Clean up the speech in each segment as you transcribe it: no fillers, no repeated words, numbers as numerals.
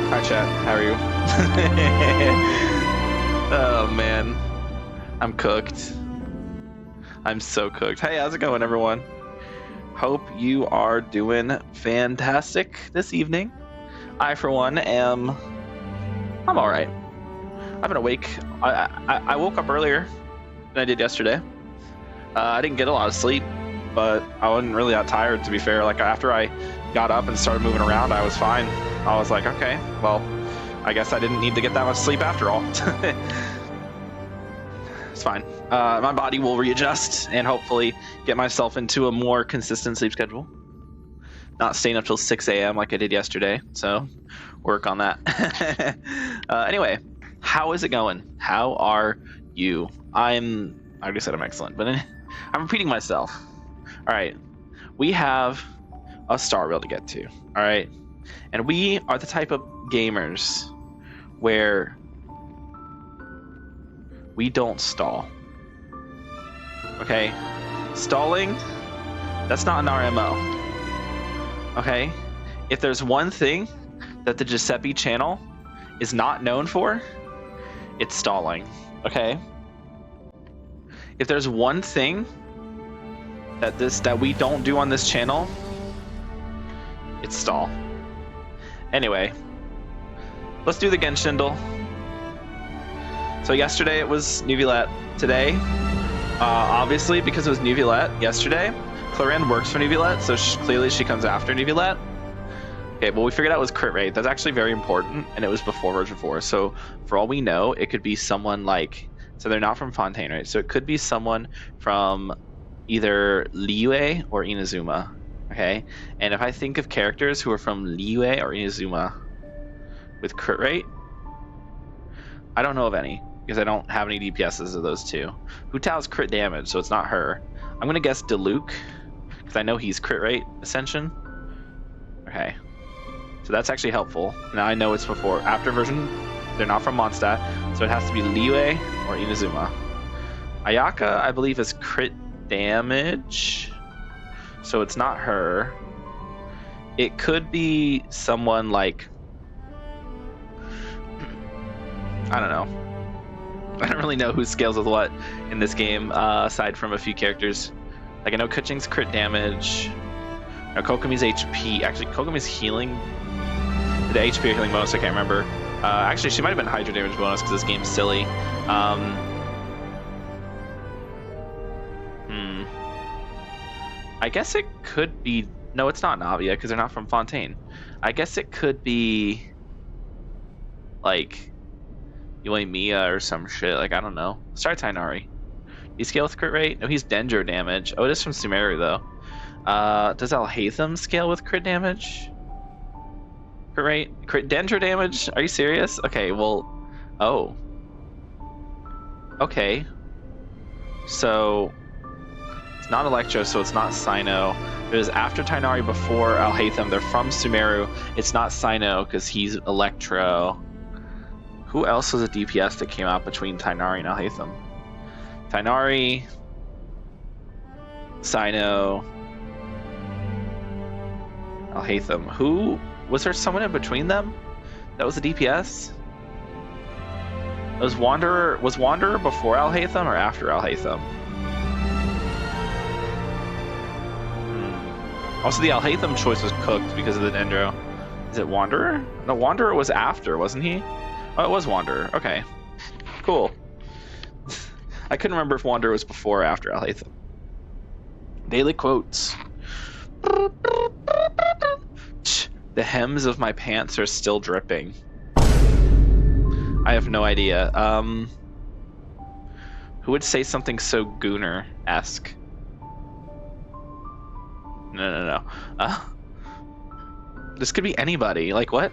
Hi chat, how are you? Oh man, I'm cooked. I'm so cooked. Hey, how's it going everyone? Hope you are doing fantastic this evening. I for one I'm alright. I've been awake. I woke up earlier than I did yesterday. I didn't get a lot of sleep, but I wasn't really that tired, to be fair. Like after I got up and started moving around, I was fine. I was like, okay, well, I guess I didn't need to get that much sleep after all. It's fine. My body will readjust and hopefully get myself into a more consistent sleep schedule. Not staying up till 6 a.m. like I did yesterday, so work on that. Anyway, how is it going? How are you? I already said I'm excellent, but I'm repeating myself. All right, we have a star reel to get to. All right, and we are the type of gamers where we don't stall. Okay, stalling, that's not in our MO. Okay, if there's one thing that the Giuseppe channel is not known for, it's stalling. Okay, if there's one thing that we don't do on this channel, it's stall. Anyway, let's do the Genshindle. So yesterday it was Nuvillette. Today, obviously because it was Nuvillette yesterday, Clarin works for Nuvillette, so clearly she comes after Nuvillette. Okay, well we figured out it was crit rate. That's actually very important, and it was before version 4. So for all we know, it could be someone like, so they're not from Fontaine, right? So it could be someone from either Liyue or Inazuma. Okay, and if I think of characters who are from Liyue or Inazuma with crit rate, I don't know of any because I don't have any DPSs of those two. Hu Tao's crit damage, so it's not her. I'm gonna guess Diluc because I know he's crit rate Ascension. Okay, so that's actually helpful. Now I know it's before, after version. They're not from Mondstadt, so it has to be Liyue or Inazuma. Ayaka, I believe, is crit damage, so it's not her. It could be someone like, I don't know. I don't really know who scales with what in this game, aside from a few characters. Like, I know Kuching's crit damage. No, Kokomi's HP. Actually, Kokomi's healing. The HP or healing bonus, I can't remember. Actually, she might have been Hydro damage bonus because this game's silly. I guess it could be... No, it's not Navia because they're not from Fontaine. I guess it could be... like... Mia or some shit. Like, I don't know. Let's try Tainari. You scale with crit rate? No, he's Dendro damage. Oh, it is from Sumeru, though. Does Alhaitham scale with crit damage? Crit rate? Crit Dendro damage? Are you serious? Okay, well... Oh. Okay. So... It's not Electro, so it's not Sino. It was after Tainari, before Alhaitham. They're from Sumeru. It's not Sino, because he's Electro. Who else was a DPS that came out between Tainari and Alhaitham? Tainari... Sino... Alhaitham. Who... Was there someone in between them that was a DPS? Was Wanderer before Alhaitham or after Alhaitham? Also, the Alhaitham choice was cooked because of the Dendro. Is it Wanderer? No, Wanderer was after, wasn't he? Oh, it was Wanderer. Okay. Cool. I couldn't remember if Wanderer was before or after Alhaitham. Daily quotes. The hems of my pants are still dripping. I have no idea. Who would say something so Gooner-esque? No. This could be anybody. Like, what?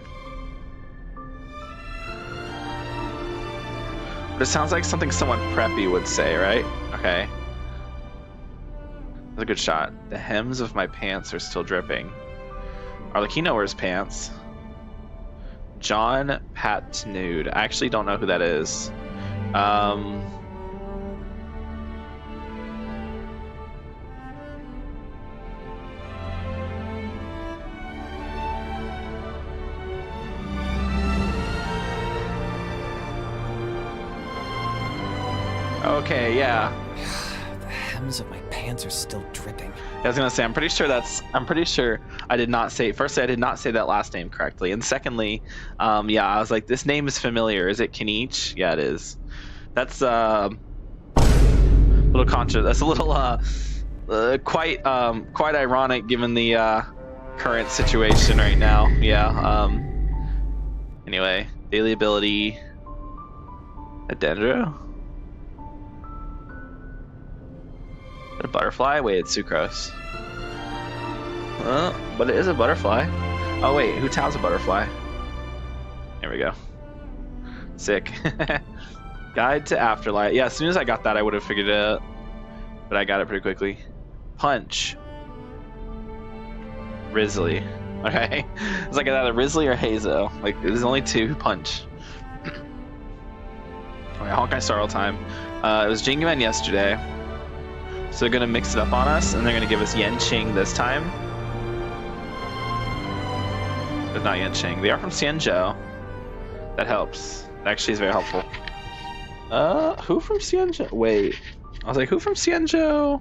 But it sounds like something someone preppy would say, right? Okay. That's a good shot. The hems of my pants are still dripping. Arlecchino wears pants. John Patnude. I actually don't know who that is. Okay, yeah. The hems of my pants are still dripping. I was gonna say, I'm pretty sure I did not say, firstly, I did not say that last name correctly. And secondly, yeah, I was like, this name is familiar. Is it Kenichi? Yeah, it is. That's a little that's a little, quite ironic given the, current situation right now. Yeah, anyway, daily ability, a Dendro? A butterfly? Wait, it's Sucrose. But it is a butterfly. Oh wait, who tells a butterfly? There we go. Sick. Guide to Afterlife. Yeah, as soon as I got that, I would have figured it out. But I got it pretty quickly. Punch. Risley. Okay. It's like either Risley or Hazo. Like, there's only two who punch. Okay, Honkai Star all time. It was Jingumen yesterday. So they're gonna mix it up on us, and they're gonna give us Yenqing this time. But not Yenqing. They are from Xianzhou. That helps. That actually is very helpful. Who from Xianzhou? Wait. I was like, who from Xianzhou?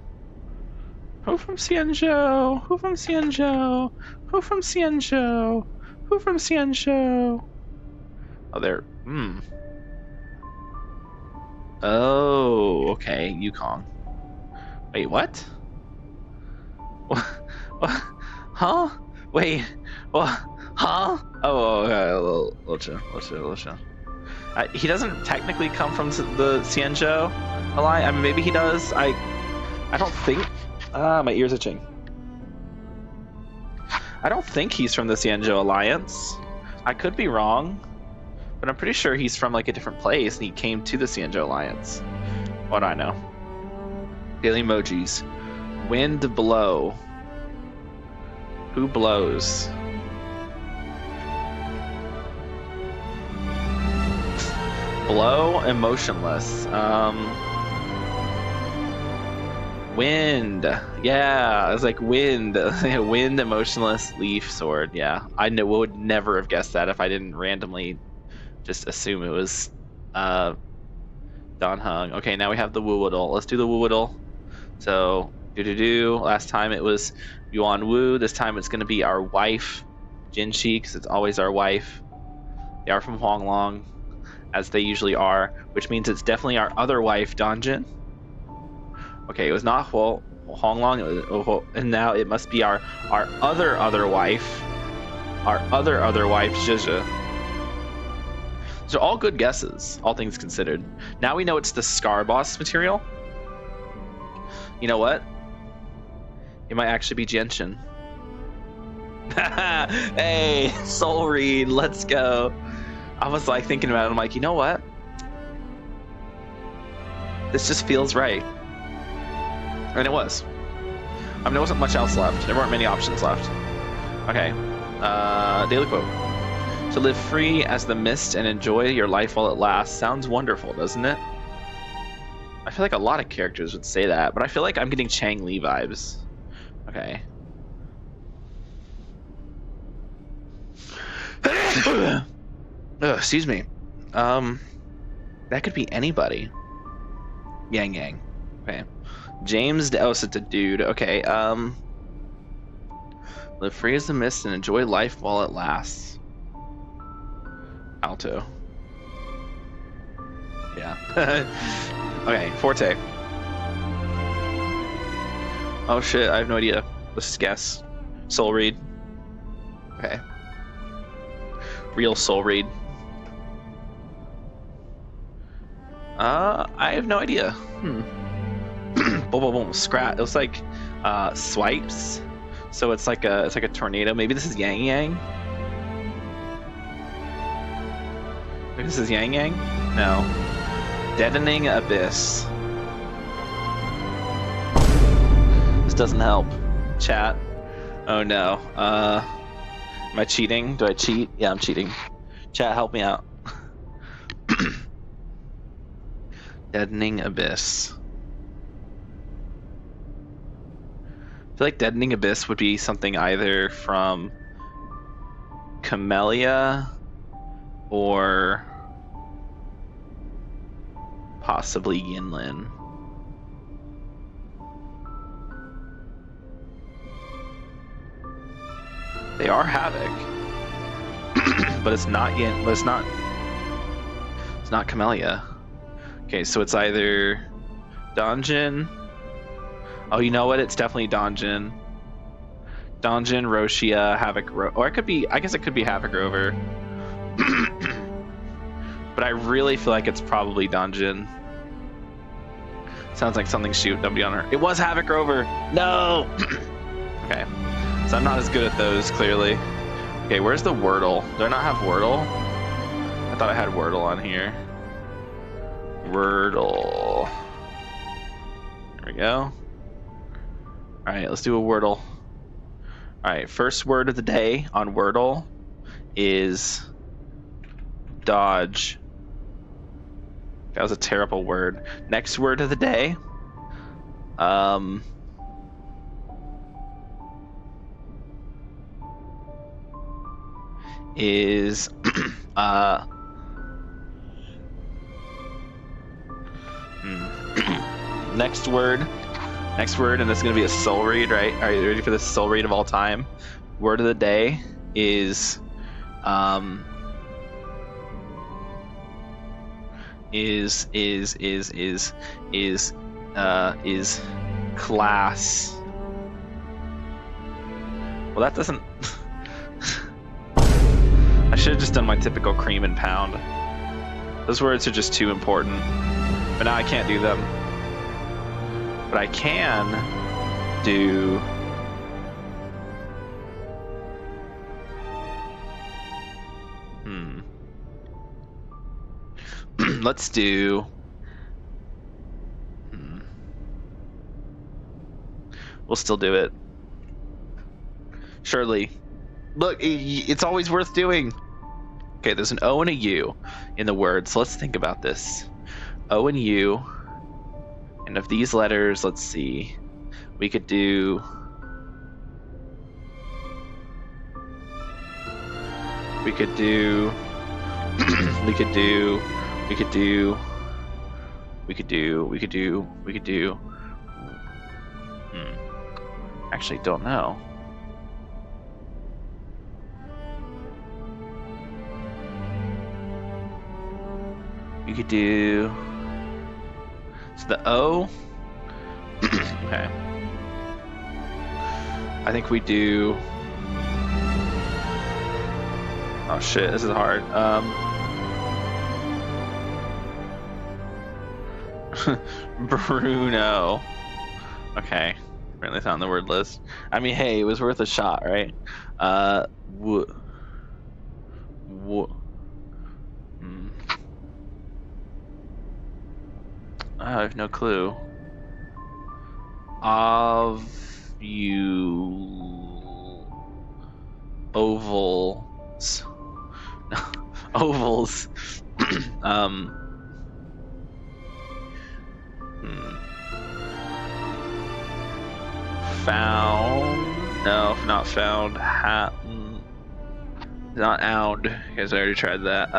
Who from Xianzhou? Who from Xianzhou? Who from Xianzhou? Who from Xianzhou? Oh, they're... Oh, okay. Yukong. Wait, what? What? Huh? Wait. What? Huh? Oh, okay. Little chill. He doesn't technically come from the Xianzhou Alliance. I mean, maybe he does. I don't think... my ear's itching. I don't think he's from the Xianzhou Alliance. I could be wrong, but I'm pretty sure he's from like a different place and he came to the Xianzhou Alliance. What do I know? Daily emojis. Wind blow. Who blows? Blow, emotionless. Wind. Yeah, it was like wind. Wind, emotionless, leaf, sword. Yeah, would never have guessed that if I didn't randomly just assume it was Don Hung. Okay, now we have the Woo-Whittle. Let's do the Woo-Whittle. So, last time it was Yuan Wu. This time it's going to be our wife, Jinxi, because it's always our wife. They are from Huanglong, as they usually are, which means it's definitely our other wife, Donjin. Okay, it was not Huanglong, and now it must be our other wife, Zhizhi. So all good guesses, all things considered. Now we know it's the Scar Boss material. You know what? It might actually be Genshin. Hey, Soul Read, let's go. I was like thinking about it. I'm like, you know what? This just feels right. And it was. I mean, there wasn't much else left. There weren't many options left. Okay. Daily quote. To live free as the mist and enjoy your life while it lasts sounds wonderful, doesn't it? I feel like a lot of characters would say that, but I feel like I'm getting Chang Li vibes. Okay. Excuse me. That could be anybody. Yang Yang. Okay. James. Oh, so it's a dude. Okay. Live free as the mist and enjoy life while it lasts. Alto. Yeah. Okay. Forte. Oh shit! I have no idea. Let's just guess. Soul Read. Okay. Real Soul Read. I have no idea. Boom, boom, boom. Scrat. It was like swipes. So it's like a tornado. Maybe this is Yang Yang. Maybe this is Yang Yang. No. Deadening Abyss. This doesn't help. Chat. Oh no. Am I cheating? Do I cheat? Yeah, I'm cheating. Chat, help me out. Deadening Abyss. I feel like Deadening Abyss would be something either from Camellia or possibly Yinlin. They are Havoc, but it's not Yin. But it's not Camellia. Okay, so it's either Donjin. Oh, you know what? It's definitely Donjin. Donjin, Roshia, Havoc, or it could be. I guess it could be Havoc Rover. But I really feel like it's probably Donjin. Sounds like something shoot nobody on her. It was Havoc Rover. No. Okay, so I'm not as good at those clearly. Okay, where's the Wordle? Do I not have Wordle? I thought I had Wordle on here. Wordle. There we go. Alright, let's do a Wordle. Alright, first word of the day on Wordle is dodge. That was a terrible word. Next word of the day. Is next word, and this is gonna be a soul read, right? Are you ready for this soul read of all time? Word of the day is class. Well, that doesn't. I should have just done my typical cream and pound. Those words are just too important. But now I can't do them. But I can do... Let's do... We'll still do it. Surely. Look, it's always worth doing. Okay, there's an O and a U in the word, so let's think about this. O and U, and of these letters, let's see. We could do. We could do. We could do. We could do. We could do. We could do. We could do. Actually, don't know. You could do. So the O. Okay. I think we do. Oh shit, this is hard. Bruno. Okay. Apparently it's on the word list. I mean, hey, it was worth a shot, right? I have no clue. Ovals. Ovals. Found. No, not found. Not ound, because I already tried that.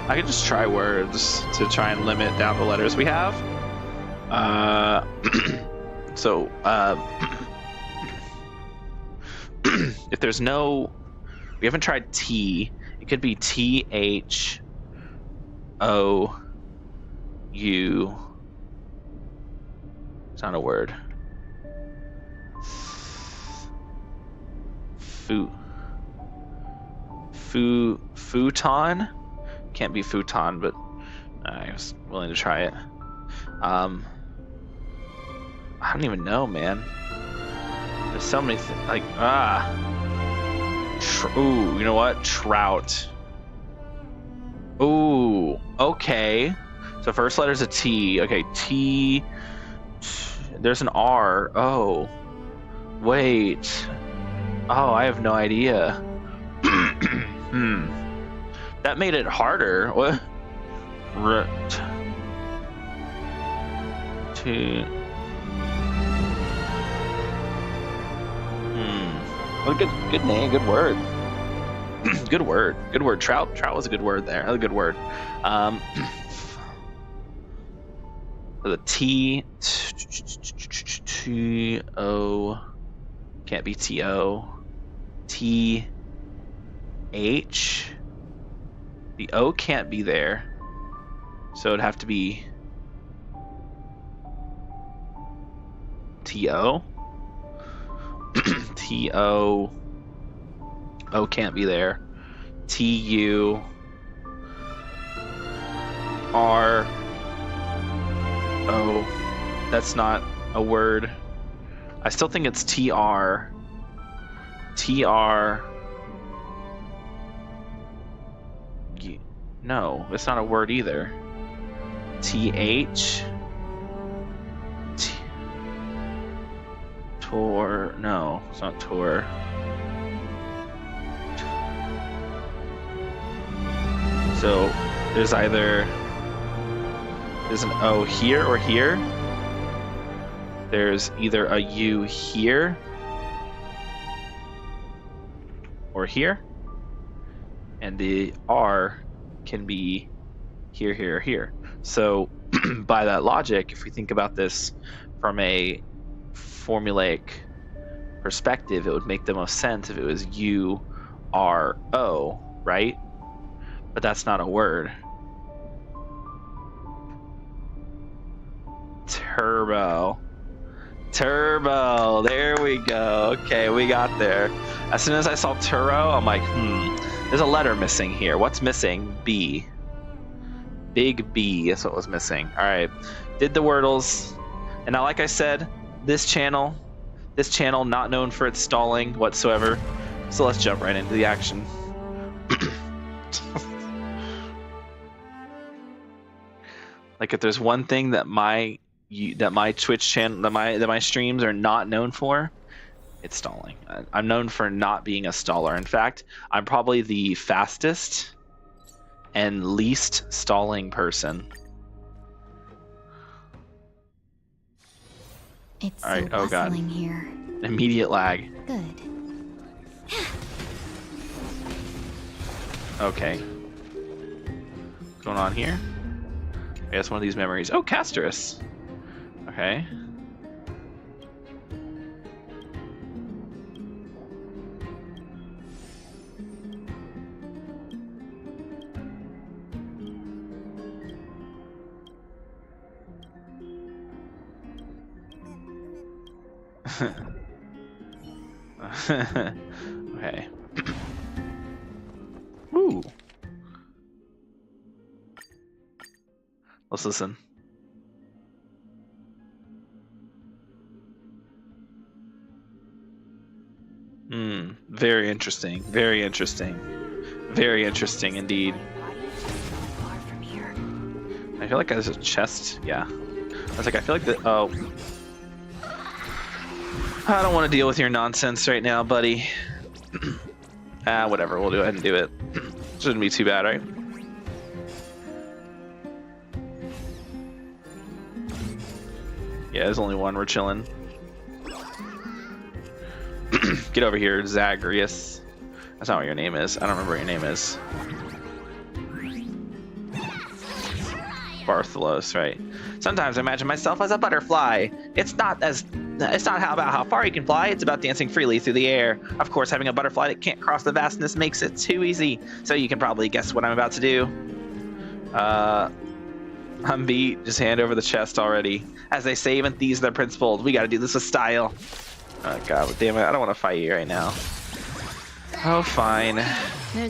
I could just try words to try and limit down the letters we have. So, if there's no, we haven't tried T. It could be T-H-O-U. It's not a word. Futon? Can't be futon, but I was willing to try it. I don't even know, man. There's so many things. Like, ooh, you know what? Trout. Ooh, okay. So first letter's a T. Okay, T. There's an R. Oh, wait. Oh, I have no idea. That made it harder. What? What a good name, good word. Good word. Trout was a good word there. That's a good word. The T-O, can't be T-O. T-H. The O can't be there. So it'd have to be T-O. T-O. O can't be there. T-U. R. O. That's not a word. I still think it's T-R. T-R. No, it's not a word either. T-H. Tor. No, it's not Tor. So there's either there's an O here or here. There's either a U here or here, and the R can be here, here, or here. So by that logic, if we think about this from a formulaic perspective, it would make the most sense if it was U-R-O, right? But that's not a word. Turbo. There we go. Okay, we got there. As soon as I saw Turo, I'm like, there's a letter missing here. What's missing? B. Big B is what was missing. All right, did the Wordles. And now, like I said, this channel not known for its stalling whatsoever. So let's jump right into the action. Like if there's one thing that my Twitch channel, that my streams are not known for, it's stalling. I'm known for not being a staller. In fact, I'm probably the fastest and least stalling person. It's All right. so Oh god. bustling here. Immediate lag. Good. Okay. What's going on here? I guess one of these memories. Oh, Castorice. Okay. Okay. Ooh. Let's listen. Very interesting. Very interesting. Very interesting indeed. I feel like there's a chest. Yeah. I was like, I feel like that. Oh. I don't want to deal with your nonsense right now, buddy. Whatever. We'll go ahead and do it. Shouldn't be too bad, right? Yeah, there's only one. We're chilling. Get over here, Zagreus. That's not what your name is. I don't remember what your name is. Bartholos, right? Sometimes I imagine myself as a butterfly. It's not about how far you can fly. It's about dancing freely through the air. Of course, having a butterfly that can't cross the vastness makes it too easy. So you can probably guess what I'm about to do. I'm beat. Just hand over the chest already. As they say, even thieves are principled. We got to do this with style. Oh god, damn it! I don't want to fight you right now. Oh, fine.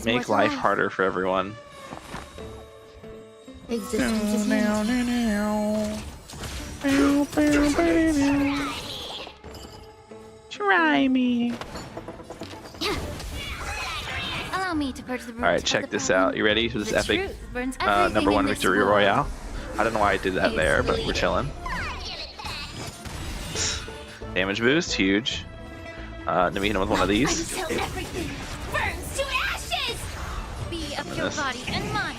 Make life harder for everyone. Existence is Try me. Allow me to purge the roots. All right, check this out. You ready for this epic #1 victory royale? I don't know why I did that there, but we're chilling. Damage boost, huge. Then we hit him with one of these. Until everything burns to ashes. Be of your body and mind.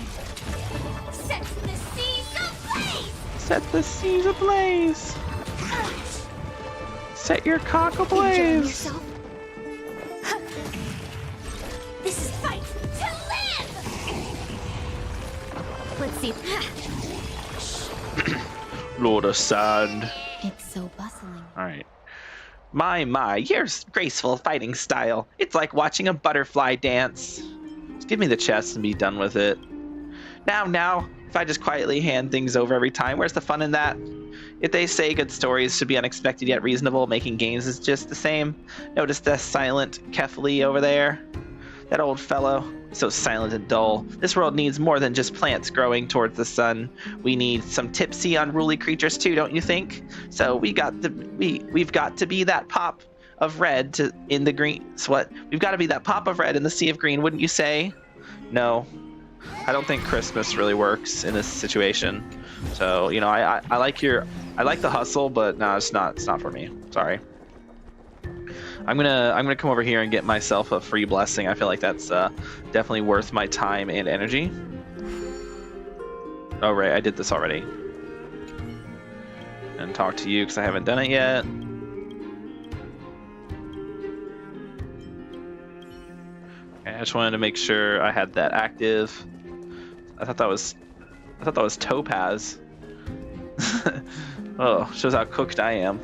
Set the seas ablaze. Set the seas ablaze. Set your cock ablaze. This is fight to live. Let's see. Lord of Sand. It's so bustling. All right. My, your graceful fighting style. It's like watching a butterfly dance. Just give me the chest and be done with it. Now, if I just quietly hand things over every time, where's the fun in that? If they say good stories should be unexpected yet reasonable, making games is just the same. Notice the silent Kefli over there? That old fellow. So silent and dull. This world needs more than just plants growing towards the sun. We need some tipsy, unruly creatures too, don't you think? So we've got to be that pop of red in the green. What? We've got to be that pop of red in the sea of green, wouldn't you say? No, I don't think Christmas really works in this situation. So I like the hustle, but no, it's not for me. Sorry. I'm gonna come over here and get myself a free blessing. I feel like that's definitely worth my time and energy. Oh right, I did this already. And talk to you because I haven't done it yet. Okay, I just wanted to make sure I had that active. I thought that was Topaz. Oh, shows how cooked I am.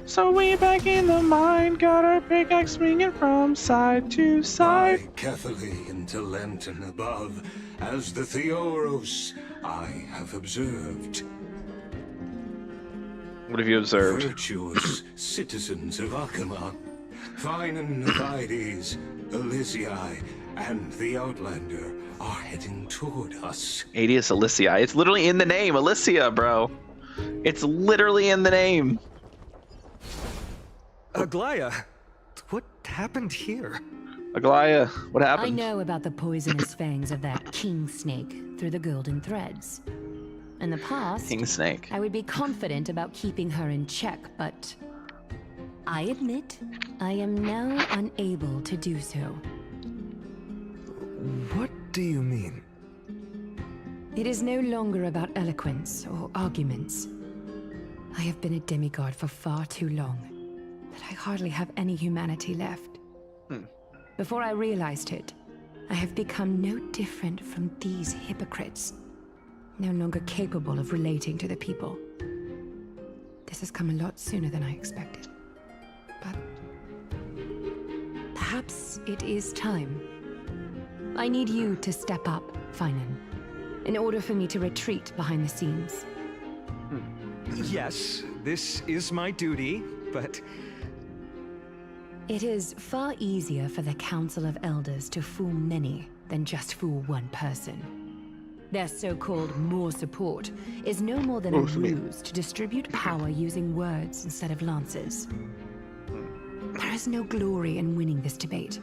So we back in the mine, got our pickaxe swinging from side to side. Carefully into lantern above, as the Theoros I have observed. What have you observed? Virtuous citizens of Akamar, fine and Nevides, Elysiae, and the Outlander are heading toward us. Adius Elysiae. It's literally in the name, Elysia, bro. It's literally in the name. Aglaya, what happened here? Aglaya, what I happened? know about the poisonous fangs of that king snake through the golden threads. In the past, King Snake. I would be confident about keeping her in check, but I admit I am now unable to do so. What do you mean? It is no longer about eloquence or arguments. I have been a demigod for far too long that I hardly have any humanity left. Before I realized it, I have become no different from these hypocrites, no longer capable of relating to the people. This has come a lot sooner than I expected. But perhaps it is time. I need you to step up, Finan, in order for me to retreat behind the scenes. Yes, this is my duty, but... It is far easier for the Council of Elders to fool many than just fool one person. Their so-called more support is no more than a ruse to distribute power using words instead of lances. There is no glory in winning this debate,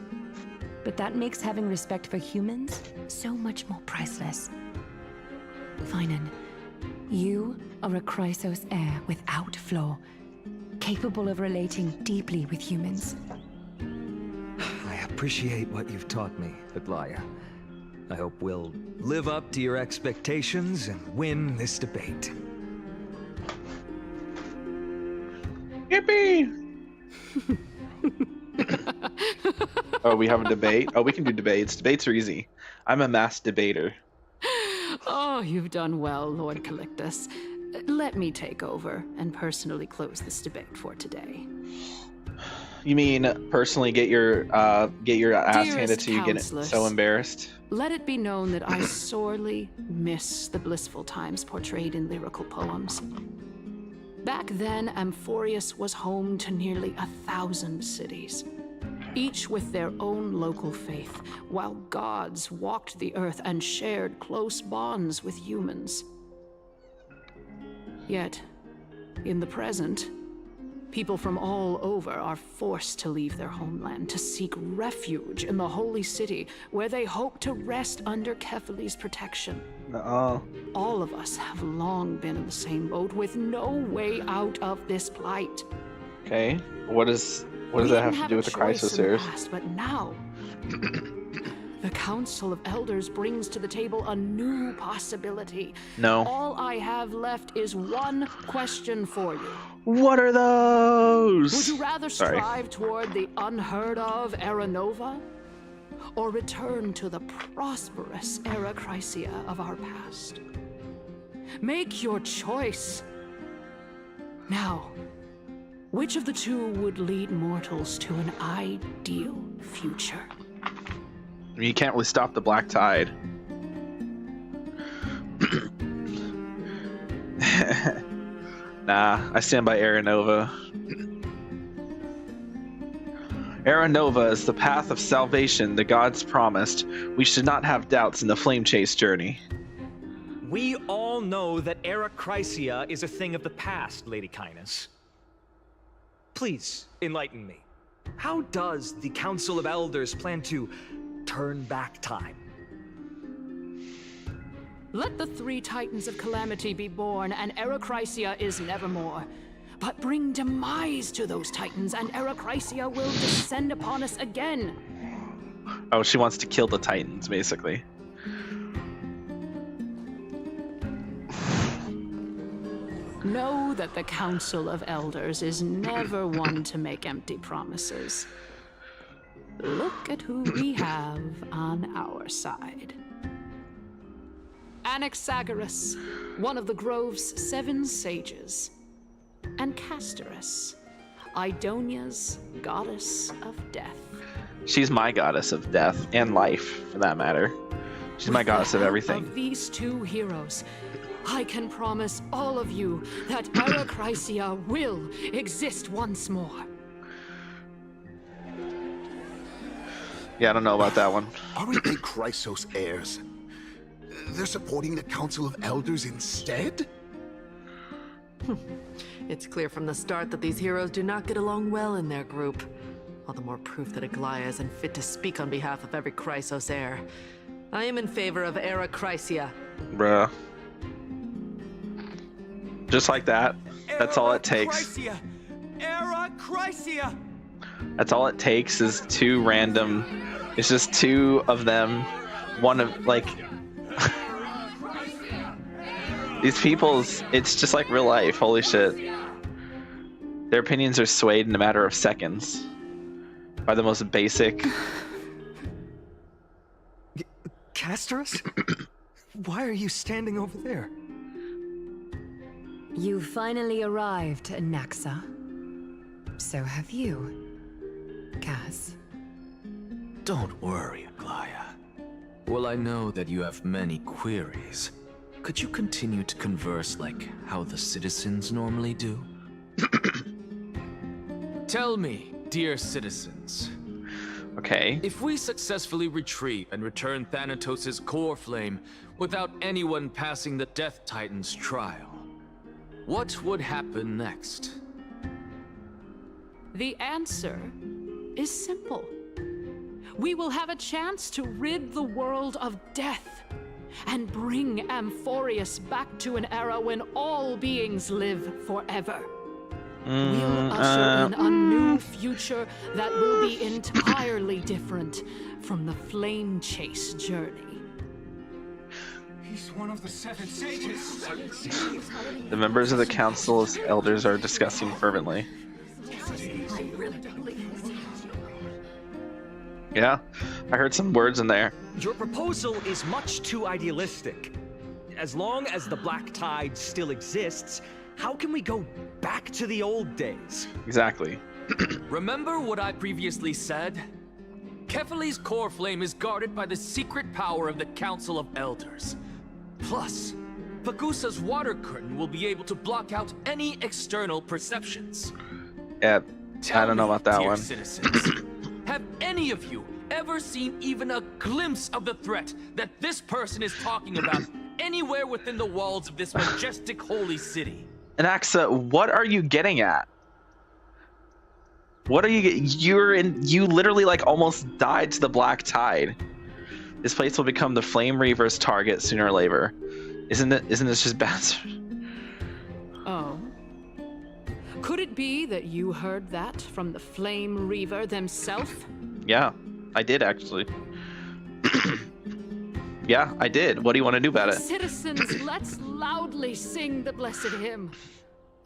but that makes having respect for humans so much more priceless. Finan, you are a Chrysos heir without flaw, capable of relating deeply with humans. I appreciate what you've taught me, Aglaya. I hope we'll live up to your expectations and win this debate. Yippee! Oh, we have a debate? Oh, we can do debates. Debates are easy. I'm a mass debater. Oh, you've done well, Lord Calictus. Let me take over and personally close this debate for today. You mean personally get your ass handed to you, get Counselors, so embarrassed? Let it be known that I sorely miss the blissful times portrayed in lyrical poems. Back then, Amphorius was home to nearly 1,000 cities, each with their own local faith, while gods walked the earth and shared close bonds with humans. Yet, in the present, people from all over are forced to leave their homeland to seek refuge in the holy city, where they hope to rest under Kefali's protection. All of us have long been in the same boat, with no way out of this plight. Okay, what does that have to do with the Chrysos heirs? But now, the Council of Elders brings to the table a new possibility. No. All I have left is one question for you. What are those? Would you rather strive toward the unheard of Era Nova, or return to the prosperous Era Chrysia of our past? Make your choice. Now, which of the two would lead mortals to an ideal future? You can't really stop the black tide. Nah, I stand by Era Nova. Era Nova is the path of salvation the gods promised. We should not have doubts in the flame chase journey. We all know that Era Chrysia is a thing of the past, Lady Kainas. Please, enlighten me. How does the Council of Elders plan to turn back time? Let the three Titans of Calamity be born, and Era Chrysia is nevermore. But bring demise to those Titans, and Era Chrysia will descend upon us again. Oh, she wants to kill the Titans, basically. Know that the Council of Elders is never one to make empty promises. Look at who we have on our side. Anaxagoras, one of the Grove's 7 sages, and Castorice, Idonia's goddess of death. She's my goddess of death and life, for that matter. She's my goddess of everything. Of these two heroes, I can promise all of you that Era Chrysia will exist once more. Yeah, I don't know about that one. Aren't they Chrysos heirs? They're supporting the Council of Elders instead? It's clear from the start that these heroes do not get along well in their group. All the more proof that Aglaya is unfit to speak on behalf of every Chrysos heir. I am in favor of Era Chrysia. Bruh. Just like that. That's all it takes. Era Chrysia! That's all it takes is two random. It's just two of them. One of, like. These people's. It's just like real life. Holy shit. Their opinions are swayed in a matter of seconds by the most basic. Castorice? Why are you standing over there? You finally arrived, Naxa. So have you, Cass. Don't worry, Aglaya. Well, I know that you have many queries. Could you continue to converse like how the citizens normally do? Tell me, dear citizens. Okay. If we successfully retrieve and return Thanatos' core flame without anyone passing the Death Titan's trial, what would happen next? The answer is simple. We will have a chance to rid the world of death and bring Amphorius back to an era when all beings live forever. We'll usher in a new future that will be entirely different from the flame chase journey. He's one of the 7 sages. The members of the Council of Elders are discussing fervently. Yeah, I heard some words in there. Your proposal is much too idealistic. As long as the Black Tide still exists, how can we go back to the old days? Exactly. Remember what I previously said? Kefali's core flame is guarded by the secret power of the Council of Elders. Plus, Pagusa's water curtain will be able to block out any external perceptions. Yeah, Tell I don't know me, about that dear one. Citizens, have any of you ever seen even a glimpse of the threat that this person is talking about anywhere within the walls of this majestic holy city? Anaxa, what are you getting at? What are you? You literally like almost died to the Black Tide. This place will become the Flame Reaver's target sooner or later. Isn't this just bad? Oh. Could it be that you heard that from the Flame Reaver themselves? Yeah, I did actually. Yeah, I did. What do you want to do about it? Citizens, let's loudly sing the blessed hymn.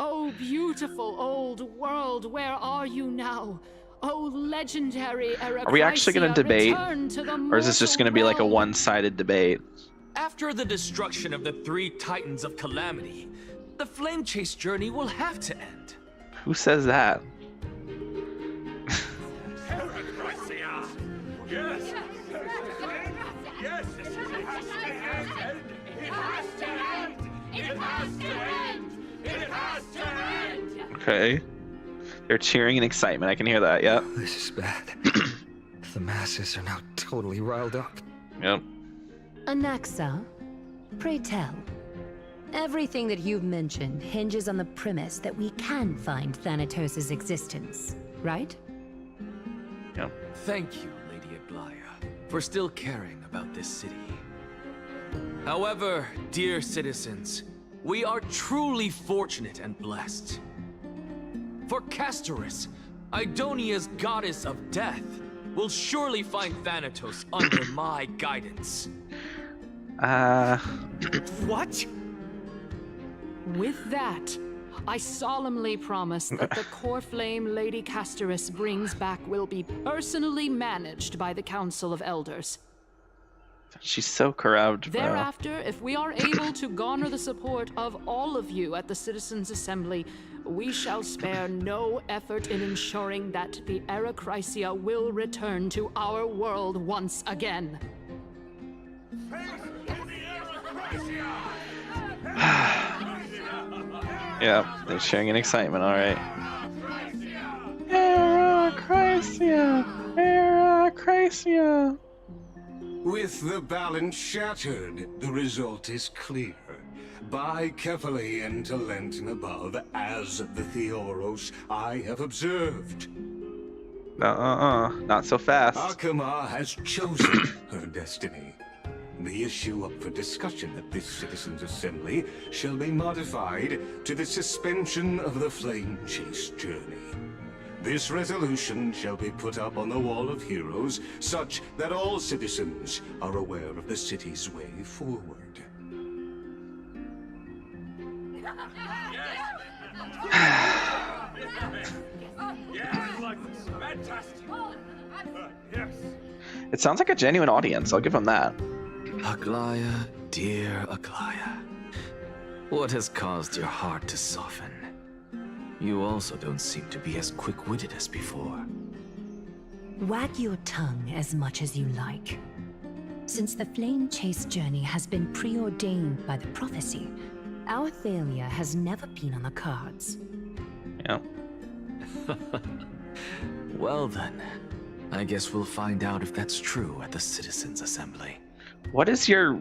Oh, beautiful old world, where are you now? Oh, legendary Era Are we actually going to debate? Or is this just going to be like a realm? one-sided debate? After the destruction of the 3 Titans of Calamity, the Flame Chase journey will have to end. Who says that? Yes! Yes! It has to end! It has to end! It has to end! It has to end! Okay. They're cheering in excitement. I can hear that. Yep. This is bad. The masses are now totally riled up. Yep. Anaxa, pray tell. Everything that you've mentioned hinges on the premise that we can find Thanatos' existence, right? Yep. Thank you, Lady Aglaya, for still caring about this city. However, dear citizens, we are truly fortunate and blessed. For Castorice, Idonia's goddess of death, will surely find Thanatos under my guidance. What? With that, I solemnly promise that the core flame Lady Castorice brings back will be personally managed by the Council of Elders. She's so corrupt, bro. Thereafter, if we are able to garner the support of all of you at the Citizens' Assembly, we shall spare no effort in ensuring that the Era Chrysia will return to our world once again. Yeah, they're sharing in excitement. All right. Era Chrysia! Era Chrysia! With the balance shattered, the result is clear. Buy carefully into Lent and above, as the Theoros I have observed. Not so fast. Akama has chosen her destiny. The issue up for discussion at this citizens' assembly shall be modified to the suspension of the flame chase journey. This resolution shall be put up on the Wall of Heroes, such that all citizens are aware of the city's way forward. It sounds like a genuine audience. I'll give them that. Aglaya, dear Aglaya, what has caused your heart to soften? You also don't seem to be as quick-witted as before. Wag your tongue as much as you like. Since the flame chase journey has been preordained by the prophecy, our failure has never been on the cards. Yeah. Well then, I guess we'll find out if that's true at the Citizens' Assembly. What is your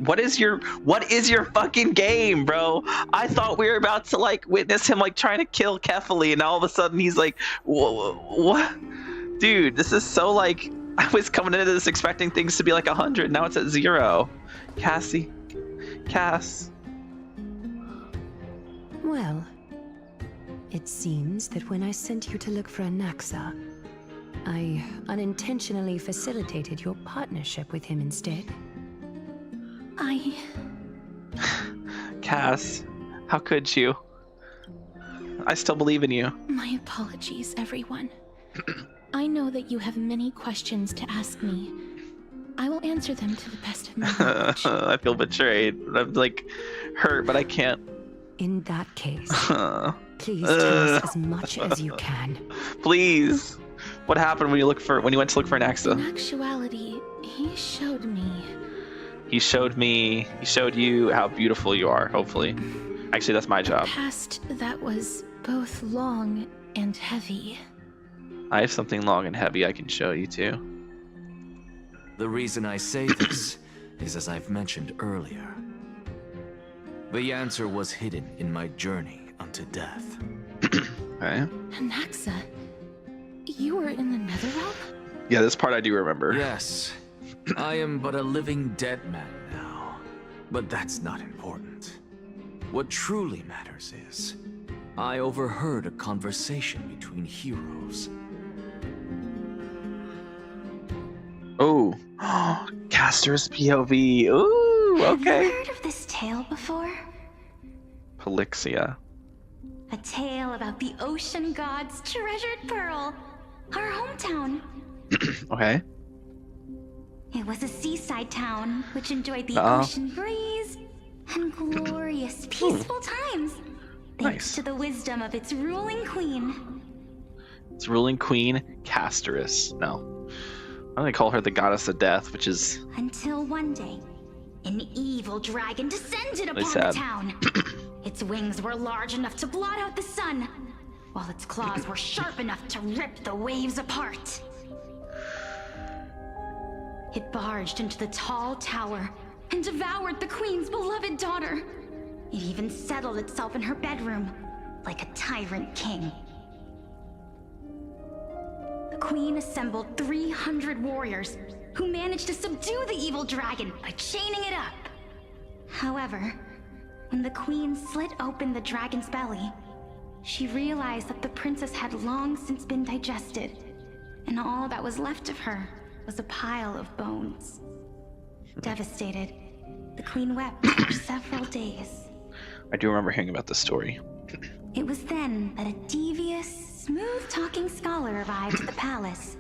fucking game, bro? I thought we were about to like witness him like trying to kill Kefali, and all of a sudden he's like, what? Dude, this is so like, I was coming into this expecting things to be like 100. Now it's at 0. Cass. Well, it seems that when I sent you to look for Anaxa, I unintentionally facilitated your partnership with him instead. Cass, how could you? I still believe in you. My apologies, everyone. I know that you have many questions to ask me. I will answer them to the best of my knowledge. I feel betrayed. I'm like hurt, but I can't. In that case, please tell us as much as you can. Please. What happened when you went to look for Anaxa? In actuality, he showed me. He showed you how beautiful you are, hopefully. Actually, that's my job. A past that was both long and heavy. I have something long and heavy I can show you too. The reason I say this is as I've mentioned earlier. The answer was hidden in my journey unto death. Okay. Anaxa, you were in the Netherrealm? Yeah, this part I do remember. Yes, I am but a living dead man now, but that's not important. What truly matters is, I overheard a conversation between heroes. Oh, Castor's POV. Ooh, okay. Have you heard of this tale before? Polixia. A tale about the ocean god's treasured pearl, our hometown. Okay. It was a seaside town which enjoyed the ocean breeze and glorious, peaceful times, thanks to the wisdom of its ruling queen. Its ruling queen, Castorice. No. Why do they call her the goddess of death, which is... Until one day, an evil dragon descended upon sad. the town. Its wings were large enough to blot out the sun, while its claws were sharp enough to rip the waves apart. It barged into the tall tower and devoured the queen's beloved daughter. It even settled itself in her bedroom, like a tyrant king. The queen assembled 300 warriors who managed to subdue the evil dragon by chaining it up. However, when the queen slit open the dragon's belly, she realized that the princess had long since been digested, and all that was left of her was a pile of bones. Devastated, the queen wept for several days. I do remember hearing about this story. It was then that a devious, smooth-talking scholar arrived at the palace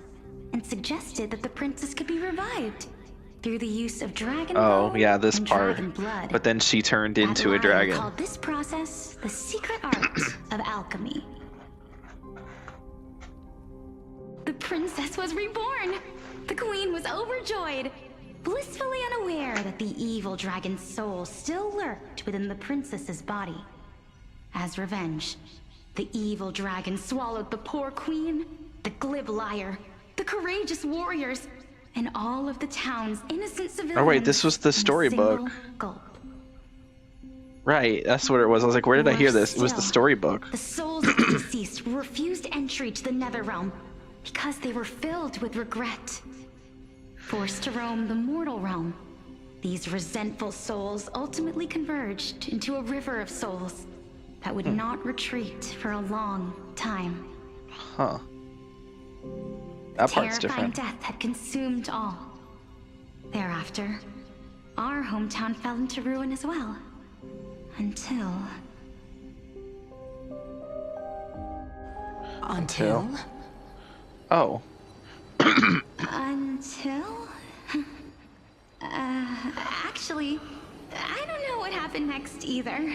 and suggested that the princess could be revived through the use of dragon bone this and part. dragon blood. But then she turned into a dragon. Called this process the secret art of alchemy. The princess was reborn. The queen was overjoyed, blissfully unaware that the evil dragon's soul still lurked within the princess's body. As revenge, the evil dragon swallowed the poor queen, the glib liar, the courageous warriors, and all of the town's innocent civilians. Oh wait, this was the in a storybook. single gulp. Right, that's what it was. I was like, where did I hear this? It was the storybook. The souls of the deceased refused entry to the Netherrealm because they were filled with regret. Forced to roam the mortal realm, these resentful souls ultimately converged into a river of souls that would not retreat for a long time. Huh. That part's Terrifying different. death had consumed all. Thereafter, our hometown fell into ruin as well. Until... Until? Oh. Until? Actually, I don't know what happened next either.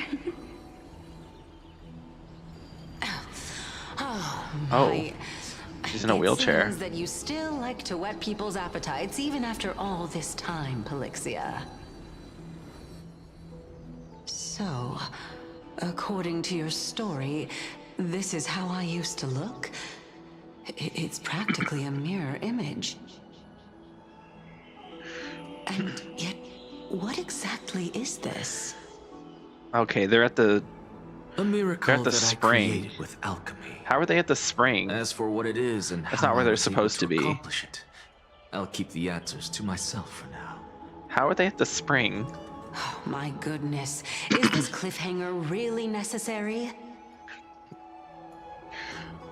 Oh. She's in a wheelchair. It seems that you still like to whet people's appetites even after all this time, Pelixia. So, according to your story, this is how I used to look? It's practically a mirror image. And yet, what exactly is this? Okay, they're at the A miracle They're at the that spring. I created with alchemy. How are they at the spring? As for what it is and That's how not where I they're was able supposed to be. accomplish it, I'll keep the answers to myself for now. How are they at the spring? Oh, my goodness. Is this cliffhanger really necessary?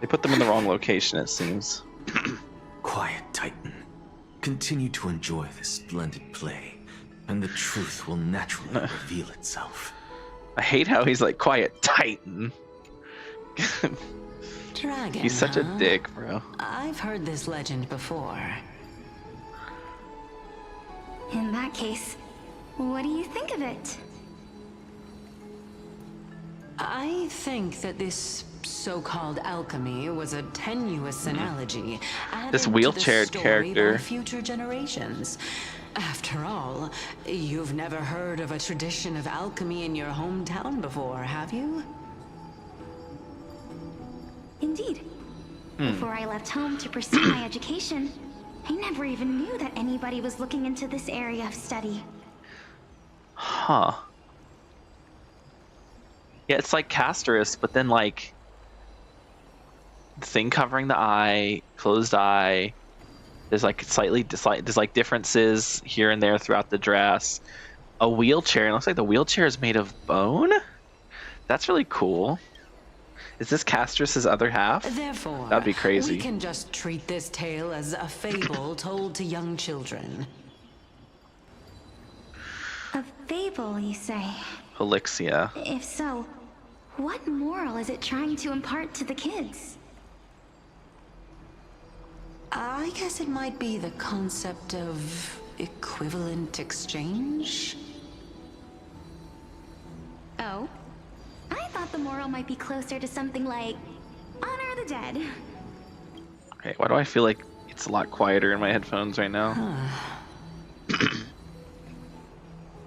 They put them in the wrong location, it seems. Quiet, Titan. Continue to enjoy this splendid play, and the truth will naturally reveal itself. I hate how he's like, quiet, Titan. Dragon, He's such a huh? dick, bro. I've heard this legend before. In that case, what do you think of it? I think that this so-called alchemy was a tenuous analogy added This to the wheelchaired story character. by future generations. After all, you've never heard of a tradition of alchemy in your hometown before, have you? Indeed. Before I left home to pursue my education, I never even knew that anybody was looking into this area of study. Huh. Yeah, it's like Castorice, but then like the thing covering the eye, closed eye. There's like there's like differences here and there throughout the dress. A wheelchair. It looks like the wheelchair is made of bone. That's really cool. Is this Castorice's other half? Therefore, That'd be crazy. we can just treat this tale as a fable told to young children. A fable, you say? Pelixia. If so, what moral is it trying to impart to the kids? I guess it might be the concept of equivalent exchange? Oh? I thought the moral might be closer to something like honor the dead. Okay, why do I feel like it's a lot quieter in my headphones right now?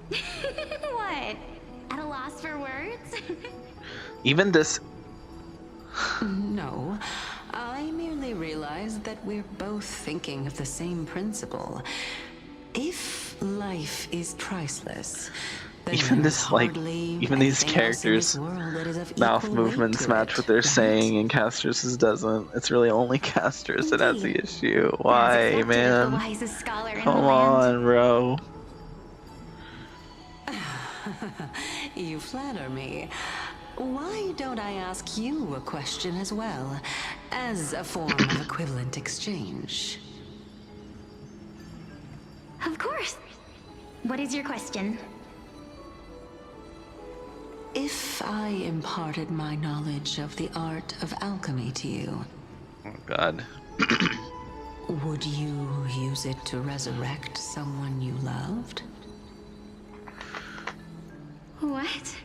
What? At a loss for words? Even this. No, I merely realized that we're both thinking of the same principle. If life is priceless, then Even there's this, like, hardly even these anything else in this characters' world that is of mouth equal weight movements to match it, what they're right? saying, and Castorice's doesn't. It's really only Castorice that has the Indeed. issue. As Why, accepted as the man? wisest scholar in Come the land. on, bro. You flatter me. Why don't I ask you a question as well, as a form of equivalent exchange? Of course. What is your question? If I imparted my knowledge of the art of alchemy to you, Oh, God. would you use it to resurrect someone you loved? What?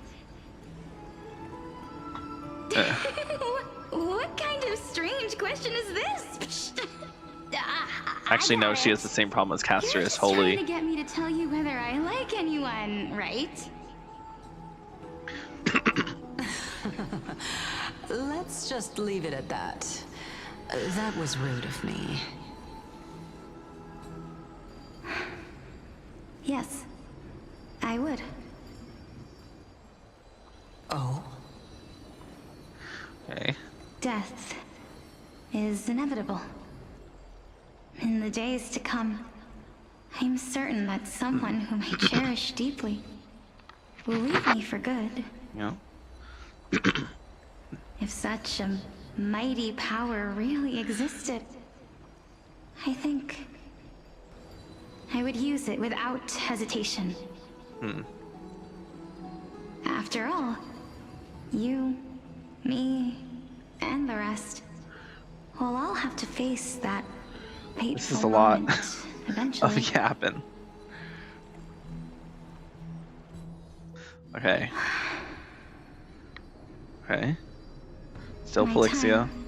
What kind of strange question is this? Actually, no, she has the same problem as You're Castorice. just trying Holy. to get me to tell you whether I like anyone, right? Let's just leave it at that. That was rude of me. Yes, I would. is inevitable. In the days to come, I'm certain that someone whom I cherish deeply will leave me for good. Yeah. If such a mighty power really existed, I think I would use it without hesitation. After all, you, me, and the rest will all have to face that fateful This is a lot moment eventually. of yapping. Okay. Okay. Still My Polixia. time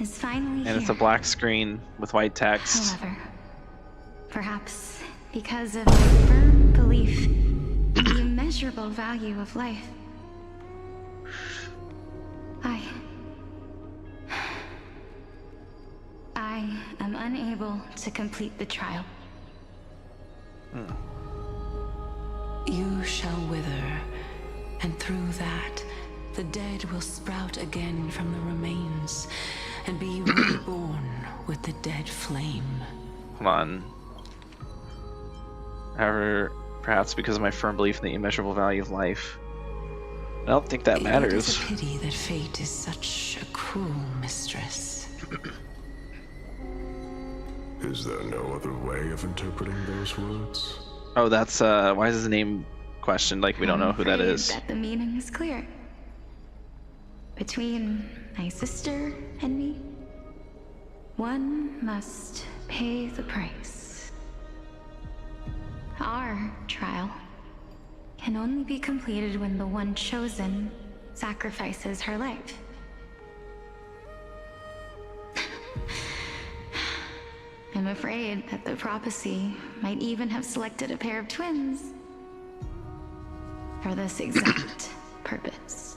is finally And here. it's a black screen with white text. However, perhaps because of my firm belief in the immeasurable value of life, I am unable to complete the trial. You shall wither, and through that, the dead will sprout again from the remains, and be reborn with the dead flame. Come on. However, perhaps because of my firm belief in the immeasurable value of life. I don't think that It matters. is a pity that fate is such a cruel mistress. Is there no other way of interpreting those words? Oh, that's why is his name questioned? Like we don't know who that I'm afraid is. that the meaning is clear. Between my sister and me, one must pay the price. Our trial can only be completed when the one chosen sacrifices her life. I'm afraid that the prophecy might even have selected a pair of twins for this exact purpose.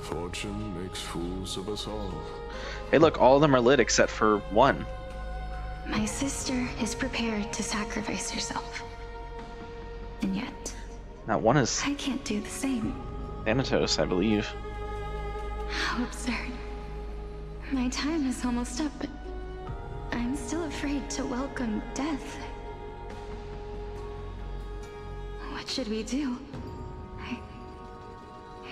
Fortune makes fools of us all. Hey, look, all of them are lit except for one. My sister is prepared to sacrifice herself. And yet, Not one is I can't do the same. Thanatos, I believe. How absurd. My time is almost up, but I'm still afraid to welcome death. What should we do?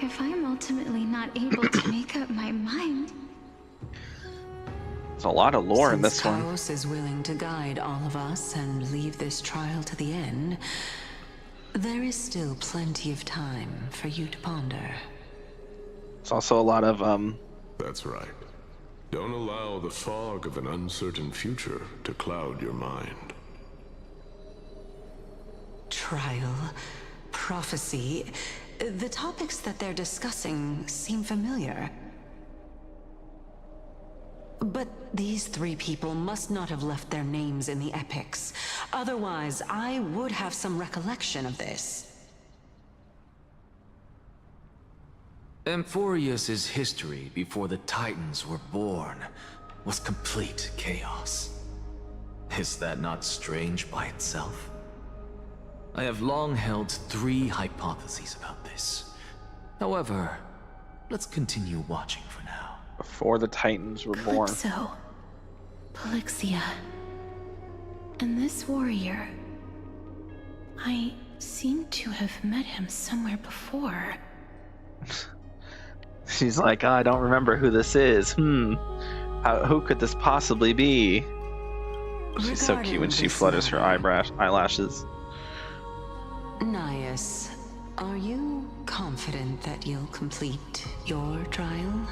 If I'm ultimately not able to make up my mind... There's a lot of lore in Since this one. Chaos is willing to guide all of us and leave this trial to the end, there is still plenty of time for you to ponder. It's also a lot of That's right. Don't allow the fog of an uncertain future to cloud your mind. Trial, prophecy, the topics that they're discussing seem familiar. But these three people must not have left their names in the epics. Otherwise, I would have some recollection of this. Amphorius's history before the Titans were born was complete chaos. Is that not strange by itself? I have long held three hypotheses about this. However, let's continue watching for now. before the Titans were born. Calypso, Polixia, and this warrior. I seem to have met him somewhere before. She's like, I don't remember who this is. Who could this possibly be? She's so cute when she flutters her eyelashes. Nias, are you confident that you'll complete your trial?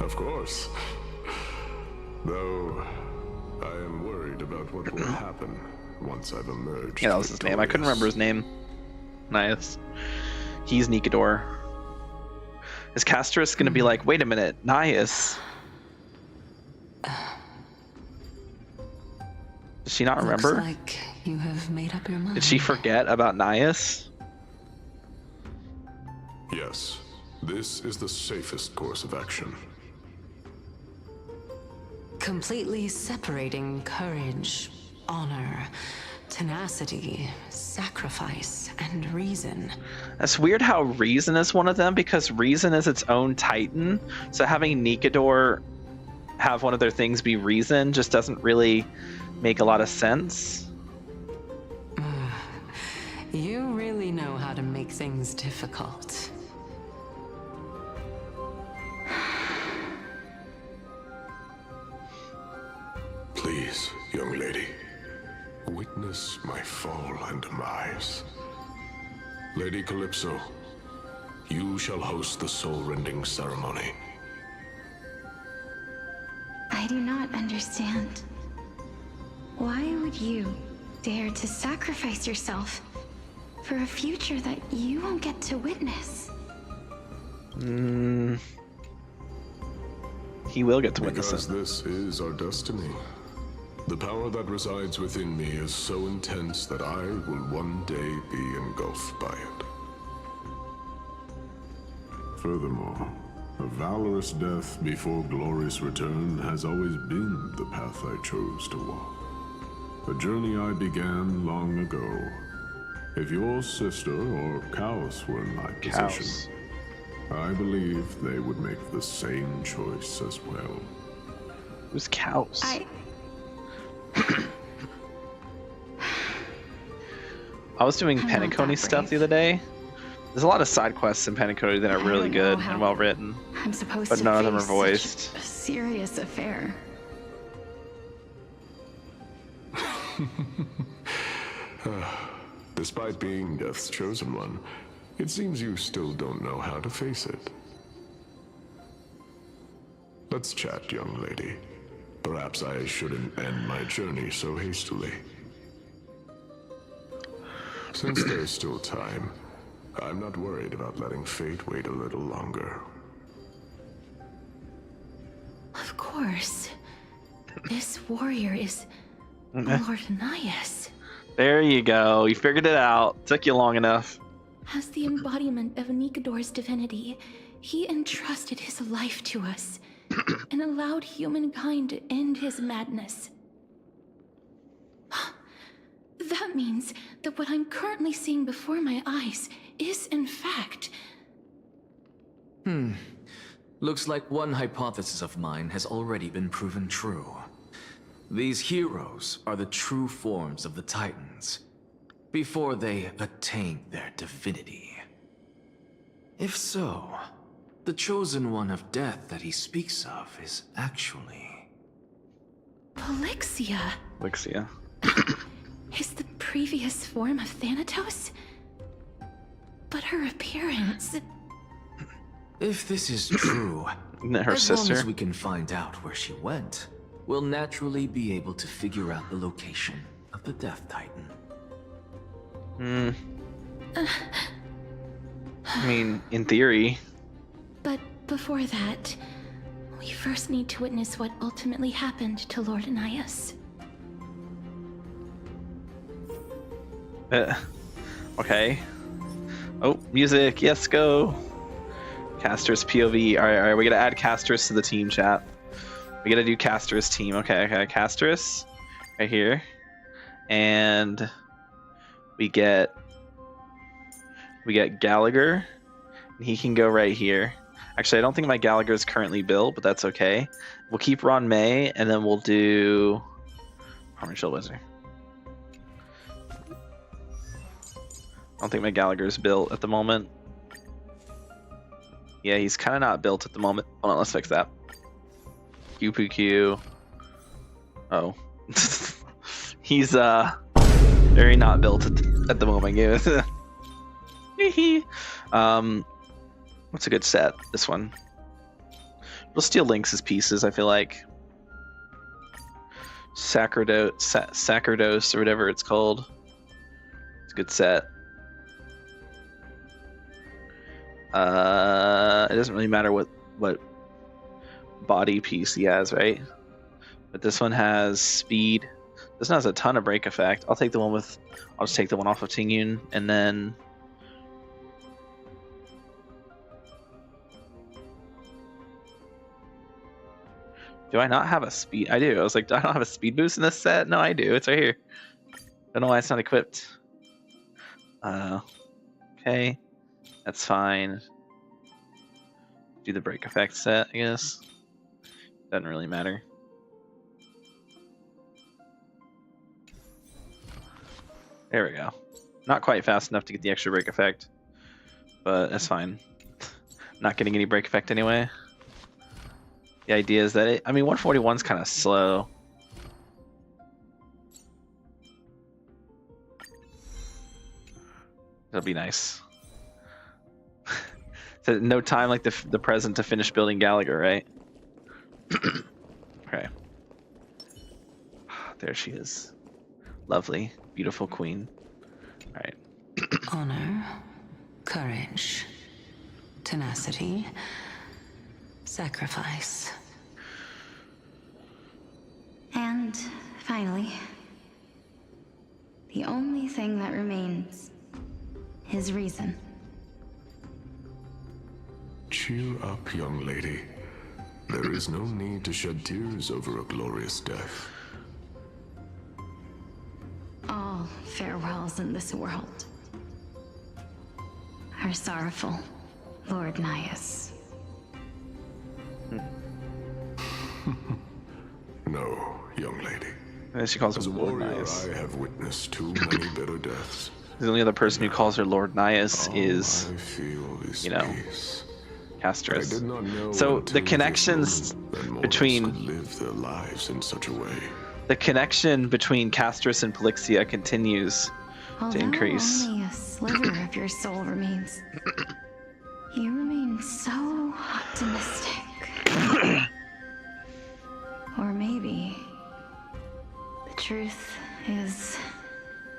Of course. Though, I am worried about what will happen once I've emerged. Yeah, that was his name. I couldn't remember his name. Nias. He's Nikador. Is Castorice gonna be like, wait a minute, Nias? Does she not remember? Looks like you have made up your mind. Did she forget about Nias? Yes, this is the safest course of action. Completely separating courage, honor, Tenacity, sacrifice, and reason. That's weird how reason is one of them, because reason is its own titan. So having Nikador have one of their things be reason just doesn't really make a lot of sense. You really know how to make things difficult. Please, young lady, witness my fall and demise. Lady Calypso, you shall host the soul-rending ceremony. I do not understand. Why would you dare to sacrifice yourself for a future that you won't get to witness? He will get to witness Because it. this is our destiny. The power that resides within me is so intense that I will one day be engulfed by it. Furthermore, a valorous death before glorious return has always been the path I chose to walk. A journey I began long ago. If your sister or Chaos were in my position, I believe they would make the same choice as well. Who's Cows? I was doing Penacony stuff the other day. There's a lot of side quests in Penacony that are really good and well written, I'm supposed but to none of them are face voiced. such a serious affair. Despite being Death's chosen one, it seems you still don't know how to face it. Let's chat, young lady. Perhaps I shouldn't end my journey so hastily. Since there's still time, I'm not worried about letting fate wait a little longer. Of course. This warrior is Lord Anaias. There you go. You figured it out. Took you long enough. As the embodiment of Nikador's divinity, he entrusted his life to us and allowed humankind to end his madness. That means that what I'm currently seeing before my eyes is, in fact... Looks like one hypothesis of mine has already been proven true. These heroes are the true forms of the Titans, before they attained their divinity. If so, the chosen one of death that he speaks of is actually... Polixia Lixia. is the previous form of Thanatos? But her appearance... If this is true, Isn't it her as long sister? as we can find out where she went, we'll naturally be able to figure out the location of the Death Titan. I mean, in theory. But before that, we first need to witness what ultimately happened to Lord Anaias. Okay. Oh, music. Yes, go. Castorice POV. All right. We gotta add Castorice to the team chat. We gotta do Castorice team. Okay. Castorice, right here, and we get Gallagher. And he can go right here. Actually, I don't think my Gallagher is currently built, but that's okay. We'll keep Ron May, and then we'll do Armor Shield Wizard. I don't think my Gallagher's built at the moment. Yeah, he's kind of not built at the moment. Hold on, let's fix that. Q. Oh. He's very not built at the moment. What's a good set? This one. We'll steal Lynx's pieces, I feel like. Sacerdose or whatever it's called. It's a good set. It doesn't really matter what body piece he has, right? But this one has speed. This one has a ton of break effect. I'll just take the one off of Tingyun, and then do I not have a speed? I do. I was like, do I not have a speed boost in this set? No, I do. It's right here. Don't know why it's not equipped. Okay, that's fine. Do the break effect set, I guess. Doesn't really matter. There we go. Not quite fast enough to get the extra break effect, but that's fine. Not getting any break effect anyway. The idea is that I mean, 141's kind of slow. That'll be nice. So no time like the present to finish building Gallagher, right? Okay. There she is. Lovely, beautiful queen. All right. Honor, courage, tenacity, sacrifice. And finally, the only thing that remains is reason. Cheer up, young lady. There is no need to shed tears over a glorious death. All farewells in this world are sorrowful, Lord Nias. No, young lady. And then she calls As a him Lord warrior, Nias. I have witnessed too many bitter deaths. The only other person who calls her Lord Nias is, I feel is you know, peace. Castorice. I did not know So until the this connections moment that mortals between could live their lives in such a way. the connection between Castorice and Polixia continues Although to increase. only a sliver of your soul remains, you remain so optimistic. Or maybe the truth is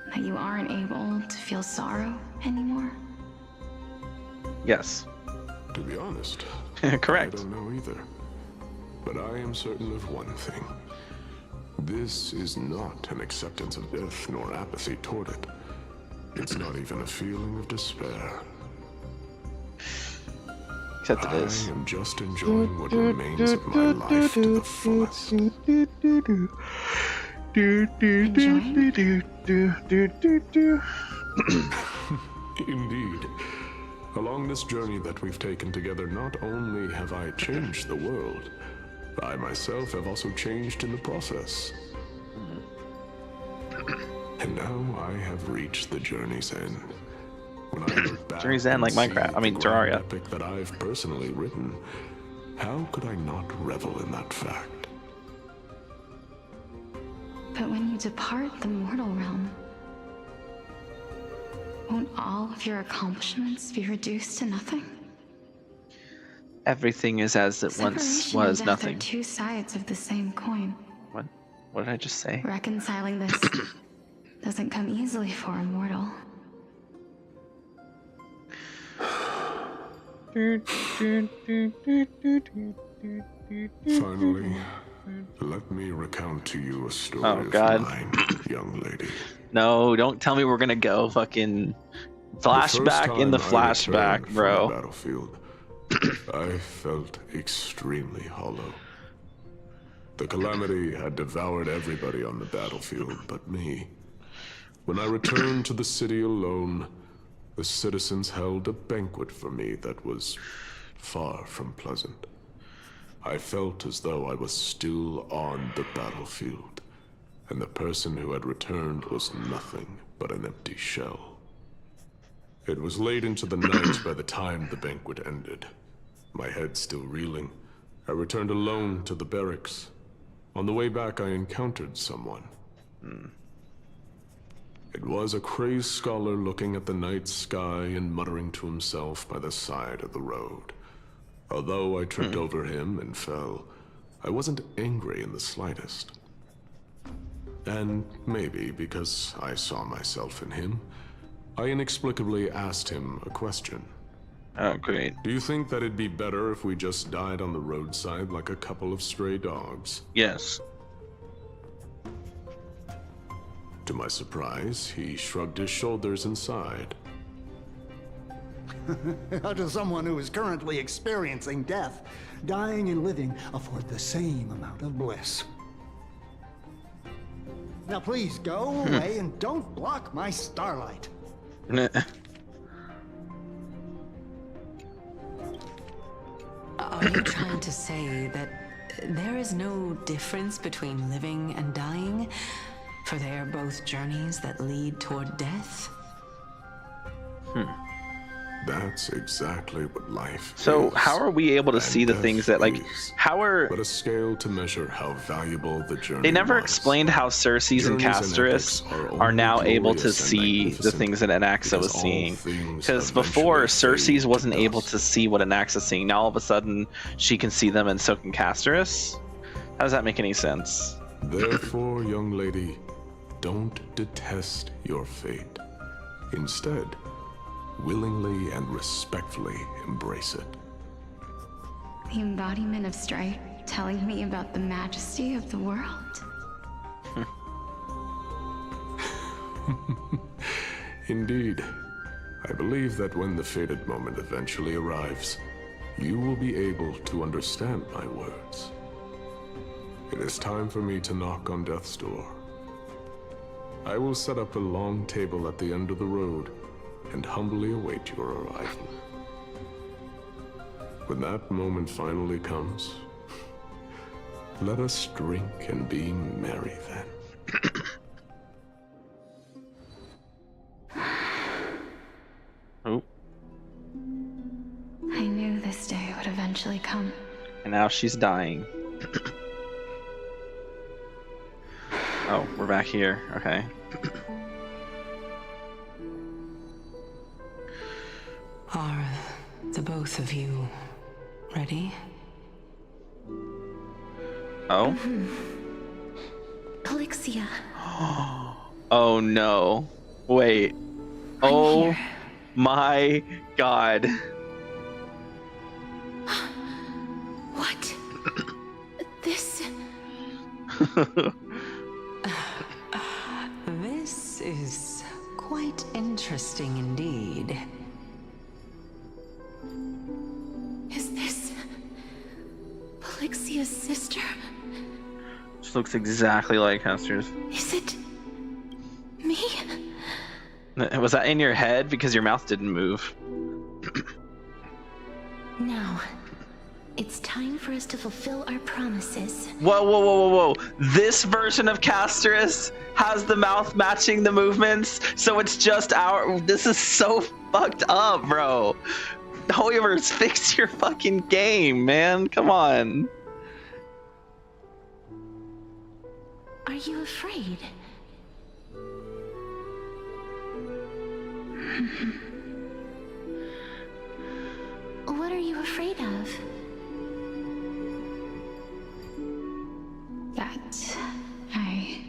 that you aren't able to feel sorrow anymore. Yes. To be honest, Correct. I don't know either. But I am certain of one thing. This is not an acceptance of death nor apathy toward it. It's not even a feeling of despair. Except it is. I am just enjoying what remains of my life to the fullest. Indeed. Along this journey that we've taken together, not only have I changed the world, I myself have also changed in the process. And now I have reached the journey's end. When I look back Journey's end, like and see Minecraft. I mean, the grand Terraria. epic that I've personally written, how could I not revel in that fact? But when you depart the mortal realm, won't all of your accomplishments be reduced to nothing? Everything is as it once Separation was and death nothing. are two sides of the same coin. What? What did I just say? Reconciling this doesn't come easily for a mortal. Finally, let me recount to you a story Oh, of God. mine, young lady. No, don't tell me we're gonna go fucking flashback in the flashback, bro. Battlefield, I felt extremely hollow. The calamity had devoured everybody on the battlefield but me. When I returned to the city alone, the citizens held a banquet for me that was far from pleasant. I felt as though I was still on the battlefield, and the person who had returned was nothing but an empty shell. It was late into the night by the time the banquet ended. My head still reeling, I returned alone to the barracks. On the way back, I encountered someone. It was a crazed scholar looking at the night sky and muttering to himself by the side of the road. Although I tripped over him and fell, I wasn't angry in the slightest. And maybe because I saw myself in him, I inexplicably asked him a question. Oh, great. Do you think that it'd be better if we just died on the roadside like a couple of stray dogs? Yes. To my surprise, he shrugged his shoulders and sighed. To someone who is currently experiencing death, dying and living afford the same amount of bliss. Now please go away and don't block my starlight. Are you trying to say that there is no difference between living and dying? For they are both journeys that lead toward death? That's exactly what life So is. how are we able to And see the death things that, like, is how are... but a scale to measure how valuable the journey They never was. explained how Cersei's and Journeys and Castorice epics are are only now able to glorious and see the magnificent things that Anaxa because was all seeing. things Because before, eventually fade Cersei's to wasn't able dust. to see what Anaxa's seeing. Now all of a sudden, she can see them, and so can Castorice? How does that make any sense? Therefore, young lady, don't detest your fate. Instead, willingly and respectfully embrace it. The embodiment of strife telling me about the majesty of the world. Indeed. I believe that when the fated moment eventually arrives, you will be able to understand my words. It is time for me to knock on death's door. I will set up a long table at the end of the road and humbly await your arrival. When that moment finally comes, let us drink and be merry then. Oh, I knew this day would eventually come. and now she's dying. Oh, we're back here. Okay. Are the both of you ready? Oh? Polixia, Oh no. Wait. Oh here. my god. What? This... This is quite interesting indeed. Is this... Polixia's sister? She looks exactly like Hester's. Is it... me? Was that in your head? Because your mouth didn't move. Now, it's time for us to fulfill our promises. Whoa, whoa, whoa, whoa, whoa. This version of Castorice has the mouth matching the movements, so it's just our... This is so fucked up, bro. However's fix your fucking game, man. Come on. Are you afraid? What are you afraid of? That I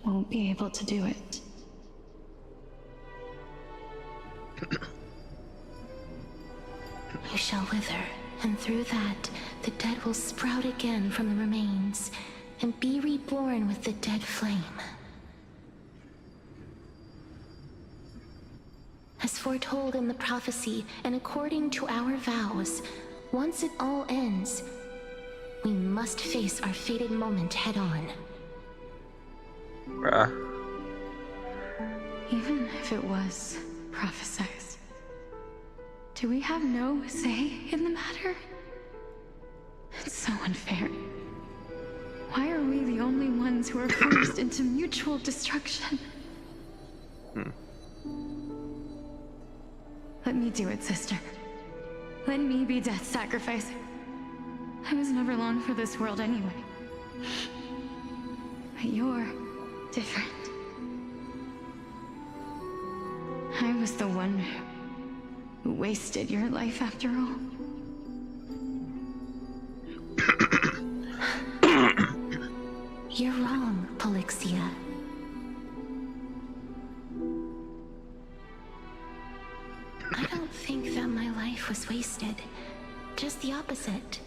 won't be able to do it. You shall wither, and through that, the dead will sprout again from the remains, and be reborn with the dead flame. As foretold in the prophecy, and according to our vows, once it all ends, we must face our fated moment head-on. Bruh. Even if it was prophesied, do we have no say in the matter? It's so unfair. Why are we the only ones who are forced into mutual destruction? Let me do it, sister. Let me be death's sacrifice. I was never long for this world anyway. But you're different. I was the one who wasted your life after all. You're wrong, Polixia. I don't think that my life was wasted. Just the opposite.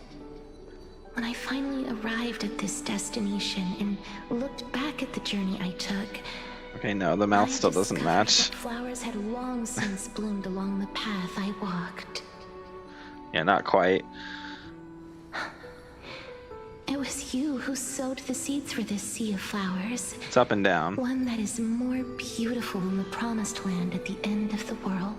When I finally arrived at this destination and looked back at the journey I took, Okay, no, the mouth still doesn't discovered match. that flowers had long since bloomed along the path I walked. Yeah, not quite. It it was you who sowed the seeds for this sea of flowers. It's up and down. One that is more beautiful than the promised land at the end of the world.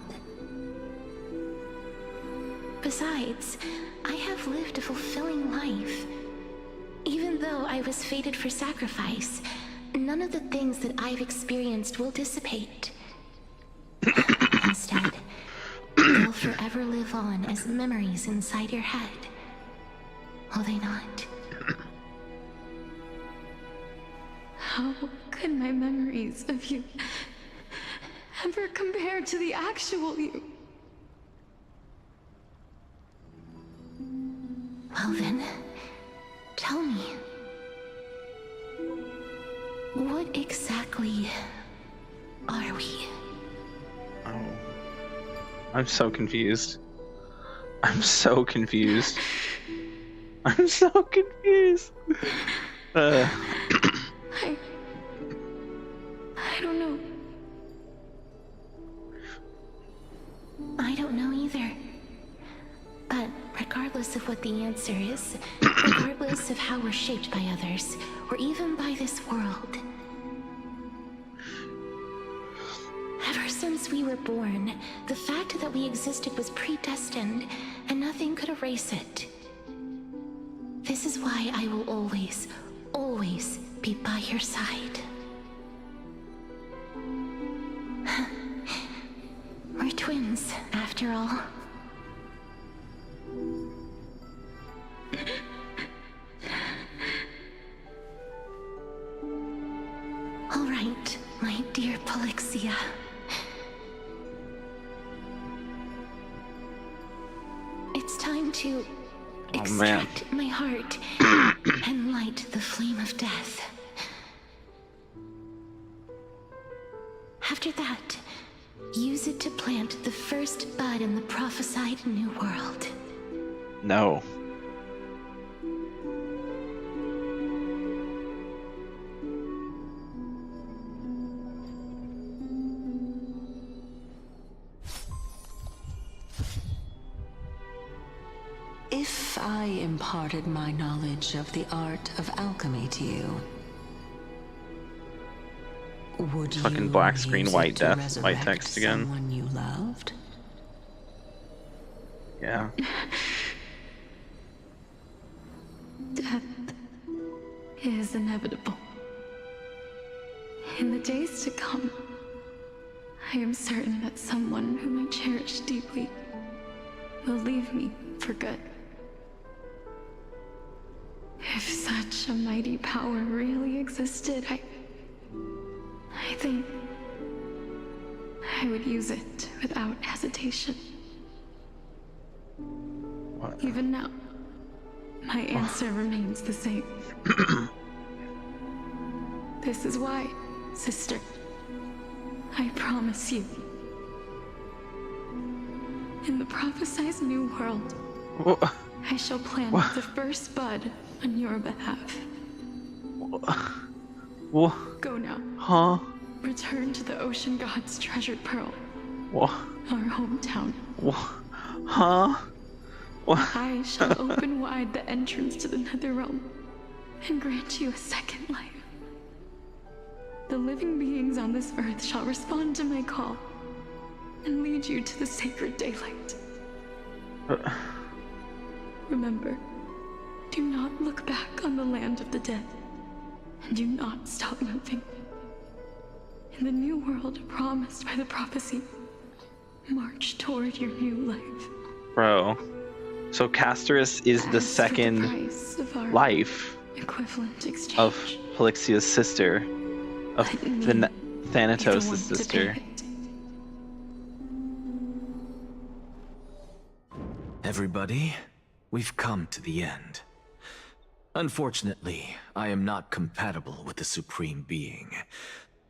Besides, I have lived a fulfilling life. Even though I was fated for sacrifice, none of the things that I've experienced will dissipate. Instead, they'll forever live on as memories inside your head. Will they not? How could my memories of you ever compare to the actual you? Well then, tell me. What exactly are we? Oh. I'm so confused. I'm so confused. I'm so confused. I don't know. I don't know either. But regardless of what the answer is, regardless of how we're shaped by others, or even by this world, ever since we were born, the fact that we existed was predestined, and nothing could erase it. This is why I will always, always be by your side. We're twins, after all. All right, my dear Polixia. It's time to extract my heart and light the flame of death. After that, use it to plant the first bud in the prophesied new world. No. If I imparted my knowledge of the art of alchemy to you, would you Fucking black screen, use white it to death, white resurrect text again. someone you loved? Yeah. Death is inevitable. In the days to come, I am certain that someone whom I cherish deeply will leave me for good. If such a mighty power really existed, I think I would use it without hesitation. What? Even now, my answer remains the same. This is why, sister, I promise you, in the prophesied new world, What? I shall plant the first bud on your behalf. What? Go now. Huh? Return to the ocean god's treasured pearl. What? Our hometown. What? Huh? What? I shall open wide the entrance to the nether realm and grant you a second life. The living beings on this earth shall respond to my call and lead you to the sacred daylight. Remember, do not look back on the land of the dead, and do not stop moving. In the new world promised by the prophecy, march toward your new life. Bro. So Castorice is the Ask for second price of our life equivalent exchange. of Polixia's sister, of Let me be the one Thanatos' to sister. pay it. Everybody, we've come to the end. Unfortunately, I am not compatible with the Supreme Being,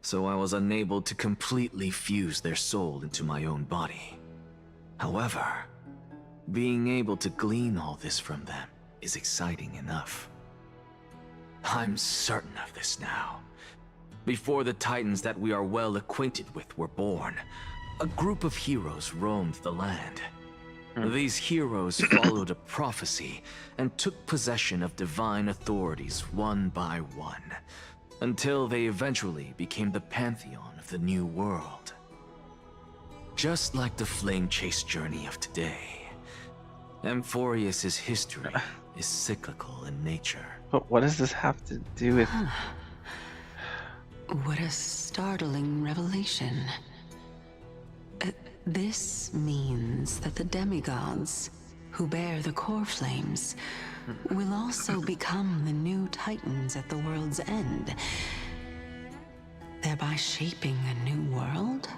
so I was unable to completely fuse their soul into my own body. However, being able to glean all this from them is exciting enough. I'm certain of this now. Before the Titans that we are well acquainted with were born, a group of heroes roamed the land. These heroes followed a prophecy and took possession of divine authorities one by one, until they eventually became the pantheon of the New World. Just like the flame chase journey of today, Amphorius's history is cyclical in nature. But what does this have to do with... What a startling revelation. This means that the demigods, who bear the core flames, will also become the new titans at the world's end, thereby shaping a new world?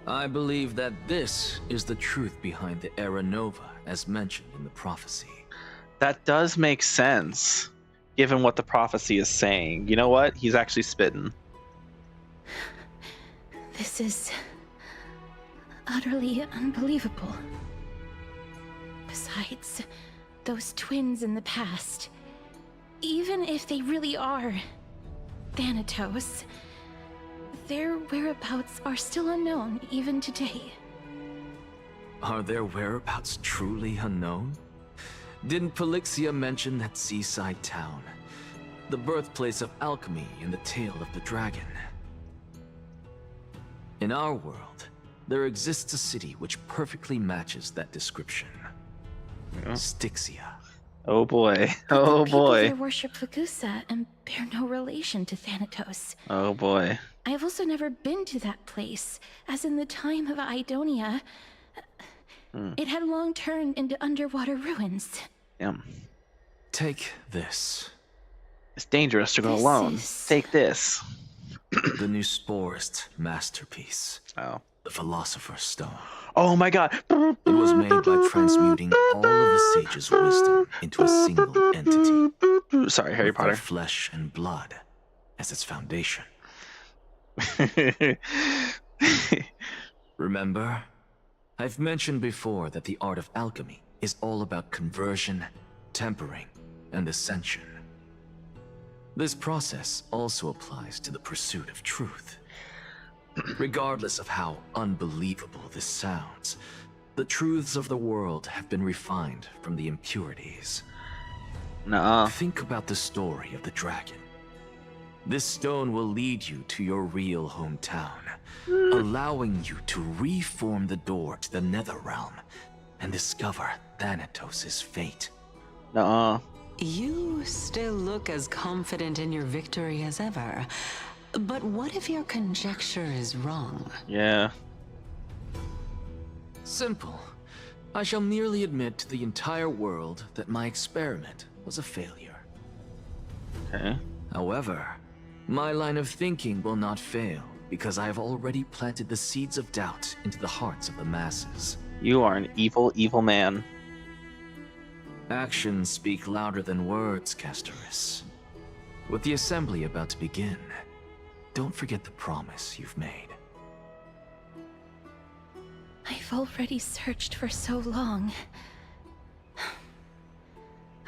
I believe that this is the truth behind the Era Nova, as mentioned in the prophecy. That does make sense, given what the prophecy is saying. You know what? He's actually spitting. This is utterly unbelievable. Besides, those twins in the past, even if they really are Thanatos, their whereabouts are still unknown even today. Are their whereabouts truly unknown? Didn't Polixia mention that seaside town? The birthplace of alchemy in the tale of the dragon. In our world, there exists a city which perfectly matches that description. Styxia. Oh boy. But Oh the people boy. there worship Fagusa and bear no relation to Thanatos. Oh boy. I have also never been to that place, as in the time of Idonia, it had long turned into underwater ruins. Damn. Take this. It's dangerous to go This alone. is- Take this. The new Sporist masterpiece. Oh. The Philosopher's Stone. Oh my god. It was made by transmuting all of the sage's wisdom into a single entity. Sorry, Harry with their Potter. flesh and blood as its foundation. Remember? I've mentioned before that the art of alchemy is all about conversion, tempering, and ascension. This process also applies to the pursuit of truth. Regardless of how unbelievable this sounds, the truths of the world have been refined from the impurities. Nuh-uh. Think about the story of the dragon. This stone will lead you to your real hometown, allowing you to reform the door to the Nether Realm and discover Thanatos' fate. Nuh-uh. You still look as confident in your victory as ever. But what if your conjecture is wrong? Yeah. Simple. I shall merely admit to the entire world that my experiment was a failure. Okay. However, my line of thinking will not fail because I have already planted the seeds of doubt into the hearts of the masses. You are an evil, evil man. Actions speak louder than words, Castorice. With the assembly about to begin, don't forget the promise you've made. I've already searched for so long.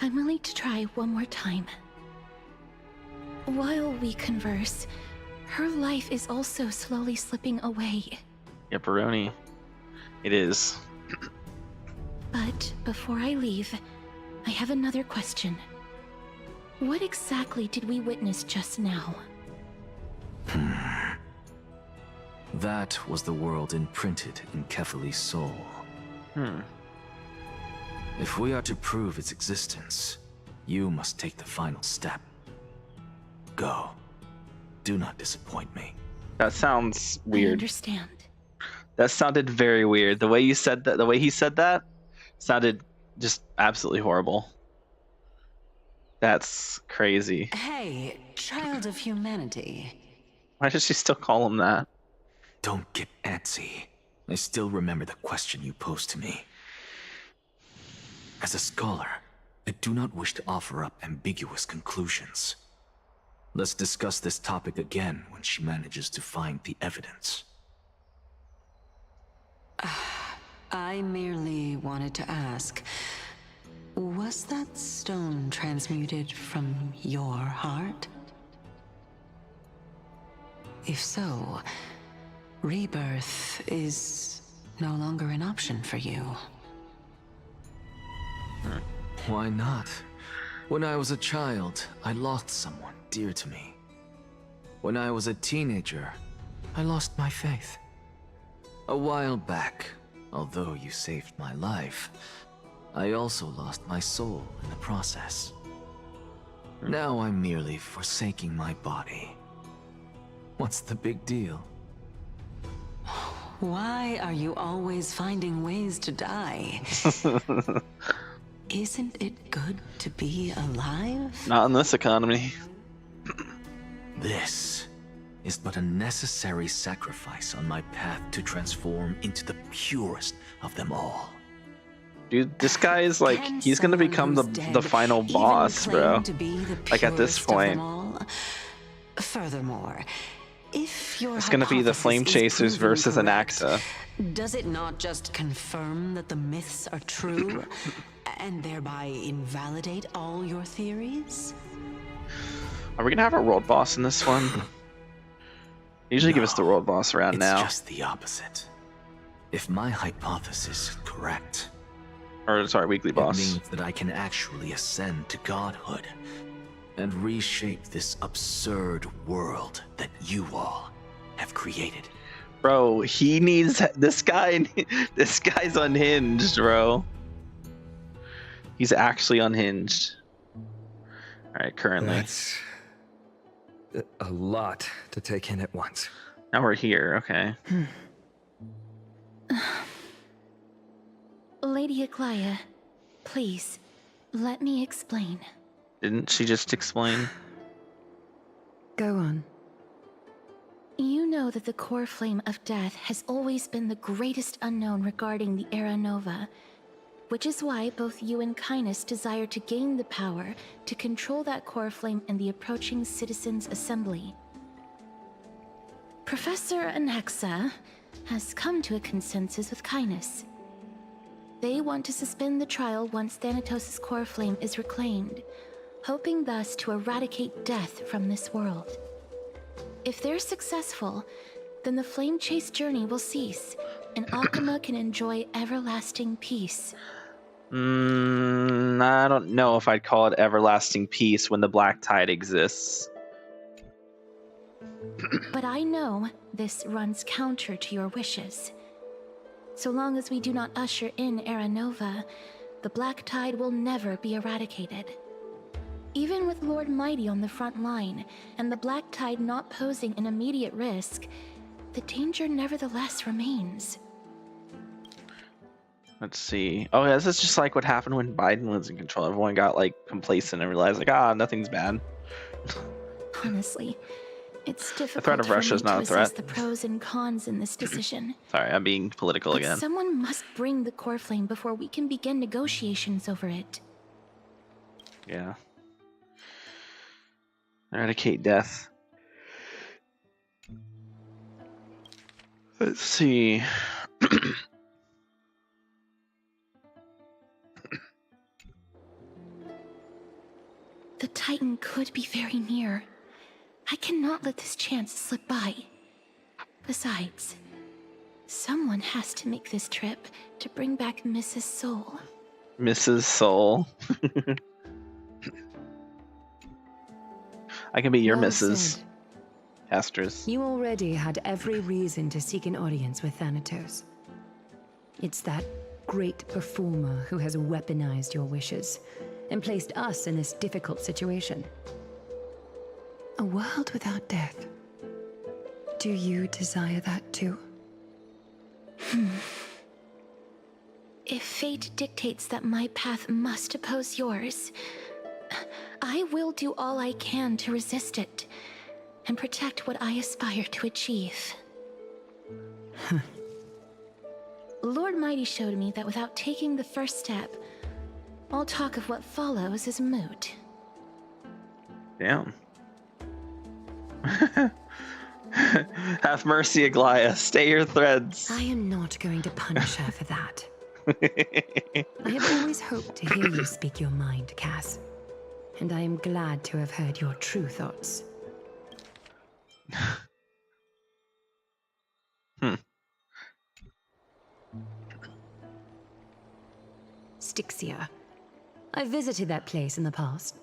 I'm willing to try one more time. While we converse, her life is also slowly slipping away. Yepperoni. It is. But before I leave, I have another question. What exactly did we witness just now? That was the world imprinted in Kefali's soul. If we are to prove its existence, you must take the final step. Go. Do not disappoint me. That sounds I weird. understand. That sounded very weird. The way you said that, the way he said that, sounded just absolutely horrible. That's crazy. Hey, child of humanity. Why does she still call him that? Don't get antsy. I still remember the question you posed to me. As a scholar, I do not wish to offer up ambiguous conclusions. Let's discuss this topic again when she manages to find the evidence. I merely wanted to ask, was that stone transmuted from your heart? If so, rebirth is no longer an option for you. Why not? When I was a child, I lost someone dear to me. When I was a teenager, I lost my faith. A while back, although you saved my life, I also lost my soul in the process. Now I'm merely forsaking my body. What's the big deal? Why are you always finding ways to die? Isn't it good to be alive? Not in this economy. This is but a necessary sacrifice on my path to transform into the purest of them all. Dude, this guy is like, he's gonna become the final boss, bro. Like at this point. Furthermore, if your it's gonna be the Flame Chasers versus Anaxa. Does it not just confirm that the myths are true, and thereby invalidate all your theories? Are we gonna have a world boss in this one? Usually give us the world boss around now. It's just the opposite. If my hypothesis is correct, or sorry, weekly boss, it means that I can actually ascend to godhood and reshape this absurd world that you all have created. Bro, he needs this guy. This guy's unhinged, bro. He's actually unhinged. All right, currently. That's a lot to take in at once. Now we're here, okay. Lady Aglaia, please, let me explain. Didn't she just explain? Go on. You know that the core flame of death has always been the greatest unknown regarding the Era Nova, which is why both you and Cainus desire to gain the power to control that core flame in the approaching Citizens' Assembly. Professor Anaxa has come to a consensus with Cainus. They want to suspend the trial once Thanatos' core flame is reclaimed, hoping thus to eradicate death from this world. If they're successful, then the flame chase journey will cease, and Akuma can enjoy everlasting peace. I don't know if I'd call it everlasting peace when the Black Tide exists. But I know this runs counter to your wishes. So long as we do not usher in Era Nova, the Black Tide will never be eradicated. Even with Lord Mighty on the front line, and the Black Tide not posing an immediate risk, the danger nevertheless remains. Let's see. Oh, yeah, this is just like what happened when Biden was in control. Everyone got like complacent and realized like, nothing's bad. Honestly, it's difficult the threat of Russia is not a threat. The pros and cons in this decision. Sorry, I'm being political But again. Someone must bring the core flame before we can begin negotiations over it. Yeah. Eradicate death. Let's see. The Titan could be very near. I cannot let this chance slip by. Besides, someone has to make this trip to bring back Mrs. Soul. Mrs. Soul. I can be your Well Mrs. said. Castorice. You already had every reason to seek an audience with Thanatos. It's that great performer who has weaponized your wishes and placed us in this difficult situation. A world without death. Do you desire that too? If fate dictates that my path must oppose yours, I will do all I can to resist it and protect what I aspire to achieve. Lord Mighty showed me that without taking the first step, all talk of what follows is moot. Damn. Have mercy, Aglaia. Stay your threads. I am not going to punish her for that. I have always hoped to hear you speak your mind, Cass. And I am glad to have heard your true thoughts. Styxia. I visited that place in the past.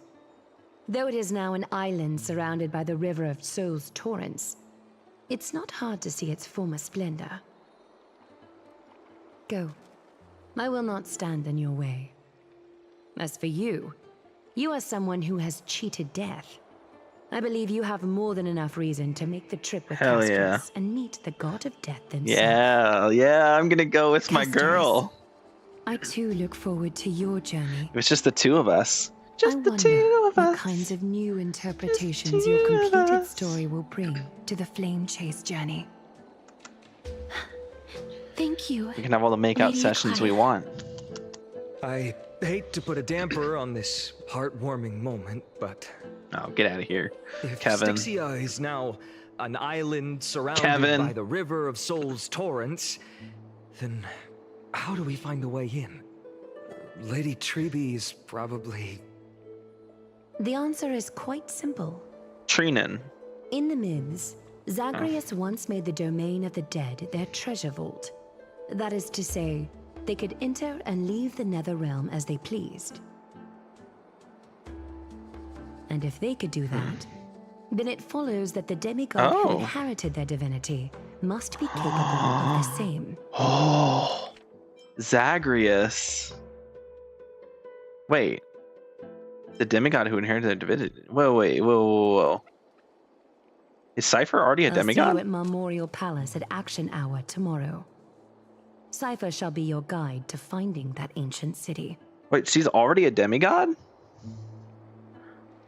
Though it is now an island surrounded by the river of Souls torrents, it's not hard to see its former splendor. Go. I will not stand in your way. As for you, you are someone who has cheated death. I believe you have more than enough reason to make the trip with Hell Castorice yeah. and meet the god of death himself. Yeah, I'm gonna go with my girl. I too look forward to your journey. It was just the two of us. I Just the wonder two of what us. kinds of new interpretations your completed story will bring to the flame chase journey. Thank you. We can have all the makeout Lady sessions we Clara. want. I hate to put a damper on this heartwarming moment, but Oh, get out of here, if Kevin. Styxia is now an island surrounded Kevin. by the river of Souls torrents, then how do we find a way in? Lady Treby is probably... The answer is quite simple. Treenan. In the myths, Zagreus once made the domain of the dead their treasure vault. That is to say, they could enter and leave the nether realm as they pleased. And if they could do that, then it follows that the demigod who inherited their divinity must be capable of the same. Oh, Zagreus. Wait. The demigod who inherited their divinity. Whoa. Is Cypher already a I'll see demigod? you at Memorial Palace at Action Hour tomorrow. Cypher shall be your guide to finding that ancient city. Wait, she's already a demigod?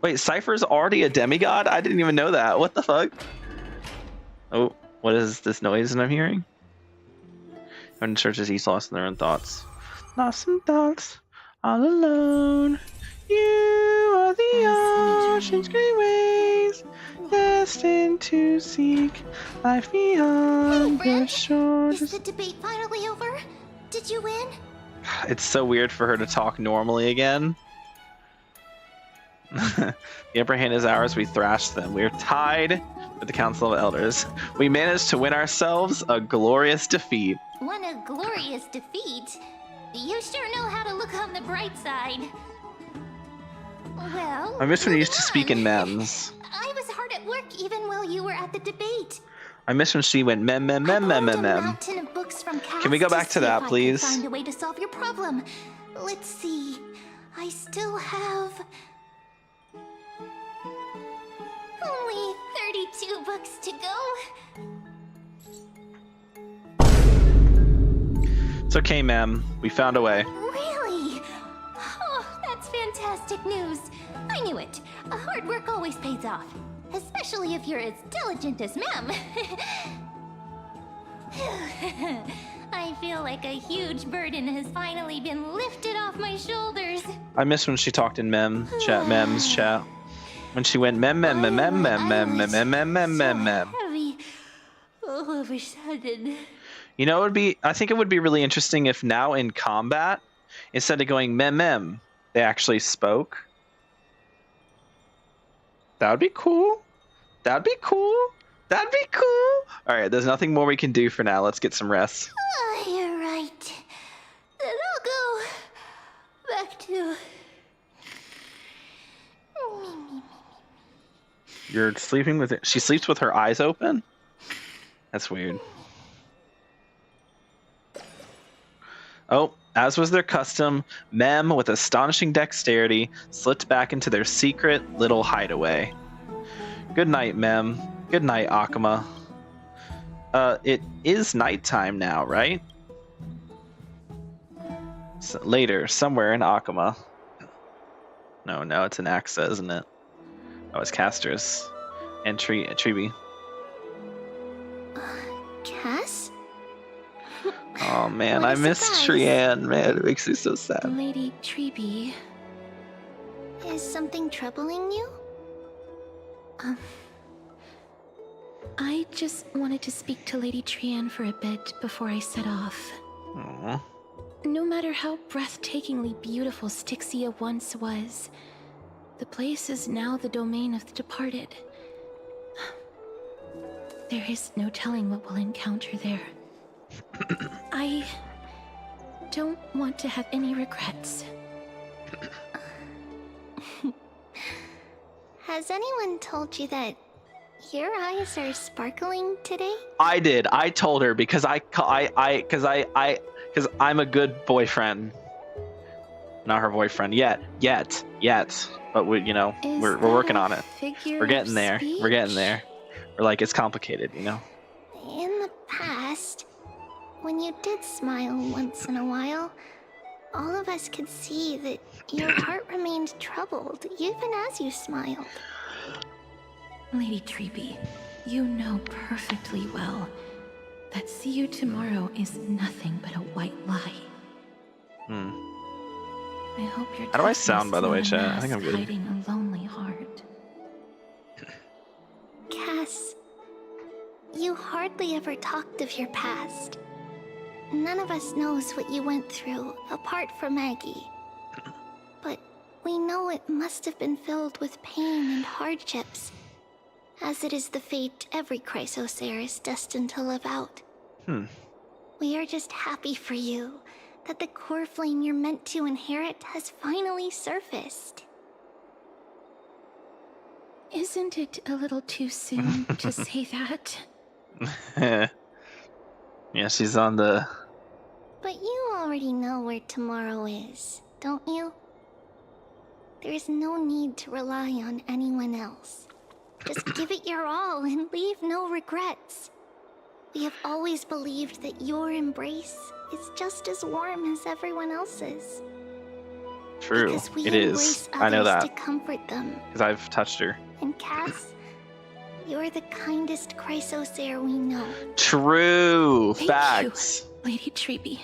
Wait, Cypher's already a demigod? I didn't even know that. What the fuck? Oh, what is this noise that I'm hearing? When churches each lost in their own thoughts. Lost in thoughts, all alone. You are the ocean's great waves, destined to seek life beyond the shores. Is the debate finally over? Did you win? It's so weird for her to talk normally again. The upper hand is ours, we thrashed them. We are tied with the Council of Elders. We managed to win ourselves a glorious defeat. Won a glorious defeat? You sure know how to look on the bright side. Well, I miss when you used to speak in mems. I was hard at work even while you were at the debate. I miss when she went mem. A mountain of books from Can we go back to that, please? Find a way to solve your problem. Let's see. I still have only 32 books to go. It's okay, ma'am. We found a way. Really? Oh, that's fantastic news. I knew it. Hard work always pays off. Especially if you're as diligent as Mem. I feel like a huge burden has finally been lifted off my shoulders. I miss when she talked in mems chat. When she went mem. Heavy all of a sudden. You know, I think it would be really interesting if now in combat, instead of going mem, they actually spoke. That would be cool. That'd be cool. All right, there's nothing more we can do for now. Let's get some rest. Oh, you're right. Then I'll go back to... You're sleeping with it. She sleeps with her eyes open? That's weird. Oh, as was their custom, Mem, with astonishing dexterity, slipped back into their secret little hideaway. Good night, Mem. Good night, Akuma. It is nighttime now, right? So later, somewhere in Akuma. No, it's in Axa, isn't it? Oh, it's Castorice and Treby. Cass? Oh man, What a I miss surprise. Trianne, man. It makes me so sad. Lady Treby. Is something troubling you? I just wanted to speak to Lady Trianne for a bit before I set off. Aw. No matter how breathtakingly beautiful Styxia once was, the place is now the domain of the departed. There is no telling what we'll encounter there. I don't want to have any regrets. Has anyone told you that your eyes are sparkling today? I did. I told her because because I'm a good boyfriend. Not her boyfriend yet. But we, you know, we're working on it. We're getting there. We're getting there. We're like, it's complicated, you know. In the past, when you did smile once in a while, all of us could see that your heart remained troubled, even as you smiled. Lady Treeby, you know perfectly well that see you tomorrow is nothing but a white lie. I hope you're. How do I sound, by the way, chat? I think I'm good. Hiding a lonely heart. Cass, you hardly ever talked of your past. None of us knows what you went through, apart from Maggie. But we know it must have been filled with pain and hardships, as it is the fate every Chrysos heir is destined to live out. We are just happy for you that the core flame you're meant to inherit has finally surfaced. Isn't it a little too soon to say that? Yeah, she's on the... But you already know where tomorrow is, don't you? There is no need to rely on anyone else. Just give it your all and leave no regrets. We have always believed that your embrace is just as warm as everyone else's. True, Because we it embrace is. I know others that. to comfort them. Because I've touched her. And Cass, you're the kindest Chrysos heir we know. True. Thank Facts. you, Lady Treeby.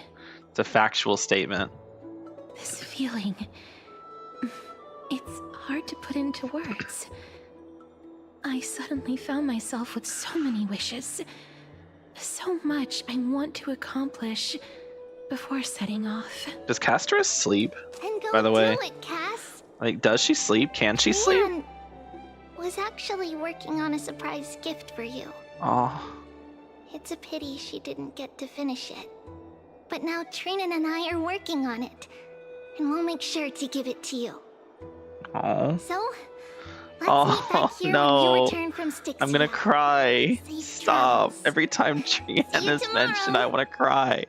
It's a factual statement. This feeling, it's hard to put into words. I suddenly found myself with so many wishes. So much I want to accomplish before setting off. Does Castorice sleep? And go By the way, do it, Cass. like, does she sleep? Can she sleep? Leon was actually working on a surprise gift for you. Oh, It's a pity she didn't get to finish it. But now Trinan and I are working on it, and we'll make sure to give it to you. oh, So, let's meet back here when you no! return from Styxia. I'm gonna cry. Safe Stop! travels. Every time Trian you is mentioned, tomorrow. I want to cry.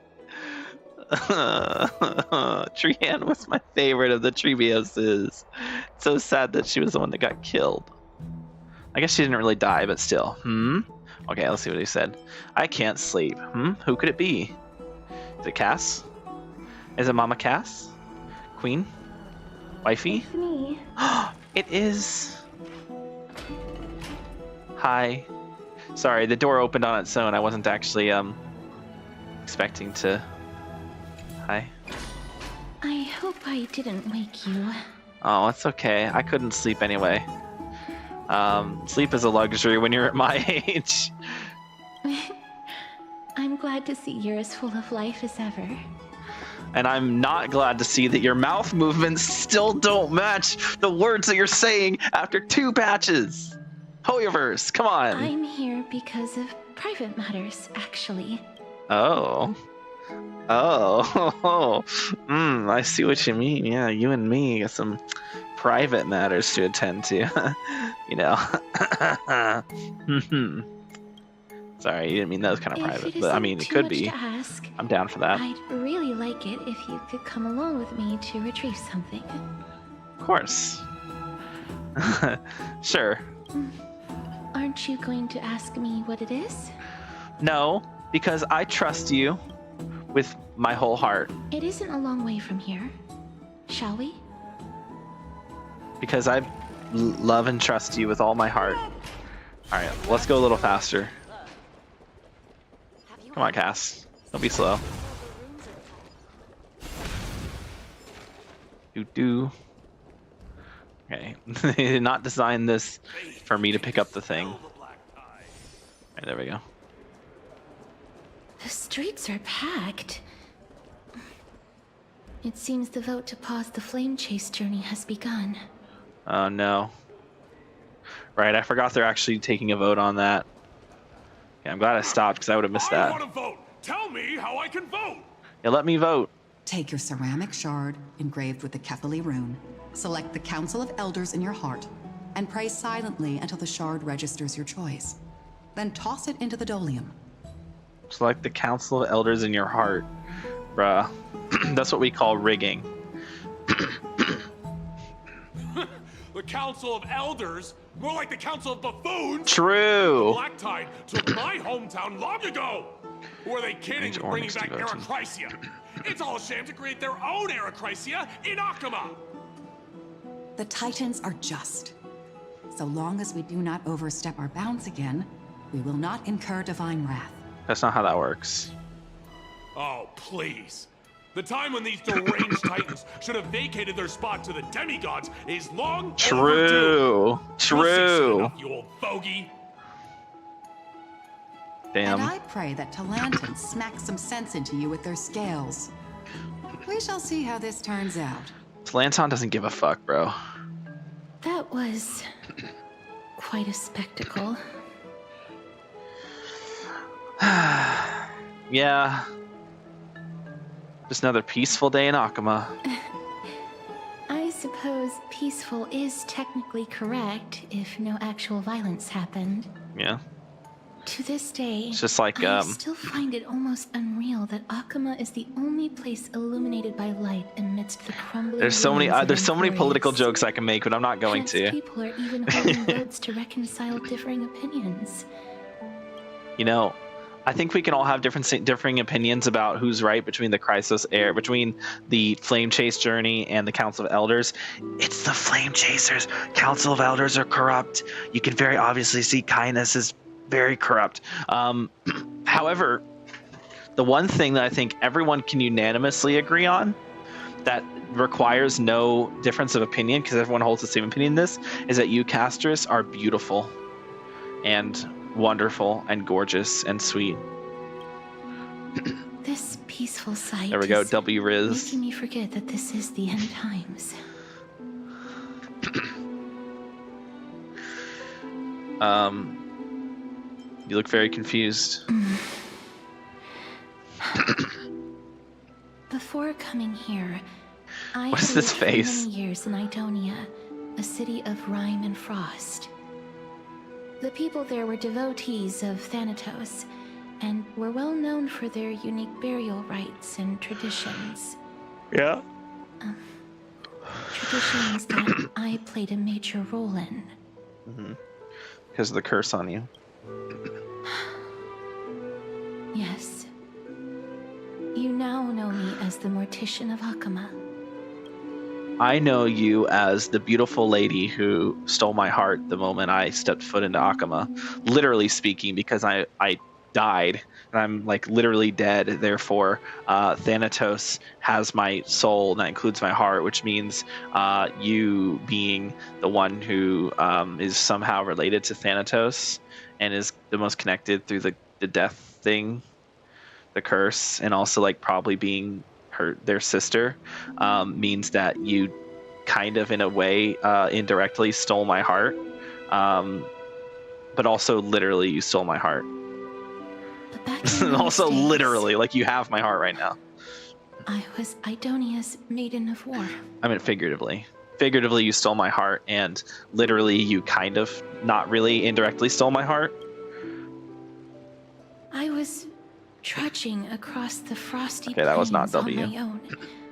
Trian was my favorite of the Treebioses. It's so sad that she was the one that got killed. I guess she didn't really die, but still. Okay, let's see what he said. I can't sleep. Who could it be? Is it Cass? Is it Mama Cass? Queen? Wifey? It's me. It is. Hi. Sorry, the door opened on its own. I wasn't actually expecting to. Hi. I hope I didn't wake you. Oh, it's okay. I couldn't sleep anyway. Sleep is a luxury when you're at my age. I'm glad to see you're as full of life as ever. And I'm not glad to see that your mouth movements still don't match the words that you're saying after 2 patches. Hoyoverse, come on. I'm here because of private matters, actually. Oh. I see what you mean. Yeah, you and me got some private matters to attend to. You know. Sorry, you didn't mean that was kind of private, but I mean, it could be. Ask, I'm down for that. I'd really like it if you could come along with me to retrieve something. Of course. Sure. Aren't you going to ask me what it is? No, because I trust you with my whole heart. It isn't a long way from here. Shall we? Because I love and trust you with all my heart. Alright, let's go a little faster. Come on, Cass. Don't be slow. Doo-doo. Okay. They did not design this for me to pick up the thing. Alright, there we go. The streets are packed. It seems the vote to pause the flame chase journey has begun. Oh no. Right, I forgot they're actually taking a vote on that. Yeah, I'm glad I stopped because I would have missed that. I want to vote. Tell me how I can vote. Yeah, let me vote. Take your ceramic shard engraved with the Kefali rune, select the Council of Elders in your heart, and pray silently until the shard registers your choice. Then toss it into the Dolium. Select the Council of Elders in your heart. Bruh. That's what we call rigging. The Council of Elders? More like the Council of Buffoons? True. The Black Tide took my hometown long ago! Were they kidding with bringing back Arachrysia? It's all a sham to create their own Arachrysia in Akama! The Titans are just. So long as we do not overstep our bounds again, we will not incur divine wrath. That's not how that works. Oh, please. The time when these deranged Titans should have vacated their spot to the demigods is long True. overdue. True. Enough, you old bogey. Damn. And I pray that Talanton smacks some sense into you with their scales. We shall see how this turns out. Talanton doesn't give a fuck, bro. That was quite a spectacle. Yeah. Just another peaceful day in Akama. I suppose peaceful is technically correct if no actual violence happened. Yeah. To this day, It's just like I still find it almost unreal that Akama is the only place illuminated by light amidst the crumbling. There's so many political jokes I can make, but I'm not going Hence, to. people are even holding votes to reconcile differing opinions. You know, I think we can all have differing opinions about who's right between the Chrysos heir, between the Flame Chase journey and the Council of Elders. It's the Flame Chasers. Council of Elders are corrupt. You can very obviously see Kindness is very corrupt. However, the one thing that I think everyone can unanimously agree on that requires no difference of opinion, because everyone holds the same opinion in this, is that you, Castorice, are beautiful and wonderful and gorgeous and sweet. This peaceful sight. There we go, is W Riz. making me forget that this is the end times. You look very confused. Before coming here, I What is had this lived for face? many years in Idonia, a city of rime and frost. The people there were devotees of Thanatos, and were well known for their unique burial rites and traditions. Yeah. Traditions that I played a major role in. Because of the curse on you. Yes. You now know me as the Mortician of Akama. I know you as the beautiful lady who stole my heart the moment I stepped foot into Akama. Literally speaking, because I died, and I'm like literally dead. Therefore, Thanatos has my soul, and that includes my heart, which means you being the one who is somehow related to Thanatos and is the most connected through the death thing, the curse, and also like probably being their sister, means that you kind of in a way indirectly stole my heart, but also literally you stole my heart. And also literally, like, you have my heart right now. I was Idonia's maiden of war. I meant figuratively. Figuratively, you stole my heart, and literally, you kind of, not really, indirectly stole my heart. I was trudging across the frosty Okay, that was not plains W. on my own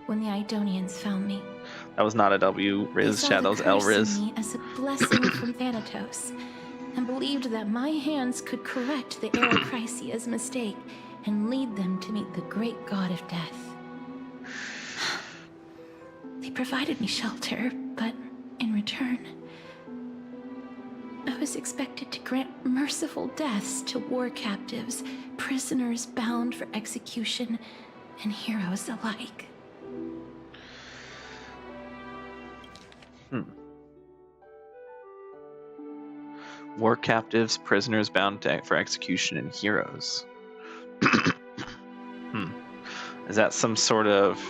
when the Idonians found me. That was not a W, Riz. They saw Shadows, the L, curse in Riz. me as a blessing from Thanatos, and believed that my hands could correct the Arachrysia's mistake and lead them to meet the great god of death. They provided me shelter, but in return, I was expected to grant merciful deaths to war captives, prisoners bound for execution, and heroes alike. War captives, prisoners bound for execution, and heroes. Is that some sort of...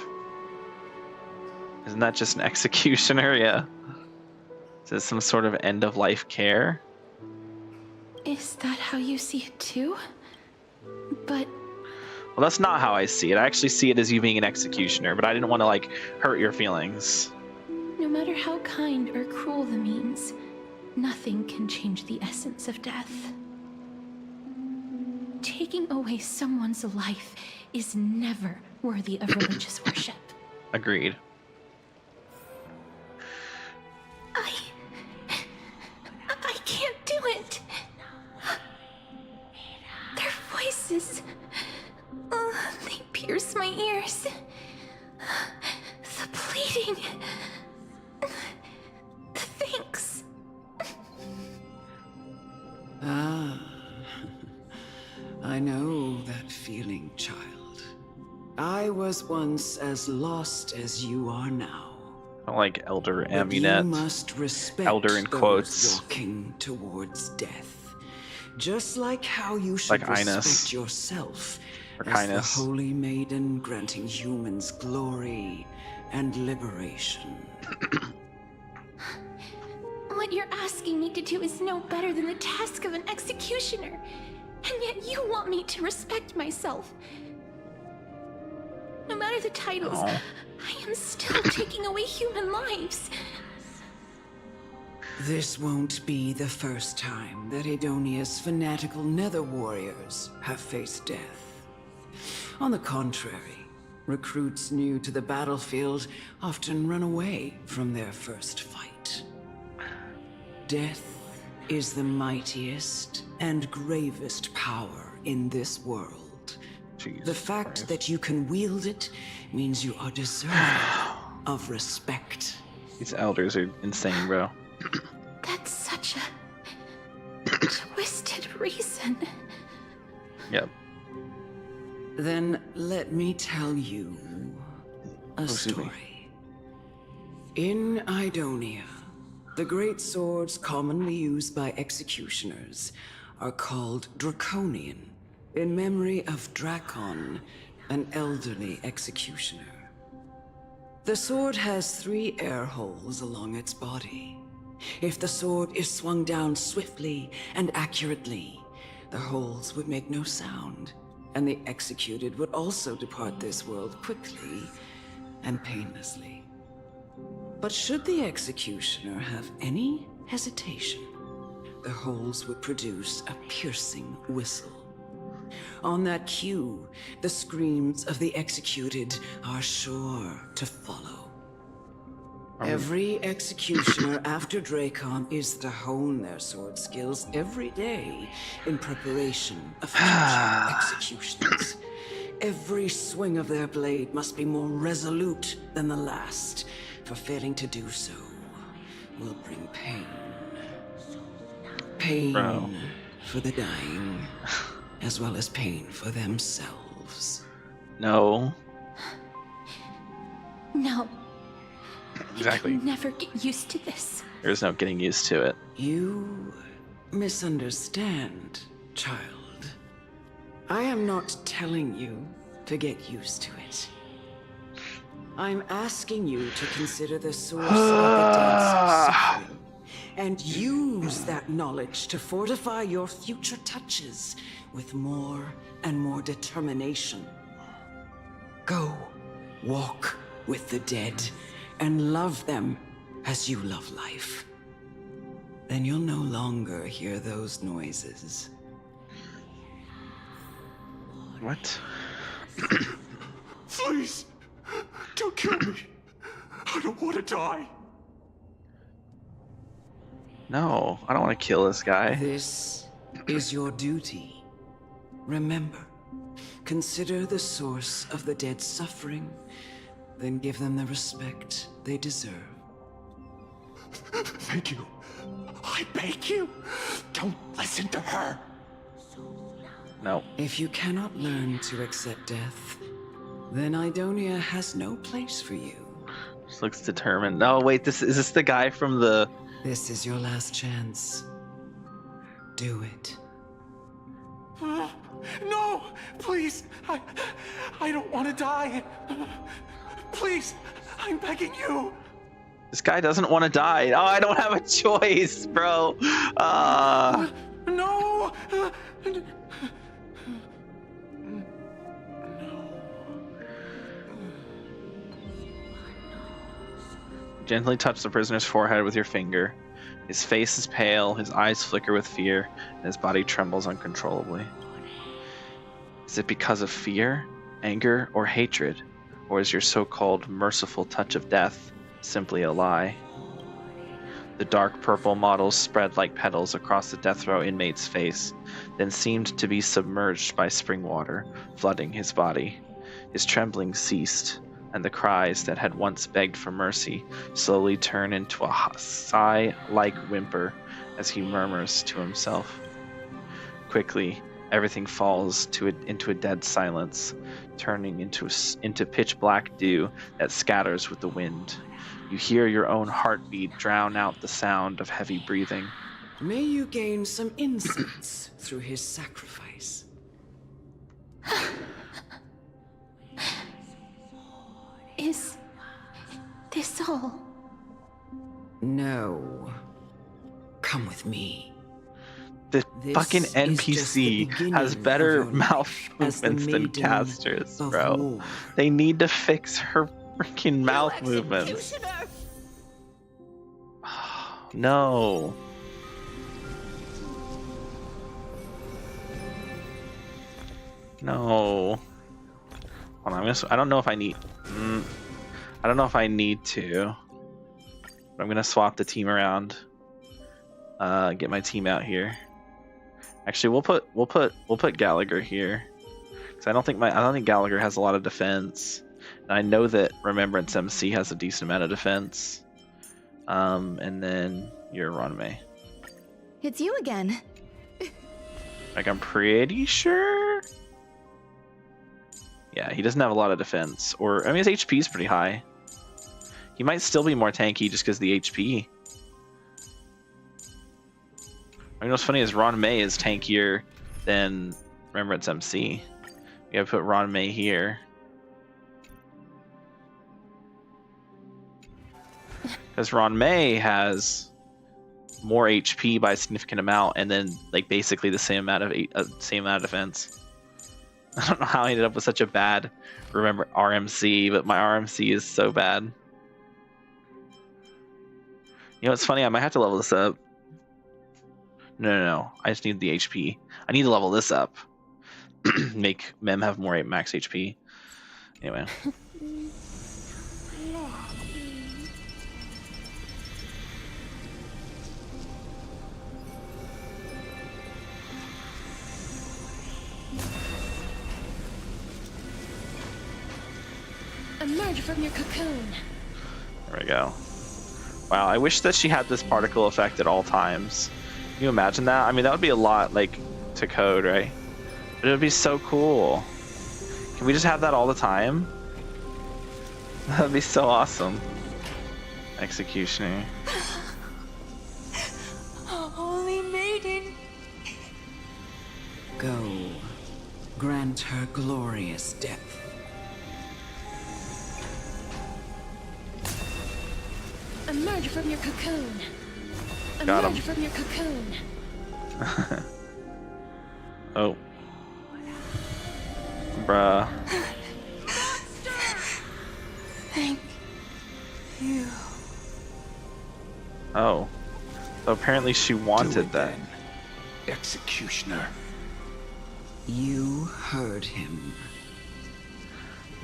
Isn't that just an executioner? Yeah. Is it some sort of end-of-life care? Is that how you see it too? But Well, that's not how I see it. I actually see it as you being an executioner, but I didn't want to, like, hurt your feelings. No matter how kind or cruel the means, nothing can change the essence of death. Taking away someone's life is never worthy of religious worship. Agreed. I can't do it. Their voices, they pierce my ears. The pleading, the thanks. I know that feeling, child. I was once as lost as you are now. I like Elder But Amunet. you must respect Elder in those quotes. walking towards death. Just like how you should Like respect Ines. yourself Or as the Kindness. holy maiden granting humans glory and liberation. What you're asking me to do is no better than the task of an executioner. And yet you want me to respect myself. No matter the titles, I am still taking away human lives. This won't be the first time that Edonia's fanatical nether warriors have faced death. On the contrary, recruits new to the battlefield often run away from their first fight. Death is the mightiest and gravest power in this world. The fact that you can wield it means you are deserving of respect. These elders are insane, bro. That's such a twisted reason. Yep. Then let me tell you a story. In Idonia, the great swords commonly used by executioners are called Draconian, in memory of Dracon, an elderly executioner. The sword has 3 air holes along its body. If the sword is swung down swiftly and accurately, the holes would make no sound, and the executed would also depart this world quickly and painlessly. But should the executioner have any hesitation, the holes would produce a piercing whistle. On that cue, the screams of the executed are sure to follow. Every executioner after Dracon is to hone their sword skills every day in preparation of future executions. Every swing of their blade must be more resolute than the last, for failing to do so will bring pain. Pain for the dying, as well as pain for themselves. No. No. Exactly. I can never get used to this. There's no getting used to it. You misunderstand, child. I am not telling you to get used to it. I'm asking you to consider the source of the dead's suffering and use that knowledge to fortify your future touches with more and more determination. Go, walk with the dead and love them as you love life. Then you'll no longer hear those noises. What? Please, don't kill me. I don't want to die. No, I don't want to kill this guy. This is your duty. Remember, consider the source of the dead's suffering, then give them the respect they deserve. Thank you. I beg you, don't listen to her. No. If you cannot learn to accept death, then Idonia has no place for you. She looks determined. No, wait, is this the guy from the... This is your last chance. Do it. No, please, I don't want to die. Please, I'm begging you. This guy doesn't want to die. Oh, I don't have a choice, bro. No. Gently touch the prisoner's forehead with your finger. His face is pale, his eyes flicker with fear, and his body trembles uncontrollably. Is it because of fear, anger, or hatred? Or is your so-called merciful touch of death simply a lie? The dark purple mottles spread like petals across the death row inmate's face, then seemed to be submerged by spring water, flooding his body. His trembling ceased, and the cries that had once begged for mercy slowly turn into a sigh-like whimper as he murmurs to himself. Quickly, everything falls into a dead silence, turning into pitch black dew that scatters with the wind. You hear your own heartbeat drown out the sound of heavy breathing. May you gain some insights through his sacrifice. Is this all? No. Come with me. The This fucking is just the NPC beginning has better of your mouth as the movements than Maiden Castorice, of bro. War. They need to fix her freaking mouth movements. No. No. Hold on, I don't know if I need. I don't know if I need to. But I'm gonna swap the team around. Get my team out here. Actually, we'll put Gallagher here, because I don't think Gallagher has a lot of defense, and I know that Remembrance MC has a decent amount of defense. And then you're Ronme. It's you again. Like, I'm pretty sure. Yeah, he doesn't have a lot of defense, or I mean, his HP is pretty high. He might still be more tanky just because of the HP. I mean, what's funny is Ron May is tankier than Remembrance MC. We gotta put Ron May here. Because Ron May has more HP by a significant amount, and then like basically the same amount of defense. I don't know how I ended up with such a bad RMC, but my RMC is so bad. You know, it's funny. I might have to level this up. No. I just need the HP. I need to level this up. Make Mem have more max HP. Anyway. Emerge from your cocoon. There we go. Wow, I wish that she had this particle effect at all times. Can you imagine that? I mean, that would be a lot, like, to code, right? But it would be so cool. Can we just have that all the time? That'd be so awesome. Executioner. Holy Maiden. Go. Grant her glorious death. Emerge from your cocoon. Got him. Emerge from your cocoon. Oh. Bruh. Thank you. Oh. So apparently she wanted that. Executioner. You heard him.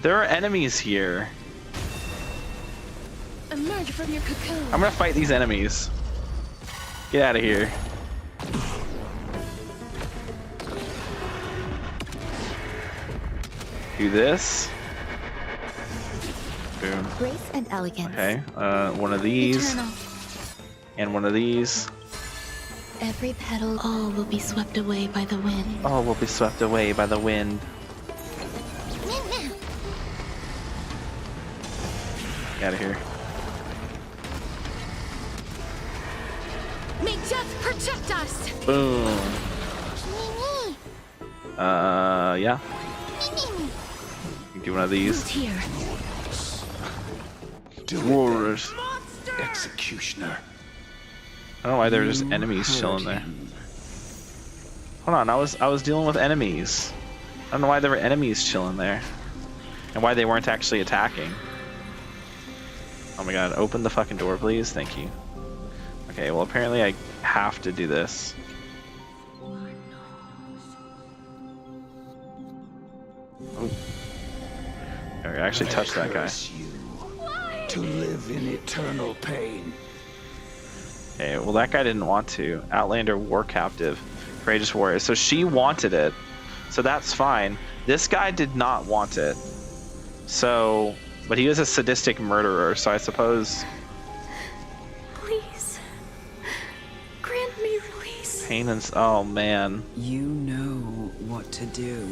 There are enemies here. Emerge from your cocoon. I'm gonna fight these enemies. Get out of here. Do this. Boom. Grace and elegance. Okay, one of these. Eternal. And one of these. Every petal, all will be swept away by the wind. All will be swept away by the wind. Get out of here. May death protect us. Boom. Yeah. Do one of these. Here. Roars. Executioner. I don't know why there were just enemies chilling there. Hold on, I was dealing with enemies. I don't know why there were enemies chilling there. And why they weren't actually attacking. Oh my god, open the fucking door, please. Thank you. Okay, well, apparently I have to do this. Oh. I actually touched that guy. To live in eternal pain. Okay, well, that guy didn't want to. Outlander war captive. Courageous warrior. So she wanted it. So that's fine. This guy did not want it. So, but he was a sadistic murderer, so I suppose... Please. Grant me release. Pain and... Oh, man. You know what to do.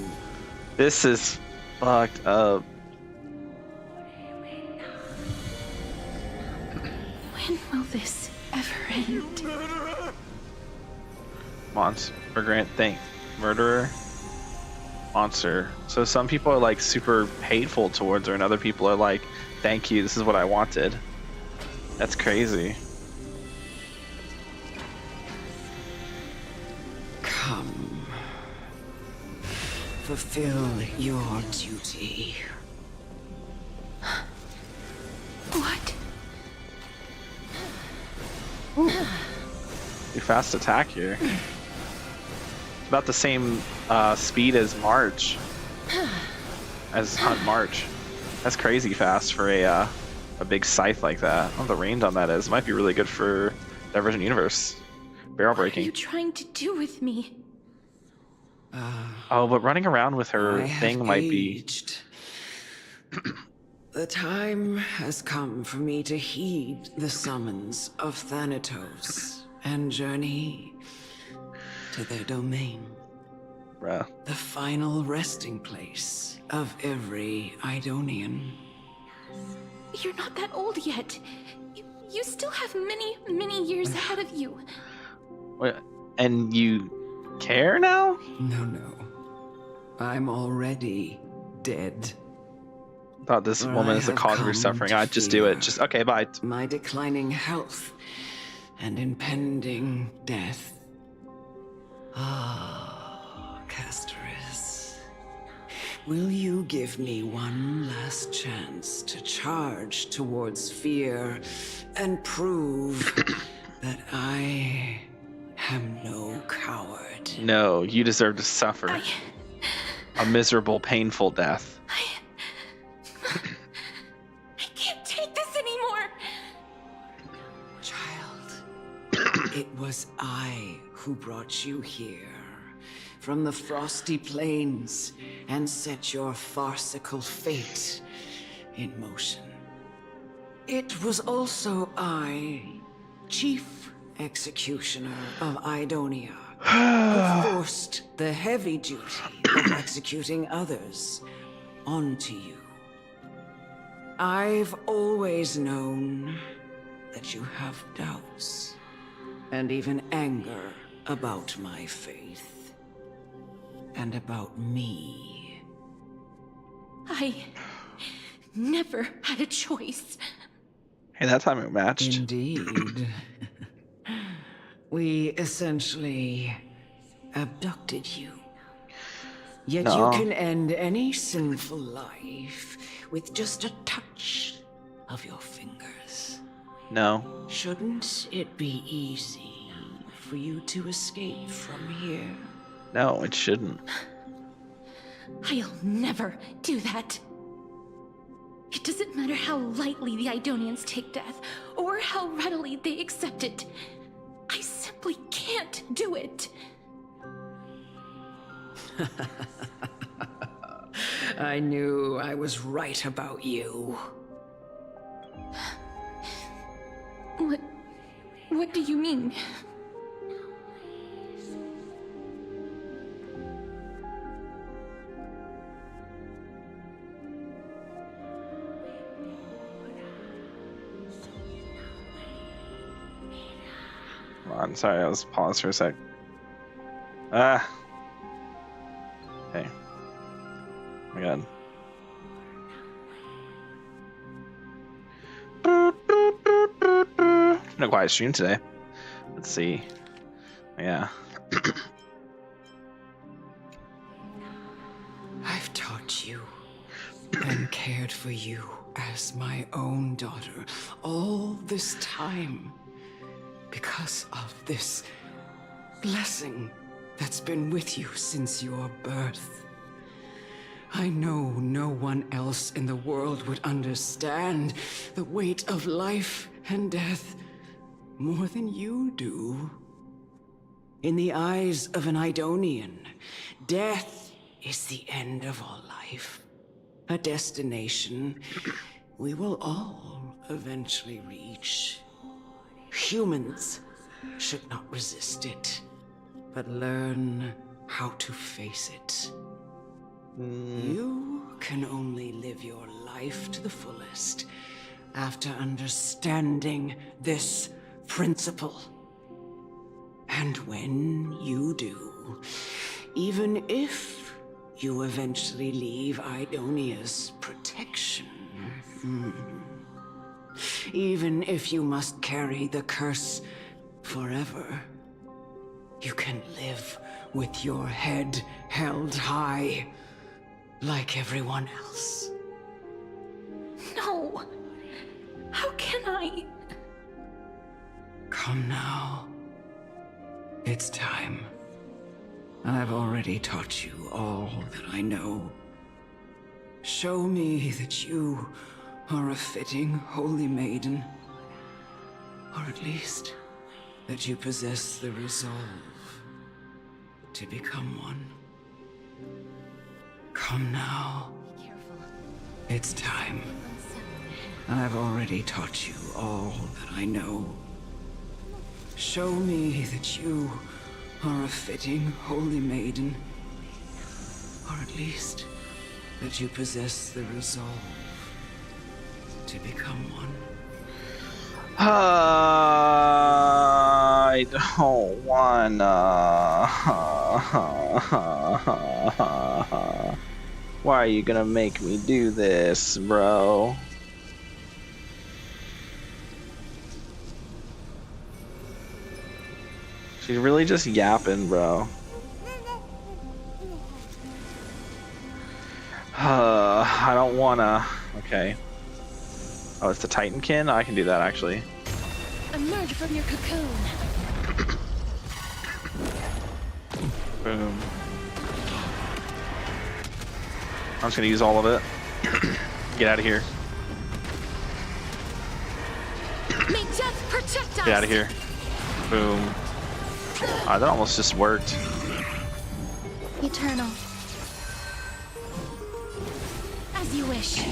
This is fucked up. When will this ever end? Monster. Grant, thank. Murderer. Monster. So some people are like super hateful towards her, and other people are like, thank you, this is what I wanted. That's crazy. Come. Fulfill your duty. What? You fast attack here. It's about the same speed as March. As Hunt March. That's crazy fast for a big scythe like that. I don't know what the range on that is. It might be really good for Divergent Universe. Barrel breaking. What are you trying to do with me? Oh, but running around with her thing might be... The time has come for me to heed the summons of Thanatos and journey to their domain. Bruh. The final resting place of every Idonian. You're not that old yet. You still have many, many years ahead of you. Wait, and you care now? No. I'm already dead. I thought this woman is the cause of your suffering. I'd just do it. Just, okay, bye. My declining health and impending death. Castorice. Will you give me one last chance to charge towards fear and prove that I am no coward? No, you deserve to suffer. A miserable, painful death. I can't take this anymore. Child, it was I who brought you here from the frosty plains and set your farcical fate in motion. It was also I, Chief Executioner of Idonia, who forced the heavy duty of executing others onto you. I've always known that you have doubts and even anger about my faith. And about me. I never had a choice. Hey, that time it matched. Indeed. We essentially abducted you. Yet you can end any sinful life with just a touch of your fingers. No. Shouldn't it be easy for you to escape from here? No, it shouldn't. I'll never do that. It doesn't matter how lightly the Idonians take death, or how readily they accept it. I simply can't do it. I knew I was right about you. What do you mean? I'm sorry, I was paused for a sec. Okay. Oh my god. No quiet stream today. Let's see. Yeah. I've taught you and cared for you as my own daughter all this time because of this blessing that's been with you since your birth. I know no one else in the world would understand the weight of life and death more than you do. In the eyes of an Idonian, death is the end of all life. A destination we will all eventually reach. Humans should not resist it, but learn how to face it. You can only live your life to the fullest after understanding this principle. And when you do, even if you eventually leave Idonia's protection, even if you must carry the curse forever, you can live with your head held high, like everyone else. No! How can I? Come now. It's time. I've already taught you all that I know. Show me that you are a fitting holy maiden. Or at least, that you possess the resolve to become one. Come now. It's time. I've already taught you all that I know. Show me that you are a fitting holy maiden. Or at least, that you possess the resolve to become one. I don't wanna. Why are you gonna make me do this, bro? She's really just yapping, bro. I don't wanna. Okay. Oh, it's the Titankin? I can do that, actually. Emerge from your cocoon. Boom. I'm just gonna use all of it. Get out of here. May death protect us. Get out of here. Boom. Ah, that almost just worked. Eternal. As you wish.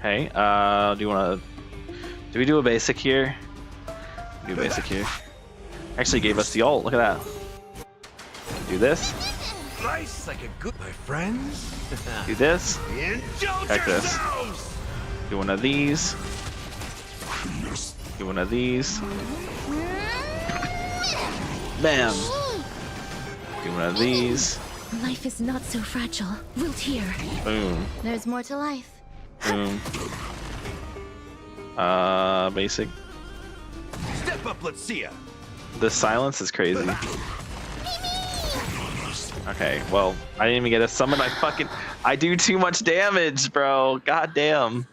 Hey, do we do a basic here? Do a basic here. Actually gave us the ult, look at that. Do this. Nice, like a good, my friends. Do this. Check this. Do one of these. Do one of these. Bam. Do one of these. Life is not so fragile. Wilt here. Boom. There's more to life. Boom. Basic. Step up, let's see ya. The silence is crazy. Okay, well, I didn't even get a summon. I do too much damage, bro. God damn.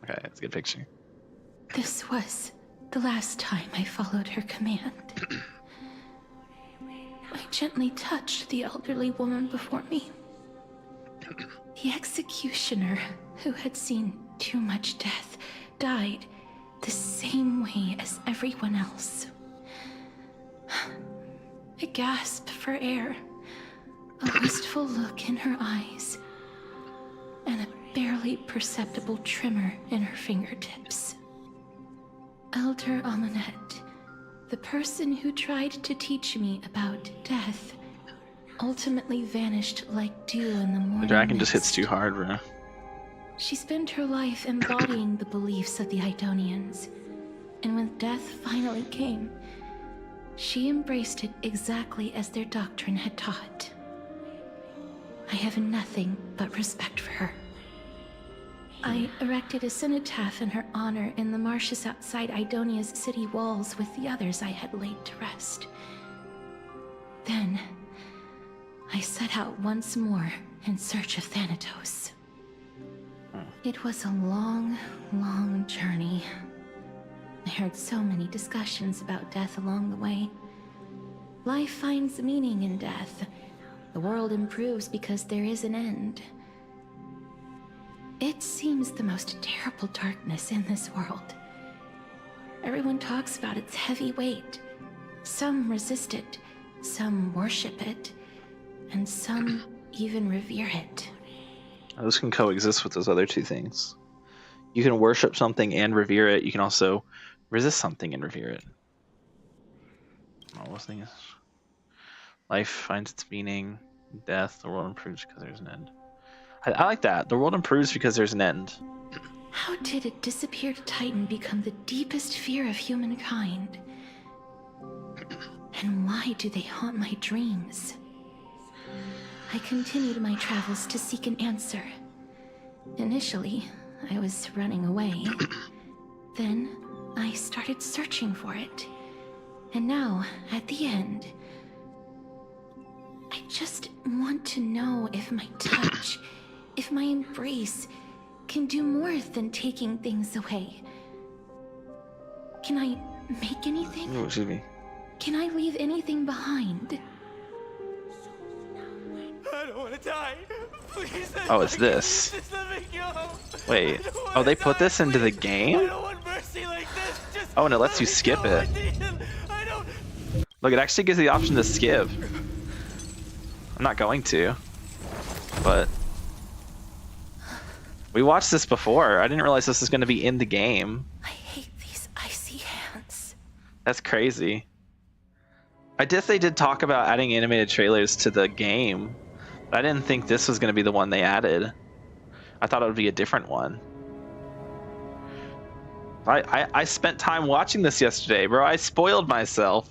Okay, that's a good picture. This was the last time I followed her command. I gently touched the elderly woman before me. The executioner, who had seen too much death, died the same way as everyone else. I gasped for air, a wistful look in her eyes, and a barely perceptible tremor in her fingertips. Elder Amunet, the person who tried to teach me about death, ultimately vanished like dew in the morning. The dragon mist. just hits too hard, bro. She spent her life embodying the beliefs of the Idonians, and when death finally came, she embraced it exactly as their doctrine had taught. I have nothing but respect for her. I erected a cenotaph in her honor in the marshes outside Idonia's city walls with the others I had laid to rest. Then, I set out once more in search of Thanatos. It was a long, long journey. I heard so many discussions about death along the way. Life finds meaning in death. The world improves because there is an end. It seems the most terrible darkness in this world. Everyone talks about its heavy weight. Some resist it, some worship it, and some even revere it. Those can coexist with those other two things. You can worship something and revere it. You can also resist something and revere it. All those things. Life finds its meaning. Death, the world improves because there's an end. I like that. The world improves because there's an end. How did a disappeared titan become the deepest fear of humankind? And why do they haunt my dreams? I continued my travels to seek an answer. Initially, I was running away. Then, I started searching for it. And now, at the end, I just want to know if my touch, if my embrace, can do more than taking things away. Can I make anything? Oh, excuse me. Can I leave anything behind? I don't want to die. Please. Oh, it's this. Just let me go. Wait. Oh, they put this into the game? I don't want mercy like this. Just Oh, and it lets you skip it. I don't. Look, it actually gives you the option to skip. I'm not going to, but we watched this before. I didn't realize this was going to be in the game. I hate these icy hands. That's crazy. I guess they did talk about adding animated trailers to the game, but I didn't think this was going to be the one they added. I thought it would be a different one. I spent time watching this yesterday, bro. I spoiled myself.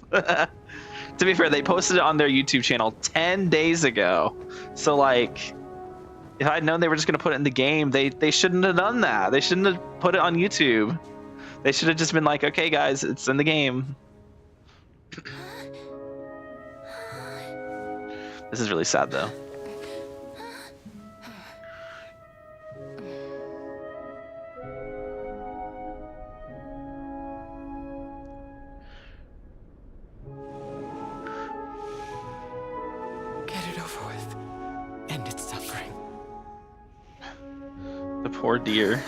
To be fair, they posted it on their YouTube channel 10 days ago. So, like, if I'd known they were just going to put it in the game, they shouldn't have done that. They shouldn't have put it on YouTube. They should have just been like, okay, guys, it's in the game. This is really sad, though. Get it over with. End its suffering. The poor deer.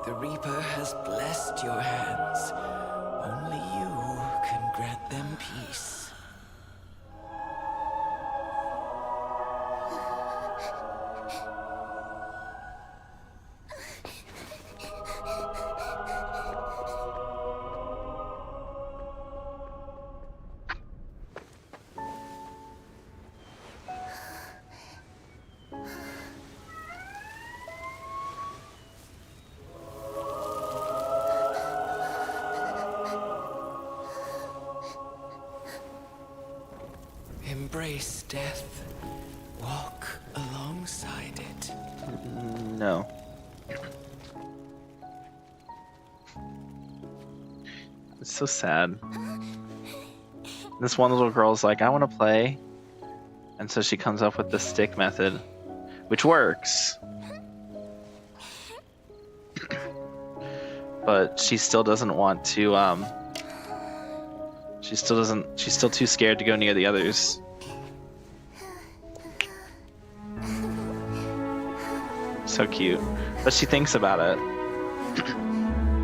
The Reaper has blessed your hands. Only you can grant them peace. Embrace death. Walk alongside it. No. It's so sad. This one little girl's like, I want to play. And so she comes up with the stick method, which works. But she still doesn't want to, she's still too scared to go near the others. So cute. But she thinks about it.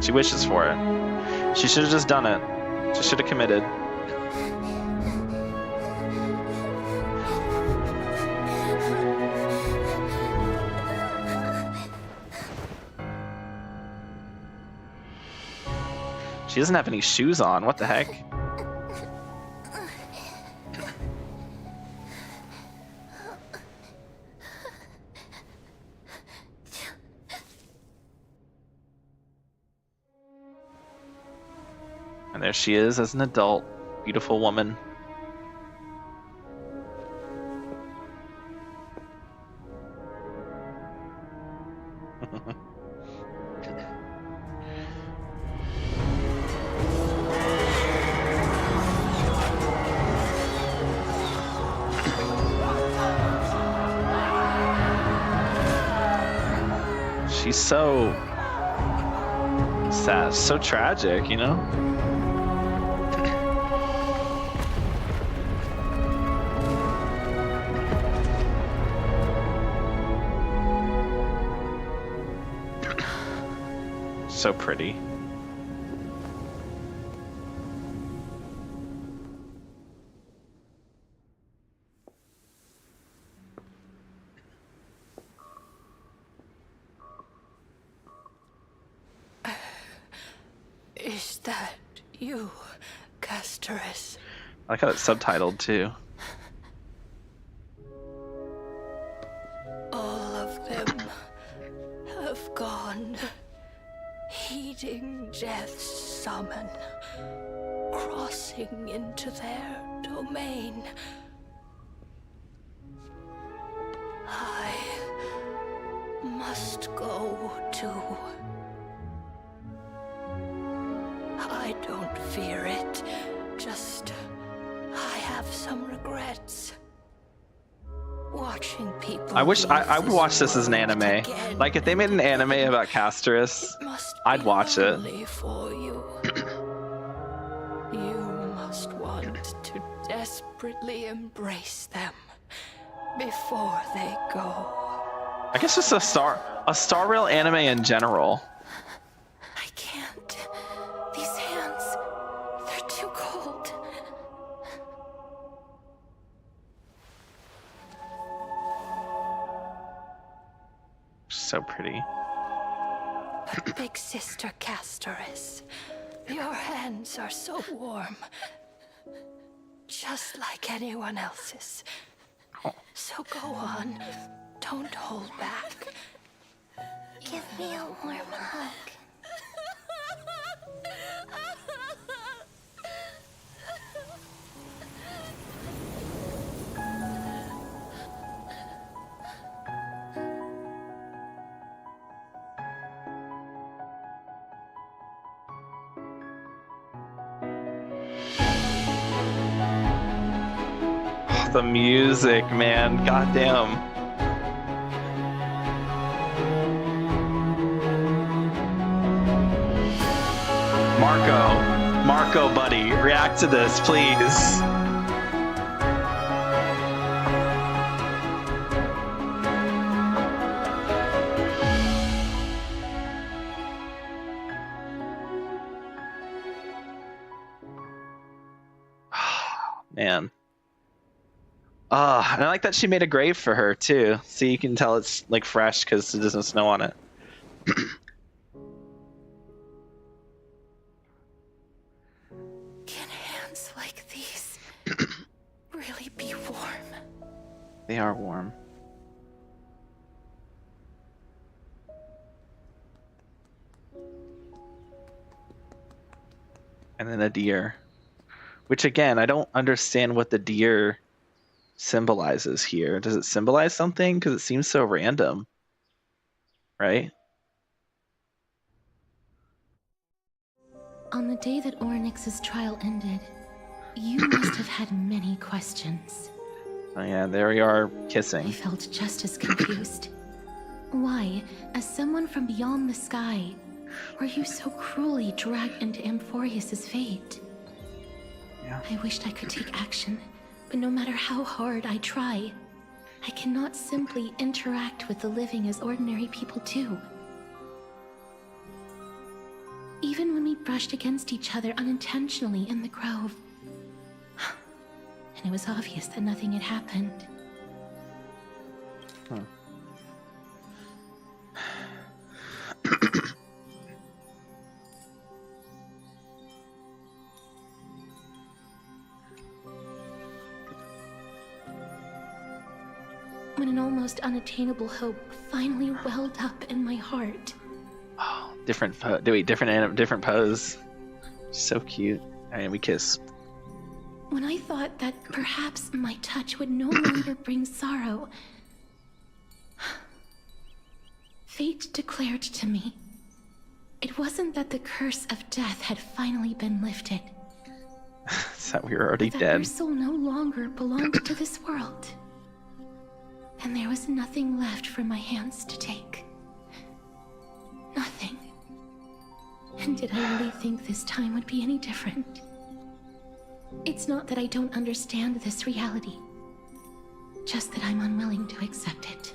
She wishes for it. She should have just done it. She should have committed. She doesn't have any shoes on. What the heck? And there she is as an adult, beautiful woman. She's so sad, so tragic, you know? So pretty. Is that you, Castorice? I like how it's subtitled too. All of them have gone, heeding death's summon, crossing into their domain. I must go too. I don't fear it, just I have some regrets. Watching people. I wish I would watch this as an anime. Again. Like if they made an anime about Castorice, I'd watch it. For you. You must want to desperately embrace them before they go. I guess just a Star Rail anime in general. I can't. These hands, they're too cold. So pretty. But big sister Castorice, your hands are so warm. Just like anyone else's. So go on. Don't hold back. Give me a warm hug. The music, man. Goddamn. Marco, buddy, react to this, please. Man. And I like that she made a grave for her too. See, you can tell it's like fresh because there's no snow on it. Can hands like these really be warm? They are warm. And then a deer. Which again, I don't understand what the deer symbolizes here. Does it symbolize something? Because it seems so random. Right? On the day that Oryx's trial ended, you must have had many questions. Oh yeah, there we are kissing. I felt just as confused. Why, as someone from beyond the sky, were you so cruelly dragged into Amphorius's fate? Yeah. I wished I could take action, but no matter how hard I try, I cannot simply interact with the living as ordinary people do. Even when we brushed against each other unintentionally in the grove, and it was obvious that nothing had happened. When an almost unattainable hope finally welled up in my heart. Oh, different pose. So cute. And we kiss. When I thought that perhaps my touch would no longer bring sorrow, fate declared to me, it wasn't that the curse of death had finally been lifted. It's that we were already that dead. Your soul no longer belonged to this world. And there was nothing left for my hands to take. And did I really think this time would be any different? It's not that I don't understand this reality, just that I'm unwilling to accept it.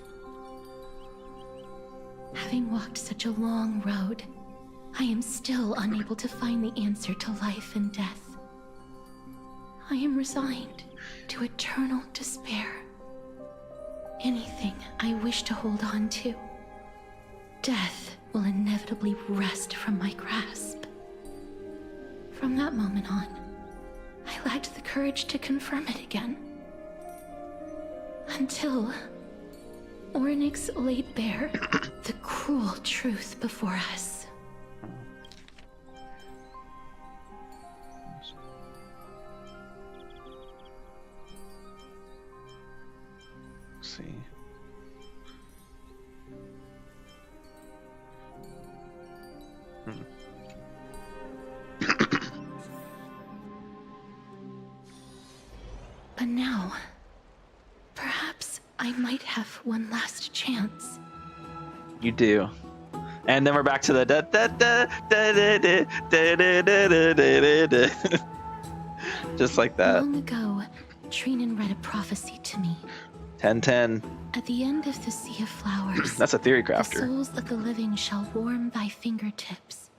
Having walked such a long road, I am still unable to find the answer to life and death. I am resigned to eternal despair. Anything I wish to hold on to, death will inevitably wrest from my grasp. From that moment on, I lacked the courage to confirm it again. Until Ornyx laid bare the cruel truth before us. Let's see. But now, perhaps I might have one last chance. You do. And then we're back to the da da da da da da da da da da da. Just like that. Long ago, Trinan read a prophecy to me. 10-10. At the end of the Sea of Flowers, That's a theory the crafter. souls of the living shall warm thy fingertips,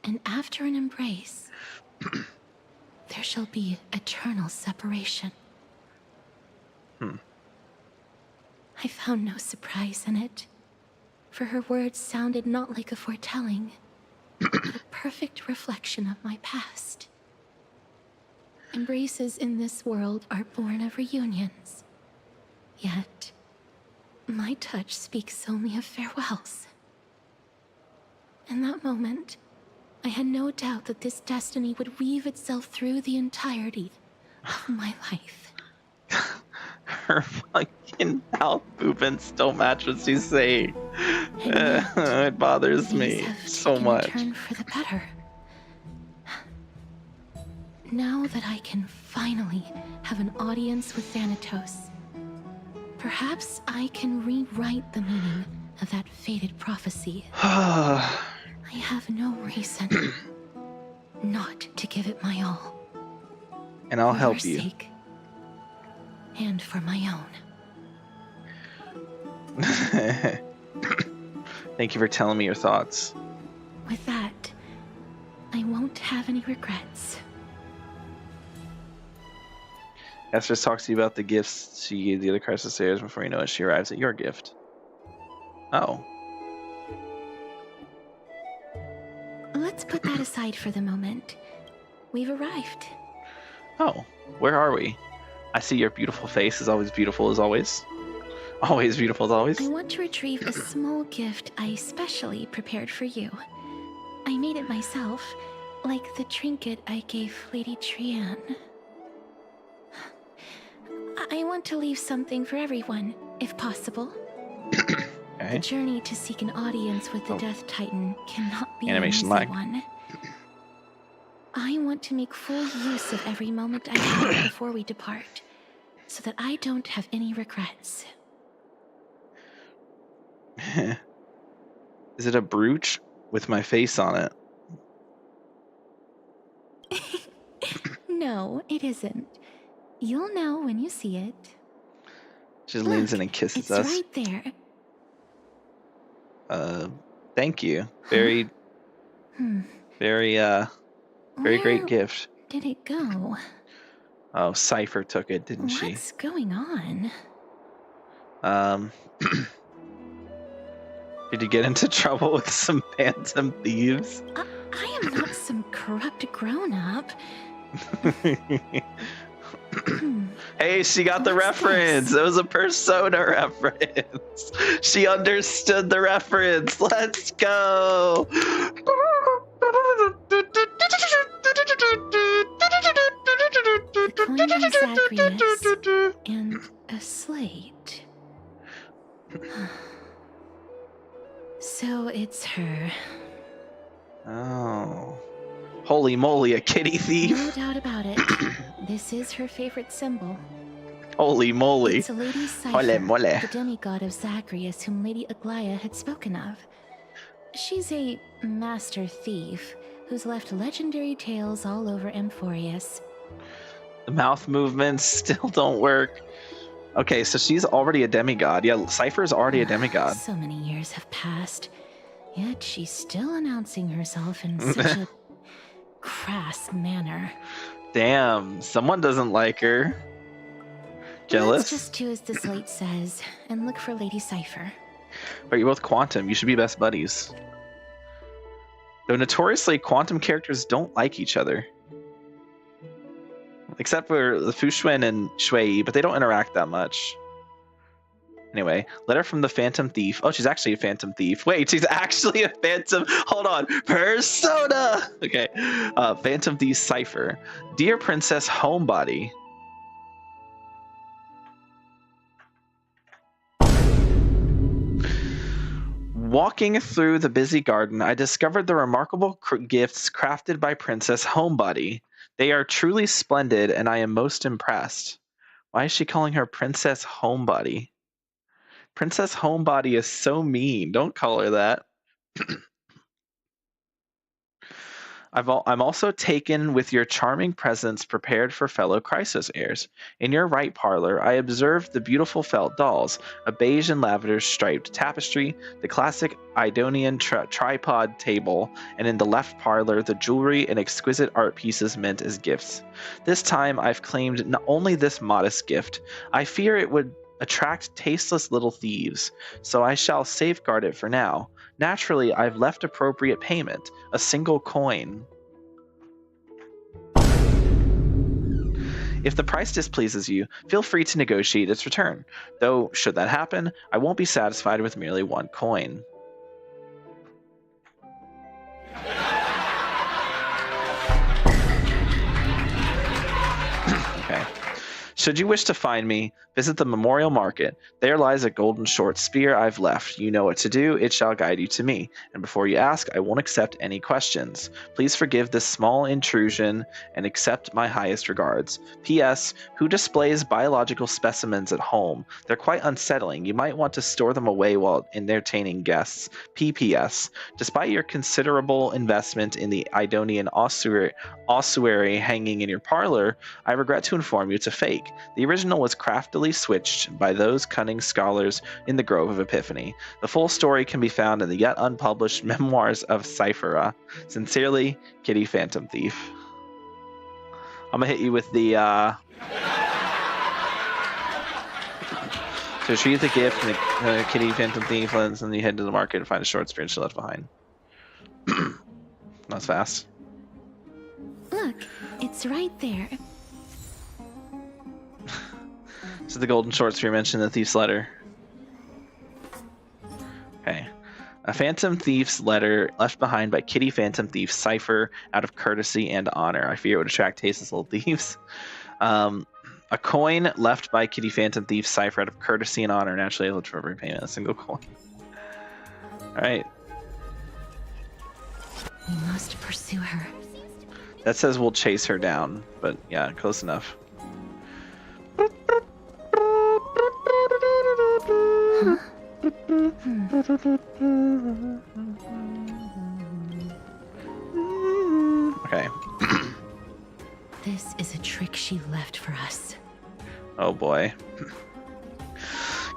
and after an embrace, there shall be eternal separation. I found no surprise in it, for her words sounded not like a foretelling, but a perfect reflection of my past. Embraces in this world are born of reunions, yet my touch speaks only of farewells. In that moment, I had no doubt that this destiny would weave itself through the entirety of my life. Her fucking mouth movements don't match what she's saying. It bothers me so much. Turn for the better. Now that I can finally have an audience with Thanatos, perhaps I can rewrite the meaning of that fated prophecy. I have no reason not to give it my all. And I'll For help your you. sake, and for my own. Thank you for telling me your thoughts. With that, I won't have any regrets. Castorice talks to you about the gifts she gave the other Castorice before you know it, she arrives at your gift. Oh. Let's put that aside for the moment. We've arrived. Oh, where are we? I see your beautiful face is always beautiful as always. Always beautiful as always. I want to retrieve a small gift I specially prepared for you. I made it myself, like the trinket I gave Lady Trian. I want to leave something for everyone, if possible. The journey to seek an audience with the Death Titan cannot be an easy one. I want to make full use of every moment I have before we depart, so that I don't have any regrets. Is it a brooch with my face on it? No, it isn't. You'll know when you see it. She just leans in and kisses us. It's right there. Thank you. Very, very great gift. Did it go? Oh, Cypher took it, didn't she? What's going on? Did you get into trouble with some phantom thieves? I am not some corrupt grown-up. Hey, she got the reference. It was a Persona reference. She understood the reference. Let's go. Coin of Zagreus and a slate. So it's her. Oh. Holy moly, a kitty thief. No doubt about it. This is her favorite symbol. Holy moly. It's Lady Cypher, Holy moly. the demigod of Zagreus whom Lady Aglaia had spoken of. She's a master thief, who's left legendary tales all over Amphorius. The mouth movements still don't work. Okay, so she's already a demigod. Yeah, Cypher's already a demigod. So many years have passed, yet she's still announcing herself in such a crass manner. Damn, someone doesn't like her. Jealous? Let's just do as the slate says and look for Lady Cypher. But you're both Quantum. You should be best buddies. Though notoriously, Quantum characters don't like each other. Except for the Fushuen and Shui, but they don't interact that much. Anyway, letter from the Phantom Thief. Oh, she's actually a Phantom Thief. Wait, she's actually a Phantom. Hold on. Persona! Okay. Phantom Thief Cypher. Dear Princess Homebody. Walking through the busy garden, I discovered the remarkable gifts crafted by Princess Homebody. They are truly splendid, and I am most impressed. Why is she calling her Princess Homebody? Princess Homebody is so mean. Don't call her that. I'm also taken with your charming presence prepared for fellow Crisis heirs. In your right parlor, I observed the beautiful felt dolls, a beige and lavender striped tapestry, the classic Idonian tripod table, and in the left parlor, the jewelry and exquisite art pieces meant as gifts. This time, I've claimed not only this modest gift, I fear it would attract tasteless little thieves, so I shall safeguard it for now. Naturally, I've left appropriate payment, a single coin. If the price displeases you, feel free to negotiate its return, though should that happen, I won't be satisfied with merely one coin. Okay. Should you wish to find me, visit the Memorial Market. There lies a golden short spear I've left. You know what to do, it shall guide you to me. And before you ask, I won't accept any questions. Please forgive this small intrusion and accept my highest regards. P.S. Who displays biological specimens at home? They're quite unsettling. You might want to store them away while entertaining guests. P.P.S. Despite your considerable investment in the Idonian ossuary hanging in your parlor, I regret to inform you it's a fake. The original was craftily switched by those cunning scholars in the Grove of Epiphany. The full story can be found in the yet unpublished Memoirs of Cyphera. Sincerely, Kitty Phantom Thief. I'm gonna hit you with the so retrieve the gift and the Kitty Phantom Thief, and then you head to the market and find a short spear she left behind. That's fast. Look, it's right there. This is the golden short spear mentioned in the thief's letter. Okay. A Phantom Thief's letter left behind by Kitty Phantom Thief Cypher out of courtesy and honor. I fear it would attract tasteless little thieves. A coin left by Kitty Phantom Thief Cypher out of courtesy and honor. Naturally able to repayment a single coin. Alright. We must pursue her. That says we'll chase her down, but yeah, close enough. Huh? Okay. This is a trick she left for us. Oh boy.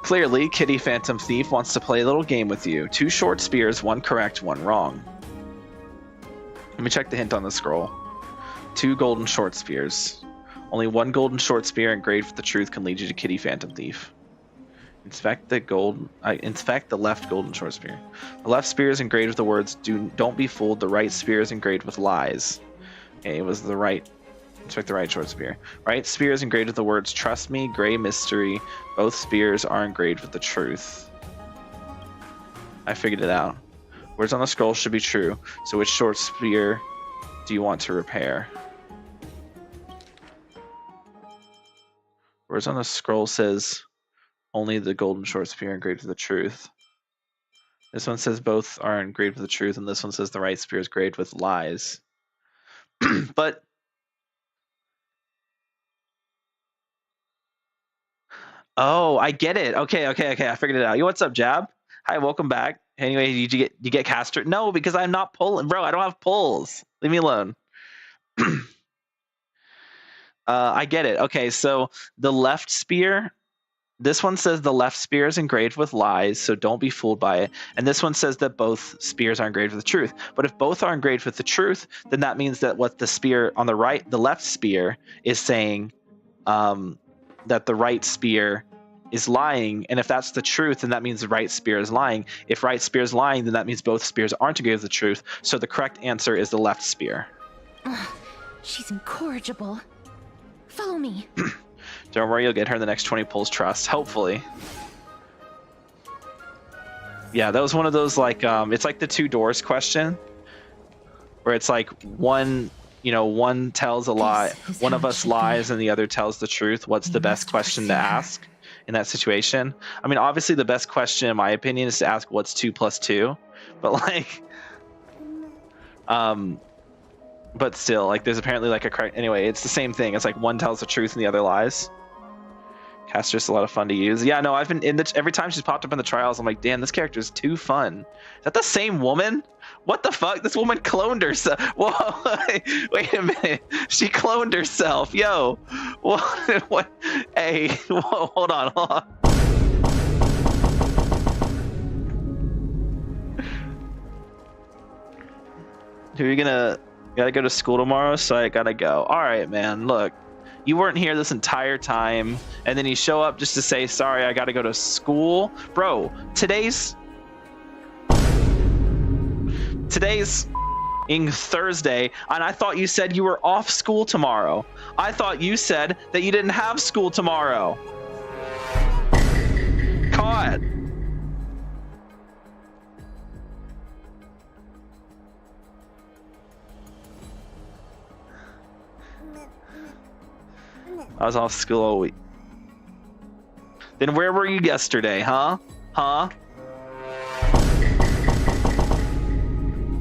Clearly, Kitty Phantom Thief wants to play a little game with you. 2 short spears, 1 correct, 1 wrong. Let me check the hint on the scroll. 2 golden short spears. Only 1 golden short spear engraved with the truth can lead you to Kitty Phantom Thief. Inspect the left golden short spear. The left spear is engraved with the words, don't be fooled. The right spear is engraved with lies. Okay, it was the right. Inspect the right short spear. Right spear is engraved with the words, trust me, gray mystery. Both spears are engraved with the truth. I figured it out. Words on the scroll should be true. So which short spear do you want to repair? Words on the scroll says only the golden short spear engraved with the truth. This one says both are engraved with the truth, and this one says the right spear is engraved with lies. But oh, I get it. Okay. I figured it out. Yo, what's up, Jab? Hi, welcome back. Anyway, you get Castor? No, because I'm not pulling, bro. I don't have pulls. Leave me alone. I get it. Okay, so the left spear. This one says the left spear is engraved with lies, so don't be fooled by it. And this one says that both spears are engraved with the truth. But if both are engraved with the truth, then that means that what the spear on the right, the left spear, is saying that the right spear is lying. And if that's the truth, then that means the right spear is lying. If right spear is lying, then that means both spears aren't engraved with the truth. So the correct answer is the left spear. She's incorrigible. Follow me. Don't worry, you'll get her in the next 20 pulls trust, hopefully. Yeah, that was one of those, like, it's like the two doors question, where it's like one tells a lie, one of us lies and the other tells the truth. What's the best question to ask in that situation? I mean, obviously the best question, in my opinion, is to ask what's 2 + 2, but like, but still, like, there's apparently like a correct. Anyway, it's the same thing. It's like one tells the truth and the other lies. Castorice a lot of fun to use. Yeah, no, I've been in every time she's popped up in the trials, I'm like, damn, this character is too fun. Is that the same woman? What the fuck? This woman cloned herself. Whoa, wait a minute. She cloned herself. Yo, what? Hey, whoa, hold on. Who are you gonna? Gotta go to school tomorrow, so I gotta go. All right, man. Look. You weren't here this entire time, and then you show up just to say, sorry, I gotta go to school. Bro, today's Thursday, and I thought you said you were off school tomorrow. I thought you said that you didn't have school tomorrow. Caught. I was off school all week. Then where were you yesterday, huh? Huh?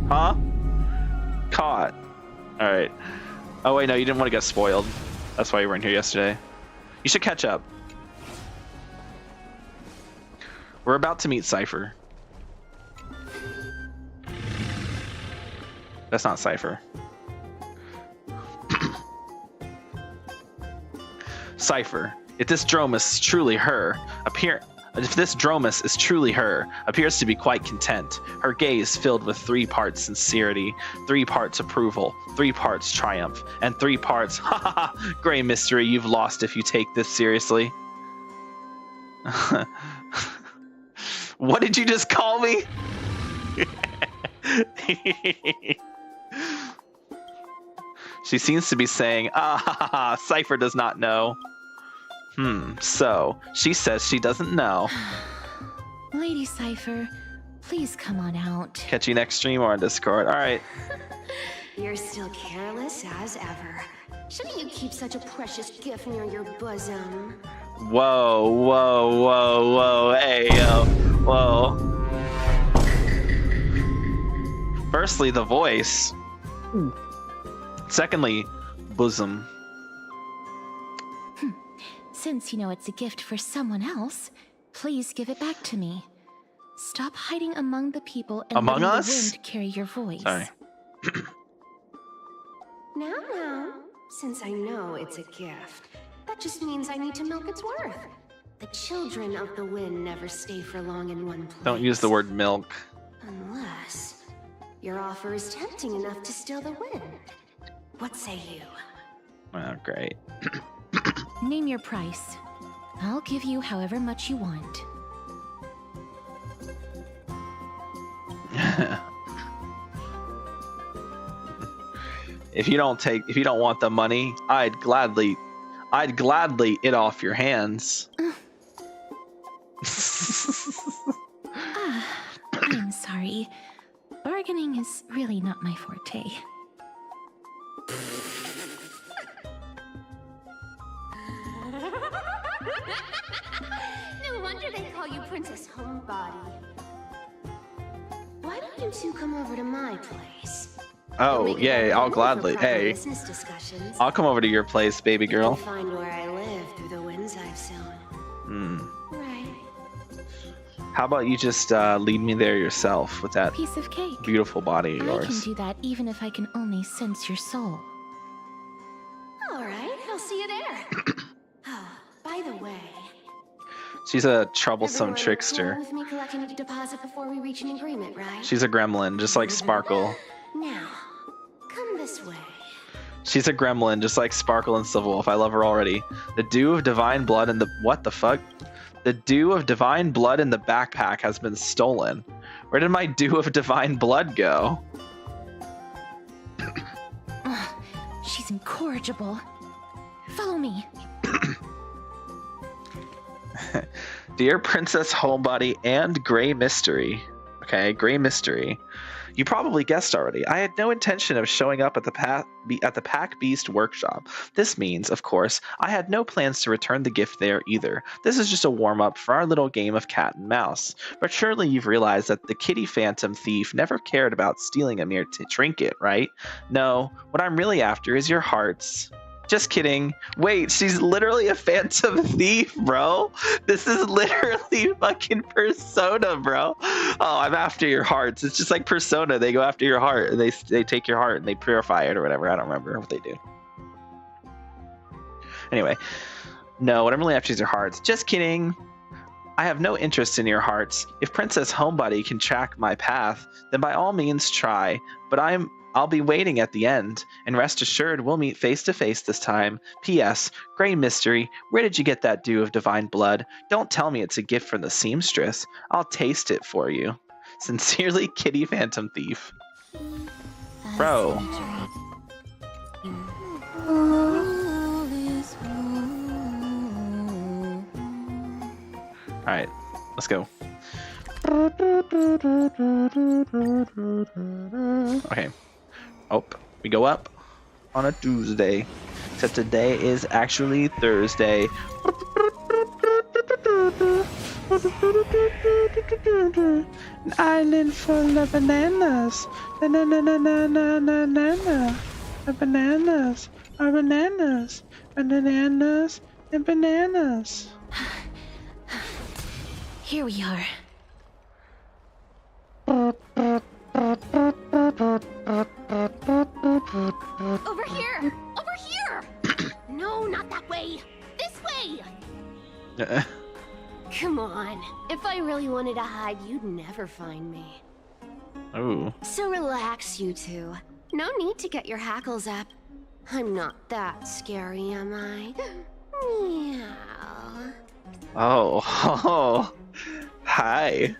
Huh? Caught. Alright. Oh wait, no, you didn't want to get spoiled. That's why you weren't here yesterday. You should catch up. We're about to meet Cypher. That's not Cypher. Cypher, if this Dromus is truly her, appears to be quite content, her gaze filled with 3 parts sincerity, 3 parts approval, 3 parts triumph, and 3 parts, ha ha ha, gray mystery you've lost if you take this seriously. What did you just call me? She seems to be saying, ah ha ha ha, Cypher does not know. So, she says she doesn't know. Lady Cypher, please come on out. Catch you next stream or on Discord. Alright. You're still careless as ever. Shouldn't you keep such a precious gift near your bosom? Whoa, whoa, whoa, whoa, hey, yo, whoa. Firstly, the voice. Secondly, bosom. Since you know it's a gift for someone else, please give it back to me. Stop hiding among the people and letting the wind carry your voice. Sorry. Now, since I know it's a gift, that just means I need to milk its worth. The children of the wind never stay for long in one place. Don't use the word milk. Unless your offer is tempting enough to steal the wind. What say you? Oh, great. Name your price. I'll give you however much you want. If you don't want the money, I'd gladly it off your hands. I'm sorry. Bargaining is really not my forte. No wonder they call you Princess Homebody. Why don't you two come over to my place? Oh, yay, I'll gladly. Hey, I'll come over to your place, baby girl. Find where I live through the winds I've sown. Right. How about you just lead me there yourself with that Piece of cake. beautiful body of I yours? can do that even if I can only sense your soul. All right, I'll see you there. Oh, by the way, She's a troublesome everyone trickster. cool with me collecting a deposit before we reach an agreement, right? She's a gremlin, just like Sparkle. Now, come this way. She's a gremlin, just like Sparkle and Silverwolf. I love her already. The dew of divine blood in the... What the fuck? The dew of divine blood in the backpack has been stolen. Where did my dew of divine blood go? She's incorrigible. Follow me. Dear Princess Homebody and Grey Mystery. Okay, Grey Mystery. You probably guessed already. I had no intention of showing up at the Pack Beast workshop. This means, of course, I had no plans to return the gift there either. This is just a warm-up for our little game of cat and mouse. But surely you've realized that the kitty phantom thief never cared about stealing a mere trinket, right? No, what I'm really after is your hearts. Just kidding. Wait, she's literally a phantom thief, bro. This is literally fucking Persona, bro. Oh, I'm after your hearts. It's just like Persona. They go after your heart. And they take your heart and they purify it or whatever. I don't remember what they do. Anyway, no, what I'm really after is your hearts. Just kidding. I have no interest in your hearts. If Princess Homebody can track my path, then by all means try. But I'll be waiting at the end, and rest assured we'll meet face to face this time. P.S. Grey Mystery, where did you get that dew of divine blood? Don't tell me it's a gift from the seamstress. I'll taste it for you. Sincerely, Kitty Phantom Thief. Bro. Alright, let's go. Okay. Oh, we go up on a Tuesday. Except today is actually Thursday. An island full of bananas. Banana. Bananas are bananas. Bananas and bananas. Here we are. Over here! Over here! No, not that way! This way! Come on. If I really wanted to hide, you'd never find me. Oh. So relax, you two. No need to get your hackles up. I'm not that scary, am I? Meow. Oh. Hi.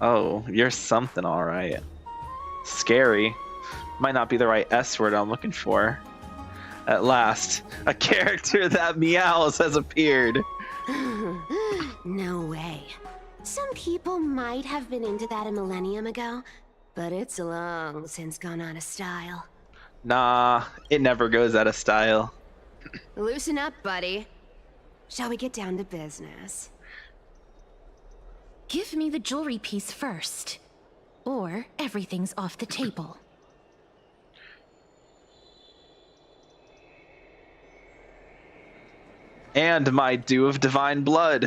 Oh, you're something, alright. Scary. Might not be the right S word I'm looking for. At last, a character that meows has appeared. No way. Some people might have been into that a millennium ago, but it's long since gone out of style. Nah, it never goes out of style. Loosen up, buddy. Shall we get down to business? Give me the jewelry piece first, or everything's off the table. And my dew of divine blood.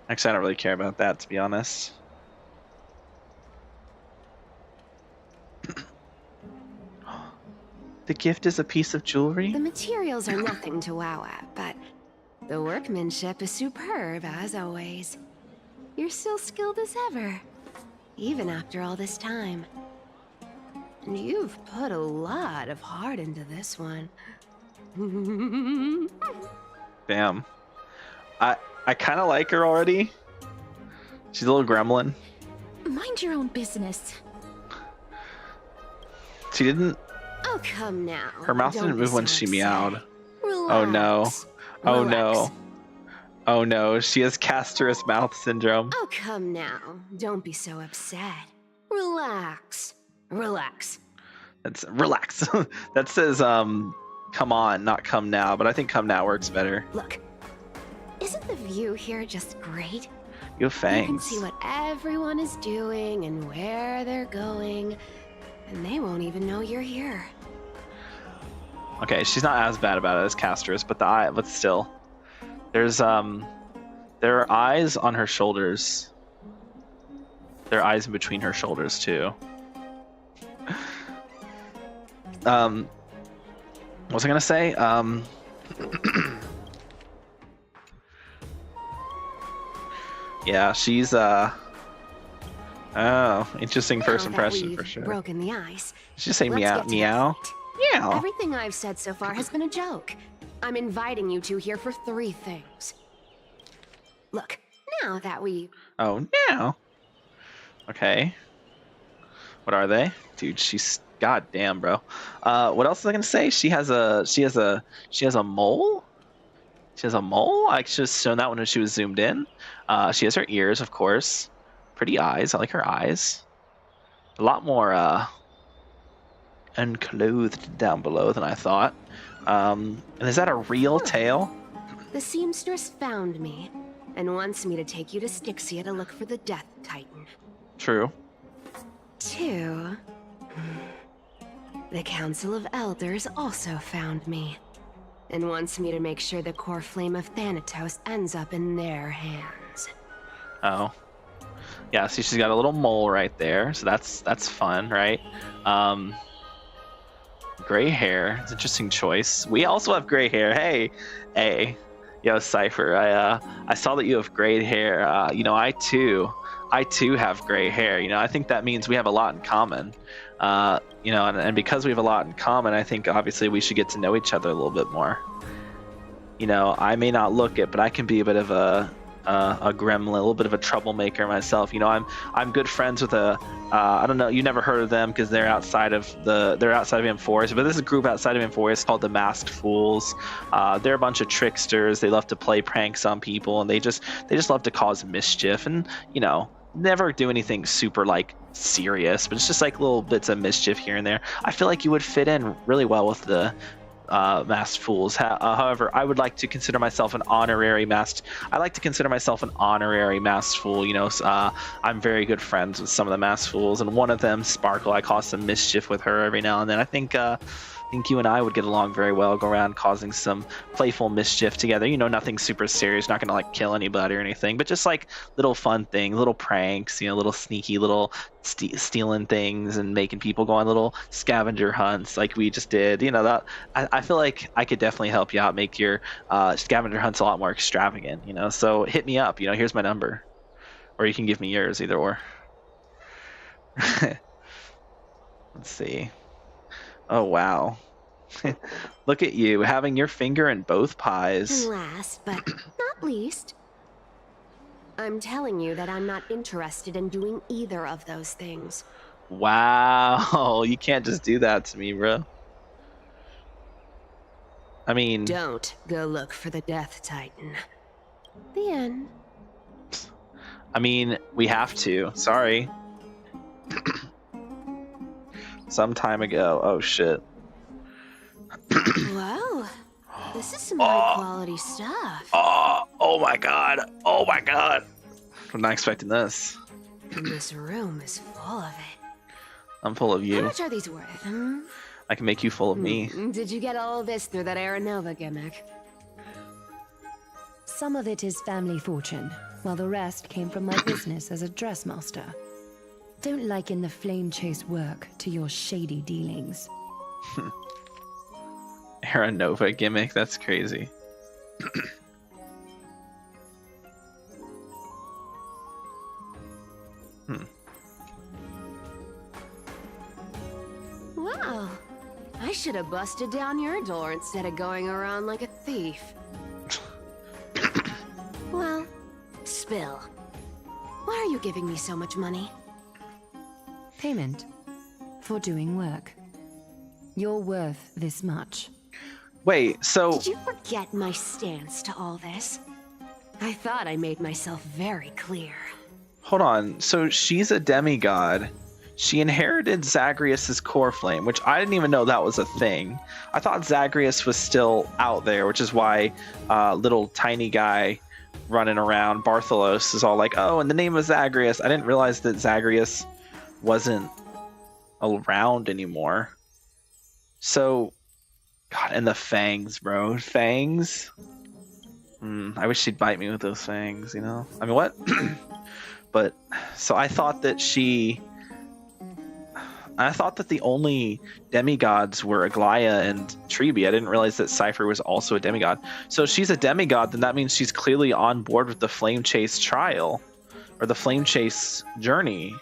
Actually, I don't really care about that, to be honest. The gift is a piece of jewelry? The materials are nothing to wow at, but the workmanship is superb, as always. You're still skilled as ever, even after all this time. And you've put a lot of heart into this one. Damn. I kind of like her already. She's a little gremlin. Mind your own business. She didn't... Oh, come now. Her mouth Don't didn't be move when so she upset. meowed. Relax. Oh no. Oh Relax. no. Oh no, she has Castorice mouth syndrome. Oh, come now. Don't be so upset. Relax. Relax. That's relax. That says come on, not come now, but I think come now works better. Look, isn't the view here just great? You have You can fangs. see what everyone is doing and where they're going, and they won't even know you're here. Okay, she's not as bad about it as Castorice, but but still. There's There are eyes on her shoulders. There are eyes in between her shoulders too. What was I gonna say? Yeah, she's oh, interesting first impression for sure. Broken the ice. Did you say Let's meow get to the meow? point. Meow. Everything I've said so far has been a joke. I'm inviting you two here for 3 things. Look, now that we... Oh, now. Okay. What are they? Dude, she's goddamn, bro. What else was I gonna say? She has a mole? She has a mole? I should have shown that one when she was zoomed in. She has her ears, of course. Pretty eyes. I like her eyes. A lot more unclothed down below than I thought. And is that a real tail? The seamstress found me and wants me to take you to Styxia to look for the Death Titan. True. 2. The Council of Elders also found me and wants me to make sure the core flame of Thanatos ends up in their hands. Oh. Yeah, see, she's got a little mole right there, so that's fun, right? Gray hair. It's an interesting choice. We also have gray hair. Hey. Yo, Cypher, I saw that you have gray hair. You know, I too have gray hair. You know, I think that means we have a lot in common. You know, and because we have a lot in common, I think obviously we should get to know each other a little bit more. You know, I may not look it, but I can be a bit of a gremlin, a little bit of a troublemaker myself. You know, I'm good friends with I don't know, you never heard of them because they're outside of Amphorius, but this is a group outside of Amphorius called the Masked Fools. They're a bunch of tricksters. They love to play pranks on people, and they just love to cause mischief, and you know, never do anything super like serious, but it's just like little bits of mischief here and there. I feel like you would fit in really well with the Masked Fools. However, I would like to consider myself an honorary masked. I like to consider myself an honorary Masked Fool. You know, I'm very good friends with some of the Masked Fools, and one of them, Sparkle, I cause some mischief with her every now and then. I think you and I would get along very well. Go around causing some playful mischief together. You know, nothing super serious. Not gonna like kill anybody or anything, but just like little fun things, little pranks. You know, little sneaky, little stealing things and making people go on little scavenger hunts like we just did. You know, that I feel like I could definitely help you out, make your scavenger hunts a lot more extravagant. You know, so hit me up. You know, here's my number, or you can give me yours, either or. Let's see. Oh, wow. Look at you, having your finger in both pies. And last, but not least, I'm telling you that I'm not interested in doing either of those things. Wow, you can't just do that to me, bro. I mean... Don't go look for the Death Titan. The end. I mean, we have to. Sorry. Some time ago. Oh shit. Wow, this is some high quality stuff. Oh my god. Oh my god. I'm not expecting this. And this room is full of it. I'm full of you. How much are these worth? I can make you full of me. Did you get all of this through that Aranova gimmick? Some of it is family fortune, while the rest came from my business as a dressmaster. Don't liken the flame chase work to your shady dealings. Aranova gimmick, that's crazy. Wow, I should have busted down your door instead of going around like a thief. Well, spill. Why are you giving me so much money? Payment for doing work. You're worth this much. Wait, so... Did you forget my stance to all this? I thought I made myself very clear. Hold on, so she's a demigod. She inherited Zagreus's core flame, which I didn't even know that was a thing. I thought Zagreus was still out there, which is why little tiny guy running around, Bartholos, is all like, oh, in the name of Zagreus. I didn't realize that Zagreus wasn't around anymore. So, God, and the fangs, bro. Fangs? I wish she'd bite me with those fangs, you know? I mean, what? But, so I thought that the only demigods were Aglaya and Treeby. I didn't realize that Cypher was also a demigod. So if she's a demigod, then that means she's clearly on board with the Flame Chase trial, or the Flame Chase journey,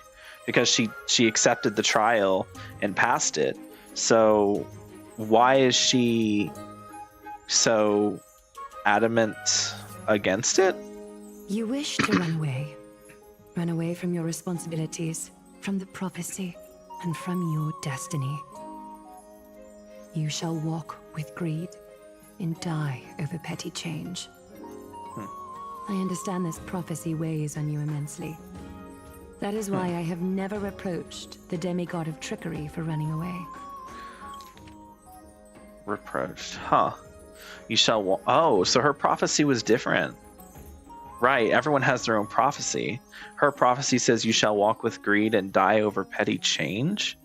because she accepted the trial and passed it. So why is she so adamant against it? You wish to run away. Run away from your responsibilities, from the prophecy, and from your destiny. You shall walk with greed and die over petty change. I understand this prophecy weighs on you immensely. That is why I have never reproached the demigod of trickery for running away. Reproached, huh? You shall walk. Oh, so her prophecy was different. Right, everyone has their own prophecy. Her prophecy says you shall walk with greed and die over petty change?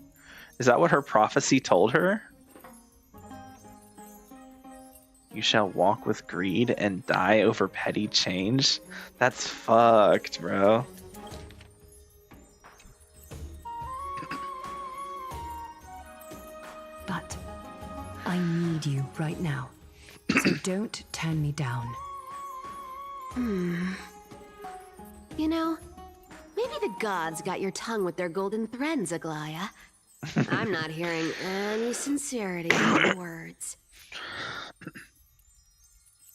Is that what her prophecy told her? You shall walk with greed and die over petty change? That's fucked, bro. But I need you right now. So don't turn me down. You know, maybe the gods got your tongue with their golden threads, Aglaya. I'm not hearing any sincerity in your words.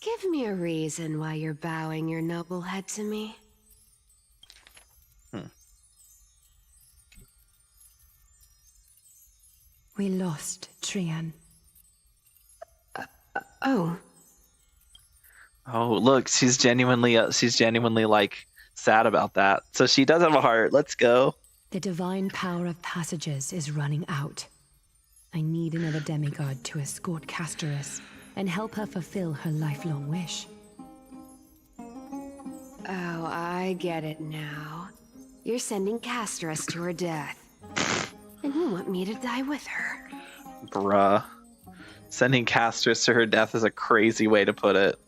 Give me a reason why you're bowing your noble head to me. We lost Trian. Oh, look, she's genuinely like sad about that. So she does have a heart. Let's go. The divine power of passages is running out. I need another demigod to escort Castorice and help her fulfill her lifelong wish. Oh, I get it now. You're sending Castorice to her death. And you want me to die with her. Bruh. Sending Castorice to her death is a crazy way to put it.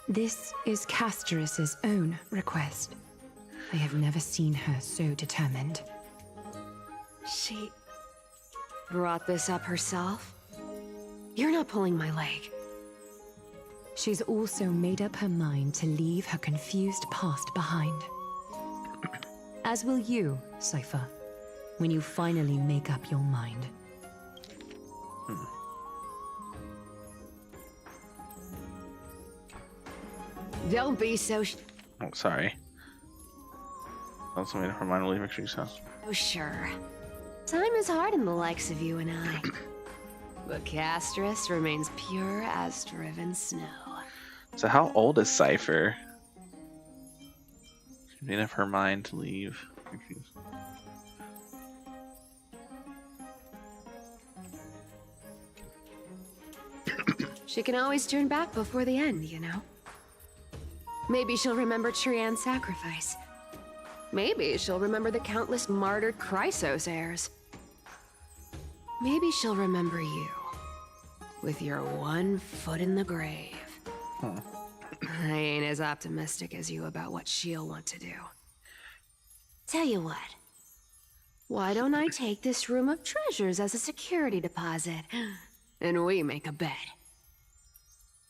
This is Castorice's own request. I have never seen her so determined. She brought this up herself? You're not pulling my leg. She's also made up her mind to leave her confused past behind. As will you, Cypher, when you finally make up your mind. Don't be so Oh, sorry. Also made up her mind to leave her house. Oh, sure. Time is hard in the likes of you and I. But Castorice remains pure as driven snow. So how old is Cypher? She made up her mind to leave. She can always turn back before the end, you know? Maybe she'll remember Trian's sacrifice. Maybe she'll remember the countless martyred Chrysos heirs. Maybe she'll remember you, with your one foot in the grave. I ain't as optimistic as you about what she'll want to do. Tell you what, why don't I take this room of treasures as a security deposit, and we make a bet?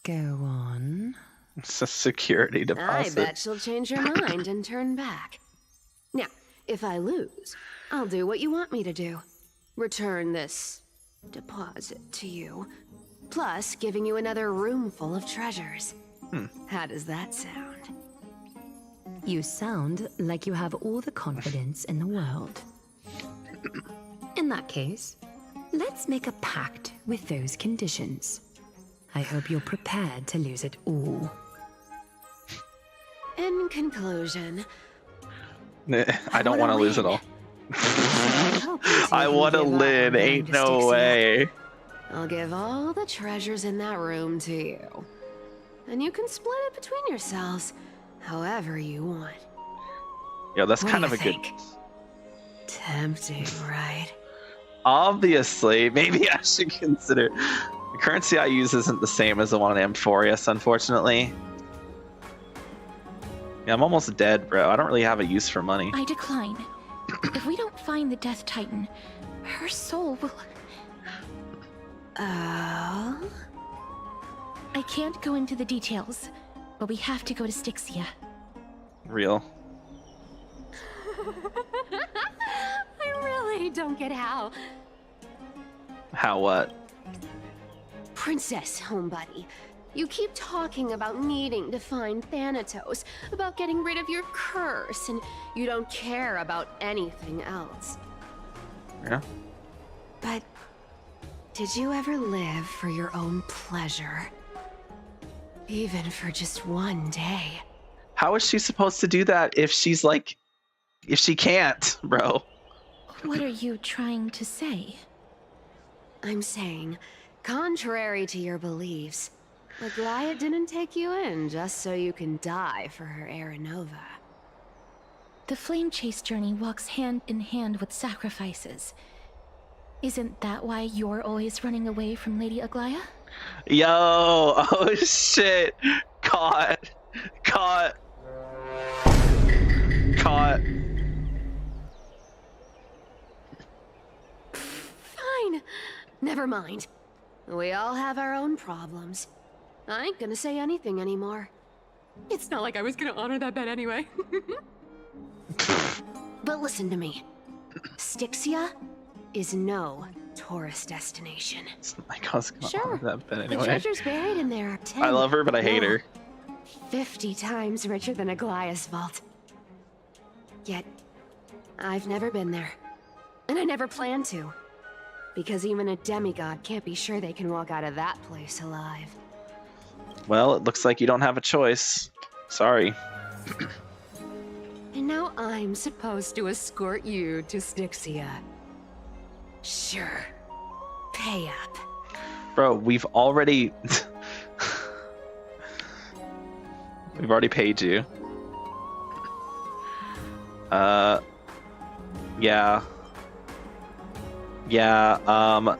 Go on. It's a security deposit. I bet she'll change her mind and turn back. Now, if I lose, I'll do what you want me to do. Return this deposit to you, plus giving you another room full of treasures. How does that sound? You sound like you have all the confidence in the world. In that case, let's make a pact with those conditions. I hope you're prepared to lose it all. In conclusion, I don't want to lose it all. I want to win. Ain't no way. I'll give all the treasures in that room to you. And you can split it between yourselves however you want. Yeah, that's What kind do of a you good. think? Tempting, right? Obviously, maybe I should consider currency I use isn't the same as the one in Amphorius, unfortunately. Yeah, I'm almost dead, bro. I don't really have a use for money. I decline. If we don't find the Death Titan, her soul will... Oh? I can't go into the details, but we have to go to Styxia. Real. I really don't get how. How what? Princess, homebuddy, you keep talking about needing to find Thanatos, about getting rid of your curse, and you don't care about anything else. Yeah. But did you ever live for your own pleasure? Even for just one day? How is she supposed to do that if she's like, if she can't, bro? What are you trying to say? I'm saying, contrary to your beliefs, Aglaia didn't take you in just so you can die for her Aranova. The flame chase journey walks hand in hand with sacrifices. Isn't that why you're always running away from Lady Aglaia? Yo, oh shit. Caught. Fine. Never mind. We all have our own problems. I ain't gonna say anything anymore. It's not like I was gonna honor that bet anyway. But listen to me. Styxia is no tourist destination. Like I was gonna Sure. that bet The anyway. treasures buried in there are 10. I love her, but I hate her. 50 times richer than Aglaia's vault. Yet, I've never been there. And I never plan to. Because even a demigod can't be sure they can walk out of that place alive. Well, it looks like you don't have a choice. Sorry. And now I'm supposed to escort you to Styxia. Sure. Pay up. Bro, we've already we've already paid you.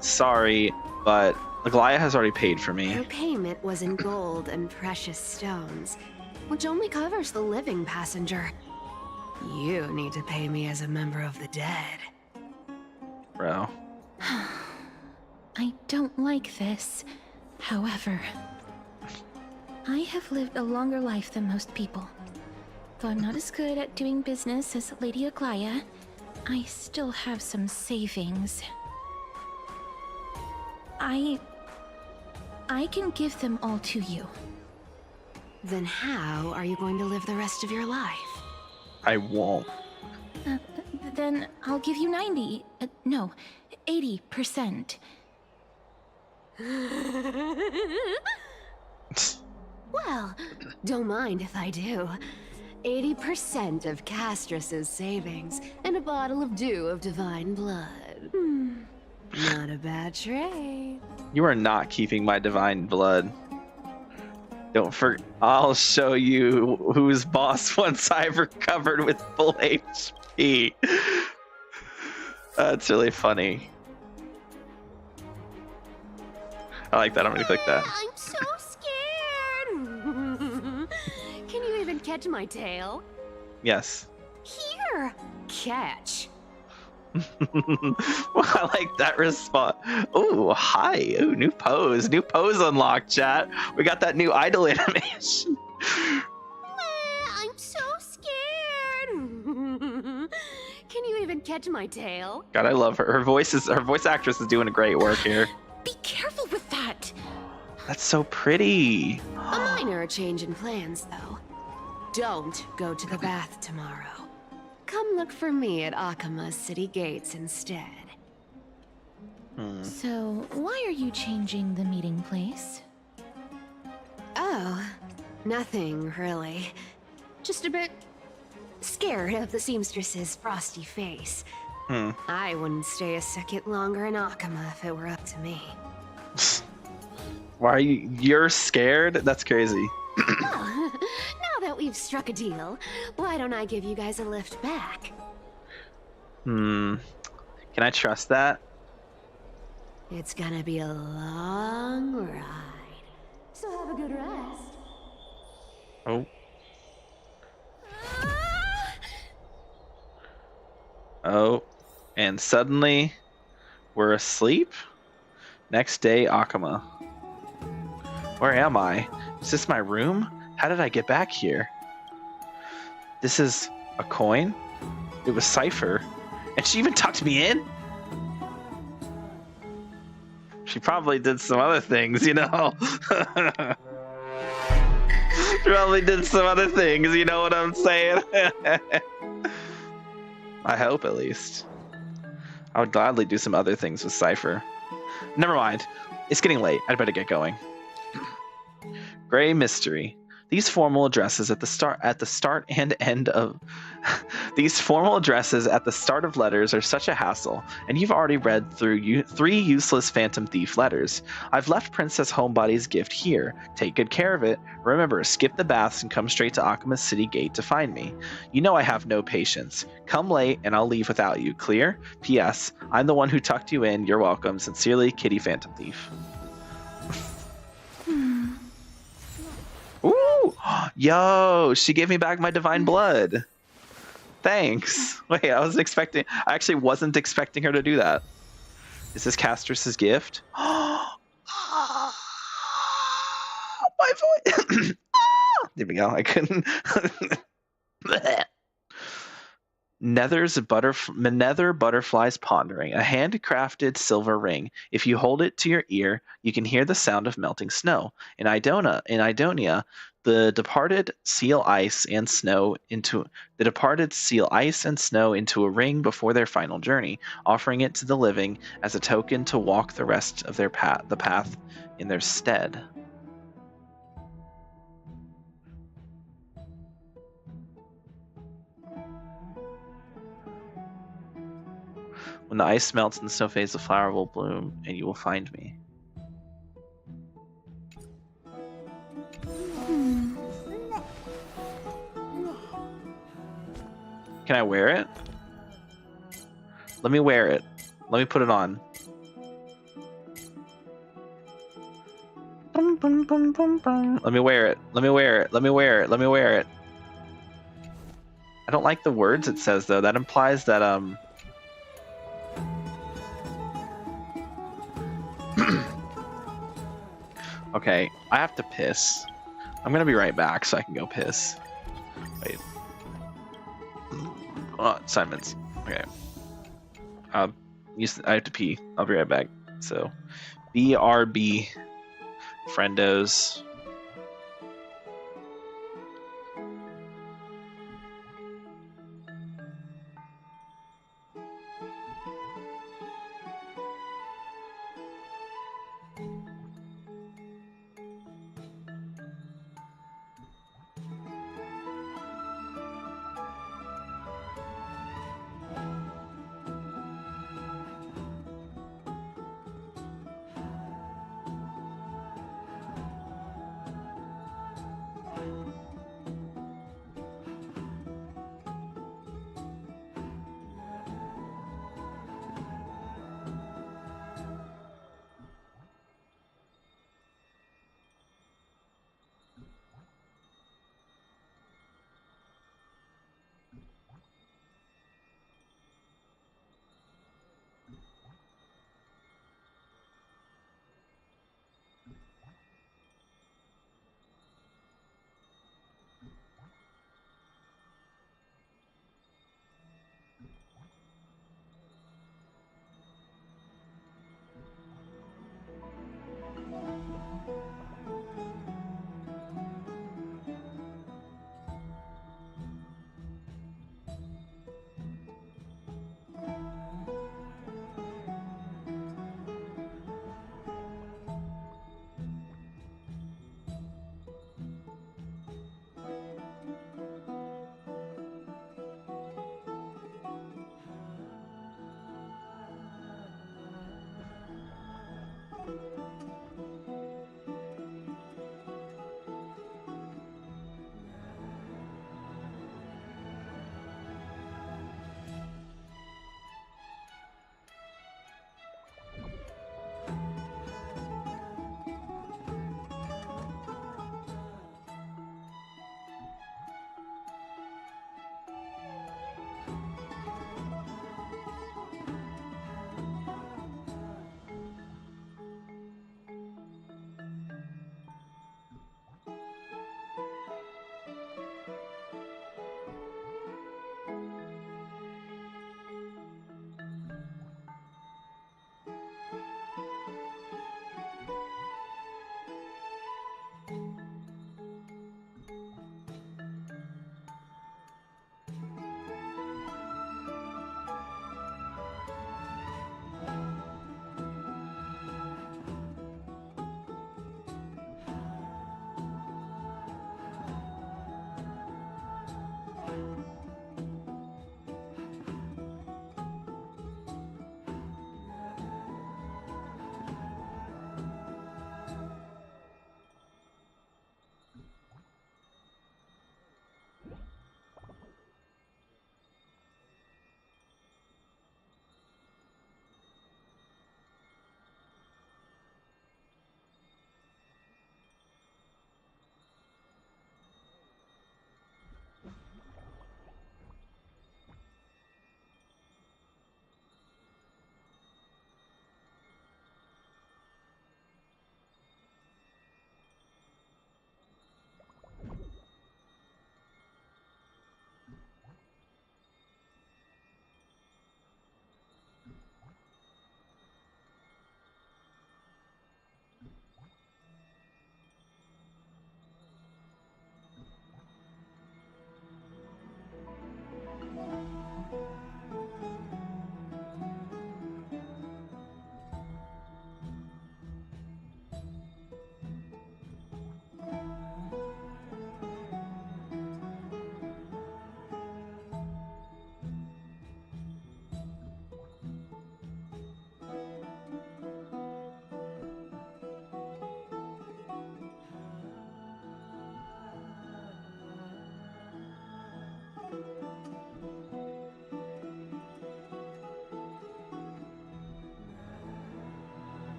Sorry, but Aglaia has already paid for me. Your payment was in gold and precious stones, which only covers the living passenger. You need to pay me as a member of the dead. Bro. I don't like this. However, I have lived a longer life than most people. Though I'm not as good at doing business as Lady Aglaia, I still have some savings. I can give them all to you. Then how are you going to live the rest of your life? I won't. Then I'll give you 80%. Well, don't mind if I do. 80% of Castorice's savings and a bottle of dew of divine blood. Not a bad trade. You are not keeping my divine blood. I'll show you who's boss once I've recovered with full HP. That's really funny. I like that. I'm gonna click that. I'm so scared. Can you even catch my tail? Yes. Here, catch. Well, I like that response. Oh, hi. Ooh, new pose. New pose unlocked, chat. We got that new idol animation. I'm so scared. Can you even catch my tail? God, I love her. Her voice actress is doing great work here. Be careful with that. That's so pretty. A minor change in plans, though. Don't go to the bath tomorrow. Come look for me at Akima's city gates instead. So, why are you changing the meeting place? Oh, nothing really. Just a bit scared of the seamstress's frosty face. I wouldn't stay a second longer in Akima if it were up to me. Why are you're scared? That's crazy. Well, now that we've struck a deal, why don't I give you guys a lift back? Can I trust that? It's gonna be a long ride. So have a good rest. Oh. Oh. And suddenly, we're asleep? Next day, Akuma. Where am I? Is this my room? How did I get back here? This is a coin? It was Cypher. And she even tucked me in? She probably did some other things, you know? She probably did some other things, you know what I'm saying? I hope, at least. I would gladly do some other things with Cypher. Never mind. It's getting late. I'd better get going. Gray Mystery. These formal addresses at the start and end of these formal addresses at the start of letters are such a hassle, and you've already read through 3 useless Phantom Thief letters. I've left Princess Homebody's gift here. Take good care of it. Remember, skip the baths and come straight to Akuma's city gate to find me. You know I have no patience. Come late and I'll leave without you. Clear? P.S. I'm the one who tucked you in. You're welcome. Sincerely, Kitty Phantom Thief. Ooh! Yo, she gave me back my divine blood. Thanks. Wait, I actually wasn't expecting her to do that. Is this Castorice's gift? My voice. There we go. I couldn't. Nether butterflies pondering, a handcrafted silver ring. If you hold it to your ear, you can hear the sound of melting snow. In Idonia, the departed seal ice and snow into a ring before their final journey, offering it to the living as a token to walk the rest of the path in their stead. When the ice melts and the snow fades, the flower will bloom, and you will find me. Can I wear it? Let me wear it. Let me put it on. Let me wear it. Let me wear it. Let me wear it. Let me wear it. I don't like the words it says, though. That implies that, Okay, I have to piss. I'm gonna be right back so I can go piss. Wait. Oh, Simon's. Okay. I have to pee. I'll be right back. So, BRB. Friendos.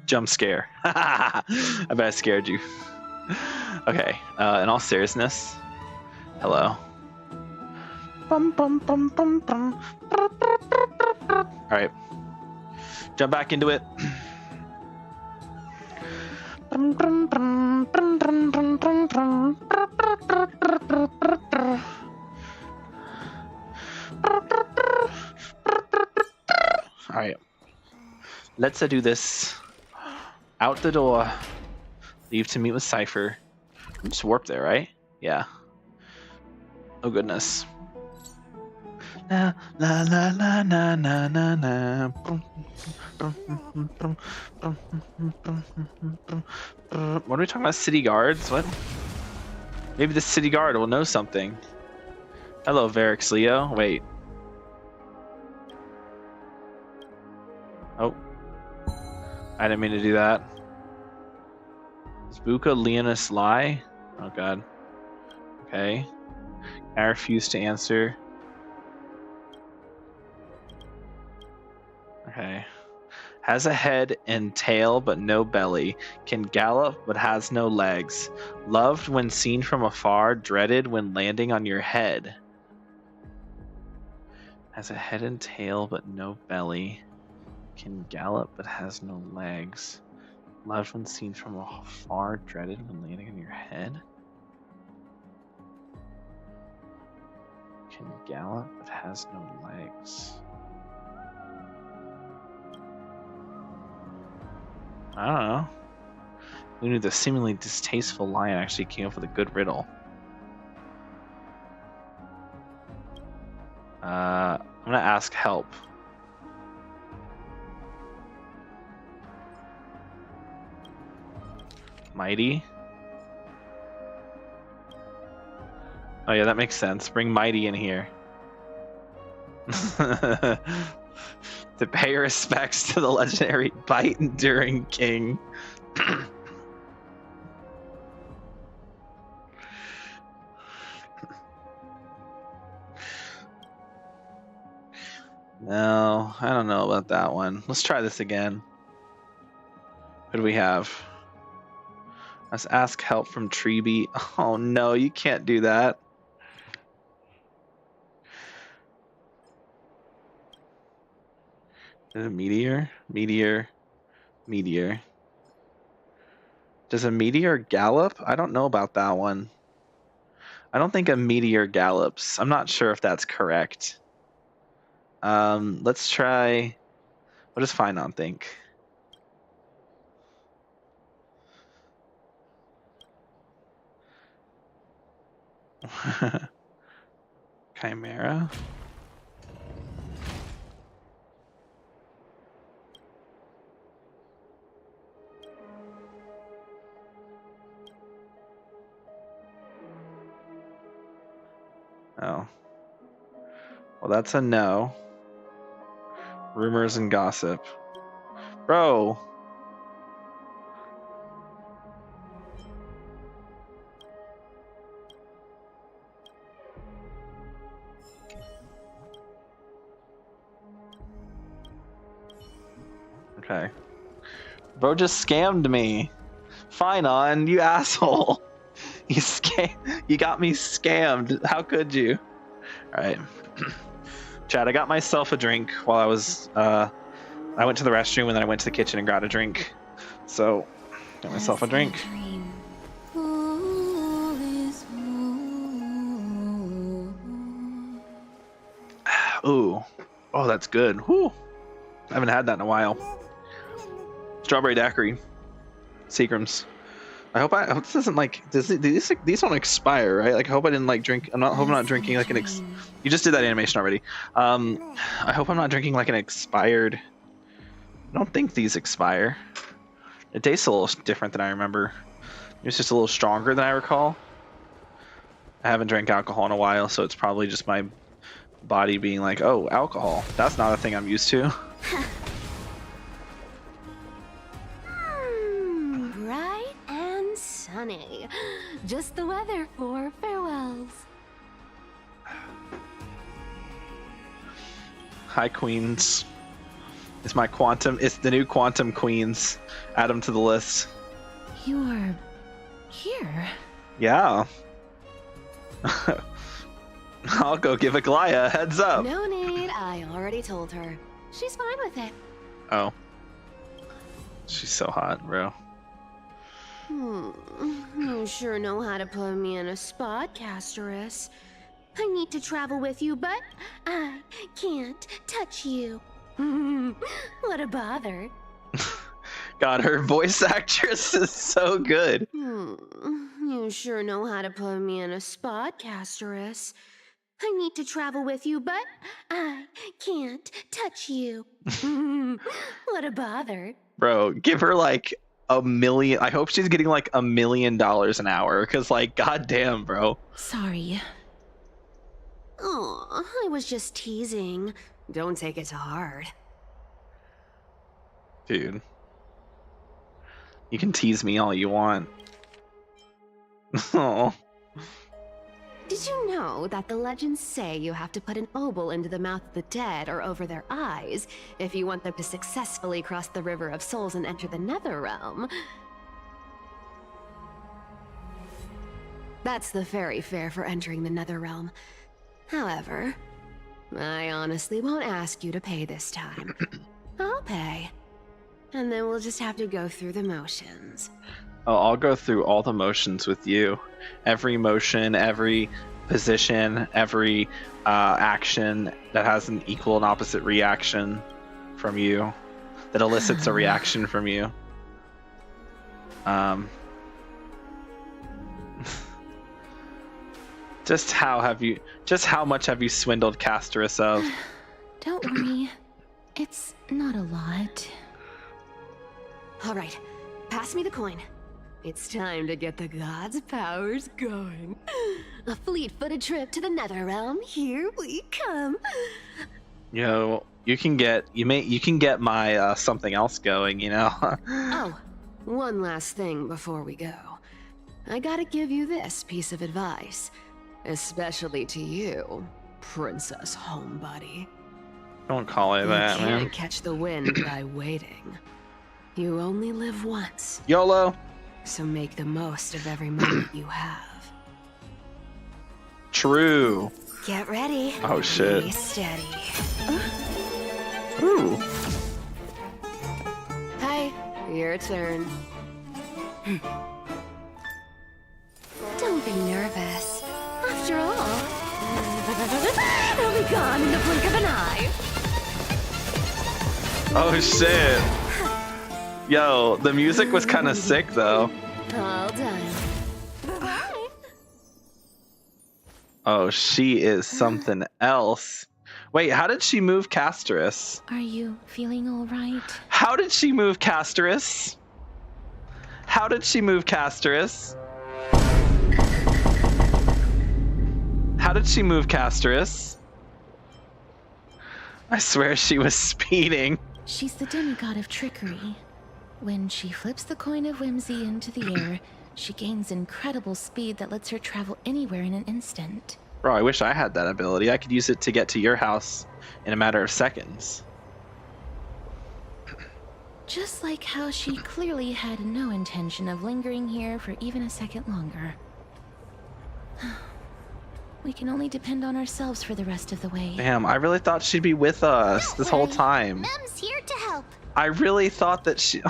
Jump scare. I bet I scared you. Okay, in all seriousness, hello. Alright. Jump back into it. Alright. Let's do this. Out the door. Leave to meet with Cypher. Just warp there, right? Yeah. Oh goodness. La la la la la la la la. What are we talking about? City guards? What? Maybe the city guard will know something. Hello, Varix Leo. Wait. Oh. I didn't mean to do that. Does Buka Leonis lie? Oh god. Okay. I refuse to answer. Okay. Has a head and tail but no belly. Can gallop but has no legs. Loved when seen from afar. Dreaded when landing on your head. Has a head and tail but no belly. Can gallop but has no legs. Loved when seen from afar. Dreaded when landing on your head. Can gallop but has no legs. I don't know. We knew the seemingly distasteful lion actually came up with a good riddle. I'm gonna ask help. Mighty? Oh yeah, that makes sense. Bring Mighty in here. To pay respects to the legendary Bite Enduring King. No, I don't know about that one. Let's try this again. What do we have? Let's ask help from Treeby. Oh no, you can't do that. Is it a meteor? Meteor. Meteor. Does a meteor gallop? I don't know about that one. I don't think a meteor gallops. I'm not sure if that's correct. Let's try. What does Finon think? Chimera? Oh. Well, that's a no. Rumors and gossip. Bro! Okay. Bro just scammed me. Finon, you asshole. You got me scammed. How could you? Alright. Chad, I got myself a drink while I was I went to the restroom and then I went to the kitchen and got a drink. So got myself a drink. Ooh. Oh, that's good. Whew. I haven't had that in a while. Strawberry daiquiri. Seagram's. I hope this doesn't like these don't expire, right? Like I hope I didn't like drink. I hope I'm not drinking like an you just did that animation already. I hope I'm not drinking like an expired. I don't think these expire. It tastes a little different than I remember. It's just a little stronger than I recall. I haven't drank alcohol in a while, so it's probably just my body being like, oh, alcohol. That's not a thing I'm used to. Bright and sunny. Just the weather for farewells. Hi, Queens. It's my quantum. It's the new quantum queens. Add them to the list. You are here. Yeah. I'll go give Aglaya a heads up. No need. I already told her. She's fine with it. Oh. She's so hot, bro. You sure know how to put me in a spot, Castorice. I need to travel with you, but I can't touch you. What a bother. God, her voice actress is so good. You sure know how to put me in a spot, Castorice. I need to travel with you, but I can't touch you. What a bother. Bro, give her like $1 million. I hope she's getting like $1 million an hour, because like, goddamn, bro. Sorry. Oh, I was just teasing. Don't take it to heart. Dude. You can tease me all you want. Oh. Did you know that the legends say you have to put an obol into the mouth of the dead or over their eyes if you want them to successfully cross the River of Souls and enter the Netherrealm? That's the fairy fare for entering the Netherrealm. However, I honestly won't ask you to pay this time. I'll pay. And then we'll just have to go through the motions. Oh, I'll go through all the motions with you. Every motion, every position, every action that has an equal and opposite reaction from you, that elicits a reaction from you. Just how much have you swindled Castorice of? Don't worry. It's not a lot. All right, pass me the coin. It's time to get the gods' powers going. A fleet-footed trip to the Netherrealm. Here we come. Yo, you can get my something else going, you know. Oh, one last thing before we go. I gotta give you this piece of advice, especially to you, Princess Homebody. Don't call it that, man. You man. can't catch the wind by waiting. You only live once. YOLO. So make the most of every moment you have. True. Get ready. Oh shit. Be steady. Ooh. Hi, your turn. Don't be nervous. After all, they'll be gone in the blink of an eye. Oh shit. Yo, the music was kind of sick though. All done. Bye. Oh, she is something else. Wait, how did she move Castorice? Are you feeling all right? How did she move Castorice? How did she move Castorice? How did she move Castorice? I swear she was speeding. She's the demigod of trickery. When she flips the coin of whimsy into the air, she gains incredible speed that lets her travel anywhere in an instant. Bro, I wish I had that ability. I could use it to get to your house in a matter of seconds. Just like how she clearly had no intention of lingering here for even a second longer. We can only depend on ourselves for the rest of the way. Damn, I really thought she'd be with us this whole time. Mem's here to help. I really thought that she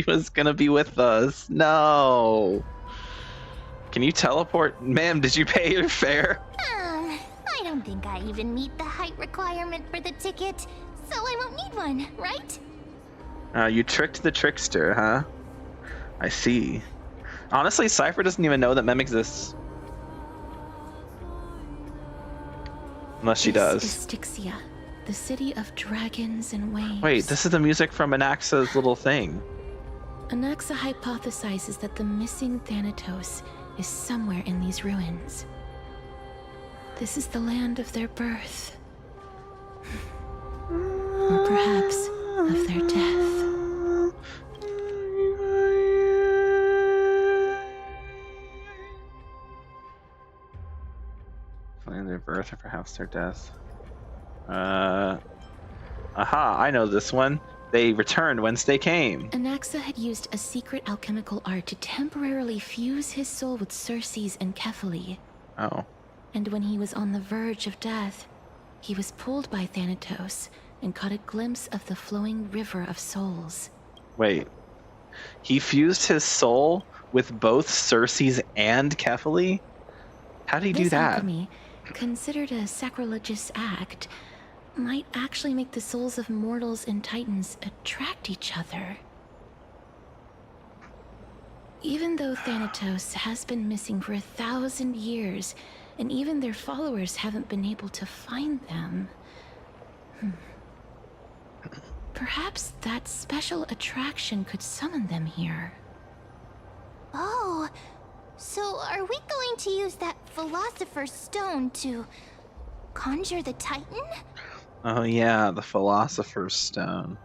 was gonna be with us. No. Can you teleport? Ma'am, did you pay your fare? I don't think I even meet the height requirement for the ticket, so I won't need one, right? You tricked the trickster, huh? I see. Honestly, Cypher doesn't even know that Mem exists. Unless she does. This is Styxia, the city of dragons and waves. Wait, this is the music from Anaxa's little thing. Anaxa hypothesizes that the missing Thanatos is somewhere in these ruins. This is the land of their birth. Or perhaps of their death. Land of their birth or perhaps their death. Aha, I know this one. They returned whence they came. Anaxa had used a secret alchemical art to temporarily fuse his soul with Circe's and Kephae. Oh. And when he was on the verge of death, he was pulled by Thanatos and caught a glimpse of the flowing river of souls. Wait. He fused his soul with both Circe's and Kephae? How did he do that? Alchemy, considered a sacrilegious act, might actually make the souls of mortals and titans attract each other. Even though Thanatos has been missing for 1,000 years, and even their followers haven't been able to find them, perhaps that special attraction could summon them here. Oh, so are we going to use that Philosopher's Stone to conjure the Titan? Oh yeah, the Philosopher's Stone.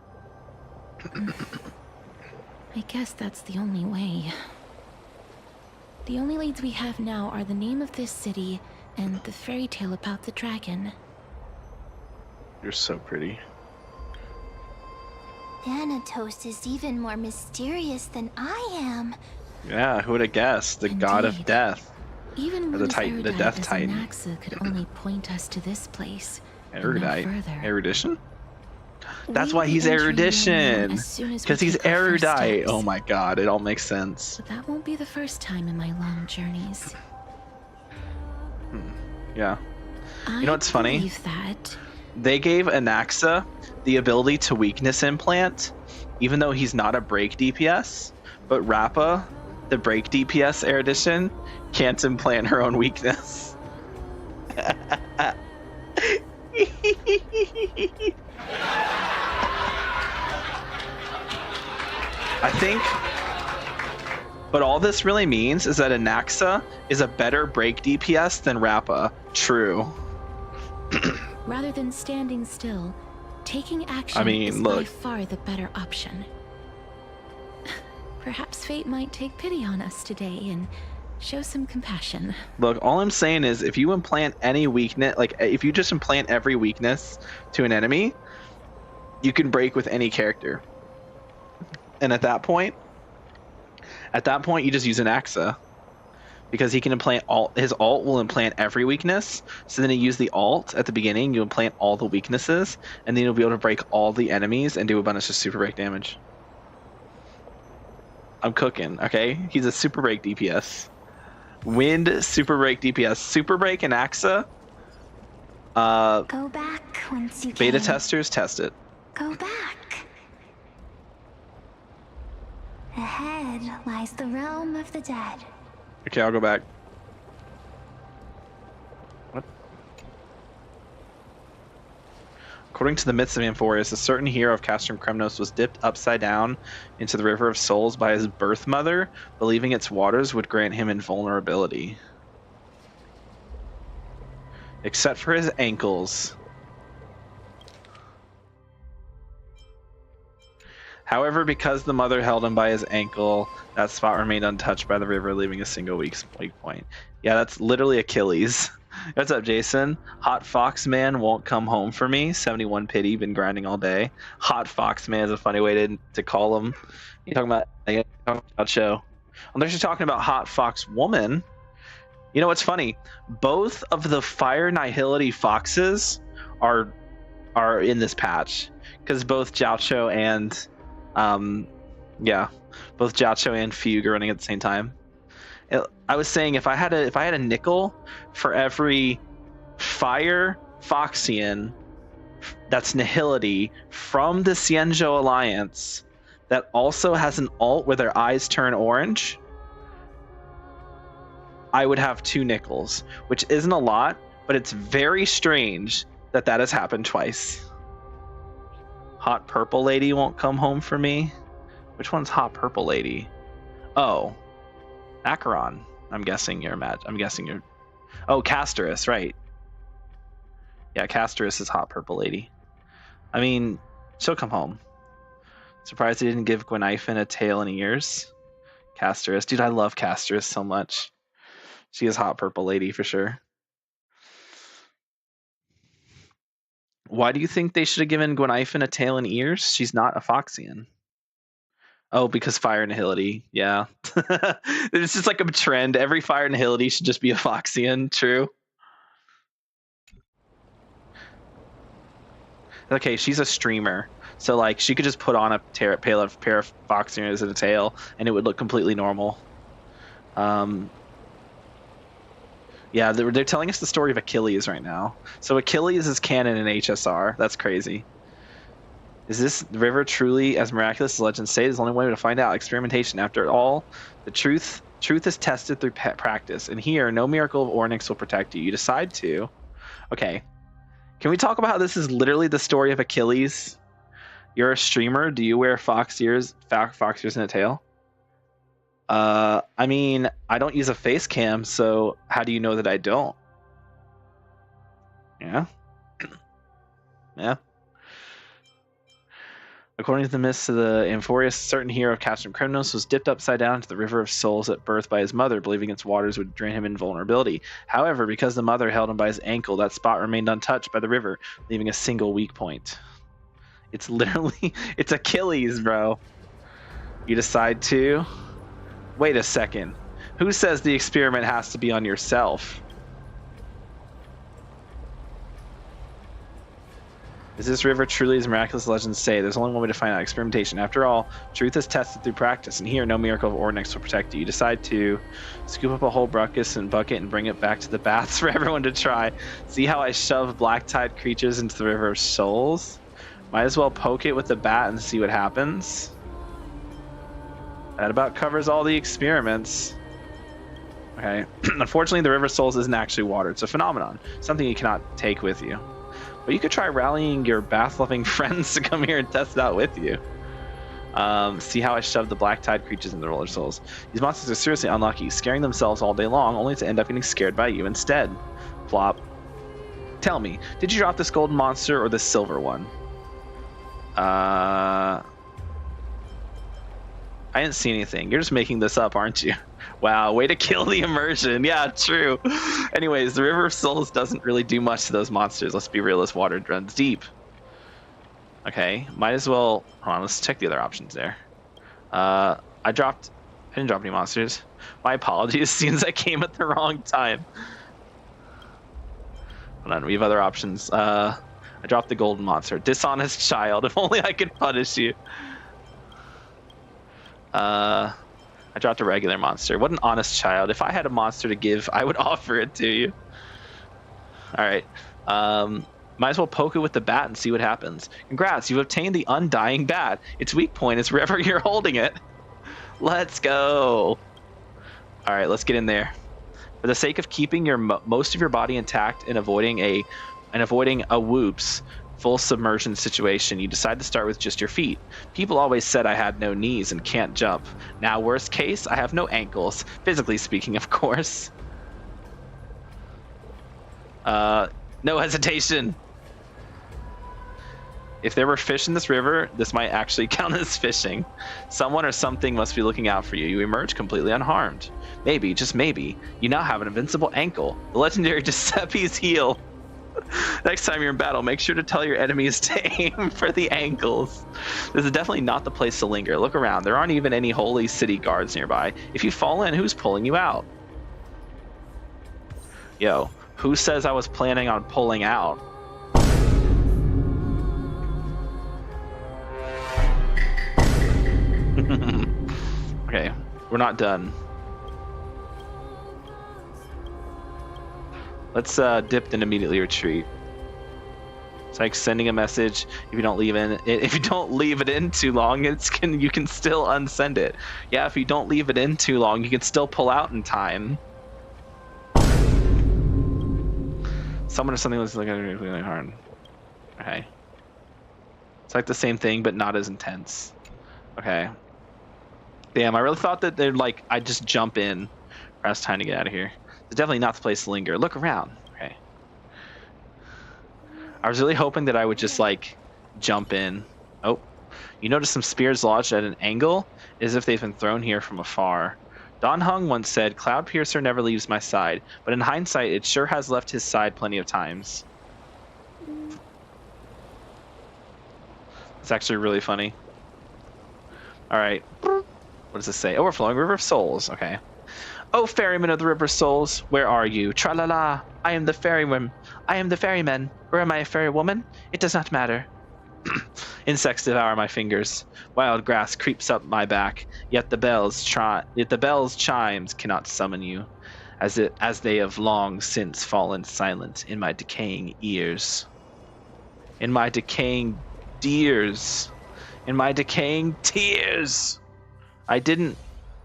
I guess that's the only way. The only leads we have now are the name of this city and the fairy tale about the dragon. You're so pretty. Thanatos is even more mysterious than I am. Yeah, who would have guessed? The god of death. Even or one the Titan, the Death Titan. Anaxa could only point us to this place. Erudite. No further. Erudition? That's why he's erudition. Because he's erudite. Oh my god, it all makes sense. But that won't be the first time in my long journeys. Yeah. You know what's funny? believe that. They gave Anaxa the ability to weakness implant, even though he's not a break DPS. But Rappa, the break DPS erudition, can't implant her own weakness. I think what all this really means is that Anaxa is a better break DPS than Rappa. True. Rather than standing still, taking action is by far the better option. Perhaps fate might take pity on us today and show some compassion. Look, all I'm saying is if you implant any weakness, like if you just implant every weakness to an enemy, you can break with any character. And at that point you just use Anaxa. Because he can implant his ult will implant every weakness. So then you use the ult at the beginning, you implant all the weaknesses, and then you'll be able to break all the enemies and do a bunch of super break damage. I'm cooking, okay? He's a super break DPS. Wind super break DPS. Super break and Axa. Go back once you beta can. testers test it. Go back. Ahead lies the realm of the dead. Okay, I'll go back. What? According to the myths of Amphorius, a certain hero of Castrum Kremnos was dipped upside down into the River of Souls by his birth mother, believing its waters would grant him invulnerability. Except for his ankles. However, because the mother held him by his ankle, that spot remained untouched by the river, leaving a single weak point. Yeah, that's literally Achilles. What's up, Jason? Hot Fox Man won't come home for me. 71 pity, been grinding all day. Hot Fox Man is a funny way to call him. You talking about show? Unless you're talking about Hot Fox Woman. You know what's funny? Both of the Fire Nihility Foxes are in this patch. Because both Jiaocho and both Jiaocho and Fugue are running at the same time. I was saying if I had a nickel for every fire Foxian that's Nihility from the Xianzhou Alliance that also has an alt where their eyes turn orange, I would have 2 nickels, which isn't a lot, but it's very strange that that has happened twice. Hot Purple Lady won't come home for me. Which one's Hot Purple Lady? Oh, Acheron. I'm guessing you're Oh, Castorice, right. Yeah, Castorice is Hot Purple Lady. I mean, she'll come home. Surprised they didn't give Gwenhyfen a tail and ears. Castorice. Dude, I love Castorice so much. She is Hot Purple Lady for sure. Why do you think they should have given Gwenhyfen a tail and ears? She's not a Foxian. Oh, because Fire Nihility. Yeah. It's just like a trend. Every Fire Nihility should just be a Foxian. True. Okay, she's a streamer. So, like, she could just put on a pair of Foxians and a tail, and it would look completely normal. Yeah, they're telling us the story of Achilles right now. So Achilles is canon in HSR. That's crazy. Is this river truly as miraculous as legends say? There's only one way to find out. Experimentation. After all, the truth is tested through practice. And here, no miracle of Ornyx will protect you. You decide to. Okay. Can we talk about how this is literally the story of Achilles? You're a streamer. Do you wear fox ears and a tail? I mean, I don't use a face cam, so how do you know that I don't? Yeah. Yeah. According to the myths of the Amphorius, a certain hero of Castrum Kremnos was dipped upside down into the River of Souls at birth by his mother, believing its waters would drain him invulnerability. However, because the mother held him by his ankle, that spot remained untouched by the river, leaving a single weak point. It's literally, it's Achilles, bro. You decide to... Wait a second. Who says the experiment has to be on yourself? Is this river truly as miraculous as legends say? There's only one way to find out. Experimentation. After all, truth is tested through practice, and here, no miracle of Ornyx will protect you. You decide to scoop up a whole bucket and bring it back to the baths for everyone to try. See how I shove black-tide creatures into the River of Souls? Might as well poke it with the bat and see what happens. That about covers all the experiments. Okay. Unfortunately, the River of Souls isn't actually water. It's a phenomenon. Something you cannot take with you. But you could try rallying your bath-loving friends to come here and test it out with you. See how I shoved the black-tide creatures in the Roller Souls. These monsters are seriously unlucky, scaring themselves all day long, only to end up getting scared by you instead. Flop. Tell me, did you drop this golden monster or this silver one? I didn't see anything. You're just making this up, aren't you? Wow, way to kill the immersion. Yeah, true. Anyways, the River of Souls doesn't really do much to those monsters. Let's be real, this water runs deep. Okay, might as well... Hold on, let's check the other options there. I didn't drop any monsters. My apologies, seems I came at the wrong time. Hold on, we have other options. I dropped the golden monster. Dishonest child, if only I could punish you. I dropped a regular monster. What an honest child. If I had a monster to give, I would offer it to you. Alright. Might as well poke it with the bat and see what happens. Congrats, you've obtained the Undying Bat. Its weak point is wherever you're holding it. Let's go. Alright, let's get in there. For the sake of keeping your most of your body intact and avoiding a whoops full submersion situation, you decide to start with just your feet. People always said I had no knees and can't jump. Now, worst case, I have no ankles. Physically speaking, of course. No hesitation. If there were fish in this river, this might actually count as fishing. Someone or something must be looking out for you. You emerge completely unharmed. Maybe, just maybe, you now have an invincible ankle. The legendary Giuseppe's heel. Next time you're in battle, make sure to tell your enemies to aim for the ankles. This is definitely not the place to linger. Look around. There aren't even any holy city guards nearby. If you fall in, who's pulling you out? Yo, who says I was planning on pulling out? Okay, we're not done. Let's dip and immediately retreat. It's like sending a message. If you don't leave it in too long, you can still unsend it. Yeah, if you don't leave it in too long, you can still pull out in time. Someone or something was looking really hard. Okay. It's like the same thing, but not as intense. Okay. Damn, I really thought that I'd just jump in. It's time to get out of here. It's definitely not the place to linger. Look around. Okay. I was really hoping that I would just jump in. Oh, you notice some spears lodged at an angle, as if they've been thrown here from afar. Don Hung once said, "Cloud Piercer never leaves my side," but in hindsight, it sure has left his side plenty of times. It's actually really funny. All right. What does this say? Overflowing River of Souls. Okay. Oh, ferryman of the River of Souls, where are you? Tra-la-la. I am the ferryman. I am the ferryman. Or am I a fairy woman? It does not matter. Insects devour my fingers. Wild grass creeps up my back. Yet the bell's chimes cannot summon you, as they have long since fallen silent in my decaying ears. In my decaying deers. In my decaying tears. I didn't.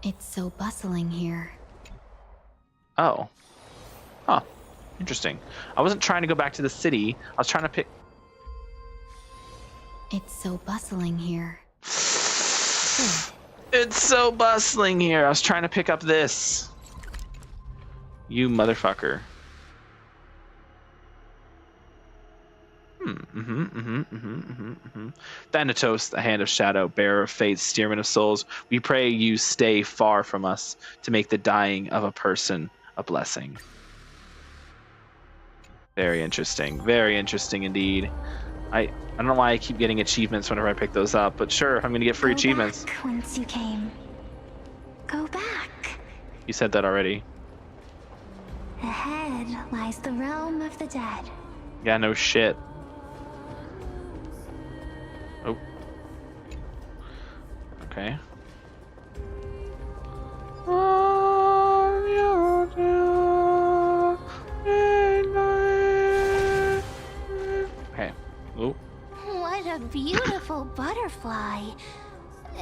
It's so bustling here. Oh. Huh. Interesting. I wasn't trying to go back to the city. I was trying to pick. It's so bustling here. It's so bustling here. I was trying to pick up this. You motherfucker. Thanatos, the hand of shadow, bearer of fate, steerman of souls, we pray you stay far from us to make the dying of a person a blessing. Very interesting. Very interesting indeed. I don't know why I keep getting achievements whenever I pick those up, but sure, I'm gonna get free achievements. Back whence you came. Go back. You said that already. Ahead lies the realm of the dead. Yeah, no shit. Oh. Okay. Okay. Oh. What a beautiful butterfly.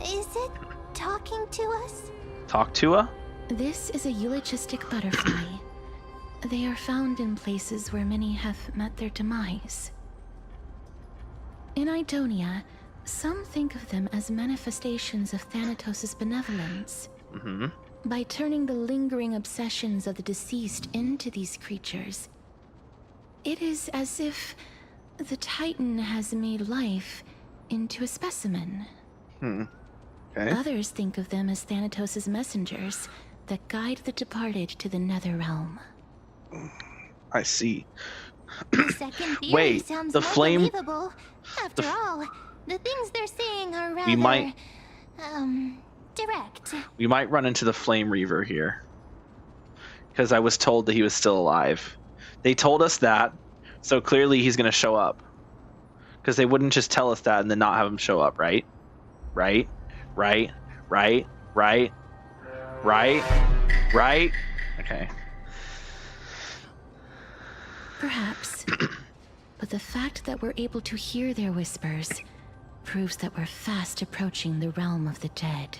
Is it talking to us? Talk to her? This is a eulogistic butterfly. They are found in places where many have met their demise. In Idonia, some think of them as manifestations of Thanatos' benevolence. By turning the lingering obsessions of the deceased into these creatures, it is as if the Titan has made life into a specimen. Okay. Others think of them as Thanatos' messengers that guide the departed to the nether realm. I see. The second theory Wait, sounds the more flame. believable. After all, the things they're saying are rather, We might. direct. We might run into the Flame Reaver here. Because I was told that he was still alive. They told us that, so clearly he's going to show up. Because they wouldn't just tell us that and then not have him show up, right? Right? Right? Right? Right? Right? Right? Okay. Perhaps. But the fact that we're able to hear their whispers proves that we're fast approaching the realm of the dead.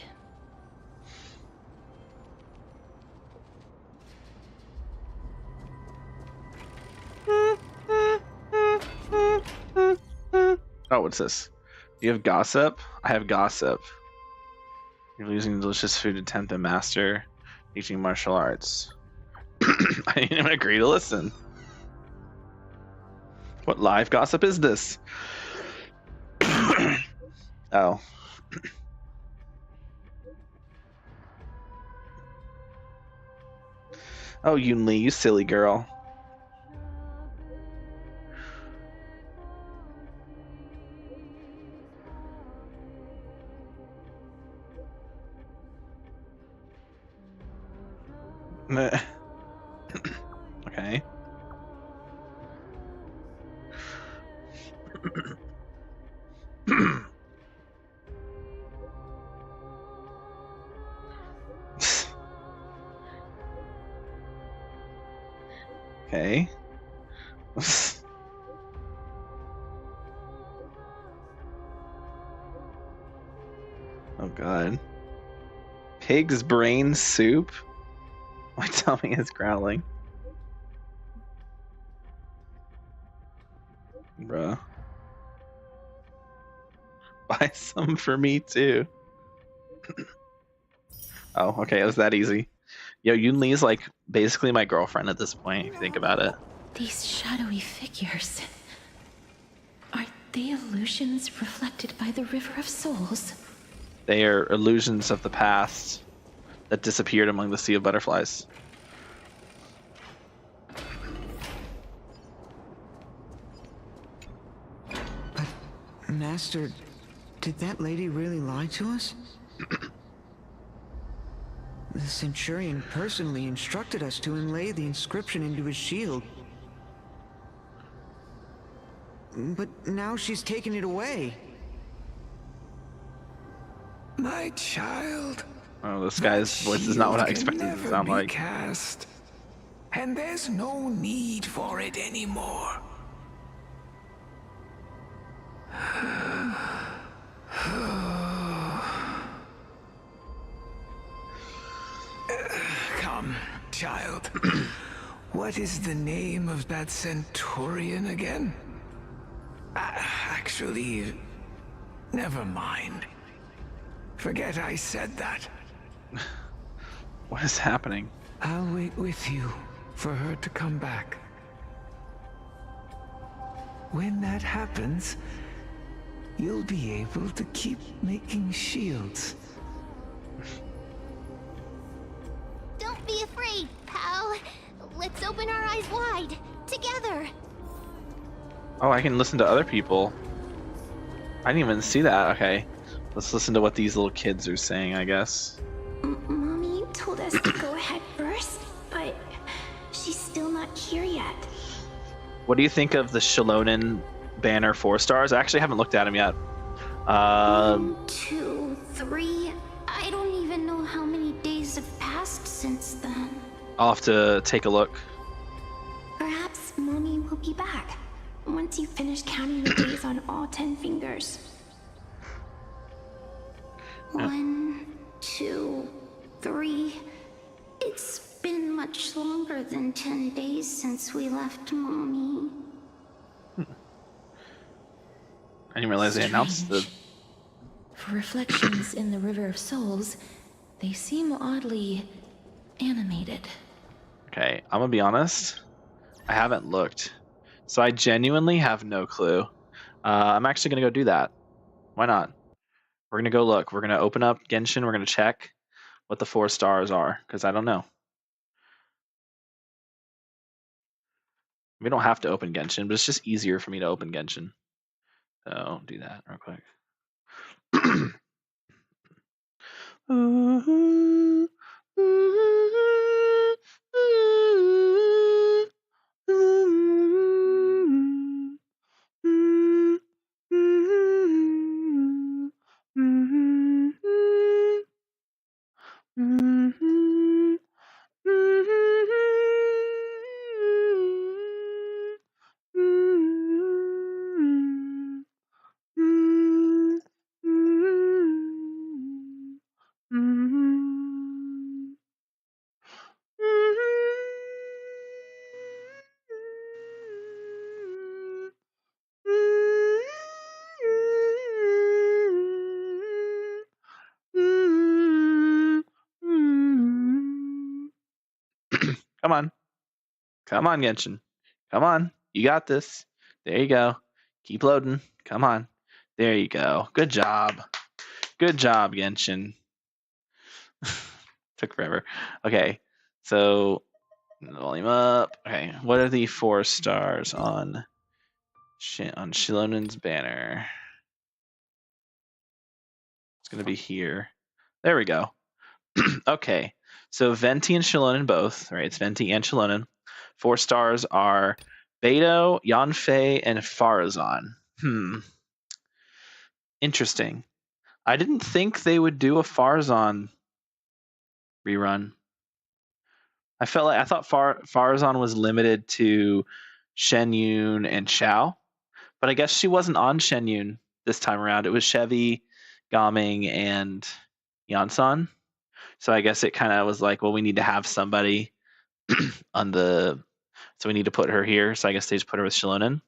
Oh, what's this? Do you have gossip? I have gossip. You're losing delicious food to tempt the master, teaching martial arts. I didn't even agree to listen. What live gossip is this? Oh. Oh, Yun Li, you silly girl. Okay. Okay. Oh god. Pig's brain soup? My tummy is growling. Bruh. Buy some for me too. Oh, okay, it was that easy. Yo, Yunli's like basically my girlfriend at this point, if you think about it. These shadowy figures. Are they illusions reflected by the River of Souls? They are illusions of the past that disappeared among the Sea of Butterflies. But, Master, did that lady really lie to us? The Centurion personally instructed us to inlay the inscription into his shield. But now she's taken it away. My child. Oh, this guy's voice is not what I expected it to sound like. Cast, and there's no need for it anymore. Come, child. What is the name of that Centurion again? Actually, never mind. Forget I said that. What is happening? I'll wait with you for her to come back. When that happens, you'll be able to keep making shields. Don't be afraid, pal. Let's open our eyes wide, together. Oh, I can listen to other people. I didn't even see that. Okay. Let's listen to what these little kids are saying, I guess. Mommy told us to go ahead first, but she's still not here yet. What do you think of the Shilonen banner 4 stars? I actually haven't looked at them yet. 1, 2, 3. I don't even know how many days have passed since then. I'll have to take a look. Perhaps Mommy will be back once you finish counting the days on all 10 fingers. 1, 2, 3. It's been much longer than 10 days since we left Mommy. I didn't realize they announced the... For reflections in the River of Souls, they seem oddly animated. Okay, I'm gonna be honest. I haven't looked. So I genuinely have no clue. I'm actually gonna go do that. Why not? We're gonna go look. We're gonna open up Genshin. We're gonna check what the 4 stars are, because I don't know. We don't have to open Genshin, but it's just easier for me to open Genshin. So do that real quick. Come on. Come on, Genshin. Come on. You got this. There you go. Keep loading. Come on. There you go. Good job. Good job, Genshin. Took forever. Okay. So, volume up. Okay. What are the 4 stars on Shilonen's banner? It's going to be here. There we go. Okay. So, Venti and Shilonen both, right? It's Venti and Shilonen. 4 stars are Beto, Yanfei, and Farazan. Interesting. I didn't think they would do a Farazan rerun. I thought Farazan was limited to Shen Yun, and Xiao. But I guess she wasn't on Shen Yun this time around. It was Chevy, Gaming, and Yansan. So I guess it kind of was like, well, we need to have somebody on the... So we need to put her here. So I guess they just put her with Shilonen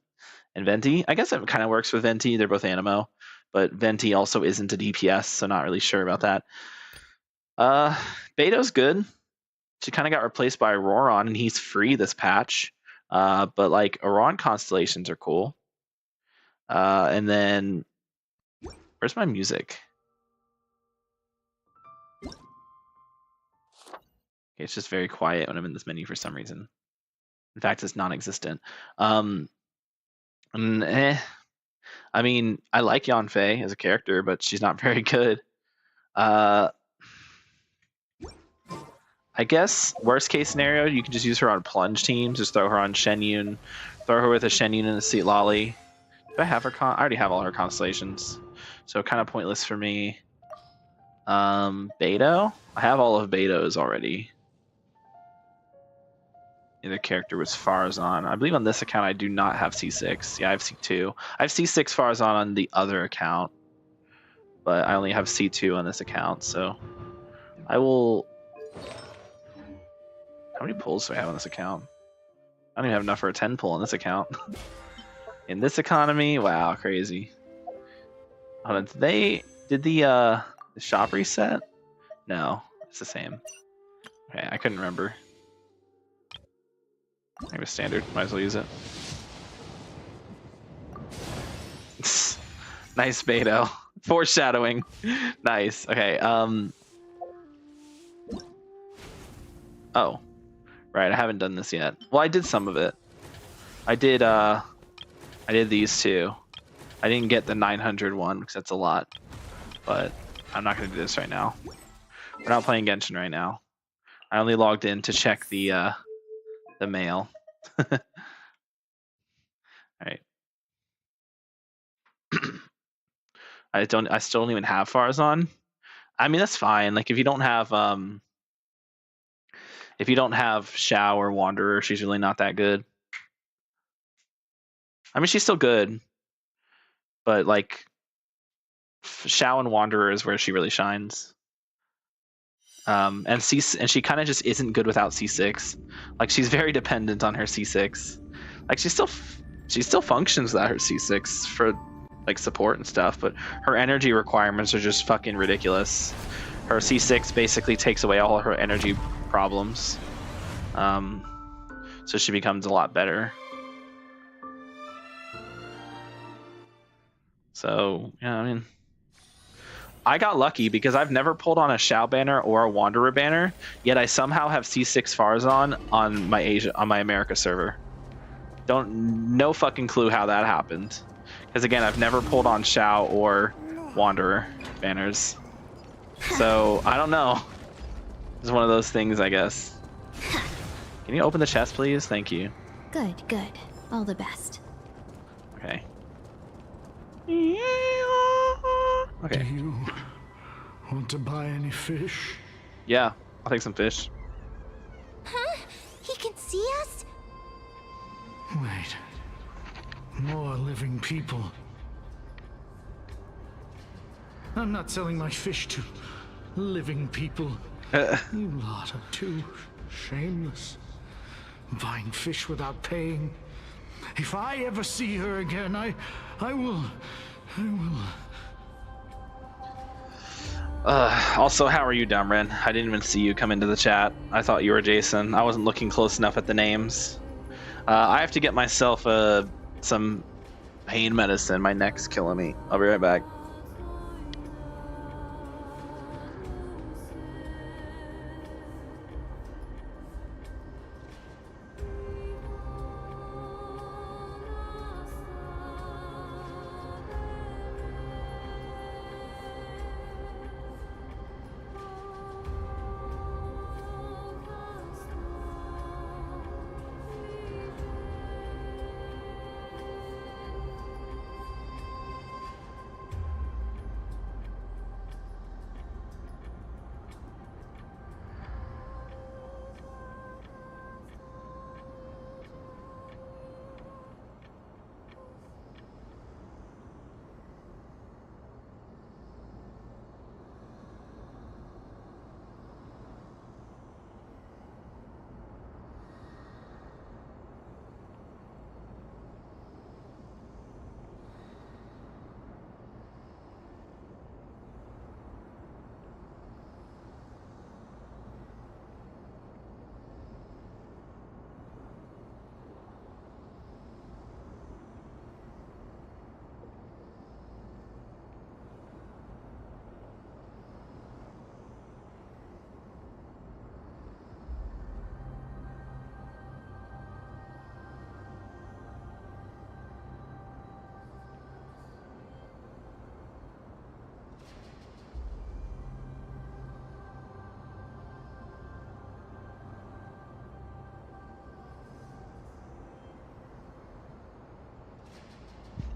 and Venti. I guess it kind of works with Venti. They're both Animo. But Venti also isn't a DPS, so not really sure about that. Beto's good. She kind of got replaced by Auroron, and he's free this patch. But like Auroron constellations are cool. And then where's my music? Okay, it's just very quiet when I'm in this menu for some reason. In fact, it's non-existent. I mean, I like Yanfei as a character, but she's not very good. I guess worst case scenario, you can just use her on plunge teams. Just throw her on Shen Yun, throw her with a Shen Yun and a Seat Lolly. Do I have her? I already have all her constellations, so kind of pointless for me. Beto? I have all of Beto's already. The other character was Farazan. I believe on this account I do not have C6. Yeah, I have C2. I have C6 Farazan on the other account, but I only have C2 on this account, so I will... How many pulls do I have on this account? I don't even have enough for a 10 pull on this account. In this economy, wow, crazy. Hold on, did the shop reset? No, it's the same. Okay, I couldn't remember. Maybe standard, might as well use it. Nice Beto. Foreshadowing. Nice. Okay, oh. Right, I haven't done this yet. Well, I did some of it. I did these two. I didn't get the 900 one because that's a lot. But I'm not going to do this right now. We're not playing Genshin right now. I only logged in to check the mail. All right. I still don't even have Farazan. I mean, that's fine. Like if you don't have Xiao or Wanderer, she's really not that good. I mean, she's still good, but like Xiao and Wanderer is where she really shines. And she kind of just isn't good without C6. Like she's very dependent on her C6. Like she still functions without her C6 for like support and stuff, but her energy requirements are just fucking ridiculous. Her C6 basically takes away all her energy problems. So she becomes a lot better. So, yeah, I mean, I got lucky because I've never pulled on a Xiao banner or a Wanderer banner, yet I somehow have C6 Farazan on my America server. No fucking clue how that happened. Because again, I've never pulled on Xiao or Wanderer banners. So, I don't know. It's one of those things, I guess. Can you open the chest, please? Thank you. Good, good. All the best. Okay. Okay. Do you want to buy any fish? Yeah, I'll take some fish. Huh? He can see us? Wait. More living people. I'm not selling my fish to living people. You lot are too shameless. Buying fish without paying. If I ever see her again, I will... Also, how are you, Dumren? I didn't even see you come into the chat. I thought you were Jason. I wasn't looking close enough at the names. I have to get myself some pain medicine. My neck's killing me. I'll be right back.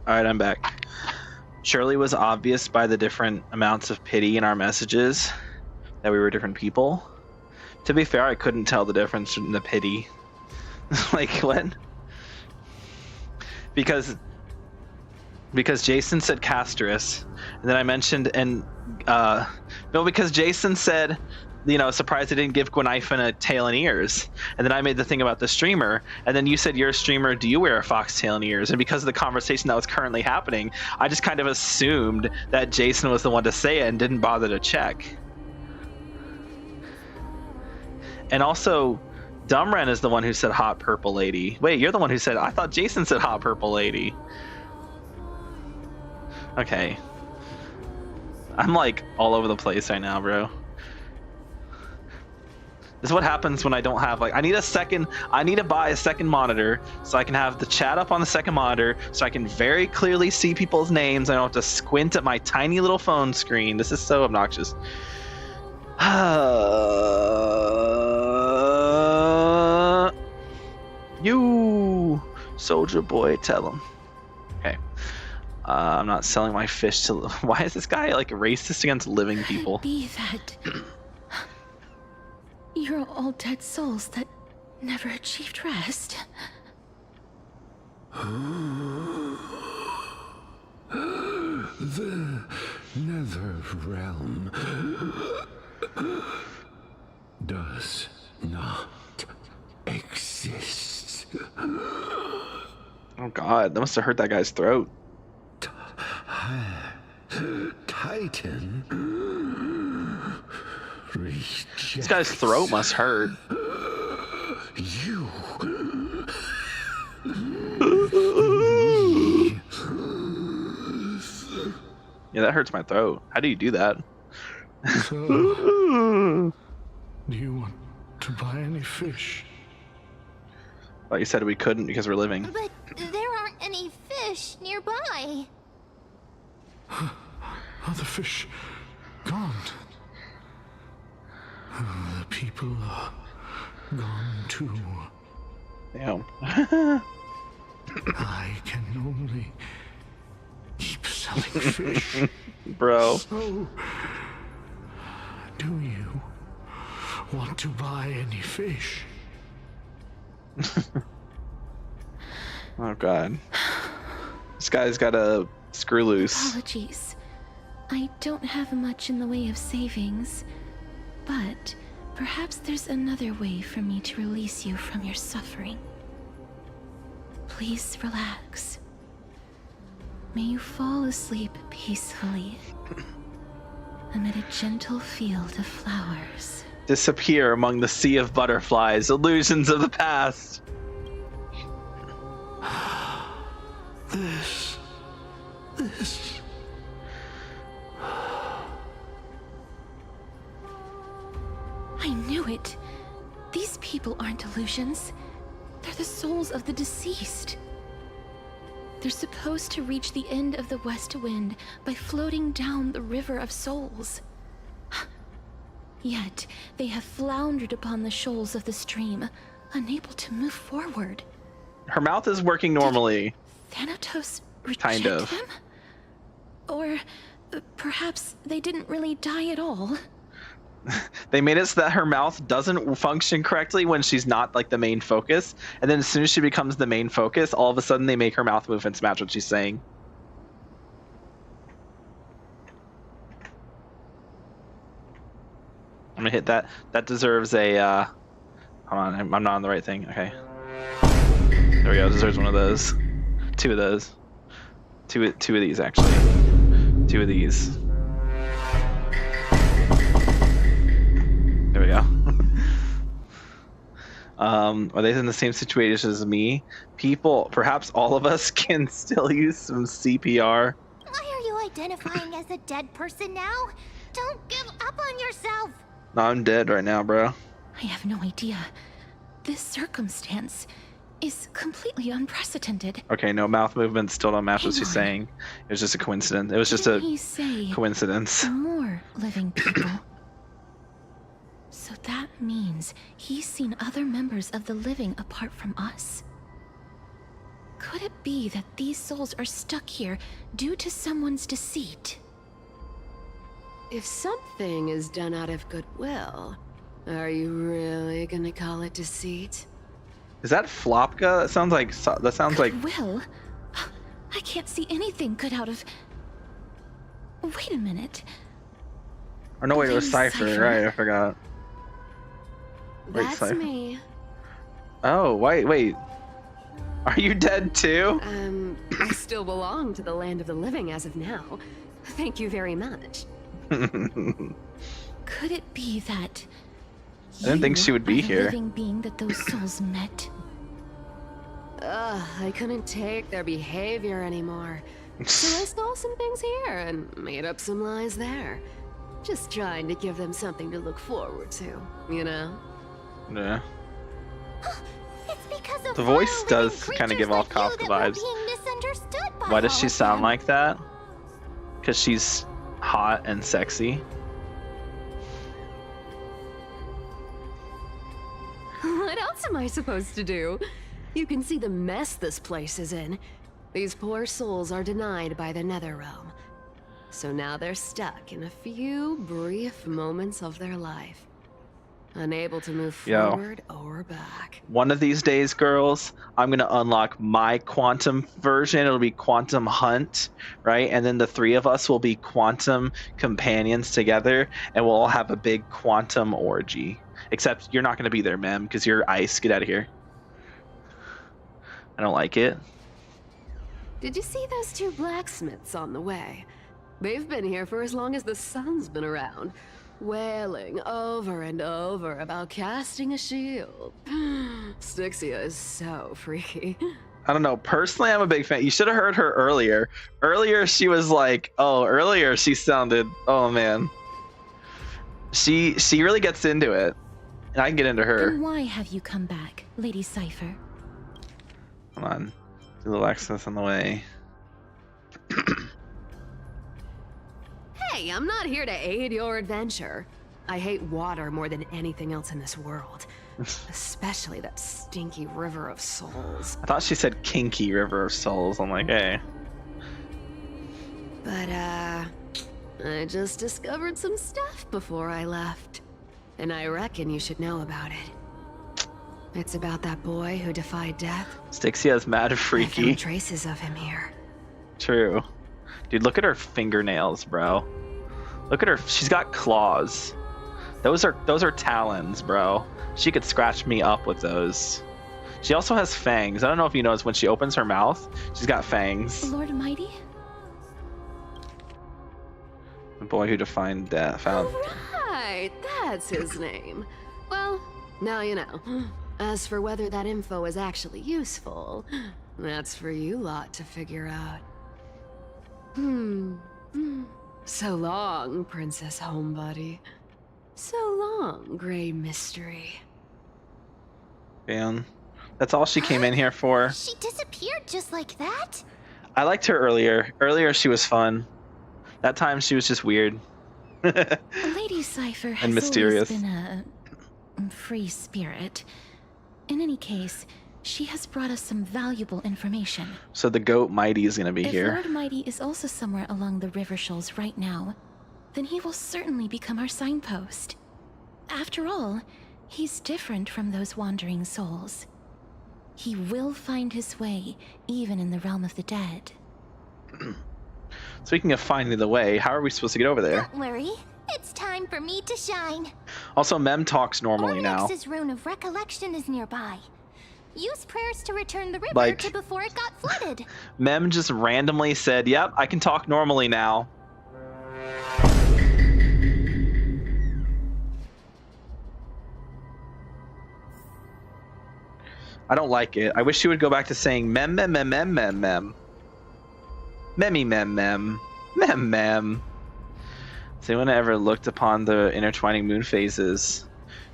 Alright, I'm back. Surely it was obvious by the different amounts of pity in our messages that we were different people. To be fair, I couldn't tell the difference in the pity. Like, what? Because Jason said Castorice, and then I mentioned, no, because Jason said, you know, surprised I didn't give Gwenhyfen a tail and ears, and then I made the thing about the streamer, and then you said you're a streamer, do you wear a fox tail and ears? And because of the conversation that was currently happening, I just kind of assumed that Jason was the one to say it and didn't bother to check. And also, Dumren is the one who said hot purple lady. Wait, you're the one who said, I thought Jason said hot purple lady. Okay. I'm like all over the place right now, bro. This is what happens when I don't have, like, I need to buy a second monitor so I can have the chat up on the second monitor so I can very clearly see people's names. I don't have to squint at my tiny little phone screen. This is so obnoxious. You, soldier boy, tell him. Okay. I'm not selling my fish to... Why is this guy, like, racist against living people? Be that... You're all dead souls that never achieved rest. The Nether Realm does not exist. Oh god, that must have hurt that guy's throat. Titan. This guy's throat must hurt. You. Yeah, that hurts my throat. How do you do that? So, do you want to buy any fish? Well, you said we couldn't because we're living. But there aren't any fish nearby. Are the fish gone? The people are gone too. Damn. I can only keep selling fish. Bro. So, do you want to buy any fish? Oh god. This guy's got a screw loose. Apologies. I don't have much in the way of savings, but perhaps there's another way for me to release you from your suffering. Please relax. May you fall asleep peacefully amid a gentle field of flowers. Disappear among the sea of butterflies, illusions of the past. This. I knew it. These people aren't illusions. They're the souls of the deceased. They're supposed to reach the end of the West Wind by floating down the River of Souls. Yet, they have floundered upon the shoals of the stream, unable to move forward. Her mouth is working normally. Thanatos reject Kind of. them? Or perhaps they didn't really die at all? They made it so that her mouth doesn't function correctly when she's not like the main focus, and then as soon as she becomes the main focus, all of a sudden they make her mouth movements match what she's saying. I'm gonna hit that. That deserves a, hold on, I'm not on the right thing. Okay. There we go, deserves one of those. Two of those. Two of these, actually. Two of these. There we go. Are they in the same situation as me? People, perhaps all of us can still use some CPR. Why are you identifying as a dead person now? Don't give up on yourself! No, I'm dead right now, bro. I have no idea. This circumstance is completely unprecedented. Okay, no, mouth movements still don't match what she's saying. It was just a coincidence. It was just a coincidence. More living people. So that means he's seen other members of the living apart from us. Could it be that these souls are stuck here due to someone's deceit? If something is done out of goodwill, are you really gonna call it deceit? Is that Flopka? That sounds like Goodwill? I can't see anything good out of... Wait a minute. Or no, wait, it was Cypher, right? I forgot. Wait, That's Cypher. me. Oh, wait. Are you dead too? I still belong to the land of the living as of now. Thank you very much. Could it be that... I didn't think she would be are the here. living being that those souls met? I couldn't take their behavior anymore. So I stole some things here and made up some lies there. Just trying to give them something to look forward to, you know? Yeah. It's because of The voice does kind of give off Kafka vibes. Why does she sound like that? Because she's hot and sexy. What else am I supposed to do? You can see the mess this place is in. These poor souls are denied by the Netherrealm. So now they're stuck in a few brief moments of their life. Unable to move forward or back. One of these days, girls, I'm going to unlock my quantum version. It'll be Quantum Hunt, right? And then the three of us will be quantum companions together, and we'll all have a big quantum orgy. Except you're not going to be there, ma'am, because you're ice. Get out of here. I don't like it. Did you see those two blacksmiths on the way? They've been here for as long as the sun's been around, wailing over and over about casting a shield. Styxia is so freaky. I don't know. Personally, I'm a big fan. You should have heard her earlier. Earlier, she was like, earlier she sounded, oh man. She really gets into it. And I can get into her. Then why have you come back, Lady Cypher? Hold on. Do the Lexus on the way. Hey, I'm not here to aid your adventure. I hate water more than anything else in this world. Especially that stinky river of souls. I thought she said kinky river of souls. I'm like, hey. But, I just discovered some stuff before I left. And I reckon you should know about it. It's about that boy who defied death. Styxia's mad freaky. I found traces of him here. True. Dude, look at her fingernails, bro. Look at her. She's got claws. Those are talons, bro. She could scratch me up with those. She also has fangs. I don't know if you notice when she opens her mouth, she's got fangs. Lord Mighty? The boy who defined death. Right, that's his name. Well, now you know. As for whether that info is actually useful, that's for you lot to figure out. So long, Princess Homebody. So long, Grey Mystery. Man, that's all she came in here for. She disappeared just like that? I liked her earlier. Earlier she was fun. That time she was just weird. Lady Cypher has and mysterious. always been a free spirit. In any case, she has brought us some valuable information. So the goat Mighty is gonna be If here. Lord Mighty is also somewhere along the river shoals right now, then he will certainly become our signpost. After all, he's different from those wandering souls. He will find his way, even in the realm of the dead. Speaking of finding the way, how are we supposed to get over there? Don't worry. It's time for me to shine. Also, Mem talks normally now. Ornix's rune of recollection is nearby. Use prayers to return the river Like- to before it got flooded. Mem just randomly said, yep, I can talk normally now. I don't like it. I wish she would go back to saying mem mem mem mem mem mem. Memmy mem mem. Mem mem. Has anyone ever looked upon the intertwining moon phases,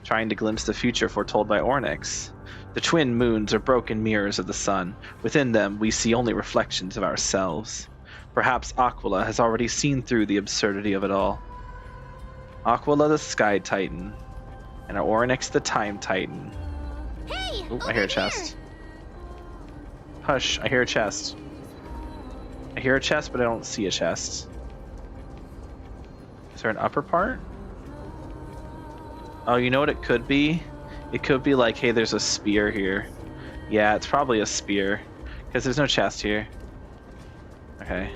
trying to glimpse the future foretold by Ornyx? The twin moons are broken mirrors of the sun. Within them, we see only reflections of ourselves. Perhaps Aquila has already seen through the absurdity of it all. Aquila the Sky Titan, and Ornyx the Time Titan. Hey, Ooh, I hear a chest. Hush, I hear a chest. I hear a chest, but I don't see a chest. Is there an upper part? Oh, you know what it could be? It could be like, hey, there's a spear here. Yeah, it's probably a spear. Because there's no chest here. Okay.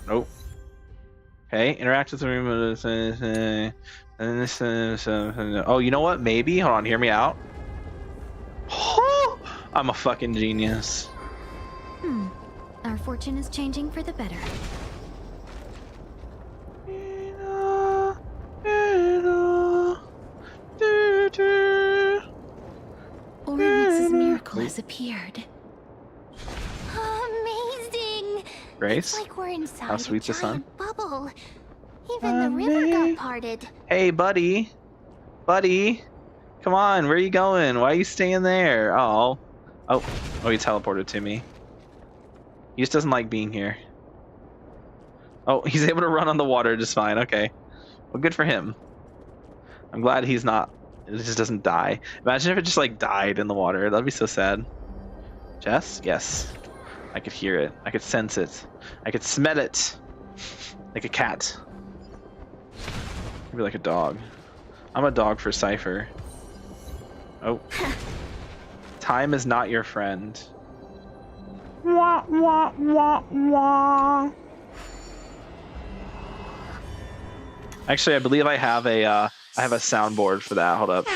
Nope. Okay, interact with the room. Oh, you know what? Maybe. Hold on, hear me out. I'm a fucking genius. Our fortune is changing for the better. Oryx's miracle has appeared. Amazing! Grace? It's like we're inside How sweet's the a sun? giant bubble. Even the river got parted. Hey, buddy. Buddy. Come on, where are you going? Why are you staying there? Oh. Oh, he teleported to me. He just doesn't like being here. Oh, he's able to run on the water just fine. Okay. Well, good for him. I'm glad he's not. It just doesn't die. Imagine if it just like died in the water. That'd be so sad. Jess? Yes. I could hear it. I could sense it. I could smell it. Like a cat. Maybe like a dog. I'm a dog for Cypher. Oh. Time is not your friend. Wah, wah, wah, wah. Actually, I believe I have a soundboard for that. Hold up.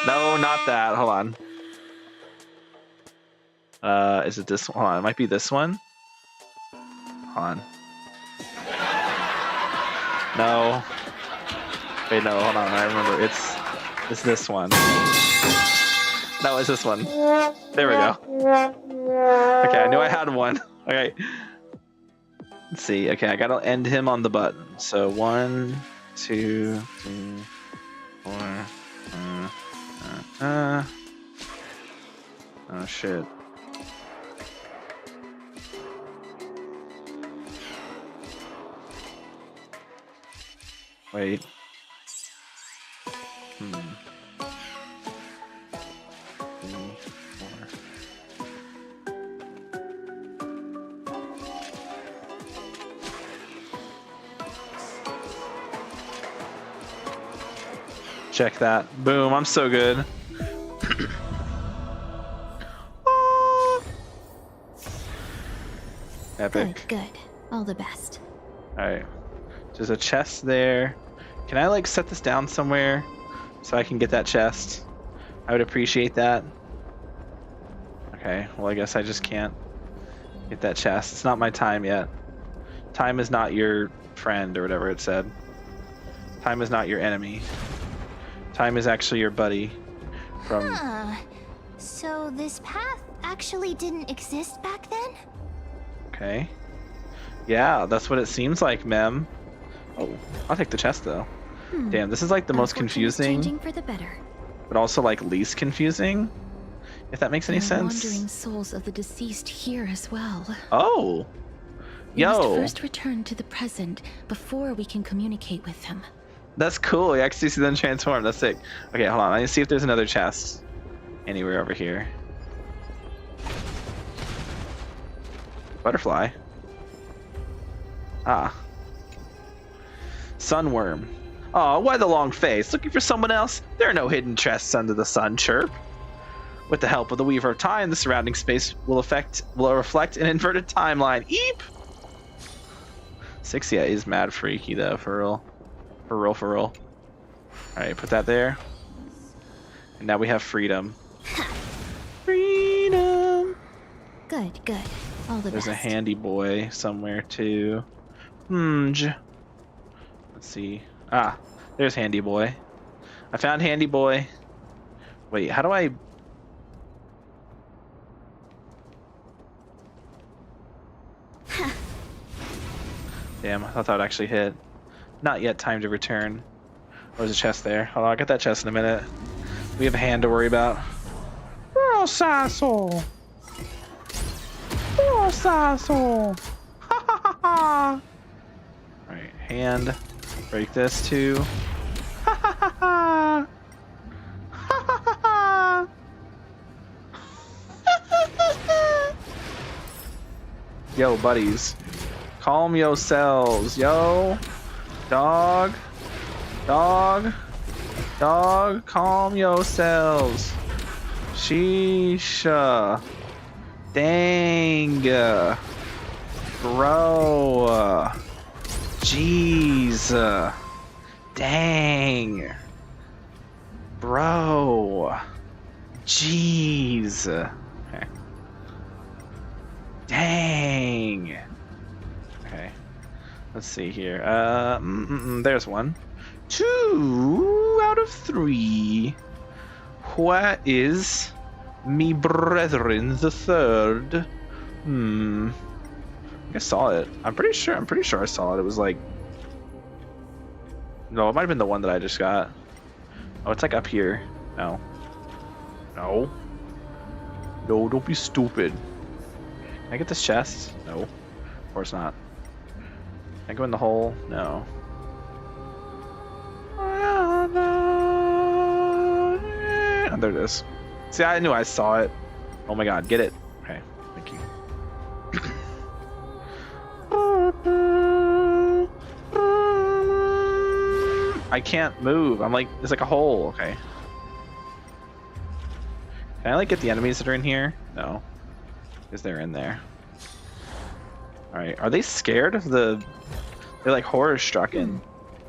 No, not that. Hold on. Is it this one? Hold on. It might be this one. Hold on. No. Wait, no. Hold on. I remember. It's this one. No, it's this one. There we go. Okay, I knew I had one. Okay. Let's see. Okay, I gotta end him on the button. So 1, 2, 3, 4. Oh shit. Wait. Check that. Boom, I'm so good. Epic. Good. All the best. Alright. There's a chest there. Can I like set this down somewhere so I can get that chest? I would appreciate that. Okay, well I guess I just can't get that chest. It's not my time yet. Time is not your friend or whatever it said. Time is not your enemy. Time is actually your buddy from... So this path actually didn't exist back then? Okay. Yeah, that's what it seems like, Mem. Oh, I'll take the chest though. Damn, this is like the most confusing, Changing for the better. but also like least confusing, if that makes any sense. Wandering souls of the deceased here as well. Oh, We must yo, first return to the present before we can communicate with them. that's cool. You actually see them transform. That's sick. Okay, hold on. I need to see if there's another chest anywhere over here. Butterfly. Ah. Sunworm. Oh, why the long face? Looking for someone else? There are no hidden chests under the sun, chirp. With the help of the Weaver of Time, the surrounding space will reflect an inverted timeline. Eep! 6, yeah, is mad freaky though, for real. For real, for real. Alright, put that there. And now we have freedom. Freedom! Good. All the There's best. a handy boy somewhere too. Let's see. Ah, there's handy boy. I found handy boy. Wait, how do I... Damn, I thought that would actually hit. Not yet time to return. Oh, there's a chest there. Hold on, I'll get that chest in a minute. We have a hand to worry about. Oh, Sassel! Oh, Sassel! Ha ha ha ha! Alright, hand. Break this too. Ha ha ha ha! Ha ha ha ha! Yo, buddies. Calm yourselves, yo. Dog. Dog. Dog, calm yourselves. Sheesh. Dang. Bro. Jeez. Dang. Bro. Jeez. Okay. Dang. Okay. Let's see here. There's one. 2 out of 3. Where is me brethren the third? I saw it. I'm pretty sure I saw it. It was like, no, it might have been the one that I just got. Oh, it's like up here. No. No. No, don't be stupid. Can I get this chest? No. Of course not. Can I go in the hole? No. Oh, there it is. See, I knew I saw it. Oh my god, get it. Okay, thank you. I can't move. I'm like, it's like a hole. Okay. Can I like get the enemies that are in here? No. Because they're in there. Alright, are they scared of the... They're like horror struck in.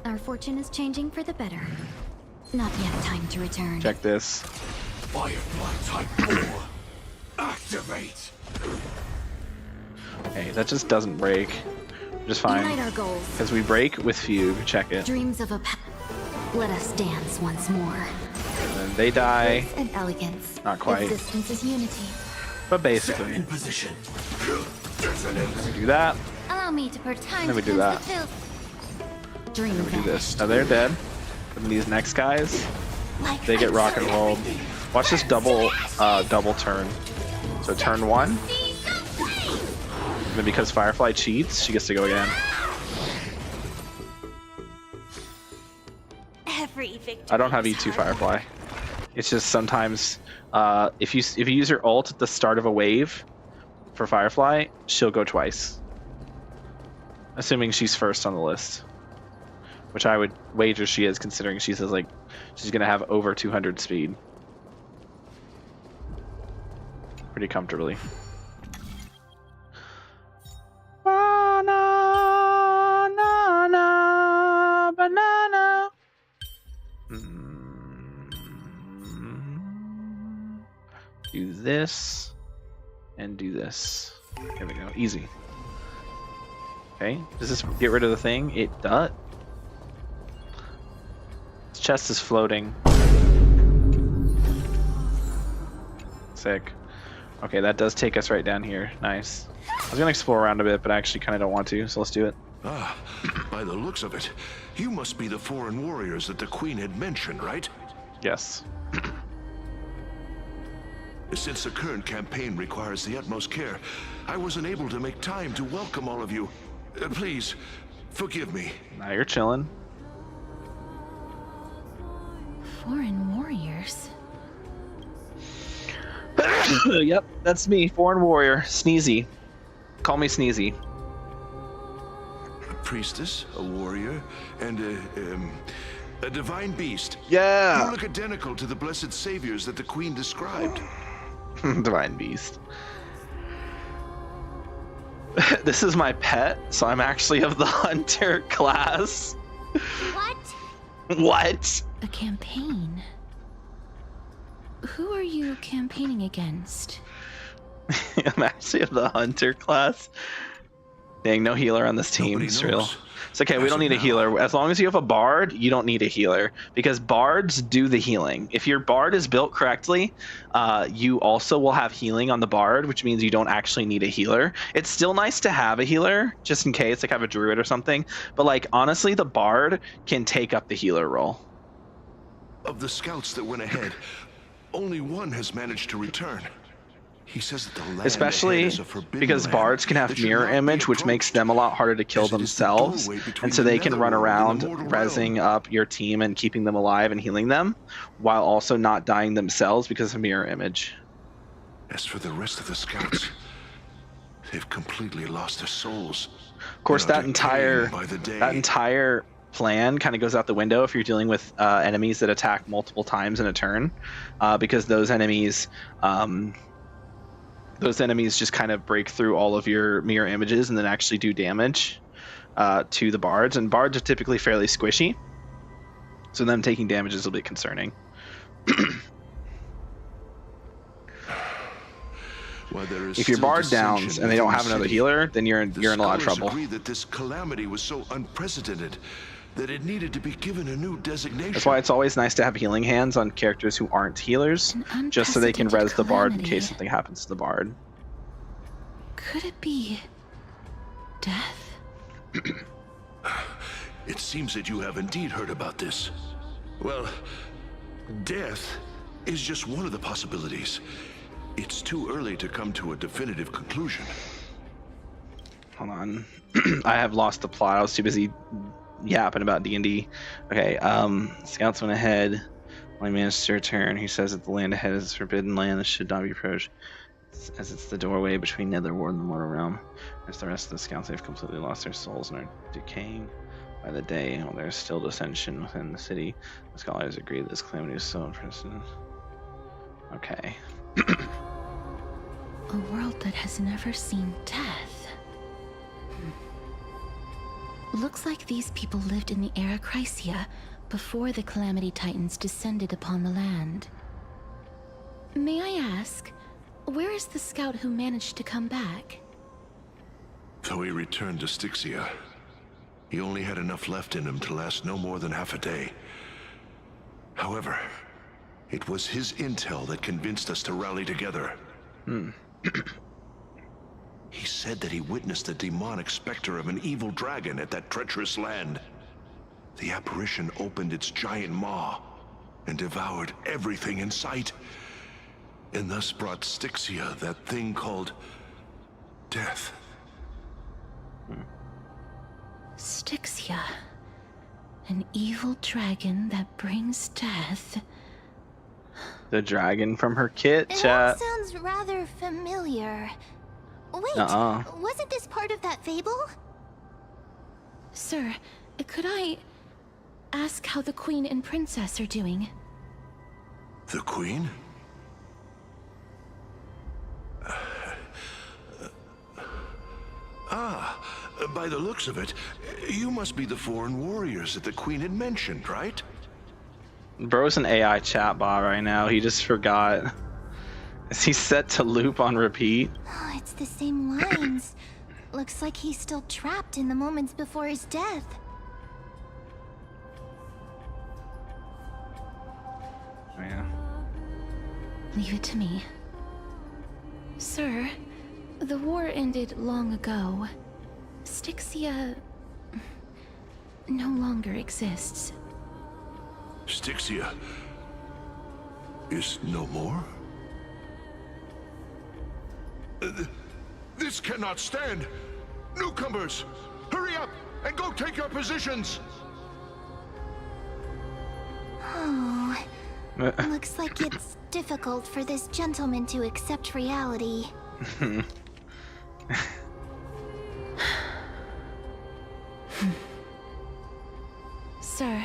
Our fortune is changing for the better. Not yet time to return. Check this. Firefly Type 4. Activate. Okay, that just doesn't break. Just fine. Unite our goals. Because we break with Fugue. Check it. Dreams of a let us dance once more. And then they die. Grace and elegance. Not quite. Existence is unity. But basically. In position. We do that. Allow me to put time Then we to do that. Dream Then we do this. Now they're dead. And these next guys, they get rock and rolled. Watch this double turn. So turn 1. And then because Firefly cheats, she gets to go again. I don't have E2 Firefly. It's just sometimes if you use your ult at the start of a wave for Firefly, she'll go twice. Assuming she's first on the list. Which I would wager she is, considering she says like she's gonna have over 200 speed. Pretty comfortably. Banana, banana. Do this and do this. There we go. Easy. Okay. Does this get rid of the thing? It does. This chest is floating. Sick. Okay, that does take us right down here. Nice. I was gonna explore around a bit, but I actually kind of don't want to, so let's do it. Ah, by the looks of it, you must be the foreign warriors that the Queen had mentioned, right? Yes. Since the current campaign requires the utmost care, I wasn't able to make time to welcome all of you. Please, forgive me. Now you're chilling. Foreign warriors. Yep, that's me, foreign warrior, Sneezy. Call me Sneezy. A priestess, a warrior, and a divine beast. Yeah. You look identical to the blessed saviors that the Queen described. Divine beast. This is my pet, so I'm actually of the hunter class. What? What? A campaign? Who are you campaigning against? I'm actually of the hunter class. Dang, no healer on this team. It's real. It's okay, we don't need a healer. As long as you have a bard, you don't need a healer. Because bards do the healing. If your bard is built correctly, you also will have healing on the bard, which means you don't actually need a healer. It's still nice to have a healer, just in case, like have a druid or something. But like, honestly, the bard can take up the healer role. Of the scouts that went ahead, only one has managed to return. He says that the land Especially ahead is a forbidden because land bards can have that should mirror not be image, which makes approached, them a lot harder to kill as it is the themselves, doorway between and so the they can run netherworld around and the mortal rezzing realm. up your team and keeping them alive and healing them, while also not dying themselves because of mirror image. As for the rest of the scouts, they've completely lost their souls. Of course, and are that entire decaying by the day. plan kind of goes out the window if you're dealing with enemies that attack multiple times in a turn, because those enemies just kind of break through all of your mirror images and then actually do damage to the bards. And bards are typically fairly squishy, so them taking damage is a bit concerning. If your bard downs and they don't have another healer, then you're in a lot of trouble. Agree that this calamity was so unprecedented that it needed to be given a new designation. That's why it's always nice to have healing hands on characters who aren't healers, just so they can res the bard in case something happens to the bard. Could it be death? It seems that you have indeed heard about this. Well, death is just one of the possibilities. It's too early to come to a definitive conclusion. Hold on. I have lost the plot. I was too busy yapping about D&D. Okay, scouts went ahead. When he managed to return, he says that the land ahead is forbidden land that should not be approached, as it's the doorway between Netherworld and the mortal realm. As the rest of the scouts, they've completely lost their souls and are decaying by the day. While there's still dissension within the city, the scholars agree that this calamity is so unprecedented. Okay. A world that has never seen death. Looks like these people lived in the Era Chrysia before the Calamity Titans descended upon the land. May I ask, where is the scout who managed to come back? So he returned to Styxia. He only had enough left in him to last no more than half a day. However, it was his intel that convinced us to rally together. He said that he witnessed the demonic specter of an evil dragon at that treacherous land. The apparition opened its giant maw and devoured everything in sight, and thus brought Styxia that thing called death. Styxia. An evil dragon that brings death. The dragon from her kit, It all chat. sounds rather familiar. Wait, wasn't this part of that fable? Sir, could I ask how the Queen and Princess are doing? The Queen? By the looks of it, you must be the foreign warriors that the Queen had mentioned, right? Bro's an AI chatbot right now. He just forgot. Is he set to loop on repeat? Oh, it's the same lines. Looks like he's still trapped in the moments before his death. Yeah. Leave it to me. Sir, the war ended long ago. Styxia no longer exists. Styxia is no more? This cannot stand! Newcomers, hurry up and go take your positions! Oh, looks like it's difficult for this gentleman to accept reality. Sir,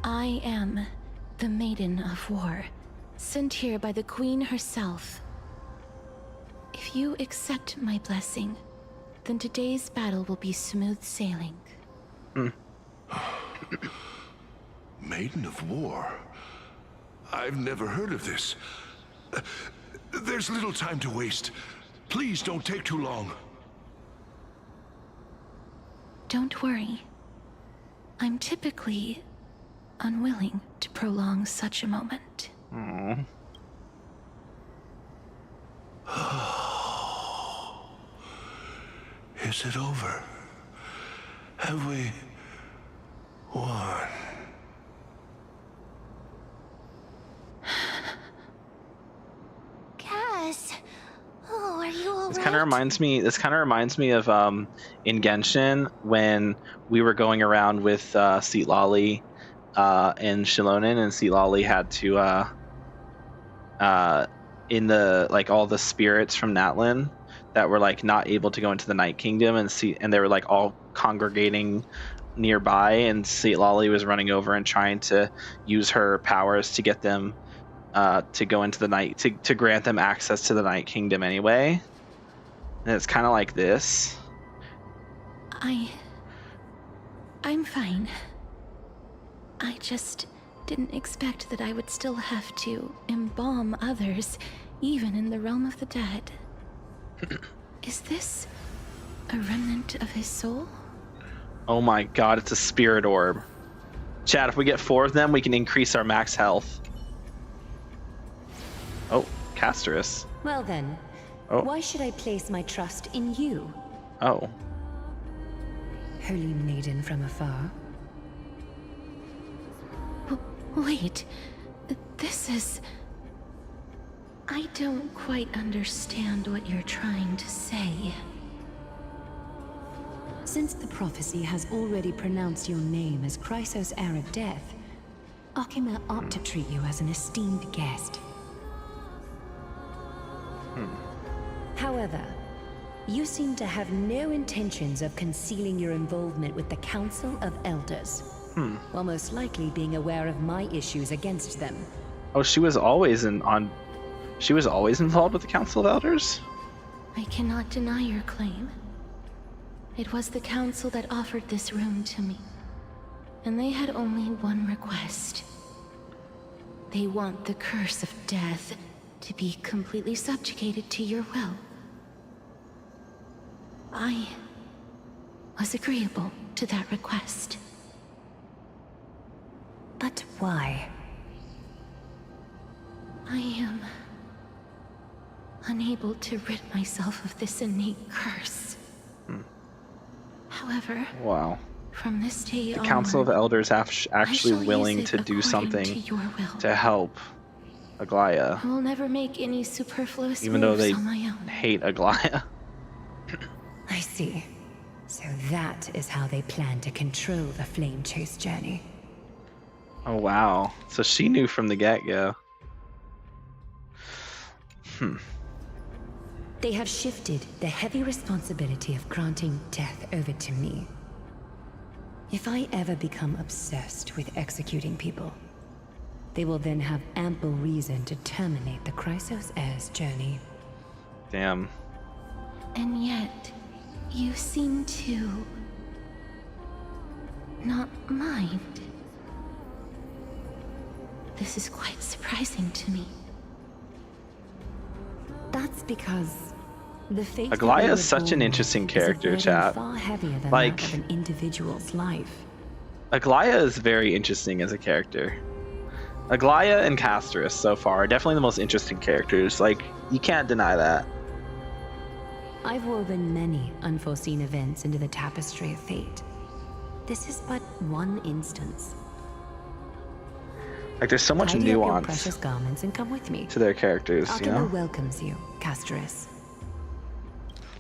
I am the Maiden of War, sent here by the Queen herself. If you accept my blessing, then today's battle will be smooth sailing. Maiden of War? I've never heard of this. There's little time to waste. Please don't take too long. Don't worry. I'm typically unwilling to prolong such a moment. Aww. Is it over? Have we won? Cass, kind of reminds me. This kind of reminds me of in Genshin when we were going around with Seatlali and Shilonen, and Seatlali had to in the like all the spirits from Natlin that were like not able to go into the Night Kingdom, and they were like all congregating nearby, and Seatlali was running over and trying to use her powers to get them to go into the night, to grant them access to the Night Kingdom anyway. And it's kind of like this. I'm fine. I just didn't expect that I would still have to embalm others, even in the realm of the dead. Is this a remnant of his soul? Oh my god, it's a spirit orb. Chad, if we get 4 of them, we can increase our max health. Oh, Castorice. Well then, why should I place my trust in you? Oh. Holy maiden from afar. Wait, this is... I don't quite understand what you're trying to say. Since the prophecy has already pronounced your name as Chrysos, heir of death, Akima ought to treat you as an esteemed guest. However, you seem to have no intentions of concealing your involvement with the Council of Elders, while most likely being aware of my issues against them. Oh, she was always she was always involved with the Council of Elders? I cannot deny your claim. It was the Council that offered this room to me, and they had only one request. They want the curse of death to be completely subjugated to your will. I was agreeable to that request. But why? I am unable to rid myself of this innate curse. However, wow. From this day the Council of Elders actually willing to do something to help Aglaya. I will never make any superfluous even though moves they on my own. hate Aglaya. I see. So that is how they plan to control the Flame Chase journey. Oh wow. So she knew from the get-go. They have shifted the heavy responsibility of granting death over to me. If I ever become obsessed with executing people, they will then have ample reason to terminate the Chrysos heir's journey. Damn. And yet, you seem to not mind. This is quite surprising to me. That's because the fate Aglaya is such an interesting character, chat. Far heavier than like that of an individual's life. Aglaya is very interesting as a character. Aglaya and Castorice so far are definitely the most interesting characters. Like, you can't deny that. I've woven many unforeseen events into the tapestry of fate. This is but one instance. Like, there's so much Tidy up your nuance precious garments and come with me to their characters, you Akima know? welcomes you, Castorice.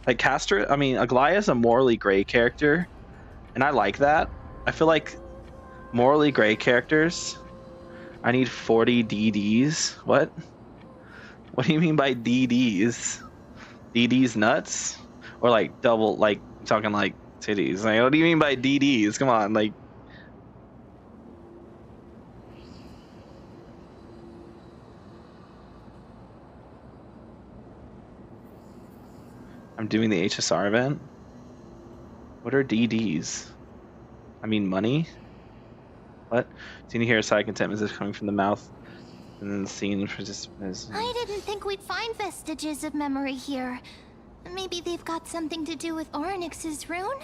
Like, Aglaya is a morally gray character, and I like that. I feel like morally gray characters, I need 40 DDs. What? What do you mean by DDs? DDs nuts? Or like double, like talking like titties? Like, what do you mean by DDs? Come on, like. I'm doing the HSR event? What are DDs? I mean money? What? Scene here, side contentment is coming from the mouth. And then the scene participants. I didn't think we'd find vestiges of memory here. Maybe they've got something to do with Orynyx's rune?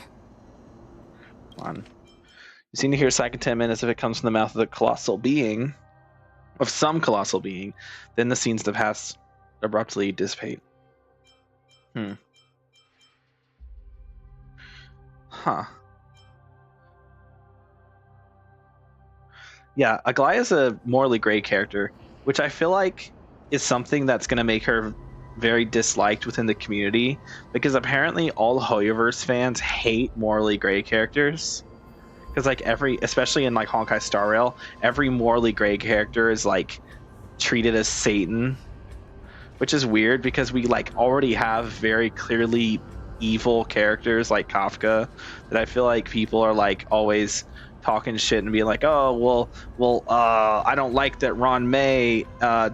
Come on. You seem to hear side contentment as if it comes from the mouth of the colossal being. Of some colossal being. Then the scenes of the past abruptly dissipate. Huh. Yeah, Aglaya's a morally gray character, which I feel like is something that's going to make her very disliked within the community, because apparently all Hoyoverse fans hate morally gray characters. Because like especially in like Honkai Star Rail, every morally gray character is like treated as Satan, which is weird because we like already have very clearly evil characters like Kafka that I feel like people are like always talking shit and being like, oh well I don't like that Ron May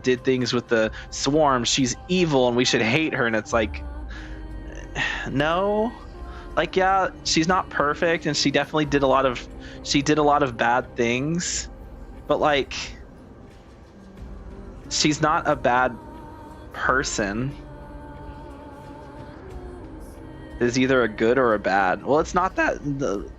did things with the Swarm, she's evil and we should hate her. And it's like, no, like, yeah, she's not perfect and she definitely did a lot of bad things, but like, she's not a bad person. Is either a good or a bad. Well, it's not that.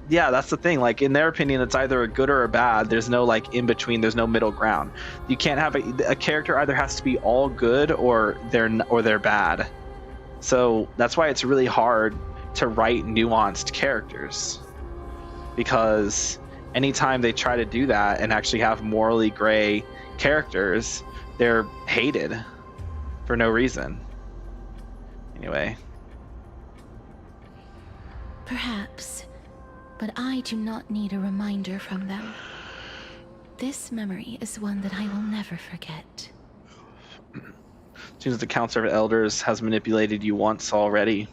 Yeah, that's the thing. Like, in their opinion, it's either a good or a bad. There's no like in between. There's no middle ground. You can't have a character either has to be all good or they're bad. So that's why it's really hard to write nuanced characters, because anytime they try to do that and actually have morally gray characters, they're hated for no reason. Anyway. Perhaps, but I do not need a reminder from them. This memory is one that I will never forget. Seems the Council of Elders has manipulated you once already.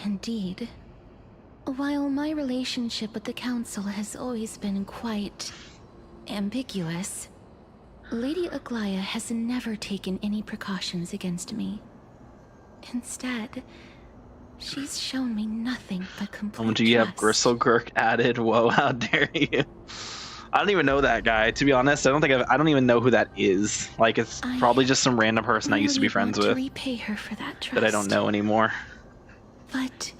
Indeed. While my relationship with the Council has always been quite ambiguous, Lady Aglaya has never taken any precautions against me. Instead, she's shown me nothing but complete Do you have Gristlegurk added? Whoa, how dare you? I don't even know that guy, to be honest. I don't even know who that is. Like, it's probably just some random person I used to be friends with repay her for that trust, that I don't know anymore. But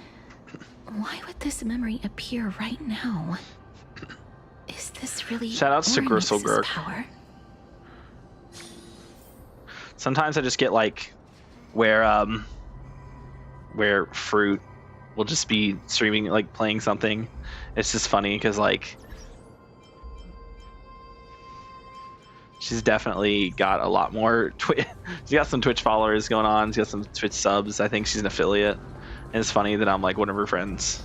why would this memory appear right now? Is this really Shoutouts to Oryx's Gristlegurk. power? Sometimes I just get like where Fruit will just be streaming, like playing something. It's just funny because like she's definitely got a lot more she's got some Twitch followers going on, she's got some Twitch subs. I think she's an affiliate, and it's funny that I'm like one of her friends.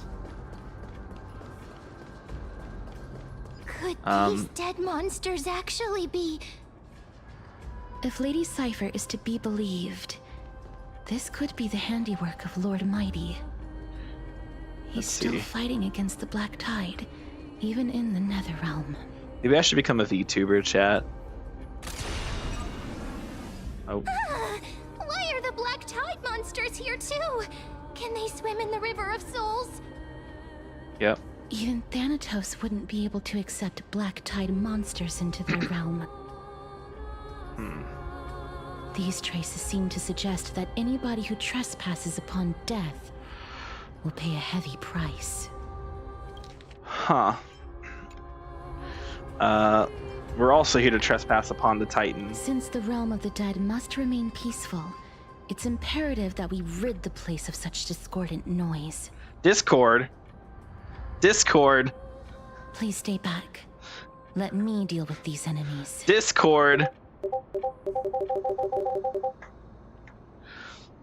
Could these dead monsters actually be... If Lady Cypher is to be believed, this could be the handiwork of Lord Mighty. He's still fighting against the Black Tide, even in the Netherrealm. Maybe I should become a VTuber, chat. Oh. Why are the Black Tide monsters here too? Can they swim in the River of Souls? Yep. Even Thanatos wouldn't be able to accept Black Tide monsters into their realm. These traces seem to suggest that anybody who trespasses upon death will pay a heavy price. Huh. We're also here to trespass upon the Titan. Since the realm of the dead must remain peaceful, it's imperative that we rid the place of such discordant noise. Discord. Please stay back. Let me deal with these enemies. Discord.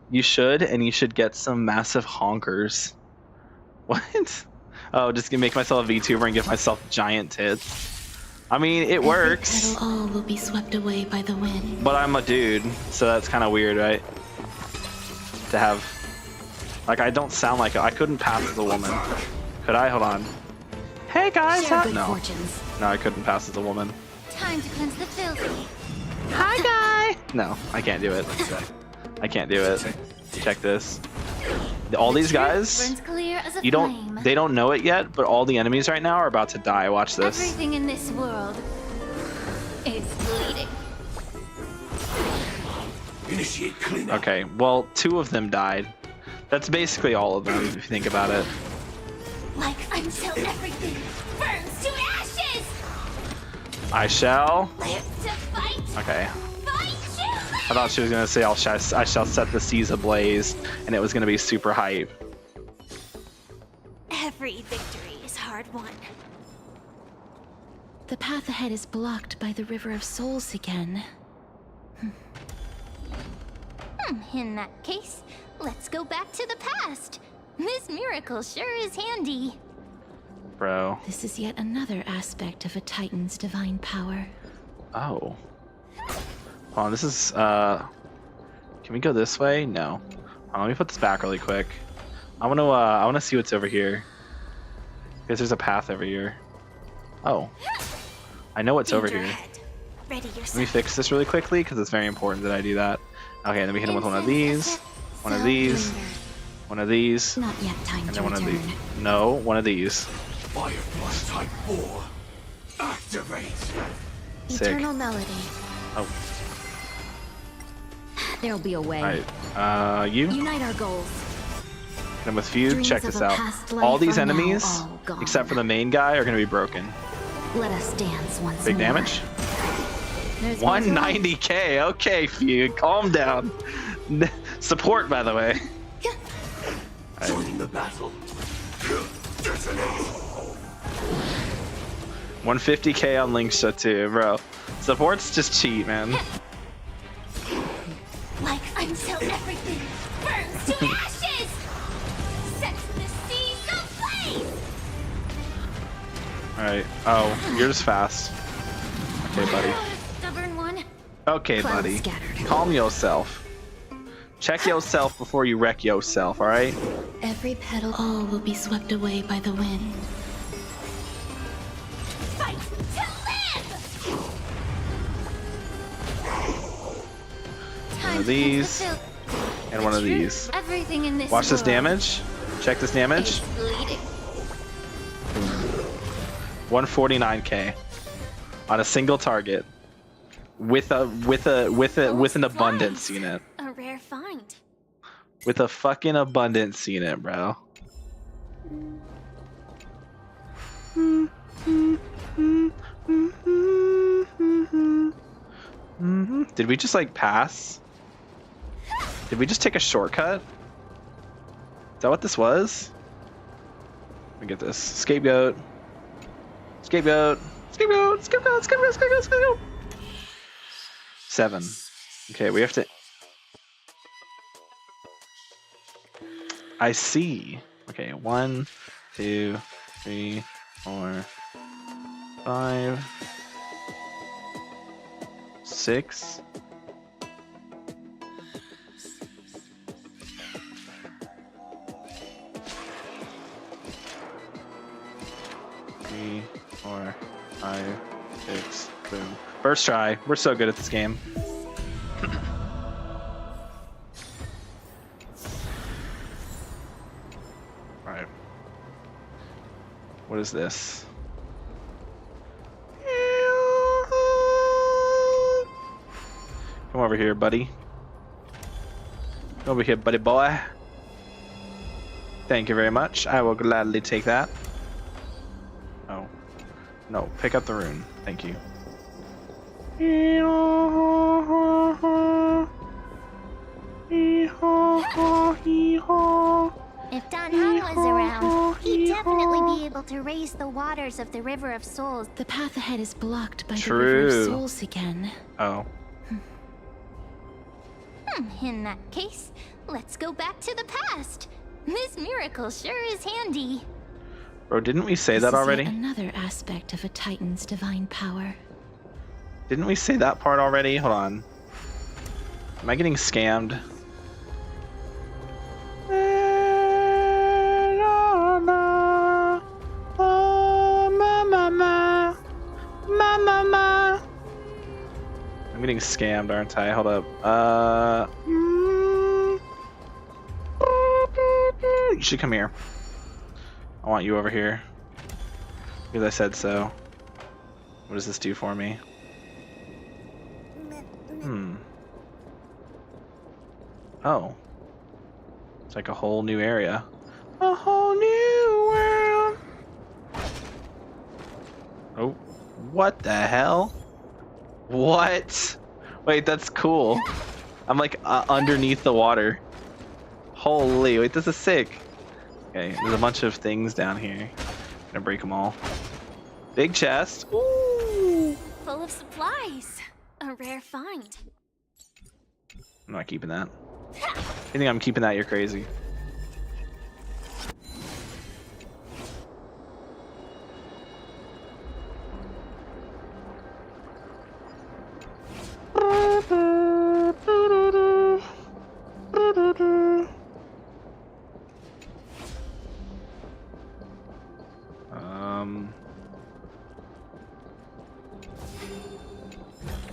You should, and you should get some massive honkers. What? Oh, just gonna make myself a VTuber and give myself giant tits. I mean, it works. All will be swept away by the wind. But I'm a dude, so that's kind of weird, right? To have, like, I don't sound like I couldn't pass as a woman. Could I? Hold on. Hey guys, no, I couldn't pass as a woman. Time to cleanse the filthy. Hi guy. No, I can't do it. I can't do it. Check this. All these guys, they don't know it yet, but all the enemies right now are about to die. Watch this. Everything in this world is bleeding. Initiate cleanup. Okay, well, 2 of them died. That's basically all of them, if you think about it. Like until everything burns to ashes. I shall. Live to fight. Okay. Fight you. I thought she was gonna say I shall set the seas ablaze, and it was gonna be super hype. Every victory is hard won. The path ahead is blocked by the River of Souls again. In that case, let's go back to the past. This miracle sure is handy. Bro. This is yet another aspect of a Titan's divine power. Oh. Hold on, this is, can we go this way? No. Hold on, let me put this back really quick. I wanna see what's over here. Because there's a path over here. Oh. I know what's over here. Ready Let me fix this really quickly, because it's very important that I do that. Okay, and then we hit him with one of these, one of these, one of these, Not yet time and to then one of return. these. No, one of these. Fire Plus Type 4. Activate. Sick. Eternal melody. Oh, There'll be a way. alright. You? Unite our goals. And with feud, Dreams check of this a out. past All life these are now enemies, all gone. except for the main guy, are gonna be broken. Let us dance once Big more. damage? There's more to life. 190k. Okay, feud, calm down. Support, by the way. Join the battle. Detonate. 150k on Linkshot too, bro. Support's just cheat, man. Like until everything burns to ashes! Sets the seas ablaze! Alright. Oh, you're just fast. Okay, buddy. Stubborn one. Okay, Clouds buddy. scattered. Calm yourself. Check yourself before you wreck yourself, alright? Every petal, all will be swept away by the wind. Fight to live! One of these, and one of these. Everything in this Watch this world damage. Check this damage. is bleeding. 149k on a single target with an abundance unit. A rare find. With a fucking abundance unit, bro. Did we just like pass? Did we just take a shortcut? Is that what this was? Let me get this. Scapegoat. Scapegoat. Scapegoat. Scapegoat. Scapegoat. Scapegoat. Scapegoat. 7. Okay, we have to... I see. Okay, 1, 2, 3, 4, 5, 6. Three, 4, 5, 6. Boom. First try. We're so good at this game. Alright. What is this? Come over here, buddy. Come over here, buddy boy. Thank you very much. I will gladly take that. Oh. No, pick up the rune. Thank you. If Don Hung was around, he'd definitely be able to raise the waters of the River of Souls. The path ahead is blocked by True. the River of Souls again. Oh. In that case, let's go back to the past. This miracle sure is handy. Bro, didn't we say that This is already? yet another aspect of a Titan's divine power. Didn't we say that part already? Hold on. Am I getting scammed? I'm getting scammed, aren't I? Hold up. You should come here. I want you over here. Because I said so. What does this do for me? Oh. It's like a whole new area. A whole new world. Oh. What the hell? What? Wait, that's cool. I'm like underneath the water. Holy, wait, this is sick. Okay, there's a bunch of things down here. I'm gonna break them all. Big chest. Ooh. Full of supplies. A rare find. I'm not keeping that. If you think I'm keeping that, you're crazy.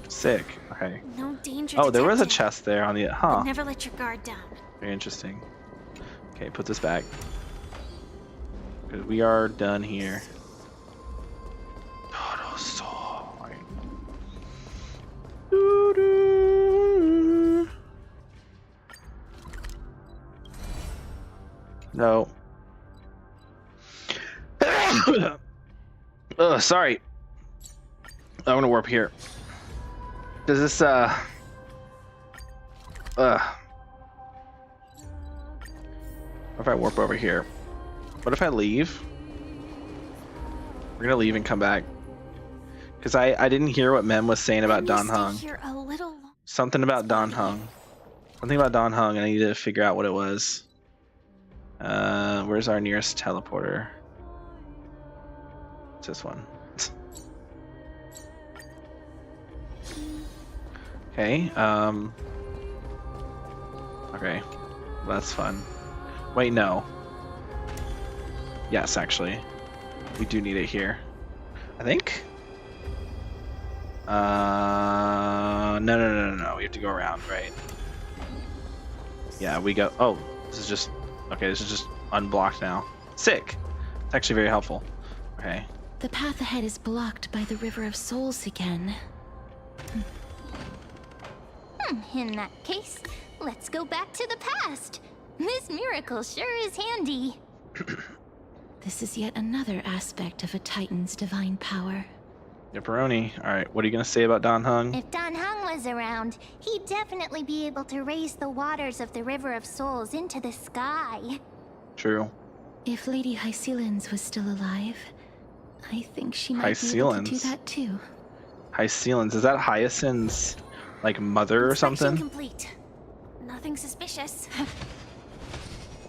Sick. Okay. No danger. Oh, there was a detected. chest there on the. But Huh. never let your guard down. Very interesting. Okay, put this back. Because we are done here. No. Sorry. I want to warp here. Does this what if I warp over here? What if I leave? We're gonna leave and come back. Because I didn't hear what Mem was saying about Don Hung. Something about Don Hung. Something about Don Hung, and I need to figure out what it was. Where's our nearest teleporter? It's this one. Okay, okay, that's fun. Wait, no. Yes, actually. We do need it here. I think? No. We have to go around, right? Yeah, we go. Oh, this is just. Okay, this is just unblocked now. Sick. It's actually very helpful. Okay. The path ahead is blocked by the River of Souls again. In that case, let's go back to the past. This miracle sure is handy. This is yet another aspect of a Titan's divine power. Yepperoni. Alright, what are you gonna say about Don Hung? If Don Hung was around, he'd definitely be able to raise the waters of the River of Souls into the sky. True. If Lady Hycelens was still alive, I think she might be able to do that too. Hycelens. Is that Hyacinth's, like, mother or something? Complete. Nothing suspicious.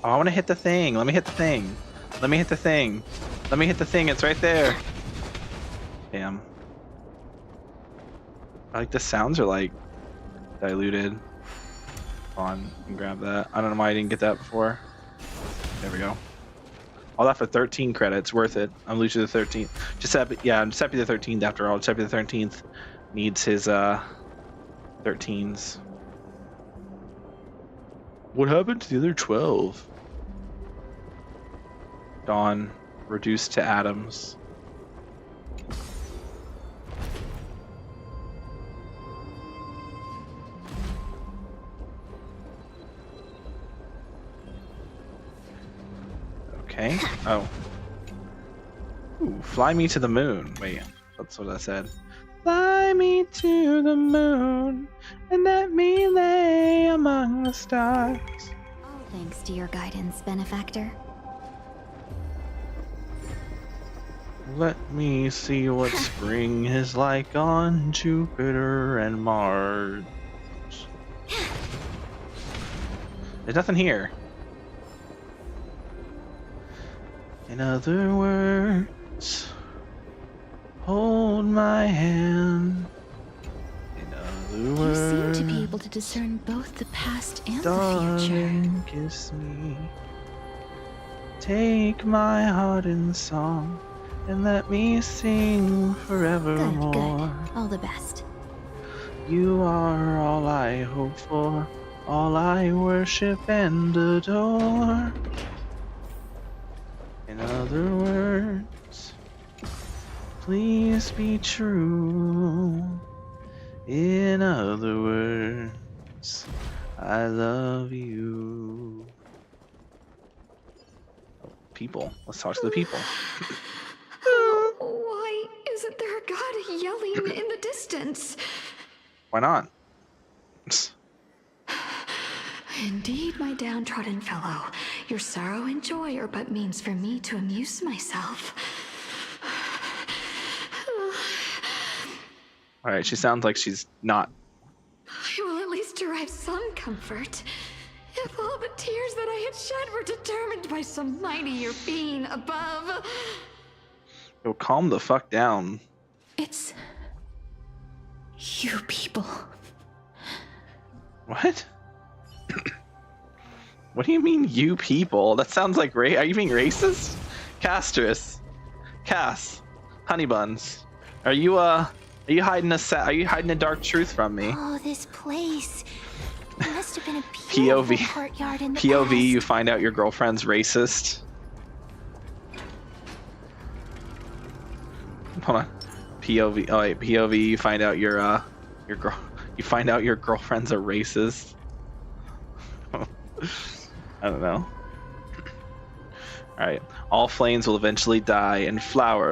Oh, I want to hit the thing. Let me hit the thing. Let me hit the thing. Let me hit the thing. It's right there. Damn. Like, the sounds are, like, diluted. Hold on, and grab that. I don't know why I didn't get that before. There we go. All that for 13 credits. Worth it. I'm Lucia the 13th. Giuseppe, yeah, Giuseppe the 13th after all. Giuseppe the 13th needs his 13s. What happened to the other 12? Dawn reduced to atoms. Okay. Oh. Ooh, fly me to the moon. Wait, that's what I said. Fly me to the moon and let me lay among the stars. Thanks to your guidance, benefactor. Let me see what spring is like on Jupiter and Mars. There's nothing here. In other words, hold my hand. In other words, you seem to be able to discern both the past and darling, the future. Kiss me. Take my heart in song and let me sing forevermore. Good. All the best. You are all I hope for, all I worship and adore. In other words, please be true. In other words, I love you. People. Let's talk to the people. Why isn't there a god yelling in the distance? Why not? Indeed, my downtrodden fellow, your sorrow and joy are but means for me to amuse myself. Alright, she sounds like she's not. I will at least derive some comfort. if all the tears that I had shed were determined by some mightier being above. Yo, calm the fuck down. It's you people. What? What do you mean, you people? That sounds like are you being racist? Castorice, Cass, Honey Buns, are you hiding a dark truth from me? Oh, this place. It must have been a beautiful courtyard in the POV, past. you find out your girlfriend's racist. Hold on. POV. Oh wait, POV. You find out your girlfriend's a racist. I don't know. All right. All flames will eventually die, and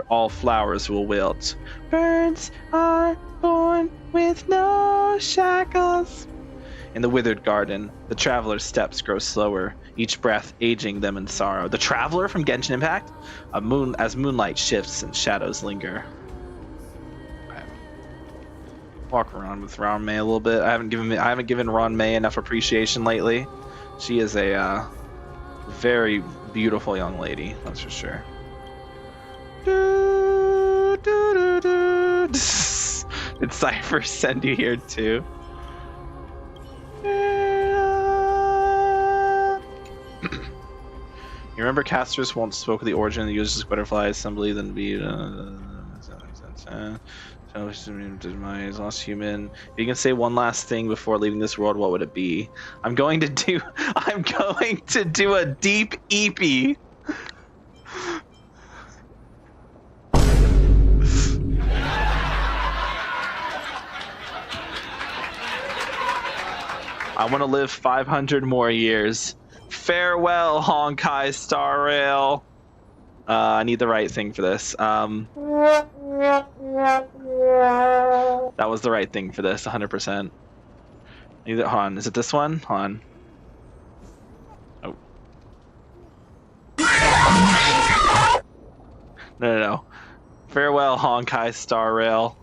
all flowers will wilt. Birds are born with no shackles. In the withered garden, the traveler's steps grow slower, each breath aging them in sorrow. The traveler from Genshin Impact, as moonlight shifts and shadows linger. Okay. Walk around with Ron May a little bit. I haven't given Ron May enough appreciation lately. She is a very beautiful young lady, that's for sure. Did Cypher send you here too? You remember Castorice once spoke of the origin of the useless butterfly assembly, then be demise, lost human. If you can say one last thing before leaving this world, what would it be? I'm going to do a deep EP. I want to live 500 more years. Farewell, Honkai Star Rail. I need the right thing for this. That was the right thing for this, 100%. Hold on, is it this one? Hold on. Oh. No. Farewell, Honkai Star Rail.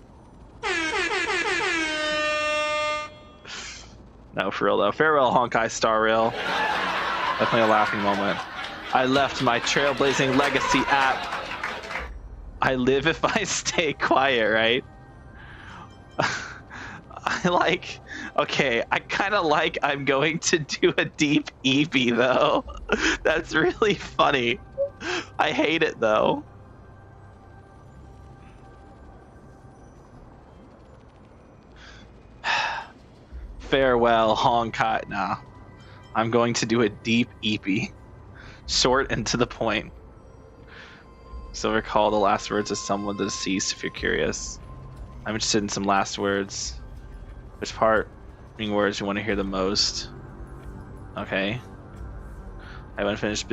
No, for real though. Farewell, Honkai Star Rail. Definitely a laughing moment. I left my trailblazing legacy app. I live if I stay quiet, right? I kind of like I'm going to do a deep EP though. That's really funny. I hate it though. Farewell, Honkai. Nah. I'm going to do a deep EP. Short and to the point. So recall the last words of someone deceased if you're curious. I'm interested in some last words. Which words you want to hear the most? Okay. I finished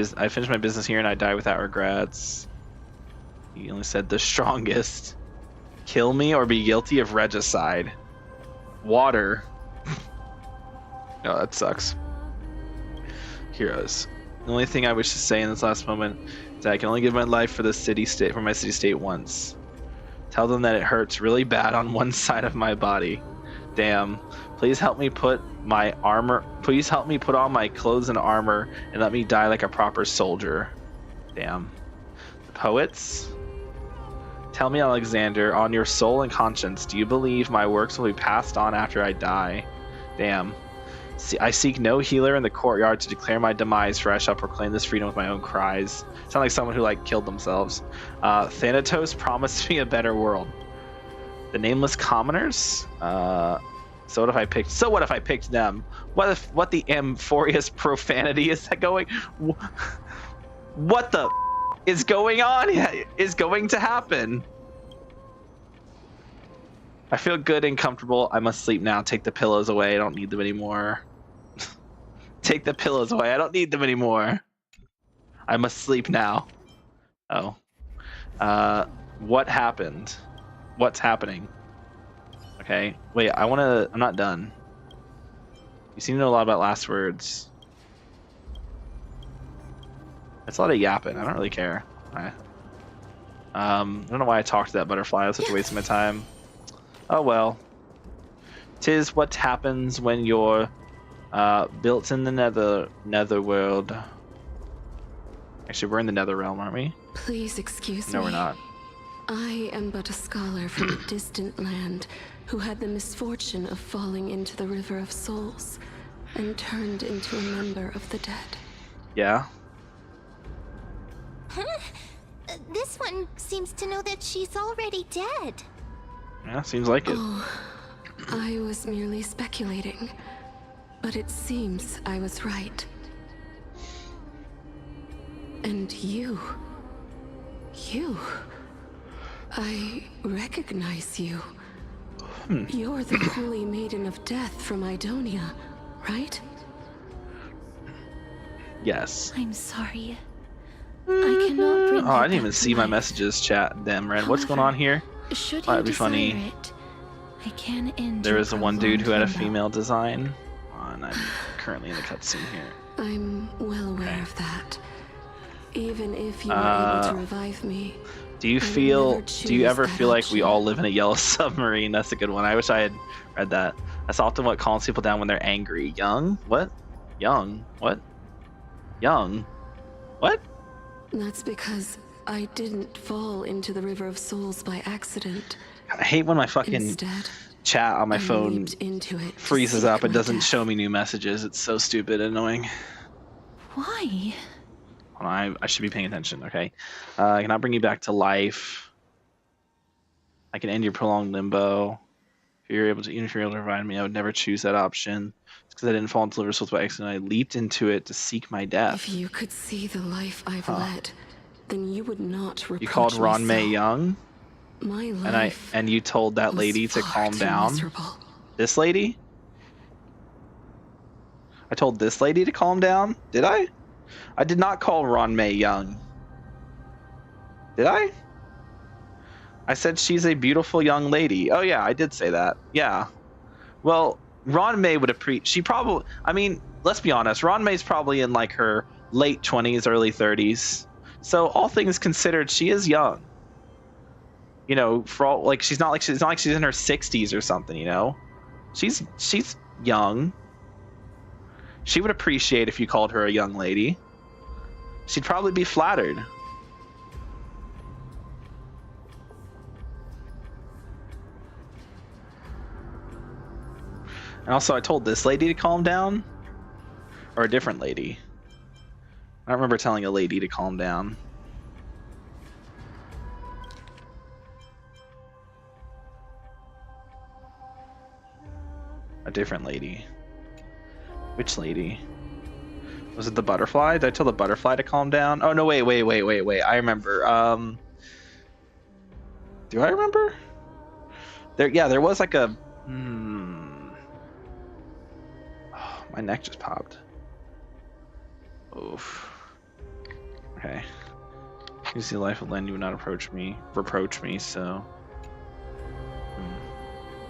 my business here and I die without regrets. He only said the strongest. Kill me or be guilty of regicide. Water. Oh, that sucks. Heroes. The only thing I wish to say in this last moment is that I can only give my life for my city-state once. Tell them that it hurts really bad on one side of my body. Damn. Please help me put on my clothes and armor and let me die like a proper soldier. Damn. The poets? Tell me, Alexander, on your soul and conscience, do you believe my works will be passed on after I die? Damn. I seek no healer in the courtyard to declare my demise, for I shall proclaim this freedom with my own cries. Sound like someone who killed themselves. Thanatos promised me a better world. The nameless commoners? So what if I picked them? What the amphorious profanity is that going? What the is going on? Is going to happen? I feel good and comfortable. I must sleep now. Take the pillows away. I don't need them anymore. Take the pillows away. I don't need them anymore. I must sleep now. Oh. What happened? What's happening? Okay. Wait, I'm not done. You seem to know a lot about last words. It's a lot of yapping. I don't really care. I don't know why I talked to that butterfly. It was such a waste of my time. Oh well. 'Tis what happens when you're Built in the netherworld. Actually, we're in the nether realm, aren't we? Please excuse me. No, we're not. I am but a scholar from a distant land who had the misfortune of falling into the River of Souls and turned into a member of the dead. Yeah. Huh? This one seems to know that she's already dead. Yeah, seems like it. Oh, I was merely speculating, but it seems I was right. And you, I recognize you. You're the Holy Maiden of Death from Idonia, right? Yes. I'm sorry. I cannot bring Oh, I didn't even see my messages, chat. Damn, Ren. What's going on here? Should Might you be funny. desire it, I can end There your was the one dude who had a prolonged limbo. female design. And I'm currently in the cutscene here. I'm well aware of that. Even if you were able to revive me. Do you ever feel like we all live in a yellow submarine? That's a good one. I wish I had read that. That's often what calms people down when they're angry. Young? What? Young? What? Young? What? That's because I didn't fall into the River of Souls by accident. I hate when my fucking Instead, chat on my I phone leaped into it to freezes seek up. It my doesn't death. show me new messages. It's so stupid and annoying. Why? Hold on, I should be paying attention, okay? I cannot bring you back to life. I can end your prolonged limbo. Even if you're able to revive me, I would never choose that option. It's because I didn't fall into the River of Souls by accident. I leaped into it to seek my death. If you could see the life I've led, then you would not reproach You called Ron me May so. young, My life and you told that was lady to far calm too down. miserable. This lady? I told this lady to calm down? Did I? I did not call Ron May young. Did I? I said she's a beautiful young lady. Oh yeah, I did say that. Yeah. Well, Ron May would appreciate. She probably. I mean, let's be honest. Ron May's probably in like her late 20s, early 30s. So all things considered, she is young. You know, for all like she's not like she's in her 60s or something. You know, she's young. She would appreciate if you called her a young lady. She'd probably be flattered. And also, I told this lady to calm down, or a different lady. I don't remember telling a lady to calm down. A different lady. Which lady? Was it the butterfly? Did I tell the butterfly to calm down? Oh no, wait. I remember. Do I remember? There was like a. Oh, my neck just popped. Oof. Okay. You see, life will lend you would not reproach me, so.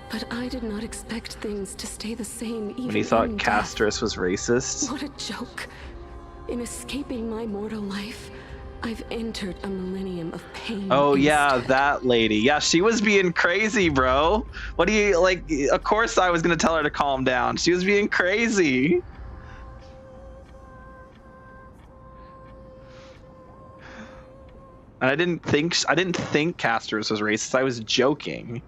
But I did not expect things to stay the same even When he thought in death. Castorice was racist. What a joke. In escaping my mortal life, I've entered a millennium of pain. Oh yeah, that lady. Yeah, she was being crazy, bro. What do you like? Of course I was gonna tell her to calm down. She was being crazy. And I didn't think Castorice was racist. I was joking.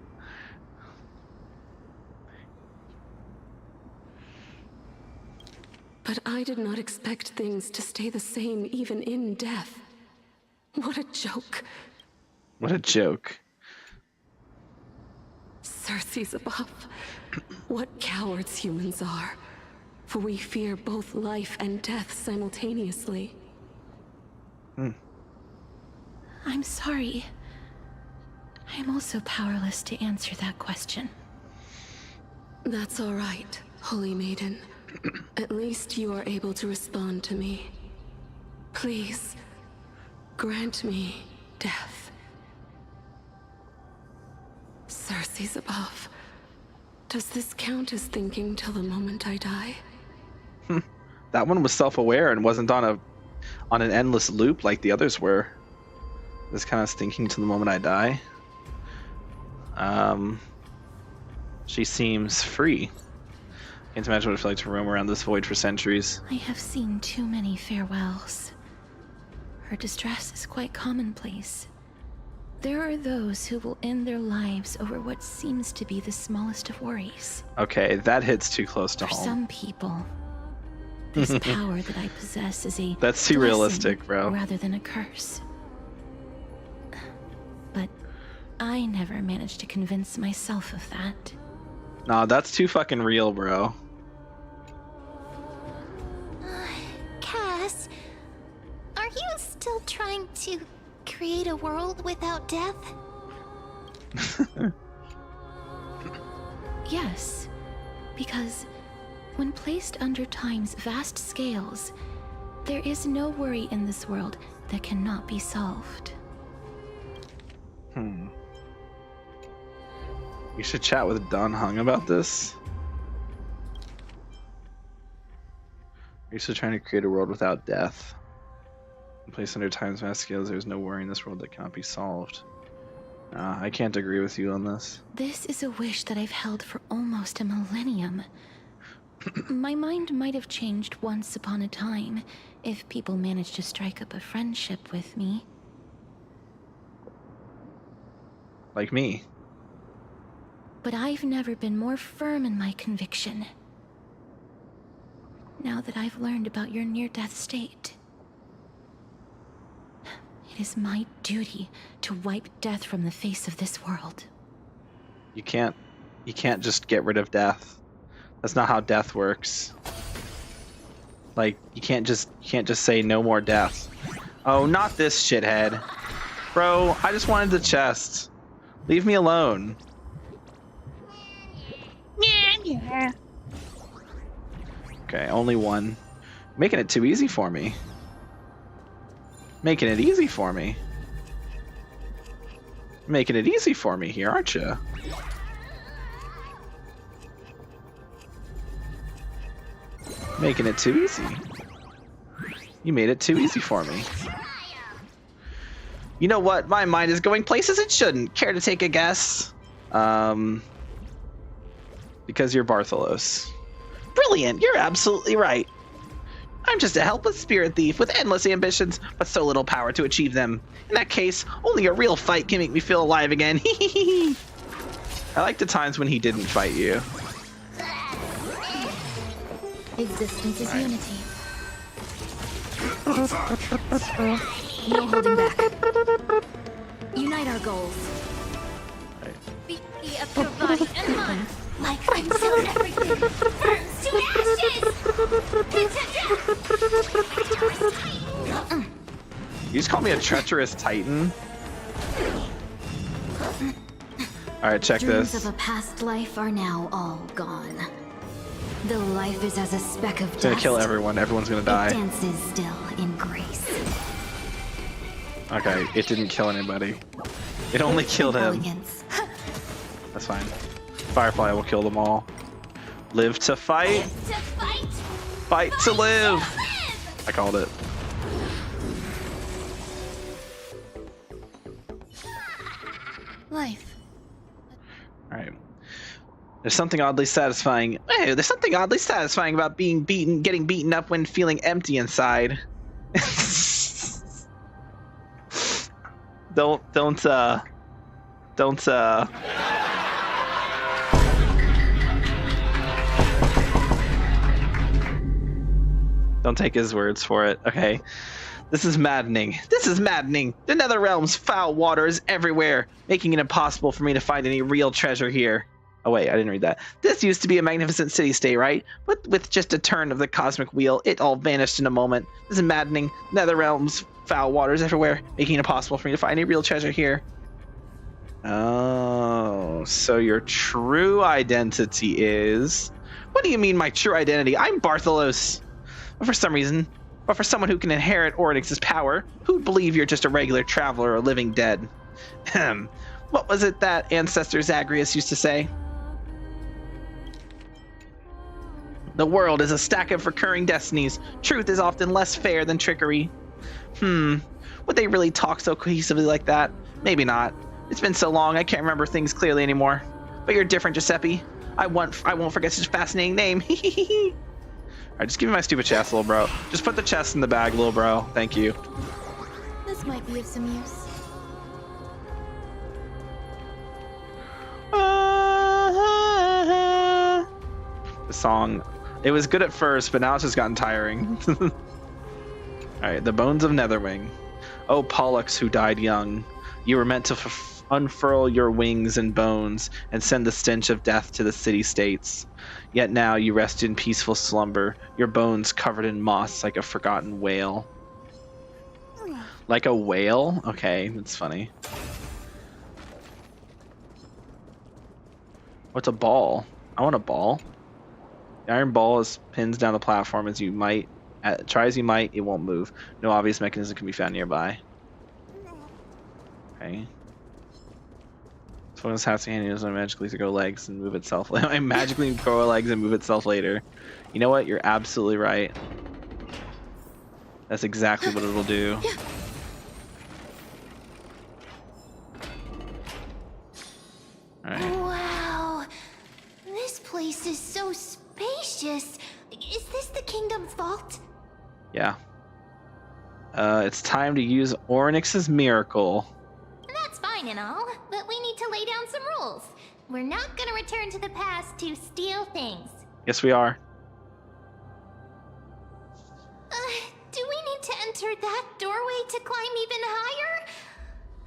But I did not expect things to stay the same even in death. What a joke. What a joke. Circe's above. What cowards humans are. For we fear both life and death simultaneously. I'm sorry. I'm also powerless to answer that question. That's all right, Holy Maiden. At least you are able to respond to me. Please, grant me death. Circe's above. Does this count as thinking till the moment I die? That one was self-aware and wasn't on an endless loop like the others were. This kind of thinking to the moment I die. She seems free. Can't imagine what it felt like to roam around this void for centuries. I have seen too many farewells. Her distress is quite commonplace. There are those who will end their lives over what seems to be the smallest of worries. Okay, that hits too close to For home. some people, this power that I possess is a That's too realistic, bro. rather than a curse. But I never managed to convince myself of that. Nah, that's too fucking real, bro. Cass, are you still trying to create a world without death? Yes, because when placed under time's vast scales, there is no worry in this world that cannot be solved. You should chat with Don Hung about this. Are you still trying to create a world without death? Placed under time's vast scales, there's no worry in this world that cannot be solved. I can't agree with you on this. This is a wish that I've held for almost a millennium. My mind might have changed once upon a time if people managed to strike up a friendship with me. Like me. But I've never been more firm in my conviction. Now that I've learned about your near-death state, it is my duty to wipe death from the face of this world. You can't just get rid of death. That's not how death works. Like, you can't just say no more death. Oh, not this shithead. Bro, I just wanted the chest. Leave me alone. Yeah. Okay, only one. Making it too easy for me. Making it easy for me. Making it easy for me here, aren't you? Making it too easy. You made it too easy for me. You know what? My mind is going places it shouldn't. Care to take a guess? Because you're Bartholos. Brilliant! You're absolutely right. I'm just a helpless spirit thief with endless ambitions, but so little power to achieve them. In that case, only a real fight can make me feel alive again. I like the times when he didn't fight you. Existence is unity. No holding back. Unite our goals. Be of your body and mind. Like until everything burns to ashes. You just call me a treacherous titan? Alright, check Dreams this. of a past life are now all gone. Though life is as a speck of It's dust, gonna kill everyone. Everyone's gonna die. it dances still in grace. Okay, it didn't kill anybody. It only killed him. Elegance. That's fine. Firefly will kill them all. Live to fight. Fight to live. I called it. Life. Alright. There's something oddly satisfying. Hey, there's something oddly satisfying about being beaten, getting beaten up when feeling empty inside. Don't take his words for it, okay? This is maddening. This is maddening. The Netherrealm's foul water is everywhere, making it impossible for me to find any real treasure here. Oh wait, I didn't read that. This used to be a magnificent city-state, right? But with just a turn of the cosmic wheel, it all vanished in a moment. This is maddening. Netherrealm's foul waters everywhere, making it impossible for me to find any real treasure here. Oh, so your true identity is... What do you mean my true identity? I'm Bartholos. But for some reason, or for someone who can inherit Oryx's power, who'd believe you're just a regular traveler or living dead? What was it that Ancestor Zagreus used to say? The world is a stack of recurring destinies. Truth is often less fair than trickery. Would they really talk so cohesively like that? Maybe not. It's been so long, I can't remember things clearly anymore. But you're different, Giuseppe. I won't forget such a fascinating name. Alright, just give me my stupid chest, little bro. Just put the chest in the bag, little bro. Thank you. This might be of some use. The song, it was good at first, but now it's just gotten tiring. Alright, the bones of Netherwing. Oh, Pollux, who died young, you were meant to unfurl your wings and bones and send the stench of death to the city-states. Yet now you rest in peaceful slumber, your bones covered in moss like a forgotten whale. Like a whale? Okay, that's funny. What's a ball? I want a ball. The iron ball is pins down the platform as you might. Try as you might, it won't move. No obvious mechanism can be found nearby. Okay. Someone's has to hand magically to grow legs and move itself. I magically grow legs and move itself later. You know what? You're absolutely right. That's exactly what it'll do. Alright. Wow. This place is so spacious. Is this the kingdom's vault? Yeah. It's time to use Ornyx's miracle. That's fine and all, but we need to lay down some rules. We're not gonna return to the past to steal things. Yes, we are. Do we need to enter that doorway to climb even higher?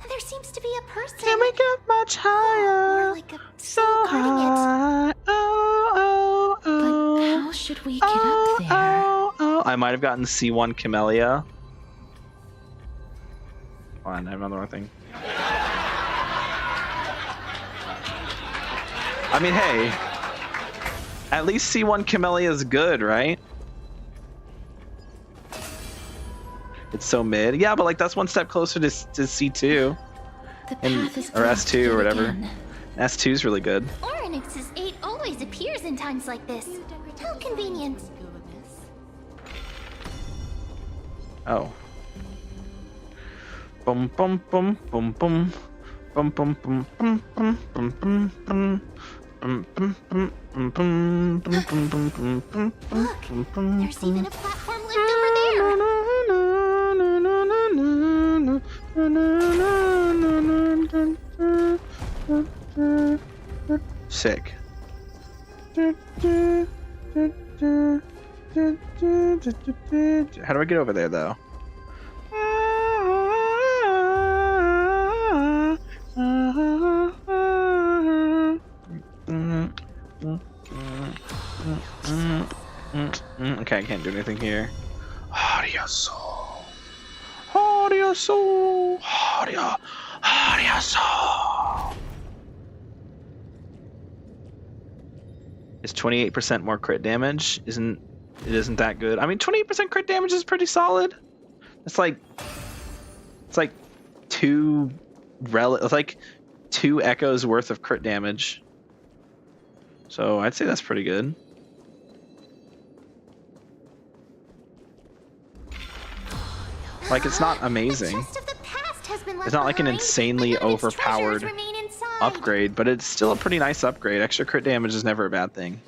There seems to be a person. Can we get much higher? Or like a So high. Oh, But how should we get up there? I might have gotten C1 Camellia. Hold on, I have another thing. I mean, hey. At least C1 Camellia is good, right? It's so mid. Yeah, but like that's one step closer to C2. Or S2 or whatever. Again. S2 is really good. Ornyx's 8 always appears in times like this. How convenient. Oh. Bum bum bum bum bum bum bum bum bum bum bum bum bum. Look, there's even a platform lift over there. Sick. How do I get over there, though? Okay, I can't do anything here. Harioso. It's 28% more crit damage. Isn't that good? I mean, 28% crit damage is pretty solid. It's like two echoes worth of crit damage. So I'd say that's pretty good. Like, it's not amazing. It's not like an insanely overpowered upgrade, but it's still a pretty nice upgrade. Extra crit damage is never a bad thing.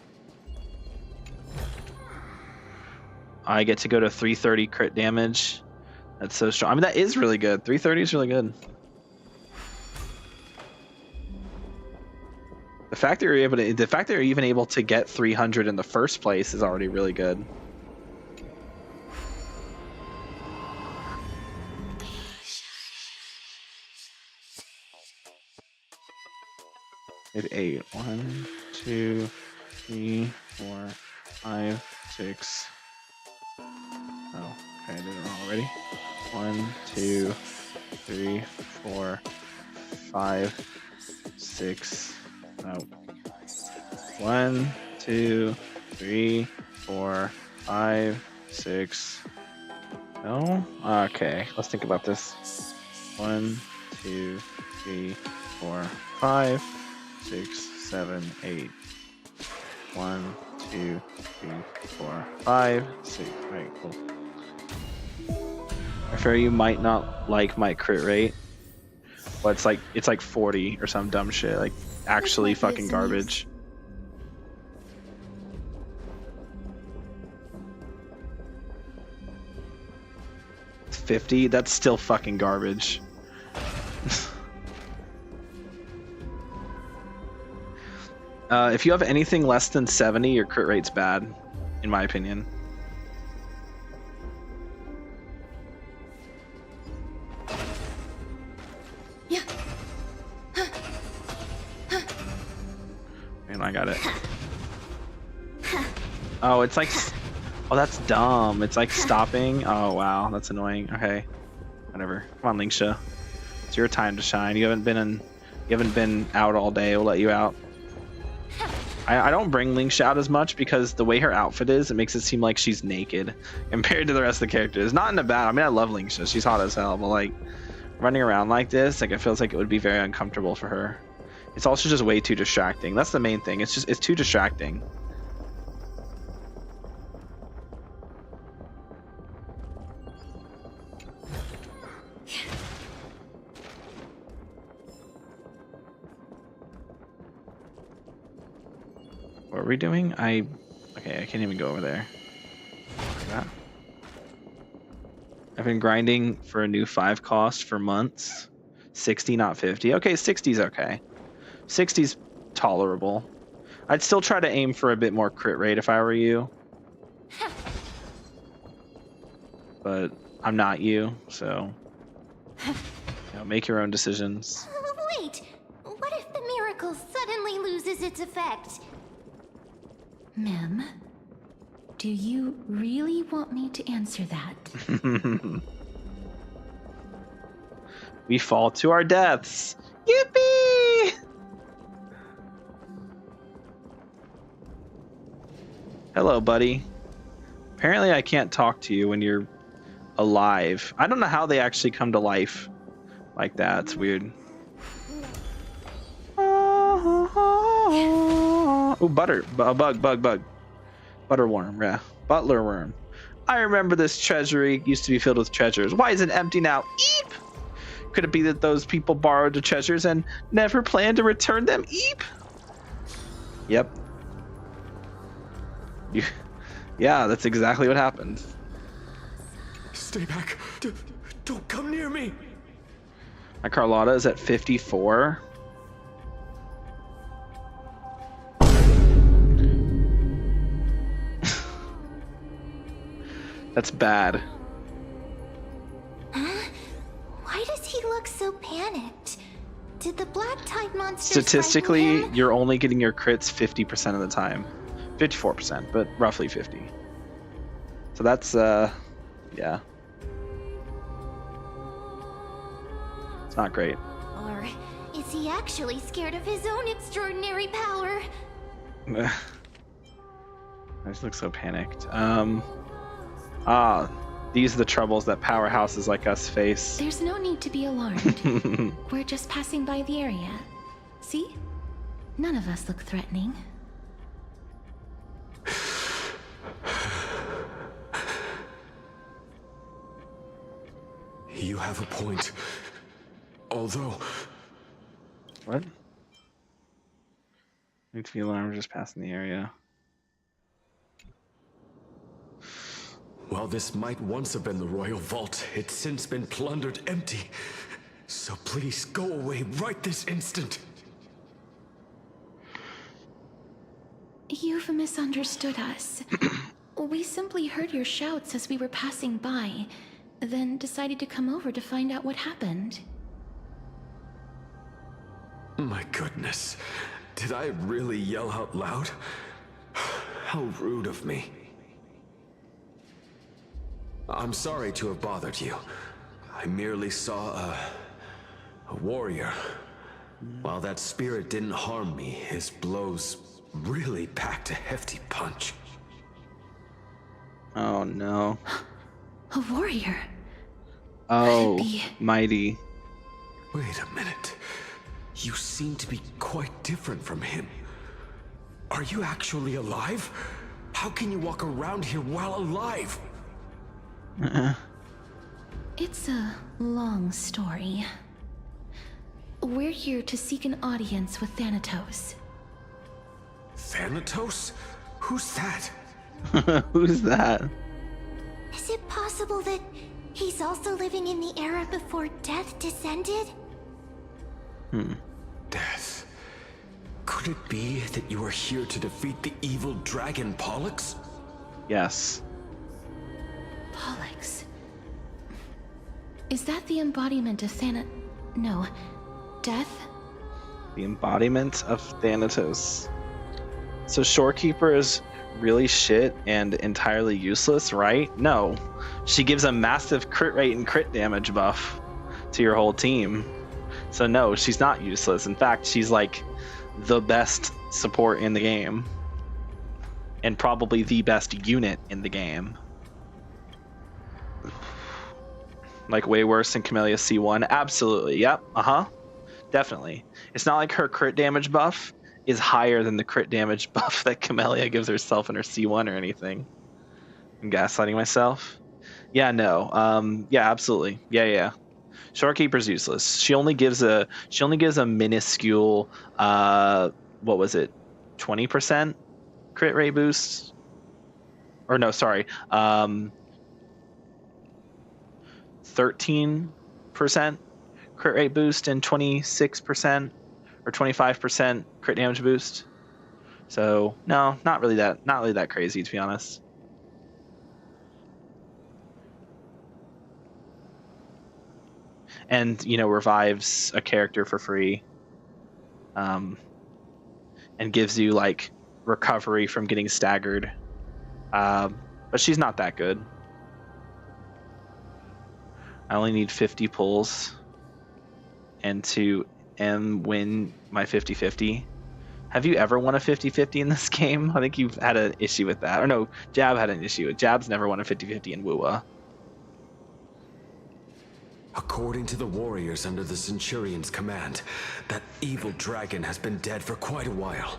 I get to go to 330 crit damage. That's so strong. I mean, that is really good. 330 is really good. The fact that you're even able to get 300 in the first place is already really good. Hit 8. 1, 2, 3, 4, 5, 6. Oh, okay, I did it wrong already. 1, 2, 3, 4, 5, 6. No. 1, 2, 3, 4, 5, 6. No? Okay, let's think about this. 1, 2, 3, 4, 5, 6, 7, 8. 1, 2, 3, 4, 5, 6. Alright, cool. I fear you might not like my crit rate, but it's like 40 or some dumb shit. Like, actually fucking garbage. 50, that's still fucking garbage. If you have anything less than 70, your crit rate's bad, in my opinion. Yeah. And I got it. Oh, it's like... Oh, that's dumb. It's like stopping. Oh, wow. That's annoying. Okay. Whatever. Come on, Lingsha. It's your time to shine. You haven't been out all day. We'll let you out. I don't bring Lingsha out as much because the way her outfit is, it makes it seem like she's naked compared to the rest of the characters. Not in a bad... I mean, I love Lingsha. She's hot as hell. But, like, running around like this, like, it feels like it would be very uncomfortable for her. It's also just way too distracting. That's the main thing. It's too distracting. What are we doing? Okay, I can't even go over there. I've been grinding for a new 5 cost for months. 60, not 50. Okay, 60's okay. 60's tolerable. I'd still try to aim for a bit more crit rate if I were you. But I'm not you, so make your own decisions. Wait, what if the miracle suddenly loses its effect? Mem, do you really want me to answer that? We fall to our deaths. Yippee! Hello, buddy. Apparently I can't talk to you when you're alive. I don't know how they actually come to life like that. It's weird. Oh, butter. Bug. Butterworm, yeah. Butler worm. I remember this treasury used to be filled with treasures. Why is it empty now? Eep! Could it be that those people borrowed the treasures and never planned to return them? Eep! Yep. Yeah, that's exactly what happened. Stay back. Don't come near me. My Carlotta is at 54. That's bad. Huh? Why does he look so panicked? Did the black tide monster Statistically, you're only getting your crits 50% of the time. 54%, but roughly 50. So that's, yeah. It's not great. Or is he actually scared of his own extraordinary power? I just look so panicked. These are the troubles that powerhouses like us face. There's no need to be alarmed. We're just passing by the area. See? None of us look threatening. You have a point. Although... What? Need to be alarmed, we're just passing the area. While this might once have been the royal vault, it's since been plundered empty. So please go away right this instant. You've misunderstood us. We simply heard your shouts as we were passing by, then decided to come over to find out what happened. My goodness. Did I really yell out loud? How rude of me. I'm sorry to have bothered you. I merely saw a warrior. While that spirit didn't harm me, his blows really packed a hefty punch. Oh no. A warrior? Oh, mighty. Wait a minute. You seem to be quite different from him. Are you actually alive? How can you walk around here while alive? It's a long story. We're here to seek an audience with Thanatos. Thanatos? Who's that? Who's that? Is it possible that He's also living in the era before death descended? Death. Could it be that you are here to defeat the evil dragon Pollux? Yes. Pollux. Is that the embodiment of No. Death? The embodiment of Thanatos. So Shorekeeper is really shit and entirely useless, right? No. She gives a massive crit rate and crit damage buff to your whole team. So no, she's not useless. In fact, she's like the best support in the game. And probably the best unit in the game. Like way worse than Camellia C1? Absolutely, yep, definitely. It's not like her crit damage buff is higher than the crit damage buff that Camellia gives herself in her C1 or anything. I'm gaslighting myself. Yeah, no. Yeah, absolutely. Yeah. Shorekeeper's useless. She only gives a minuscule what was it? 20% crit rate boost? Or no, sorry. 13% crit rate boost and 26% or 25% crit damage boost. So no, not really that crazy, to be honest. And revives a character for free, and gives you like recovery from getting staggered. But she's not that good. I only need 50 pulls and to win my 50-50. Have you ever won a 50-50 in this game? I think you've had an issue with that. Or no, Jab had an issue. Jab's never won a 50-50 in WUA. According to the warriors under the Centurion's command, that evil dragon has been dead for quite a while.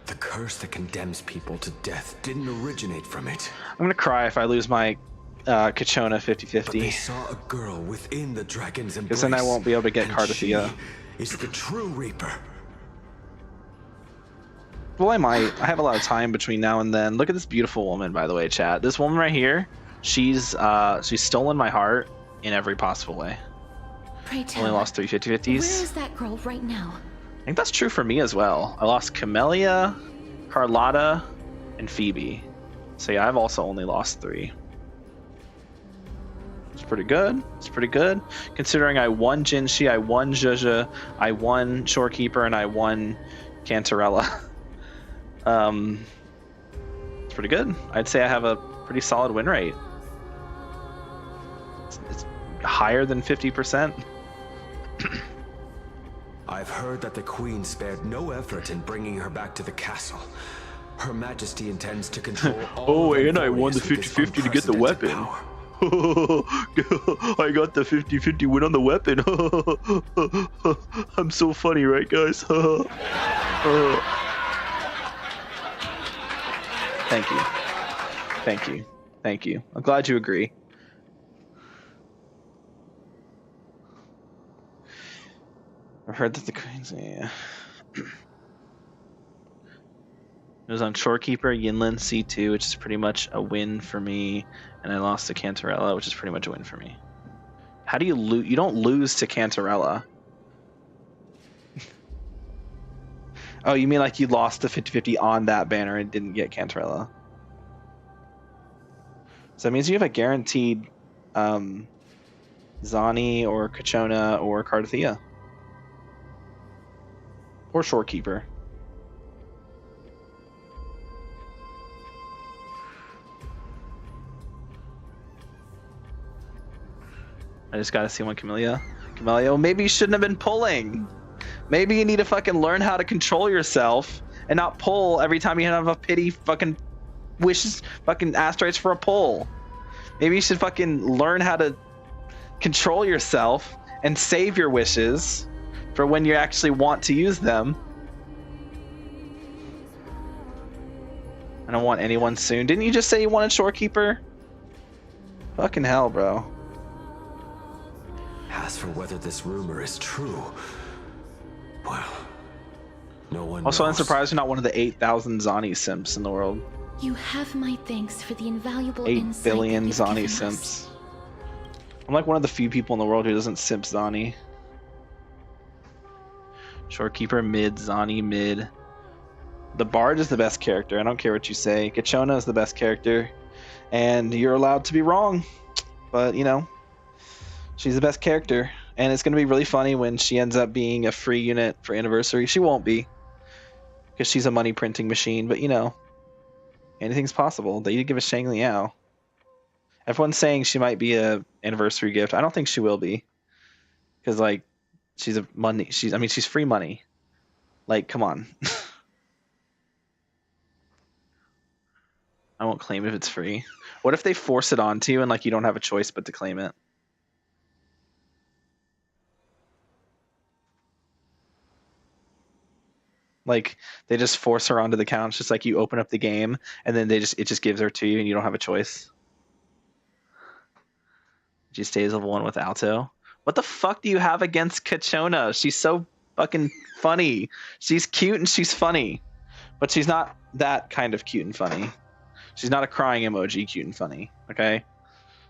The curse that condemns people to death didn't originate from it. I'm gonna cry if I lose my Kachona 50-50. But they saw a girl within the dragon's embrace. Because then I won't be able to get Cardathia. Is the true Reaper. Well, I might. I have a lot of time between now and then. Look at this beautiful woman, by the way, chat. This woman right here, she's stolen my heart in every possible way. Pray tell. Only lost 3 50-50s. Where is that girl right now? I think that's true for me as well. I lost Camellia, Carlotta, and Phoebe. So yeah, I've also only lost 3. It's pretty good. It's pretty good. Considering I won Jinshi, I won Zhuzha, I won Shorekeeper, and I won Cantarella. It's pretty good. I'd say I have a pretty solid win rate. It's higher than 50%. I've heard that the Queen spared no effort in bringing her back to the castle. Her Majesty intends to control all and I won the 50-50 to get the weapon. I got the 50-50 win on the weapon. I'm so funny, right, guys? Thank you. Thank you. Thank you. I'm glad you agree. I've heard that the Queen's... Yeah. It was on Shorekeeper, Yinlin, C2, which is pretty much a win for me, and I lost to Cantarella, which is pretty much a win for me. How do you lose? You don't lose to Cantarella. Oh, you mean like you lost the 50-50 on that banner and didn't get Cantarella? So that means you have a guaranteed Zani or Kachona or Cardathia. Or Shorekeeper. I just gotta see one Camellia. Camellia, well, maybe you shouldn't have been pulling. Maybe you need to fucking learn how to control yourself and not pull every time you have a pity fucking wishes, fucking asteroids for a pull. Maybe you should fucking learn how to control yourself and save your wishes for when you actually want to use them. I don't want anyone soon. Didn't you just say you wanted Shorekeeper? Fucking hell, bro. As for whether this rumor is true, well, no one Also, I'm knows. surprised you're not one of the 8,000 Zani simps in the world. You have my thanks for the invaluable 8 insight billion that you've Zani given simps. I'm like one of the few people in the world who doesn't simp Zani. Shorekeeper mid, Zani mid. The Bard is the best character. I don't care what you say. Kachona is the best character. And you're allowed to be wrong. But, you know, she's the best character. And it's going to be really funny when she ends up being a free unit for Anniversary. She won't be. Because she's a money printing machine. But, you know, anything's possible. They need to give a Shang Liao. Everyone's saying she might be a Anniversary gift. I don't think she will be. Because, like, she's a money. She's free money. Like, come on. I won't claim if it's free. What if they force it onto you and like you don't have a choice but to claim it? Like they just force her onto the count. It's just like you open up the game and then it just gives her to you and you don't have a choice. She stays level 1 with Alto. What the fuck do you have against Kachona? She's so fucking funny. She's cute and she's funny. But she's not that kind of cute and funny. She's not a crying emoji cute and funny, okay?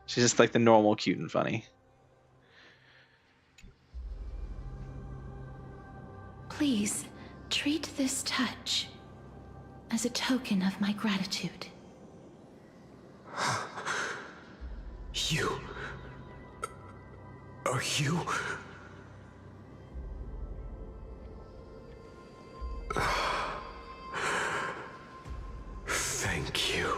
She's just like the normal cute and funny. Please, treat this touch as a token of my gratitude. You... Are you... Thank you.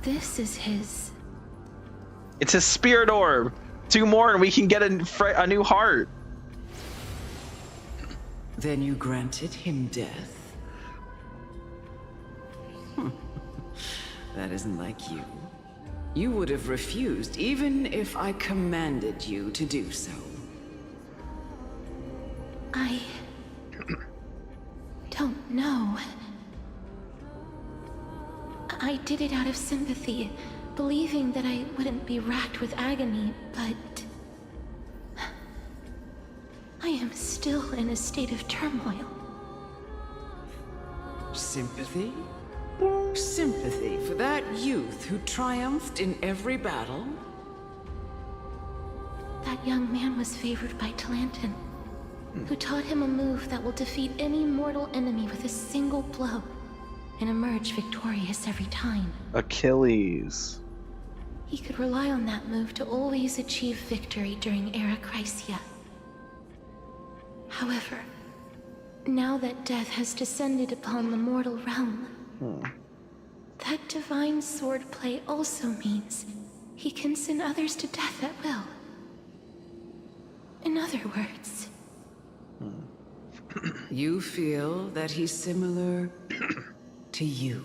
This is his... It's his spirit orb! 2 more and we can get a new heart! Then you granted him death? That isn't like you. You would have refused even if I commanded you to do so. I... don't know. I did it out of sympathy, believing that I wouldn't be racked with agony, but... I am still in a state of turmoil. Sympathy? Sympathy for that youth who triumphed in every battle? That young man was favored by Talantin, who taught him a move that will defeat any mortal enemy with a single blow and emerge victorious every time. Achilles. He could rely on that move to always achieve victory during Era Chrysia. However, now that death has descended upon the mortal realm, that divine swordplay also means he can send others to death at will. In other words... You feel that he's similar to you?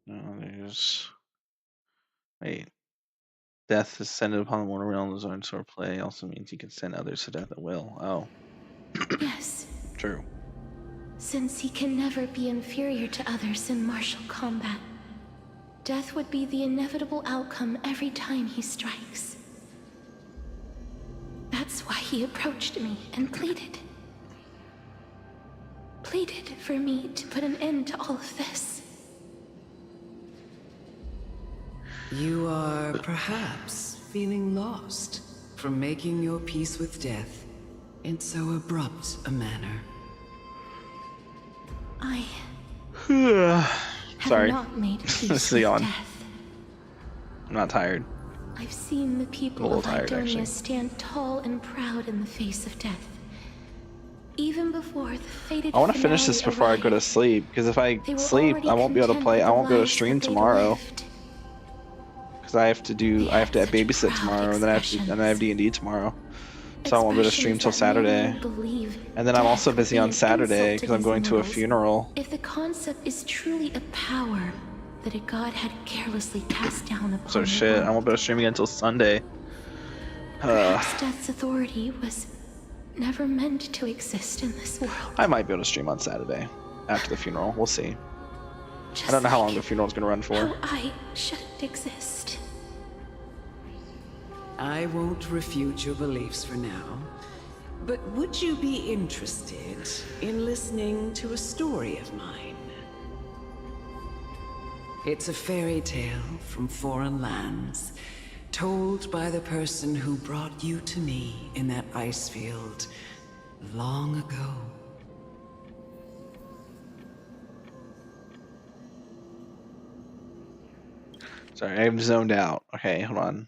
No, there's... Wait. Death descended upon the mortal realm of his own swordplay also means he can send others to death at will. Oh. Yes. True. Since he can never be inferior to others in martial combat, death would be the inevitable outcome every time he strikes. That's why he approached me and pleaded. Pleaded for me to put an end to all of this. You are perhaps feeling lost from making your peace with death in so abrupt a manner. I Sorry. have not made peace This is with yawn. death. I'm not tired. I've seen the people little of tired, Idonia actually. stand tall and proud in the face of death. Even before the fated I want to finish this finale before I go to arrived, sleep, because if I they were sleep, already I won't be able to content play. with I the won't be able to lives stream that they'd tomorrow. lived. Because I have to babysit tomorrow, and then I have D&D tomorrow. So I won't be able to stream till Saturday. And then I'm also busy on Saturday because I'm going to a funeral. If the concept is truly a power that a god had carelessly cast down upon So the shit, I world, won't be able to stream again until Sunday. perhaps death's authority was never meant to exist in this world. I might be able to stream on Saturday after the funeral. We'll see. I don't know how long the funeral's gonna run for. How I shouldn't exist. I won't refute your beliefs for now, but would you be interested in listening to a story of mine? It's a fairy tale from foreign lands, told by the person who brought you to me in that ice field long ago. Sorry, I'm zoned out. Okay, hold on.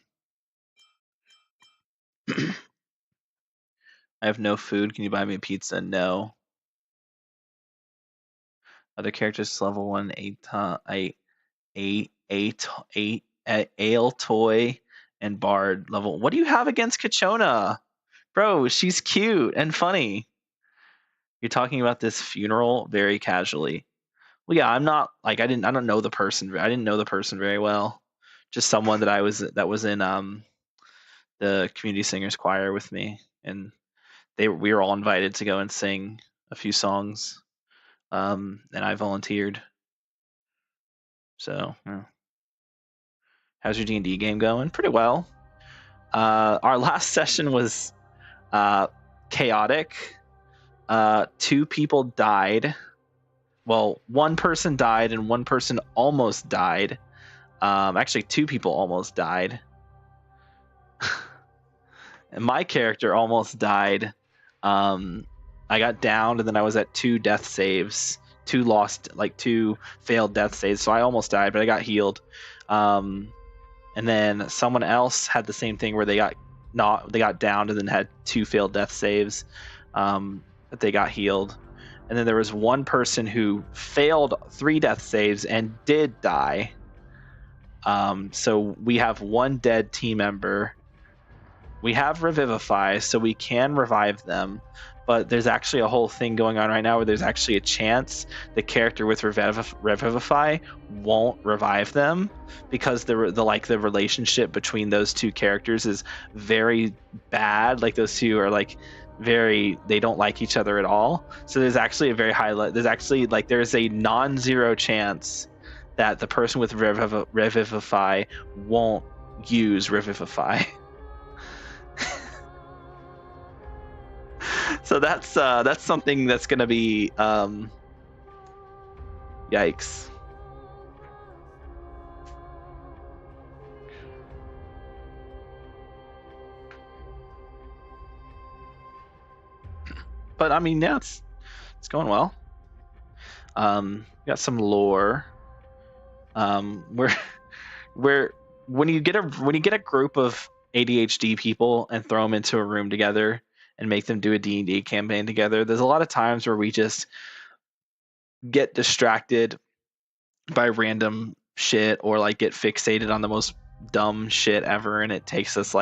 I have no food. Can you buy me a pizza? No. Other characters level 1, Ale Toy and Bard level. What do you have against Kachona? Bro, she's cute and funny. You're talking about this funeral very casually. Well, yeah, I'm not like I don't know the person. I didn't know the person very well. Just someone that was in the community singers choir with me, and we were all invited to go and sing a few songs. And I volunteered. So, yeah. How's your D&D game going? Pretty well. Our last session was chaotic. 2 people died. Well, 1 person died and 1 person almost died. Actually, 2 people almost died. And my character almost died. I got downed and then I was at 2 death saves. 2 failed death saves. So I almost died, but I got healed. And then someone else had the same thing where they got downed and then had 2 failed death saves. But they got healed. And then there was 1 person who failed 3 death saves and did die. So we have 1 dead team member. We have Revivify, so we can revive them. But there's actually a whole thing going on right now where there's actually a chance the character with Revivify won't revive them because the relationship between those 2 characters is very bad. Like those 2 are they don't like each other at all. So there's actually there's a non-zero chance that the person with Revivify won't use Revivify. So that's something that's gonna be yikes. But I mean, yeah, it's going well. Got some lore. We're when you get a group of ADHD people and throw them into a room together and make them do a D&D campaign together, there's a lot of times where we just get distracted by random shit or get fixated on the most dumb shit ever, and it takes us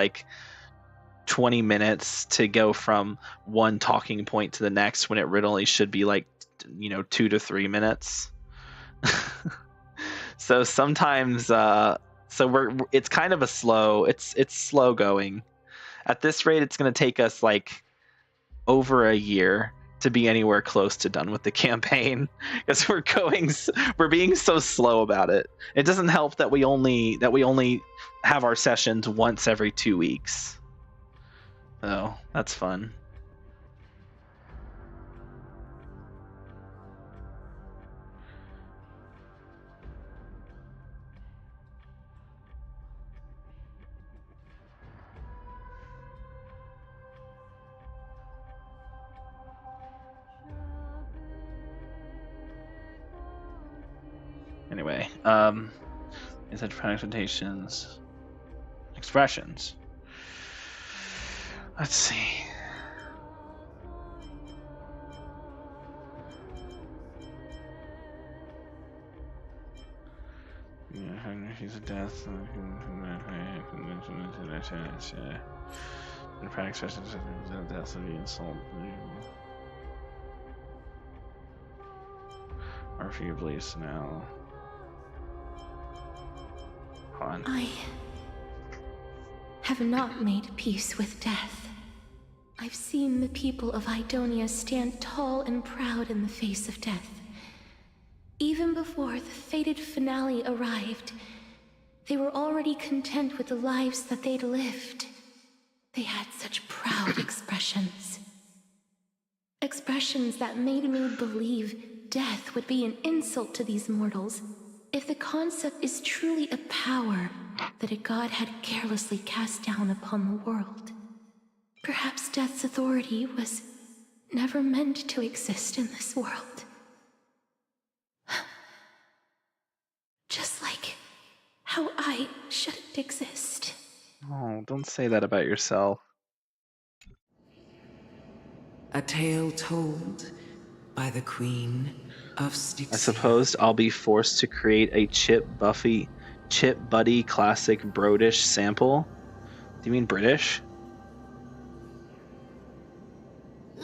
20 minutes to go from one talking point to the next when it really should be 2 to 3 minutes. So sometimes it's kind of a slow, it's slow going. At this rate, it's going to take us over a year to be anywhere close to done with the campaign because we're being so slow about it. It doesn't help that we only have our sessions once every 2 weeks. So that's fun. Anyway, is it expectations? Expressions. Let's see. He's a death. The panic expressions of death of the insult. Or if you believe now. I have not made peace with death. I've seen the people of Idonia stand tall and proud in the face of death. Even before the fated finale arrived, they were already content with the lives that they'd lived. They had such proud expressions. Expressions that made me believe death would be an insult to these mortals, If the concept is truly a power that a god had carelessly cast down upon the world, perhaps Death's authority was never meant to exist in this world. Just like how I shouldn't exist. Oh, don't say that about yourself. A tale told by the Queen of Styxia. I suppose I'll be forced to create a Chip Buddy classic Brodish sample. Do you mean British?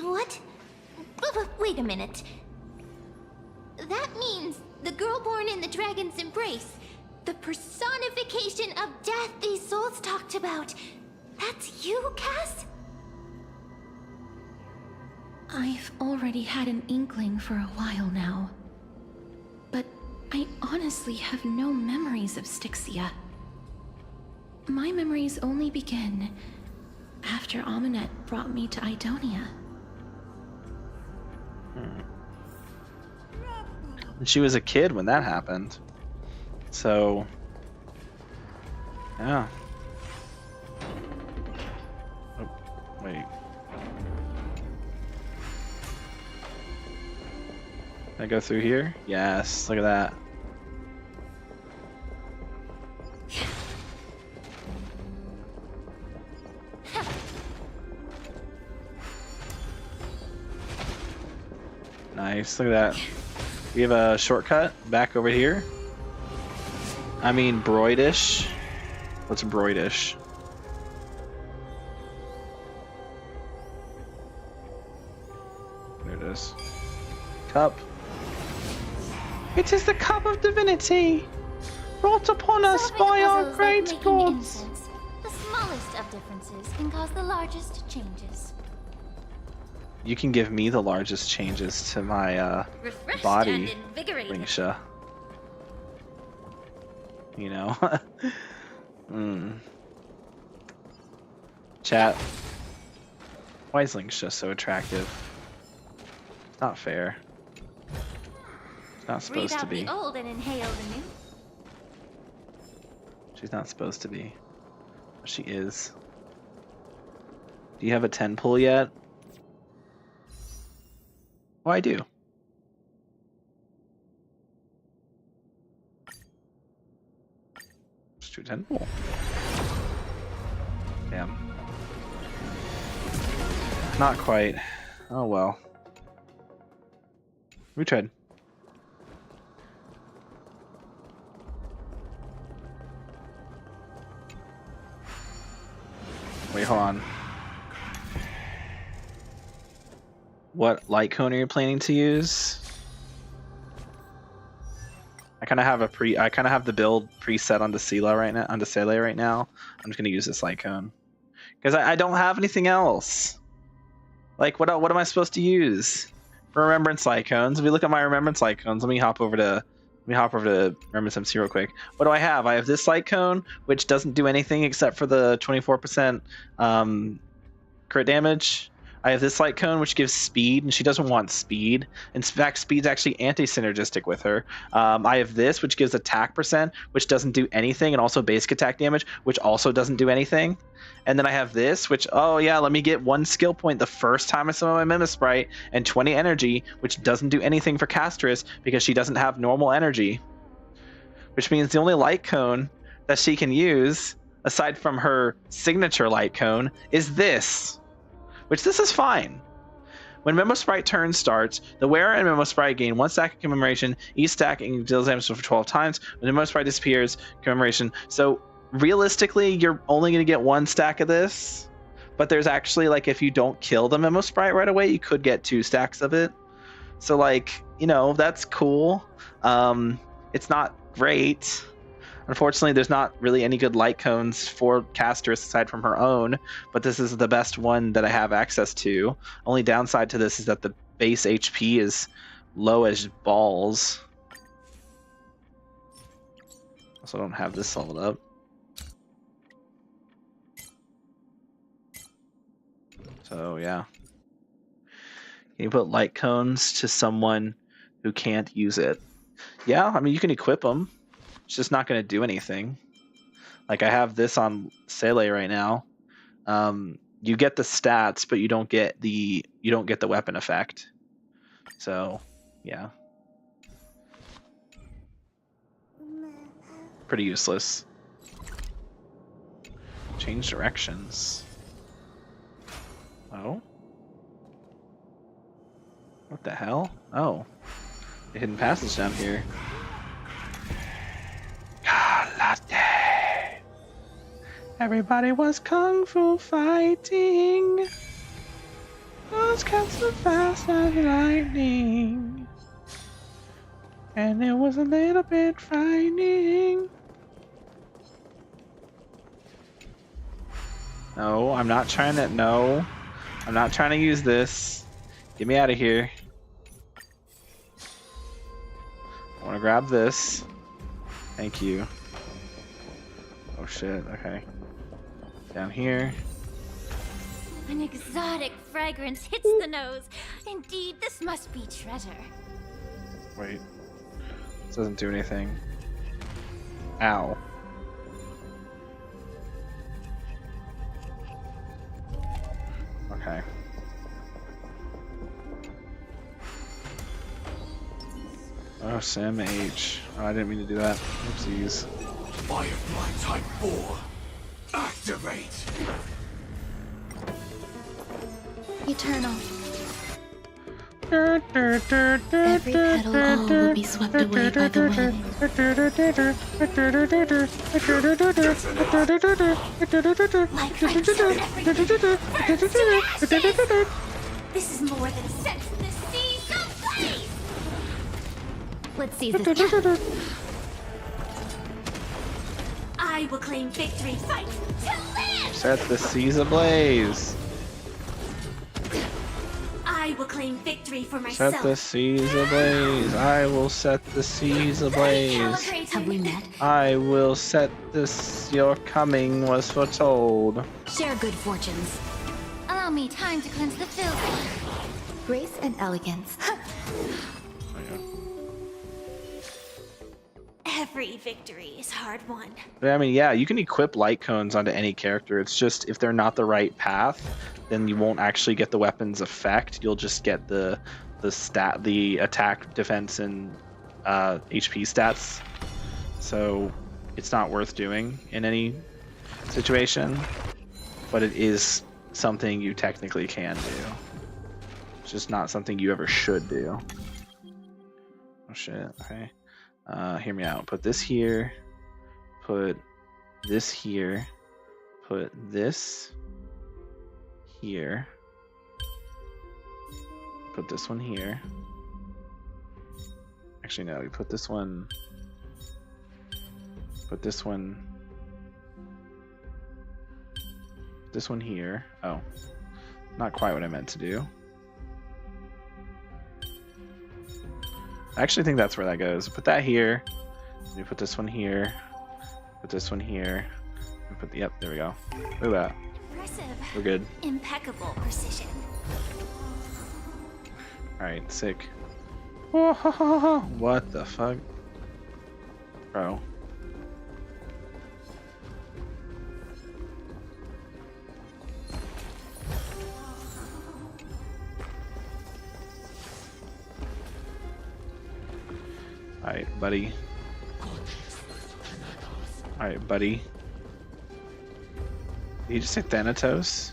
What? Wait a minute. That means the girl born in the dragon's embrace, the personification of death these souls talked about. That's you, Cass? I've already had an inkling for a while now. But I honestly have no memories of Styxia. My memories only begin after Amunet brought me to Idonia. She was a kid when that happened. So, yeah. Oh, wait. Can I go through here? Yes, look at that. Nice, look at that. We have a shortcut back over here. I mean, Broidish. What's Broidish? There it is. Cup. It is the cup of divinity, brought upon us by our great gods. The smallest of differences can cause the largest changes. You can give me the largest changes to my Refreshed body, and invigorated. Lingsha. You know? Chat. Why is Lingsha so attractive? It's not fair. It's not supposed to be. Breathe out the old and inhale the new. She's not supposed to be. But she is. Do you have a 10 pull yet? Oh, I do. Let's do 10 pull. Damn. Not quite. Oh well. We tried. Wait, hold on. What light cone are you planning to use? I kind of have the build preset on Desela right now. On Desele right now, I'm just gonna use this light cone because I don't have anything else. Like, what am I supposed to use for remembrance light cones? If we look at my remembrance light cones, let me hop over to Remembrance MC real quick. What do I have? I have this light cone, which doesn't do anything except for the 24% crit damage. I have this light cone, which gives speed, and she doesn't want speed. In fact, speed's actually anti-synergistic with her. I have this, which gives attack percent, which doesn't do anything, and also basic attack damage, which also doesn't do anything. And then I have this, which, oh yeah, let me get 1 skill point the first time I summon my Memasprite, and 20 energy, which doesn't do anything for Castorice because she doesn't have normal energy. Which means the only light cone that she can use, aside from her signature light cone, is this. Which this is fine. When Memasprite turn starts, the wearer and Memasprite gain 1 stack of commemoration. Each stack deals damage for 12 times. When the Memasprite disappears, commemoration. So realistically, you're only going to get 1 stack of this. But there's actually, like, if you don't kill the Memasprite right away, you could get 2 stacks of it. So, like, you know, that's cool. It's not great. Unfortunately, there's not really any good light cones for Castorice aside from her own, but this is the best one that I have access to. Only downside to this is that the base HP is low as balls. Also, I don't have this leveled up. So, yeah. Can you put light cones to someone who can't use it? Yeah, I mean, you can equip them. It's just not going to do anything. Like I have this on Sele right now. You get the stats, but you don't get the weapon effect. So, yeah. Pretty useless. Change directions. Oh. What the hell? Oh. The hidden passage down here. Karate. Everybody was kung fu fighting. Those cats were fast like lightning. And it was a little bit frightening. No, I'm not trying to. No. I'm not trying to use this. Get me out of here. I want to grab this. Thank you. Oh shit, okay. Down here. An exotic fragrance hits the nose. Indeed, this must be treasure. Wait. This doesn't do anything. Ow. Okay. Oh, Sam H. Oh, I didn't mean to do that. Oopsies. Firefly Type 4. Activate! Eternal. Every petal all will be swept away by the wind. Like this is more than sense in the seas of blaze! Let's see this. I will claim victory. Fight to live! Set the seas ablaze. I will claim victory for myself. Set the seas ablaze. I will set the seas ablaze. Have we met? I will set this. Your coming was foretold. Share good fortunes. Allow me time to cleanse the filth. Grace and elegance. Every victory is hard won. I mean, yeah, you can equip light cones onto any character. It's just if they're not the right path, then you won't actually get the weapon's effect. You'll just get the attack, defense, and HP stats. So it's not worth doing in any situation, but it is something you technically can do. It's just not something you ever should do. Oh shit, okay. Hear me out. Put this here. Put this here. Put this here. Put this one here. Actually, no. We put this one. Put this one. This one here. Oh, not quite what I meant to do. I actually think that's where that goes. Put that here. You put this one here. Put this one here. And put yep, there we go. Look at that. Impressive. We're good. Impeccable precision. Alright, sick. What the fuck? Bro. Alright, buddy. Alright, buddy. Did you just say Thanatos?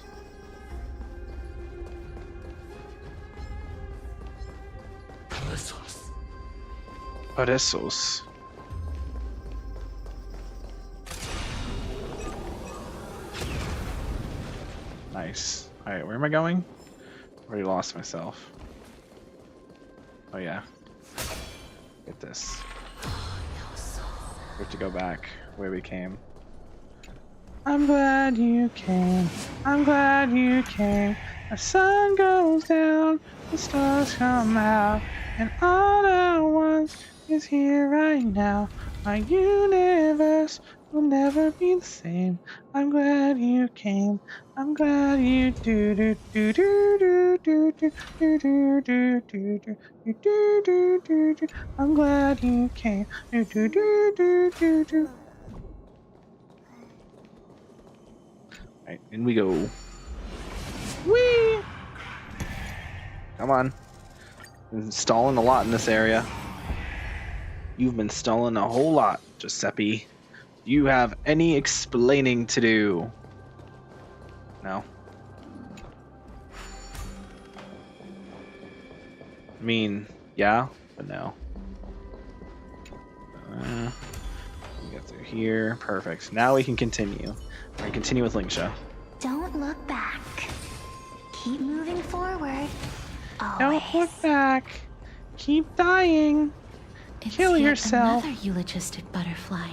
Peresos. Nice. Alright, where am I going? Already lost myself. Oh yeah. Get this. We have to go back where we came. I'm glad you came. I'm glad you came. The sun goes down, the stars come out, and all I want is here right now. My universe We'll never be the same. I'm glad you came. I'm glad you do do do do do do do do do do do do do do do do. I'm glad you came. Do do do do do do. Alright, in we go. Whee! Come on. Been stalling a lot in this area. You've been stalling a whole lot, Giuseppe. Do you have any explaining to do? No. I mean, yeah, but no. We get through here. Perfect. Now we can continue. We're gonna continue with Lingsha. Don't look back. Keep moving forward. Always. Don't look back. Keep dying. Kill It's yet yourself. Another eulogistic butterfly.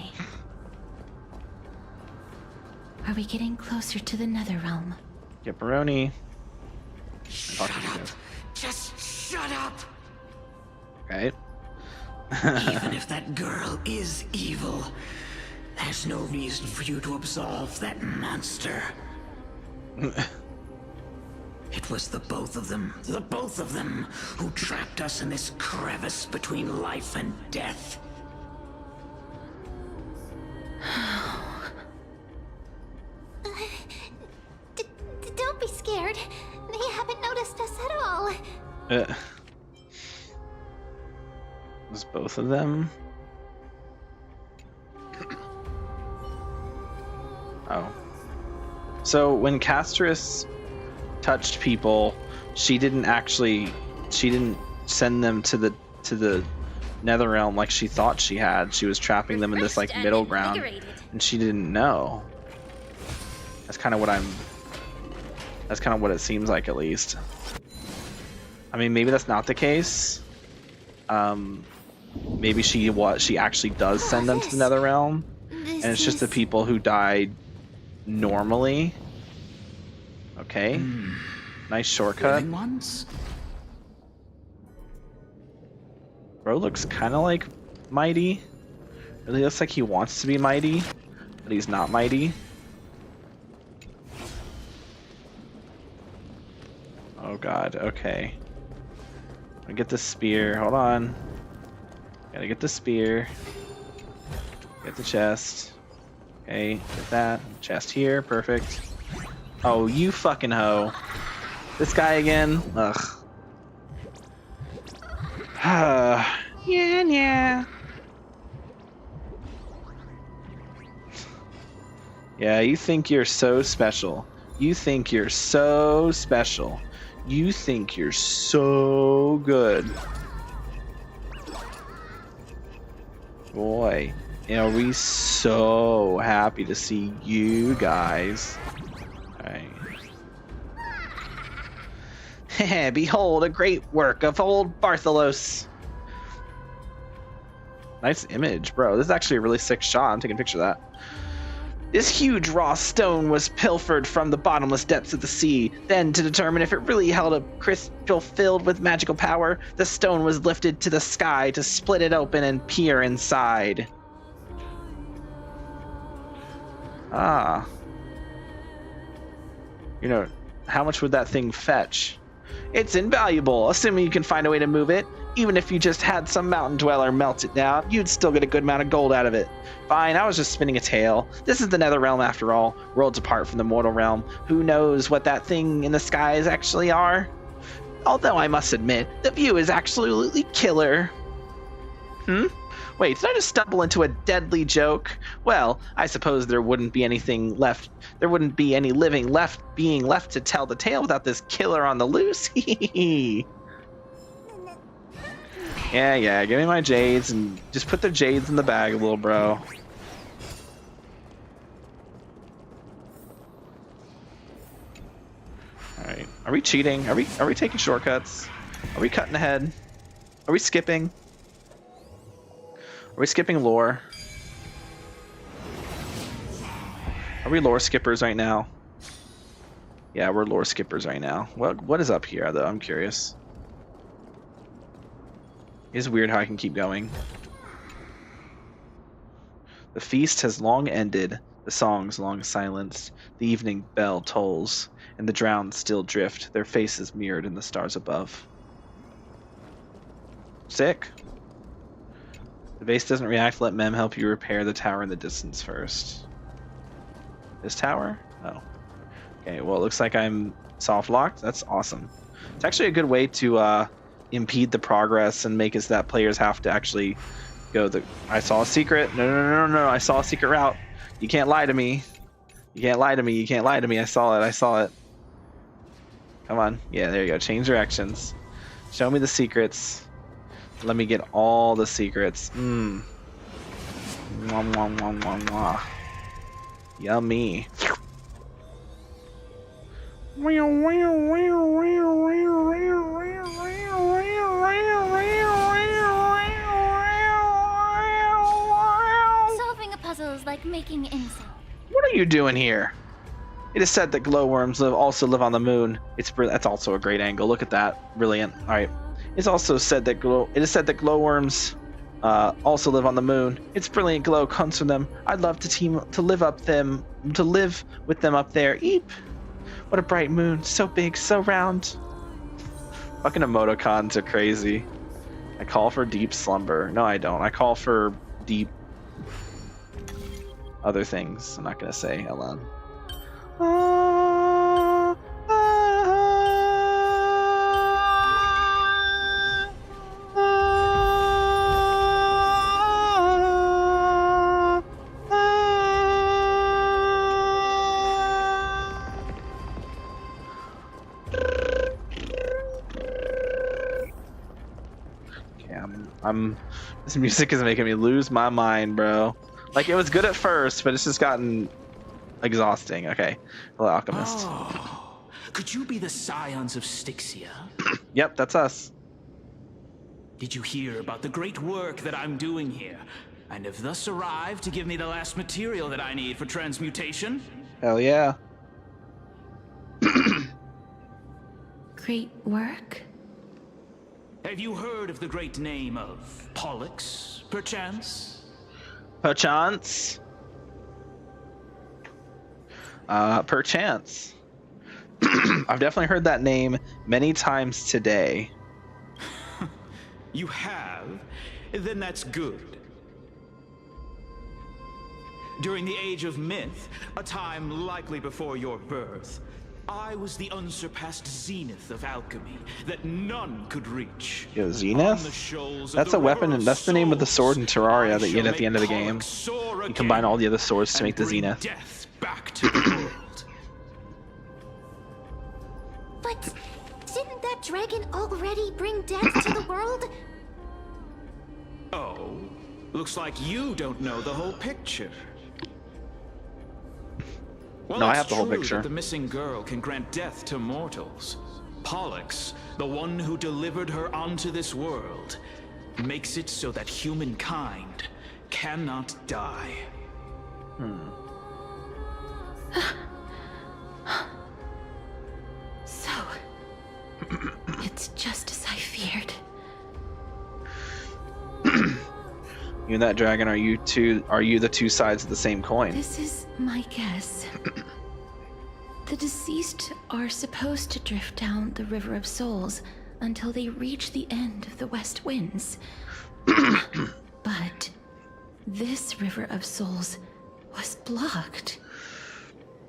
Are we getting closer to the Netherrealm? Get Baroni. Shut up. Just shut up. Okay. Even if that girl is evil, there's no reason for you to absolve that monster. It was the both of them, who trapped us in this crevice between life and death. Don't be scared. They haven't noticed us at all. Was both of them? Oh. So when Castorice touched people, she didn't send them to the Netherrealm like she thought she had. She was trapping them in this like middle ground, and she didn't know. That's kind of what it seems like, at least. I mean, maybe that's not the case. Maybe she actually does send them to the Netherrealm, and it's just the people who died normally. Okay. Nice shortcut. Bro looks kind of like mighty. Really looks like he wants to be mighty, but he's not mighty. Oh god, okay. I get the spear. Hold on. Gotta get the spear. Get the chest. Okay, get that. Chest here, perfect. Oh, you fucking hoe. This guy again? Ugh. Yeah. Yeah, you think you're so special. You think you're so special. You think you're so good. Boy, are we so happy to see you guys. Alright. Behold, a great work of old Bartholos. Nice image, bro. This is actually a really sick shot. I'm taking a picture of that. This huge raw stone was pilfered from the bottomless depths of the sea. Then, to determine if it really held a crystal filled with magical power, the stone was lifted to the sky to split it open and peer inside. Ah. How much would that thing fetch? It's invaluable, assuming you can find a way to move it. Even if you just had some mountain dweller melt it down, you'd still get a good amount of gold out of it. Fine, I was just spinning a tale. This is the Netherrealm after all, worlds apart from the mortal realm. Who knows what that thing in the skies actually are? Although I must admit, the view is absolutely killer. Wait, did I just stumble into a deadly joke? Well, I suppose there wouldn't be anything left. There wouldn't be any living being left to tell the tale without this killer on the loose. Yeah, give me my jades and just put the jades in the bag, little bro. Alright, are we cheating? Are we taking shortcuts? Are we cutting ahead? Are we skipping? Are we skipping lore? Are we lore skippers right now? Yeah, we're lore skippers right now. What is up here, though? I'm curious. It's weird how I can keep going. The feast has long ended, the songs long silenced, the evening bell tolls, and the drowned still drift, their faces mirrored in the stars above. Sick. The base doesn't react, let Mem help you repair the tower in the distance first. This tower? Oh. Okay, well, it looks like I'm soft locked. That's awesome. It's actually a good way to impede the progress and make it so that players have to actually go I saw a secret. No, I saw a secret route. You can't lie to me. You can't lie to me. You can't lie to me. I saw it. Come on. Yeah, there you go. Change directions. Show me the secrets. Let me get all the secrets. Mwah, mwah, mwah, mwah, mwah. Yummy. Solving a puzzle is like making incense. What are you doing here? It is said that glowworms also live on the moon. That's also a great angle. Look at that. Brilliant. All right. It's also said that glowworms also live on the moon. Its brilliant glow comes from them. I'd love to live with them up there. Eep. What a bright moon. So big, so round. Fucking emoticons are crazy. I call for deep slumber. No, I don't. I call for deep other things. I'm not gonna say out loud. This music is making me lose my mind, bro. Like, it was good at first, but it's just gotten exhausting. Okay, hello, alchemist. Oh, could you be the scions of Styxia? Yep, that's us. Did you hear about the great work that I'm doing here, and have thus arrived to give me the last material that I need for transmutation? Hell yeah. Great work? Have you heard of the great name of Pollux, perchance? Perchance. Perchance. I've definitely heard that name many times today. You have? Then that's good. During the Age of Myth, a time likely before your birth, I was the unsurpassed zenith of alchemy that none could reach. Yo, Zenith? That's a weapon, and that's the name of the sword in Terraria that you get at the end of the game. You combine all the other swords to make the Zenith. Death back to the world. But didn't that dragon already bring death to the world? Oh, looks like you don't know the whole picture. Well, no, I have the whole picture. The missing girl can grant death to mortals. Pollux, the one who delivered her onto this world, makes it so that humankind cannot die. So, it's just as I feared. You and that dragon, are you the two sides of the same coin? This is my guess. The deceased are supposed to drift down the River of Souls until they reach the end of the West Winds. But this River of Souls was blocked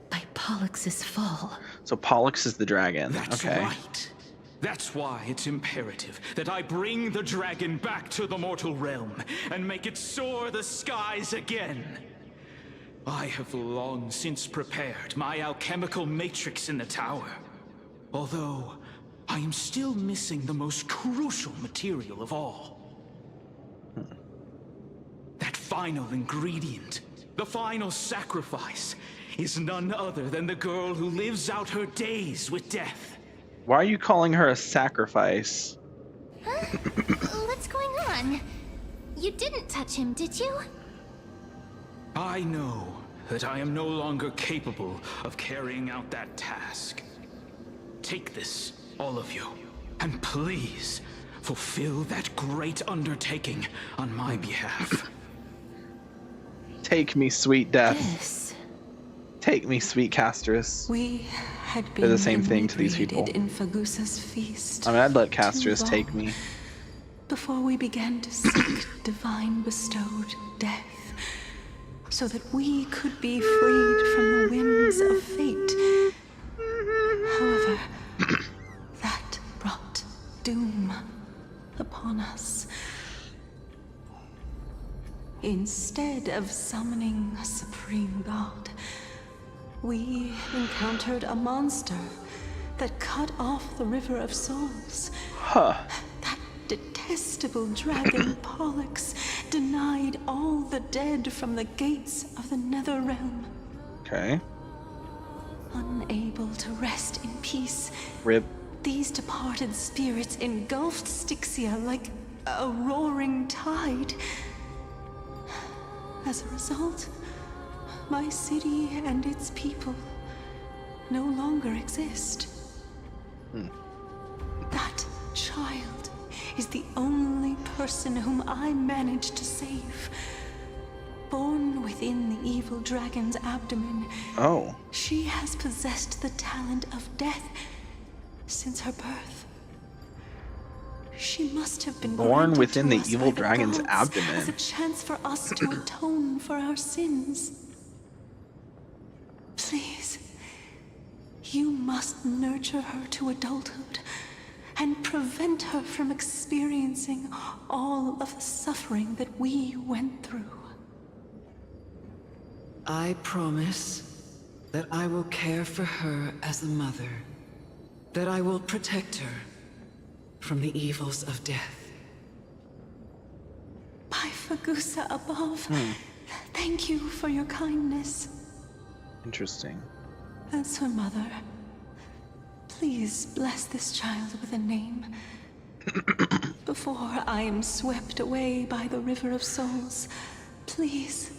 by Pollux's fall. So Pollux is the dragon. That's okay. Right. That's why it's imperative that I bring the dragon back to the mortal realm and make it soar the skies again. I have long since prepared my alchemical matrix in the tower, although I am still missing the most crucial material of all. That final ingredient, the final sacrifice, is none other than the girl who lives out her days with death. Why are you calling her a sacrifice? Huh? What's going on? You didn't touch him, did you? I know that I am no longer capable of carrying out that task. Take this, all of you, and please fulfill that great undertaking on my behalf. Take me, sweet death. Yes. Take me, sweet Castorice. We had been They're the same thing to these people. in Fagusa's feast. I mean, I'd let Castorice take me. Before we began to seek divine bestowed death, so that we could be freed from the winds of fate. However, that brought doom upon us. Instead of summoning a supreme god, we encountered a monster that cut off the River of Souls. Huh. That detestable dragon Pollux denied all the dead from the gates of the Nether Realm. Okay. Unable to rest in peace, Rip. these departed spirits engulfed Styxia like a roaring tide. As a result, my city and its people no longer exist. That child is the only person whom I managed to save. Born within the evil dragon's abdomen, she has possessed the talent of death since her birth. She must have been born within the us evil by the dragon's gods abdomen. as a chance for us to atone for our sins. Please, you must nurture her to adulthood and prevent her from experiencing all of the suffering that we went through. I promise that I will care for her as a mother, that I will protect her from the evils of death. By Fagusa above, thank you for your kindness. Interesting. As her mother, please bless this child with a name before I am swept away by the River of Souls. Please,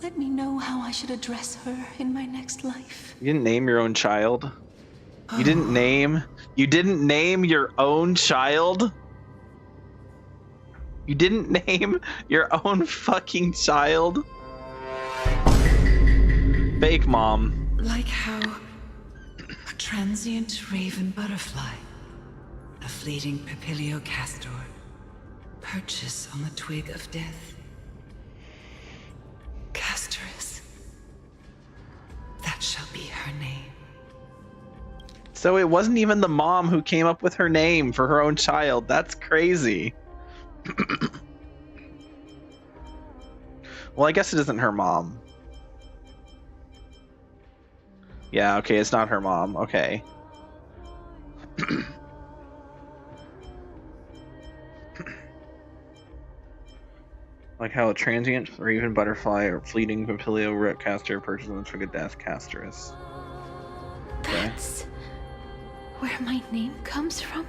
let me know how I should address her in my next life. You didn't name your own child? You didn't name your own child? You didn't name your own fucking child? Fake mom. Like how a transient raven butterfly, a fleeting papilio castor, perches on the twig of death. Castorice. That shall be her name. So it wasn't even the mom who came up with her name for her own child. That's crazy. Well, I guess it isn't her mom. Yeah, okay, it's not her mom. Okay. Like how a transient raven butterfly or fleeting papilio root caster perches on the twig of death, Castorice. Okay. That's where my name comes from?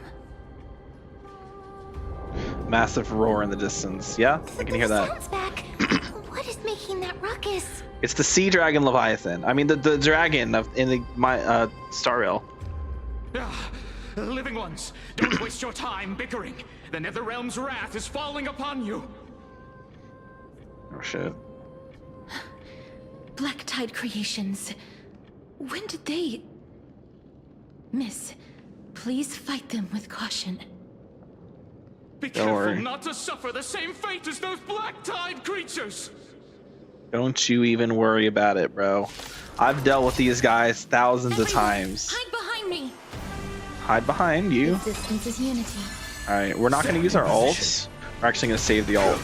Massive roar in the distance. Yeah, I can hear that. Sounds back. What is making that ruckus? It's the sea dragon Leviathan. I mean, the dragon in the Star Rail. Living ones, don't waste your time bickering. The Netherrealm's wrath is falling upon you. Oh shit. Black Tide Creations. When did they... Miss, please fight them with caution. Be careful not to suffer the same fate as those Black Tide creatures! Don't you even worry about it, bro. I've dealt with these guys thousands of times. Hide behind me! Hide behind you. Existence is unity. Alright, we're not going to use our ults. We're actually going to save the ult.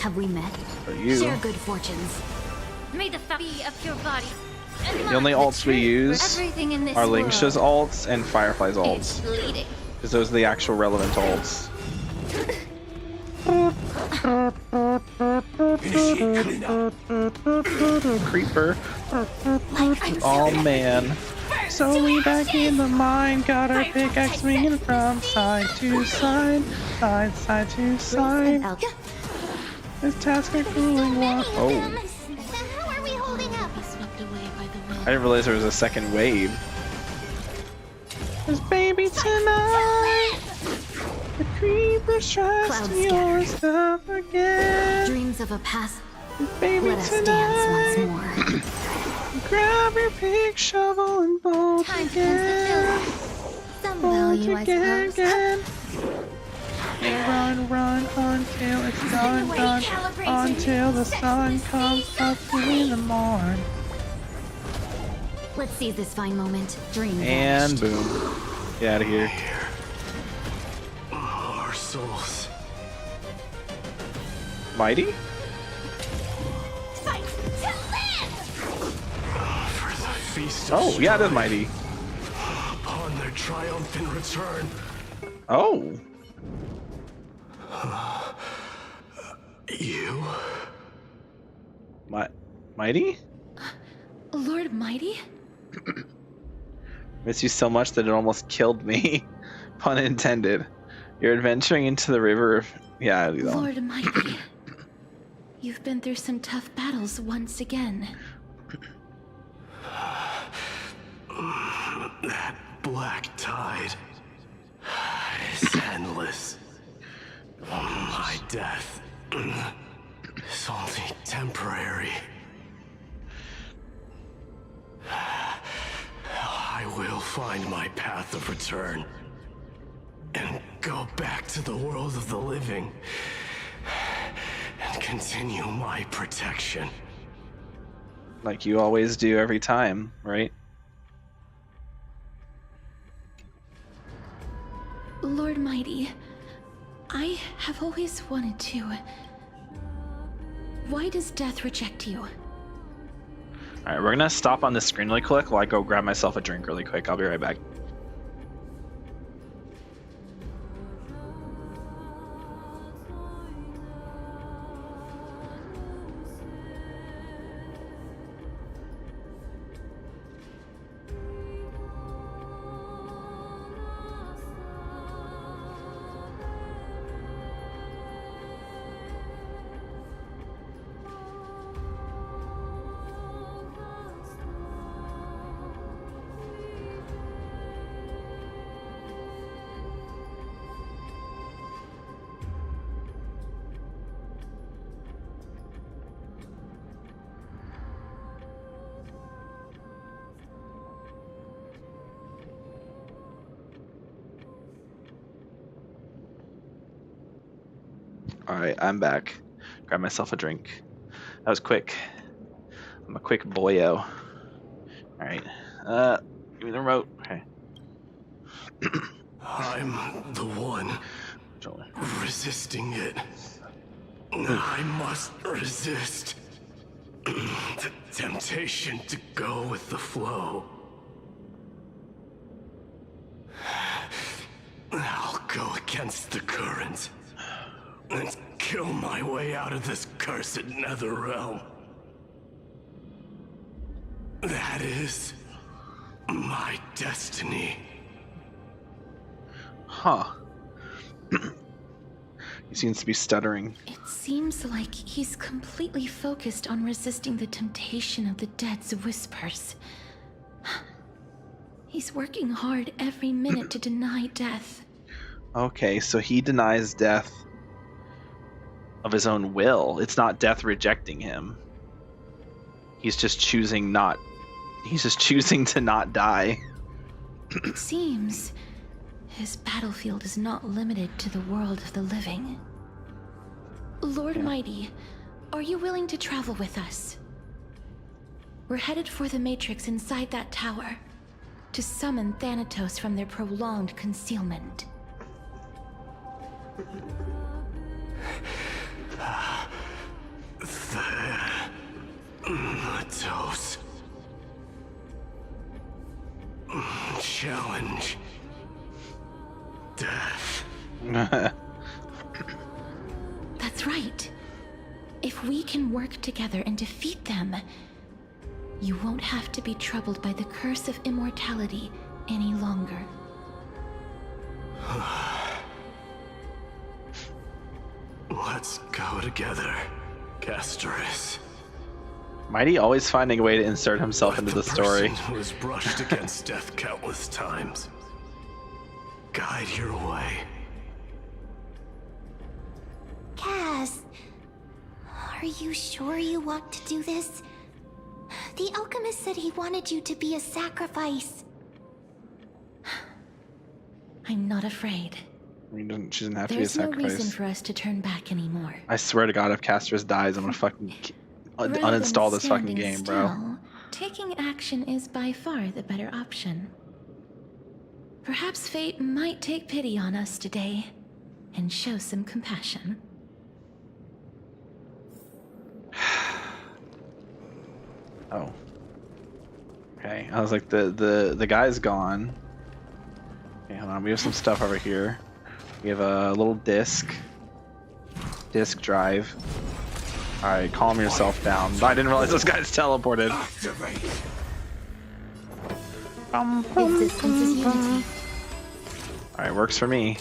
Have we met? But you. Share good fortunes. May the be of your body. The only ults we use are Lingsha's ults and Firefly's ults. Because those are the actual relevant ults. Creeper. Oh man. So we back in the mine, got our pickaxe swinging from side to side, side to side. This task of cooling water. Oh. How are we holding up? I didn't realize there was a second wave. Cause baby tonight, the creeper tries to steal our stuff again. Dreams of a past Baby, Let us dance once more. Grab your pick, shovel, and bolt Time again. Some Bolt value, I again, suppose. And run until it's done, until the sun comes up in the morn. Let's seize this fine moment. Dream And vanished. boom. Get out of here. Our souls. Mighty? Fight to live! For the feast Oh, yeah, that's Mighty. Upon their triumphant return. Oh. You? Mighty? Lord Mighty? Miss you so much that it almost killed me. Pun intended. You're adventuring into the river. Yeah, you know. Lord Mighty. You've been through some tough battles once again. That black tide is endless. My death is only temporary. I will find my path of return and go back to the world of the living and continue my protection. Like you always do every time, right? Lord Mighty, I have always wanted to. Why does death reject you? Alright, we're gonna stop on this screen really quick while I go grab myself a drink really quick. I'll be right back. Alright, I'm back. Grab myself a drink. That was quick. I'm a quick boyo. Alright. Give me the remote. Okay. I'm the one resisting it. I must resist the temptation to go with the flow. I'll go against the current and kill my way out of this cursed nether realm. That is my destiny. Huh. He seems to be stuttering. It seems like he's completely focused on resisting the temptation of the dead's whispers. He's working hard every minute to deny death. Okay, so he denies death of his own will. It's not death rejecting him. He's just choosing to not die. It seems his battlefield is not limited to the world of the living. Lord Mighty, are you willing to travel with us? We're headed for the Matrix inside that tower to summon Thanatos from their prolonged concealment. Thanatos. Challenge. Death. That's right. If we can work together and defeat them, you won't have to be troubled by the curse of immortality any longer. Let's go together, Castorice. Mighty always finding a way to insert himself into the story. Person who has brushed against death countless times. Guide your way. Cass, Are you sure you want to do this? The alchemist said he wanted you to be a sacrifice. I'm not afraid. I mean, she doesn't have to be a There's no sacrifice. reason for us to turn back anymore. I swear to God, if Castorice dies, I'm gonna fucking Rather than uninstall this fucking standing game, bro. still, taking action is by far the better option. Perhaps fate might take pity on us today and show some compassion. Oh. Okay, I was like, the guy's gone. Okay, hold on, we have some stuff over here. We have a little disk drive. Alright, calm yourself down. I didn't realize those guys teleported. Alright, works for me.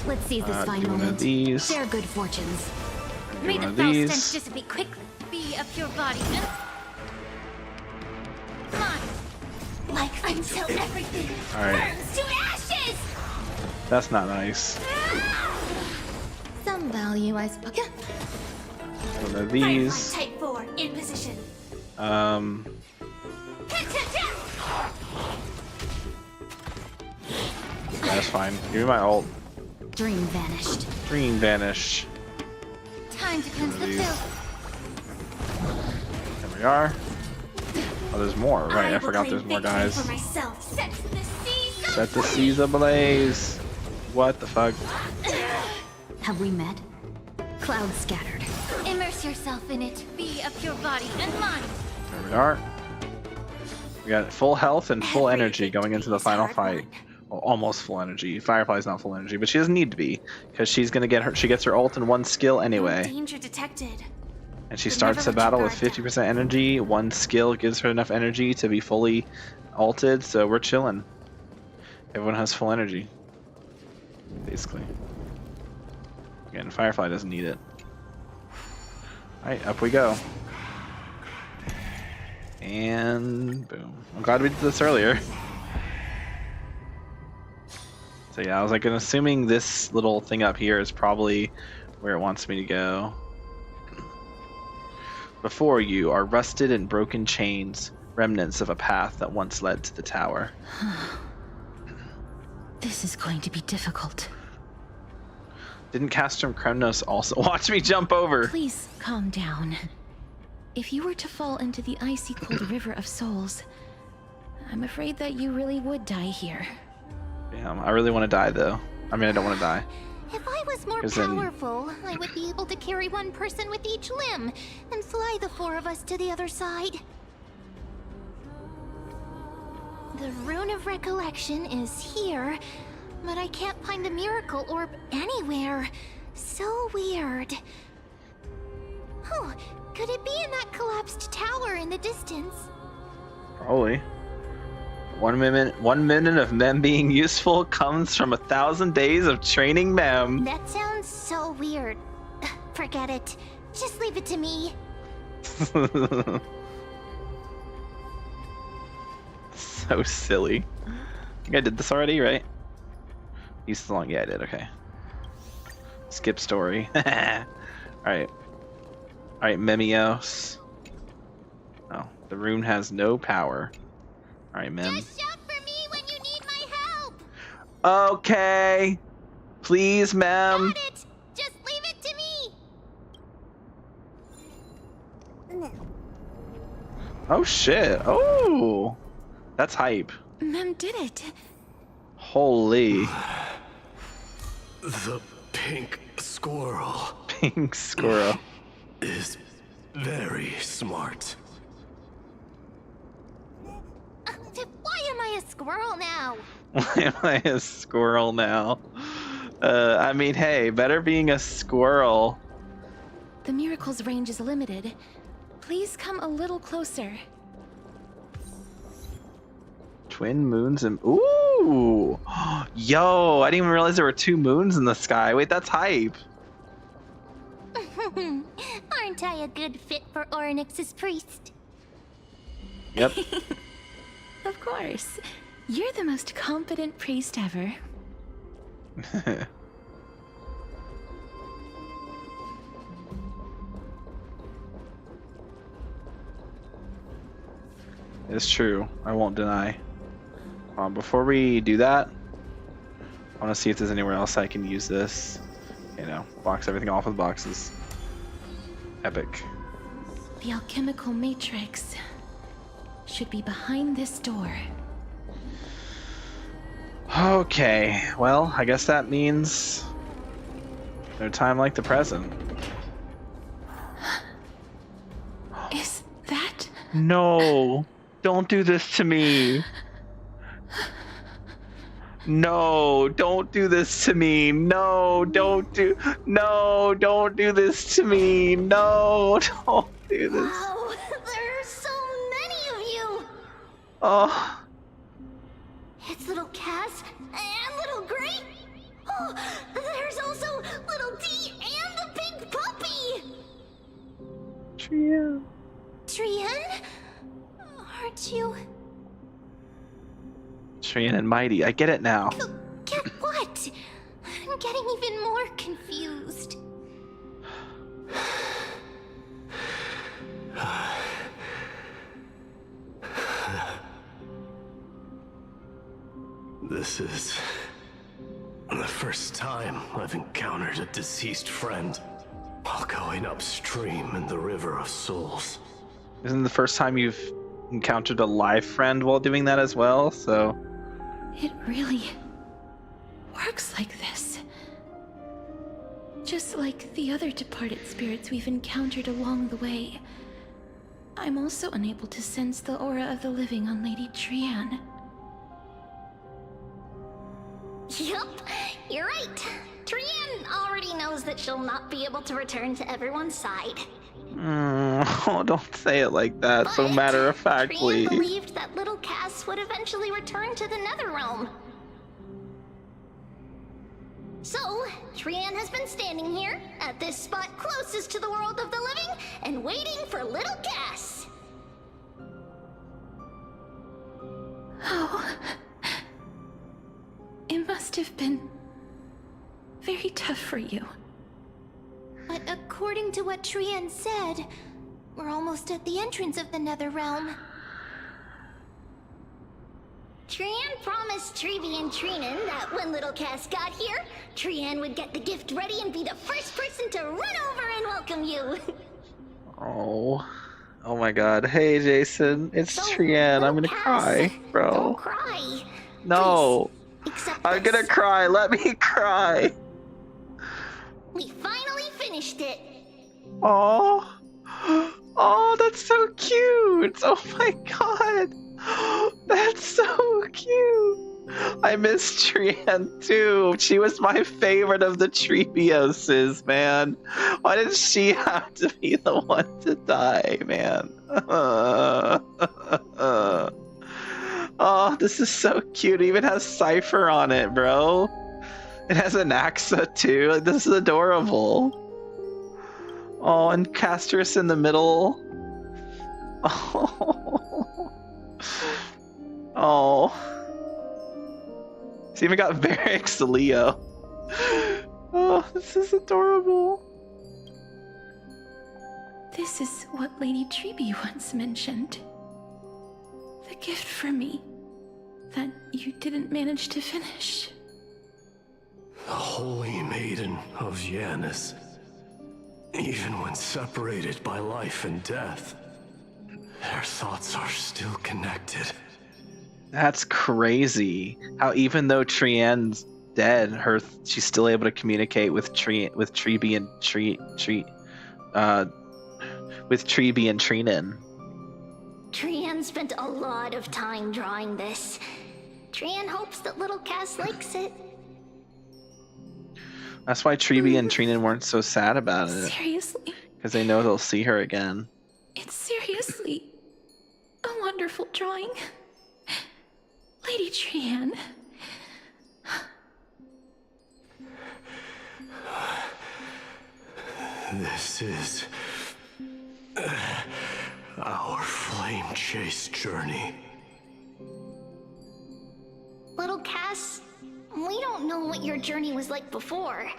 Let's seize this fine one of moment. these. Share good fortunes. May one the of foul these. stench dissipate quickly. Be of your body and mine. Like until everything Alright. burns to ashes. That's not nice. Some value, I suppose. One of Firefly these. Type 4 in position. That's fine. Give me my ult. Dream vanished. Dream vanish. Time to cleanse the These. filth. There we are. Oh, there's more. Right, I forgot there's more guys. For myself. Set the seas. Set the seas ablaze. What the fuck? Have we met? Clouds scattered. Immerse yourself in it. Be of your body and mine. There we are. We got full health and full energy going into the final fight. Well, almost full energy. Firefly's not full energy, but she doesn't need to be because she's gonna get her. She gets her ult in one skill anyway, Danger detected. and she starts the battle with 50% energy. One skill gives her enough energy to be fully ulted, so we're chilling. Everyone has full energy, basically. Again, Firefly doesn't need it. Alright, up we go. And boom. I'm glad we did this earlier. So yeah, I was like, assuming this little thing up here is probably where it wants me to go. Before you are rusted and broken chains, remnants of a path that once led to the tower. This is going to be difficult. Didn't Castrum Kremnos also watch me jump over? Please calm down. If you were to fall into the icy cold river of souls, I'm afraid that you really would die here. Damn, I really want to die though. I mean, I don't want to die. If I was more 'Cause then- powerful, I would be able to carry one person with each limb and fly the four of us to the other side. The Rune of Recollection is here, but I can't find the miracle orb anywhere. So weird. Oh, could it be in that collapsed tower in the distance? Probably. 1 minute of Mem being useful comes from 1,000 days of training Mem. That sounds so weird. Forget it. Just leave it to me. So silly. I think I did this already, right? You still on? Yeah, I did. Okay. Skip story. Alright. Alright, Memios. Oh, the rune has no power. Alright, Mem. Just shout for me when you need my help. Okay. Please, Mem. Got it. Just leave it to me. Oh shit. Oh. That's hype. Mem did it. Holy. The pink squirrel. Pink squirrel. Is very smart. Why am I a squirrel now? Why am I a squirrel now? I mean, hey, better being a squirrel. The miracle's range is limited. Please come a little closer. Twin moons and ooh, yo! I didn't even realize there were 2 moons in the sky. Wait, that's hype. Aren't I a good fit for Orynyx's priest? Yep. Of course. You're the most competent priest ever. It's true. I won't deny. Before we do that, I want to see if there's anywhere else I can use this. You know, box everything off with boxes. Epic. The alchemical matrix should be behind this door. Okay, well, I guess that means no time like the present. Is that? No, don't do this to me. No, don't do this to me. No, don't do this to me. No, don't do this. Wow, there are so many of you. Oh. It's little Cass and little Gray. Oh, there's also little D and the pink puppy. Trian. Trian? Aren't you? Trian and Mighty, I get it now. Get what? I'm getting even more confused. This is the first time I've encountered a deceased friend while going upstream in the River of Souls. Isn't the first time you've encountered a live friend while doing that as well? So it really works like this. Just like the other departed spirits we've encountered along the way, I'm also unable to sense the aura of the living on Lady Trian. Yup, you're right. Trian already knows that she'll not be able to return to everyone's side. Oh, don't say it like that, so matter-of-factly. Trian believed that little Cass would eventually return to the Netherrealm. So, Trian has been standing here, at this spot closest to the world of the living, and waiting for little Cass. Oh. It must have been very tough for you. But according to what Trian said, we're almost at the entrance of the Netherrealm. Trian promised Treevee and Trinan that when little Cass got here, Trian would get the gift ready and be the first person to run over and welcome you. Oh my god. Hey, Jason, it's Trian. I'm gonna cry, bro. Don't cry. No. Please, I'm gonna cry. Let me cry. We finally finished it. Oh, that's so cute. Oh my god. That's so cute. I miss Trian too. She was my favorite of the Treebioses, man. Why did she have to be the one to die, man? Oh, this is so cute. It even has Cypher on it, bro. It has an Axa too. Like, this is adorable. Oh, and Castorice in the middle. Oh. It's even got Varix Leo. Oh, this is adorable. This is what Lady Treevee once mentioned. The gift for me that you didn't manage to finish. The Holy Maiden of Janus. Even when separated by life and death, their thoughts are still connected. That's crazy. How even though Trian's dead, she's still able to communicate with Treevee and Trinan. Trian spent a lot of time drawing this. Trian hopes that little Cass likes it. That's why Treevee and Trinan weren't so sad about it. Seriously? Because they know they'll see her again. It's seriously a wonderful drawing. Lady Trian. This is our flame chase journey. Little Cass, we don't know what your journey was like before.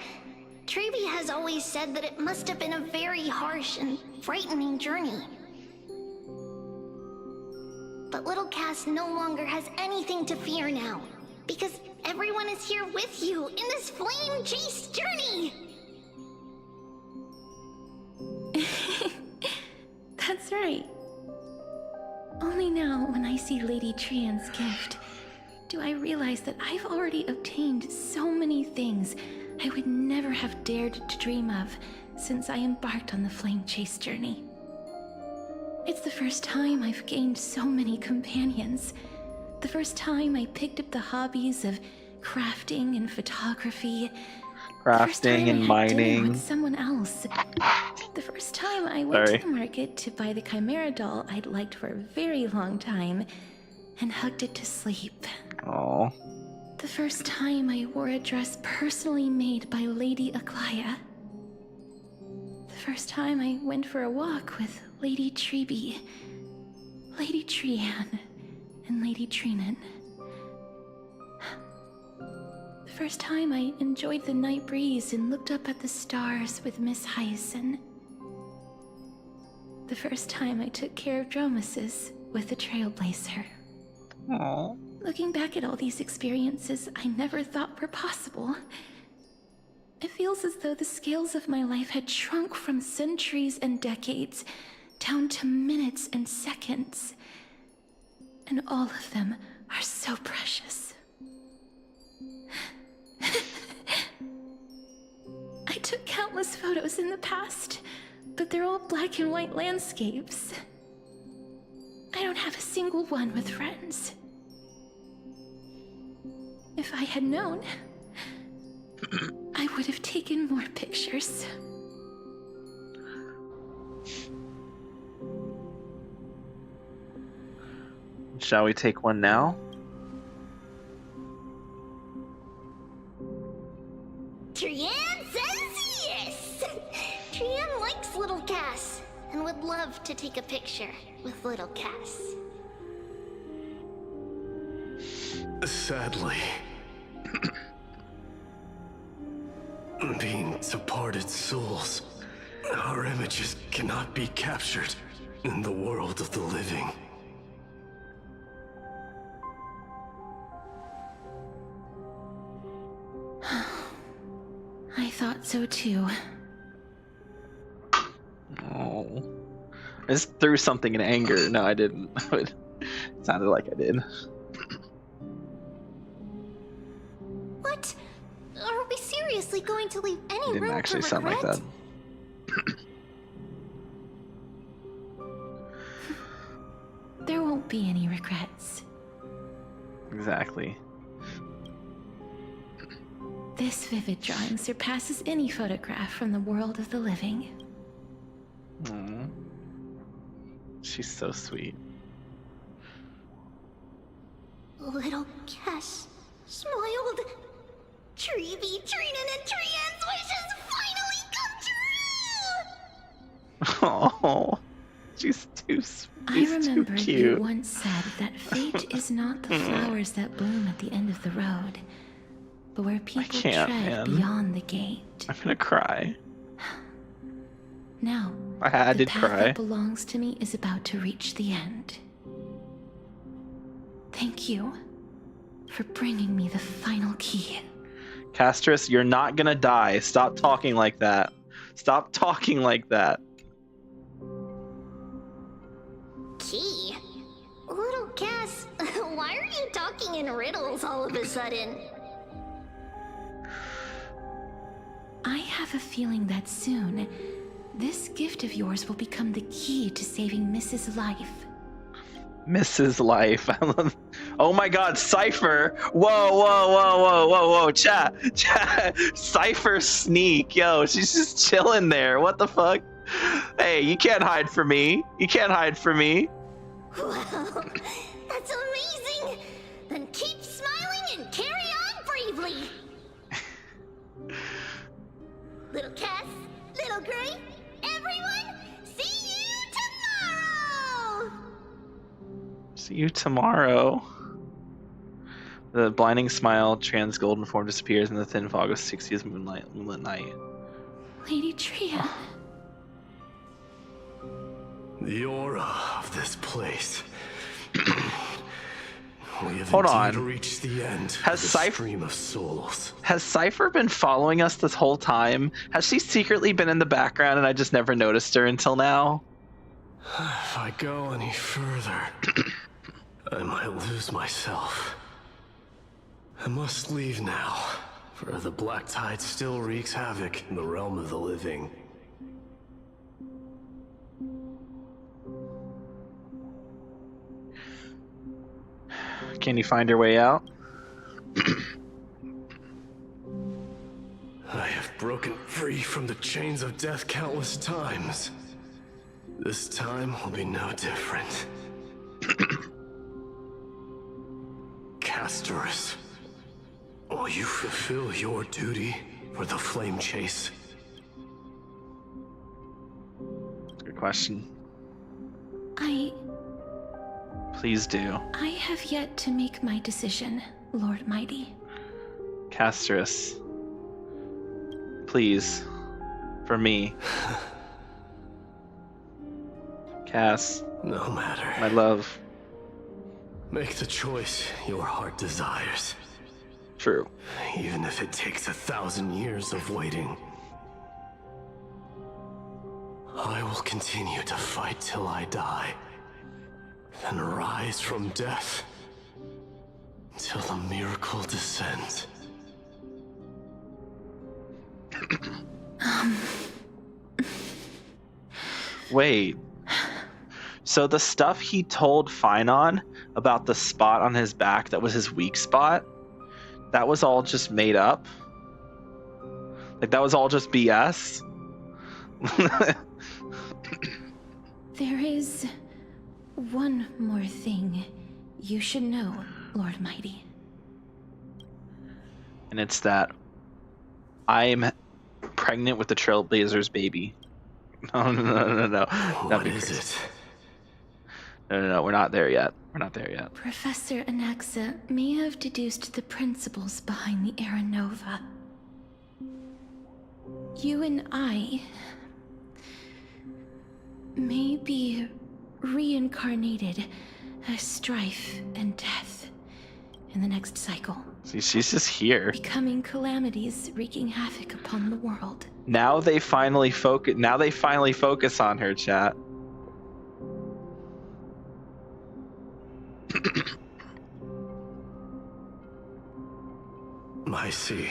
Treevee has always said that it must have been a very harsh and frightening journey. But little Cass no longer has anything to fear now. Because everyone is here with you in this flame chase journey! That's right. Only now, when I see Lady Trian's gift, do I realize that I've already obtained so many things I would never have dared to dream of since I embarked on the flame chase journey. It's the first time I've gained so many companions. The first time I picked up the hobbies of crafting and photography. Crafting and mining. With someone else. The first time I went to the market to buy the Chimera doll I'd liked for a very long time and hugged it to sleep. Aww. The first time I wore a dress personally made by Lady Aglaya. The first time I went for a walk with Lady Treeby, Lady Trian, and Lady Trinan. The first time I enjoyed the night breeze and looked up at the stars with Miss Hyacin. The first time I took care of Dromasis with the Trailblazer. Aww. Looking back at all these experiences I never thought were possible, it feels as though the scales of my life had shrunk from centuries and decades down to minutes and seconds. And all of them are so precious. I took countless photos in the past, but they're all black and white landscapes. I don't have a single one with friends. If I had known, I would have taken more pictures. Shall we take one now? Trian says yes! Trian likes little Cass and would love to take a picture with little Cass. Sadly, being departed souls, our images cannot be captured in the world of the living. I thought so too. Oh. I just threw something in anger. No, I didn't. It sounded like I did. What? Are we seriously going to leave any Didn't room actually for sound like regret? that. There won't be any regrets. Exactly. This vivid drawing surpasses any photograph from the world of the living. Aww. She's so sweet. Little Cass smiled. Treeby, Trinan, and Trian's wishes finally come true! Oh, she's too sweet. I remember too you cute. once said that fate is not the flowers that bloom at the end of the road, but where people tread beyond the gate. I'm gonna cry. Now, I the did path cry. that belongs to me is about to reach the end. Thank you for bringing me the final key. Castorice, you're not gonna die. Stop talking like that. Stop talking like that. Key? Little Cass, why are you talking in riddles all of a sudden? I have a feeling that soon, this gift of yours will become the key to saving Mrs. Life. Mrs. Life. Oh my god, Cypher! Whoa, chat. Cypher sneak, yo, she's just chilling there. What the fuck? Hey, you can't hide from me. You can't hide from me. Well, that's amazing! Then keep smiling and carry on bravely! Little Cass, Little Gray, everyone, see you tomorrow! See you tomorrow. The blinding smile, Trian's golden form disappears in the thin fog of 60s moonlit night. Lady Trian. The aura of this place Hold on. Reached the end Has of the stream of souls. Has Cypher been following us this whole time? Has she secretly been in the background and I just never noticed her until now? If I go any further, I might lose myself. I must leave now, for the black tide still wreaks havoc in the realm of the living. Can you find your way out? I have broken free from the chains of death countless times. This time will be no different. Castorice, will you fulfill your duty for the flame chase? Good question. I Please do. have yet to make my decision, Lord Mighty. Castorice. Please. For me. Cass. No matter. My love. Make the choice your heart desires. True. Even if it takes 1,000 years of waiting. I will continue to fight till I die. Then rise from death. Till the miracle descends. Wait. So the stuff he told Finon about the spot on his back that was his weak spot, that was all just made up? Like, that was all just BS? There is one more thing you should know, Lord Mighty. And it's that I'm pregnant with the Trailblazer's baby. No. What is it? No, we're not there yet. We're not there yet. Professor Anaxa may have deduced the principles behind the Era Nova. You and I may be reincarnated as strife and death in the next cycle. See, she's just here. Becoming calamities wreaking havoc upon the world. Now they finally focus on her, chat. I see.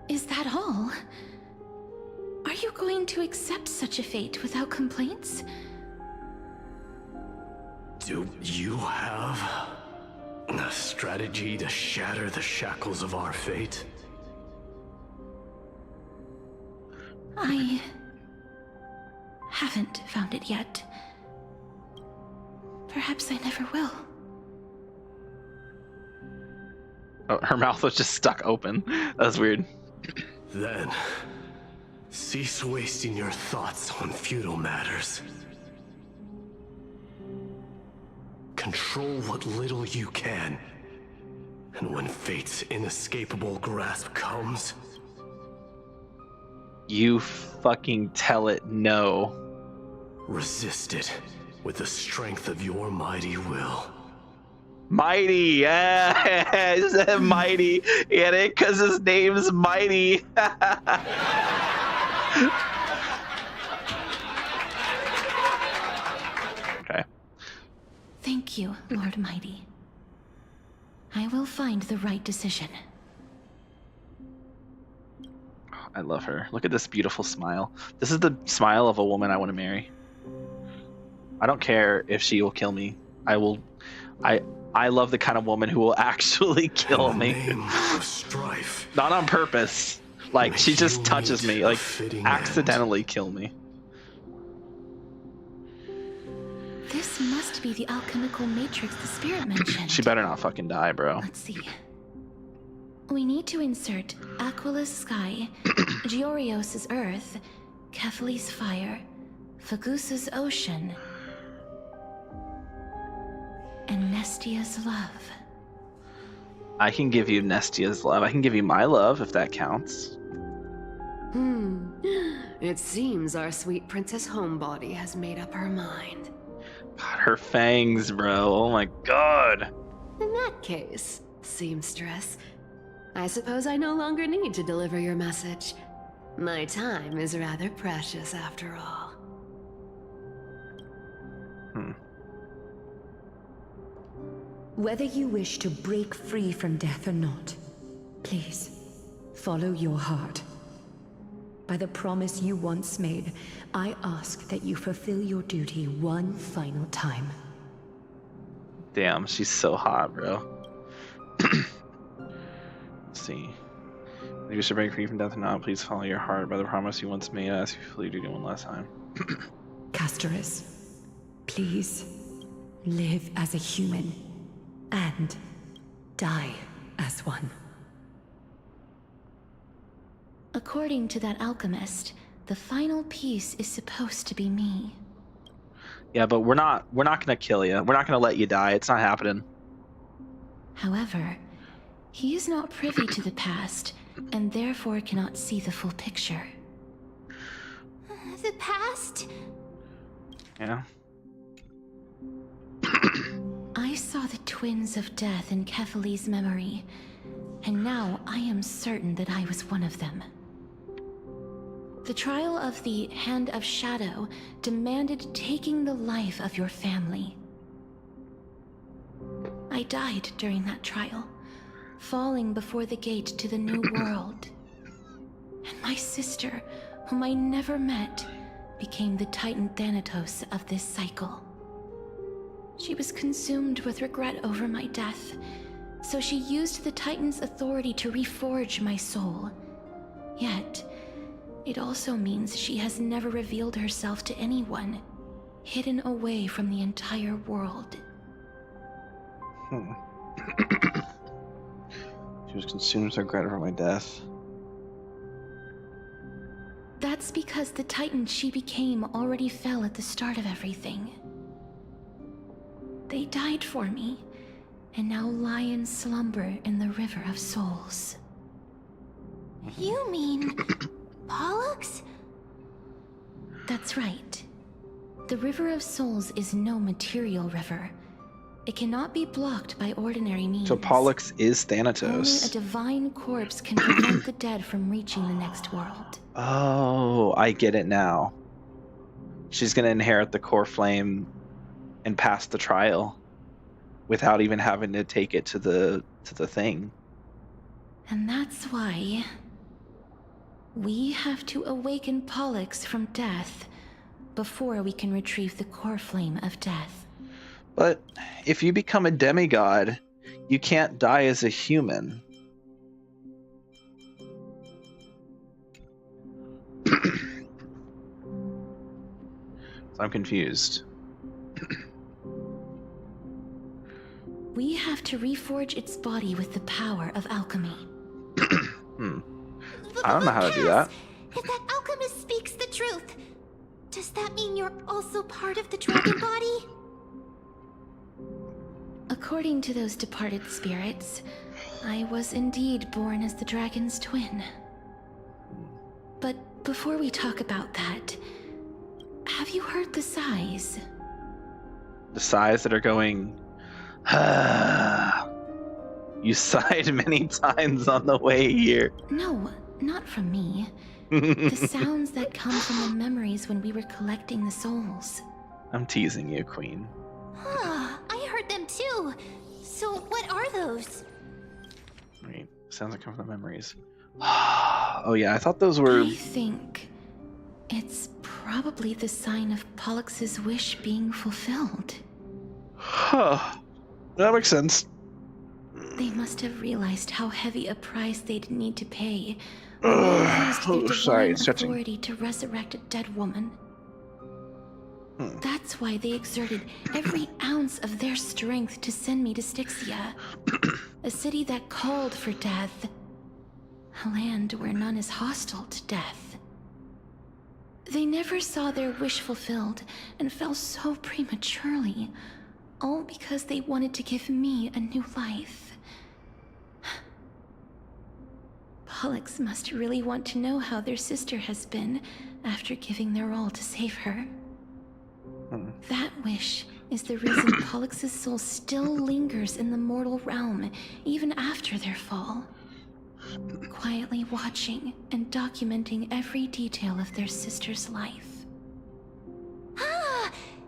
Is that all? Are you going to accept such a fate without complaints? Do you have a strategy to shatter the shackles of our fate? I haven't found it yet. Perhaps I never will. Oh, her mouth was just stuck open. That was weird. Then, cease wasting your thoughts on futile matters. Control what little you can. And when fate's inescapable grasp comes... You fucking tell it no. Resist it with the strength of your mighty will. Mighty, yeah, he said Mighty. Get it? Because his name's Mighty. Okay. Thank you, Lord Mighty. I will find the right decision. I love her. Look at this beautiful smile. This is the smile of a woman I want to marry. I don't care if she will kill me. I love the kind of woman who will actually kill me. Strife. Not on purpose. Like, she just touches me. Like, accidentally kill me. This must be the alchemical matrix the spirit mentioned. She better not fucking die, bro. Let's see. We need to insert Aquila's sky, Giorios's earth, Kefali's fire, Fagusa's ocean, and Nestia's love. I can give you Nestia's love. I can give you my love if that counts. It seems our sweet Princess Homebody has made up her mind. God, her fangs, bro. Oh my god. In that case, seamstress, I suppose I no longer need to deliver your message. My time is rather precious after all. Whether you wish to break free from death or not, please, follow your heart. By the promise you once made, I ask that you fulfill your duty one final time. Damn, she's so hot, bro. Let's see. If you should break free from death or not, please follow your heart. By the promise you once made, I ask you to fulfill your duty one last time. Castorice, please, live as a human, and die as one. According to that alchemist, the final piece is supposed to be me. Yeah, but we're not gonna kill you. We're not gonna let you die. It's not happening. However, he is not privy to the past, and therefore cannot see the full picture. The past? Yeah. I saw the twins of death in Kefali's memory, and now I am certain that I was one of them. The trial of the Hand of Shadow demanded taking the life of your family. I died during that trial, falling before the gate to the new world. And my sister, whom I never met, became the Titan Thanatos of this cycle. She was consumed with regret over my death, so she used the Titan's authority to reforge my soul. Yet, it also means she has never revealed herself to anyone, hidden away from the entire world. She was consumed with regret over my death. That's because the Titan she became already fell at the start of everything. They died for me, and now lie in slumber in the River of Souls. You mean Pollux? That's right. The River of Souls is no material river. It cannot be blocked by ordinary means. So Pollux is Only Thanatos. a divine corpse can prevent the dead from reaching the next world. Oh, I get it now. She's gonna inherit the core flame and pass the trial without even having to take it to the thing. And that's why we have to awaken Pollux from death before we can retrieve the core flame of death. But if you become a demigod, you can't die as a human. So I'm confused. We have to reforge its body with the power of alchemy. I don't know how to do that. If that alchemist speaks the truth, does that mean you're also part of the dragon body? According to those departed spirits, I was indeed born as the dragon's twin. But before we talk about that, have you heard the sighs? The sighs that are going... You sighed many times on the way here. No, not from me. The sounds that come from the memories when we were collecting the souls. I'm teasing you, Queen. Huh, I heard them too. So what are those? Wait, sounds like come from the memories. Oh yeah, I thought those were... I think it's probably the sign of Pollux's wish being fulfilled. Huh. That makes sense. They must have realized how heavy a price they'd need to pay when they used their divine authority to resurrect a dead woman. That's why they exerted every ounce of their strength to send me to Styxia, a city that called for death, a land where none is hostile to death. They never saw their wish fulfilled and fell so prematurely, all because they wanted to give me a new life. Pollux must really want to know how their sister has been after giving their all to save her. That wish is the reason Pollux's soul still lingers in the mortal realm, even after their fall. Quietly watching and documenting every detail of their sister's life.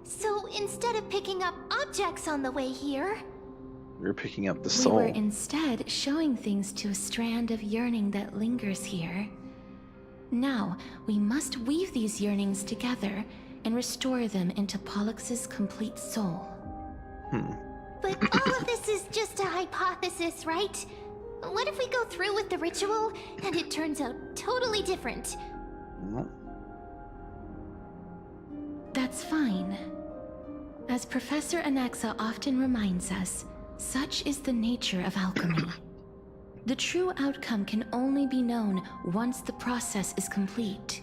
So instead of picking up objects on the way here, we were picking up the soul. We were instead showing things to a strand of yearning that lingers here. Now, we must weave these yearnings together and restore them into Pollux's complete soul. But all of this is just a hypothesis, right? What if we go through with the ritual and it turns out totally different? That's fine. As Professor Anaxa often reminds us, such is the nature of alchemy. The true outcome can only be known once the process is complete.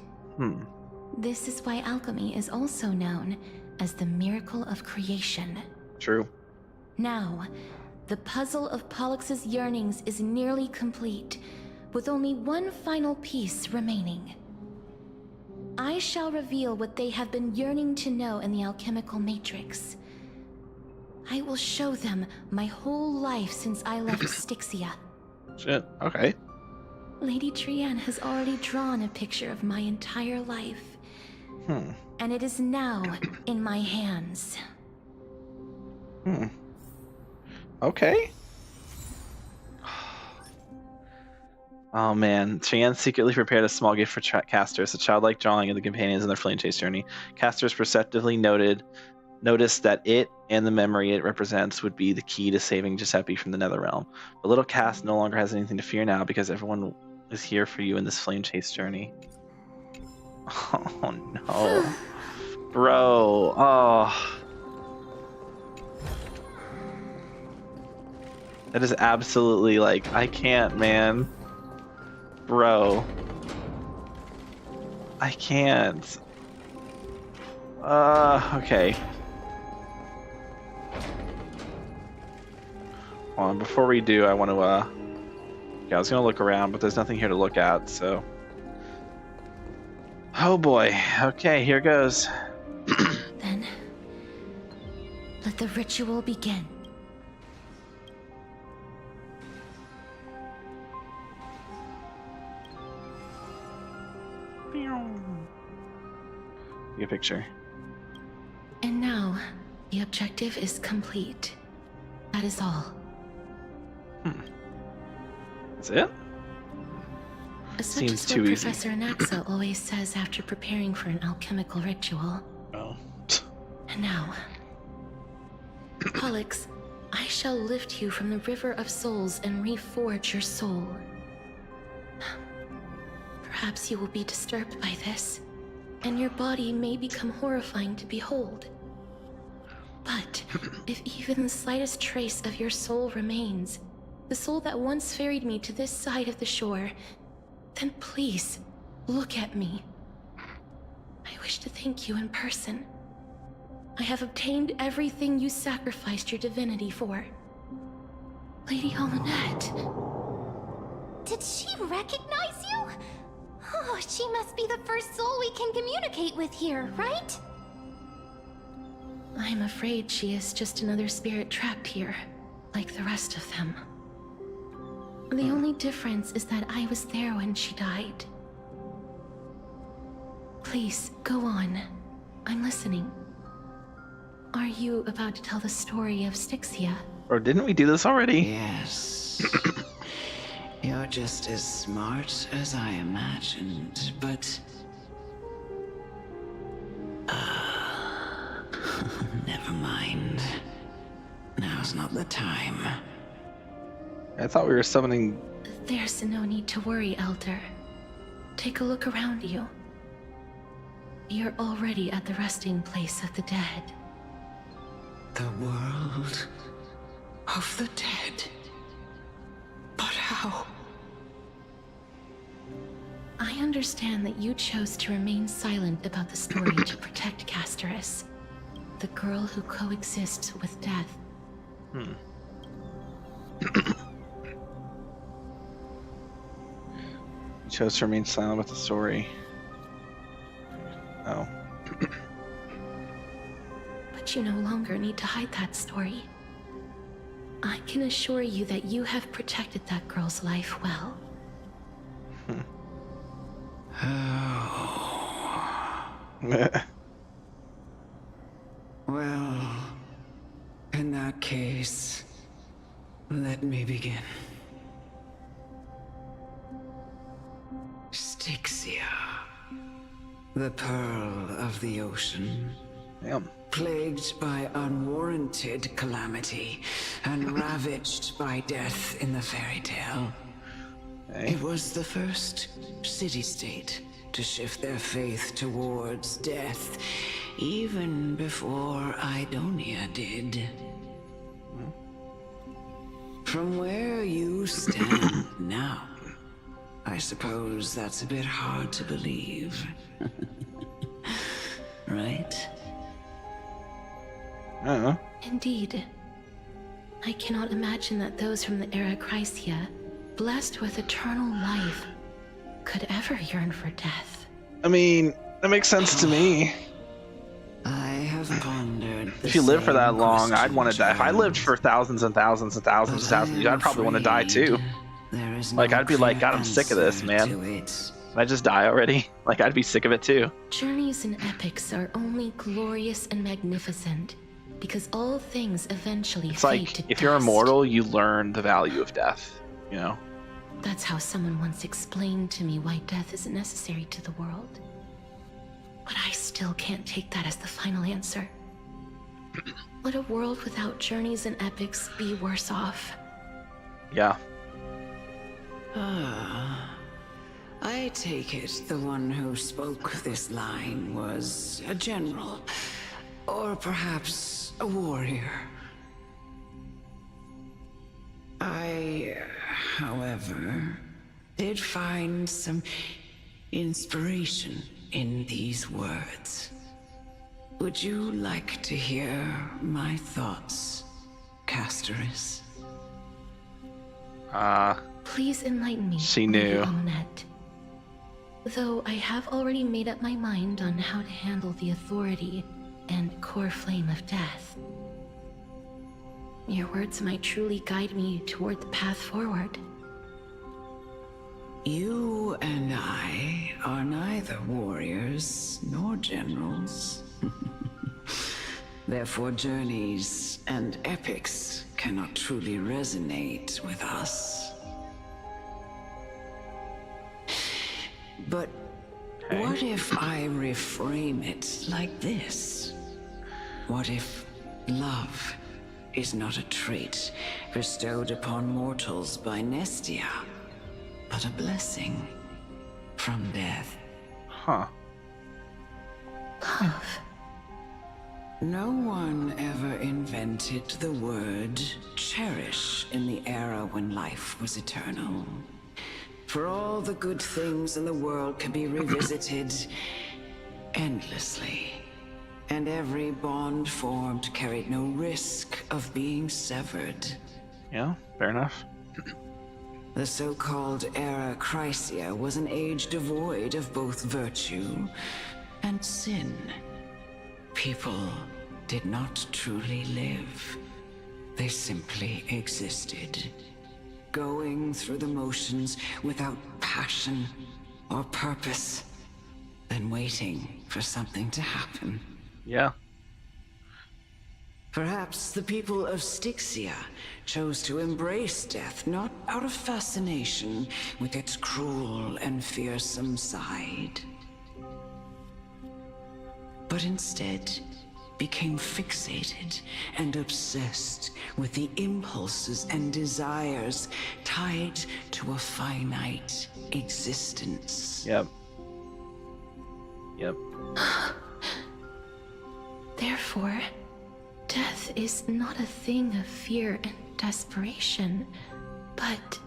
This is why alchemy is also known as the miracle of creation. True. Now, the puzzle of Pollux's yearnings is nearly complete, with only one final piece remaining. I shall reveal what they have been yearning to know in the alchemical matrix. I will show them my whole life since I left Styxia. Shit, okay. Lady Trianne has already drawn a picture of my entire life. And it is now in my hands. Okay. Oh man, Trianne secretly prepared a small gift for Castorice, a childlike drawing of the companions in their flame chase journey. Castorice perceptively noticed that it and the memory it represents would be the key to saving Giuseppe from the Netherrealm. But little Cass no longer has anything to fear now because everyone is here for you in this flame chase journey. Oh no. Bro, oh. That is absolutely like, I can't, man. Bro. I can't. Okay. Hold on, before we do, I want to, yeah, I was gonna look around, but there's nothing here to look at, so. Oh boy. Okay, here goes. Then, let the ritual begin. Take a picture. And now, the objective is complete. That is all. That's it? Such Seems is too what easy. Professor Anaxa always says after preparing for an alchemical ritual. Oh. And now, Pollux, I shall lift you from the river of souls and reforge your soul. Perhaps you will be disturbed by this, and your body may become horrifying to behold. But if even the slightest trace of your soul remains, the soul that once ferried me to this side of the shore, then please, look at me. I wish to thank you in person. I have obtained everything you sacrificed your divinity for. Lady Almanette. Did she recognize you? Oh, she must be the first soul we can communicate with here, right? I'm afraid she is just another spirit trapped here, like the rest of them. The only difference is that I was there when she died. Please, go on. I'm listening. Are you about to tell the story of Styxia? Or didn't we do this already? Yes. You're just as smart as I imagined, but... never mind. Now's not the time. I thought we were summoning... There's no need to worry, Elder. Take a look around you. You're already at the resting place of the dead. The world of the dead. But how? I understand that you chose to remain silent about the story to protect Castorice, the girl who coexists with death. You chose to remain silent about the story. Oh. But you no longer need to hide that story. I can assure you that you have protected that girl's life well. Well, in that case, let me begin. Styxia, the pearl of the ocean. Damn. Plagued by unwarranted calamity and ravaged by death in the fairy tale. Hey. It was the first city-state to shift their faith towards death, even before Idonia did. From where you stand now, I suppose that's a bit hard to believe. Right? Indeed. I cannot imagine that those from the era Chrysia, blessed with eternal life, could ever yearn for death. I mean, that makes sense to me. I have pondered. If you live for that long, I'd want to die. If I lived for thousands and thousands and thousands and thousands of years, I'd probably want to die too. Like, I'd be like, God, I'm sick of this, man. Can I just die already? Like, I'd be sick of it too. Journeys and epics are only glorious and magnificent because all things eventually It's fade like, to if you're dust. immortal, you learn the value of death, you know? That's how someone once explained to me why death isn't necessary to the world. But I still can't take that as the final answer. Would a world without journeys and epics be worse off? Yeah. I take it the one who spoke this line was a general, or perhaps a warrior. I, however, did find some inspiration in these words. Would you like to hear my thoughts, Castorice? Please enlighten me. She knew. Lady Amunet. Though I have already made up my mind on how to handle the authority and core flame of death. Your words might truly guide me toward the path forward. You and I are neither warriors nor generals. Therefore, journeys and epics cannot truly resonate with us. But what if I reframe it like this? What if love is not a trait bestowed upon mortals by Nestia, but a blessing from death? Huh. Love. No one ever invented the word cherish in the era when life was eternal. For all the good things in the world can be revisited endlessly, and every bond formed carried no risk of being severed. Yeah, fair enough. The so-called era Chrysia was an age devoid of both virtue and sin. People did not truly live. They simply existed, going through the motions without passion or purpose, then waiting for something to happen. Yeah. Perhaps the people of Styxia chose to embrace death not out of fascination with its cruel and fearsome side, but instead became fixated and obsessed with the impulses and desires tied to a finite existence. Yep. Yep. Therefore, death is not a thing of fear and desperation, but...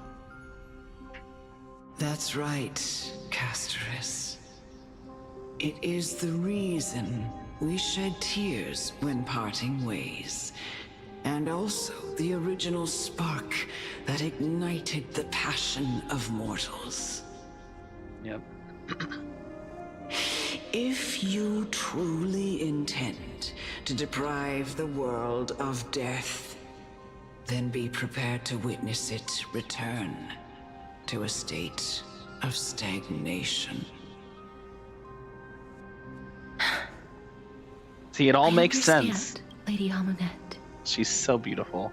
That's right, Castorice. It is the reason we shed tears when parting ways, and also the original spark that ignited the passion of mortals. Yep. If you truly intend to deprive the world of death, then be prepared to witness it return to a state of stagnation. See, it all makes sense. Lady Amunet. She's so beautiful.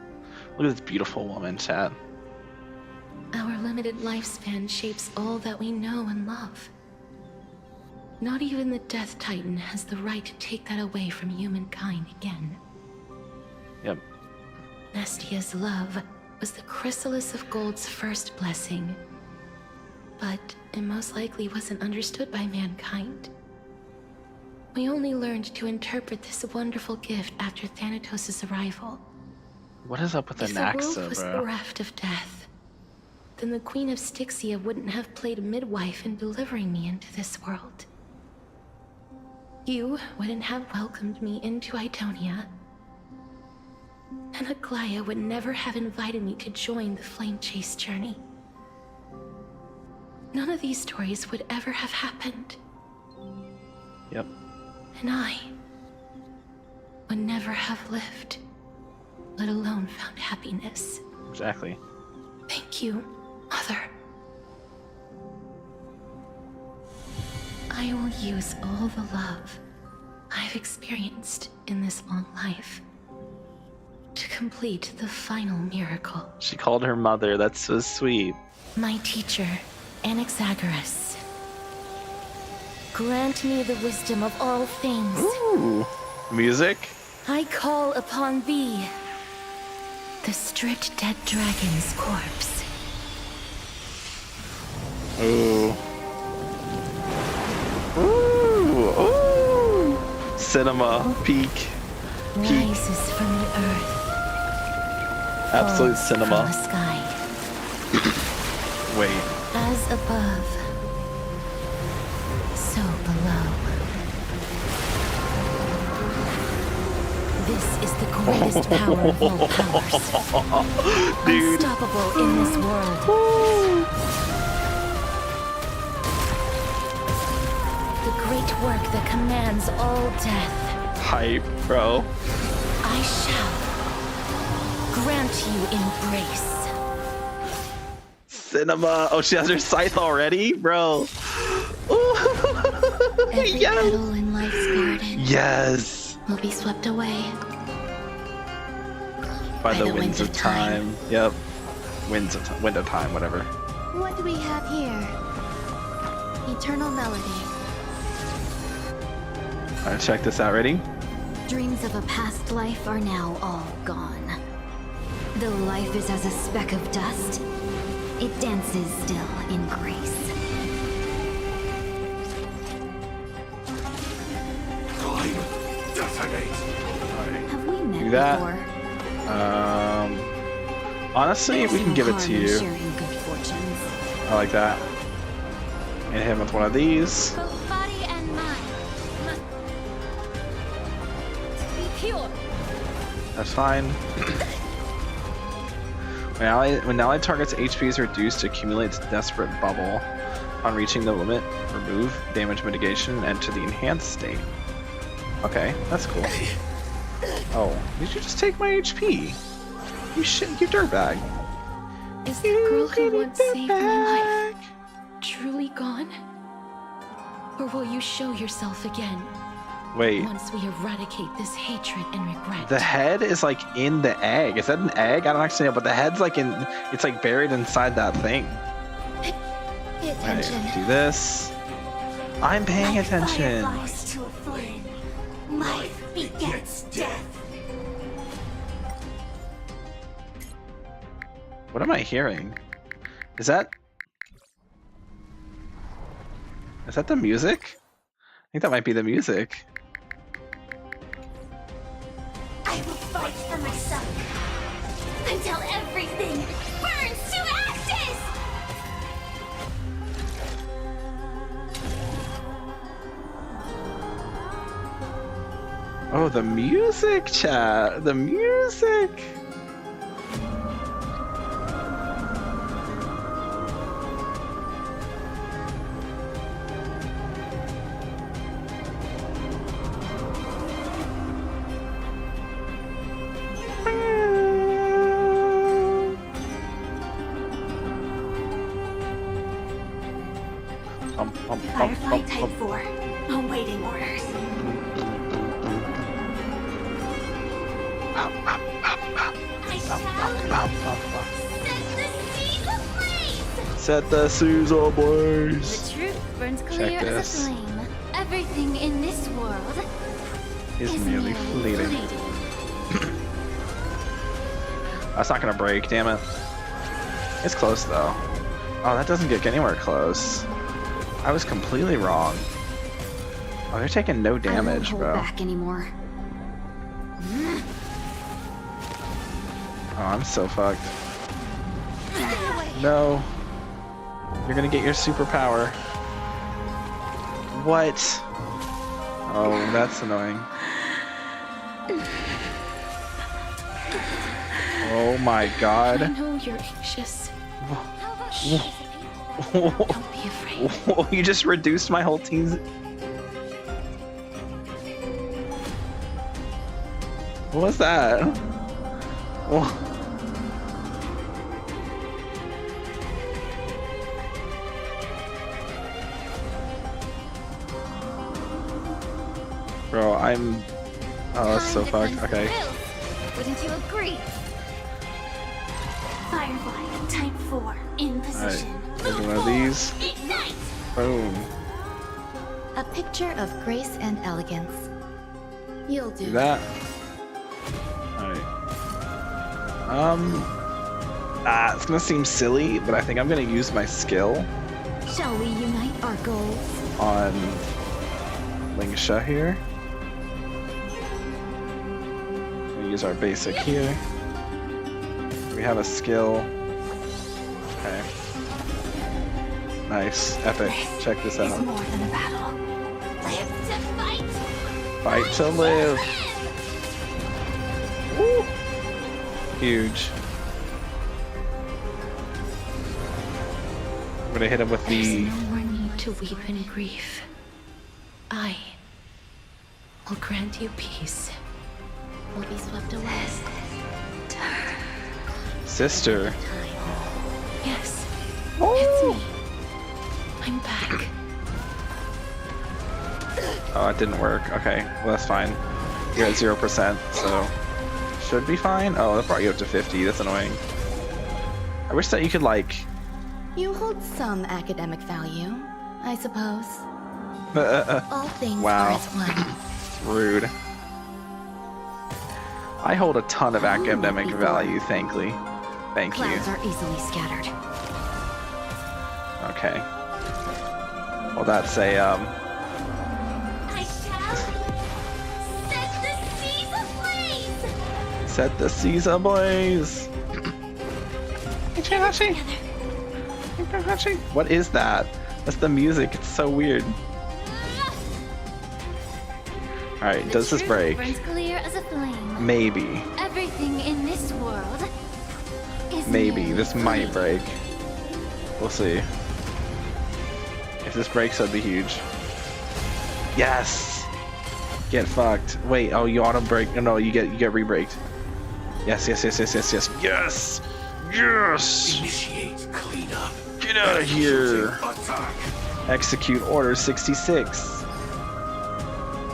Look at this beautiful woman, Chad. Our limited lifespan shapes all that we know and love. Not even the Death Titan has the right to take that away from humankind again. Yep. Nestia's love was the chrysalis of Gold's first blessing, but it most likely wasn't understood by mankind. We only learned to interpret this wonderful gift after Thanatos' arrival. What is up with the If the world Naxa, was bro? bereft of death, then the Queen of Styxia wouldn't have played midwife in delivering me into this world. You wouldn't have welcomed me into Idonia, and Aglaya would never have invited me to join the Flame Chase journey. None of these stories would ever have happened. Yep. And I would never have lived, let alone found happiness. Exactly. Thank you, Mother. I will use all the love I've experienced in this long life to complete the final miracle. She called her mother. That's so sweet. My teacher, Anaxagoras, grant me the wisdom of all things. Ooh. Music? I call upon thee, the stripped dead dragon's corpse. Ooh. Ooh. Ooh. Cinema. Peak. Rises from the earth. Absolute falls cinema. From the sky. Wait. As above, so below. This is the greatest power of all powers. Dude. Unstoppable in this world. The great work that commands all death. Hype, bro. I shall grant you embrace. Cinema. Oh, she has her scythe already? Bro. Every Yes. petal in life's garden Yes. will be swept away. By the winds of time. Yep. Winds of time. Wind of time, whatever. What do we have here? Eternal melody. Alright, check this out. Ready? Dreams of a past life are now all gone. Though life is as a speck of dust, it dances still in grace. Time detonate. Have we met Do that. before? Honestly, we can give it to you. Sharing good fortunes. I like that. And hit him with one of these. Both body and mind must be pure. That's fine. When allied target's HP is reduced, it accumulates Desperate Bubble. On reaching the limit, remove damage mitigation and enter the enhanced state. Okay, that's cool. Oh, did you just take my HP? You dirtbag. Is the girl who once saved my life truly gone? Or will you show yourself again? Wait. Once we eradicate this hatred and regret. The head is like in the egg. Is that an egg? I don't actually know, but the head's like it's like buried inside that thing. Pay attention. Alright, do this. I'm paying attention. Fireflies to a flame. Life begets death. What am I hearing? Is that the music? I think that might be the music. I will fight for myself until everything burns to ashes. Oh, the music, chat. The music. Firefly Type 4. Awaiting orders. Set the seas ablaze. The truth burns Check clear as this. a flame. Everything in this world Is merely fleeting. That's not gonna break, damn it. It's close though. Oh, that doesn't get anywhere close. I was completely wrong. Oh, they're taking no damage, I won't bro. hold back anymore. Oh, I'm so fucked. No. You're gonna get your superpower. What? Oh, that's annoying. Oh my god. I know you're anxious. Don't be afraid. You just reduced my whole team's... What was that? Oh. Bro, I'm... Oh, that's so fucked. Okay. Wouldn't you agree? Firefly Type 4 in position. Alright, there's one of these. Ignite! Boom. A picture of grace and elegance. You'll do. Do that. Alright. It's gonna seem silly, but I think I'm gonna use my skill Shall we unite our goals? on Lingsha here. We use our basic here. We have a skill. Okay. Nice. Epic. Check this It's out. more than a battle. Live to fight! Fight to live. Woo. Huge. I'm gonna hit him with the... There's no more need to weep in grief. I will grant you peace. Will be swept away. Sister. Yes, it's me. I'm back. Oh, it didn't work. Okay, well that's fine. You're at 0%, so should be fine. Oh, that brought you up to 50. That's annoying. I wish that you could like... You hold some academic value, I suppose. All things wow. are as one. Rude. I hold a ton of academic value, thankfully. Thank you. Clouds are easily scattered. Okay. Well, that's a, I shall set the seas ablaze! set the seas ablaze! Hey, Chanashi! Hey, Chanashi! What is that? That's the music. It's so weird. Alright, does this break? Burns clear as a flame. Maybe. Everything in this world is Maybe. merely This might fleeting. break. We'll see. If this breaks, that'd be huge. Yes! Get fucked. Wait, oh, you auto break. No, you get re-braked. Yes, yes, yes, yes, yes, yes. Yes! Yes! Initiate cleanup. Get out of here! Execute Order 66.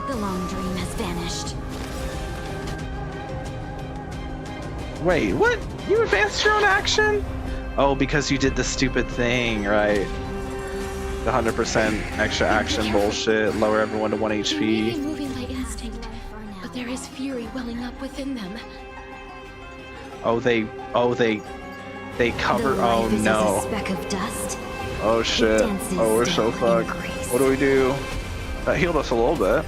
The long dream has vanished. Wait, what? You advanced your own action? Oh, because you did the stupid thing, right? The 100% extra action bullshit, lower everyone to 1 They may be HP. moving by instinct, but there is fury welling up within them. Oh, they cover. Though Oh life is as a no. speck of dust, Oh shit. dances Oh, we're so still in fucked. grace. What do we do? That healed us a little bit.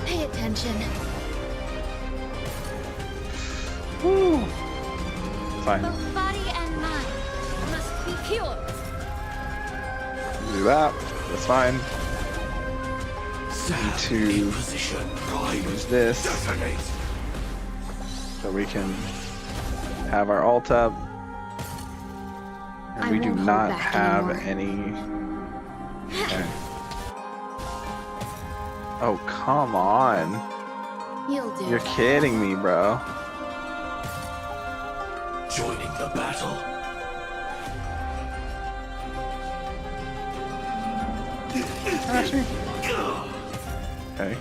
Pay attention. Woo. Fine. both body and mind must be pure. Do that. That's fine. Need to use this so we can have our ult up. And I we do won't hold not back have anymore. any. Okay. Oh, come on. You'll do. You're kidding me, bro. Joining the battle. Okay.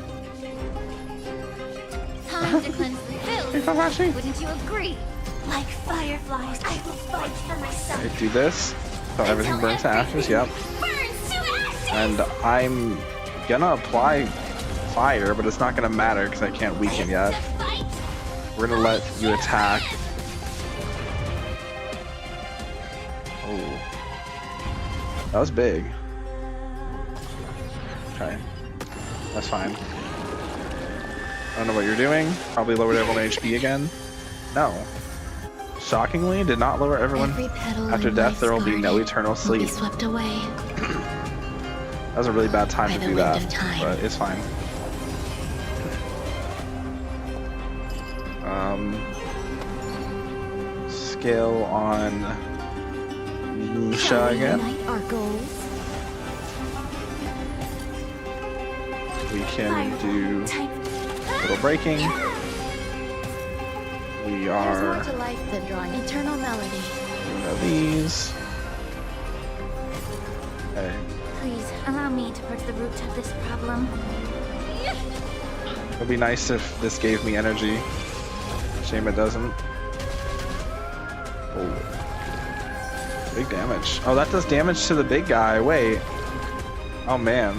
Time to cleanse the filth. Wouldn't you agree? Like fireflies, I will fight for my son. Okay, do this. So everything burns to ashes, yep. Burns to ashes! And I'm gonna apply fire, but it's not gonna matter because I can't weaken yet. We're gonna let you attack. Oh. That was big. Okay. That's fine. I don't know what you're doing. Probably lowered everyone HP again. No. Shockingly, did not lower everyone. After death, there will be no eternal sleep. Be swept away. That was a really bad time to do that, but it's fine. Scale on Musha again. Our goals. We can do a little breaking. We There's more are to life than drawing eternal melody. one of these. Okay. Please, allow me to purge the root of this problem. It'd be nice if this gave me energy. Shame it doesn't. Oh. Big damage. Oh, that does damage to the big guy. Wait. Oh, man.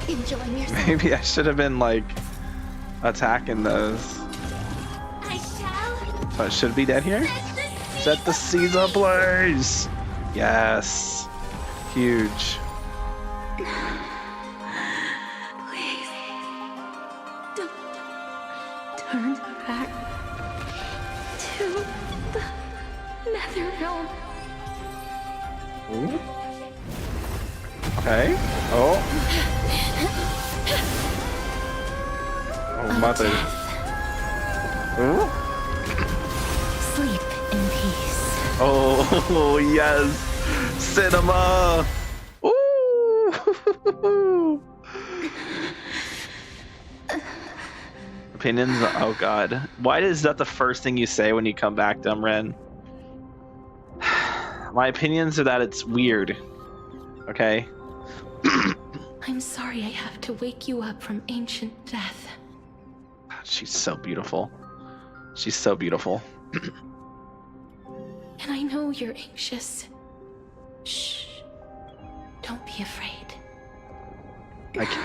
Enjoying yourself. Maybe I should have been, like, attacking those. I shall. So it should be dead here? Set the seeds ablaze! Yes. Huge. Please. Don't turn back to the nether realm. Ooh. Okay. Oh. Oh, mother. Ooh. Sleep in peace. Oh, yes. Cinema. Ooh. Opinions? Oh, God. Why is that the first thing you say when you come back, Dumren? My opinions are that it's weird. Okay? I'm sorry I have to wake you up from ancient death. She's so beautiful. She's so beautiful. And I know you're anxious. Shh. Don't be afraid.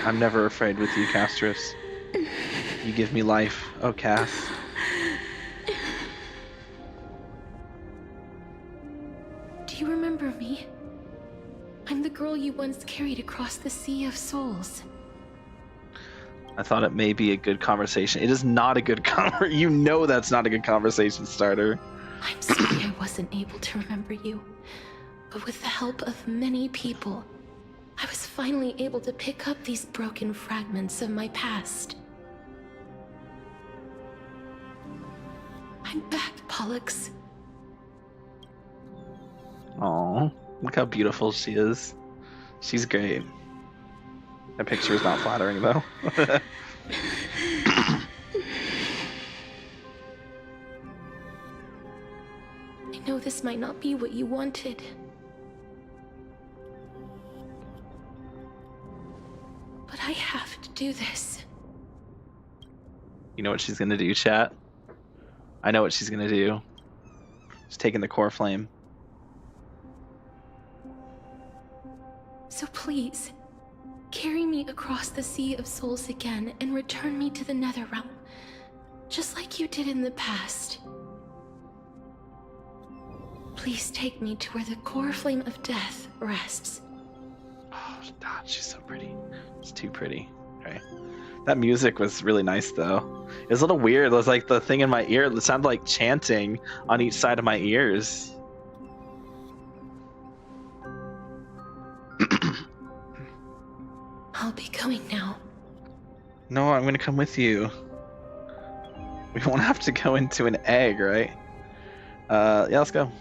I'm never afraid with you, Castorice. You give me life. Oh, Cass. Do you remember me? I'm the girl you once carried across the Sea of Souls. I thought it may be a good conversation. It is not a good conversation. You know that's not a good conversation starter. I'm sorry I wasn't able to remember you. But with the help of many people, I was finally able to pick up these broken fragments of my past. I'm back, Pollux. Aw, look how beautiful she is. She's great. That picture is not flattering, though. I know this might not be what you wanted. But I have to do this. You know what she's gonna do, chat? I know what she's gonna do. She's taking the core flame. So please, carry me across the Sea of Souls again and return me to the Nether Realm, just like you did in the past. Please take me to where the core flame of death rests. Oh, God, she's so pretty. It's too pretty. Okay. That music was really nice, though. It was a little weird. It was like the thing in my ear. It sounded like chanting on each side of my ears. I'll be going now. No, I'm gonna come with you. We won't have to go into an egg, right? Yeah, let's go.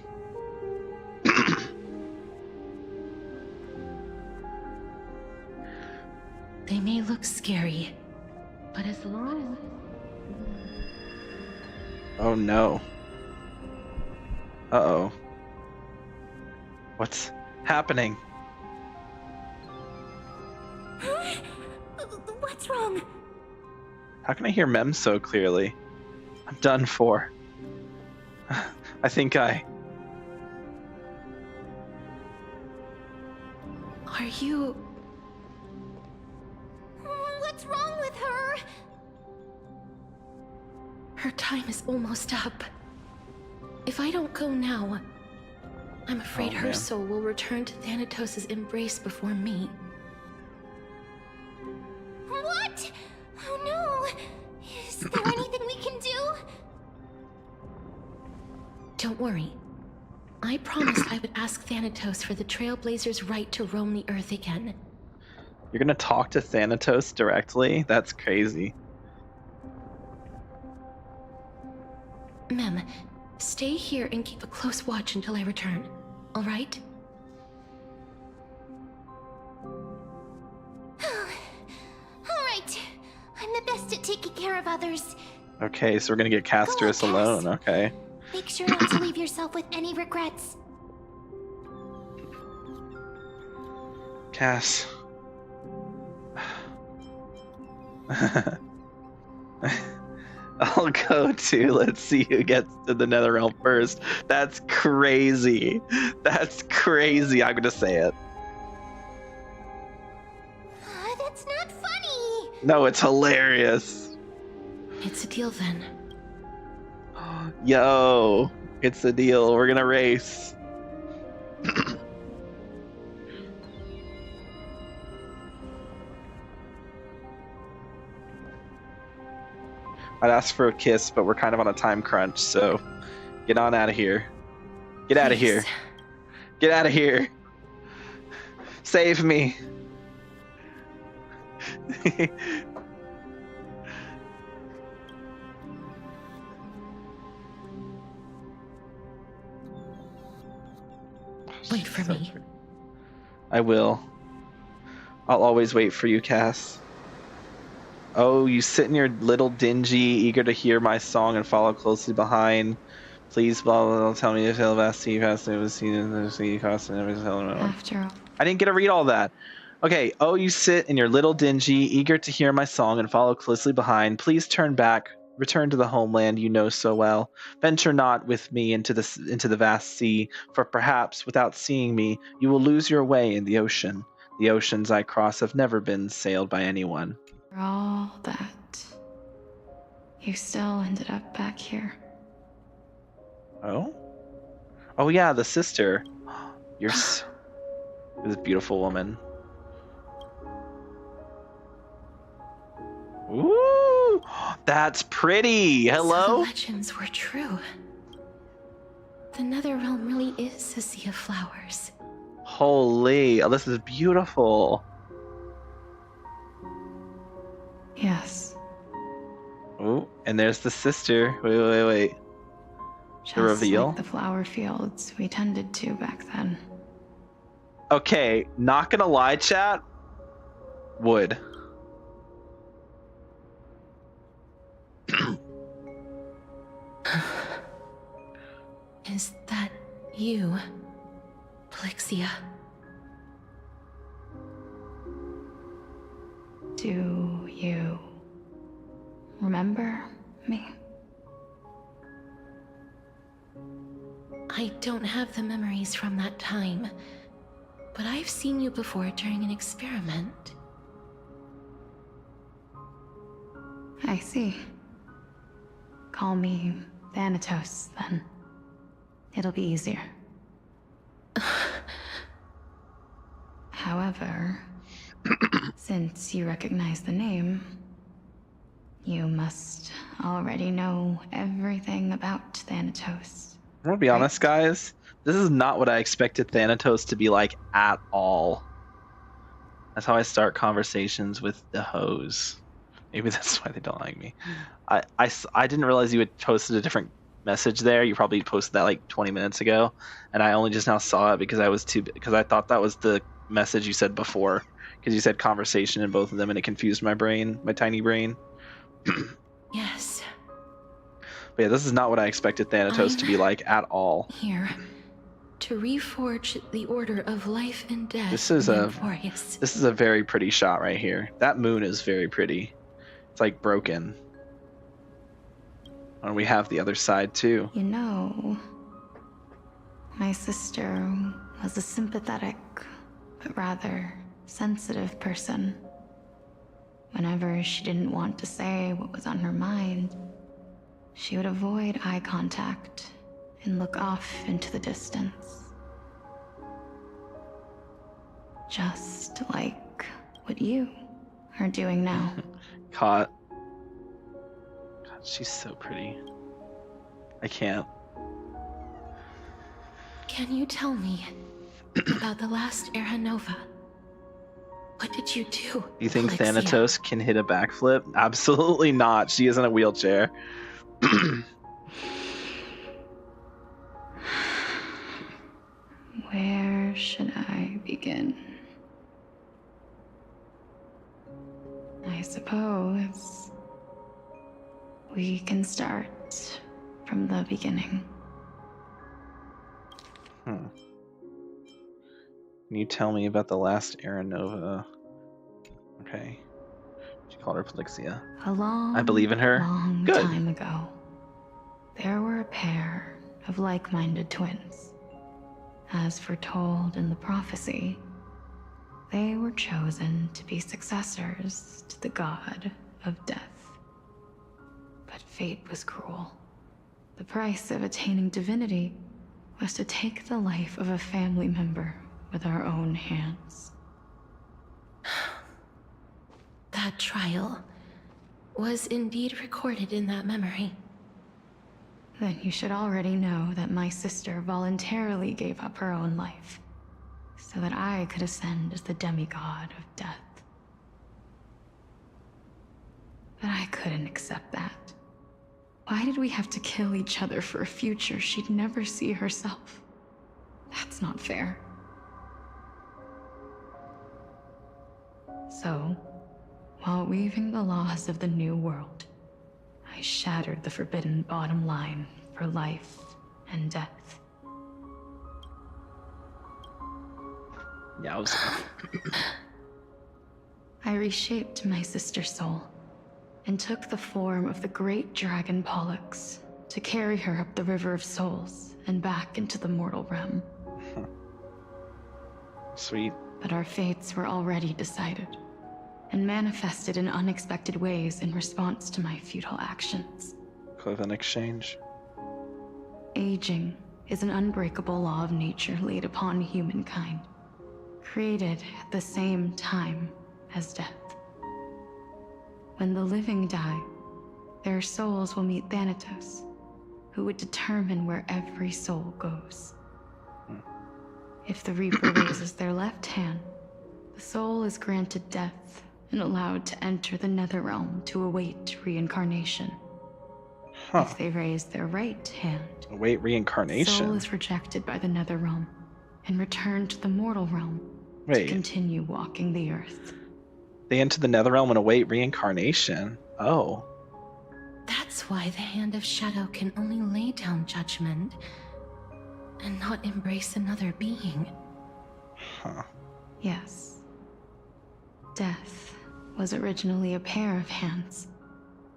They may look scary, but as long Oh no. Uh-oh. What's happening? What's wrong? How can I hear Mem so clearly? I'm done for. I think I... Are you... What's wrong with her? Her time is almost up. If I don't go now, I'm afraid her soul will return to Thanatos' embrace before me. What? Oh no! Is there anything we can do? Don't worry. I promised I would ask Thanatos for the Trailblazers' right to roam the Earth again. You're gonna talk to Thanatos directly? That's crazy. Mem, stay here and keep a close watch until I return, all right? All right. I'm the best at taking care of others. Okay, so we're gonna get Castorice alone, okay. Make sure not to leave yourself with any regrets. Cass. I'll go to. Let's see who gets to the Netherrealm first. That's crazy. That's crazy. I'm gonna say it. That's not funny. No, it's hilarious. It's a deal then. Yo, it's a deal. We're gonna race. I'd ask for a kiss, but we're kind of on a time crunch, so get on out of here. Get out of here. Get out of here. Save me. Wait for me. I will. I'll always wait for you, Cass. Oh, you sit in your little dingy, eager to hear my song and follow closely behind. Please, blah, blah, blah, tell me if he'll best see past the sea cost and everything. After all. I didn't get to read all that. Okay. Oh, you sit in your little dingy, eager to hear my song and follow closely behind. Please turn back. Return to the homeland you know so well. Venture not with me into the vast sea, for perhaps, without seeing me, you will lose your way in the ocean. The oceans I cross have never been sailed by anyone. For all that, you still ended up back here. Oh? Oh yeah, the sister. You're this beautiful woman. Ooh, that's pretty. Hello? So the legends were true. The Netherrealm really is a sea of flowers. Holy, oh, this is beautiful. Yes. Oh, and there's the sister. Wait. Just the reveal. like the flower fields we tended to back then. Okay, not gonna lie, chat. Would. Is that you, Plixia? Do you remember me? I don't have the memories from that time, but I've seen you before during an experiment. I see. Call me Thanatos, then. It'll be easier. However, since you recognize the name, you must already know everything about Thanatos. I'm gonna be honest, guys. This is not what I expected Thanatos to be like at all. That's how I start conversations with the hoes. Maybe that's why they don't like me. I didn't realize you had posted a different message there. You probably posted that like 20 minutes ago, and I only just now saw it because I thought that was the message you said before, because you said conversation in both of them, and it confused my brain, my tiny brain. Yes. But yeah, this is not what I expected Thanatos to be like at all. Here. to reforge the order of life and death. This is a very pretty shot right here. That moon is very pretty. It's like broken. And we have the other side too. You know, my sister was a sympathetic, but rather sensitive person. Whenever she didn't want to say what was on her mind, she would avoid eye contact and look off into the distance. Just like what you are doing now. Caught. God, she's so pretty. I can't. Can you tell me about the last Era Nova? What did you do? You think Alexia? Thanatos can hit a backflip? Absolutely not. She is in a wheelchair. Where should I begin? I suppose we can start from the beginning. Can you tell me about the last Era Nova? Okay. She called her Felixia. A long, I believe in her. long Good. time ago, there were a pair of like-minded twins. As foretold in the prophecy, they were chosen to be successors to the god of death. But fate was cruel. The price of attaining divinity was to take the life of a family member with our own hands. That trial was indeed recorded in that memory. Then you should already know that my sister voluntarily gave up her own life, so that I could ascend as the demigod of death. But I couldn't accept that. Why did we have to kill each other for a future she'd never see herself? That's not fair. So, while weaving the laws of the new world, I shattered the forbidden bottom line for life and death. Yowza. I reshaped my sister's soul and took the form of the great dragon Pollux to carry her up the River of Souls and back into the mortal realm. Sweet. But our fates were already decided and manifested in unexpected ways in response to my futile actions. Clothing exchange. Aging is an unbreakable law of nature laid upon humankind, created at the same time as death. When the living die, their souls will meet Thanatos, who would determine where every soul goes. If the Reaper raises their left hand, the soul is granted death and allowed to enter the Netherrealm to await reincarnation. If they raise their right hand, await reincarnation. The soul is rejected by the Netherrealm and returned to the mortal realm to continue walking the earth. They enter the Netherrealm and await reincarnation. Oh. That's why the Hand of Shadow can only lay down judgment and not embrace another being. Yes. Death was originally a pair of hands,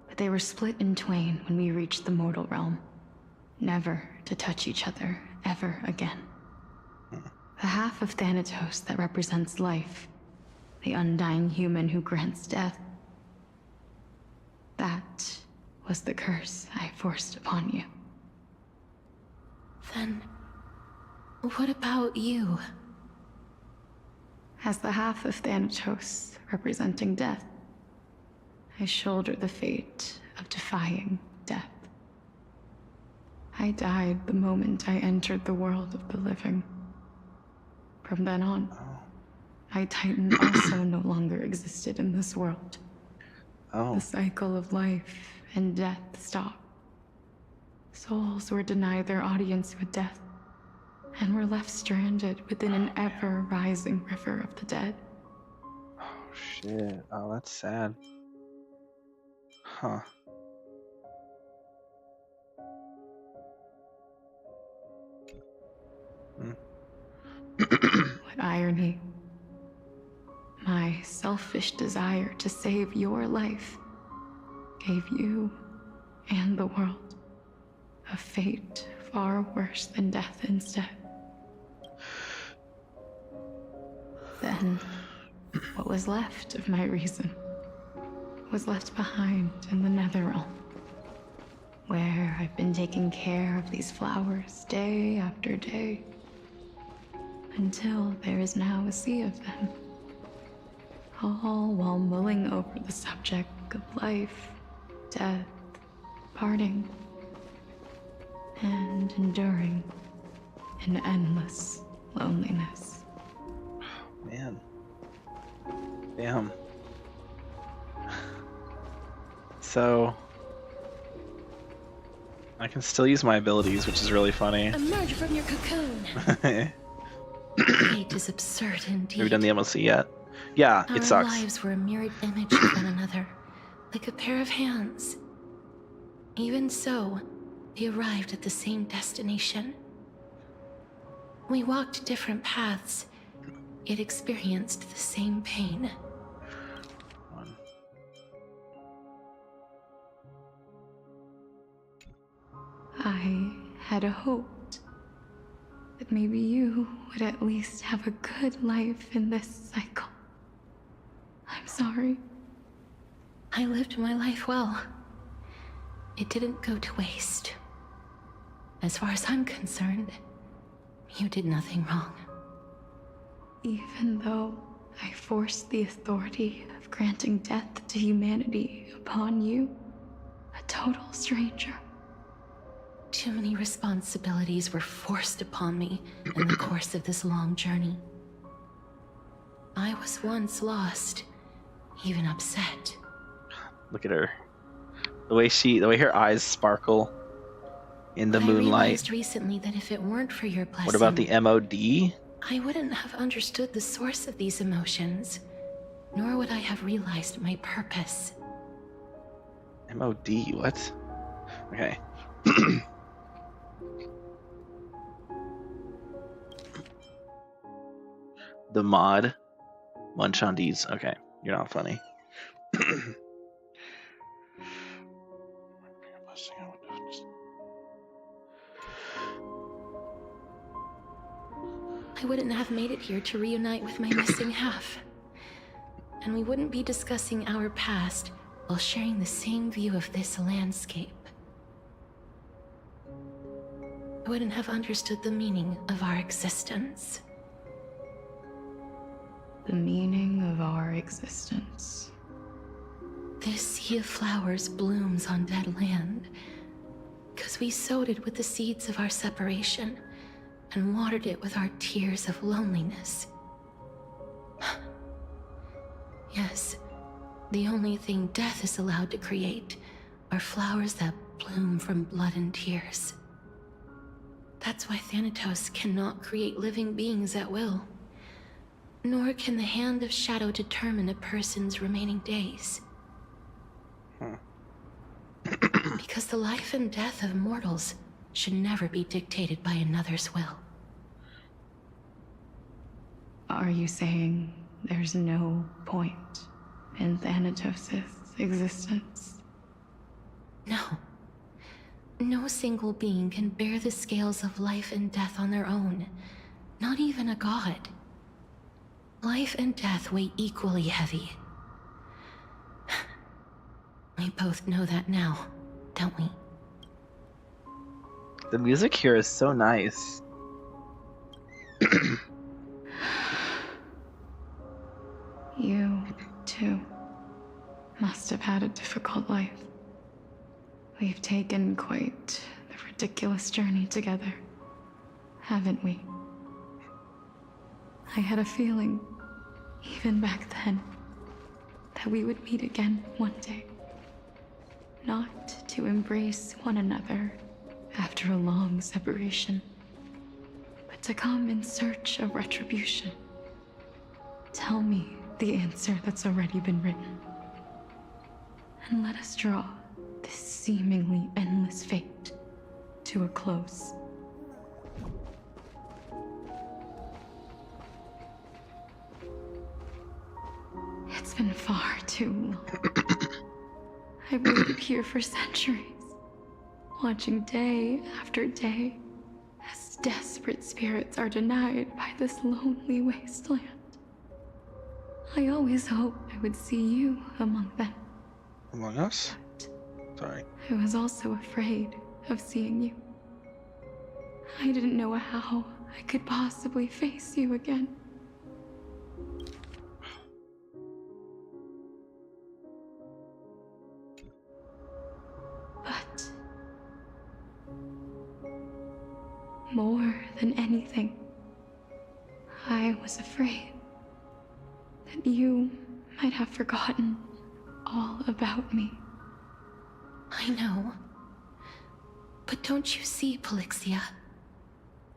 but they were split in twain when we reached the mortal realm, never to touch each other ever again. The half of Thanatos that represents life, the undying human who grants death, that was the curse I forced upon you. Then, what about you? As the half of Thanatos representing death, I shoulder the fate of defying death. I died the moment I entered the world of the living. From then on, my Titan also no longer existed in this world. The cycle of life and death stopped. Souls were denied their audience with death, and were left stranded within an ever-rising river of the dead. Oh, shit. Oh, that's sad. Huh. What irony. My selfish desire to save your life gave you and the world a fate far worse than death instead. Then, what was left of my reason was left behind in the Netherrealm, where I've been taking care of these flowers day after day, until there is now a sea of them, all while mulling over the subject of life, death, parting, and enduring an endless loneliness. Man. Damn. So I can still use my abilities, which is really funny. Emerge from your cocoon. Fate is absurd indeed. Have you done the MLC yet? Yeah, it sucks. Our lives were a mirrored image of one another, like a pair of hands. Even so, we arrived at the same destination. We walked different paths, yet experienced the same pain. I had hoped that maybe you would at least have a good life in this cycle. I'm sorry. I lived my life well. It didn't go to waste. As far as I'm concerned, you did nothing wrong. Even though I forced the authority of granting death to humanity upon you, a total stranger. Too many responsibilities were forced upon me in the course of this long journey. I was once lost, even upset. Look at her. The way her eyes sparkle in the moonlight. I realized recently that if it weren't for your blessing... What about the MOD? I wouldn't have understood the source of these emotions, nor would I have realized my purpose. MOD, what? Okay. The mod. Munch on D's. Okay, you're not funny. I wouldn't have made it here to reunite with my missing half. And we wouldn't be discussing our past while sharing the same view of this landscape. I wouldn't have understood the meaning of our existence. The meaning of our existence. This sea of flowers blooms on dead land, because we sowed it with the seeds of our separation and watered it with our tears of loneliness. Yes, the only thing death is allowed to create are flowers that bloom from blood and tears. That's why Thanatos cannot create living beings at will. Nor can the hand of shadow determine a person's remaining days. Because the life and death of mortals should never be dictated by another's will. Are you saying there's no point in Thanatos' existence? No. No single being can bear the scales of life and death on their own. Not even a god. Life and death weigh equally heavy. We both know that now, don't we? The music here is so nice. You, too, must have had a difficult life. We've taken quite the ridiculous journey together, haven't we? I had a feeling, even back then, that we would meet again one day. Not to embrace one another after a long separation, but to come in search of retribution. Tell me the answer that's already been written, and let us draw this seemingly endless fate to a close. It's been far too long. I've waited here for centuries, watching day after day as desperate spirits are denied by this lonely wasteland. I always hoped I would see you among them. Among us? Sorry. I was also afraid of seeing you. I didn't know how I could possibly face you again. But more than anything, I was afraid that you might have forgotten all about me. I know. But don't you see, Polixia?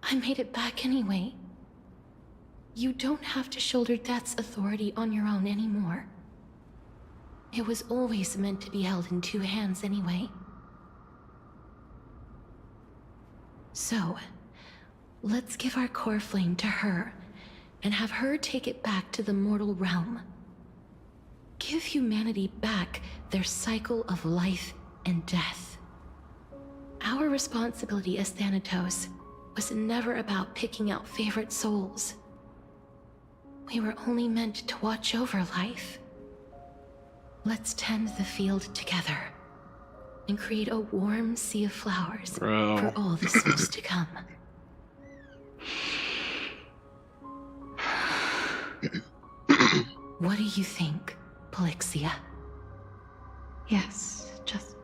I made it back anyway. You don't have to shoulder death's authority on your own anymore. It was always meant to be held in two hands anyway. So, let's give our core flame to her, and have her take it back to the mortal realm. Give humanity back their cycle of life and death. Our responsibility as Thanatos was never about picking out favorite souls. We were only meant to watch over life. Let's tend the field together and create a warm sea of flowers for all the souls to come. What do you think, Polixia? Yes, just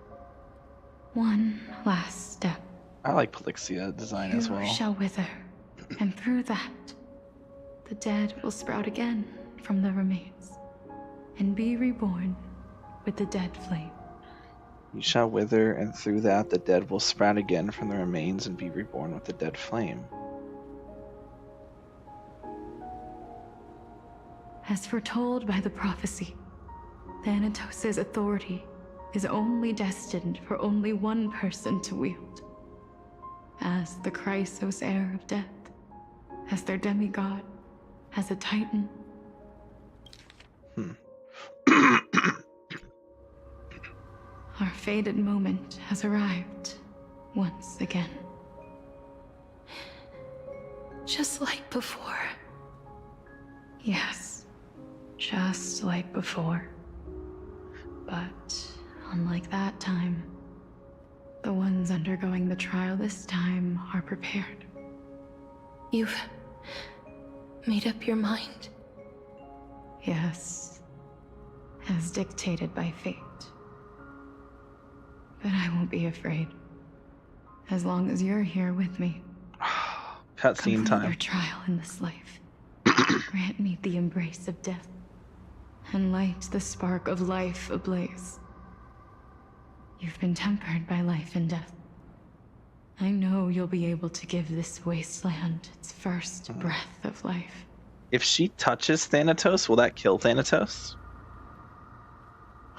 one last step. I like Polixia design as well. You shall wither, and through that, the dead will sprout again from the remains, and be reborn with the dead flame. You shall wither, and through that the dead will sprout again from the remains and be reborn with the dead flame. As foretold by the prophecy, Thanatos' authority is only destined for only one person to wield. As the Chrysos heir of death, as their demigod, as a titan. Our fated moment has arrived once again. Just like before. Yes, just like before. But unlike that time, the ones undergoing the trial this time are prepared. You've made up your mind? Yes, as dictated by fate. But I won't be afraid. As long as you're here with me. Cutscene time. Your trial in this life. Grant me the embrace of death, and light the spark of life ablaze. You've been tempered by life and death. I know you'll be able to give this wasteland its first breath of life. If she touches Thanatos, will that kill Thanatos?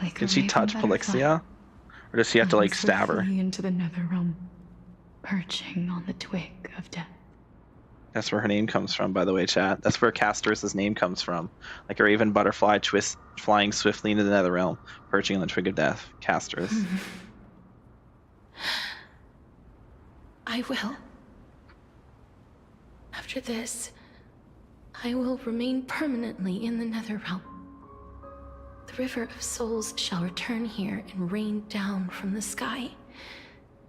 Like Can she touch Polixia? Or does she have to, like, stab her? Into the netherrealm, perching on the twig of death. That's where her name comes from, by the way, chat. That's where Castorice's name comes from. Like a raven butterfly flying swiftly into the netherrealm, perching on the twig of death. Castorice. I will. After this, I will remain permanently in the netherrealm. The river of souls shall return here and rain down from the sky,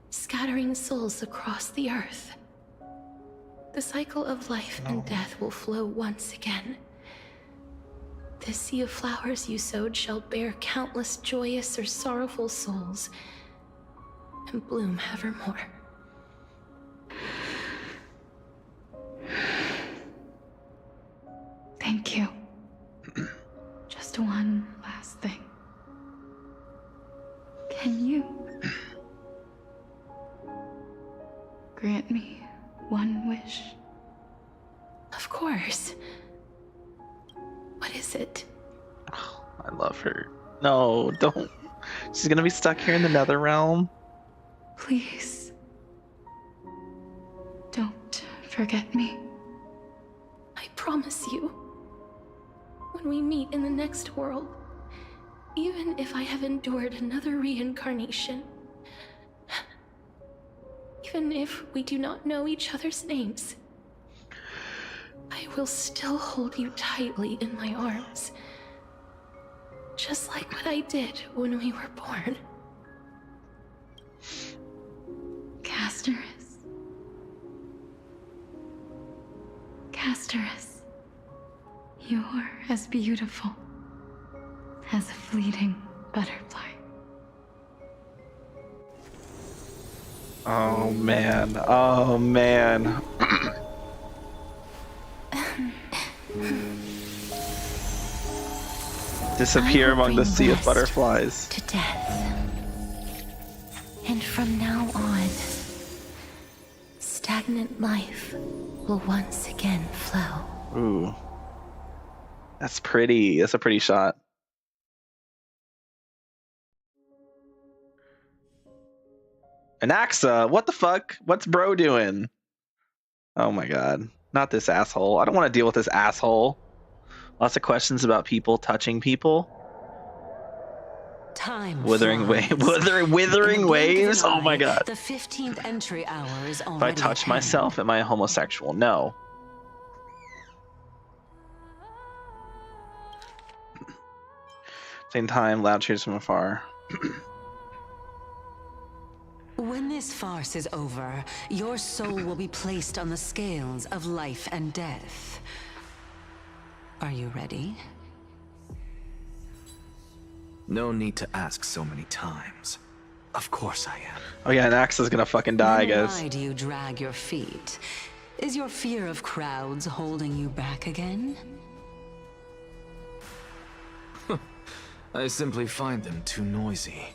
scattering souls across the earth. The cycle of life and death will flow once again. The sea of flowers you sowed shall bear countless joyous or sorrowful souls, and bloom evermore. Thank you. Just one last thing. Can you grant me one wish? Of course. What is it? I love her. No, don't. She's gonna be stuck here in the netherrealm. Please. Don't forget me. I promise you. When when we meet in the next world, even if I have endured another reincarnation, even if we do not know each other's names, I will still hold you tightly in my arms, just like what I did when we were born. Castorice. Castorice. You're as beautiful as a fleeting butterfly. Oh man. Oh man. Disappear among the sea of butterflies. To death. And from now on, stagnant life will once again flow. Ooh. That's pretty. That's a pretty shot. Anaxa, what the fuck? What's bro doing? Oh my god. Not this asshole. I don't want to deal with this asshole. Lots of questions about people touching people. Time withering flies. withering waves. Oh my god. The 15th entry hour is If I already touch at hand. myself, am I a homosexual? No. Same time, loud cheers from afar. When this farce is over, your soul will be placed on the scales of life and death. Are you ready? No need to ask so many times. Of course I am. Oh yeah, Anaxa's gonna fucking die, I guess. Why do you drag your feet? Is your fear of crowds holding you back again? I simply find them too noisy.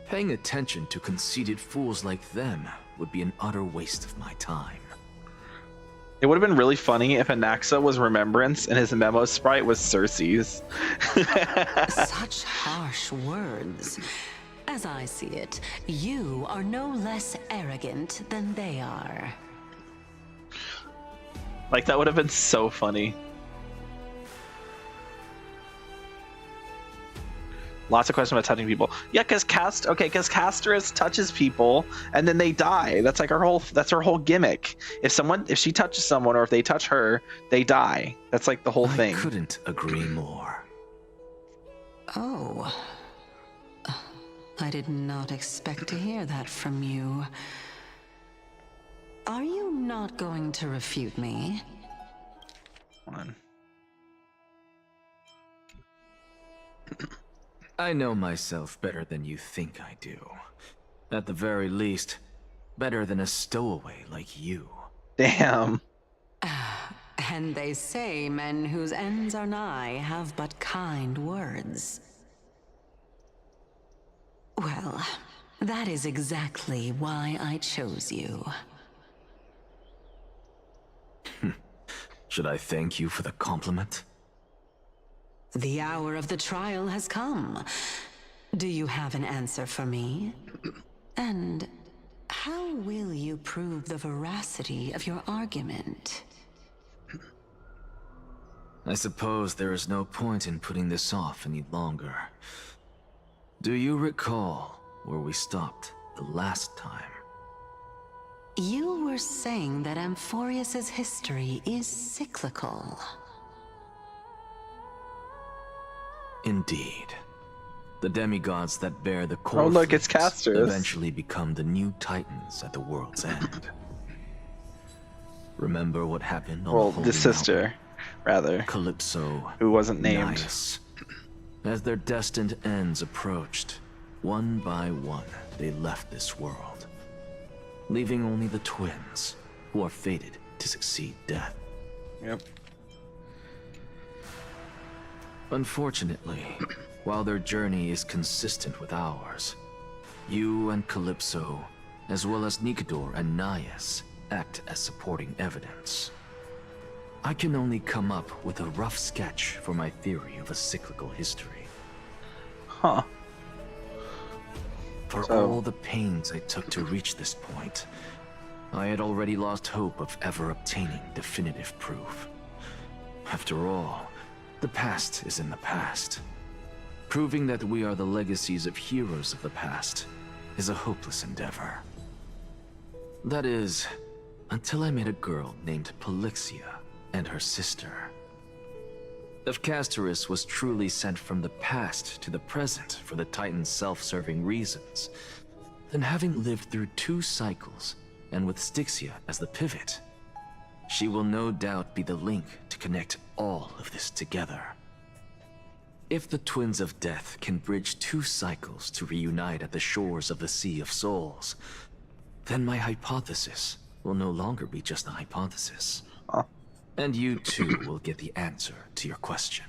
Paying attention to conceited fools like them would be an utter waste of my time. It would have been really funny if Anaxa was Remembrance and his memo sprite was Cersei's. Such harsh words. As I see it, you are no less arrogant than they are. Like, that would have been so funny. Lots of questions about touching people. Yeah, because Castorice touches people and then they die. That's like that's her whole gimmick. If she touches someone or if they touch her, they die. That's like the whole thing. I couldn't agree more. Oh. I did not expect to hear that from you. Are you not going to refute me? Hold on. I know myself better than you think I do. At the very least, better than a stowaway like you. Damn. And they say men whose ends are nigh have but kind words. Well, that is exactly why I chose you. Should I thank you for the compliment? The hour of the trial has come. Do you have an answer for me? And how will you prove the veracity of your argument? I suppose there is no point in putting this off any longer. Do you recall where we stopped the last time? You were saying that Amphorius's history is cyclical. Indeed. The demigods that bear the core Oh look, it's Castorice. eventually become the new titans at the world's end. Remember what happened on Well, the the sister, rather. Calypso, who wasn't named. Nias. As their destined ends approached, one by one, they left this world, leaving only the twins, who are fated to succeed death. Yep. Unfortunately, while their journey is consistent with ours, you and Calypso, as well as Nicodor and Nias, act as supporting evidence. I can only come up with a rough sketch for my theory of a cyclical history. Huh. For all the pains I took to reach this point, I had already lost hope of ever obtaining definitive proof. After all, The past is in the past. Proving that we are the legacies of heroes of the past is a hopeless endeavor. That is, until I met a girl named Polixia and her sister. If Castorice was truly sent from the past to the present for the Titan's self-serving reasons, then having lived through 2 cycles, and with Styxia as the pivot, she will no doubt be the link to connect all of this together. If the Twins of Death can bridge 2 cycles to reunite at the shores of the Sea of Souls, then my hypothesis will no longer be just a hypothesis. And you too will get the answer to your question.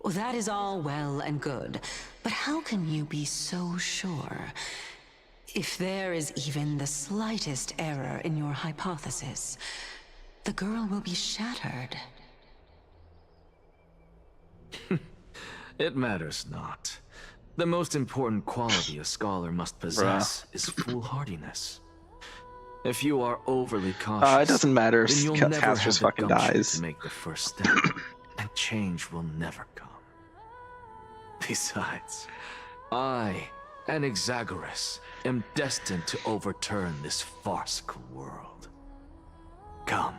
Well, that is all well and good, but how can you be so sure? If there is even the slightest error in your hypothesis, the girl will be shattered. It matters not. The most important quality a scholar must possess is foolhardiness. If you are overly cautious, it doesn't matter then you'll if never have Castorice the fucking gumption dies. to make the first step, and change will never come. Besides, I, an Exagoras, am destined to overturn this farcical world. Come,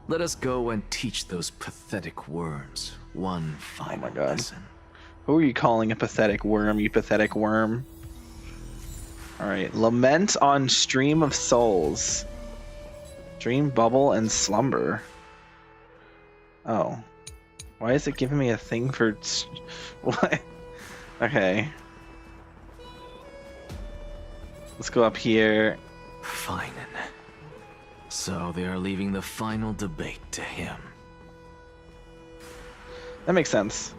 let us go and teach those pathetic worms one final lesson. Who are you calling a pathetic worm, you pathetic worm? Alright, Lament on Stream of Souls. Dream, Bubble, and Slumber. Oh. Why is it giving me a thing for... What? Okay. Let's go up here. Fine. So they are leaving the final debate to him. That makes sense.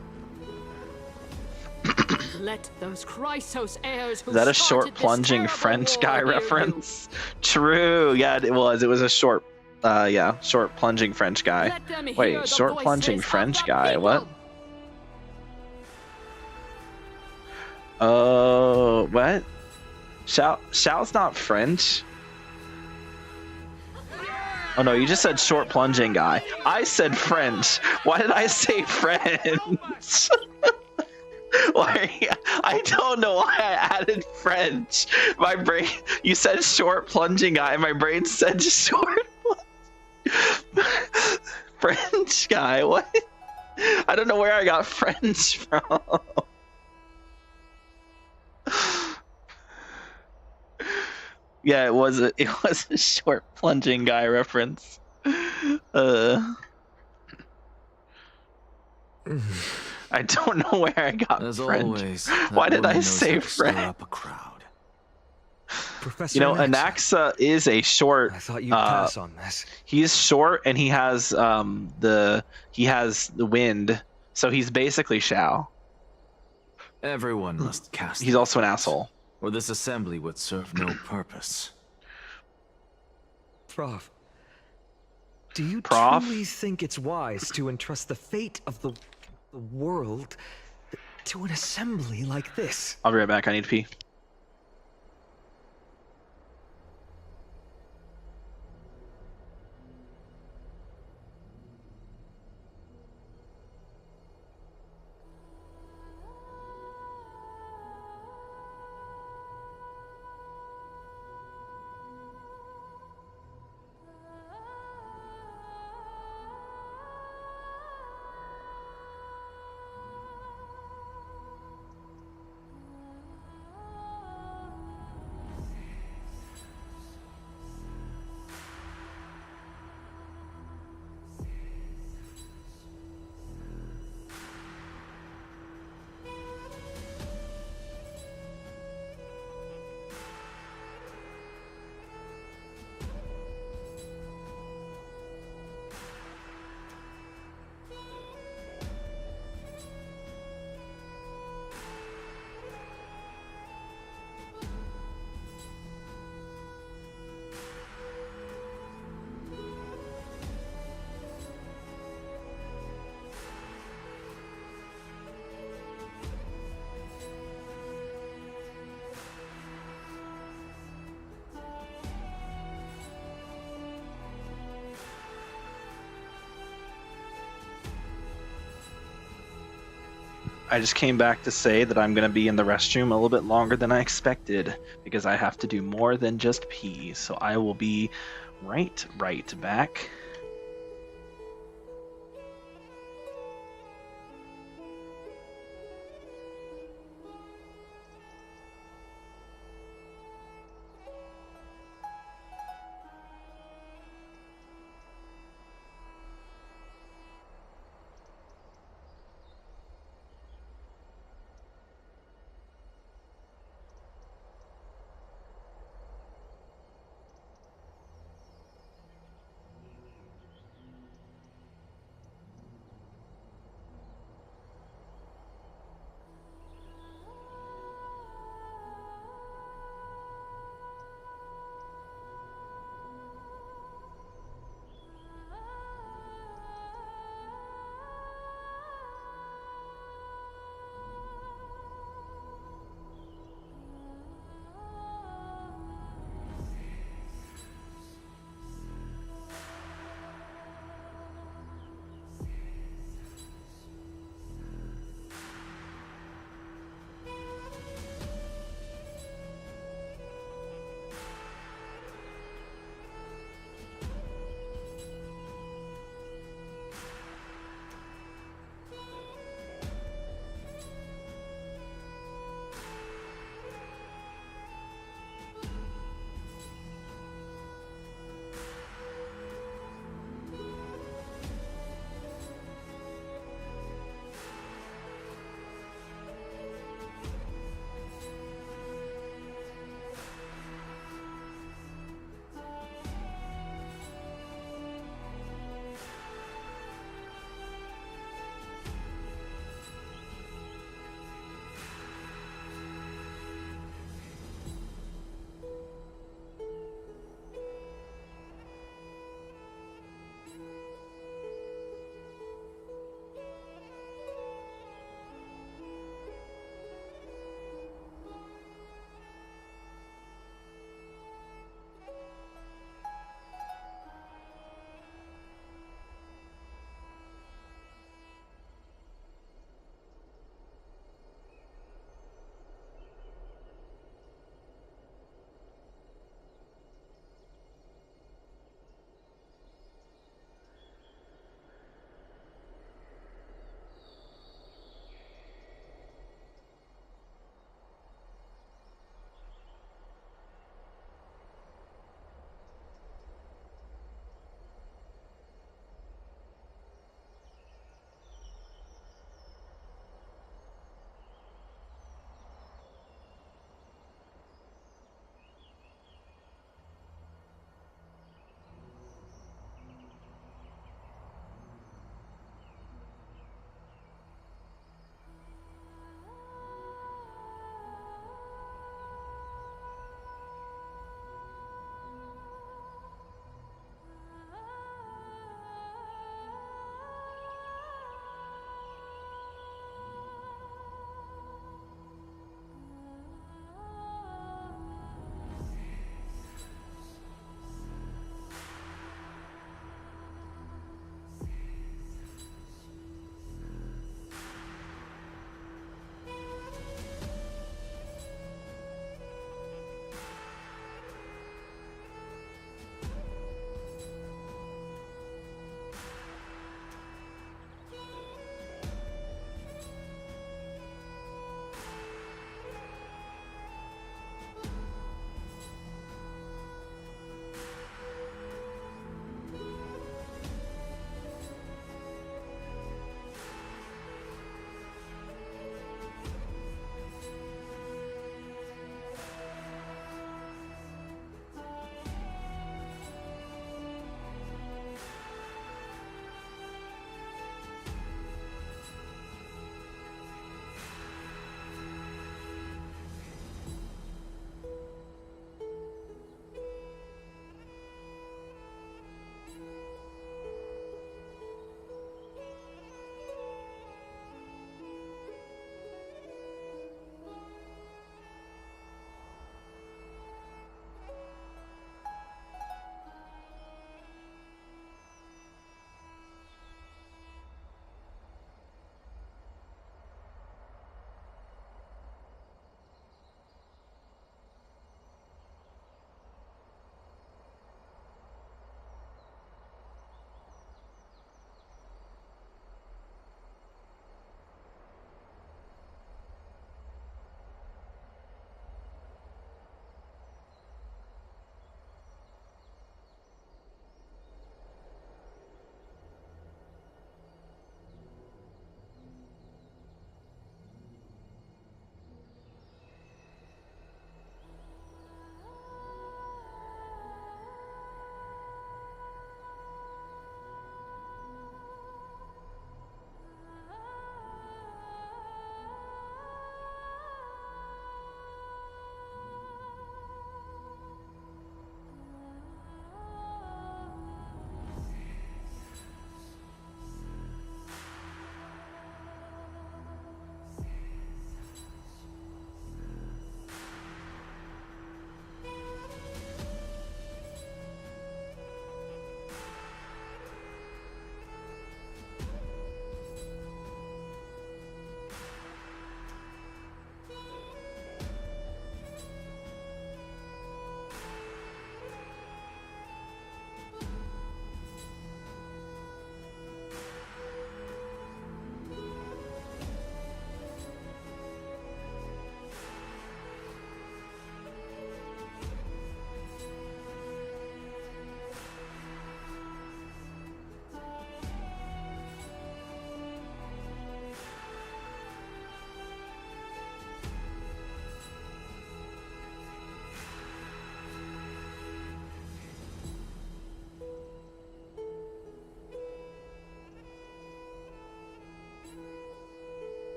Let those Chrysos heirs who Is that a started short this plunging terrible French war guy hear you. reference? True. Yeah, it was. It was a short, yeah, short plunging French guy. Let them hear Wait, the short plunging voices of French the guy? people. What? Oh, what? Shout's not French. Oh no, you just said short plunging guy. I said French. Why did I say French? Why? I don't know why I added French. My brain, you said short plunging guy, and my brain said short French guy. What? I don't know where I got French from. Yeah, it was a short plunging guy reference. I don't know where I got As French. always, Why did I knows say how to stir French? up a crowd. Professor You know, Anaxa, Anaxa is a short. I thought you'd pass on this. He's short and he has the wind, so he's basically Shao. Everyone must cast. He's also an asshole. Or this assembly would serve no purpose. Prof, do you truly think it's wise to entrust the fate of the world to an assembly like this? I'll be right back. I need to pee. I just came back to say that I'm going to be in the restroom a little bit longer than I expected because I have to do more than just pee. So I will be right back.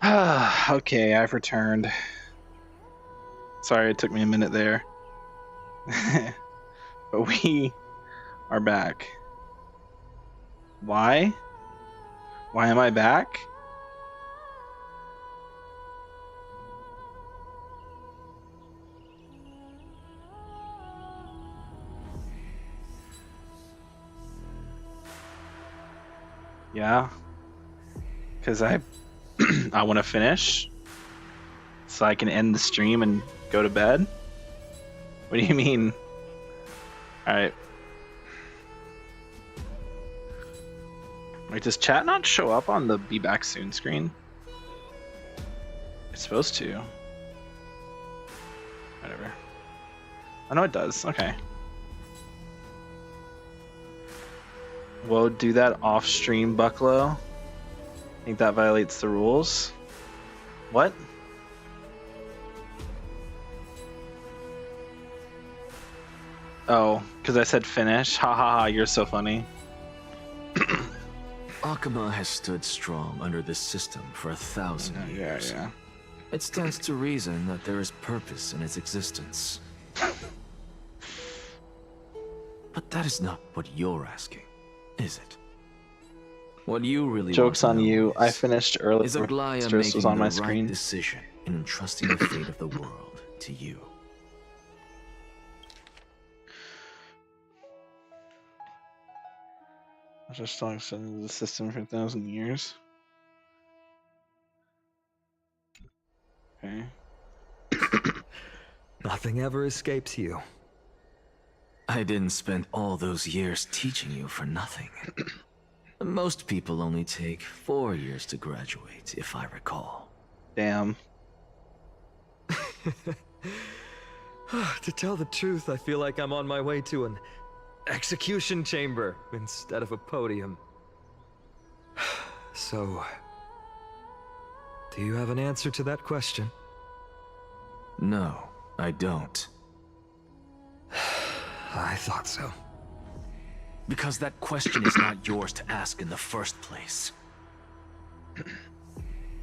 Okay, I've returned. Sorry it took me a minute there. But we are back. Why? Why am I back? Yeah. Because I want to finish so I can end the stream and go to bed. What do you mean? All right. Wait, does chat not show up on the be back soon screen? It's supposed to. Whatever. I know it does. Okay. Whoa, do that off stream, Bucklow. Think that violates the rules? What? Oh, because I said finish? Ha ha ha, you're so funny. Akama has stood strong under this system for 1,000 years. Yeah. It stands to reason that there is purpose in its existence. But that is not what you're asking, is it? What you really Joke's want to on know you. I finished early. is Aglaya Castorice making was on the my right screen. decision in entrusting the fate of the world to you. I just don't extend the system for 1,000 years. Okay. Nothing ever escapes you. I didn't spend all those years teaching you for nothing. Most people only take 4 years to graduate, if I recall. Damn. To tell the truth, I feel like I'm on my way to an execution chamber instead of a podium. So, do you have an answer to that question? No, I don't. I thought so. Because that question is not yours to ask in the first place.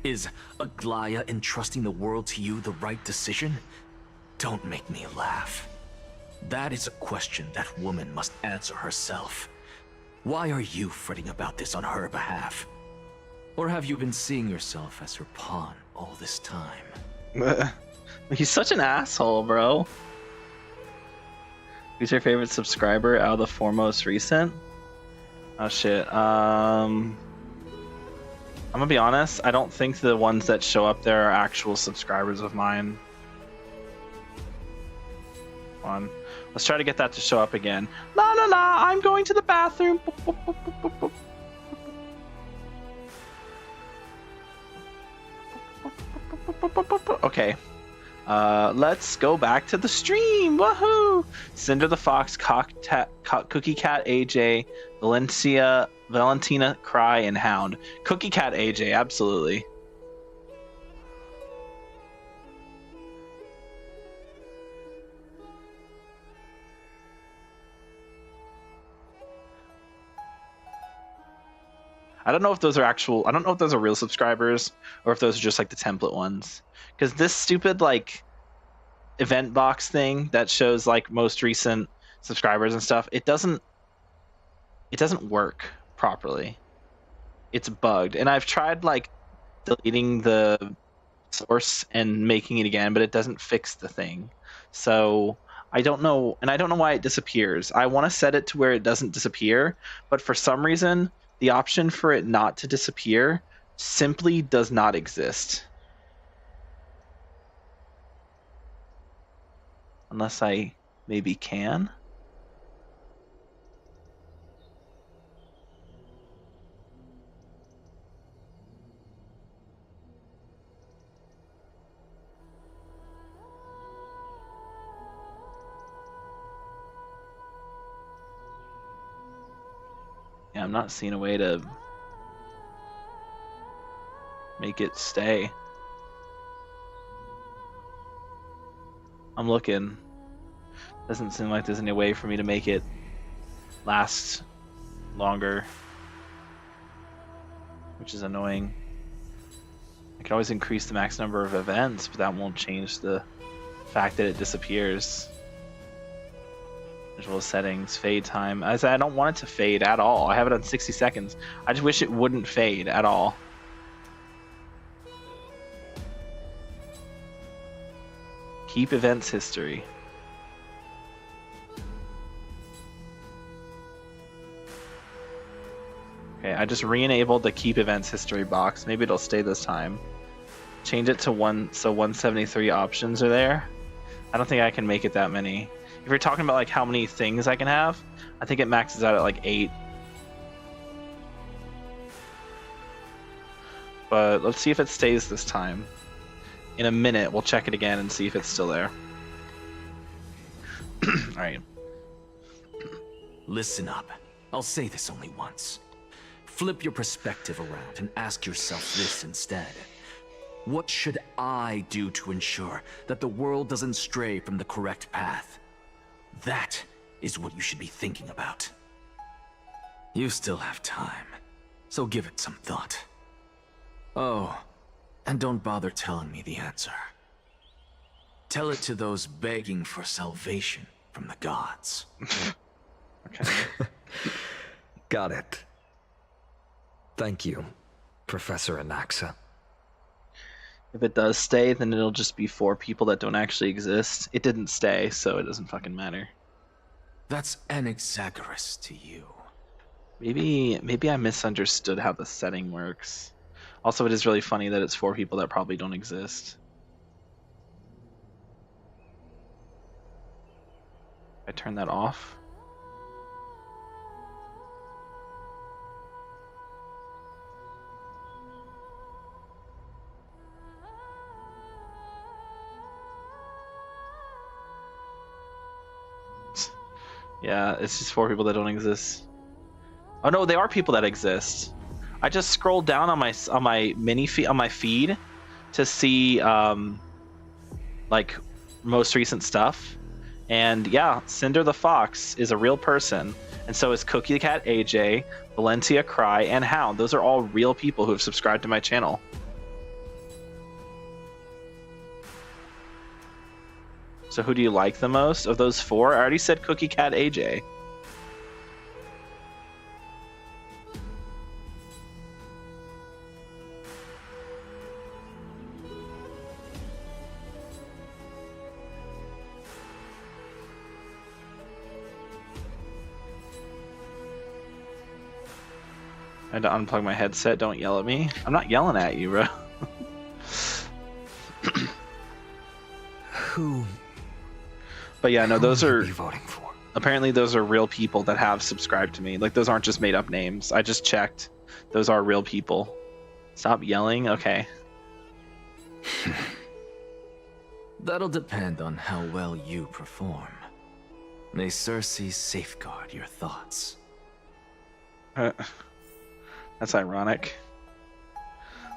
Is Aglaya entrusting the world to you the right decision? Don't make me laugh. That is a question that woman must answer herself. Why are you fretting about this on her behalf? Or have you been seeing yourself as her pawn all this time? He's such an asshole, bro. Who's your favorite subscriber out of the four most recent? Oh shit. I'm gonna be honest, I don't think the ones that show up there are actual subscribers of mine. Hold on. Let's try to get that to show up again. La la la, I'm going to the bathroom. Boop, boop, boop, boop, boop, boop. Okay. Let's go back to the stream. Woohoo! Cinder the Fox, Cookie Cat AJ, Valentina Cry, and Hound. Cookie Cat AJ, absolutely. I don't know if those are actual. I don't know if those are real subscribers or if those are just like the template ones. Because this stupid like event box thing that shows like most recent subscribers and stuff, it doesn't work properly. It's bugged, and I've tried like deleting the source and making it again, but it doesn't fix the thing. So I don't know, and I don't know why it disappears. I want to set it to where it doesn't disappear, but for some reason the option for it not to disappear simply does not exist. Unless I maybe can. Yeah, I'm not seeing a way to make it stay. I'm looking. Doesn't seem like there's any way for me to make it last longer, which is annoying. I can always increase the max number of events, but that won't change the fact that it disappears. Visual settings, fade time. I said I don't want it to fade at all. I have it on 60 seconds. I just wish it wouldn't fade at all. Keep events history. Okay, I just re-enabled the keep events history box. Maybe it'll stay this time. Change it to 173 options are there. I don't think I can make it that many. If you're talking about like how many things I can have, I think it maxes out at like 8. But let's see if it stays this time. In a minute, we'll check it again and see if it's still there. Alright. Listen up. I'll say this only once. Flip your perspective around and ask yourself this instead. What should I do to ensure that the world doesn't stray from the correct path? That is what you should be thinking about. You still have time, so give it some thought. Oh, and don't bother telling me the answer. Tell it to those begging for salvation from the gods. Okay. Got it. Thank you, Professor Anaxa. If it does stay, then it'll just be 4 people that don't actually exist. It didn't stay, so it doesn't fucking matter. That's Anaxagoras to you. Maybe I misunderstood how the setting works. Also, it is really funny that it's 4 people that probably don't exist. I turn that off. Yeah, it's just 4 people that don't exist. Oh no, they are people that exist. I just scrolled down on my mini feed on my feed to see like most recent stuff, and yeah, Cinder the Fox is a real person, and so is Cookie the Cat AJ, Valencia Cry, and Hound. Those are all real people who have subscribed to my channel. So who do you like the most of those 4? I already said Cookie Cat AJ. I had to unplug my headset. Don't yell at me. I'm not yelling at you, bro. Who? But yeah, no, those are voting for? Apparently those are real people that have subscribed to me. Like, those aren't just made up names. I just checked. Those are real people. Stop yelling. Okay. That'll depend on how well you perform. May Cersei safeguard your thoughts. That's ironic.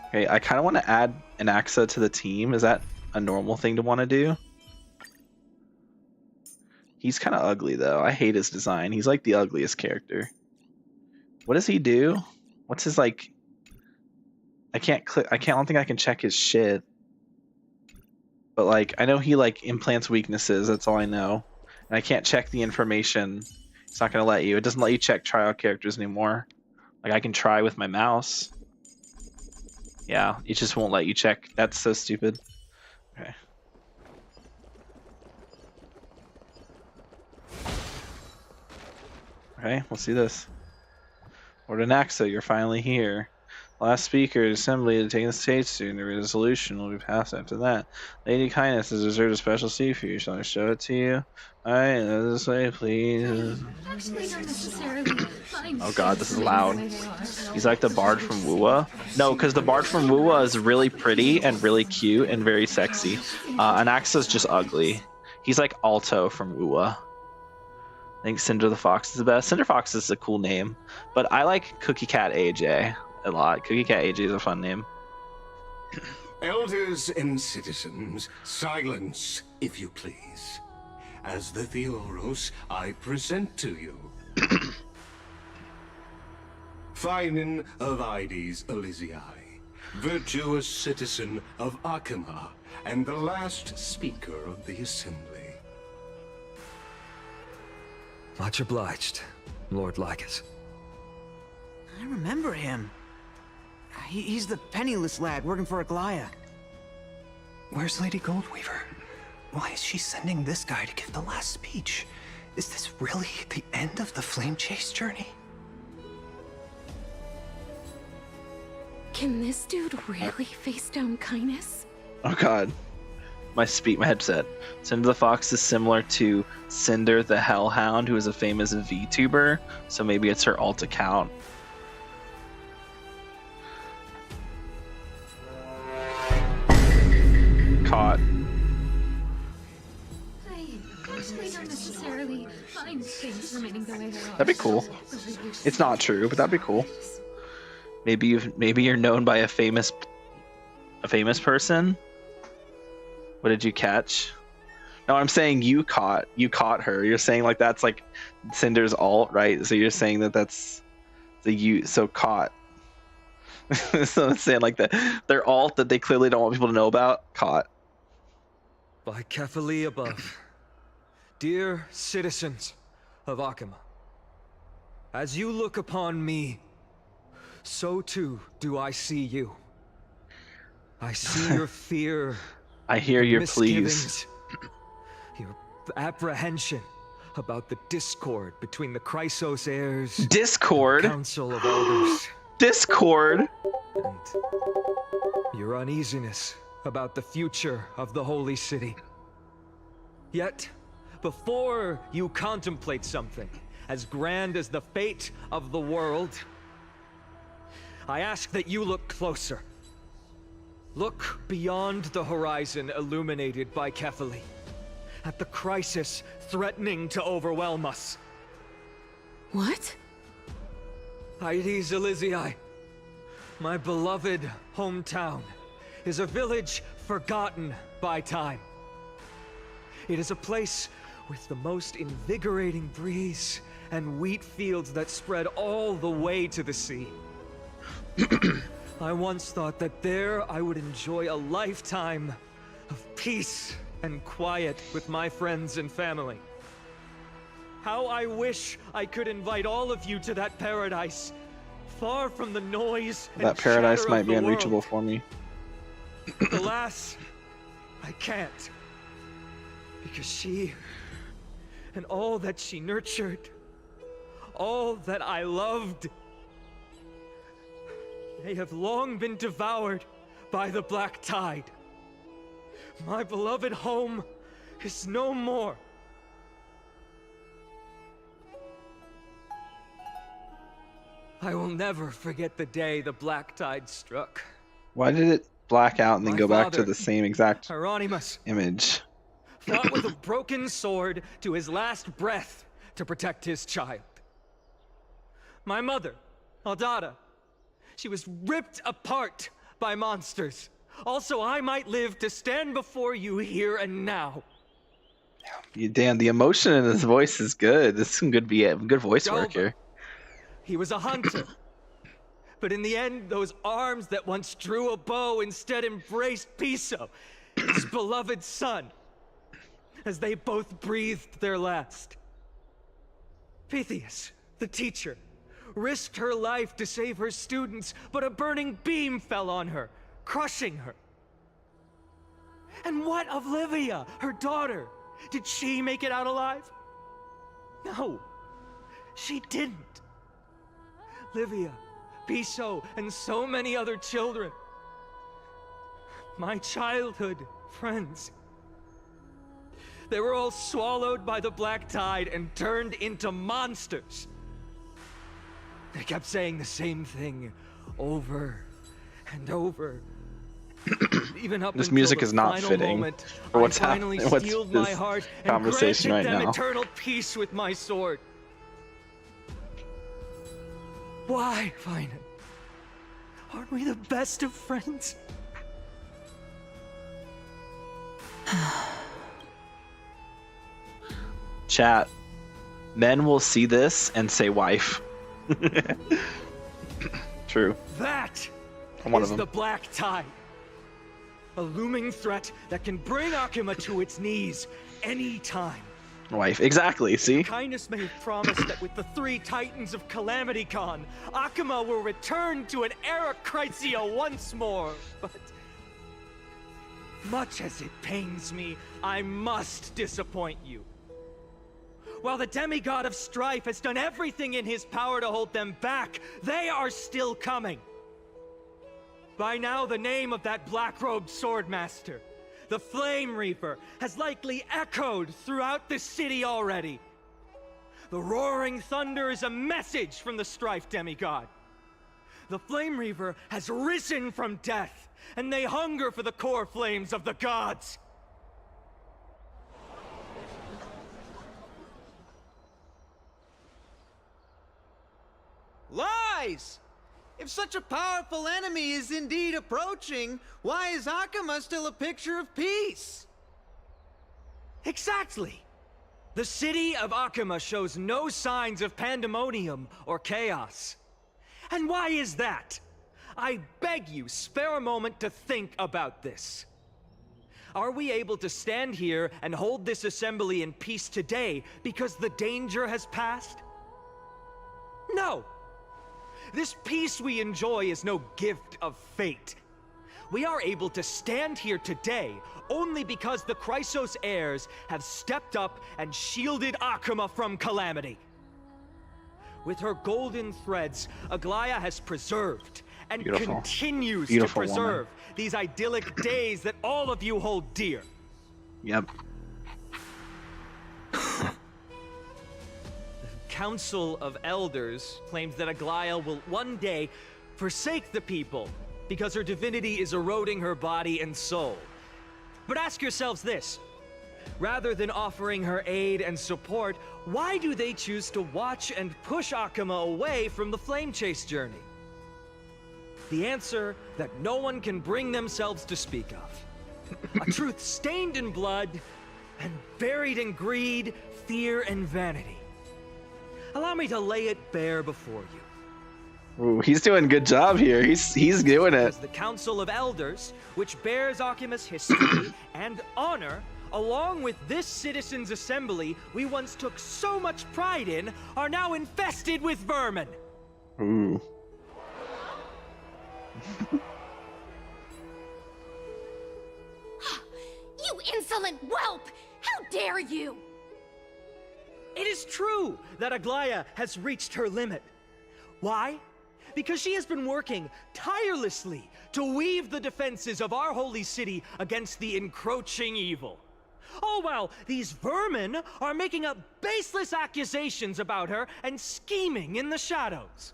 Okay, I kind of want to add an Axa to the team. Is that a normal thing to want to do? He's kind of ugly though. I hate his design. He's like the ugliest character. What does he do? What's his like? I don't think I can check his shit. But like, I know he like implants weaknesses. That's all I know. And I can't check the information. It's not gonna let you. It doesn't let you check tryout characters anymore. Like, I can try with my mouse. Yeah, it just won't let you check. That's so stupid. Okay. Okay, we'll see this. Lord Anaxa, you're finally here. Last speaker is assembly to take the stage soon. The resolution will be passed after that. Lady Kindness has reserved a special seat for you. Shall I show it to you? Alright, this way, please. Actually, not necessarily. Oh god, this is loud. He's like the bard from Wuwa. No, because the bard from Wuwa is really pretty and really cute and very sexy. Anaxa's just ugly. He's like Alto from Wuwa. I think Cinder the Fox is the best. Cinder Fox is a cool name, but I like Cookie Cat AJ a lot. Cookie Cat AJ is a fun name. Elders and citizens, silence, if you please. As the Theoros, I present to you Finan of Ides Elysiae, virtuous citizen of Akima, and the last speaker of the Assembly. Much obliged, Lord Lycus. I remember him. He's the penniless lad working for Aglaya. Where's Lady Goldweaver? Why is she sending this guy to give the last speech? Is this really the end of the Flame Chase journey? Can this dude really face down Kindness? Oh god. My headset. Cinder the Fox is similar to Cinder the Hellhound, who is a famous VTuber, so maybe it's her alt account. Caught. We don't necessarily find things remaining the way they are. That'd be cool. It's not true, but that'd be cool. Maybe you're known by a famous person. What did you catch? No, I'm saying you caught her. You're saying like that's like Cinder's alt, right? So you're saying that's so caught. So I'm saying like their alt that they clearly don't want people to know about, caught. By Kefali above, dear citizens of Akima, as you look upon me, so too do I see you. I see your fear. I hear your pleas. Your apprehension about the discord between the Chrysos heirs. Discord? And the Council of Elders. Discord? And your uneasiness about the future of the Holy City. Yet, before you contemplate something as grand as the fate of the world, I ask that you look closer. Look beyond the horizon illuminated by Kefali, at the crisis threatening to overwhelm us. What? Aedes Elysiae, my beloved hometown, is a village forgotten by time. It is a place with the most invigorating breeze and wheat fields that spread all the way to the sea. I once thought that there I would enjoy a lifetime of peace and quiet with my friends and family. How I wish I could invite all of you to that paradise, far from the noise and that paradise chatter might of be the unreachable world. for me. Alas, I can't. Because she, and all that she nurtured, all that I loved, they have long been devoured by the black tide. My beloved home is no more. I will never forget the day the black tide struck. Why did it black out and then My go back to father, the same exact Hieronymus, image? fought with a broken sword to his last breath to protect his child. My mother, Aldada, she was ripped apart by monsters. Also, I might live to stand before you here and now. Dan, the emotion in his voice is good. This is some good voice work Delva. here. He was a hunter. But in the end, those arms that once drew a bow instead embraced Piso, his beloved son, as they both breathed their last. Pythias, the teacher, risked her life to save her students, but a burning beam fell on her, crushing her. And what of Livia, her daughter? Did she make it out alive? No, she didn't. Livia, Piso, and so many other children. My childhood friends. They were all swallowed by the black tide and turned into monsters. They kept saying the same thing over and over. Even up This until music the is not final fitting moment, for what's I finally happening. What's steeled my this heart conversation and right granted them now? eternal peace with my sword. Why, Finan? Aren't we the best of friends? Chat. Men will see this and say wife. True. That One of is them. the Black Tide. A looming threat that can bring Akuma to its knees any time. Wife, exactly, see? Kindness may have promised that with the 3 Titans of Calamity Con, Akuma will return to an era Chrysia once more, but... much as it pains me, I must disappoint you. While the demigod of strife has done everything in his power to hold them back, they are still coming. By now, the name of that black-robed swordmaster, the Flame Reaper, has likely echoed throughout the city already. The roaring thunder is a message from the strife demigod. The Flame Reaper has risen from death, and they hunger for the core flames of the gods. Lies! If such a powerful enemy is indeed approaching, why is Akuma still a picture of peace? Exactly! The city of Akuma shows no signs of pandemonium or chaos. And why is that? I beg you, spare a moment to think about this. Are we able to stand here and hold this assembly in peace today because the danger has passed? No! This peace we enjoy is no gift of fate. We are able to stand here today only because the Chrysos heirs have stepped up and shielded Akuma from calamity. With her golden threads, Aglaya has preserved and continues to preserve these idyllic days that all of you hold dear. Yep. Council of Elders claims that Aglaya will one day forsake the people because her divinity is eroding her body and soul. But ask yourselves this. Rather than offering her aid and support, why do they choose to watch and push Akuma away from the Flame Chase journey? The answer that no one can bring themselves to speak of. A truth stained in blood and buried in greed, fear, and vanity. Allow me to lay it bare before you. Ooh, he's doing a good job here. He's doing it. The Council of Elders, which bears Akuma's history and honor, along with this citizens' assembly we once took so much pride in, are now infested with vermin. Ooh. You insolent whelp! How dare you! It is true that Aglaya has reached her limit. Why? Because she has been working tirelessly to weave the defenses of our holy city against the encroaching evil. All while these vermin are making up baseless accusations about her and scheming in the shadows.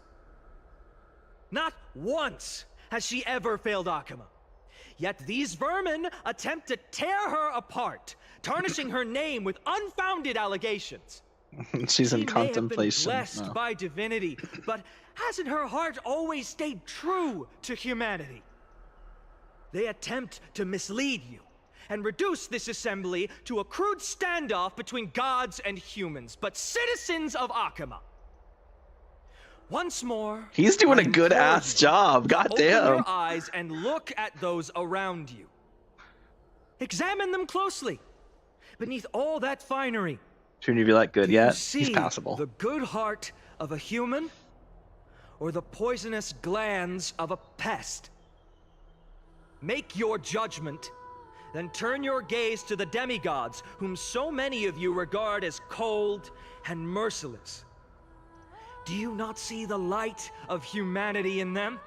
Not once has she ever failed Akuma. Yet these vermin attempt to tear her apart, tarnishing her name with unfounded allegations. She's in She contemplation. may have been blessed by divinity, but hasn't her heart always stayed true to humanity? They attempt to mislead you and reduce this assembly to a crude standoff between gods and humans, but citizens of Akuma. Once more, He's doing a good ass job. God open damn. your eyes and look at those around you. Examine them closely. Beneath all that finery, Should you be like good do yet? you see He's passable. the good heart of a human or the poisonous glands of a pest? Make your judgment, then turn your gaze to the demigods whom so many of you regard as cold and merciless. Do you not see the light of humanity in them?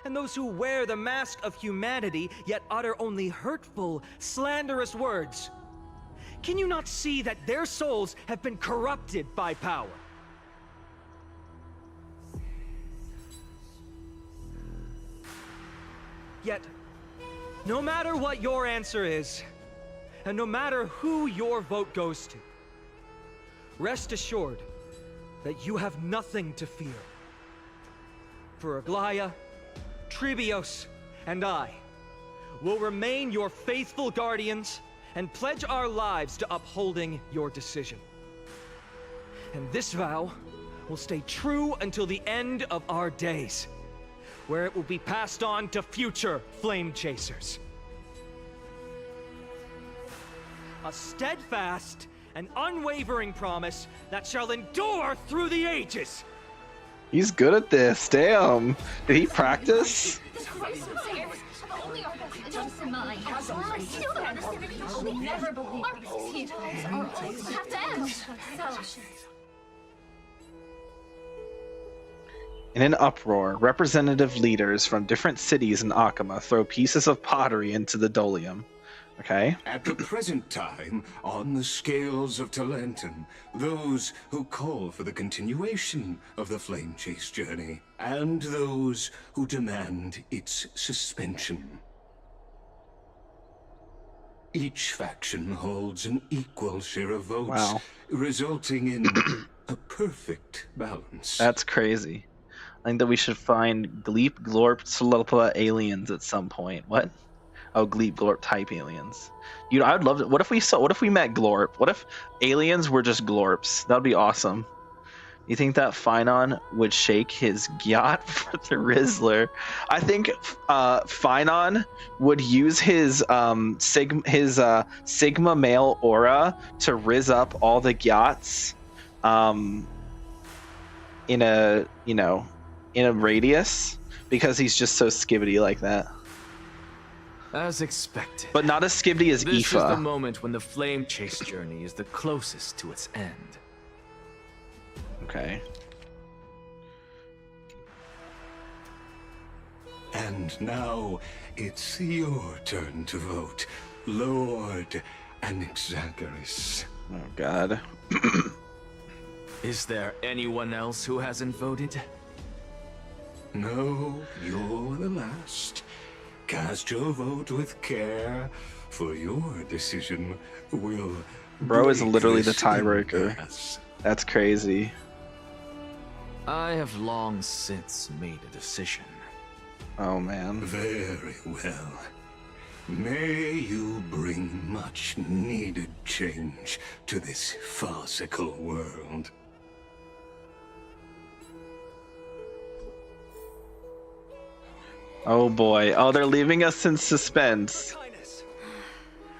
And those who wear the mask of humanity yet utter only hurtful, slanderous words. Can you not see that their souls have been corrupted by power? Yet, no matter what your answer is, and no matter who your vote goes to, rest assured that you have nothing to fear. For Aglaya, Tribios, and I will remain your faithful guardians and pledge our lives to upholding your decision. And this vow will stay true until the end of our days. where it will be passed on to future flame chasers. A steadfast and unwavering promise that shall endure through the ages. He's good at this. Damn. Did he practice? In an uproar, representative leaders from different cities in Akama throw pieces of pottery into the Dolium. Okay. At the present time, on the scales of Talentum, those who call for the continuation of the Flame Chase journey, and those who demand its suspension. Each faction holds an equal share of votes, Wow. resulting in a perfect balance. That's crazy. I think that we should find Gleep, Glorp, Slurpa aliens at some point. What? Oh, Gleep, Glorp type aliens. Dude, I would love to. What if we met Glorp? What if aliens were just Glorps? That would be awesome. You think that Phynon would shake his yacht for the Rizzler? I think Phynon would use his Sigma male aura to rizz up all the yachts in a radius, because he's just so skibbity like that. As expected. But not as skibbity as This is the Aoife. moment when the flame chase journey is the closest to its end. Okay. And now, it's your turn to vote, Lord Anaxagoras. Oh, God. Is there anyone else who hasn't voted? No, you're the last. Cast your vote with care, for your decision will... Bro is break literally the this tiebreaker. impasse. That's crazy. I have long since made a decision. Oh, man. Very well. May you bring much needed change to this farcical world. Oh, boy. Oh, they're leaving us in suspense.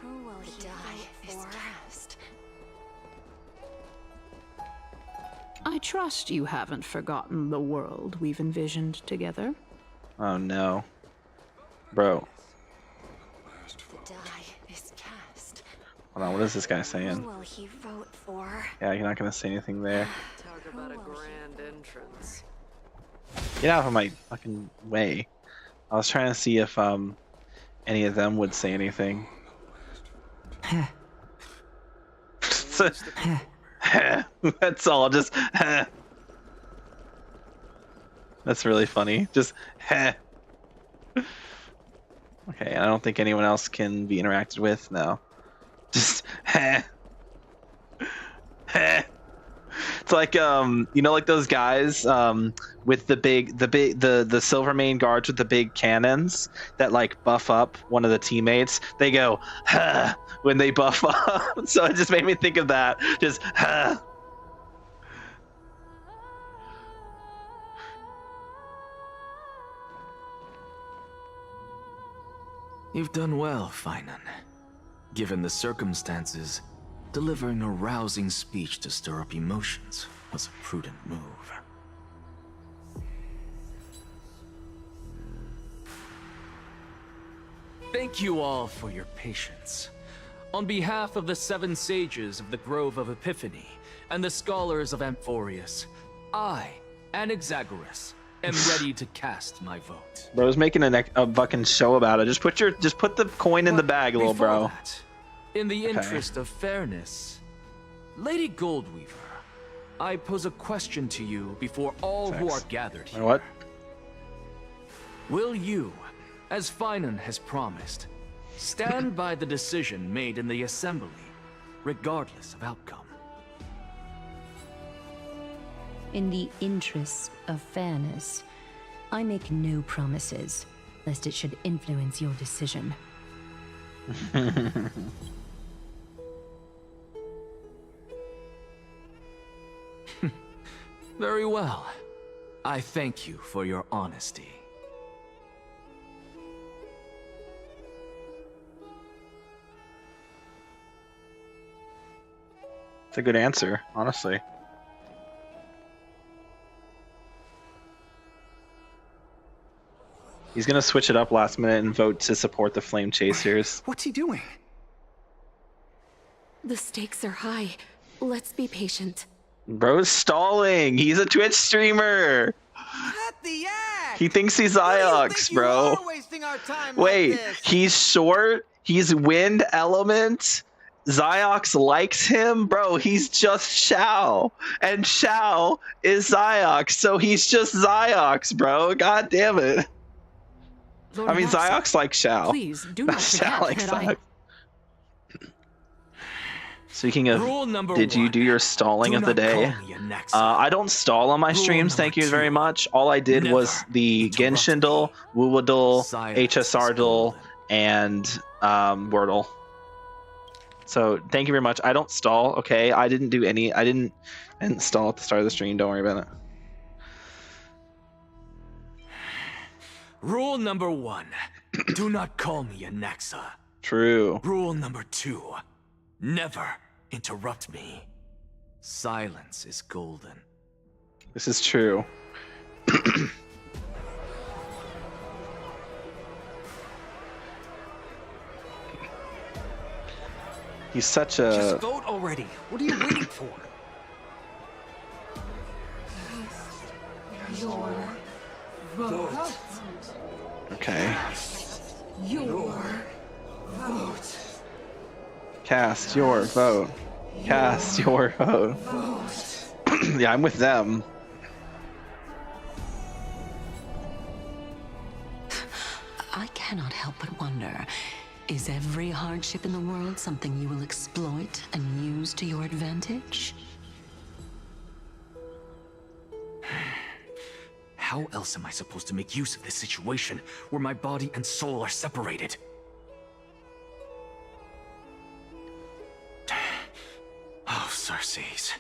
Who will he die for? I trust you haven't forgotten the world we've envisioned together. Oh, no. Bro. Die is cast. Hold on, what is this guy Who saying? will he vote for? Yeah, you're not gonna say anything there. Talk about a grand entrance. Get out of my fucking way. I was trying to see if any of them would say anything. That's all, just That's really funny. Just Okay, I don't think anyone else can be interacted with. No. Just It's like like those guys with the silver main guards with the big cannons that like buff up one of the teammates. They go when they buff up. So it just made me think of that. Just You've done well, Phynon. Given the circumstances, delivering a rousing speech to stir up emotions was a prudent move. Thank you all for your patience. On behalf of the 7 sages of the Grove of Epiphany and the scholars of Amphorius, I, Anaxagoras, am ready to cast my vote. Bro's making a fucking show about it. Just put the coin in the bag, little Before bro. that, in the interest of fairness, Lady Goldweaver, I pose a question to you before all who are gathered here. What? Will you, as Phynon has promised, stand by the decision made in the assembly, regardless of outcome? In the interest of fairness, I make no promises, lest it should influence your decision. Very well. I thank you for your honesty. It's a good answer, honestly. He's gonna switch it up last minute and vote to support the Flame Chasers. What's he doing? The stakes are high. Let's be patient. Bro's stalling. He's a Twitch streamer. He thinks he's Iox, bro. Wait, he's short. He's wind element. Ziox likes him, bro. He's just Shao, and Shao is Ziox, so he's just Ziox, bro. God damn it. Lord I mean, Naxa, Ziox likes Shao. Please do not Shao forget likes that Ziox. Speaking of, did you do your stalling of the day? I don't stall on my streams, thank you very much. All I did was the Genshindle, Woowadle, HSRdle, and Wordle. So thank you very much. I don't stall, okay? I didn't do any. I didn't stall at the start of the stream. Don't worry about it. Rule number 1. Do not call me a Naxa. True. Rule number 2. Never interrupt me. Silence is golden. This is true. He's such a... Just vote already. What are you waiting for? Your vote. Okay. Your vote. Cast your vote. Cast your vote. Yeah, I'm with them. I cannot help but wonder, is every hardship in the world something you will exploit and use to your advantage? How else am I supposed to make use of this situation where my body and soul are separated? Oh, Circes.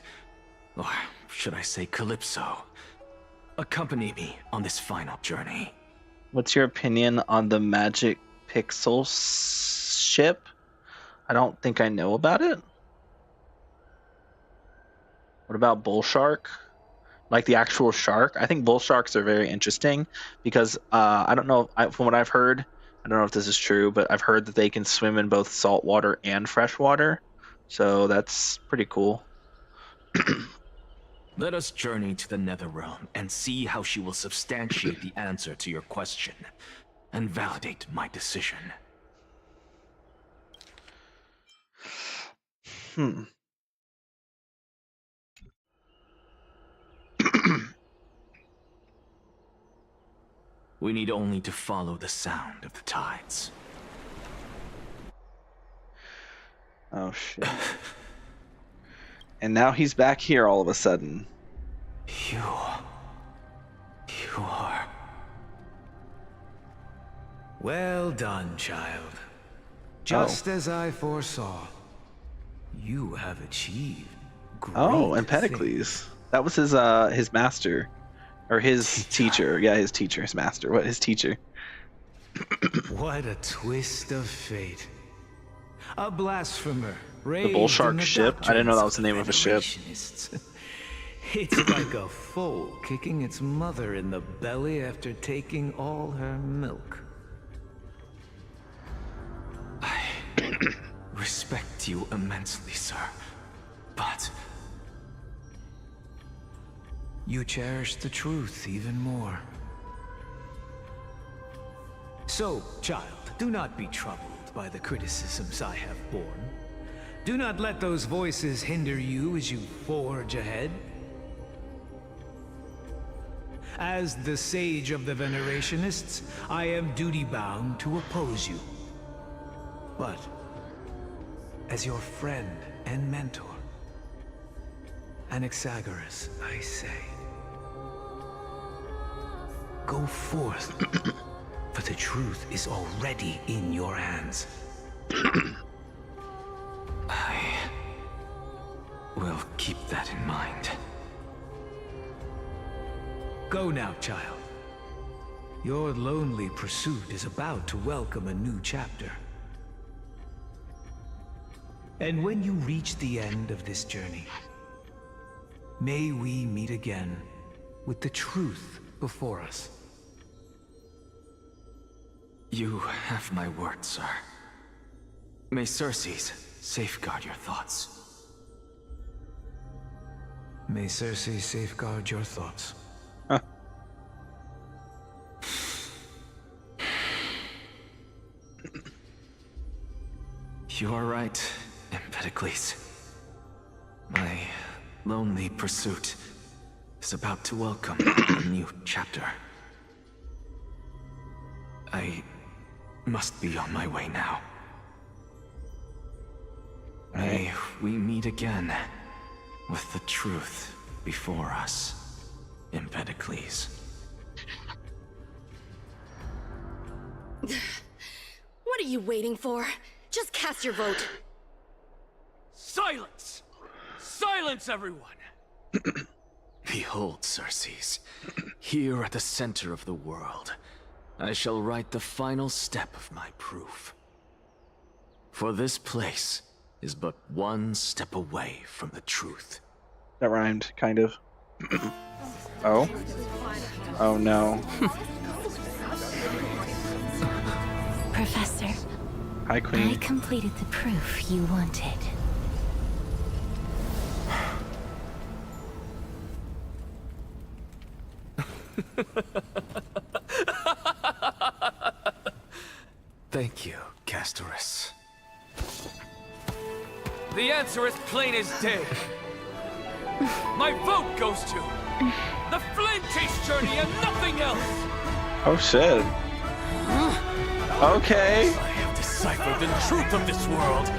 Or should I say Calypso? Accompany me on this final journey. What's your opinion on the Magic Pixel ship? I don't think I know about it. What about Bull Shark? Like the actual shark? I think bull sharks are very interesting because I don't know, from what I've heard, I don't know if this is true, but I've heard that they can swim in both salt water and fresh water. So that's pretty cool. Let us journey to the Netherrealm and see how she will substantiate the answer to your question and validate my decision. We need only to follow the sound of the tides. Oh shit. And now he's back here all of a sudden. You are... Well done, child. Just as I foresaw, you have achieved great Empedocles. That was his master. Or his teacher. Yeah, his teacher, his master. What, his teacher? What a twist of fate. A blasphemer. The Bull Shark ship? I didn't know that was the name of a ship. It's like a foal kicking its mother in the belly after taking all her milk. I respect you immensely, sir. But you cherish the truth even more. So, child, do not be troubled by the criticisms I have borne. Do not let those voices hinder you as you forge ahead. As the sage of the Venerationists, I am duty-bound to oppose you. But, as your friend and mentor, Anaxagoras, I say, go forth, for the truth is already in your hands. I will keep that in mind. Go now, child. Your lonely pursuit is about to welcome a new chapter. And when you reach the end of this journey, may we meet again with the truth before us. You have my word, sir. May Circe's safeguard your thoughts. May Circe safeguard your thoughts. You are right, Empedocles. My lonely pursuit is about to welcome a new chapter. I must be on my way now. May we meet again with the truth before us, Empedocles. What are you waiting for? Just cast your vote. Silence! Silence, everyone! Behold, Circe, here at the center of the world, I shall write the final step of my proof. For this place is but one step away from the truth. That rhymed, kind of. Oh? Oh no. Professor. Hi, Queen. I completed the proof you wanted. Thank you, Castorice. The answer is plain as day. My vote goes to the Flame Chase journey and nothing else! Oh shit. Okay. I have deciphered the truth of this world.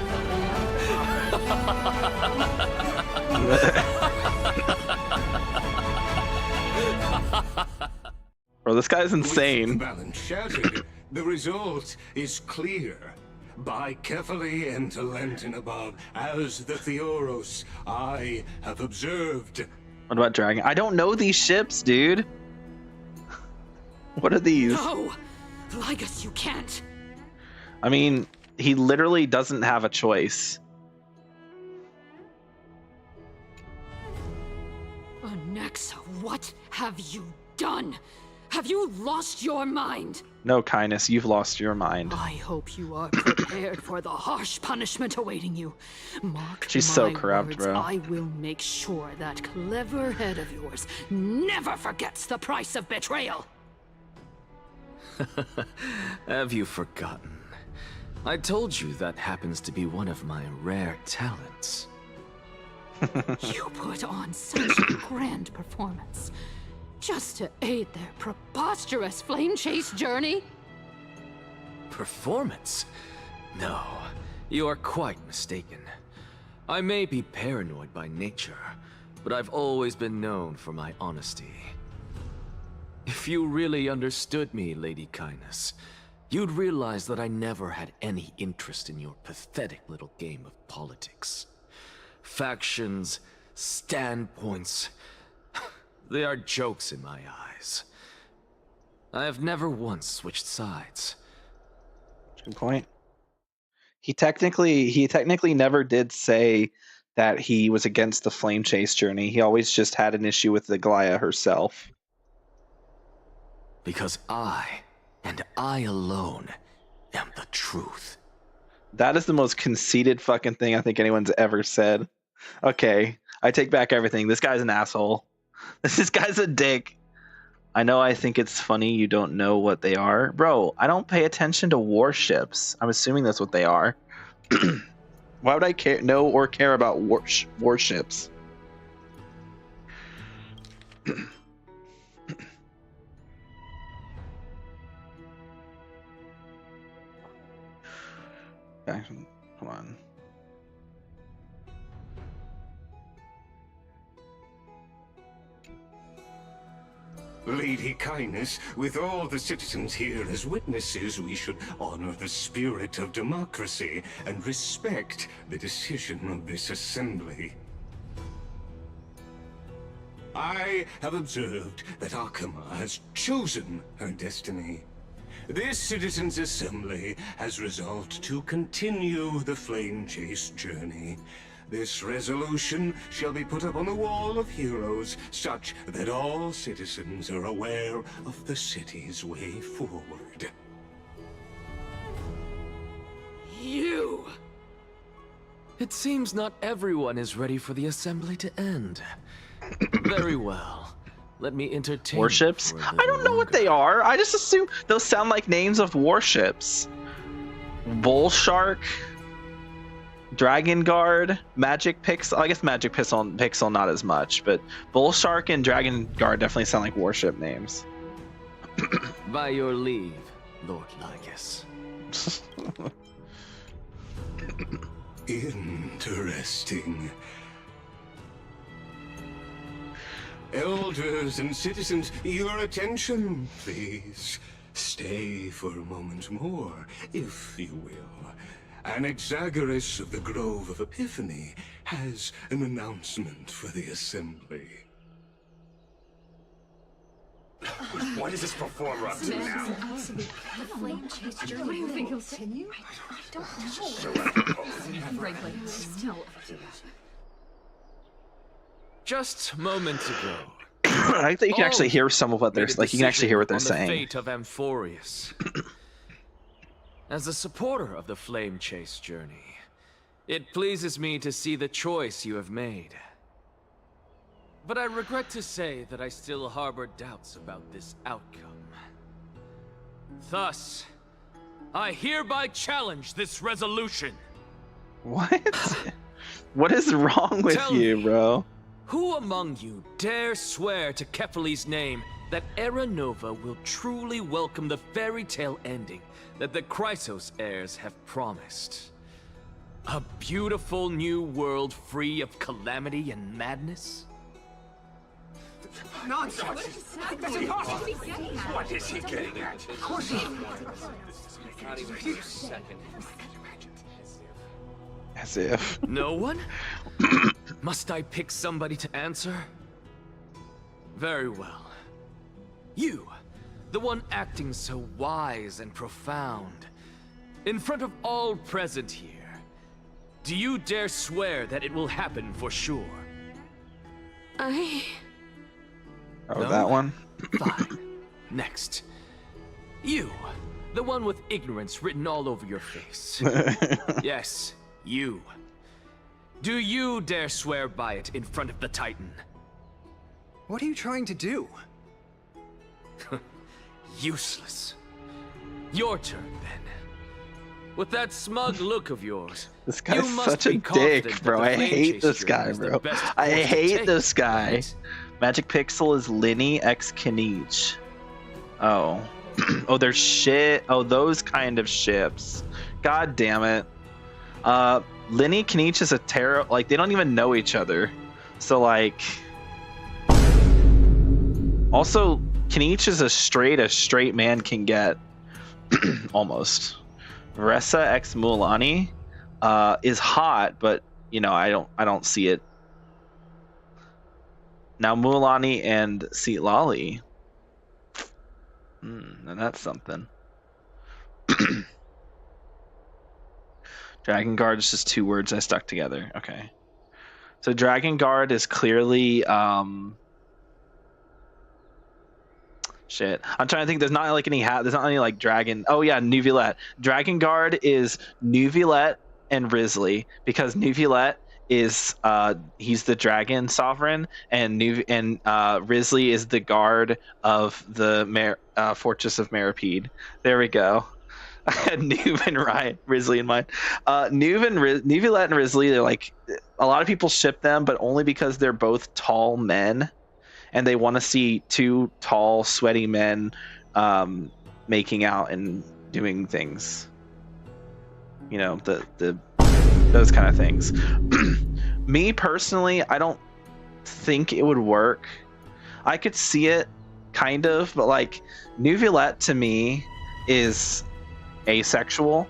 Bro, this guy's insane. Balance shattered. The result is clear. By carefully enter Lenten above, as the Theoros I have observed. What about Dragon? I don't know these ships, dude. What are these? No! Ligus, you can't! I mean, he literally doesn't have a choice. Onyxa, what have you done? Have you lost your mind? No, Kindness, you've lost your mind. I hope you are prepared for the harsh punishment awaiting you. Mark She's my so corrupt, words, bro. I will make sure that clever head of yours never forgets the price of betrayal. Have you forgotten? I told you that happens to be one of my rare talents. You put on such a grand performance just to aid their preposterous flame chase journey? Performance? No, you are quite mistaken. I may be paranoid by nature, but I've always been known for my honesty. If you really understood me, Lady Kindness, you'd realize that I never had any interest in your pathetic little game of politics. Factions, standpoints, they are jokes in my eyes. I have never once switched sides. Good point. He technically never did say that he was against the flame chase journey. He always just had an issue with the Glaya herself. Because I, and I alone, am the truth. That is the most conceited fucking thing I think anyone's ever said. Okay, I take back everything. This guy's an asshole. This guy's a dick. I know I think it's funny you don't know what they are. Bro, I don't pay attention to warships. I'm assuming that's what they are. Why would I know or care about warships? Okay, come on. Lady Kindness, with all the citizens here as witnesses, we should honor the spirit of democracy and respect the decision of this assembly. I have observed that Akama has chosen her destiny. This Citizens' Assembly has resolved to continue the Flame Chase journey. This resolution shall be put up on the Wall of Heroes, such that all citizens are aware of the city's way forward. You! It seems not everyone is ready for the assembly to end. Very well. Let me entertain Warships? you for a I little don't know what they are. I just assume those sound like names of warships. Bull Shark, Dragon Guard, Magic Pixel. I guess Magic Pixel not as much, but Bull Shark and Dragon Guard definitely sound like warship names. By your leave, Lord Lycus. Interesting. Elders and citizens, your attention, please. Stay for a moment more, if you will. Anaxagoras of the Grove of Epiphany has an announcement for the Assembly. What is this performer up to now? What do you think he'll continue? I don't know. Frankly, still. Just moments ago. I think you can actually hear some of what they're like. You can actually hear what they're saying. The fate of Amphorius. As a supporter of the Flame Chase journey, it pleases me to see the choice you have made. But I regret to say that I still harbor doubts about this outcome. Thus, I hereby challenge this resolution. What? What is wrong with you, bro? Who among you dare swear to Kefali's name that Era Nova will truly welcome the fairy tale ending that the Chrysos heirs have promised? A beautiful new world free of calamity and madness? Nonsense! That's impossible! What is he getting at? Of course he... Not even for a second. As if. No one? Must I pick somebody to answer? Very well. You, the one acting so wise and profound, in front of all present here, do you dare swear that it will happen for sure? Oh, no? That one? Fine. Next. You, the one with ignorance written all over your face. Yes, you. Do you dare swear by it in front of the Titan? What are you trying to do? Useless. Your turn, then. With that smug look of yours, this guy's such a dick, bro. I hate this guy, bro. I hate this guy. Magic Pixel is Linny x Kinich. Oh. Oh, there's shit. Oh, those kind of ships. God damn it. Linny Kinich is a terror. Like, they don't even know each other. So, like. Also, Kinich is as straight man can get. Almost. Ressa x Mulani is hot, but you know, I don't see it. Now Mulani and Seatlali. And that's something. Dragon Guard is just two words I stuck together. Okay. So Dragon Guard is clearly shit. I'm trying to think. There's not like any there's not any like dragon. Oh yeah, Nuvillette. Dragon Guard is Nuvillette and Risley, because Nuvillette is he's the dragon sovereign, and Risley is the guard of the fortress of Meripede. There we go. I had Nuve and Ryan, Risley in mind. Nuvillette and Risley, they're like, a lot of people ship them, but only because they're both tall men. And they want to see two tall, sweaty men making out and doing things. You know, those kind of things. Me personally, I don't think it would work. I could see it, kind of, but like Nuvillette to me is asexual.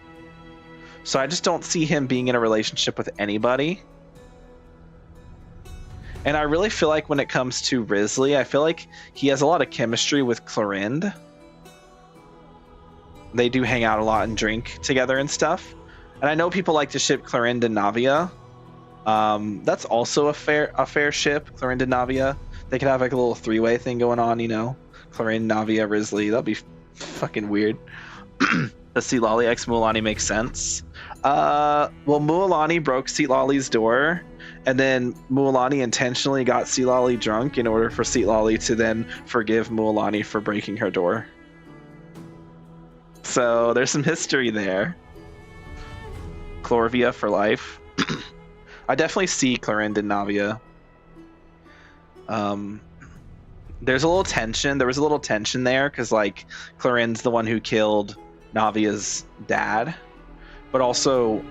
So I just don't see him being in a relationship with anybody. And I really feel like when it comes to Risley, I feel like he has a lot of chemistry with Clorind. they do hang out a lot and drink together and stuff. And I know people like to ship Clorinde and Navia. That's also a fair ship, Clorinde and Navia. They could have like a little three-way thing going on, you know? Clorinde, Navia, Risley. That'd be fucking weird. The Sealali x Mualani makes sense. Well, Mualani broke Sealali's door, and then Mualani intentionally got Sealali drunk in order for Sealali to then forgive Mualani for breaking her door. So there's some history there. Clorvia for life. I definitely see Clorinde and Navia. There's a little tension. There was a little tension there because like Clorinde's the one who killed Navia's dad, but also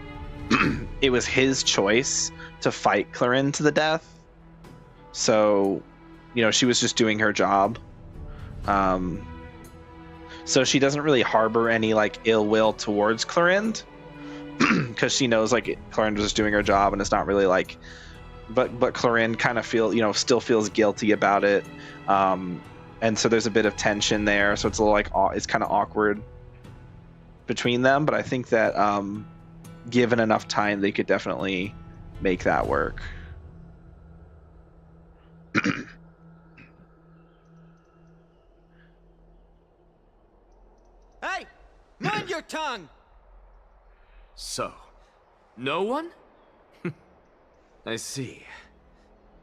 it was his choice to fight Clorinde to the death. So, you know, she was just doing her job. So she doesn't really harbor any like ill will towards Clorinde because she knows like Clorinde was just doing her job, and it's not really like. But Clorinde kind of still feels guilty about it, and so there's a bit of tension there. So it's a little like it's kind of awkward between them. But I think that given enough time, they could definitely make that work. Hey, mind your tongue. So, no one? I see.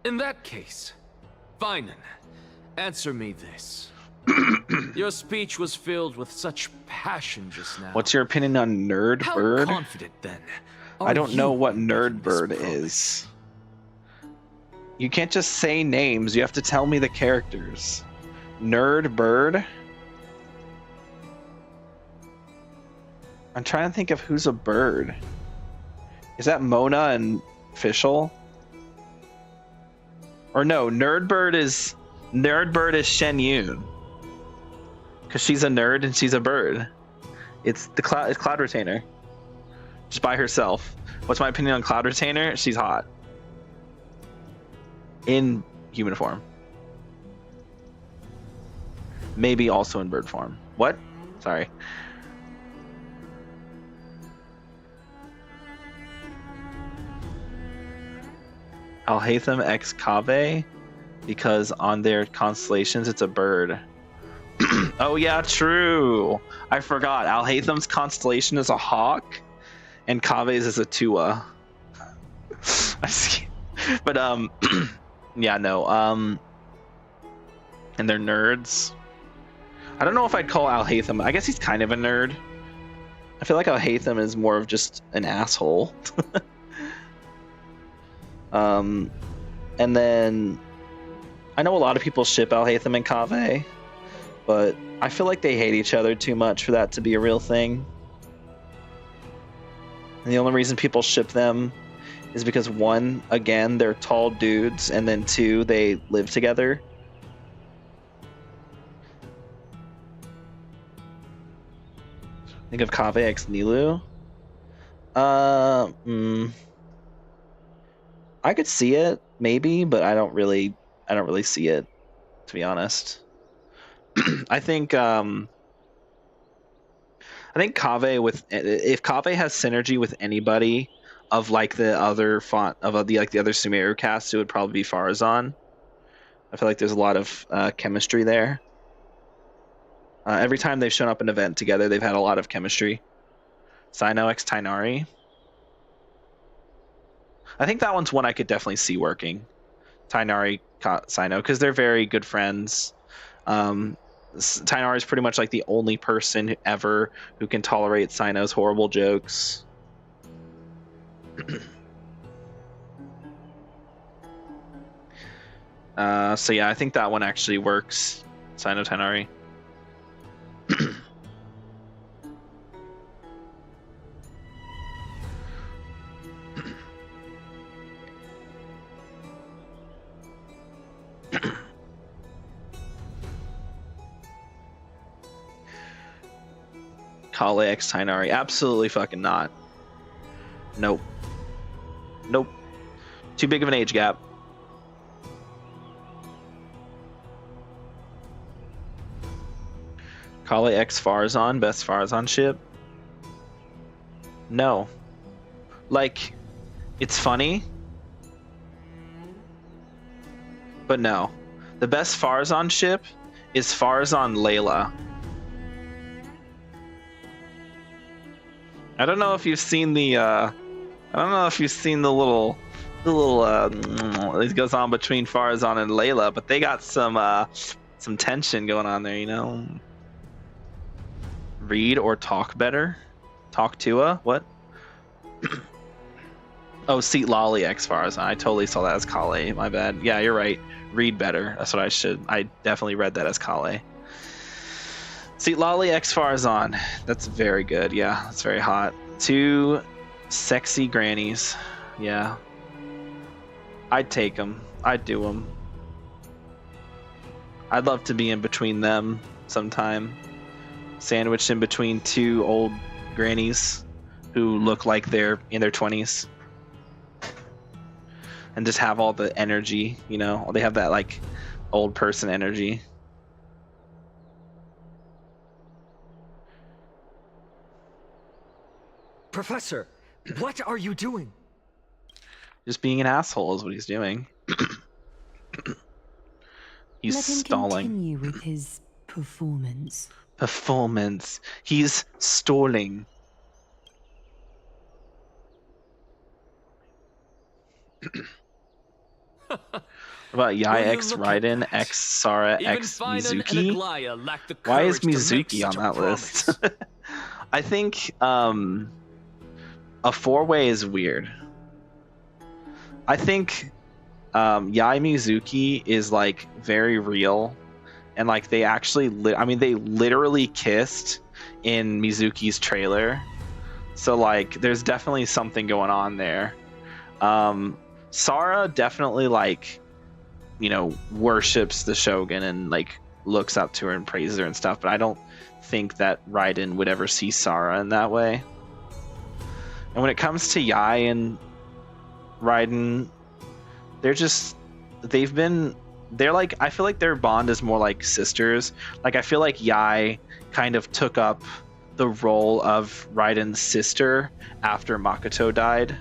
In that case, Finan, answer me this. Your speech was filled with such passion just now. What's your opinion on Nerd How Bird? confident then? I don't know what Nerd Bird is. You can't just say names. You have to tell me the characters. Nerd Bird? I'm trying to think of who's a bird. Is that Mona and Fischl? Or no, Nerdbird is Shen Yun. Because she's a nerd and she's a bird. It's Cloud Retainer. Just by herself. What's my opinion on Cloud Retainer? She's hot. In human form. Maybe also in bird form. What? Sorry. Alhaitham x Kaveh, because on their constellations it's a bird. Oh yeah, true. I forgot. Alhaitham's constellation is a hawk, and Kaveh's is a Tua. I see. But yeah, no. And they're nerds. I don't know if I'd call Alhaitham. I guess he's kind of a nerd. I feel like Alhaitham is more of just an asshole. And then I know a lot of people ship Alhaitham and Kaveh, but I feel like they hate each other too much for that to be a real thing. And the only reason people ship them is because one, again, they're tall dudes, and then two, they live together. Think of Kaveh x Nilu. I could see it, maybe, but I don't really see it, to be honest. I think Kaveh if Kaveh has synergy with anybody of like the other the other Sumeru cast, it would probably be Farazan. I feel like there's a lot of chemistry there. Every time they've shown up in an event together, they've had a lot of chemistry. Sino x Tainari. I think that one's one I could definitely see working. Tainari, Sino, because they're very good friends. Tainari is pretty much like the only person ever who can tolerate Sino's horrible jokes. So yeah, I think that one actually works. Sino Tainari. Kale x Tainari. Absolutely fucking not. Nope. Nope. Too big of an age gap. Kale X Farazan, best Farazan ship? No. Like, it's funny, but no. The best Farazan ship is Farazan Layla. I don't know if you've seen the little it goes on between Farazan and Layla, but they got some tension going on there, you know. Read or talk better? Talk to her? What? Oh, Seat Lolly X Farazan. I totally saw that as Kale. My bad. Yeah, you're right. Read better. That's what I should. I definitely read that as Kale. Seat Lolly X Farazan. That's very good. Yeah, that's very hot. 2 sexy grannies. Yeah. I'd take them. I'd do them. I'd love to be in between them sometime. Sandwiched in between 2 old grannies who look like they're in their 20s. And just have all the energy, you know? They have that, like, old person energy. Professor, what are you doing? Just being an asshole is what he's doing. He's Let him stalling. continue with his performance. Performance. He's stalling. What about Yai X Raiden X Sara X Mizuki? Why is Mizuki on that list? I think a 4-way is weird. I think Yai Mizuki is like very real, and like they actually they literally kissed in Mizuki's trailer, so like there's definitely something going on there. Sara definitely, like, you know, worships the Shogun and like looks up to her and praises her and stuff, but I don't think that Raiden would ever see Sara in that way. And when it comes to Yai and Raiden, they're like, I feel like their bond is more like sisters. Like, I feel like Yai kind of took up the role of Raiden's sister after Makoto died.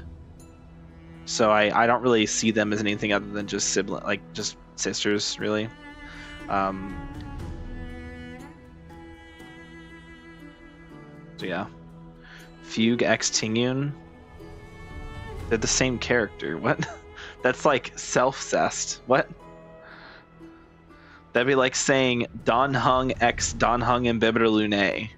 So I don't really see them as anything other than just sibling, like just sisters, really. So yeah, Fugue X Tingyun. They're the same character. What? That's like self-cessed. What? That'd be like saying Don Hung X Don Hung and Bibber Lune.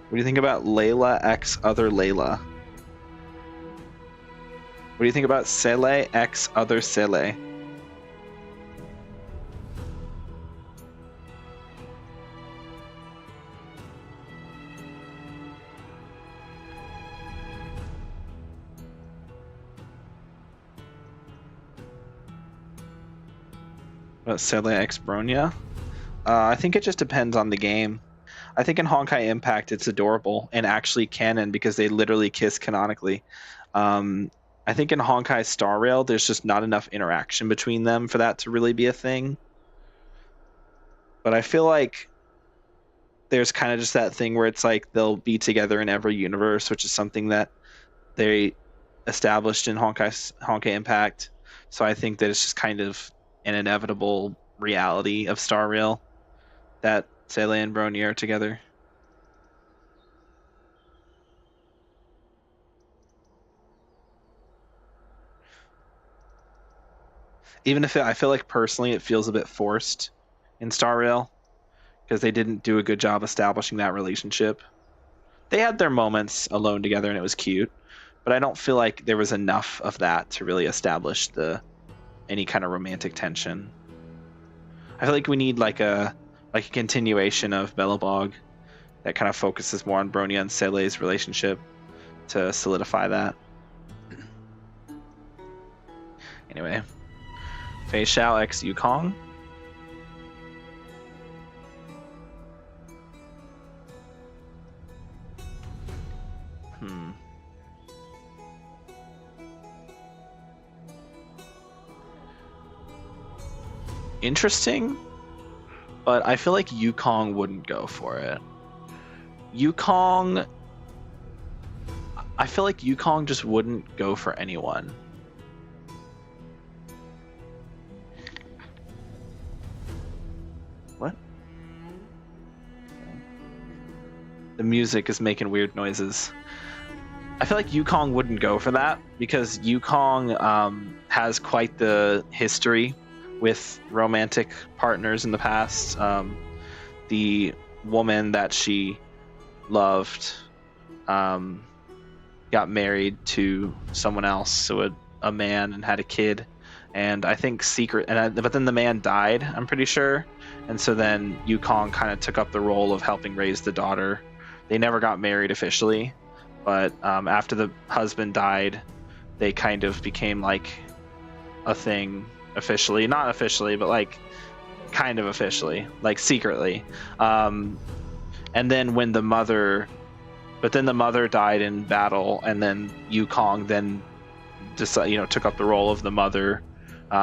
What do you think about Layla X Other Layla? What do you think about Sele X Other Sele? About Sele X Bronya? I think it just depends on the game. I think in Honkai Impact it's adorable and actually canon because they literally kiss canonically. I think in Honkai Star Rail there's just not enough interaction between them for that to really be a thing. But I feel like there's kind of just that thing where it's like they'll be together in every universe, which is something that they established in Honkai Impact. So I think that it's just kind of an inevitable reality of Star Rail that Sele and Bronya are together. Even if I feel like personally it feels a bit forced in Star Rail because they didn't do a good job establishing that relationship. They had their moments alone together and it was cute, but I don't feel like there was enough of that to really establish any kind of romantic tension. I feel like we need like a continuation of Belobog that kind of focuses more on Bronya and Sele's relationship to solidify that. Anyway, Fei Xiao X Yukong. interesting, but I feel like Yukong wouldn't go for it. Yukong, I feel like Yukong just wouldn't go for anyone. What? The music is making weird noises. I feel like Yukong wouldn't go for that because Yukong has quite the history with romantic partners in the past. The woman that she loved got married to someone else, so a man, and had a kid. And I think but then the man died, I'm pretty sure. And so then Yukong kind of took up the role of helping raise the daughter. They never got married officially, but after the husband died, they kind of became like a thing officially. Not officially, but like kind of officially, like secretly. And then when the mother died in battle, and then Yukong then took up the role of the mother.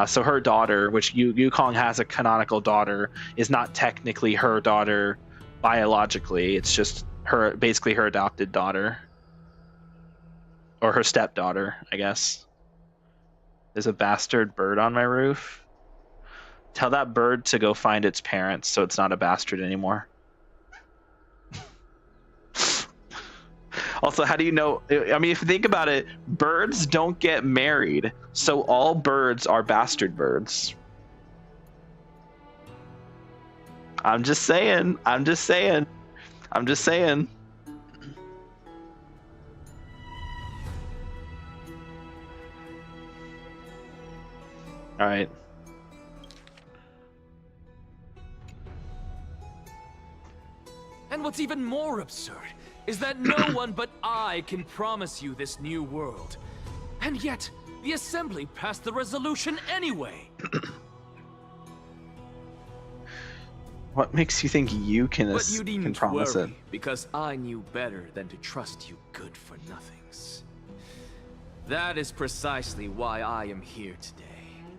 So her daughter, which Yukong has a canonical daughter, is not technically her daughter biologically. It's just basically her adopted daughter, or her stepdaughter, I guess. There's a bastard bird on my roof. Tell that bird to go find its parents, so it's not a bastard anymore. Also, how do you know? I mean, if you think about it, birds don't get married, so all birds are bastard birds. I'm just saying. All right. And what's even more absurd is that no one but I can promise you this new world. And yet, the Assembly passed the resolution anyway. What makes you think you can promise worry, it? Because I knew better than to trust you good-for-nothings. That is precisely why I am here today.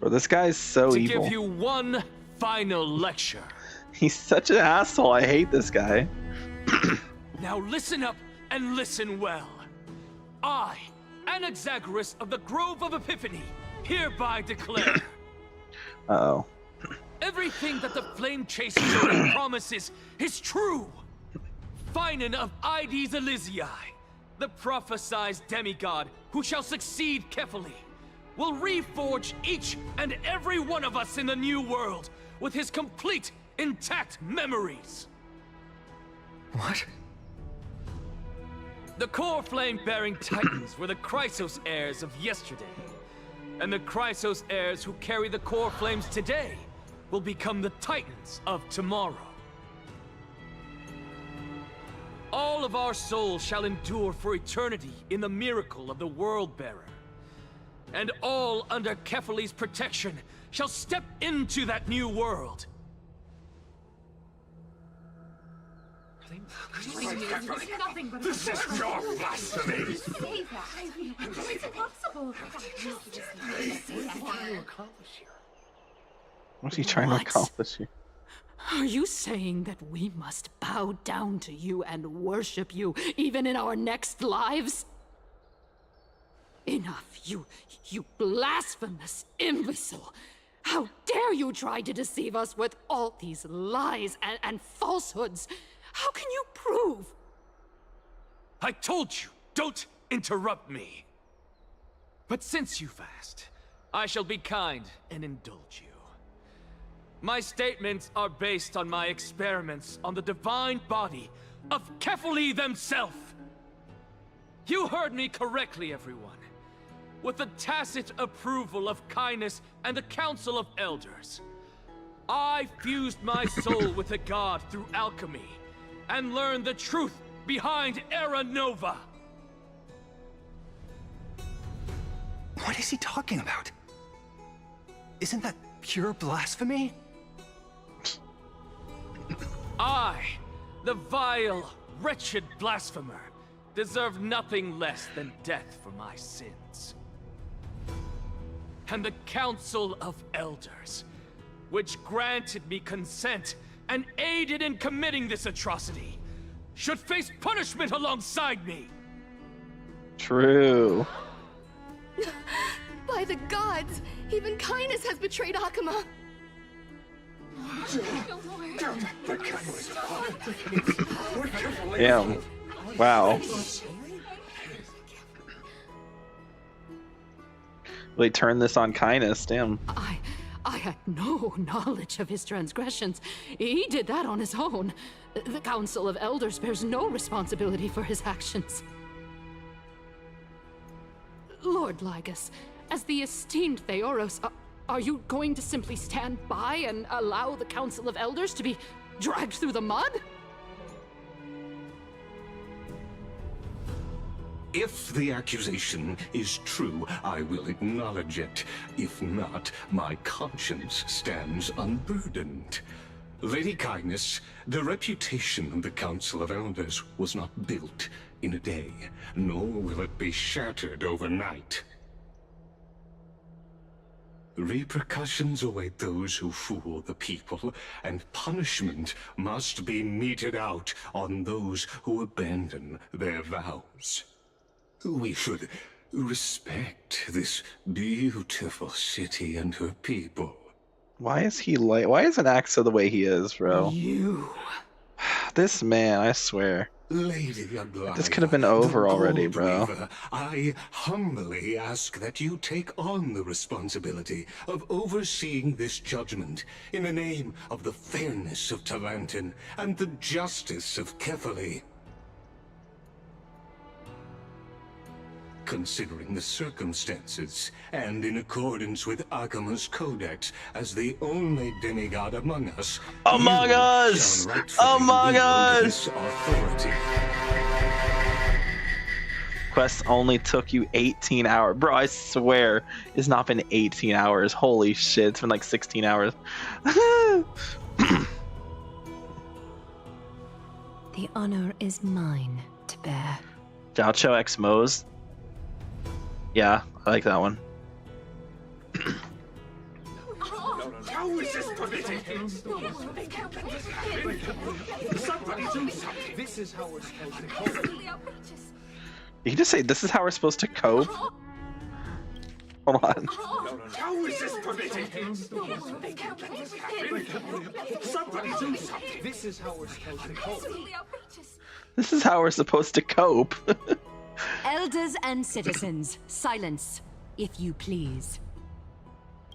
Bro, this guy's so evil. To give you one final lecture. He's such an asshole. I hate this guy. Now listen up and listen well. I, Anaxagoras of the Grove of Epiphany, hereby declare. Uh-oh. Everything that the Flame Chase Journey promises is true. Finan of Ides Elysiae, the prophesied demigod who shall succeed Kefali, will reforge each and every one of us in the new world with his complete, intact memories. What? The core flame-bearing titans were the Chrysos heirs of yesterday, and the Chrysos heirs who carry the core flames today will become the titans of tomorrow. All of our souls shall endure for eternity in the miracle of the World-Bearer, and all under Kefali's protection shall step into that new world. This is your blasphemy! It's impossible. What's he trying to accomplish here? Are you saying that we must bow down to you and worship you, even in our next lives? Enough, you blasphemous imbecile! How dare you try to deceive us with all these lies and falsehoods? How can you prove? I told you, don't interrupt me. But since you've asked, I shall be kind and indulge you. My statements are based on my experiments on the divine body of Kefali themselves. You heard me correctly, everyone. With the tacit approval of Kindness and the Council of Elders, I fused my soul with the god through alchemy and learned the truth behind Era Nova. What is he talking about? Isn't that pure blasphemy? I, the vile, wretched blasphemer, deserve nothing less than death for my sins. And the Council of Elders, which granted me consent and aided in committing this atrocity, should face punishment alongside me. True. By the gods, even Kindness has betrayed Akuma. Damn. Wow. They turned this on Kindness, damn. I had no knowledge of his transgressions. He did that on his own. The Council of Elders bears no responsibility for his actions. Lord Lygus, as the esteemed Theoros, are you going to simply stand by and allow the Council of Elders to be dragged through the mud? If the accusation is true, I will acknowledge it. If not, my conscience stands unburdened. Lady Kindness, the reputation of the Council of Elders was not built in a day, nor will it be shattered overnight. Repercussions await those who fool the people, and punishment must be meted out on those who abandon their vows. We should respect this beautiful city and her people. Why is he like? Why is an Axo the way he is, bro? You. This man, I swear. Lady Aglaia, This could have been over already, bro. Weaver, I humbly ask that you take on the responsibility of overseeing this judgment in the name of the fairness of Talantin and the justice of Kefali. Considering the circumstances, and in accordance with Akuma's codex as the only demigod among us, Among us! Among us! Authority. Quest only took you 18 hours. Bro, I swear it's not been 18 hours. Holy shit, it's been like 16 hours. The honor is mine to bear. Gaucho X Mose. Yeah, I like that one. How is this permitted? Somebody do something. This is how we're supposed to cope. You can just say, this is how we're supposed to cope. Hold on. How is this permitted? Somebody do something. This is how we're supposed to cope. This is how we're supposed to cope. Elders and citizens, silence, if you please.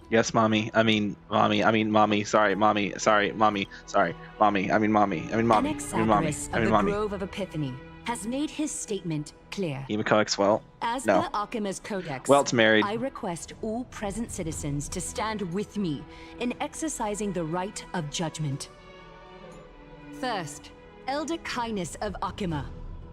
Yes, mommy. I mean, mommy. I mean, mommy. Sorry, mommy. Sorry, mommy. Sorry, mommy. I mean, mommy. I mean, mommy. I mean, mommy. Anaxagoras I of mean, the mommy. Grove of Epiphany has made his statement clear. Himiko X well. As No. per Akima's codex, Well, it's married. I request all present citizens to stand with me in exercising the right of judgment. First, Elder Kindness of Akima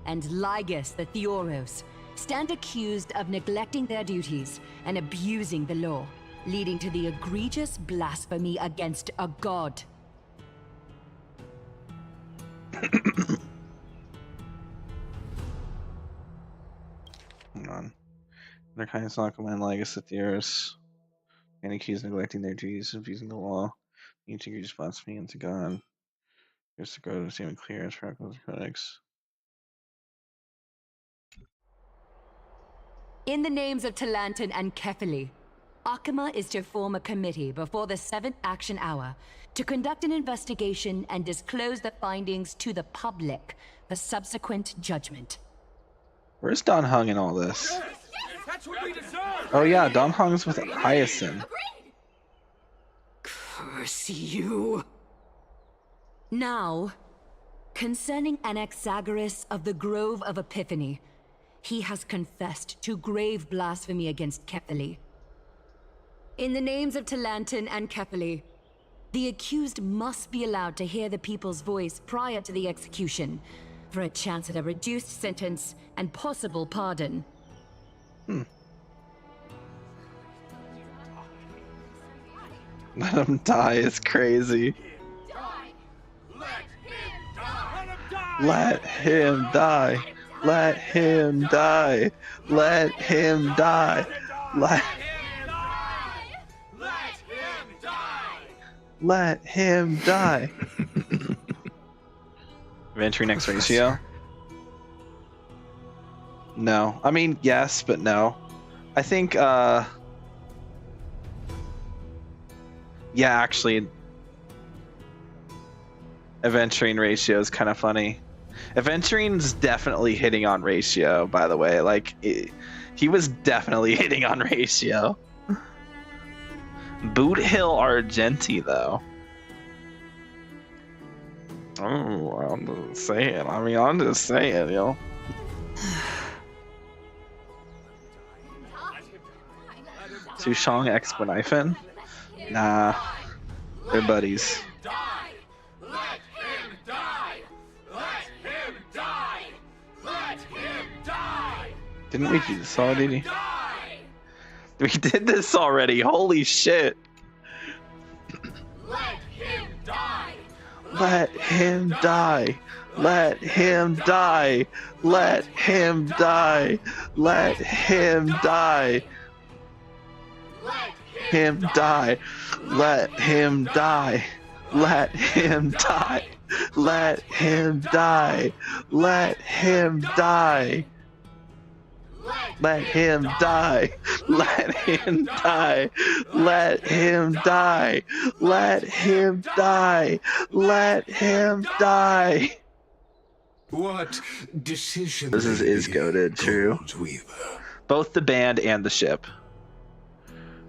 and Lygus the Theoros stand accused of neglecting their duties and abusing the law, leading to the egregious blasphemy against a god. Hang on. Their kindness not command Lygus the Theoros and accused of neglecting their duties and abusing the law. Each egregious blasphemy into God. Here's the go to same clear as Freckles Codex. In the names of Talantin and Kefali, Akima is to form a committee before the 7th action hour to conduct an investigation and disclose the findings to the public for subsequent judgment. Where's Don Hung in all this? That's what we deserve. Oh yeah, Don Hung's with Hyacinth. Curse you. Now, concerning Anaxagoras of the Grove of Epiphany, he has confessed to grave blasphemy against Kefali. In the names of Talantin and Kefali, the accused must be allowed to hear the people's voice prior to the execution, for a chance at a reduced sentence and possible pardon. Let him die is crazy. Let him die. Let him die. Let him die. Let Let him die. Adventuring X ratio? No. I mean, yes, but no. I think, yeah, actually, Adventuring ratio is kind of funny. Adventuring's definitely hitting on ratio, by the way. Like, he was definitely hitting on ratio. Boot Hill Argenti, though. Oh, I'm just saying. I mean, I'm just saying, yo. Sushong Exponiphin? Nah. They're buddies. Didn't we do this already? We did this already. Holy shit. Let him die. Let him die. Let him die. Let him die. Let him die. Him die. Let him die. Let him die. Let him die. Let him die. Let him die. Let him die. Let him die. Let him die. Let him die. What decision? This is goated, true. Both the band and the ship.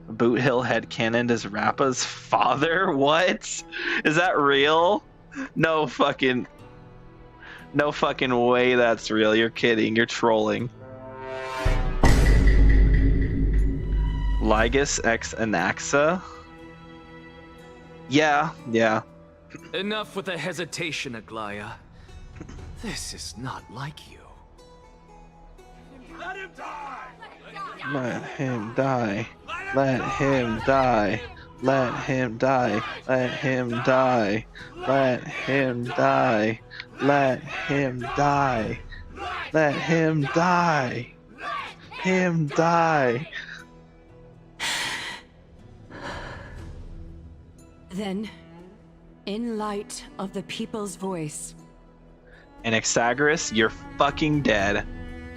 Boot Hill headcanoned as Rappa's father? What? Is that real? No fucking way that's real. You're kidding. You're trolling. Lygus X Anaxa? Yeah. Enough with the hesitation, Aglaya. This is not like you. Let him die! Let him die. Let him die. Let him die. Let him die. Let him die. Let him die. Let him die. Him die. Then, in light of the people's voice, And Exagorus, you're fucking dead.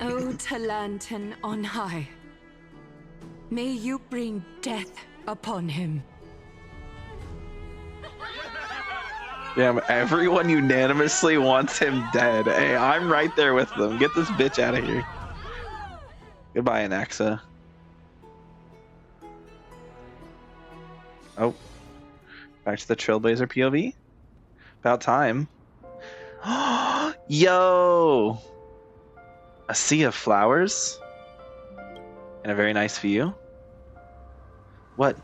O Talantan on high, may you bring death upon him. Damn, everyone unanimously wants him dead. Hey, I'm right there with them. Get this bitch out of here. Goodbye, Anaxa. Oh. Back to the Trailblazer POV. About time. Yo! A sea of flowers? And a very nice view. What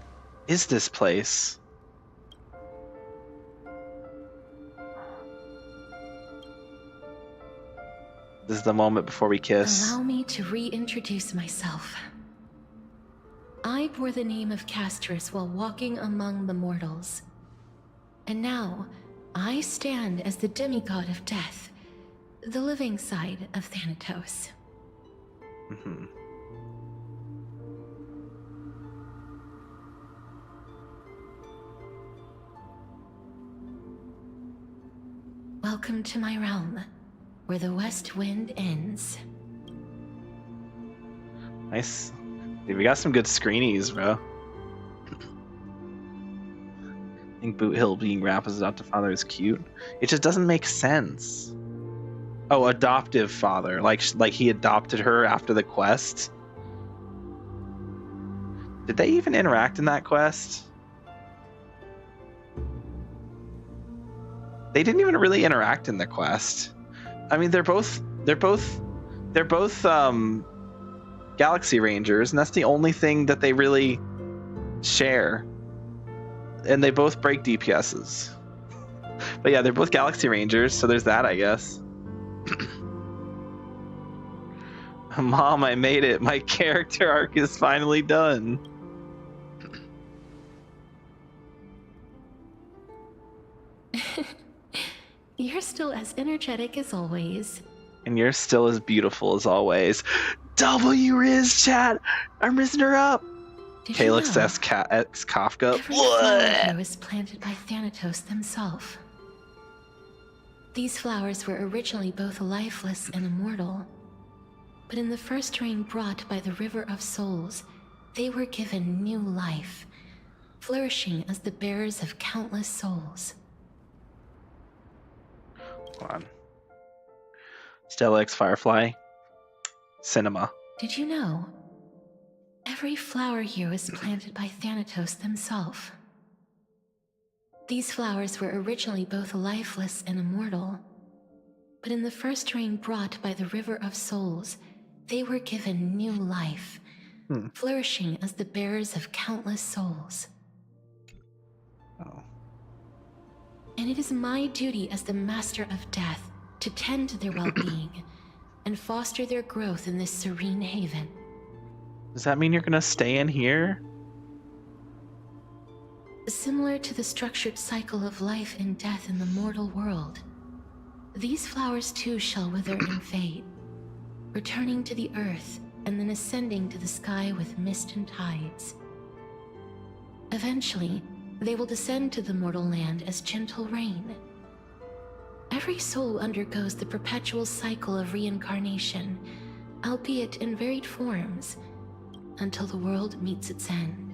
is this place? This is the moment before we kiss. Allow me to reintroduce myself. I bore the name of Castorice while walking among the mortals. And now, I stand as the demigod of death, the living side of Thanatos. Mm-hmm. Welcome to my realm, where the west wind ends. Nice. Dude, we got some good screenies, bro. I think Boot Hill being Rappa's adoptive father is cute. It just doesn't make sense. Oh, adoptive father. Like he adopted her after the quest. Did they even interact in that quest? They didn't even really interact in the quest. I mean, they're both Galaxy Rangers, and that's the only thing that they really share. And they both break DPSs. But yeah, they're both Galaxy Rangers, so there's that, I guess. Mom, I made it. My character arc is finally done. You're still as energetic as always. And you're still as beautiful as always. W Riz, chat! I'm rizzing her up! Did you Calyx know? S. Kafka. Every flower here was planted by Thanatos themselves. These flowers were originally both lifeless and immortal, but in the first rain brought by the River of Souls, they were given new life, flourishing as the bearers of countless souls. Hold on. Stella X Firefly. Cinema. Did you know? Every flower here was planted by Thanatos themselves. These flowers were originally both lifeless and immortal, but in the first rain brought by the River of Souls, they were given new life, flourishing as the bearers of countless souls. Oh. And it is my duty as the Master of Death to tend to their well-being and foster their growth in this serene haven. Does that mean you're gonna stay in here? Similar to the structured cycle of life and death in the mortal world, these flowers too shall wither and fade, returning to the earth and then ascending to the sky with mist and tides. Eventually, they will descend to the mortal land as gentle rain. Every soul undergoes the perpetual cycle of reincarnation, albeit in varied forms, until the world meets its end.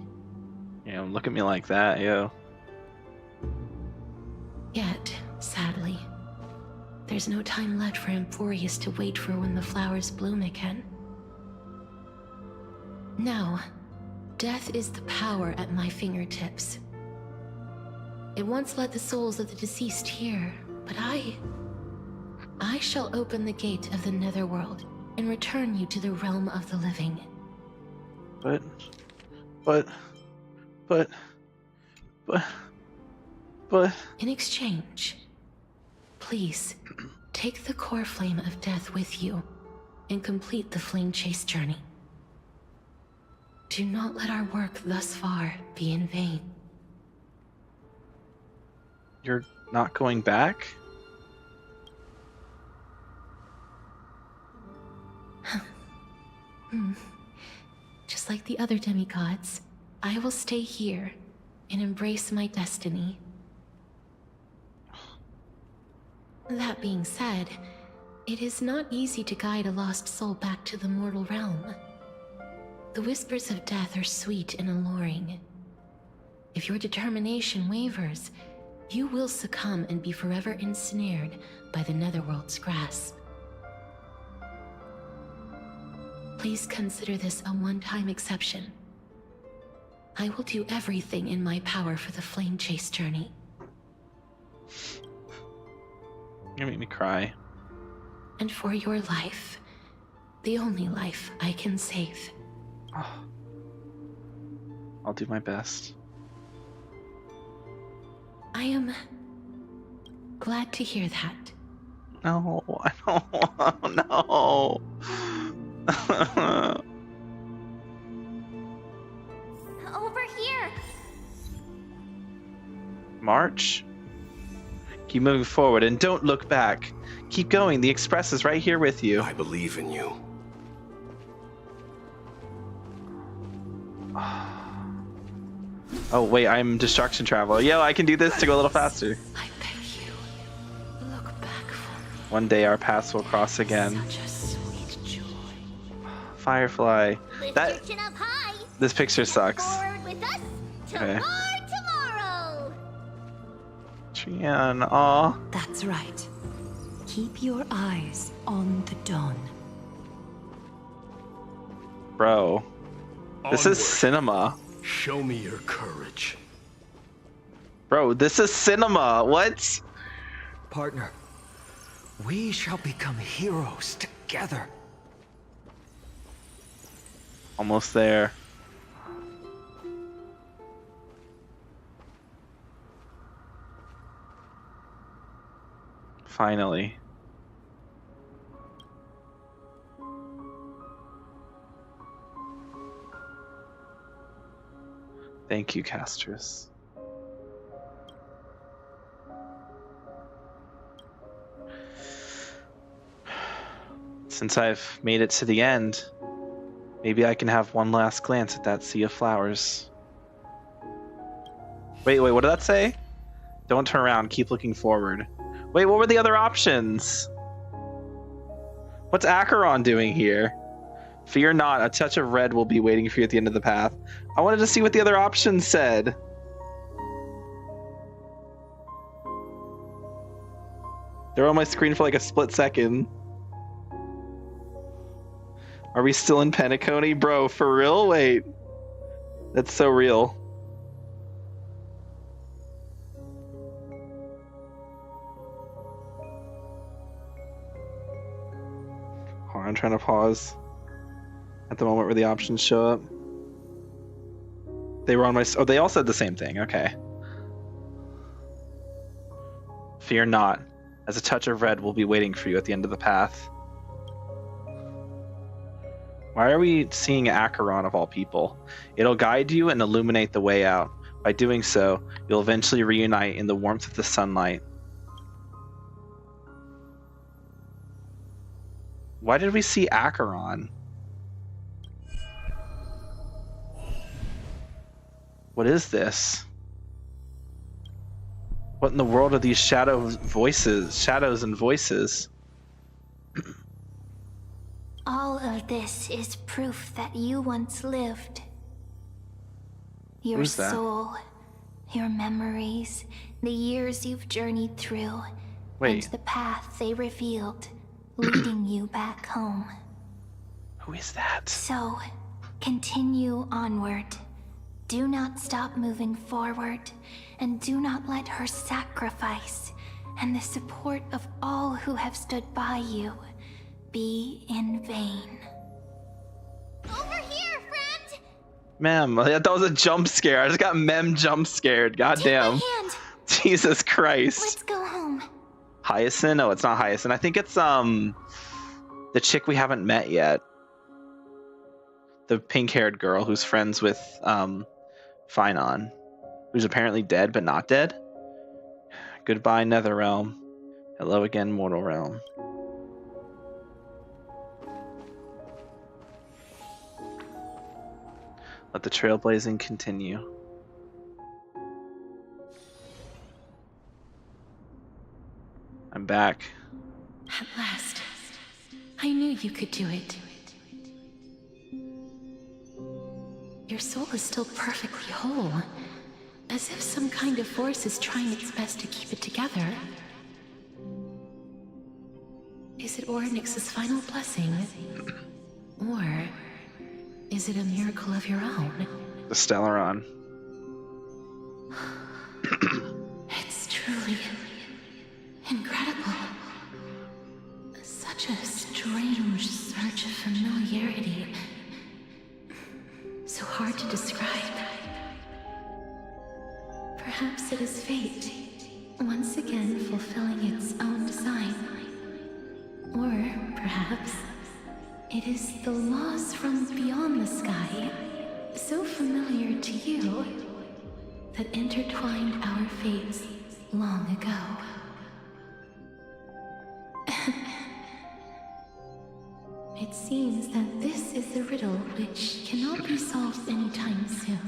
Yeah, look at me like that, yo. Yet, sadly, there's no time left for Emphorius to wait for when the flowers bloom again. Now, death is the power at my fingertips. It once led the souls of the deceased here, but I shall open the gate of the netherworld and return you to the realm of the living. But... In exchange, please, take the core flame of death with you and complete the flame chase journey. Do not let our work thus far be in vain. You're not going back? Just like the other demigods, I will stay here and embrace my destiny. That being said, it is not easy to guide a lost soul back to the mortal realm. The whispers of death are sweet and alluring. If your determination wavers, you will succumb and be forever ensnared by the netherworld's grasp. Please consider this a one-time exception. I will do everything in my power for the flame chase journey. You make me cry. And for your life, the only life I can save. I'll do my best. I am glad to hear that. No, I don't want, no. Over here! March. Keep moving forward and don't look back. Keep going. The express is right here with you. I believe in you. Oh, wait, I'm Destruction Traveler. Yo, I can do this to go a little faster. I beg you, look back for me. One day our paths will cross again. Such a sweet joy. Firefly. Lift That your chin up high. this picture sucks. Forward with us to Okay. more tomorrow. Trian, aw. That's right. Keep your eyes on the dawn. Bro. This is Onward. cinema. Show me your courage. Bro, this is cinema. What? Partner, we shall become heroes together. Almost there. Finally. Thank you, Castorice. Since I've made it to the end, Maybe I can have one last glance at that sea of flowers. Wait, what did that say? Don't turn around, keep looking forward. Wait, what were the other options? What's Acheron doing here? Fear not, a touch of red will be waiting for you at the end of the path. I wanted to see what the other options said. They're on my screen for like a split second. Are we still in Penacony? Bro, for real? Wait. That's so real. Hold on, I'm trying to pause at the moment where the options show up. They were on my... Oh, they all said the same thing. Okay. Fear not, as a touch of red will be waiting for you at the end of the path. Why are we seeing Acheron of all people? It'll guide you and illuminate the way out. By doing so, you'll eventually reunite in the warmth of the sunlight. Why did we see Acheron? What is this? What in the world are these shadows and voices? All of this is proof that you once lived. Your Who's that? soul, your memories, the years you've journeyed through, and the path they revealed, leading you back home. Who is that? So, continue onward. Do not stop moving forward, and do not let her sacrifice and the support of all who have stood by you be in vain. Over here, friend! Ma'am, that was a jump scare. I just got jump scared. Goddamn. Jesus Christ. Let's go home. Hyacinth? No, it's not Hyacinth. I think it's the chick we haven't met yet. The pink-haired girl who's friends with Finon, who's apparently dead but not dead. Goodbye, Netherrealm. Hello again, Mortal Realm. Let the trailblazing continue. I'm back. At last. I knew you could do it. Your soul is still perfectly whole. As if some kind of force is trying its best to keep it together. Is it Ornyx's final blessing? Or is it a miracle of your own? The Stellaron. It's truly incredible. Such a strange surge of familiarity. So hard to describe. Perhaps it is fate, once again fulfilling its own design. Or perhaps it is the laws from beyond the sky, so familiar to you, that intertwined our fates long ago. It seems that this is the riddle which cannot be solved anytime soon.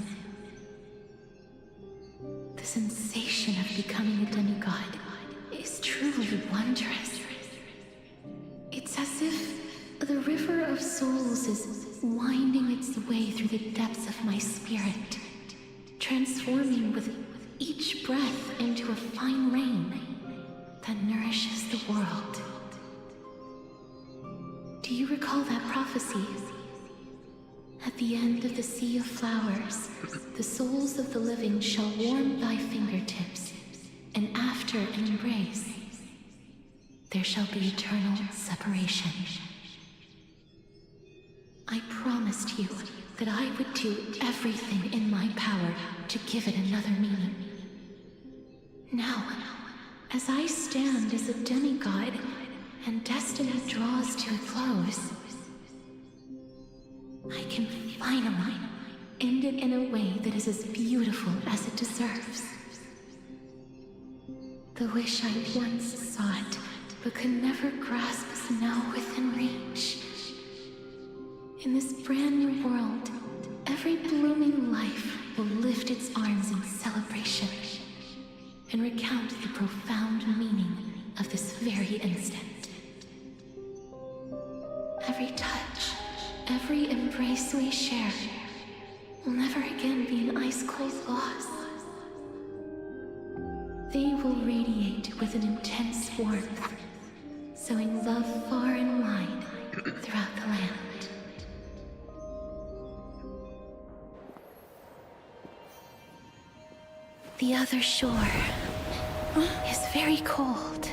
The sensation of becoming a demigod is truly wondrous. It's as if the river of souls is winding its way through the depths of my spirit, transforming with each breath into a fine rain that nourishes the world. Do you recall that prophecy? At the end of the sea of flowers, the souls of the living shall warm thy fingertips, and after an embrace, there shall be eternal separation. I promised you that I would do everything in my power to give it another meaning. Now, as I stand as a demigod, and destiny draws to a close, I can finally end it in a way that is as beautiful as it deserves. The wish I once sought, but could never grasp is now within reach. In this brand new world, every blooming life will lift its arms in celebration and recount the profound meaning of this very instant. Every touch, every embrace we share will never again be an ice-cold loss. They will radiate with an intense warmth, sowing love far and wide throughout the land. The other shore is very cold.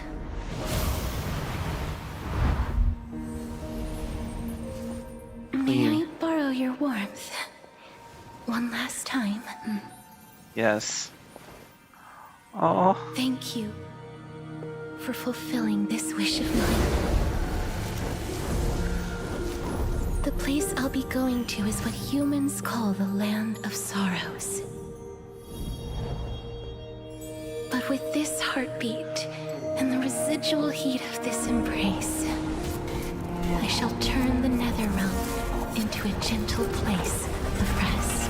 May I borrow your warmth one last time? Yes. Oh. Thank you for fulfilling this wish of mine. The place I'll be going to is what humans call the Land of Sorrows. But with this heartbeat and the residual heat of this embrace, I shall turn the nether realm into a gentle place of rest.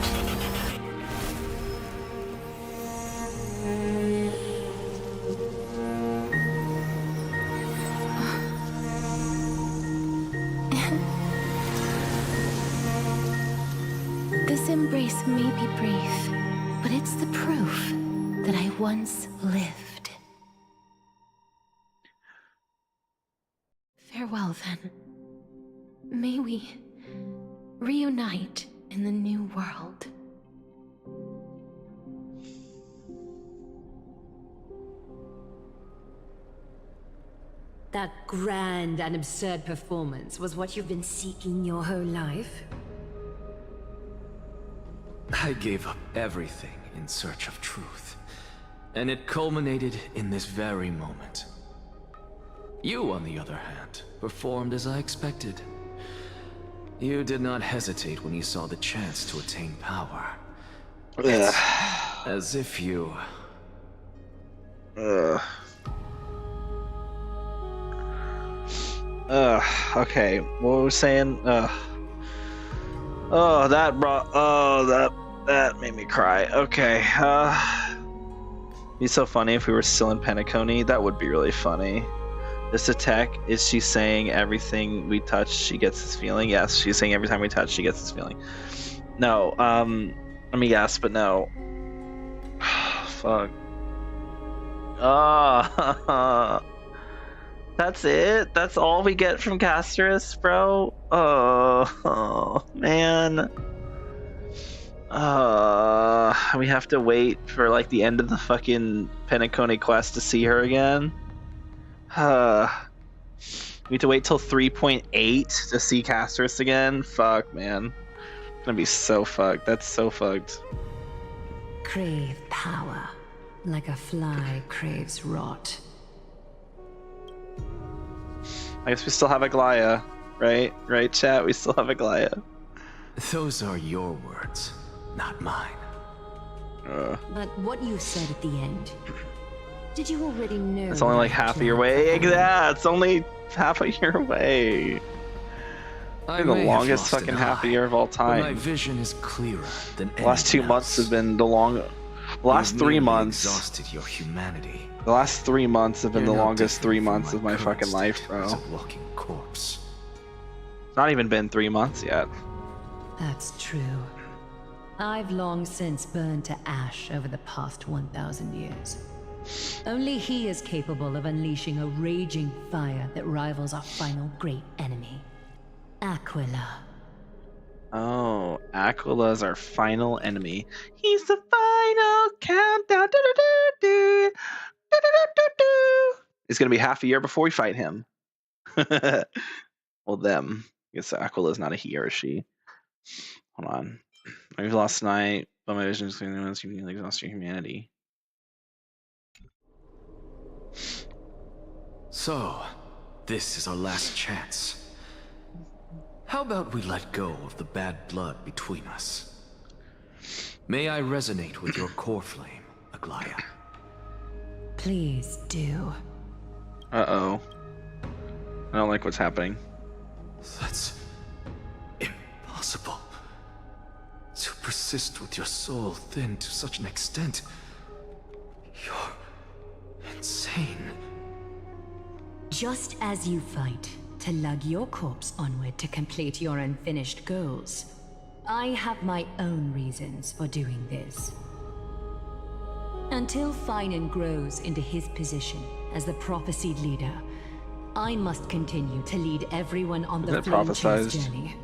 This embrace may be brief, but it's the proof that I once lived. Farewell, then. May we reunite in the new world. That grand and absurd performance was what you've been seeking your whole life? I gave up everything in search of truth, and it culminated in this very moment. You, on the other hand, performed as I expected. You did not hesitate when you saw the chance to attain power. It's as if you... Okay, what was I saying? Oh, that brought... Oh, that made me cry. Okay, it'd be so funny if we were still in Penacony. That would be really funny. This attack, is she saying everything we touch, she gets this feeling? Yes, she's saying every time we touch, she gets this feeling. No, let me guess, but no. Fuck. That's it? That's all we get from Castorice, bro? Oh, man. We have to wait for like the end of the fucking Penacony quest to see her again. We have to wait till 3.8 to see Castorice again. Fuck, man. It's gonna be so fucked. That's so fucked. Crave power, like a fly craves rot. I guess we still have Aglaya, right? Right, chat? We still have Aglaya. Those are your words, not mine. But what you said at the end, did you already know? It's only like half a year away. Yeah, it's only half a year away. The longest fucking half a year of all time. My vision is clearer than the last 2 months have been the last 3 months. Exhausted your humanity. The last 3 months have been the longest 3 months of my fucking life, bro. As a walking corpse. It's not even been 3 months yet. That's true. I've long since burned to ash over the past 1,000 years. Only he is capable of unleashing a raging fire that rivals our final great enemy, Aquila. Oh, Aquila's our final enemy. He's the final countdown. It's gonna be half a year before we fight him. Well, them. I guess Aquila's not a he or a she. Hold on. I've lost tonight, but my vision is clearly once you exhaust your humanity. So, this is our last chance. How about we let go of the bad blood between us? May I resonate with your core flame, Aglaya? Please do. Uh-oh. I don't like what's happening. That's possible? To persist with your soul thinned to such an extent. You're insane. Just as you fight to lug your corpse onward to complete your unfinished goals, I have my own reasons for doing this. Until Finan grows into his position as the prophesied leader, I must continue to lead everyone on the Flame Chase journey.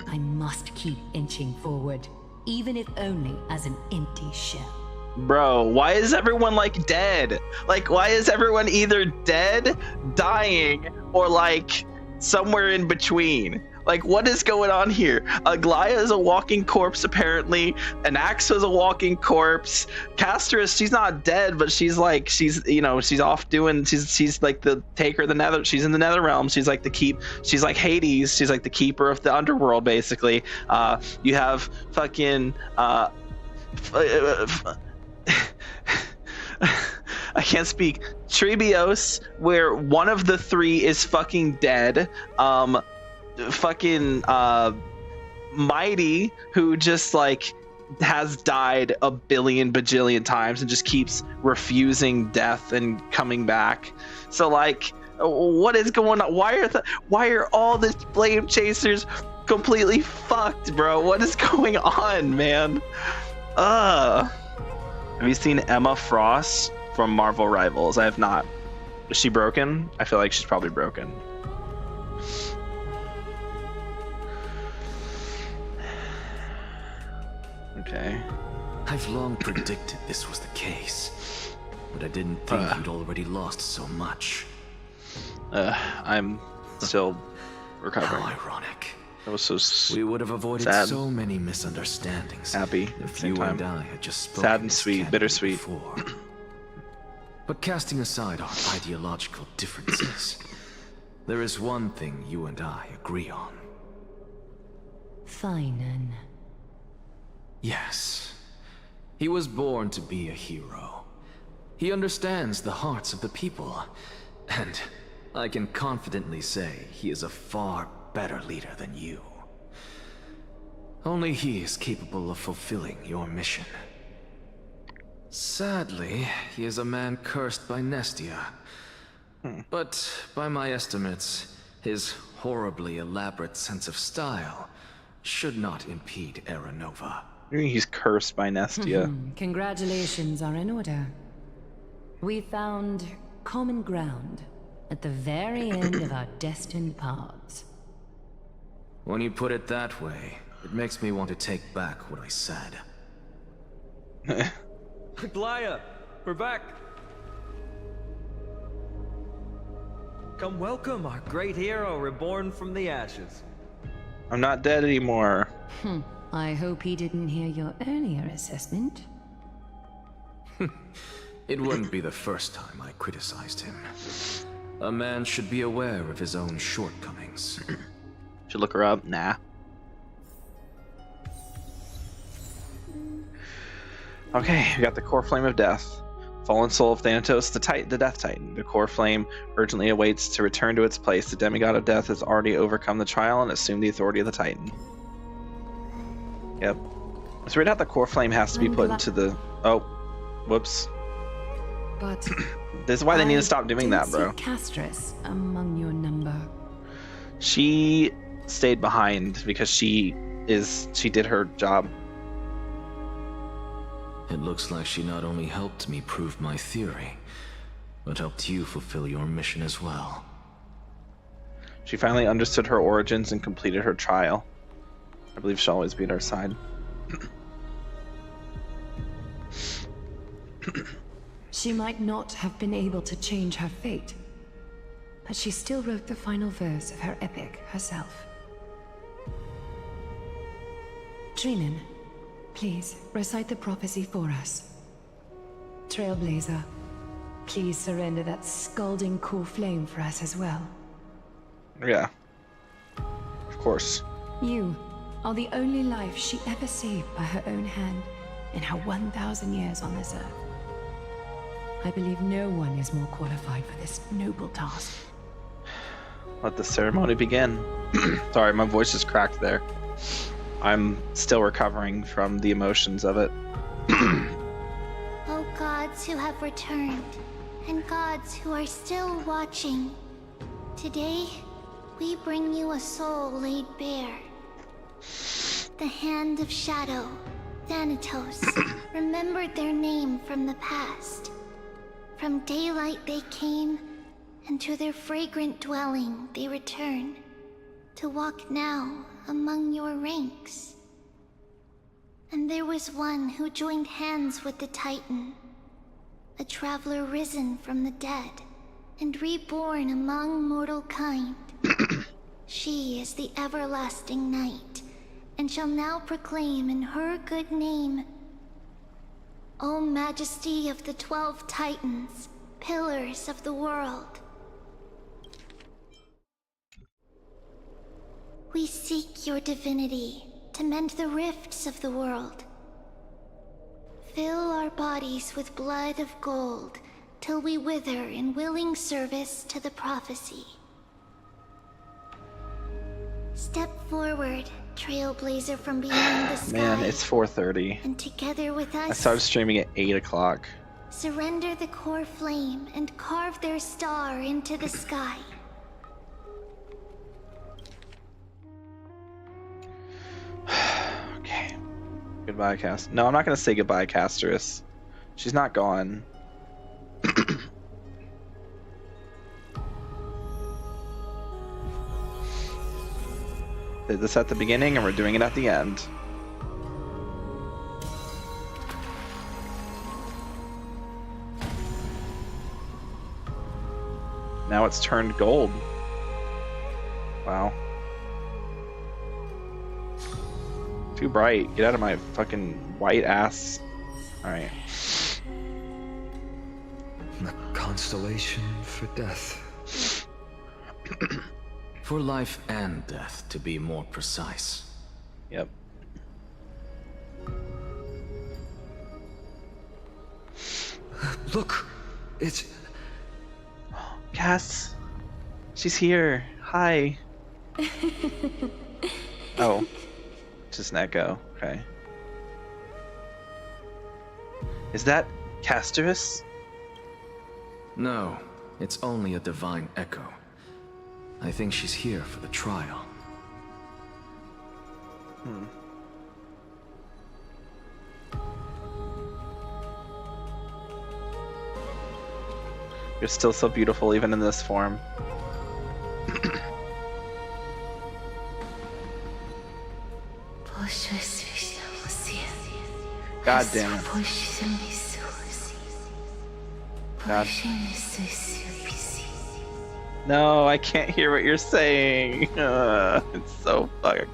I must keep inching forward, even if only as an empty shell. Bro, why is everyone like dead? Like, why is everyone either dead, dying, or like somewhere in between? Like, what is going on here? Aglaia is a walking corpse, apparently. Anaxa is a walking corpse. Castorice, she's not dead, but she's like, she's off doing, she's like the taker of the nether, she's in the nether realm. She's like she's like Hades. She's like the keeper of the underworld, basically. You have fucking, I can't speak. Trebios, where one of the three is fucking dead. Mighty, who just like has died a billion bajillion times and just keeps refusing death and coming back. So like, what is going on? Why are all the flame chasers completely fucked, bro? What is going on, man? Have you seen Emma Frost from Marvel Rivals? I have not. Is she broken? I feel like she's probably broken. Okay. I've long predicted this was the case, but I didn't think you'd already lost so much. I'm still recovering. How ironic. That was so we would have avoided sad. So many misunderstandings. Happy if you and I had just spoken. Sad and sweet, bittersweet. But casting aside our ideological differences, there is one thing you and I agree on. Finan. Yes. He was born to be a hero. He understands the hearts of the people, and I can confidently say he is a far better leader than you. Only he is capable of fulfilling your mission. Sadly, he is a man cursed by Nestia. But by my estimates, his horribly elaborate sense of style should not impede Era Nova. He's cursed by Nestia. Congratulations are in order. We found common ground at the very end of our destined paths. When you put it that way, it makes me want to take back what I said. Aglaia, we're back. Come welcome our great hero reborn from the ashes. I'm not dead anymore. I hope he didn't hear your earlier assessment. It wouldn't be the first time I criticized him. A man should be aware of his own shortcomings. Should look her up? Nah. Okay, we got the core flame of death. Fallen soul of Thanatos, the Death Titan. The core flame urgently awaits to return to its place. The demigod of death has already overcome the trial and assumed the authority of the Titan. Yep. It's weird how the core flame has to be put into the... Oh. Whoops. But this is why they need to stop doing that, bro. Castorice among your number. She stayed behind because she did her job. It looks like she not only helped me prove my theory, but helped you fulfill your mission as well. She finally understood her origins and completed her trial. I believe she'll always be at our side. She might not have been able to change her fate, but she still wrote the final verse of her epic herself. Trinin, please recite the prophecy for us. Trailblazer, please surrender that scalding core flame for us as well. Yeah. Of course. You are the only life she ever saved by her own hand in her 1,000 years on this earth. I believe no one is more qualified for this noble task. Let the ceremony begin. Sorry, my voice is cracked there. I'm still recovering from the emotions of it. O gods who have returned, and gods who are still watching, today we bring you a soul laid bare. The Hand of Shadow, Thanatos, remembered their name from the past. From daylight they came, and to their fragrant dwelling they return, to walk now among your ranks. And there was one who joined hands with the Titan, a traveler risen from the dead, and reborn among mortal kind. She is the everlasting night, and shall now proclaim in her good name, O Majesty of the 12 Titans, pillars of the world. We seek your divinity to mend the rifts of the world. Fill our bodies with blood of gold till we wither in willing service to the prophecy. Step forward, trailblazer from beyond the sky. Man, it's 4:30. And together with us, I started streaming at 8 o'clock. surrender the core flame and carve their star into the sky. Okay. Goodbye, Cast. No, I'm not gonna say goodbye, Castorice. She's not gone. Did this at the beginning, and we're doing it at the end. Now it's turned gold. Wow. Too bright. Get out of my fucking white ass. Alright. The constellation for death. For life and death, to be more precise. Yep. Look, it's... Cass. She's here. Hi. Oh. Just an echo. Okay. Is that Castorice? No, it's only a divine echo. I think she's here for the trial. You're still so beautiful even in this form. God damn it. God. No, I can't hear what you're saying. It's so fucked.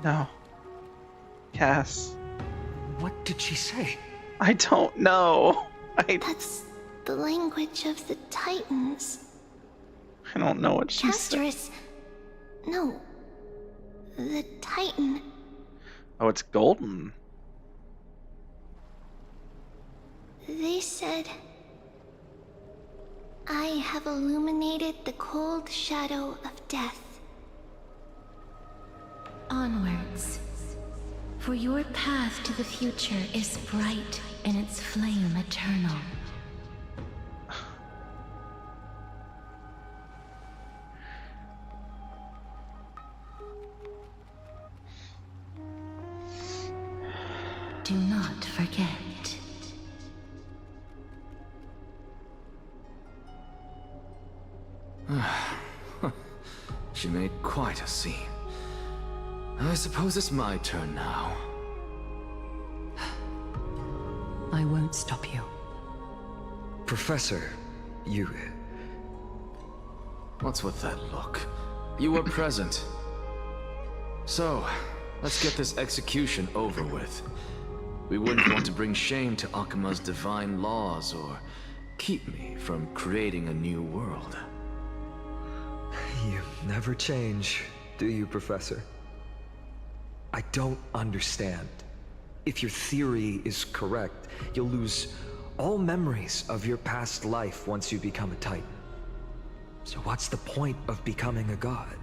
No. Cass. What did she say? I don't know. That's the language of the Titans. I don't know what she said. Castorice. No. The Titan. Oh, it's golden. They said, I have illuminated the cold shadow of death. Onwards. For your path to the future is bright and its flame eternal. Do not forget. She made quite a scene. I suppose it's my turn now. I won't stop you. Professor, you... What's with that look? You were present. So, let's get this execution over with. We wouldn't want to bring shame to Akuma's divine laws or keep me from creating a new world. You never change, do you, Professor? I don't understand. If your theory is correct, you'll lose all memories of your past life once you become a Titan. So what's the point of becoming a god?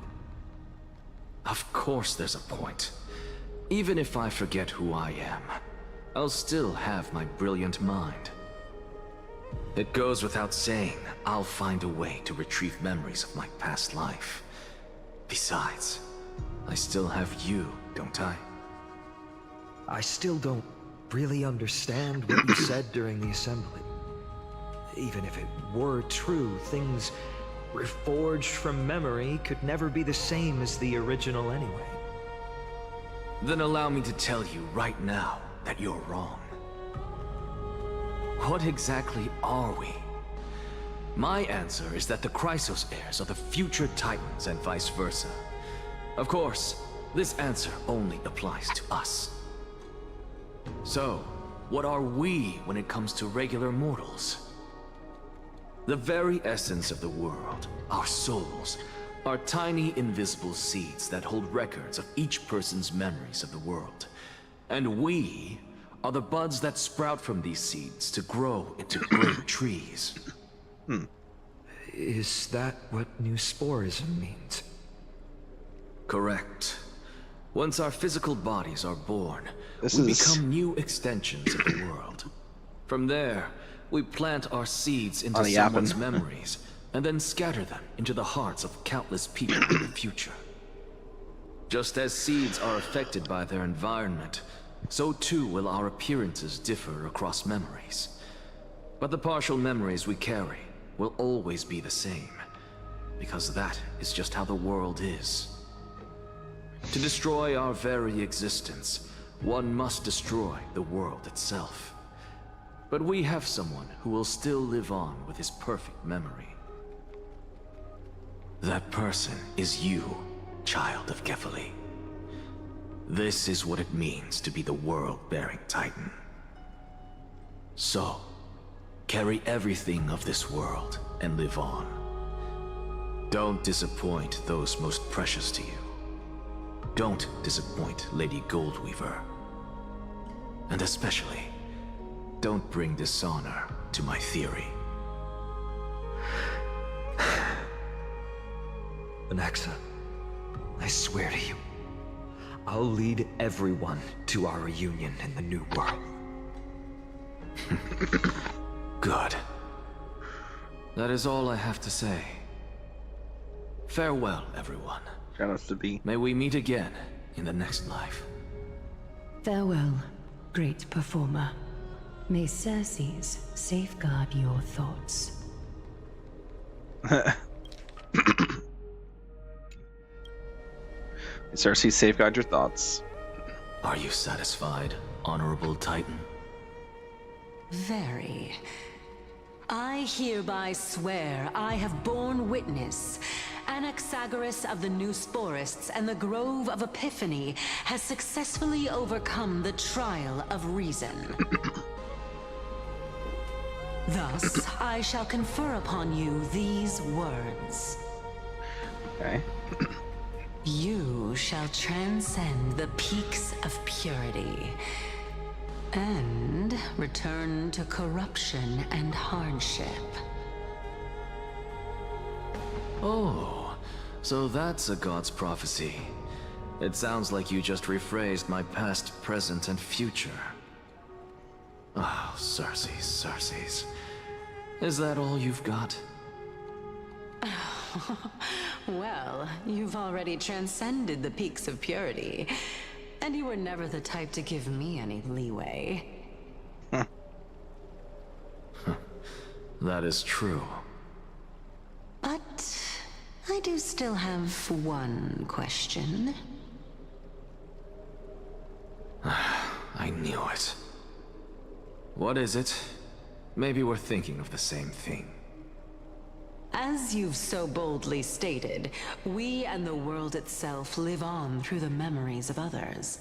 Of course there's a point. Even if I forget who I am, I'll still have my brilliant mind. It goes without saying, I'll find a way to retrieve memories of my past life. Besides, I still have you, don't I? I still don't really understand what you said during the assembly. Even if it were true, things reforged from memory could never be the same as the original anyway. Then allow me to tell you right now that you're wrong. What exactly are we? My answer is that the Chrysos heirs are the future Titans and vice versa. Of course, this answer only applies to us. So, what are we when it comes to regular mortals? The very essence of the world, our souls, are tiny invisible seeds that hold records of each person's memories of the world. And we are the buds that sprout from these seeds to grow into great trees. Is that what new sporism means? Correct. Once our physical bodies are born, we become new extensions of the world. From there, we plant our seeds into someone's memories, and then scatter them into the hearts of countless people in the future. Just as seeds are affected by their environment, so too will our appearances differ across memories. But the partial memories we carry will always be the same, because that is just how the world is. To destroy our very existence, one must destroy the world itself. But we have someone who will still live on with his perfect memory. That person is you, child of Kefali. This is what it means to be the world-bearing Titan. So, carry everything of this world and live on. Don't disappoint those most precious to you. Don't disappoint Lady Goldweaver. And especially, don't bring dishonor to my theory. Anaxa, I swear to you, I'll lead everyone to our reunion in the new world. Good. That is all I have to say. Farewell, everyone. May we meet again in the next life. Farewell, great performer. May Circes safeguard your thoughts. Circe, safeguard your thoughts. Are you satisfied, Honorable Titan? Very. I hereby swear I have borne witness. Anaxagoras of the New Sporists and the Grove of Epiphany has successfully overcome the trial of reason. Thus, I shall confer upon you these words. Okay. You shall transcend the peaks of purity and return to corruption and hardship. Oh, so that's a god's prophecy. It sounds like you just rephrased my past, present, and future. Oh, Circes. Is that all you've got? Well, you've already transcended the peaks of purity, and you were never the type to give me any leeway. That is true. But I do still have one question. I knew it. What is it? Maybe we're thinking of the same thing. As you've so boldly stated, we and the world itself live on through the memories of others.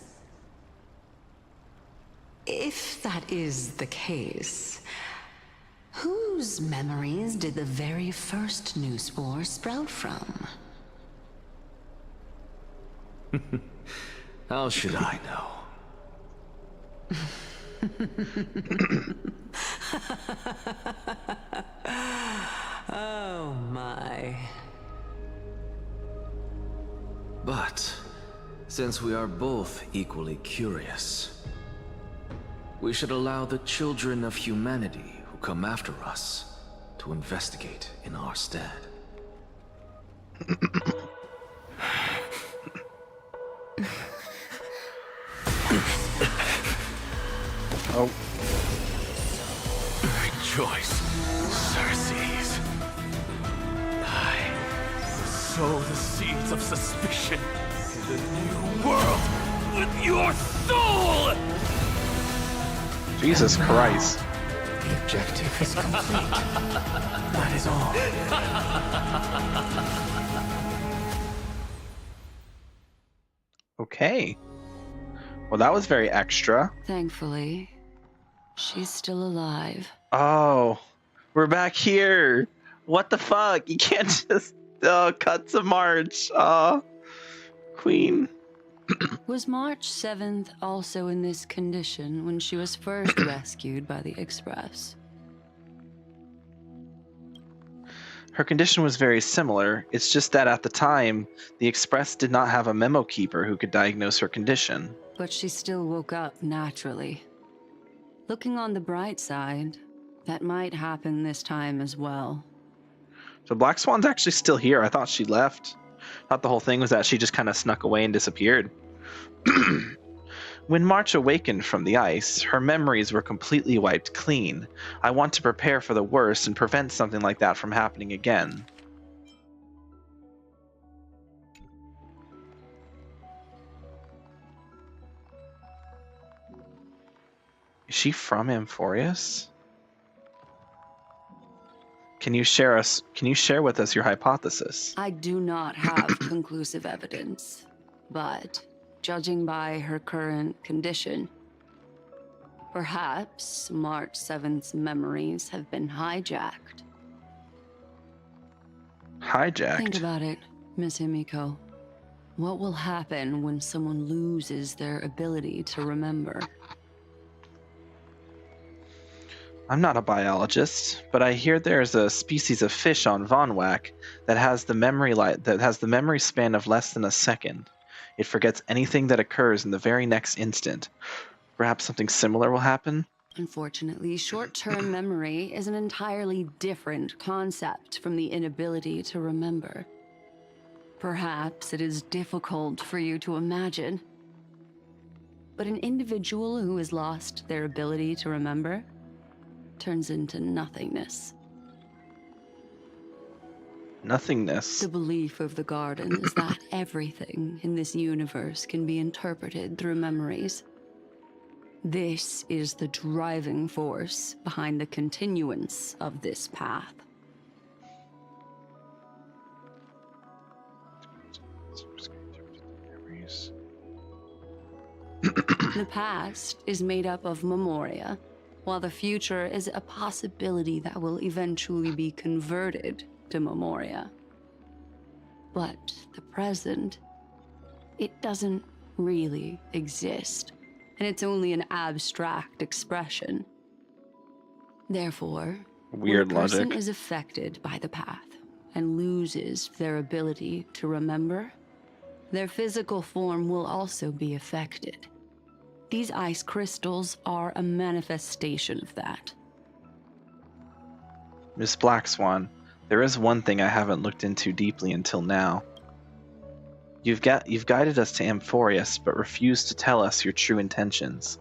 If that is the case, whose memories did the very first new spore sprout from? How should I know? Oh my. But since we are both equally curious, we should allow the children of humanity who come after us to investigate in our stead. Oh. Rejoice, Circes. I sow the seeds of suspicion in the new world with your soul! Jesus Christ. The objective is complete. That is all. Okay. Well, that was very extra. Thankfully, she's still alive. Oh, we're back here. What the fuck? You can't just cut to March. Queen. Was March 7th also in this condition when she was first rescued by the Express? Her condition was very similar. It's just that at the time, the Express did not have a memo keeper who could diagnose her condition. But she still woke up naturally. Looking on the bright side, that might happen this time as well. So Black Swan's actually still here. I thought she left. I thought the whole thing was that she just kind of snuck away and disappeared. When March awakened from the ice, her memories were completely wiped clean. I want to prepare for the worst and prevent something like that from happening again. Is she from Amphorius? Can you share with us your hypothesis? I do not have conclusive evidence, but judging by her current condition, perhaps March 7th's memories have been hijacked. Hijacked? Think about it, Miss Himiko. What will happen when someone loses their ability to remember? I'm not a biologist, but I hear there's a species of fish on Vonwak that has the memory span of less than a second. It forgets anything that occurs in the very next instant. Perhaps something similar will happen? Unfortunately, short-term memory is an entirely different concept from the inability to remember. Perhaps it is difficult for you to imagine, but an individual who has lost their ability to remember turns into nothingness. Nothingness? The belief of the Garden is that everything in this universe can be interpreted through memories. This is the driving force behind the continuance of this path. The past is made up of memoria, while the future is a possibility that will eventually be converted to memoria. But the present, it doesn't really exist, and it's only an abstract expression. Therefore, weird when a person logic is affected by the path and loses their ability to remember, their physical form will also be affected. These ice crystals are a manifestation of that. Miss Black Swan, there is one thing I haven't looked into deeply until now. You've guided us to Amphorius, but refused to tell us your true intentions.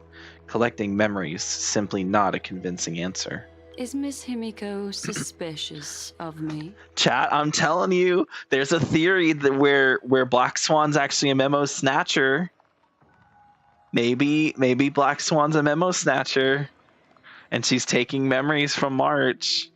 Collecting memories, simply not a convincing answer. Is Miss Himiko suspicious of me? Chat, I'm telling you, there's a theory that where Black Swan's actually a memo snatcher. Maybe Black Swan's a memo snatcher, and she's taking memories from March.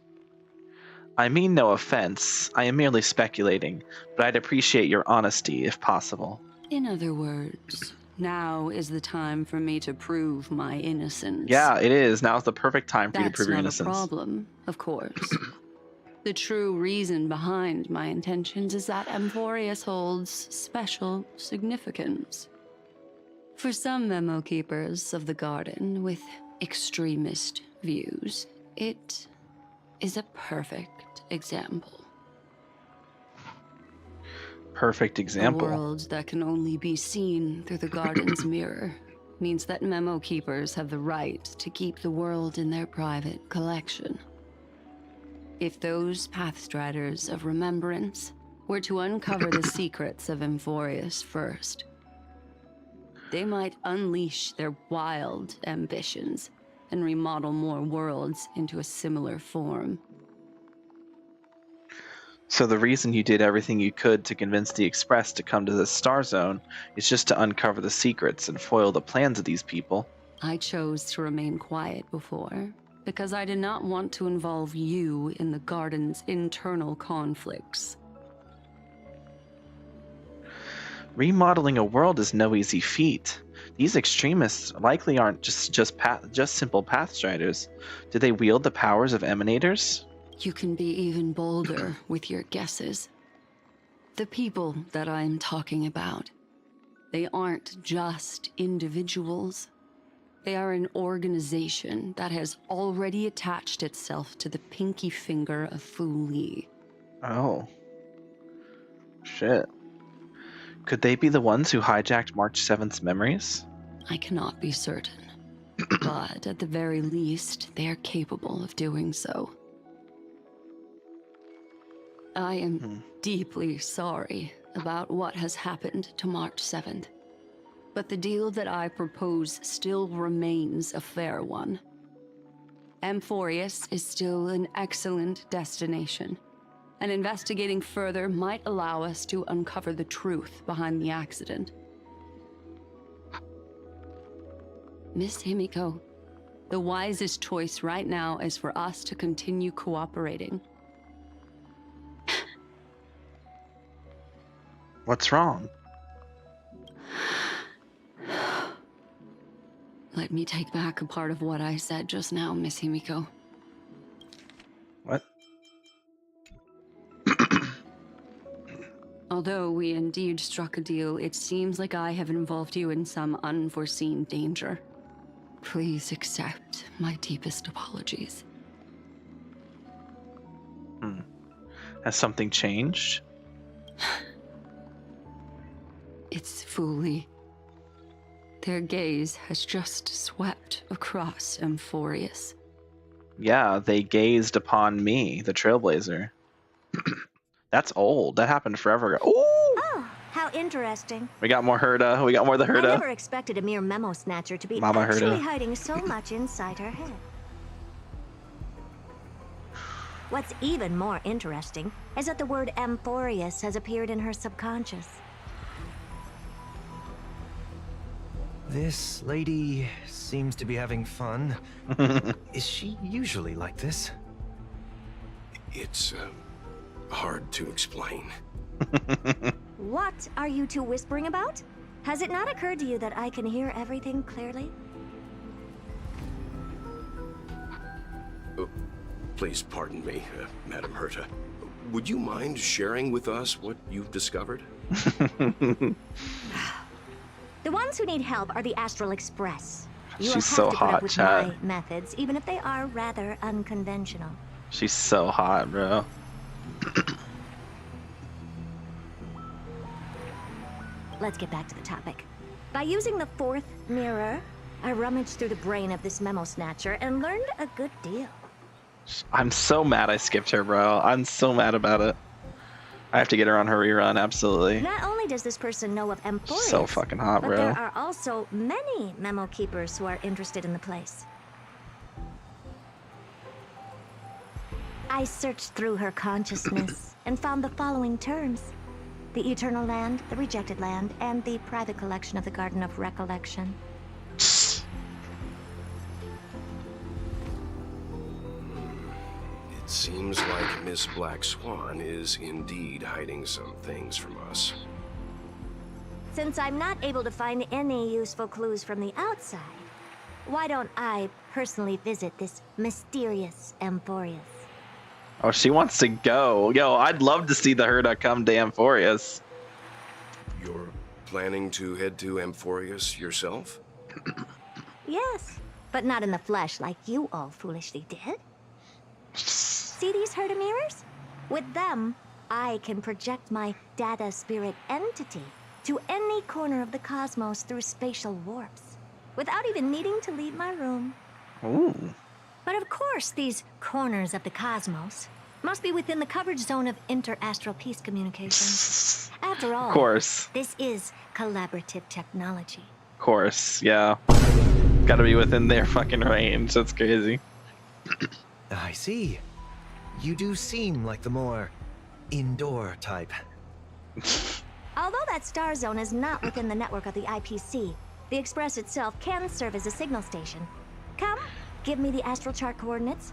I mean no offense, I am merely speculating, but I'd appreciate your honesty if possible. In other words, now is the time for me to prove my innocence. Yeah, it is. Now's the perfect time for you to prove your innocence. That's not a problem, of course. The true reason behind my intentions is that Amphorius holds special significance. For some memo keepers of the Garden with extremist views, it is a perfect example. perfect example. A world that can only be seen through the garden's mirror means that memo keepers have the right to keep the world in their private collection. If those pathstriders of remembrance were to uncover the secrets of Amphorius first, they might unleash their wild ambitions and remodel more worlds into a similar form. So the reason you did everything you could to convince the Express to come to the Star Zone is just to uncover the secrets and foil the plans of these people. I chose to remain quiet before, because I did not want to involve you in the Garden's internal conflicts. Remodeling a world is no easy feat. These extremists likely aren't just simple pathstriders. Do they wield the powers of emanators? You can be even bolder with your guesses. The people that I'm talking about, they aren't just individuals. They are an organization that has already attached itself to the pinky finger of Fu Li. Oh. Shit. Could they be the ones who hijacked March 7th's memories? I cannot be certain, but at the very least, they are capable of doing so. I am deeply sorry about what has happened to March 7th, but the deal that I propose still remains a fair one. Amphorius is still an excellent destination, and investigating further might allow us to uncover the truth behind the accident. Miss Himiko, the wisest choice right now is for us to continue cooperating. What's wrong? Let me take back a part of what I said just now, Miss Himiko. What? Although we indeed struck a deal, it seems like I have involved you in some unforeseen danger. Please accept my deepest apologies. Has something changed? It's Fu Li. Their gaze has just swept across Amphorius. Yeah, they gazed upon me, the Trailblazer. That's old. That happened forever ago. Ooh! Oh, how interesting. We got more Herda. We got more of the I Herda. never expected a mere memo snatcher to be Mama actually Herda. hiding so much inside her head. What's even more interesting is that the word Amphorius has appeared in her subconscious. This lady seems to be having fun. Is she usually like this? It's hard to explain. What are you two whispering about? Has it not occurred to you that I can hear everything clearly? Please pardon me, Madam Herta. Would you mind sharing with us what you've discovered? The ones who need help are the Astral Express. You will She's have so to put hot, up with chat. my methods, even if they are rather unconventional. She's so hot, bro. Let's get back to the topic. By using the fourth mirror, I rummaged through the brain of this memo snatcher and learned a good deal. I'm so mad I skipped her, bro. I'm so mad about it. I have to get her on her rerun, absolutely. Not only does this person know of Amphorius, So fucking hot, but bro. there are also many memo keepers who are interested in the place. I searched through her consciousness and found the following terms: the Eternal Land, the Rejected Land, and the private collection of the Garden of Recollection. It seems like Miss Black Swan is indeed hiding some things from us. Since I'm not able to find any useful clues from the outside, why don't I personally visit this mysterious Amphorius? Oh, she wants to go. Yo, I'd love to see the Herda come to Amphorius. You're planning to head to Amphorius yourself? Yes, but not in the flesh like you all foolishly did. See these Herda mirrors? With them, I can project my data spirit entity to any corner of the cosmos through spatial warps, without even needing to leave my room. Ooh. But of course, these corners of the cosmos must be within the coverage zone of inter-astral peace communications. After all, Of course. this is collaborative technology. Of course, yeah. Gotta be within their fucking range. That's crazy. I see. You do seem like the more indoor type. Although that star zone is not within the network of the IPC, the Express itself can serve as a signal station. Come, give me the astral chart coordinates.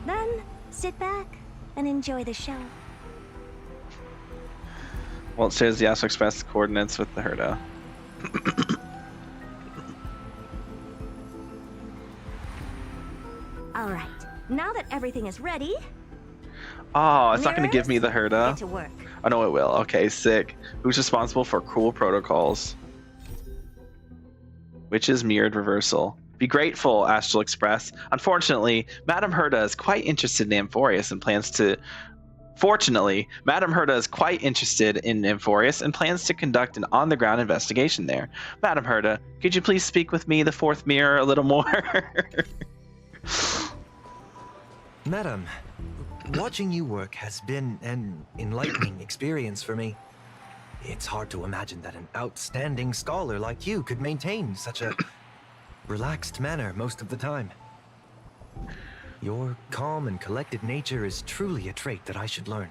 Then, sit back and enjoy the show. Well, it shares the Astral Express coordinates with the Herda. All right, now that everything is ready, Oh, it's not going to give me the get Herda. to work. Oh, no, it will. Okay, sick. Who's responsible for cruel protocols? Which is mirrored reversal. Be grateful, Astral Express. Unfortunately, Madame Herda is quite interested in Amphorius and plans to... Fortunately, Madame Herda is quite interested in Amphorius and plans to conduct an on-the-ground investigation there. Madame Herda, could you please speak with me, the fourth mirror, a little more? Madam, watching you work has been an enlightening experience for me. It's hard to imagine that an outstanding scholar like you could maintain such a relaxed manner most of the time. Your calm and collected nature is truly a trait that I should learn.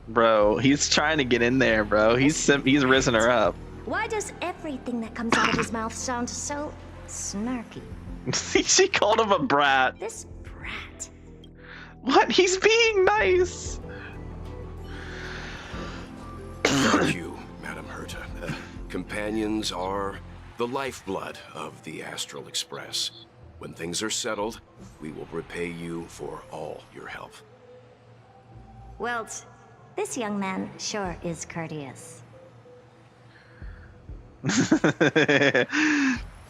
Bro, he's trying to get in there, bro. He's risen her up. Why does everything that comes out of his mouth sound so snarky? She called him a brat. This brat. What? He's being nice. Thank you, Madame Herta. Companions are the lifeblood of the Astral Express. When things are settled, we will repay you for all your help. Well, this young man sure is courteous.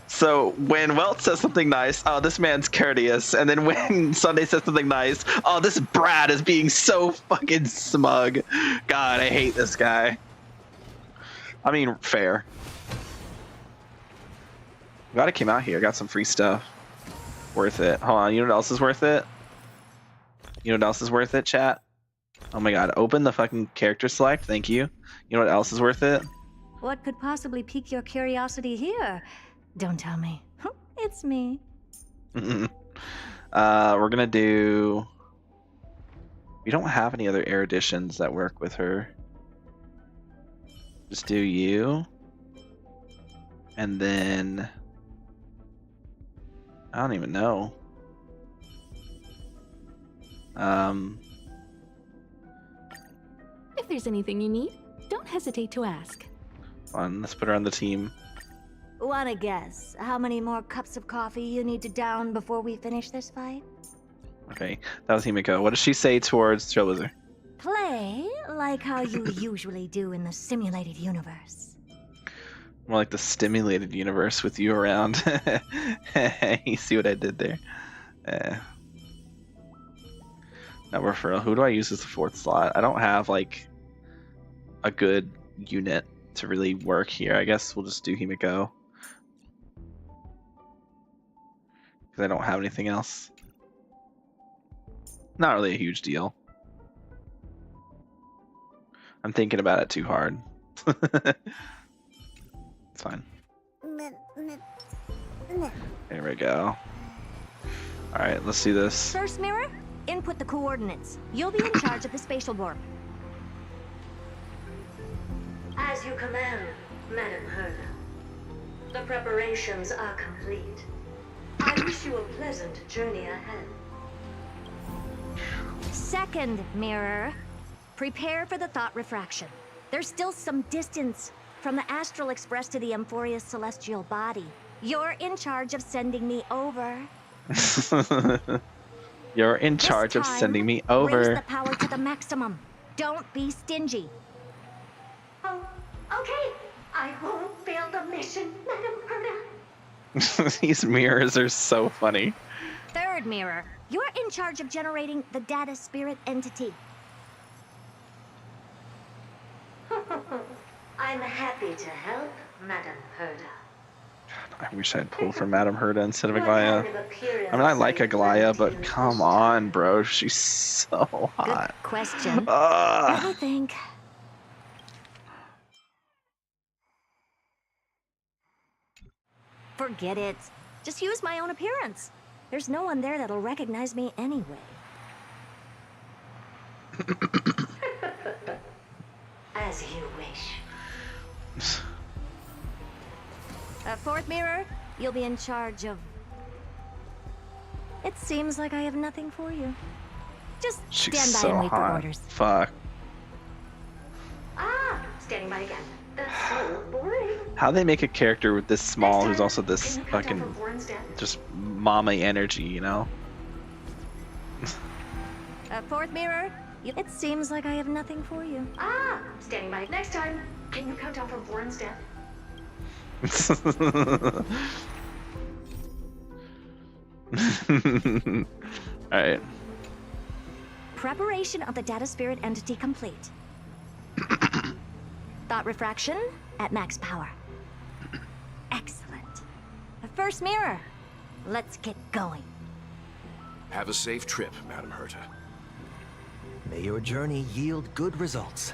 So when Welt says something nice, oh, this man's courteous. And then when Sunday says something nice, oh, this brat is being so fucking smug. God, I hate this guy. I mean, fair. Glad I came out here. Got some free stuff. Worth it. Hold on, you know what else is worth it? You know what else is worth it, chat? Oh my god, open the fucking character select. Thank you. You know what else is worth it? What could possibly pique your curiosity here? Don't tell me. It's me. We're gonna do... We don't have any other eruditions that work with her. Just do you. And then... I don't even know. If there's anything you need, don't hesitate to ask. Fun. Let's put her on the team. Wanna guess how many more cups of coffee you need to down before we finish this fight? Okay, that was Himiko. What does she say towards Trailblazer? Play like how you usually do in the simulated universe. More like the stimulated universe with you around. You see what I did there? Now we're for real. Who do I use as the fourth slot? I don't have like a good unit to really work here. I guess we'll just do Himiko. Because I don't have anything else. Not really a huge deal. I'm thinking about it too hard. It's fine. There we go. Alright, let's do this. First mirror, input the coordinates. You'll be in charge of the spatial warp. As you command, Madame Herda. The preparations are complete. I wish you a pleasant journey ahead. Second mirror, prepare for the thought refraction. There's still some distance from the Astral Express to the Amphorius celestial body. You're in charge of sending me over. You're in charge of sending me over. Raise the power to the maximum. Don't be stingy. Oh, okay. I won't fail the mission, Madame Herda. These mirrors are so funny. Third Third mirror, you're in charge of generating the data spirit entity. I'm happy to help, Madam Herda. I wish I'd pulled for Madame Herda instead of Aglaya. I mean, I like Aglaya, but come on, bro. She's so hot. Good question. Ugh. Let me think. Forget it. Just use my own appearance. There's no one there that'll recognize me anyway. As you wish. Fourth mirror, you'll be in charge of... It seems like I have nothing for you. Just She's stand by so and wait for hot. orders. Fuck. Standing by again. That's so boring. How they make a character with this small who's also this fucking just mommy energy, you know? Fourth mirror, it seems like I have nothing for you. Standing by. Next time, can you count down from 4 instead? Alright. Preparation of the data spirit entity complete. Thought refraction at max power. Excellent. First mirror, let's get going. Have a safe trip, Madam Herta. May your journey yield good results.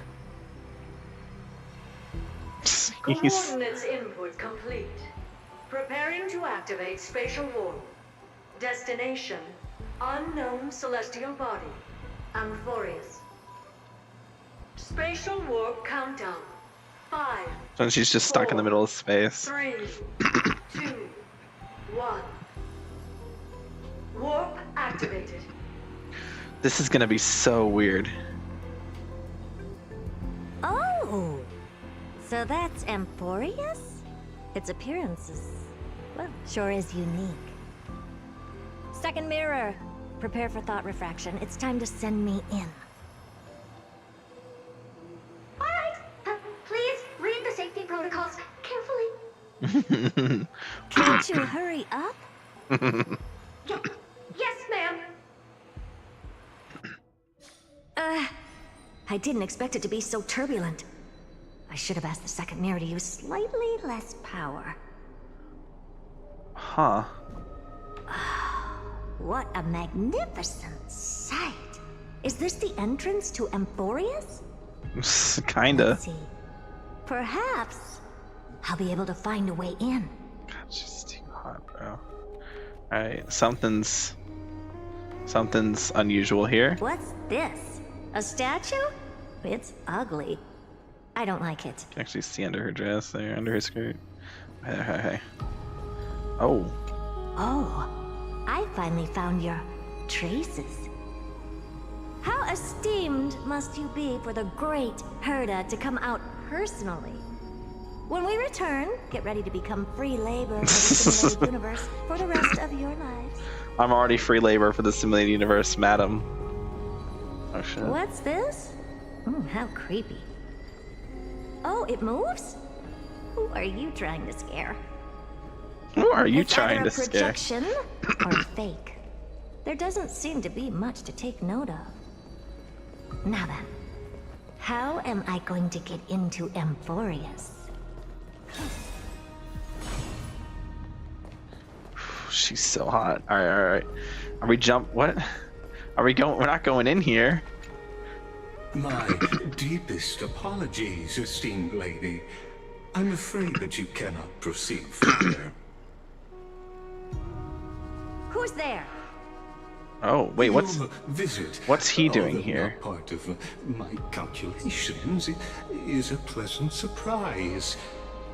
Coordinates input complete. Preparing to activate spatial warp. Destination, unknown celestial body. Amphorius. Spatial warp countdown. 5. And she's just stuck in the middle of space. 3, 2, 1. Warp activated. This is gonna be so weird. Oh, so that's Amphorius? Its appearance is, well, sure is unique. Second mirror, prepare for thought refraction. It's time to send me in. Please read the safety protocols carefully. Can't you hurry up? Yes, ma'am. I didn't expect it to be so turbulent. I should have asked the second mirror to use slightly less power. Huh. What a magnificent sight. Is this the entrance to Amphorius? Kinda. Let's see. Perhaps I'll be able to find a way in. God, she's too hot, bro. Alright, something's unusual here. What's this? A statue? It's ugly. I don't like it. You can actually see under her dress there, under her skirt. Hey. Oh. Oh, I finally found your traces. How esteemed must you be for the great Herda to come out personally? When we return, get ready to become free labor for the simulated universe for the rest of your lives. I'm already free labor for the simulated universe, madam. Oh shit. What's this? How creepy. Oh, it moves? Who are you trying to scare? Who are you It's trying either to a scare? projection or fake. There doesn't seem to be much to take note of. Now then, how am I going to get into Amphorius? She's so hot. Alright. Are we what? Are we going? We're not going in here. My deepest apologies, esteemed lady. I'm afraid that you cannot proceed further. Who's there? Oh, wait, what's Your visit, what's he doing although here? not part of my calculations, is a pleasant surprise.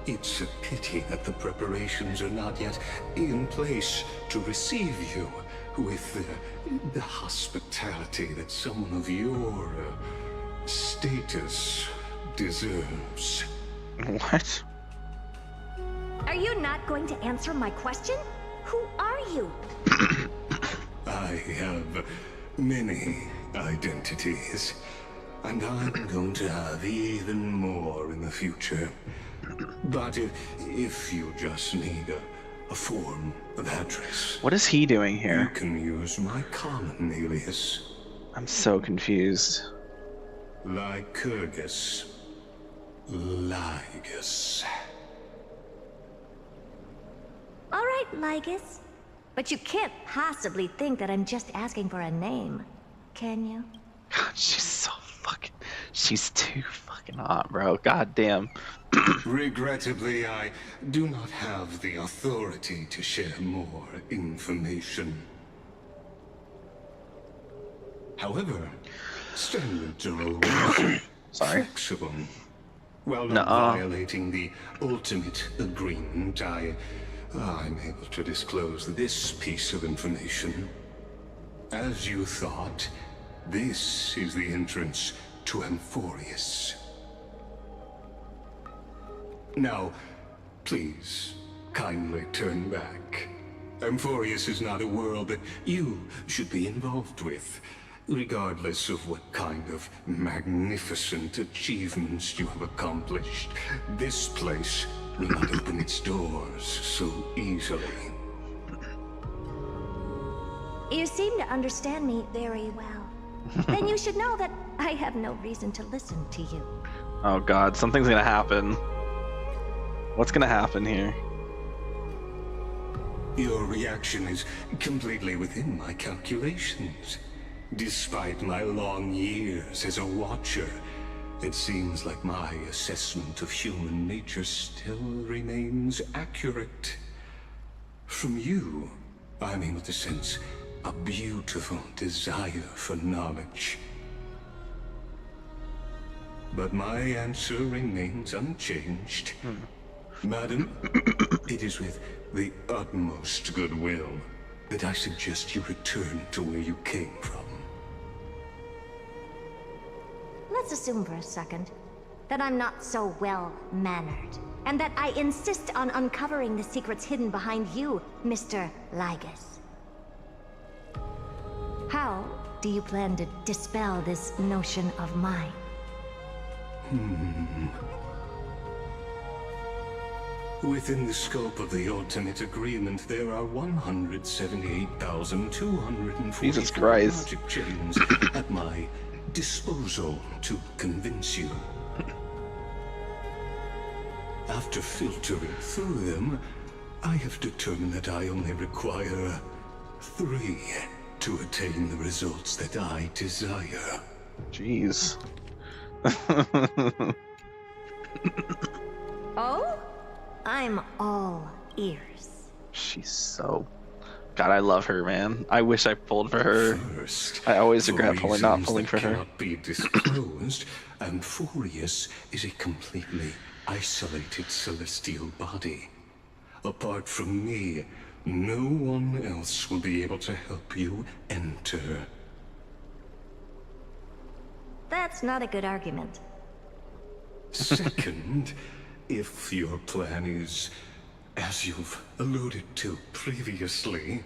It's a pity that the preparations are not yet in place to receive you with the hospitality that someone of your status deserves. What? Are you not going to answer my question? Who are you? I have many identities, and I'm going to have even more in the future. But if you just need a form of address. What is he doing You here? can use my common alias. I'm so confused. Lycurgus. Lygus. All right, Lygus. But you can't possibly think that I'm just asking for a name, can you? God, she's too fucking hot, bro. God damn. Regrettably, I do not have the authority to share more information. However, standards are always flexible. While not violating the ultimate agreement, I'm able to disclose this piece of information. As you thought, this is the entrance to Amphorius. Now, please, kindly turn back. Amphorius is not a world that you should be involved with, regardless of what kind of magnificent achievements you have accomplished. This place will not open its doors so easily. You seem to understand me very well. Then you should know that I have no reason to listen to you. Oh god, something's gonna happen. What's gonna happen here? Your reaction is completely within my calculations. Despite my long years as a watcher, it seems like my assessment of human nature still remains accurate. From you, I'm able to sense a beautiful desire for knowledge. But my answer remains unchanged. Madam, it is with the utmost goodwill that I suggest you return to where you came from. Let's assume for a second that I'm not so well-mannered, and that I insist on uncovering the secrets hidden behind you, Mr. Lygus. How do you plan to dispel this notion of mine? Within the scope of the ultimate agreement, there are 178,244 Jesus Christ. magic chains at my disposal to convince you. After filtering through them, I have determined that I only require 3 to attain the results that I desire. Jeez. Oh? I'm all ears. She's so... God, I love her, man. I wish I pulled for her. First, I always for regret not reasons pulling that for her. cannot be disclosed, Amphorius is a completely isolated celestial body. Apart from me, no one else will be able to help you enter. That's not a good argument. Second, if your plan is, as you've alluded to previously,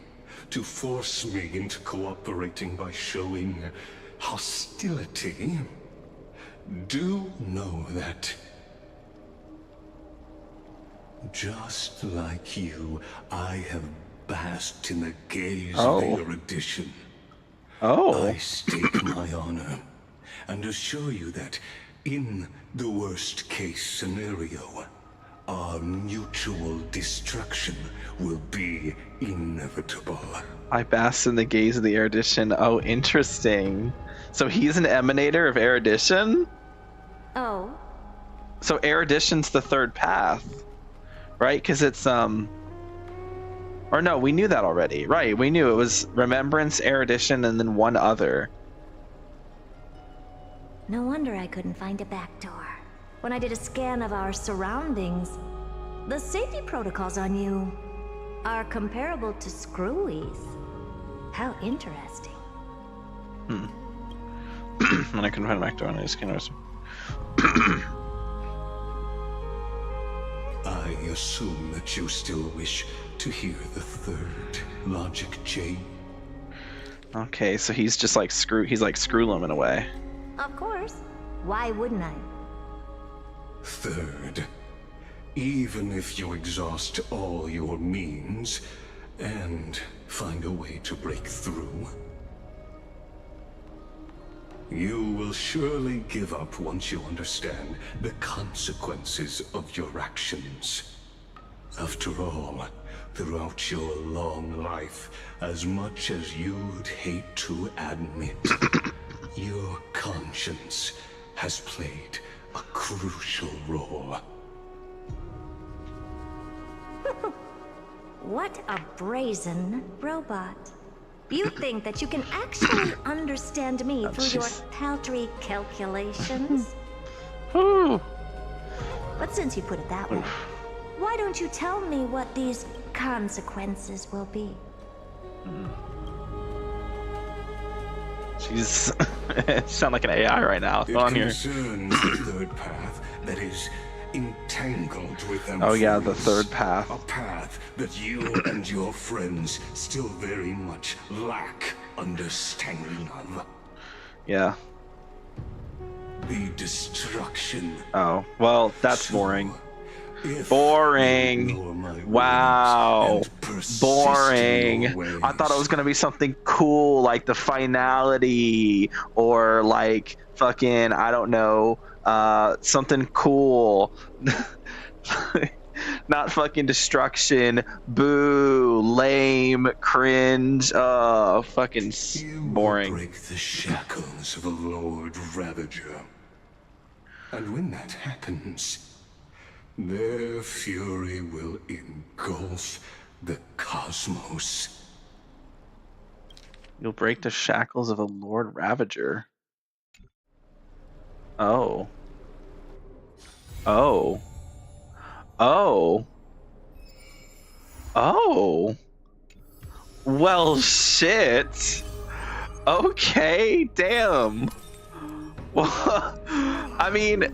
to force me into cooperating by showing hostility, do know that, just like you, I have basked in the gaze of erudition. I stake my honor and assure you that in the worst case scenario, our mutual destruction will be inevitable. I bask in the gaze of the erudition. Oh, interesting. So he's an emanator of erudition? Oh? So erudition's the third path, right? Because it's, or no, we knew that already. Right, we knew it was remembrance, erudition, and then one other. No wonder I couldn't find a back door. When I did a scan of our surroundings, the safety protocols on you are comparable to Screwy's. How interesting. And I couldn't find a back door on his skin. I assume that you still wish to hear the third logic chain. Okay, so he's just like he's like Screwlum in a way. Of course. Why wouldn't I? Third, Even if you exhaust all your means and find a way to break through, you will surely give up once you understand the consequences of your actions. After all, throughout your long life, as much as you'd hate to admit, your conscience has played a crucial role. What a brazen robot. You think that you can actually understand me through your paltry calculations? But since you put it that way, why don't you tell me what these consequences will be? She's sound like an AI right now. What's on here? Concerns the third path that is entangled with them. Oh yeah, the third path. A path that you and your friends still very much lack understanding of. Yeah. The destruction. Oh, well, that's boring. Boring. Wow. Boring. I thought it was gonna be something cool, like the finality, or like fucking, I don't know, something cool. Not fucking destruction. Boo. Lame. Cringe. Fucking boring. Break the shackles of a Lord Ravager. And when that happens, their fury will engulf the cosmos. You'll break the shackles of a Lord Ravager. Oh. Oh. Oh. Oh. Well, shit. Okay, damn. Well, I mean,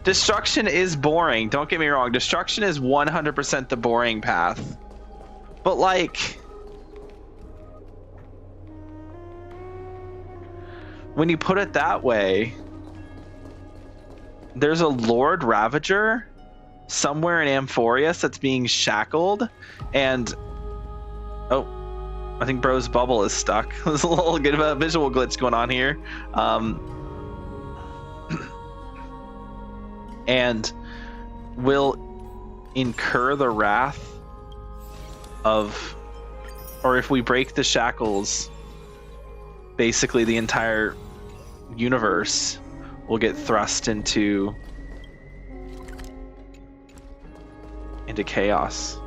destruction is boring. Don't get me wrong. Destruction is 100% the boring path. But, like, when you put it that way, there's a Lord Ravager somewhere in Amphorius that's being shackled, and oh, I think bro's bubble is stuck. There's a little bit of a visual glitch going on here. And will incur the wrath of, or if we break the shackles, basically the entire universe will get thrust into chaos.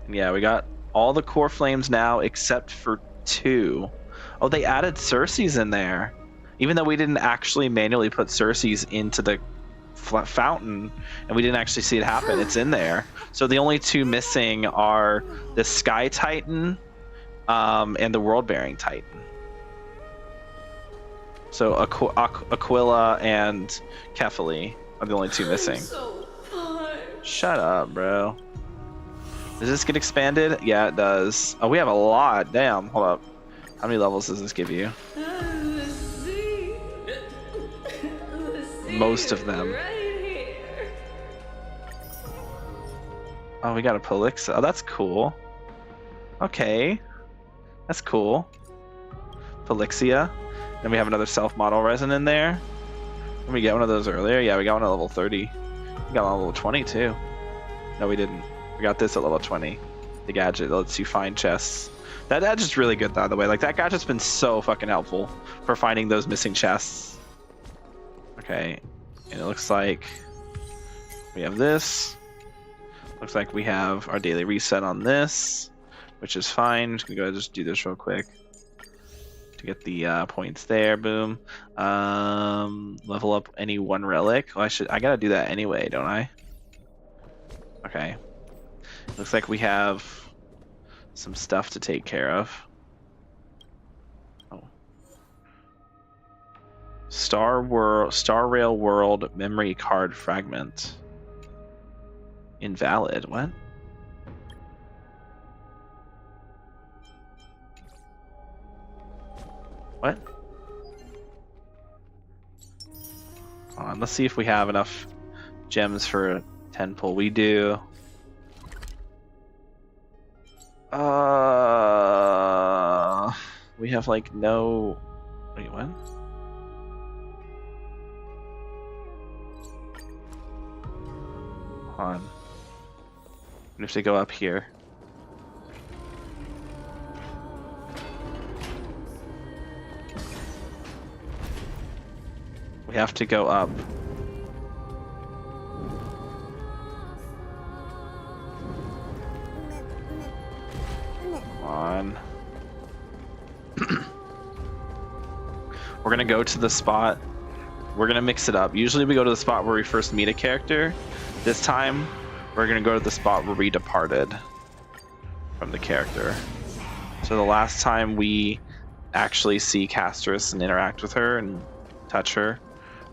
And yeah, we got all the core flames now except for 2. Oh, they added Circe's in there. Even though we didn't actually manually put Circe's into the fountain and we didn't actually see it happen, it's in there. So the only 2 missing are the Sky Titan and the World-Bearing Titan. So Aquila and Kefali are the only 2 missing. Shut up, bro. Does this get expanded? Yeah, it does. Oh, we have a lot. Damn, hold up. How many levels does this give you? Most of them. Oh, we got a Polixia. Oh, that's cool. Okay. That's cool. Polixia. Then we have another self-model resin in there. Did we get one of those earlier? Yeah, we got one at level 30. We got one at level 20 too. No, we didn't. We got this at level 20. The gadget that lets you find chests. That gadget's really good, by the way. Like, that gadget's been so fucking helpful for finding those missing chests. Okay, and it looks like we have this. Looks like we have our daily reset on this, which is fine. I'm just gonna go ahead and just do this real quick to get the points there. Boom. Level up any 1 relic. Oh, I gotta do that anyway, don't I? Okay. Looks like we have some stuff to take care of. Oh. Star Rail World memory card fragment. Invalid. What? What? Let's see if we have enough gems for a 10 pull. We do. We have like no. Wait, what? Hold on. We have to go up here. We have to go up. Come on. We're gonna go to the spot. We're gonna mix it up. Usually we go to the spot where we first meet a character. This time, we're gonna go to the spot where we departed from the character. So the last time we actually see Castorice and interact with her and touch her,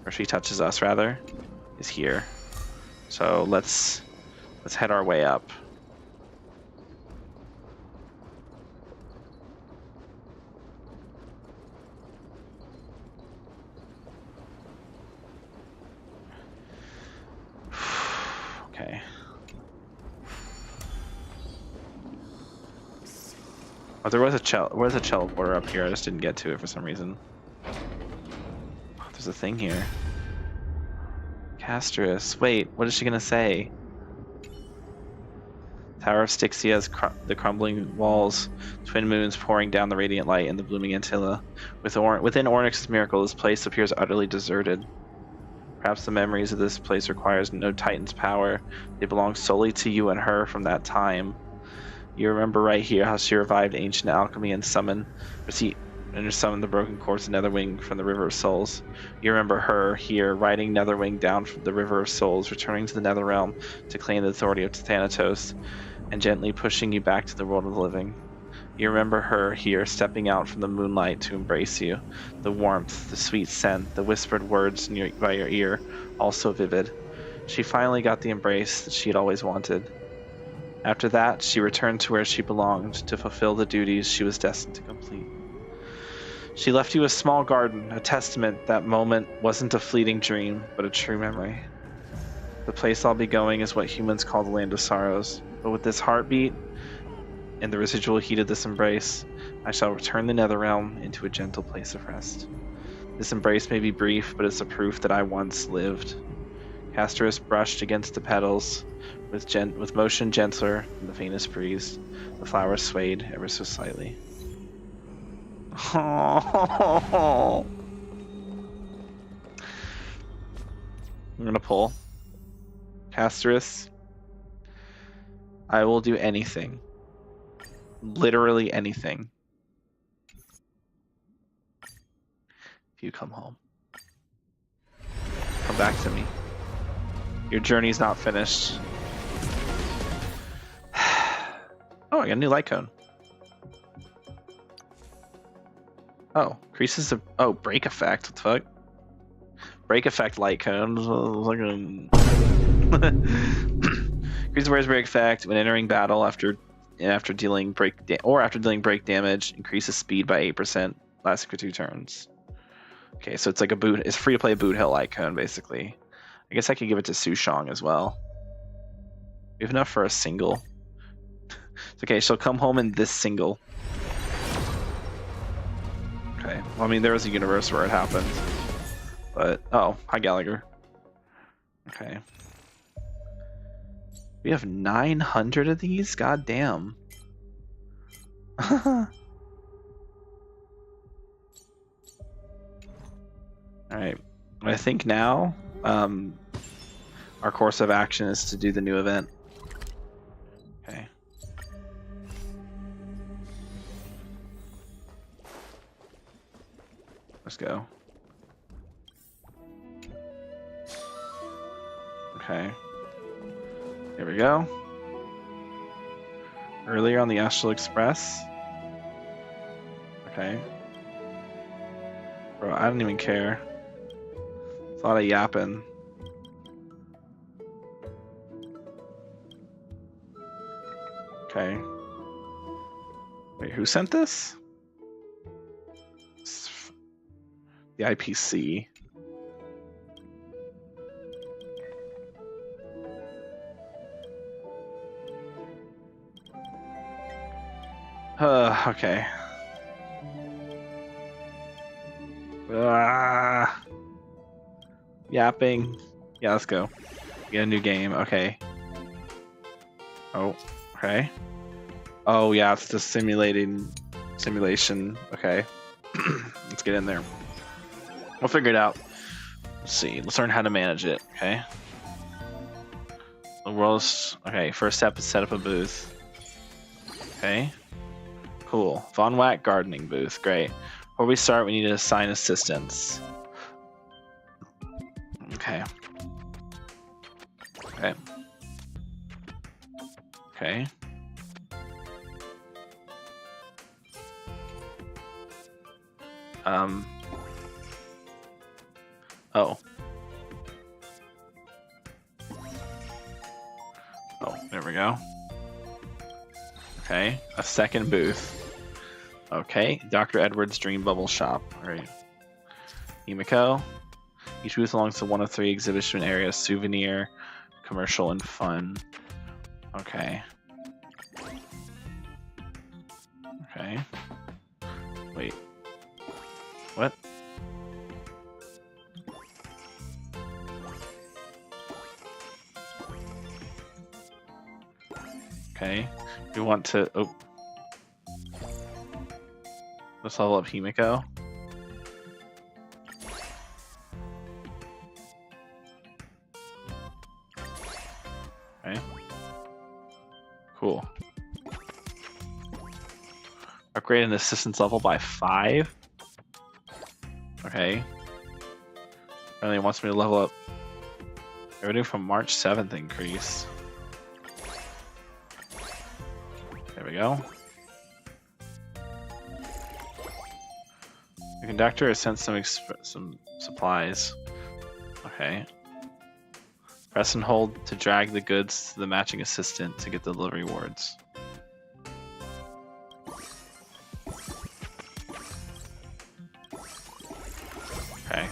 or she touches us rather, is here. So let's head our way up. Okay. Oh, there was a teleporter up here. I just didn't get to it for some reason. Oh, there's a thing here. Castorice. Wait, what is she gonna say? Tower of Styxia's the crumbling walls, twin moons pouring down the radiant light in the blooming Antilla. Within Ornyx's miracle, this place appears utterly deserted. Perhaps the memories of this place requires no Titan's power. They belong solely to you and her from that time. You remember right here how she revived ancient alchemy and summoned the broken corpse of Netherwing from the River of Souls. You remember her here riding Netherwing down from the River of Souls, returning to the Netherrealm to claim the authority of Thanatos, and gently pushing you back to the world of the living. You remember her here stepping out from the moonlight to embrace you. The warmth, the sweet scent, the whispered words by your ear, all so vivid. She finally got the embrace that she had always wanted. After that, she returned to where she belonged to fulfill the duties she was destined to complete. She left you a small garden, a testament that moment wasn't a fleeting dream, but a true memory. The place I'll be going is what humans call the Land of Sorrows, but with this heartbeat and the residual heat of this embrace, I shall return the Netherrealm into a gentle place of rest. This embrace may be brief, but it's a proof that I once lived. Castorice brushed against the petals, with motion gentler than the faintest breeze. The flowers swayed ever so slightly. I'm gonna pull. Castorice, I will do anything. Literally anything. If you come home. Come back to me. Your journey's not finished. Oh, I got a new light cone. Oh, increases the break effect. What the fuck? Break effect light cone. Increases wearer's break effect when entering battle after dealing break damage. Increases speed by 8%, lasting for 2 turns. Okay, so it's like it's free to play boot hill light cone basically. I guess I could give it to Sushong as well. We have enough for a single. It's okay, she'll come home in this single. Okay, well, I mean, there was a universe where it happened. But, oh, hi Gallagher. Okay. We have 900 of these? God damn. Alright, I think now, our course of action is to do the new event. Okay. Let's go. Okay. Here we go. Earlier on the Astral Express. Okay. Bro, I don't even care. It's a lot of yapping. Okay. Wait, who sent this? The IPC. Okay. Yapping. Yeah, let's go. Get a new game. Okay. Oh, okay. Oh yeah, it's the simulation. Okay. Let's get in there. We'll figure it out. Let's see. Let's learn how to manage it. Okay. The world's okay. First step is set up a booth. Okay. Cool. Von Wack gardening booth. Great. Before we start, we need to assign assistants. Okay. Okay. Okay. Oh. Oh, there we go. Okay, a second booth. Okay, Dr. Edward's Dream Bubble Shop. All right. Himiko. Each booth belongs to one of 3 exhibition areas: souvenir, commercial, and fun. Okay. Okay. Wait. What? Okay. We want to... Oh. Let's level up Himiko. Okay. Cool. Upgrade an assistance level by 5. Okay. Apparently it wants me to level up everything from March 7th increase. There we go. The conductor has sent some supplies. Okay. Press and hold to drag the goods to the matching assistant to get the delivery rewards. Okay.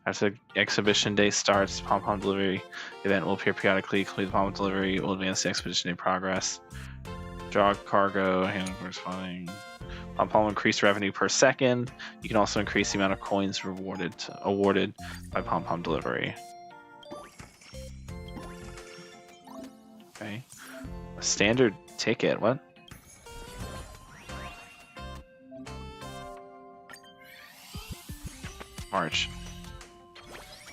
After the exhibition day starts, pom-pom delivery event will appear periodically. Complete the pom-pom delivery will advance the expedition in progress. Draw cargo, handling corresponding. Pom-pom will increase revenue per second. You can also increase the amount of coins awarded by pom-pom delivery. Okay. A standard ticket, what? March.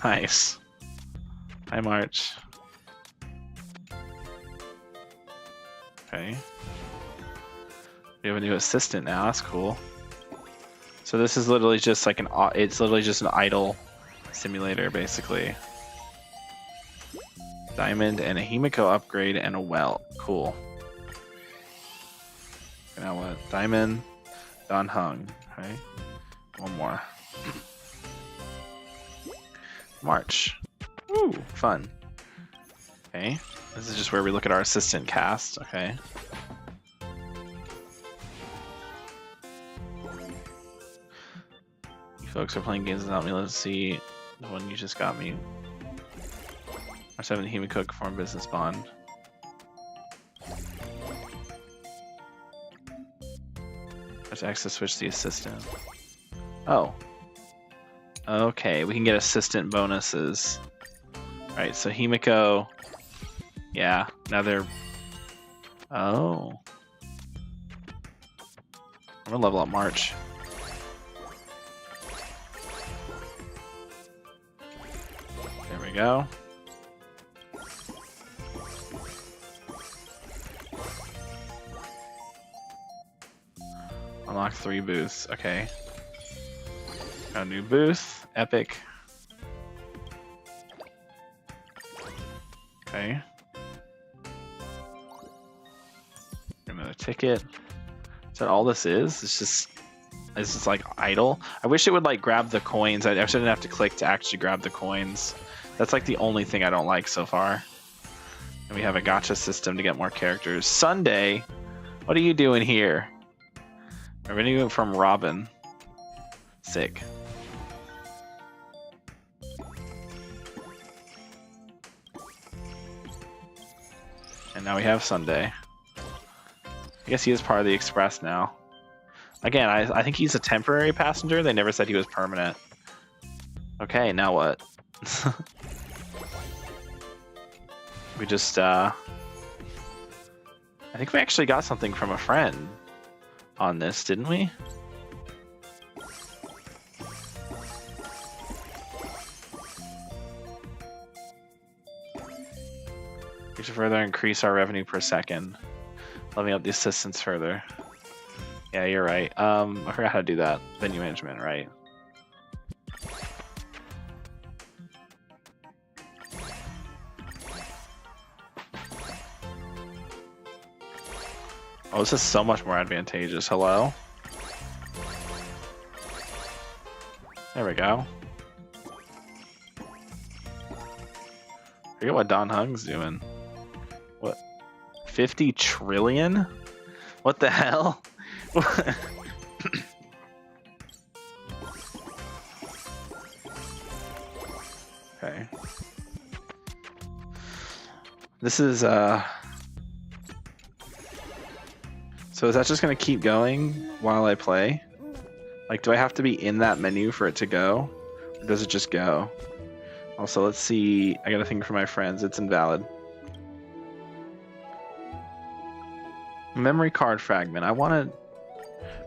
Nice. Hi, March. Okay. We have a new assistant now, that's cool. So this is literally just like it's literally just an idle simulator, basically. Diamond and a Himiko upgrade and a well. Cool. Now what? Diamond, Don Hung. Okay. One more. March. Woo, fun. Okay. This is just where we look at our assistant cast. Okay. You folks are playing games without me. Let's see the one you just got me. Our 7 Himiko form business bond. There's access switch the assistant. Oh. Okay, we can get assistant bonuses. Alright, so Himiko. Yeah, now they're. Oh. I'm gonna level up March. There we go. Unlock 3 booths. Okay. Got a new booth. Epic. Okay. Another ticket. Is that all this is? It's just like idle. I wish it would like grab the coins. I shouldn't have to click to actually grab the coins. That's like the only thing I don't like so far. And we have a gacha system to get more characters. Sunday, what are you doing here? Revenue from Robin. Sick. And now we have Sunday. I guess he is part of the Express now. Again, I think he's a temporary passenger. They never said he was permanent. Okay, now what? We just, I think we actually got something from a friend on this, didn't we? We should further increase our revenue per second. Leveling up the assistance further. Yeah, you're right. I forgot how to do that. Venue management, right? Oh, this is so much more advantageous. Hello? There we go. Forget what Don Hung's doing. What? 50 trillion? What the hell? Okay. This is, so is that just gonna keep going while I play? Like, do I have to be in that menu for it to go? Or does it just go? Also, let's see. I got a thing for my friends. It's invalid. Memory card fragment. I wanted...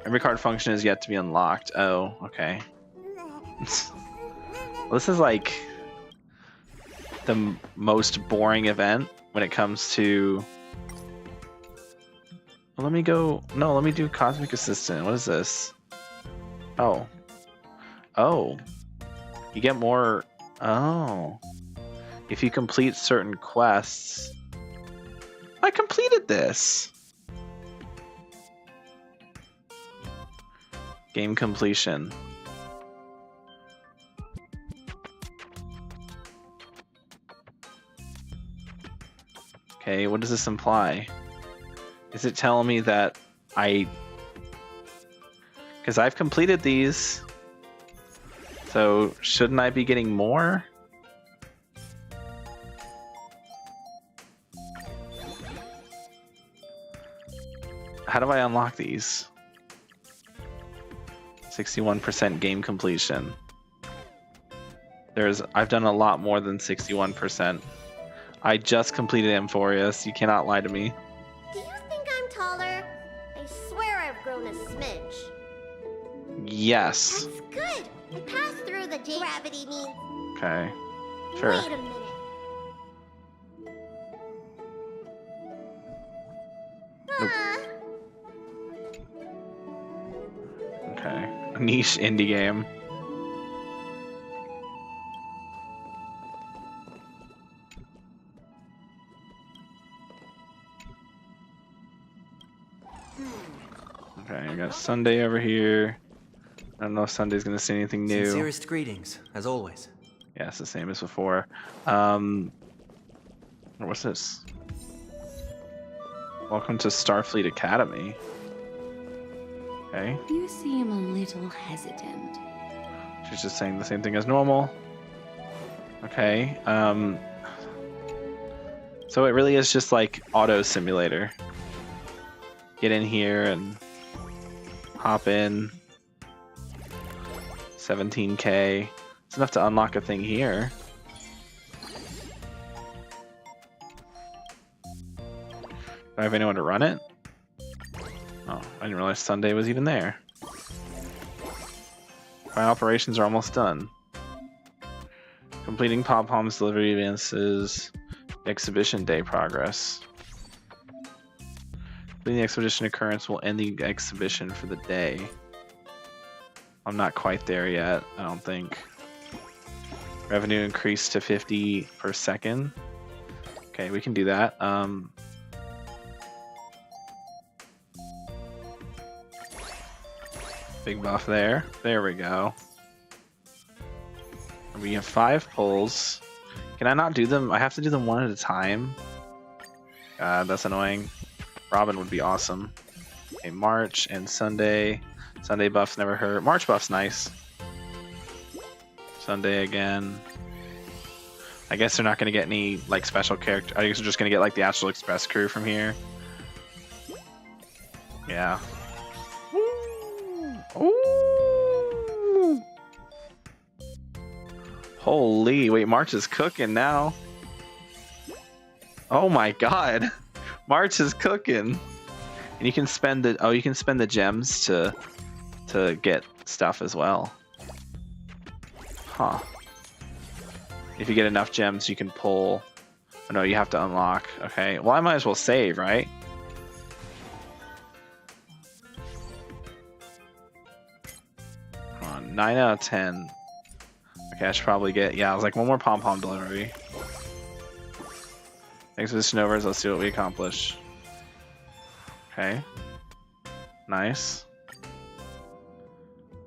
Memory card function is yet to be unlocked. Oh, okay. Well, this is like the most boring event when it comes to... Well, let me go... No, let me do Cosmic Assistant. What is this? Oh. Oh. You get more... Oh. If you complete certain quests... I completed this! Game completion. Okay, what does this imply? Is it telling me that because I've completed these, so shouldn't I be getting more? How do I unlock these? 61% game completion. I've done a lot more than 61%. I just completed Amphorius. You cannot lie to me. Do you think I'm taller? I swear I've grown a smidge. Yes. That's good. I passed through the gravity means. Okay. Sure. Wait a minute. Okay. Niche indie game. Okay, I got Sunday over here. I don't know if Sunday's gonna say anything new. Sincerest greetings, as always. Yeah, it's the same as before. What's this? Welcome to Starfleet Academy. Okay. You seem a little hesitant. She's just saying the same thing as normal. Okay. So it really is just like auto simulator. Get in here and hop in. 17K. It's enough to unlock a thing here. Do I have anyone to run it? Oh, I didn't realize Sunday was even there. My operations are almost done. Completing Pom-Pom's delivery advances. Exhibition day progress. Completing the expedition occurrence will end the exhibition for the day. I'm not quite there yet, I don't think. Revenue increased to 50 per second. Okay, we can do that. Big buff there. There we go. We have 5 pulls. Can I not do them? I have to do them one at a time. God, that's annoying. Robin would be awesome. Okay, March and Sunday. Sunday buffs never hurt. March buff's nice. Sunday again. I guess they're not going to get any like special character. I guess they're just going to get like the Astral Express crew from here. Yeah. Ooh. Holy, wait, March is cooking now. Oh my god. March is cooking. And you can spend the gems to get stuff as well. Huh. If you get enough gems, you can pull. Oh, no, you have to unlock. Okay. Well, I might as well save, right? Come on, 9 out of 10. Okay, I should probably get. Yeah, I was like one more pom-pom delivery. Thanks for the snovers. Let's see what we accomplish. Okay. Nice.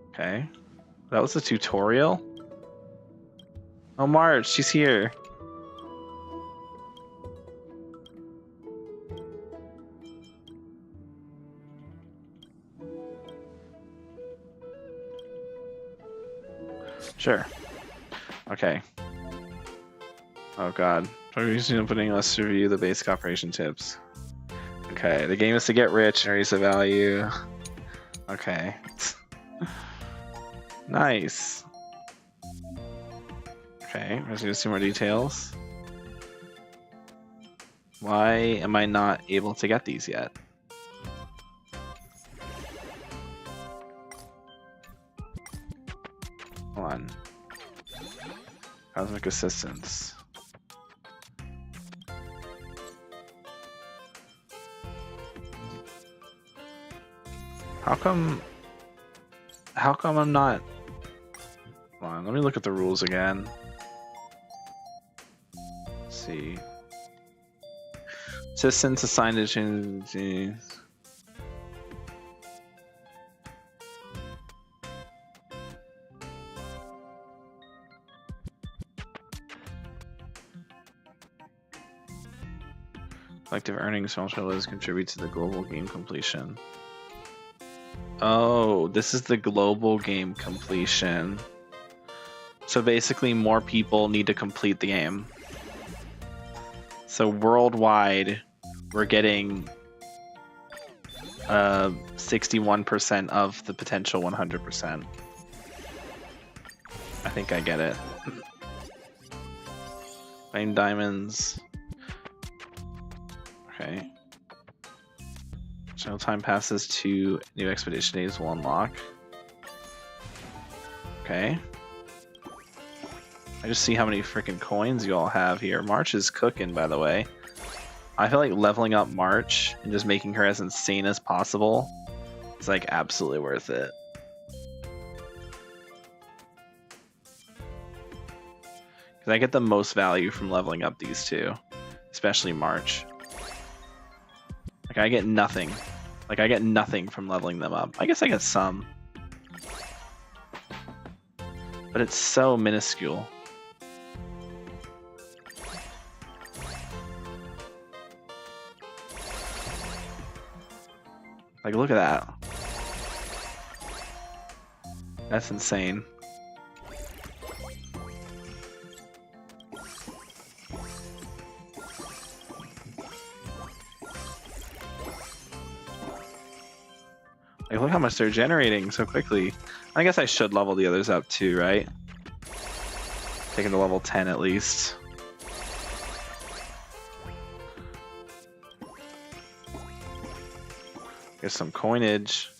Okay. That was the tutorial? Oh, March, she's here. Sure. Okay. Oh god. Using putting us to review the basic operation tips. Okay, the game is to get rich and raise the value. Okay. Nice. Okay, let's do some more details. Why am I not able to get these yet? Hold on. Cosmic assistance. How come I'm not? Hold on, let me look at the rules again. Let's see. Assistance assigned to change. Collective earnings from shareholders contribute to the global game completion. Oh, this is the global game completion. So basically more people need to complete the game. So worldwide, we're getting 61% of the potential 100%. I think I get it. Flame diamonds. Okay. So time passes to new expedition days will unlock. Okay. I just see how many freaking coins you all have here. March is cooking, by the way. I feel like leveling up March and just making her as insane as possible is like absolutely worth it. Because I get the most value from leveling up these two, especially March. Like I get nothing. Like I get nothing from leveling them up. I guess I get some. But it's so minuscule. Like look at that. That's insane. Like, look how much they're generating so quickly. I guess I should level the others up too, right? Taking to level 10 at least. Here's some coinage.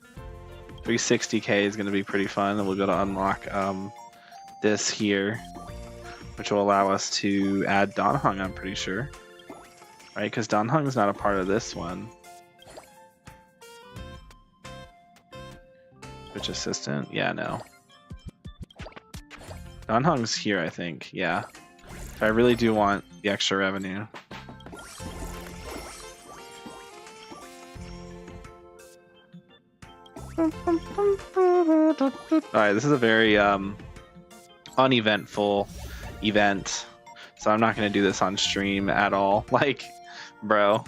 360k is going to be pretty fun, and we'll be able to unlock this here, which will allow us to add Danheng, I'm pretty sure. Right, because Danheng is not a part of this one. Which assistant? Yeah, no. Danheng's here, I think. Yeah. I really do want the extra revenue. Alright, this is a very uneventful event, so I'm not going to do this on stream at all. Like, bro.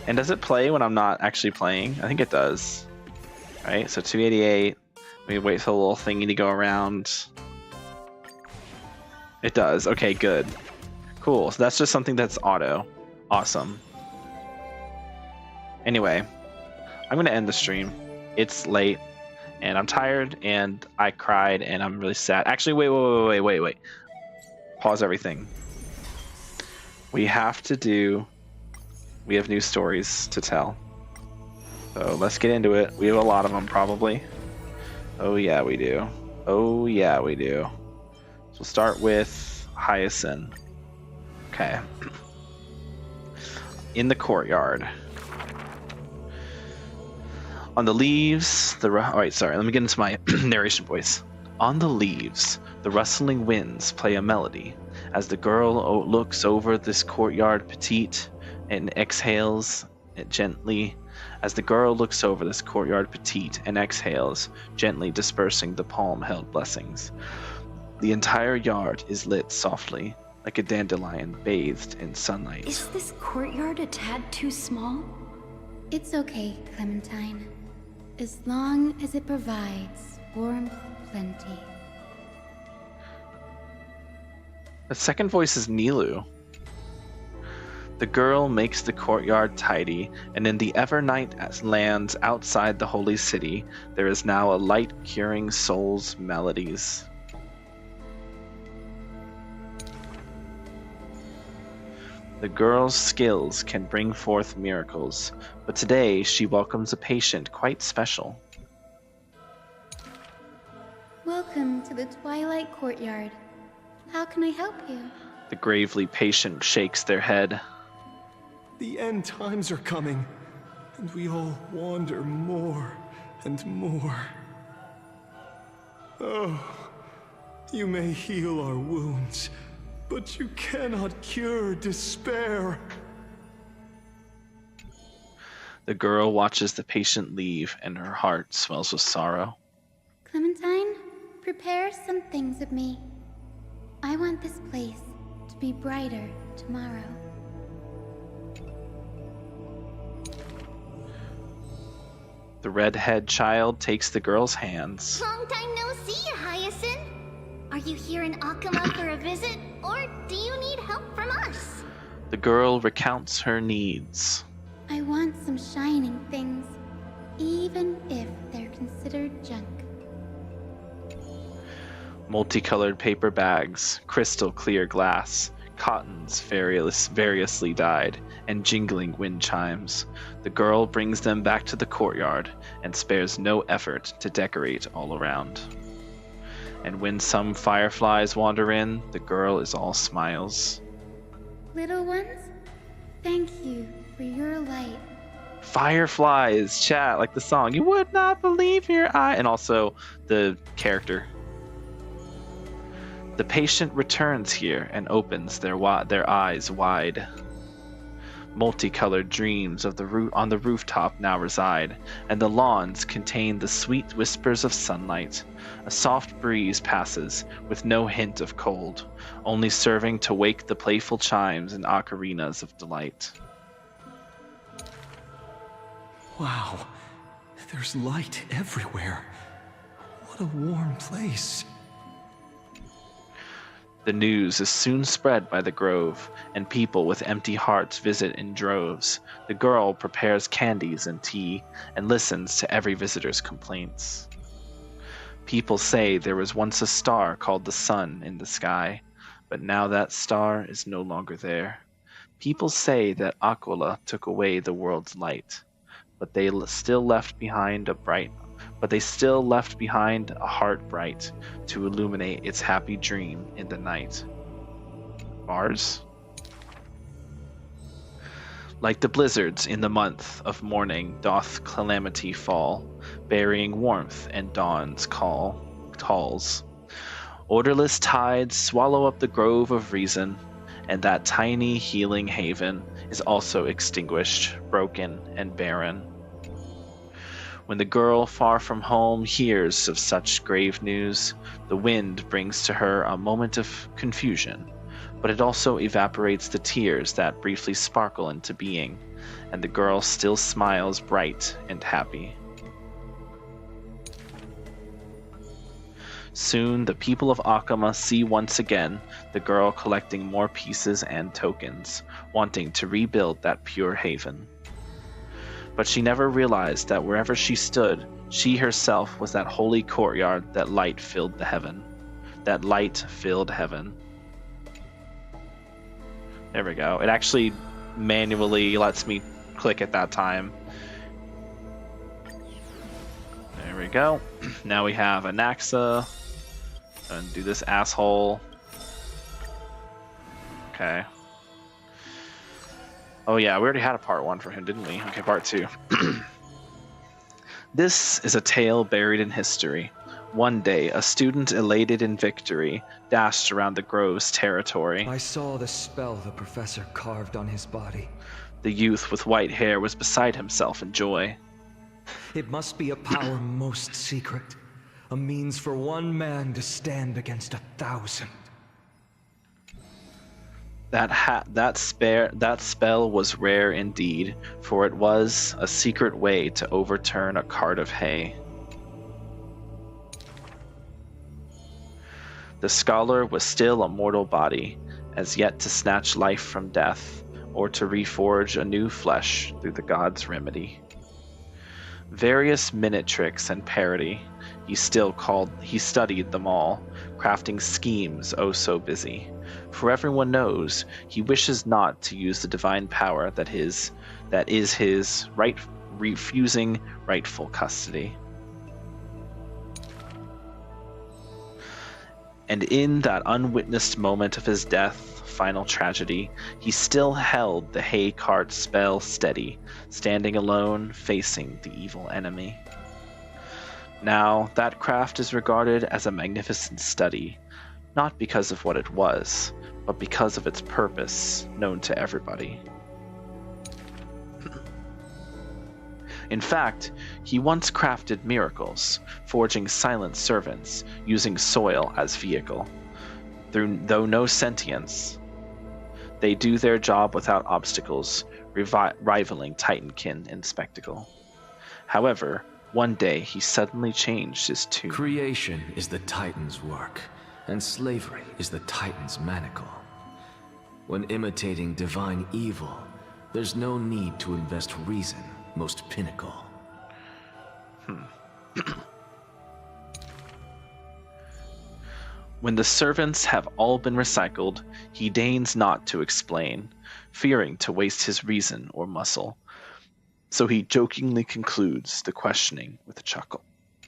And does it play when I'm not actually playing? I think it does. Right, so 288. We wait for the little thingy to go around. It does. Okay, good. Cool. So that's just something that's auto. Awesome. Anyway, I'm gonna end the stream. It's late, and I'm tired, and I cried, and I'm really sad. Actually, wait. Pause everything. We have new stories to tell. So let's get into it. We have a lot of them, probably. Oh yeah, we do. So we'll start with Hyacinth. Okay. In the courtyard. On the leaves, let me get into my narration voice. On the leaves, the rustling winds play a melody as the girl looks over this courtyard petite and exhales gently. As the girl looks over this courtyard petite and exhales, gently dispersing the palm-held blessings. The entire yard is lit softly, like a dandelion bathed in sunlight. Is this courtyard a tad too small? It's okay, Clementine. As long as it provides warmth plenty. The second voice is Nilu. The girl makes the courtyard tidy, and in the Evernight lands outside the holy city, there is now a light curing souls' melodies. The girl's skills can bring forth miracles, but today she welcomes a patient quite special. Welcome to the Twilight Courtyard. How can I help you? The gravely patient shakes their head. The end times are coming, and we all wander more and more. Oh, you may heal our wounds, but you cannot cure despair. The girl watches the patient leave, and her heart swells with sorrow. Clementine, prepare some things with me. I want this place to be brighter tomorrow. The redhead child takes the girl's hands. Long time no see, Hyacinth. Are you here in Akama for a visit, or do you need help from us? The girl recounts her needs. I want some shining things, even if they're considered junk. Multicolored paper bags, crystal clear glass, cottons variously dyed, and jingling wind chimes. The girl brings them back to the courtyard and spares no effort to decorate all around. And when some fireflies wander in, the girl is all smiles. Little ones, thank you for your light. Fireflies, chat, like the song. You would not believe your eye. And also the character. The patient returns here and opens their eyes wide. Multicolored dreams of on the rooftop now reside, and the lawns contain the sweet whispers of sunlight. A soft breeze passes, with no hint of cold, only serving to wake the playful chimes and ocarinas of delight. Wow, there's light everywhere. What a warm place. The news is soon spread by the grove, and people with empty hearts visit in droves. The girl prepares candies and tea, and listens to every visitor's complaints. People say there was once a star called the sun in the sky, but now that star is no longer there. People say that Aquila took away the world's light, but they still left behind a heart bright to illuminate its happy dream in the night. Bars? Like the blizzards in the month of mourning doth calamity fall, burying warmth and dawn's calls. Orderless tides swallow up the grove of reason, and that tiny healing haven is also extinguished, broken, and barren. When the girl far from home hears of such grave news, the wind brings to her a moment of confusion, but it also evaporates the tears that briefly sparkle into being, and the girl still smiles bright and happy. Soon the people of Akama see once again the girl collecting more pieces and tokens, wanting to rebuild that pure haven. But she never realized that wherever she stood, she herself was that holy courtyard that light filled the heaven. That light filled heaven. There we go. It actually manually lets me click at that time. There we go. Now we have Anaxa. And do this asshole. Okay. Oh yeah, we already had a part 1 for him, didn't we? Okay, part 2. This is a tale buried in history. One day, a student elated in victory dashed around the grove's territory. I saw the spell the professor carved on his body. The youth with white hair was beside himself in joy. It must be a power most secret. A means for one man to stand against 1,000. That spell was rare indeed, for it was a secret way to overturn a cart of hay. The scholar was still a mortal body, as yet to snatch life from death, or to reforge a new flesh through the god's remedy. Various minute tricks and parody, he studied them all, crafting schemes oh so busy. For everyone knows he wishes not to use the divine power that is his refusing rightful custody. And in that unwitnessed moment of his death, final tragedy, he still held the hay cart spell steady, standing alone, facing the evil enemy. Now, that craft is regarded as a magnificent study, not because of what it was, but because of its purpose, known to everybody. In fact, he once crafted miracles, forging silent servants, using soil as vehicle. Though no sentience, they do their job without obstacles, rivaling Titankin in spectacle. However, one day he suddenly changed his tune. Creation is the Titan's work, and slavery is the Titan's manacle. When imitating divine evil, there's no need to invest reason, most pinnacle. When the servants have all been recycled, he deigns not to explain, fearing to waste his reason or muscle. So he jokingly concludes the questioning with a chuckle.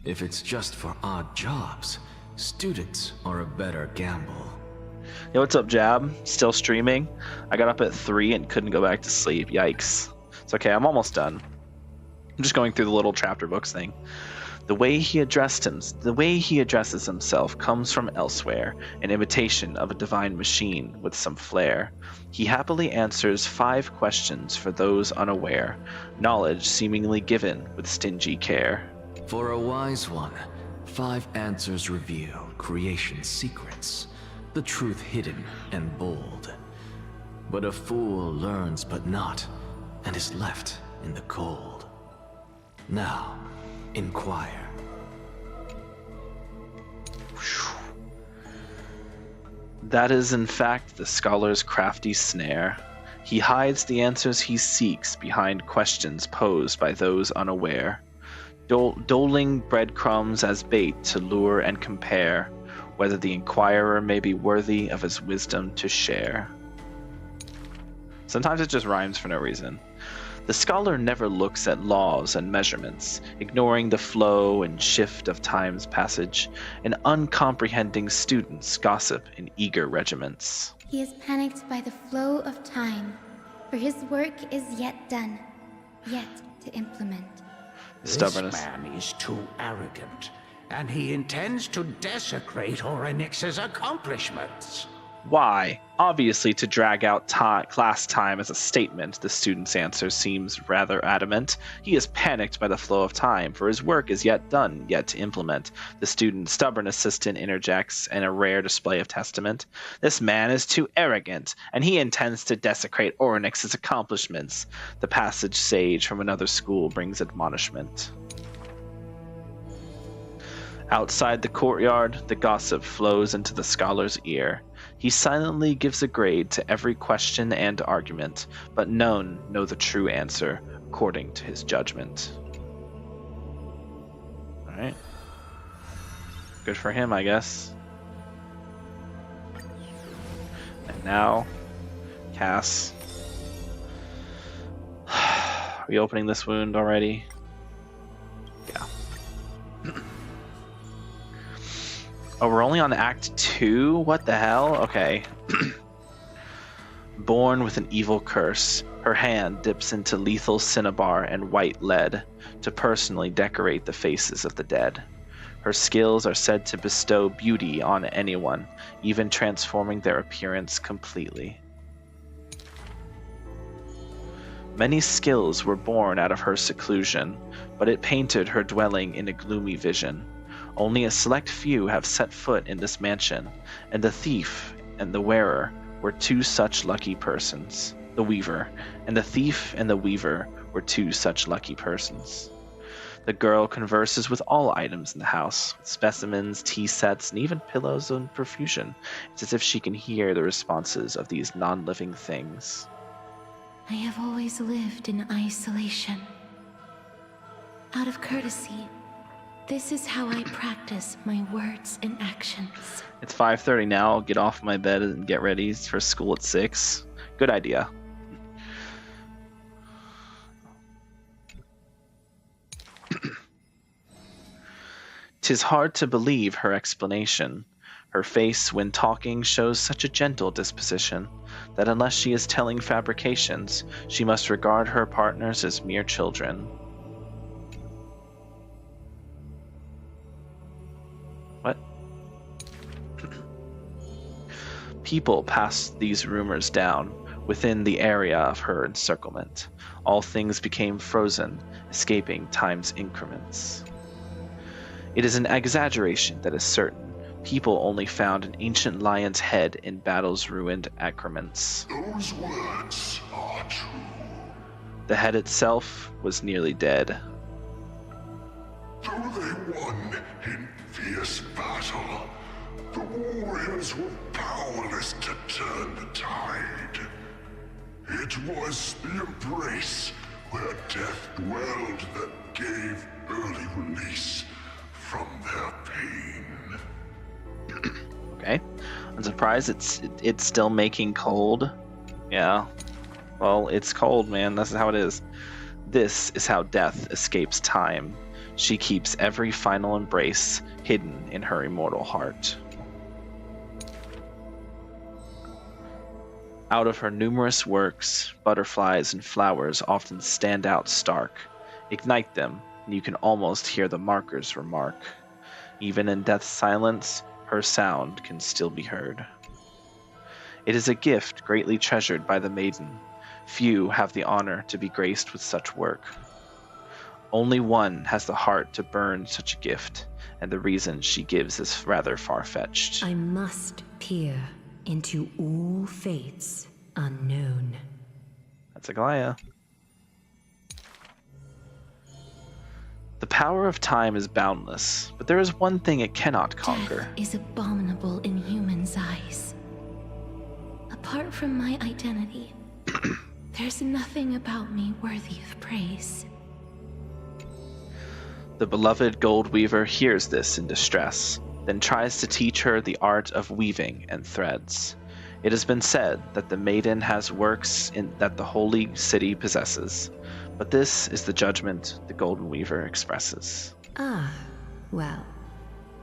If it's just for odd jobs, students are a better gamble. Yo, what's up, Jab? Still streaming? I got up at 3 and couldn't go back to sleep. Yikes. It's okay, I'm almost done. I'm just going through the little chapter books thing. The way he addresses himself comes from elsewhere, an imitation of a divine machine with some flair. He happily answers 5 questions for those unaware, knowledge seemingly given with stingy care. For a wise one, 5 answers reveal creation's secrets, the truth hidden and bold. But a fool learns but not, and is left in the cold. Now, inquire. That is in fact the scholar's crafty snare. He hides the answers he seeks behind questions posed by those unaware, doling breadcrumbs as bait to lure and compare, whether the inquirer may be worthy of his wisdom to share. Sometimes it just rhymes for no reason. The scholar never looks at laws and measurements, ignoring the flow and shift of time's passage, and uncomprehending students gossip in eager regiments. He is panicked by the flow of time, for his work is yet done, yet to implement. Stubbornness. This man is too arrogant, and he intends to desecrate Orynyx's accomplishments. Why? Obviously to drag out class time as a statement, the student's answer seems rather adamant. He is panicked by the flow of time, for his work is yet done, yet to implement. The student's stubborn assistant interjects in a rare display of testament. This man is too arrogant, and he intends to desecrate Orynyx's accomplishments. The passage sage from another school brings admonishment. Outside the courtyard, the gossip flows into the scholar's ear. He silently gives a grade to every question and argument, but none know the true answer. according to his judgment. Alright. Good for him, I guess. And now, Cass. Are we opening this wound already? Yeah. Oh, we're only on Act 2? What the hell? Okay. Born with an evil curse, her hand dips into lethal cinnabar and white lead to personally decorate the faces of the dead. Her skills are said to bestow beauty on anyone, even transforming their appearance completely. Many skills were born out of her seclusion, but it painted her dwelling in a gloomy vision. Only a select few have set foot in this mansion, and the thief and the wearer were two such lucky persons. The weaver, and the thief and the weaver were two such lucky persons. The girl converses with all items in the house, with specimens, tea sets, and even pillows in profusion. It's as if she can hear the responses of these non-living things. I have always lived in isolation. Out of courtesy, this is how I practice my words and actions. It's 5:30 now. I'll get off my bed and get ready for school at 6. Good idea. "'Tis hard to believe her explanation. Her face, when talking, shows such a gentle disposition that unless she is telling fabrications, she must regard her partners as mere children." What? People pass these rumors down within the area of her encirclement. All things became frozen, escaping time's increments. It is an exaggeration that is certain. People only found an ancient lion's head in battle's ruined accrements. Those words are true. The head itself was nearly dead. Though they won in fierce battle, the warriors were powerless to turn the tide. It was the embrace where death dwelled that gave early release from their pain. Okay. I'm surprised it's still making cold. Yeah. Well, it's cold, man. That's how it is. This is how death escapes time. She keeps every final embrace hidden in her immortal heart. Out of her numerous works, butterflies and flowers often stand out stark. Ignite them, and you can almost hear the markers remark. Even in death's silence, her sound can still be heard. It is a gift greatly treasured by the maiden. Few have the honor to be graced with such work. Only one has the heart to burn such a gift, and the reason she gives is rather far-fetched. I must peer into all fates unknown. That's Aglaia. The power of time is boundless, but there is one thing it cannot conquer. Death is abominable in humans' eyes. Apart from my identity, there's nothing about me worthy of praise. The beloved Gold Weaver hears this in distress, then tries to teach her the art of weaving and threads. It has been said that the maiden has works that the holy city possesses, but this is the judgment the Golden Weaver expresses. Ah, well,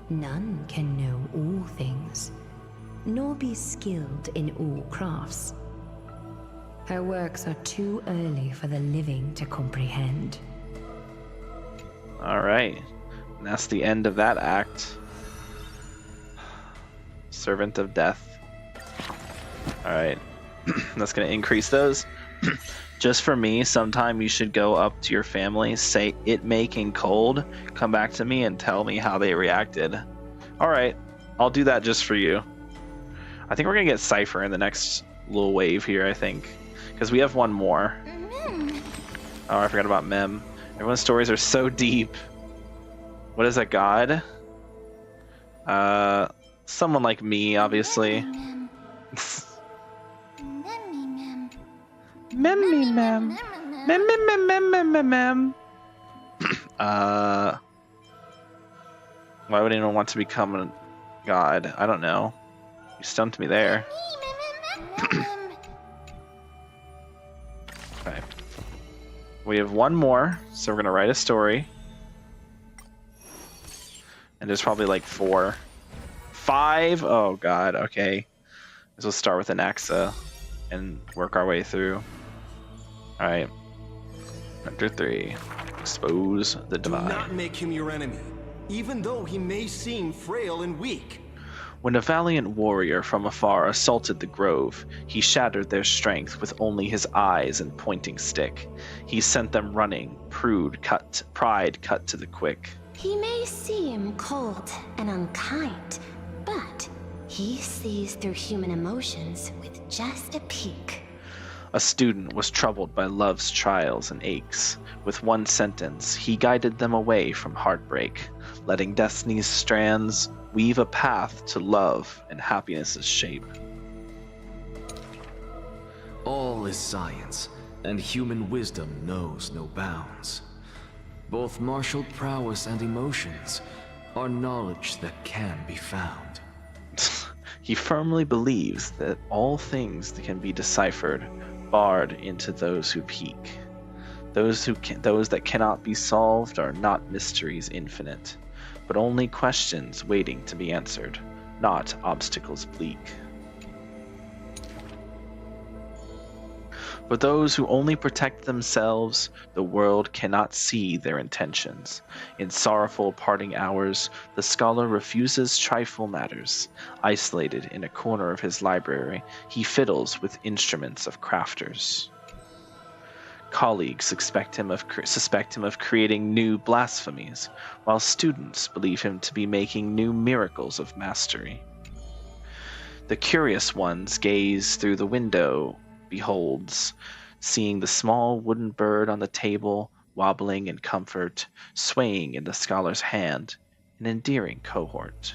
none can know all things, nor be skilled in all crafts. Her works are too early for the living to comprehend. All right, and that's the end of that act. Servant of Death. All right, that's gonna increase those. Just for me, sometime you should go up to your family, say it making cold, come back to me and tell me how they reacted. All right, I'll do that just for you. I think we're gonna get Cypher in the next little wave here, I think, because we have one more. Oh, I forgot about Mem. Everyone's stories are so deep. What is a god? Someone like me, obviously. Mem. Why would anyone want to become a god? I don't know. You stumped me there. Okay. We have one more, so we're gonna write a story. And there's probably like 4. 5? Oh god, okay. So we'll start with an Axa and work our way through. Alright. Chapter 3. Expose the Do divide. not make him your enemy, even though he may seem frail and weak. When a valiant warrior from afar assaulted the grove, he shattered their strength with only his eyes and pointing stick. He sent them running, pride cut to the quick. He may seem cold and unkind, but he sees through human emotions with just a peek. A student was troubled by love's trials and aches. With one sentence, he guided them away from heartbreak, letting destiny's strands weave a path to love and happiness's shape. All is science, and human wisdom knows no bounds. Both martial prowess and emotions are knowledge that can be found. He firmly believes that all things that can be deciphered, barred into those who peek. Those that cannot be solved are not mysteries infinite, but only questions waiting to be answered, not obstacles bleak. For those who only protect themselves, the world cannot see their intentions. In sorrowful parting hours, the scholar refuses trifle matters. Isolated in a corner of his library, he fiddles with instruments of crafters. Colleagues suspect him of creating new blasphemies, while students believe him to be making new miracles of mastery. The curious ones gaze through the window, beholds, seeing the small wooden bird on the table, wobbling in comfort, swaying in the scholar's hand, an endearing cohort.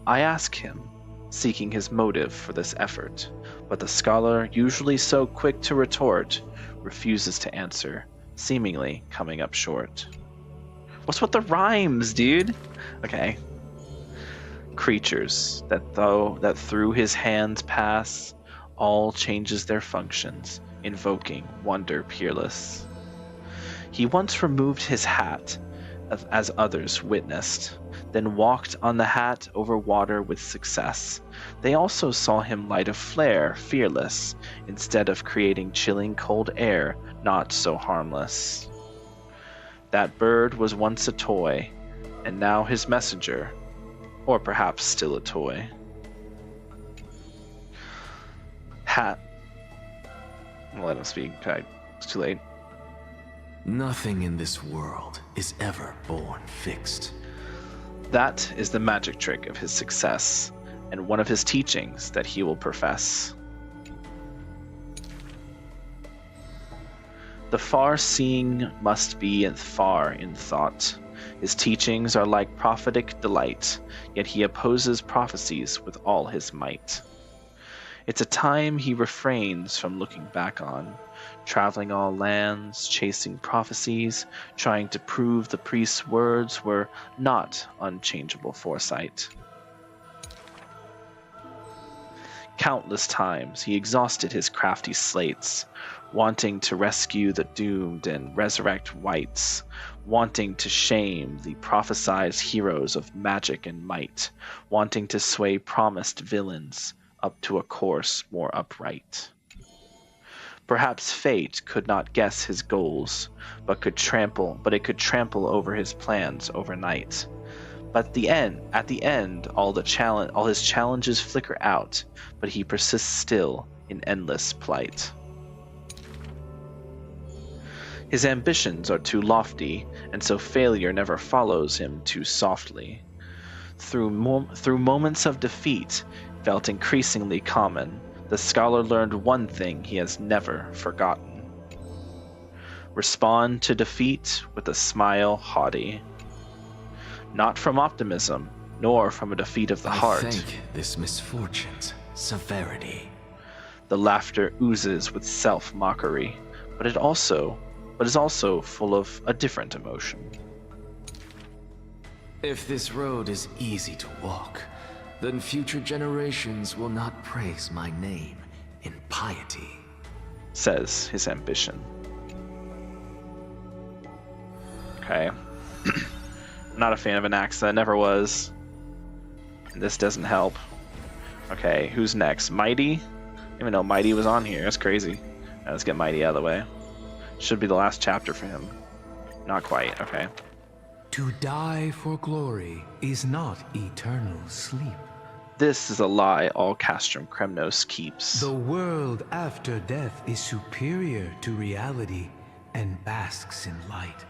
I ask him, seeking his motive for this effort, but the scholar, usually so quick to retort, refuses to answer, seemingly coming up short. What's with the rhymes, dude? Okay. Creatures that through his hands pass, all changes their functions, invoking wonder peerless. He once removed his hat, as others witnessed, then walked on the hat over water with success. They also saw him light a flare, fearless, instead of creating chilling cold air, not so harmless. That bird was once a toy, and now his messenger, or perhaps still a toy. Hat. I'll let him speak. Okay, it's too late. Nothing in this world is ever born fixed. That is the magic trick of his success, and one of his teachings that he will profess. The far-seeing must be far in thought. His teachings are like prophetic delight, yet he opposes prophecies with all his might. It's a time he refrains from looking back on, traveling all lands, chasing prophecies, trying to prove the priest's words were not unchangeable foresight. Countless times he exhausted his crafty slates, wanting to rescue the doomed and resurrect wights, wanting to shame the prophesied heroes of magic and might, wanting to sway promised villains up to a course more upright. Perhaps fate could not guess his goals, but it could trample over his plans overnight. But at the end, all his challenges flicker out, but he persists still in endless plight. His ambitions are too lofty, and so failure never follows him too softly. Through moments of defeat, felt increasingly common, the scholar learned one thing he has never forgotten. Respond to defeat with a smile haughty. Not from optimism, nor from a defeat of the heart. I think this misfortune's severity. The laughter oozes with self-mockery, but is also full of a different emotion. If this road is easy to walk, then future generations will not praise my name in piety, says his ambition. Okay. Not a fan of an accent, never was. And this doesn't help. Okay, who's next? Mighty? I didn't even know Mighty was on here. That's crazy. Right, let's get Mighty out of the way. Should be the last chapter for him. Not quite, okay. To die for glory is not eternal sleep. This is a lie all Castrum Kremnos keeps. The world after death is superior to reality and basks in light.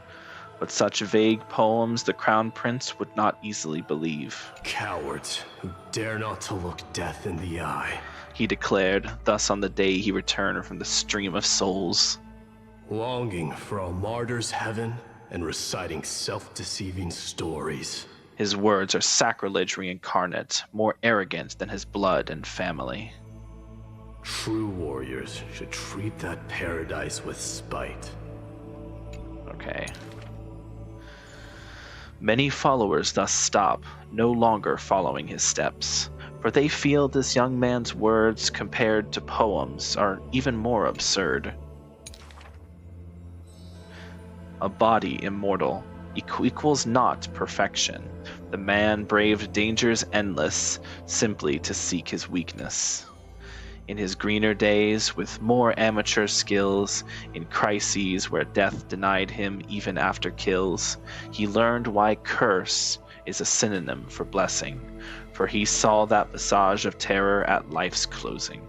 But such vague poems the Crown Prince would not easily believe. Cowards who dare not to look death in the eye, he declared, thus on the day he returned from the stream of souls. Longing for a martyr's heaven and reciting self-deceiving stories. His words are sacrilege reincarnate, more arrogant than his blood and family. True warriors should treat that paradise with spite. Okay. Many followers thus stop, no longer following his steps, for they feel this young man's words compared to poems are even more absurd. A body immortal equals not perfection. The man braved dangers endless simply to seek his weakness. In his greener days, with more amateur skills, in crises where death denied him even after kills, he learned why curse is a synonym for blessing, for he saw that visage of terror at life's closing.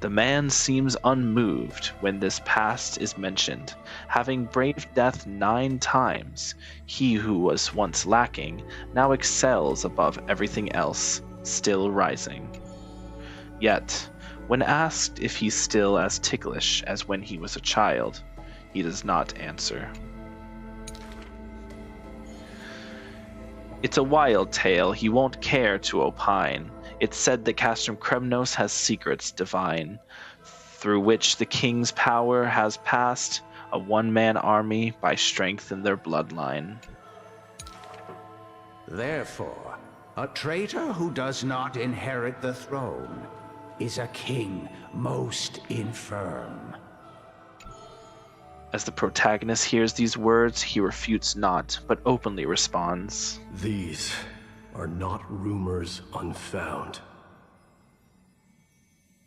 The man seems unmoved when this past is mentioned, having braved death 9 times. He who was once lacking now excels above everything else, still rising. Yet, when asked if he's still as ticklish as when he was a child, he does not answer. It's a wild tale, he won't care to opine. It's said that Castrum Kremnos has secrets divine, through which the king's power has passed a one-man army by strength in their bloodline. Therefore, a traitor who does not inherit the throne is a king most infirm. As the protagonist hears these words, he refutes not, but openly responds. These are not rumors unfound.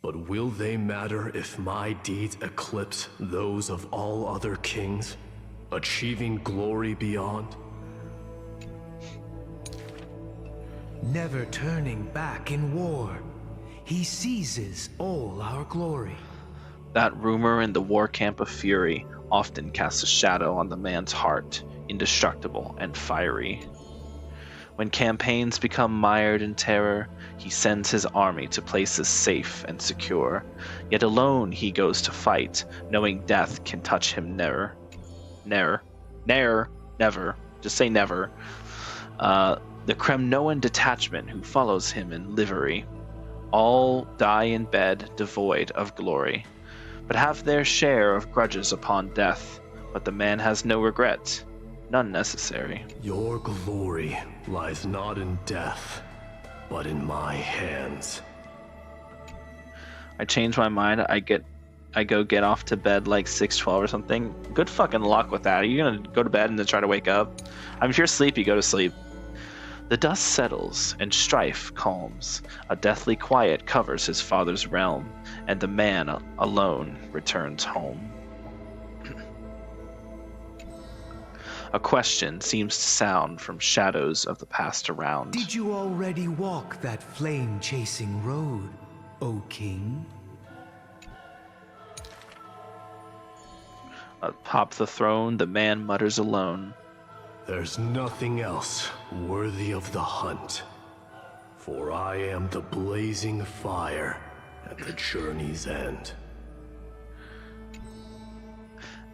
But will they matter if my deeds eclipse those of all other kings, achieving glory beyond? Never turning back in war, he seizes all our glory. That rumor in the war camp of fury often casts a shadow on the man's heart, indestructible and fiery. When campaigns become mired in terror, he sends his army to places safe and secure. Yet alone he goes to fight, knowing death can touch him never. Never. Just say never. The Kremnoan detachment who follows him in livery, all die in bed devoid of glory, but have their share of grudges upon death. But the man has no regret, none necessary. Your glory lies not in death, but in my hands. I change my mind. I go get off to bed like 6:12 or something. Good fucking luck with that. Are you gonna go to bed and then try to wake up? I mean, if you're sleepy, go to sleep. The dust settles and strife calms. A deathly quiet covers his father's realm, and the man alone returns home. A question seems to sound from shadows of the past around. Did you already walk that flame-chasing road, O King? Atop the throne, the man mutters alone. There's nothing else worthy of the hunt, for I am the blazing fire at the journey's end.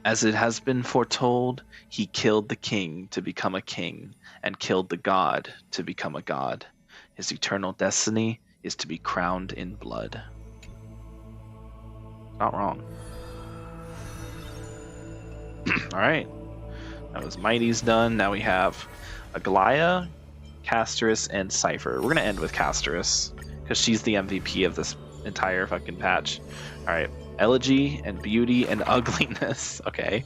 As it has been foretold, he killed the king to become a king, and killed the god to become a god. His eternal destiny is to be crowned in blood. Not wrong. Alright. That was Mighty's done. Now we have Aglaya, Castorice, and Cypher. We're going to end with Castorice, because she's the MVP of this entire fucking patch. Alright. Elegy and beauty and ugliness. Okay.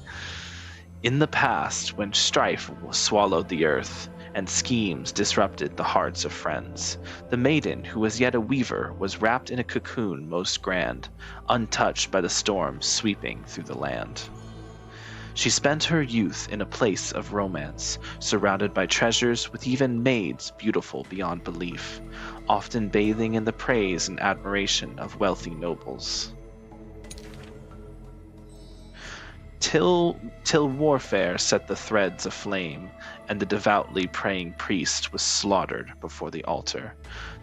In the past, when strife swallowed the earth, and schemes disrupted the hearts of friends, the maiden, who was yet a weaver, was wrapped in a cocoon most grand, untouched by the storms sweeping through the land. She spent her youth in a place of romance, surrounded by treasures, with even maids beautiful beyond belief, often bathing in the praise and admiration of wealthy nobles. Till warfare set the threads aflame, and the devoutly praying priest was slaughtered before the altar.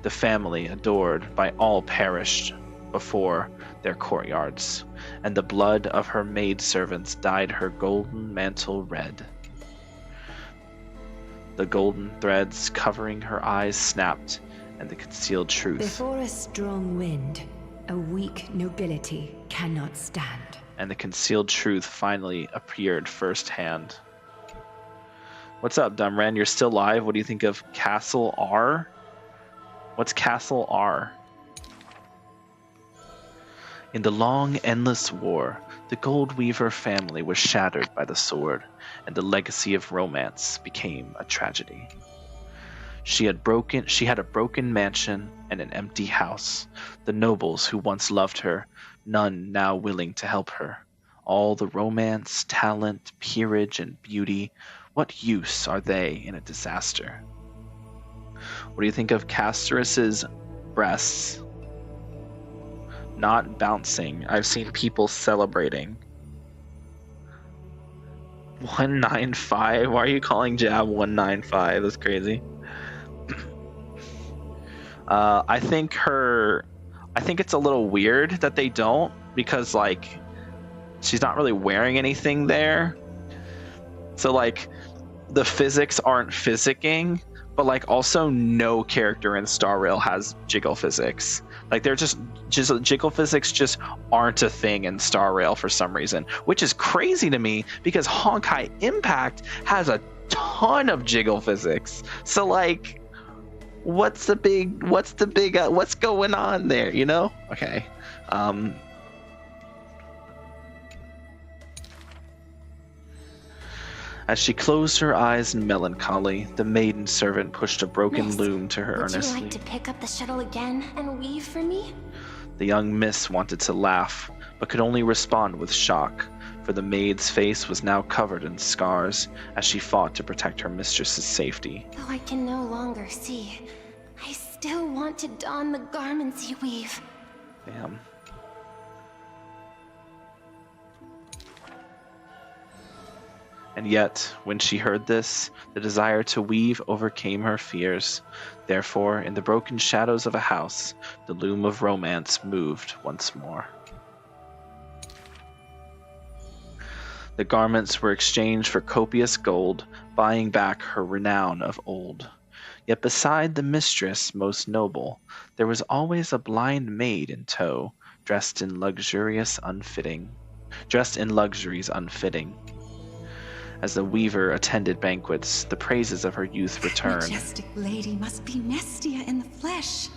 The family, adored by all, perished before their courtyards, and the blood of her maidservants dyed her golden mantle red. The golden threads covering her eyes snapped, and the concealed truth. Before a strong wind, a weak nobility cannot stand. And the concealed truth finally appeared firsthand. What's up, Dumren? You're still live? What do you think of Castle R? What's Castle R? In the long, endless war, the Gold Weaver family was shattered by the sword, and the legacy of romance became a tragedy. She had a broken mansion and an empty house. The nobles who once loved her, none now willing to help her. All the romance, talent, peerage, and beauty, what use are they in a disaster? What do you think of Castorice's breasts? Not bouncing. I've seen people celebrating. 195? Why are you calling Jab 195? That's crazy. I think it's a little weird that they don't, because like she's not really wearing anything there. So like the physics aren't physicking, but like also no character in Star Rail has jiggle physics. Like they're just jiggle physics just aren't a thing in Star Rail for some reason, which is crazy to me because Honkai Impact has a ton of jiggle physics. So like what's going on there, you know? Okay. As she closed her eyes in melancholy, the maiden servant pushed a broken Miss, loom to her would earnestly. you like to pick up the shuttle again and weave for me? The young miss wanted to laugh, but could only respond with shock, for the maid's face was now covered in scars as she fought to protect her mistress's safety. Though I can no longer see, I still want to don the garments you weave. Damn. And yet, when she heard this, the desire to weave overcame her fears. Therefore, in the broken shadows of a house, the loom of romance moved once more. The garments were exchanged for copious gold, buying back her renown of old. Yet beside the mistress most noble, there was always a blind maid in tow, dressed in luxuries unfitting. As the weaver attended banquets, the praises of her youth returned. Majestic lady must be Nestia in the flesh.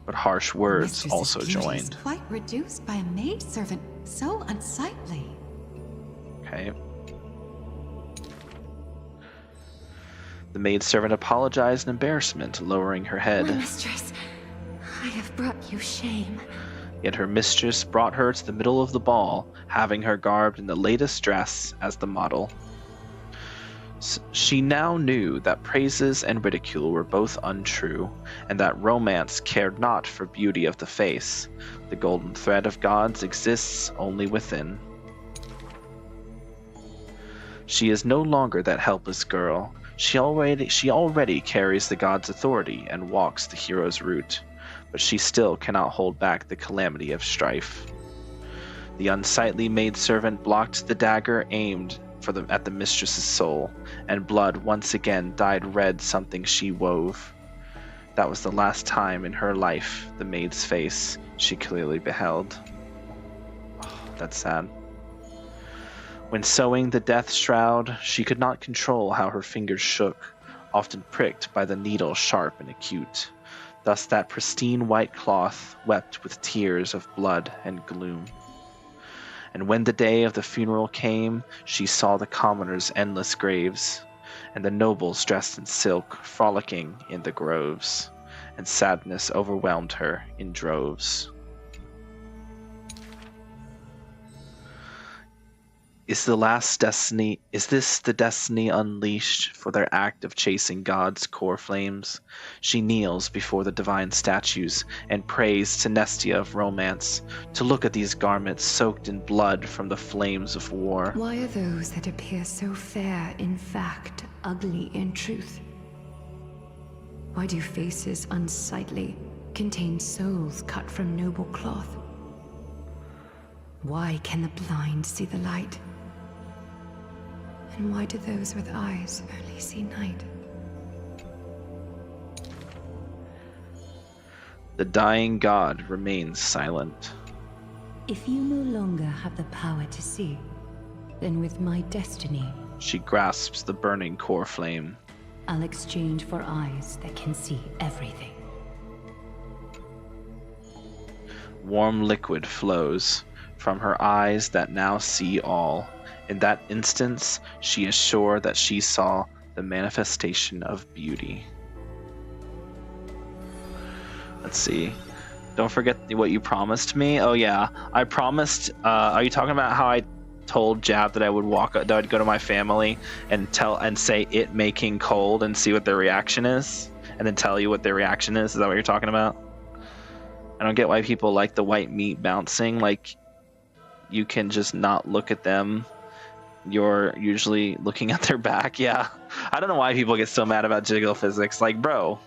But harsh words also joined. Quite reduced by a maidservant, so unsightly. Okay. The maidservant apologized in embarrassment, lowering her head. My mistress, I have brought you shame. Yet her mistress brought her to the middle of the ball, having her garbed in the latest dress as the model. She now knew that praises and ridicule were both untrue, and that romance cared not for beauty of the face. The golden thread of gods exists only within. She is no longer that helpless girl. She already carries the god's authority and walks the hero's route, but she still cannot hold back the calamity of strife. The unsightly maidservant blocked the dagger aimed at the mistress's soul, and blood once again dyed red something she wove. That was the last time in her life the maid's face she clearly beheld. That's sad. When sewing the death shroud, she could not control how her fingers shook, often pricked by the needle sharp and acute. Thus that pristine white cloth wept with tears of blood and gloom. And when the day of the funeral came, she saw the commoners' endless graves, and the nobles dressed in silk frolicking in the groves, and sadness overwhelmed her in droves. Is this the destiny unleashed for their act of chasing God's core flames? She kneels before the divine statues and prays to Nestia of romance to look at these garments soaked in blood from the flames of war. Why are those that appear so fair in fact ugly in truth? Why do faces unsightly contain souls cut from noble cloth? Why can the blind see the light? And why do those with eyes only see night? The dying god remains silent. If you no longer have the power to see, then with my destiny, She grasps the burning core flame. I'll exchange for eyes that can see everything. Warm liquid flows from her eyes that now see all. In that instance, she is sure that she saw the manifestation of beauty. Let's see. Don't forget what you promised me. Oh yeah, I promised. Are you talking about how I told Jab that I would that I'd go to my family and say it making cold and see what their reaction is, and then tell you what their reaction is? Is that what you're talking about? I don't get why people like the white meat bouncing. Like, you can just not look at them. You're usually looking at their back. Yeah. I don't know why people get so mad about jiggle physics. Like, bro,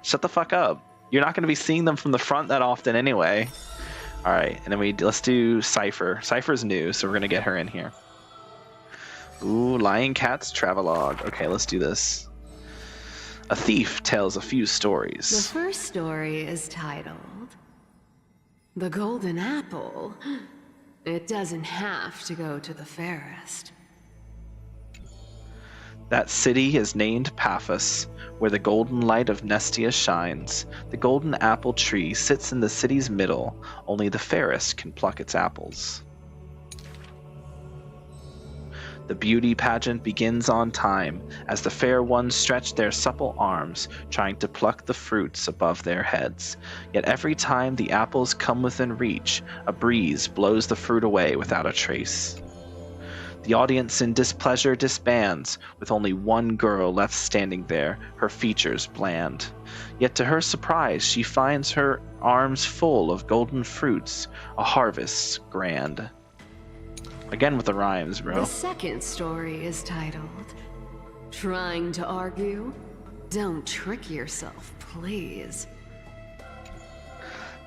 shut the fuck up. You're not going to be seeing them from the front that often anyway. All right. And then let's do Cypher. Cypher's new, so we're going to get her in here. Ooh, Lion Cat's travelogue. Okay, let's do this. A thief tells a few stories. The first story is titled The Golden Apple. It doesn't have to go to the fairest. That city is named Paphos, where the golden light of Nestia shines. The golden apple tree sits in the city's middle. Only the fairest can pluck its apples. The beauty pageant begins on time, as the fair ones stretch their supple arms, trying to pluck the fruits above their heads. Yet every time the apples come within reach, a breeze blows the fruit away without a trace. The audience in displeasure disbands, with only one girl left standing there, her features bland. Yet to her surprise, she finds her arms full of golden fruits, a harvest grand. Again with the rhymes, bro. The second story is titled Trying to Argue? Don't trick yourself, please.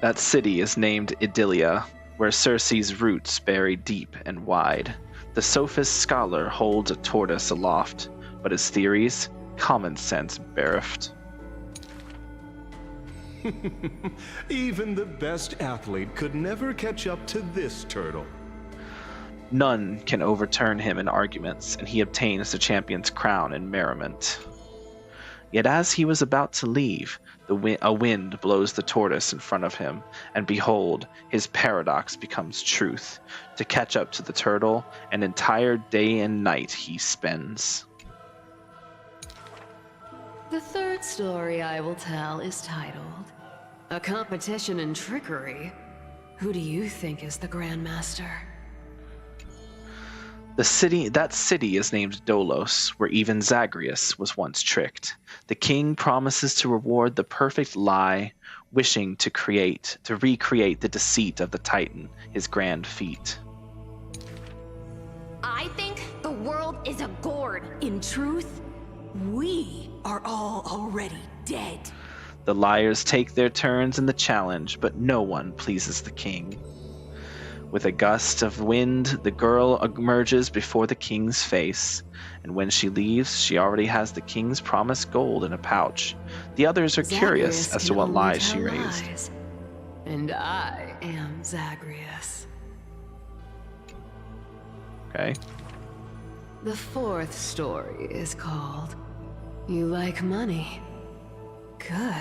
That city is named Idylia, where Circe's roots bury deep and wide. The sophist scholar holds a tortoise aloft, but his theories, common sense bereft. Even the best athlete could never catch up to this turtle. None can overturn him in arguments, and he obtains the champion's crown in merriment. Yet as he was about to leave, a wind blows the tortoise in front of him, and behold, his paradox becomes truth. To catch up to the turtle, an entire day and night he spends. The third story I will tell is titled A Competition in Trickery. Who do you think is the Grandmaster? That city is named Dolos, where even Zagreus was once tricked. The king promises to reward the perfect lie, wishing to recreate the deceit of the Titan, his grand feat. I think the world is a gourd. In truth, we are all already dead. The liars take their turns in the challenge, but no one pleases the king. With a gust of wind, the girl emerges before the king's face, and when she leaves, she already has the king's promised gold in a pouch. The others are curious as to what lies she raised. And I am Zagreus. Okay. The fourth story is called You Like Money. Good.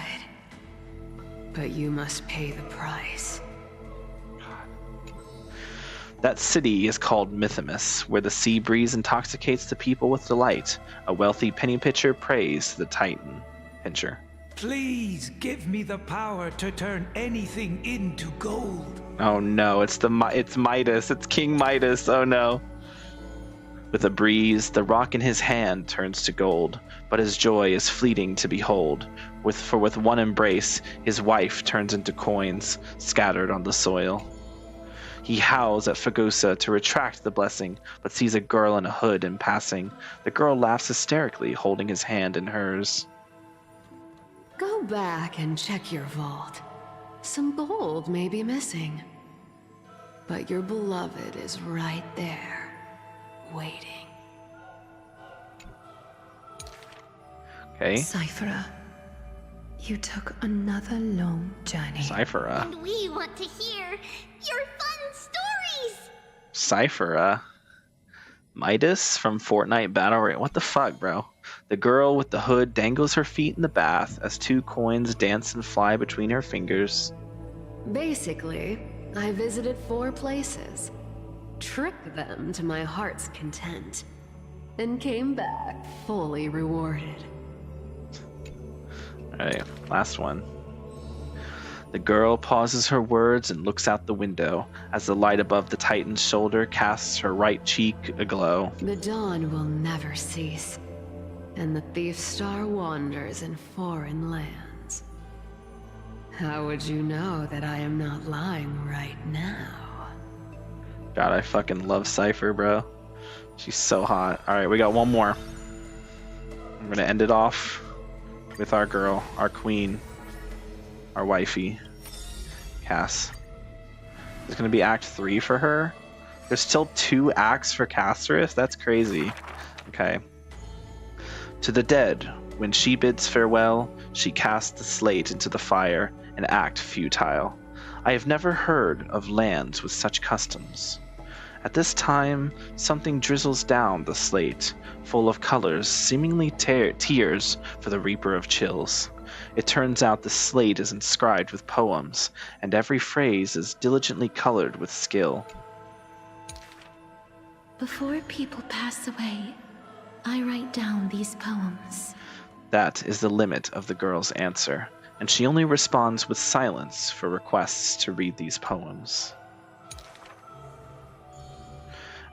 But you must pay the price. That city is called Mythimus, where the sea breeze intoxicates the people with delight. A wealthy penny pincher prays to the Titan pincher. Please give me the power to turn anything into gold. Oh no, it's Midas. It's King Midas. Oh no. With a breeze, the rock in his hand turns to gold, but his joy is fleeting to behold. For with one embrace, his wife turns into coins scattered on the soil. He howls at Fagosa to retract the blessing, but sees a girl in a hood in passing. The girl laughs hysterically, holding his hand in hers. Go back and check your vault. Some gold may be missing. But your beloved is right there, waiting. Okay. Cyphera, you took another long journey. Cyphera. And we want to hear your fun stories! Cyphera. Midas from Fortnite Battle Royale. What the fuck, bro? The girl with the hood dangles her feet in the bath as 2 coins dance and fly between her fingers. Basically, I visited 4 places, tricked them to my heart's content, and came back fully rewarded. Alright, last one. The girl pauses her words and looks out the window as the light above the Titan's shoulder casts her right cheek aglow. The dawn will never cease, and the thief star wanders in foreign lands. How would you know that I am not lying right now? God, I fucking love Cypher, bro. She's so hot. Alright, we got one more. I'm gonna end it off with our girl, our queen, our wifey, Cass. There's gonna be Act 3 for her. There's still 2 acts for Castorice? That's crazy. Okay. To the dead, when she bids farewell, she casts the slate into the fire, an act futile. I have never heard of lands with such customs. At this time, something drizzles down the slate, full of colors, seemingly tears for the Reaper of Chills. It turns out the slate is inscribed with poems, and every phrase is diligently colored with skill. Before people pass away, I write down these poems. That is the limit of the girl's answer, and she only responds with silence for requests to read these poems.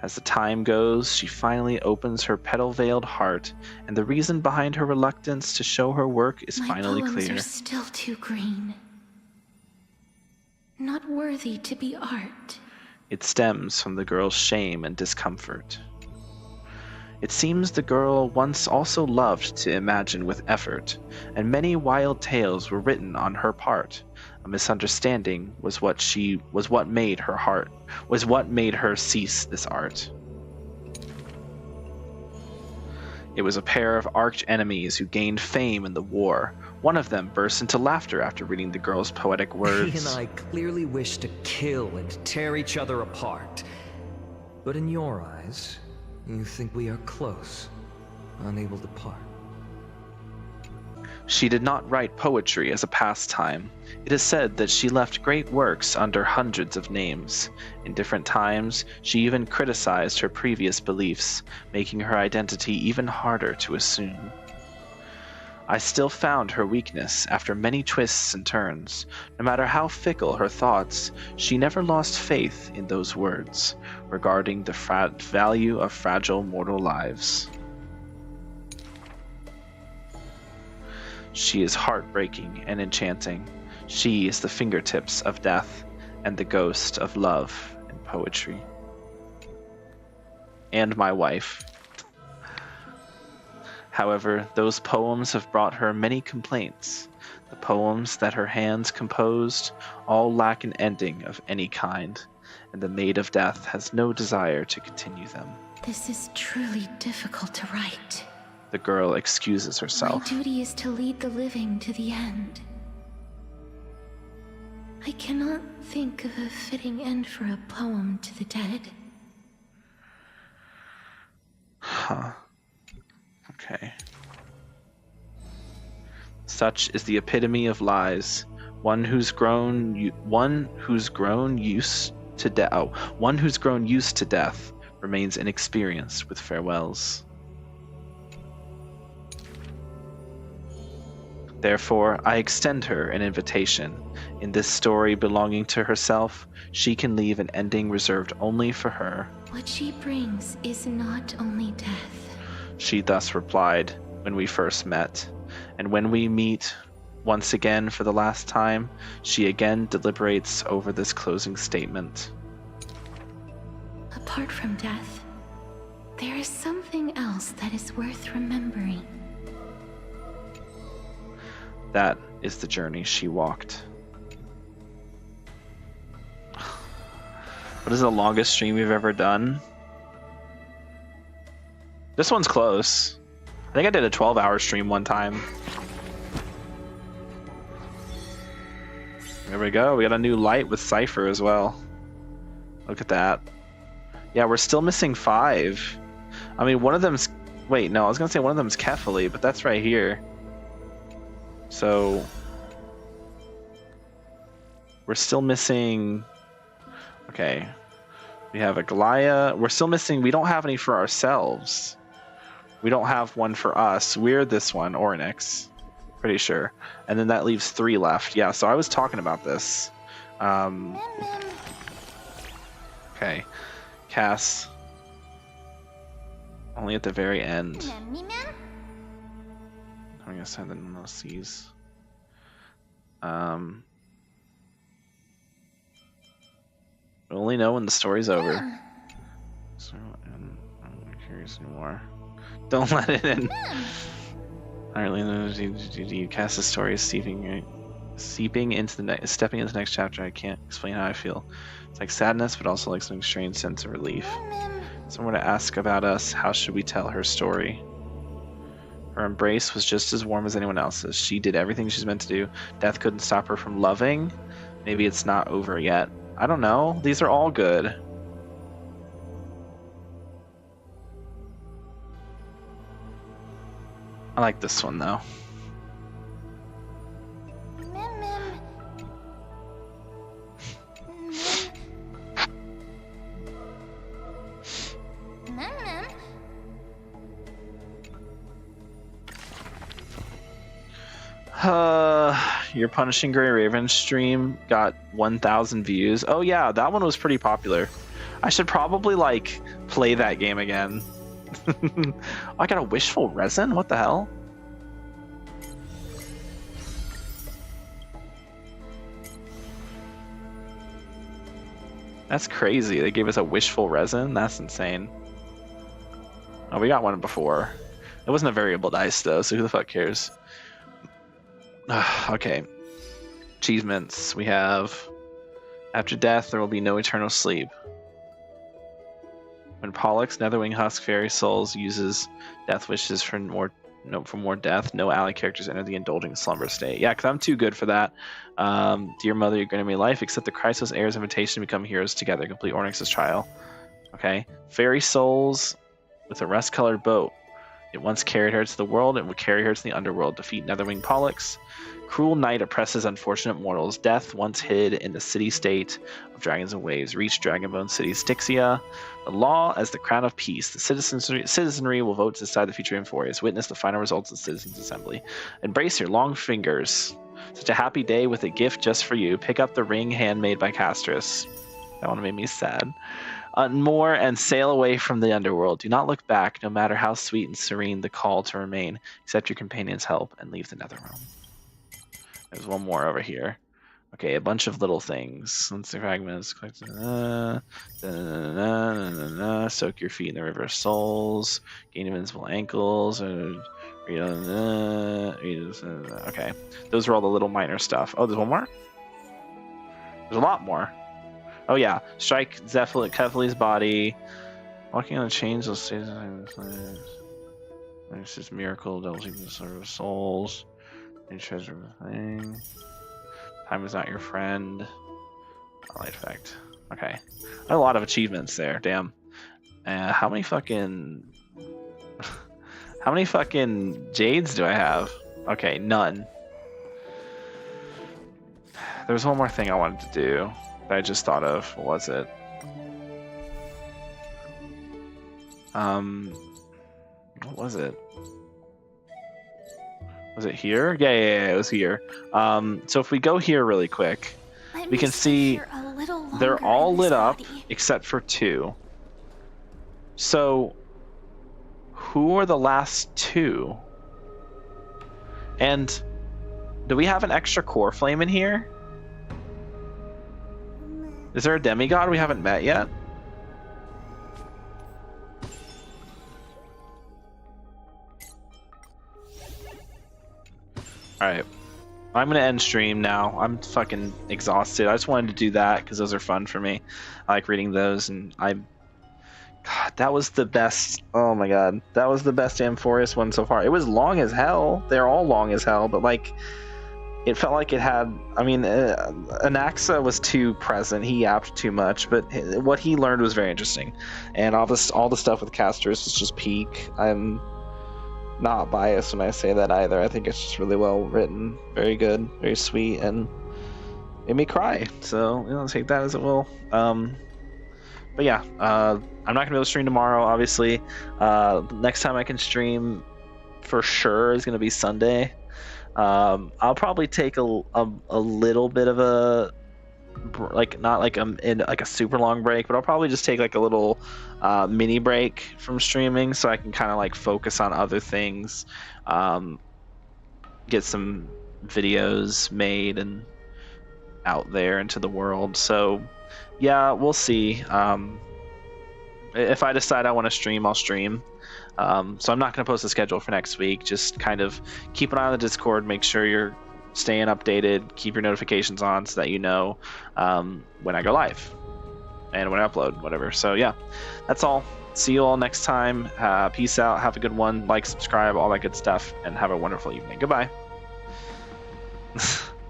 As the time goes, she finally opens her petal-veiled heart, and the reason behind her reluctance to show her work is finally My clear. poems are still too green. Not worthy to be art. It stems from the girl's shame and discomfort. It seems the girl once also loved to imagine with effort, and many wild tales were written on her part. A misunderstanding was what made her cease this art. It was a pair of arch enemies who gained fame in the war. One of them burst into laughter after reading the girl's poetic words. He and I clearly wish to kill and tear each other apart. But in your eyes, you think we are close, unable to part. She did not write poetry as a pastime. It is said that she left great works under hundreds of names. In different times, she even criticized her previous beliefs, making her identity even harder to assume. I still found her weakness after many twists and turns. No matter how fickle her thoughts, she never lost faith in those words regarding the value of fragile mortal lives. She is heartbreaking and enchanting. She is the fingertips of death and the ghost of love and poetry. And my wife. However, those poems have brought her many complaints. The poems that her hands composed all lack an ending of any kind, and the Maid of Death has no desire to continue them. This is truly difficult to write. The girl excuses herself. My duty is to lead the living to the end. I cannot think of a fitting end for a poem to the dead. Huh. Okay. Such is the epitome of lies. One who's grown used to death remains inexperienced with farewells. Therefore, I extend her an invitation. In this story belonging to herself, she can leave an ending reserved only for her. What she brings is not only death. She thus replied when we first met, and when we meet once again for the last time, she again deliberates over this closing statement. Apart from death, there is something else that is worth remembering. That is the journey she walked. What is the longest stream we've ever done? This one's close. I think I did a 12-hour stream one time. There we go. We got a new light with Cypher as well. Look at that. Yeah, we're still missing 5. I mean, one of them's... Wait, no, I was going to say one of them's Kefali, but that's right here. So... We're still missing... Okay. We have a Galaya. We're still missing... We don't have any for ourselves. We don't have one for us. We're this one, Oryx. Pretty sure. And then that leaves 3 left. Yeah, so I was talking about this. Okay. Cass. Only at the very end. I guess I didn't know C's. We'll only know when the story's over. So, I'm not curious anymore. Don't let it in. Apparently, Cass's story is stepping into the next chapter. I can't explain how I feel. It's like sadness, but also like some strange sense of relief. Someone to ask about us. How should we tell her story? Her embrace was just as warm as anyone else's. She did everything she's meant to do. Death couldn't stop her from loving. Maybe it's not over yet. I don't know. These are all good. I like this one though. Your Punishing Grey Raven stream got 1,000 views. Oh yeah, that one was pretty popular. I should probably like play that game again. I got a wishful resin? What the hell? That's crazy. They gave us a wishful resin? That's insane. Oh, we got one before. It wasn't a variable dice though, so who the fuck cares? Okay. Achievements. We have... After death, there will be no eternal sleep. When Pollux, Netherwing Husk, Fairy Souls uses death wishes for more death, no ally characters enter the indulging slumber state. Yeah, because I'm too good for that. Dear Mother, you're granted me life. Accept the Chrysos Heirs' invitation to become heroes together. Complete Ornyx's trial. Okay. Fairy Souls with a rust-colored boat. It once carried her to the world and would carry her to the underworld. Defeat Netherwing Pollux. Cruel night oppresses unfortunate mortals. Death once hid in the city-state of dragons and waves. Reach Dragonbone City Styxia. The law as the crown of peace. The citizenry will vote to decide the future of Emphorius. Witness the final results of the Citizens' Assembly. Embrace your long fingers. Such a happy day with a gift just for you. Pick up the ring handmade by Castorice. That one made me sad. Unmoor and sail away from the underworld. Do not look back, no matter how sweet and serene the call to remain. Accept your companion's help and leave the Netherrealm. There's one more over here. Okay, a bunch of little things. Once the fragments soak your feet in the river of souls. Gain invincible ankles. Okay, those are all the little minor stuff. Oh, there's one more? There's a lot more. Oh yeah, strike Kefali's body. Walking on the chains will stay the It's just miracle, double seeking the sword of souls. And treasure of the thing. Time is not your friend. Light effect. Okay. A lot of achievements there, damn. How many fucking How many fucking jades do I have? Okay, none. There's one more thing I wanted to do that I just thought of. What was it? What was it? Was it here? Yeah, it was here. So if we go here really quick, we can see they're all lit up except for 2. So who are the last 2? And do we have an extra core flame in here? Is there a demigod we haven't met yet? Alright. I'm gonna end stream now. I'm fucking exhausted. I just wanted to do that because those are fun for me. I like reading those, and God, that was the best. Oh my god. That was the best Amphoreus one so far. It was long as hell. They're all long as hell, but like, it felt like it had, I mean, Anaxa was too present. He yapped too much, but what he learned was very interesting. And all the stuff with Castorice is just peak. I'm not biased when I say that either. I think it's just really well written, very good, very sweet, and made me cry. So, take that as it will. But yeah, I'm not gonna be able to stream tomorrow, obviously. Next time I can stream for sure is gonna be Sunday. I'll probably take a little bit of a not like in like a super long break, but I'll probably just take like a little mini break from streaming so I can kind of like focus on other things, get some videos made and out there into the world. So yeah, we'll see. If I decide I want to stream, I'll stream. So I'm not going to post a schedule for next week. Just kind of keep an eye on the Discord, make sure you're staying updated, keep your notifications on so that you know when I go live and when I upload, whatever. So yeah, that's all. See you all next time. Peace out. Have a good one. Like, subscribe, all that good stuff, and have a wonderful evening. Goodbye.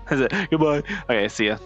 Goodbye. Okay, see ya.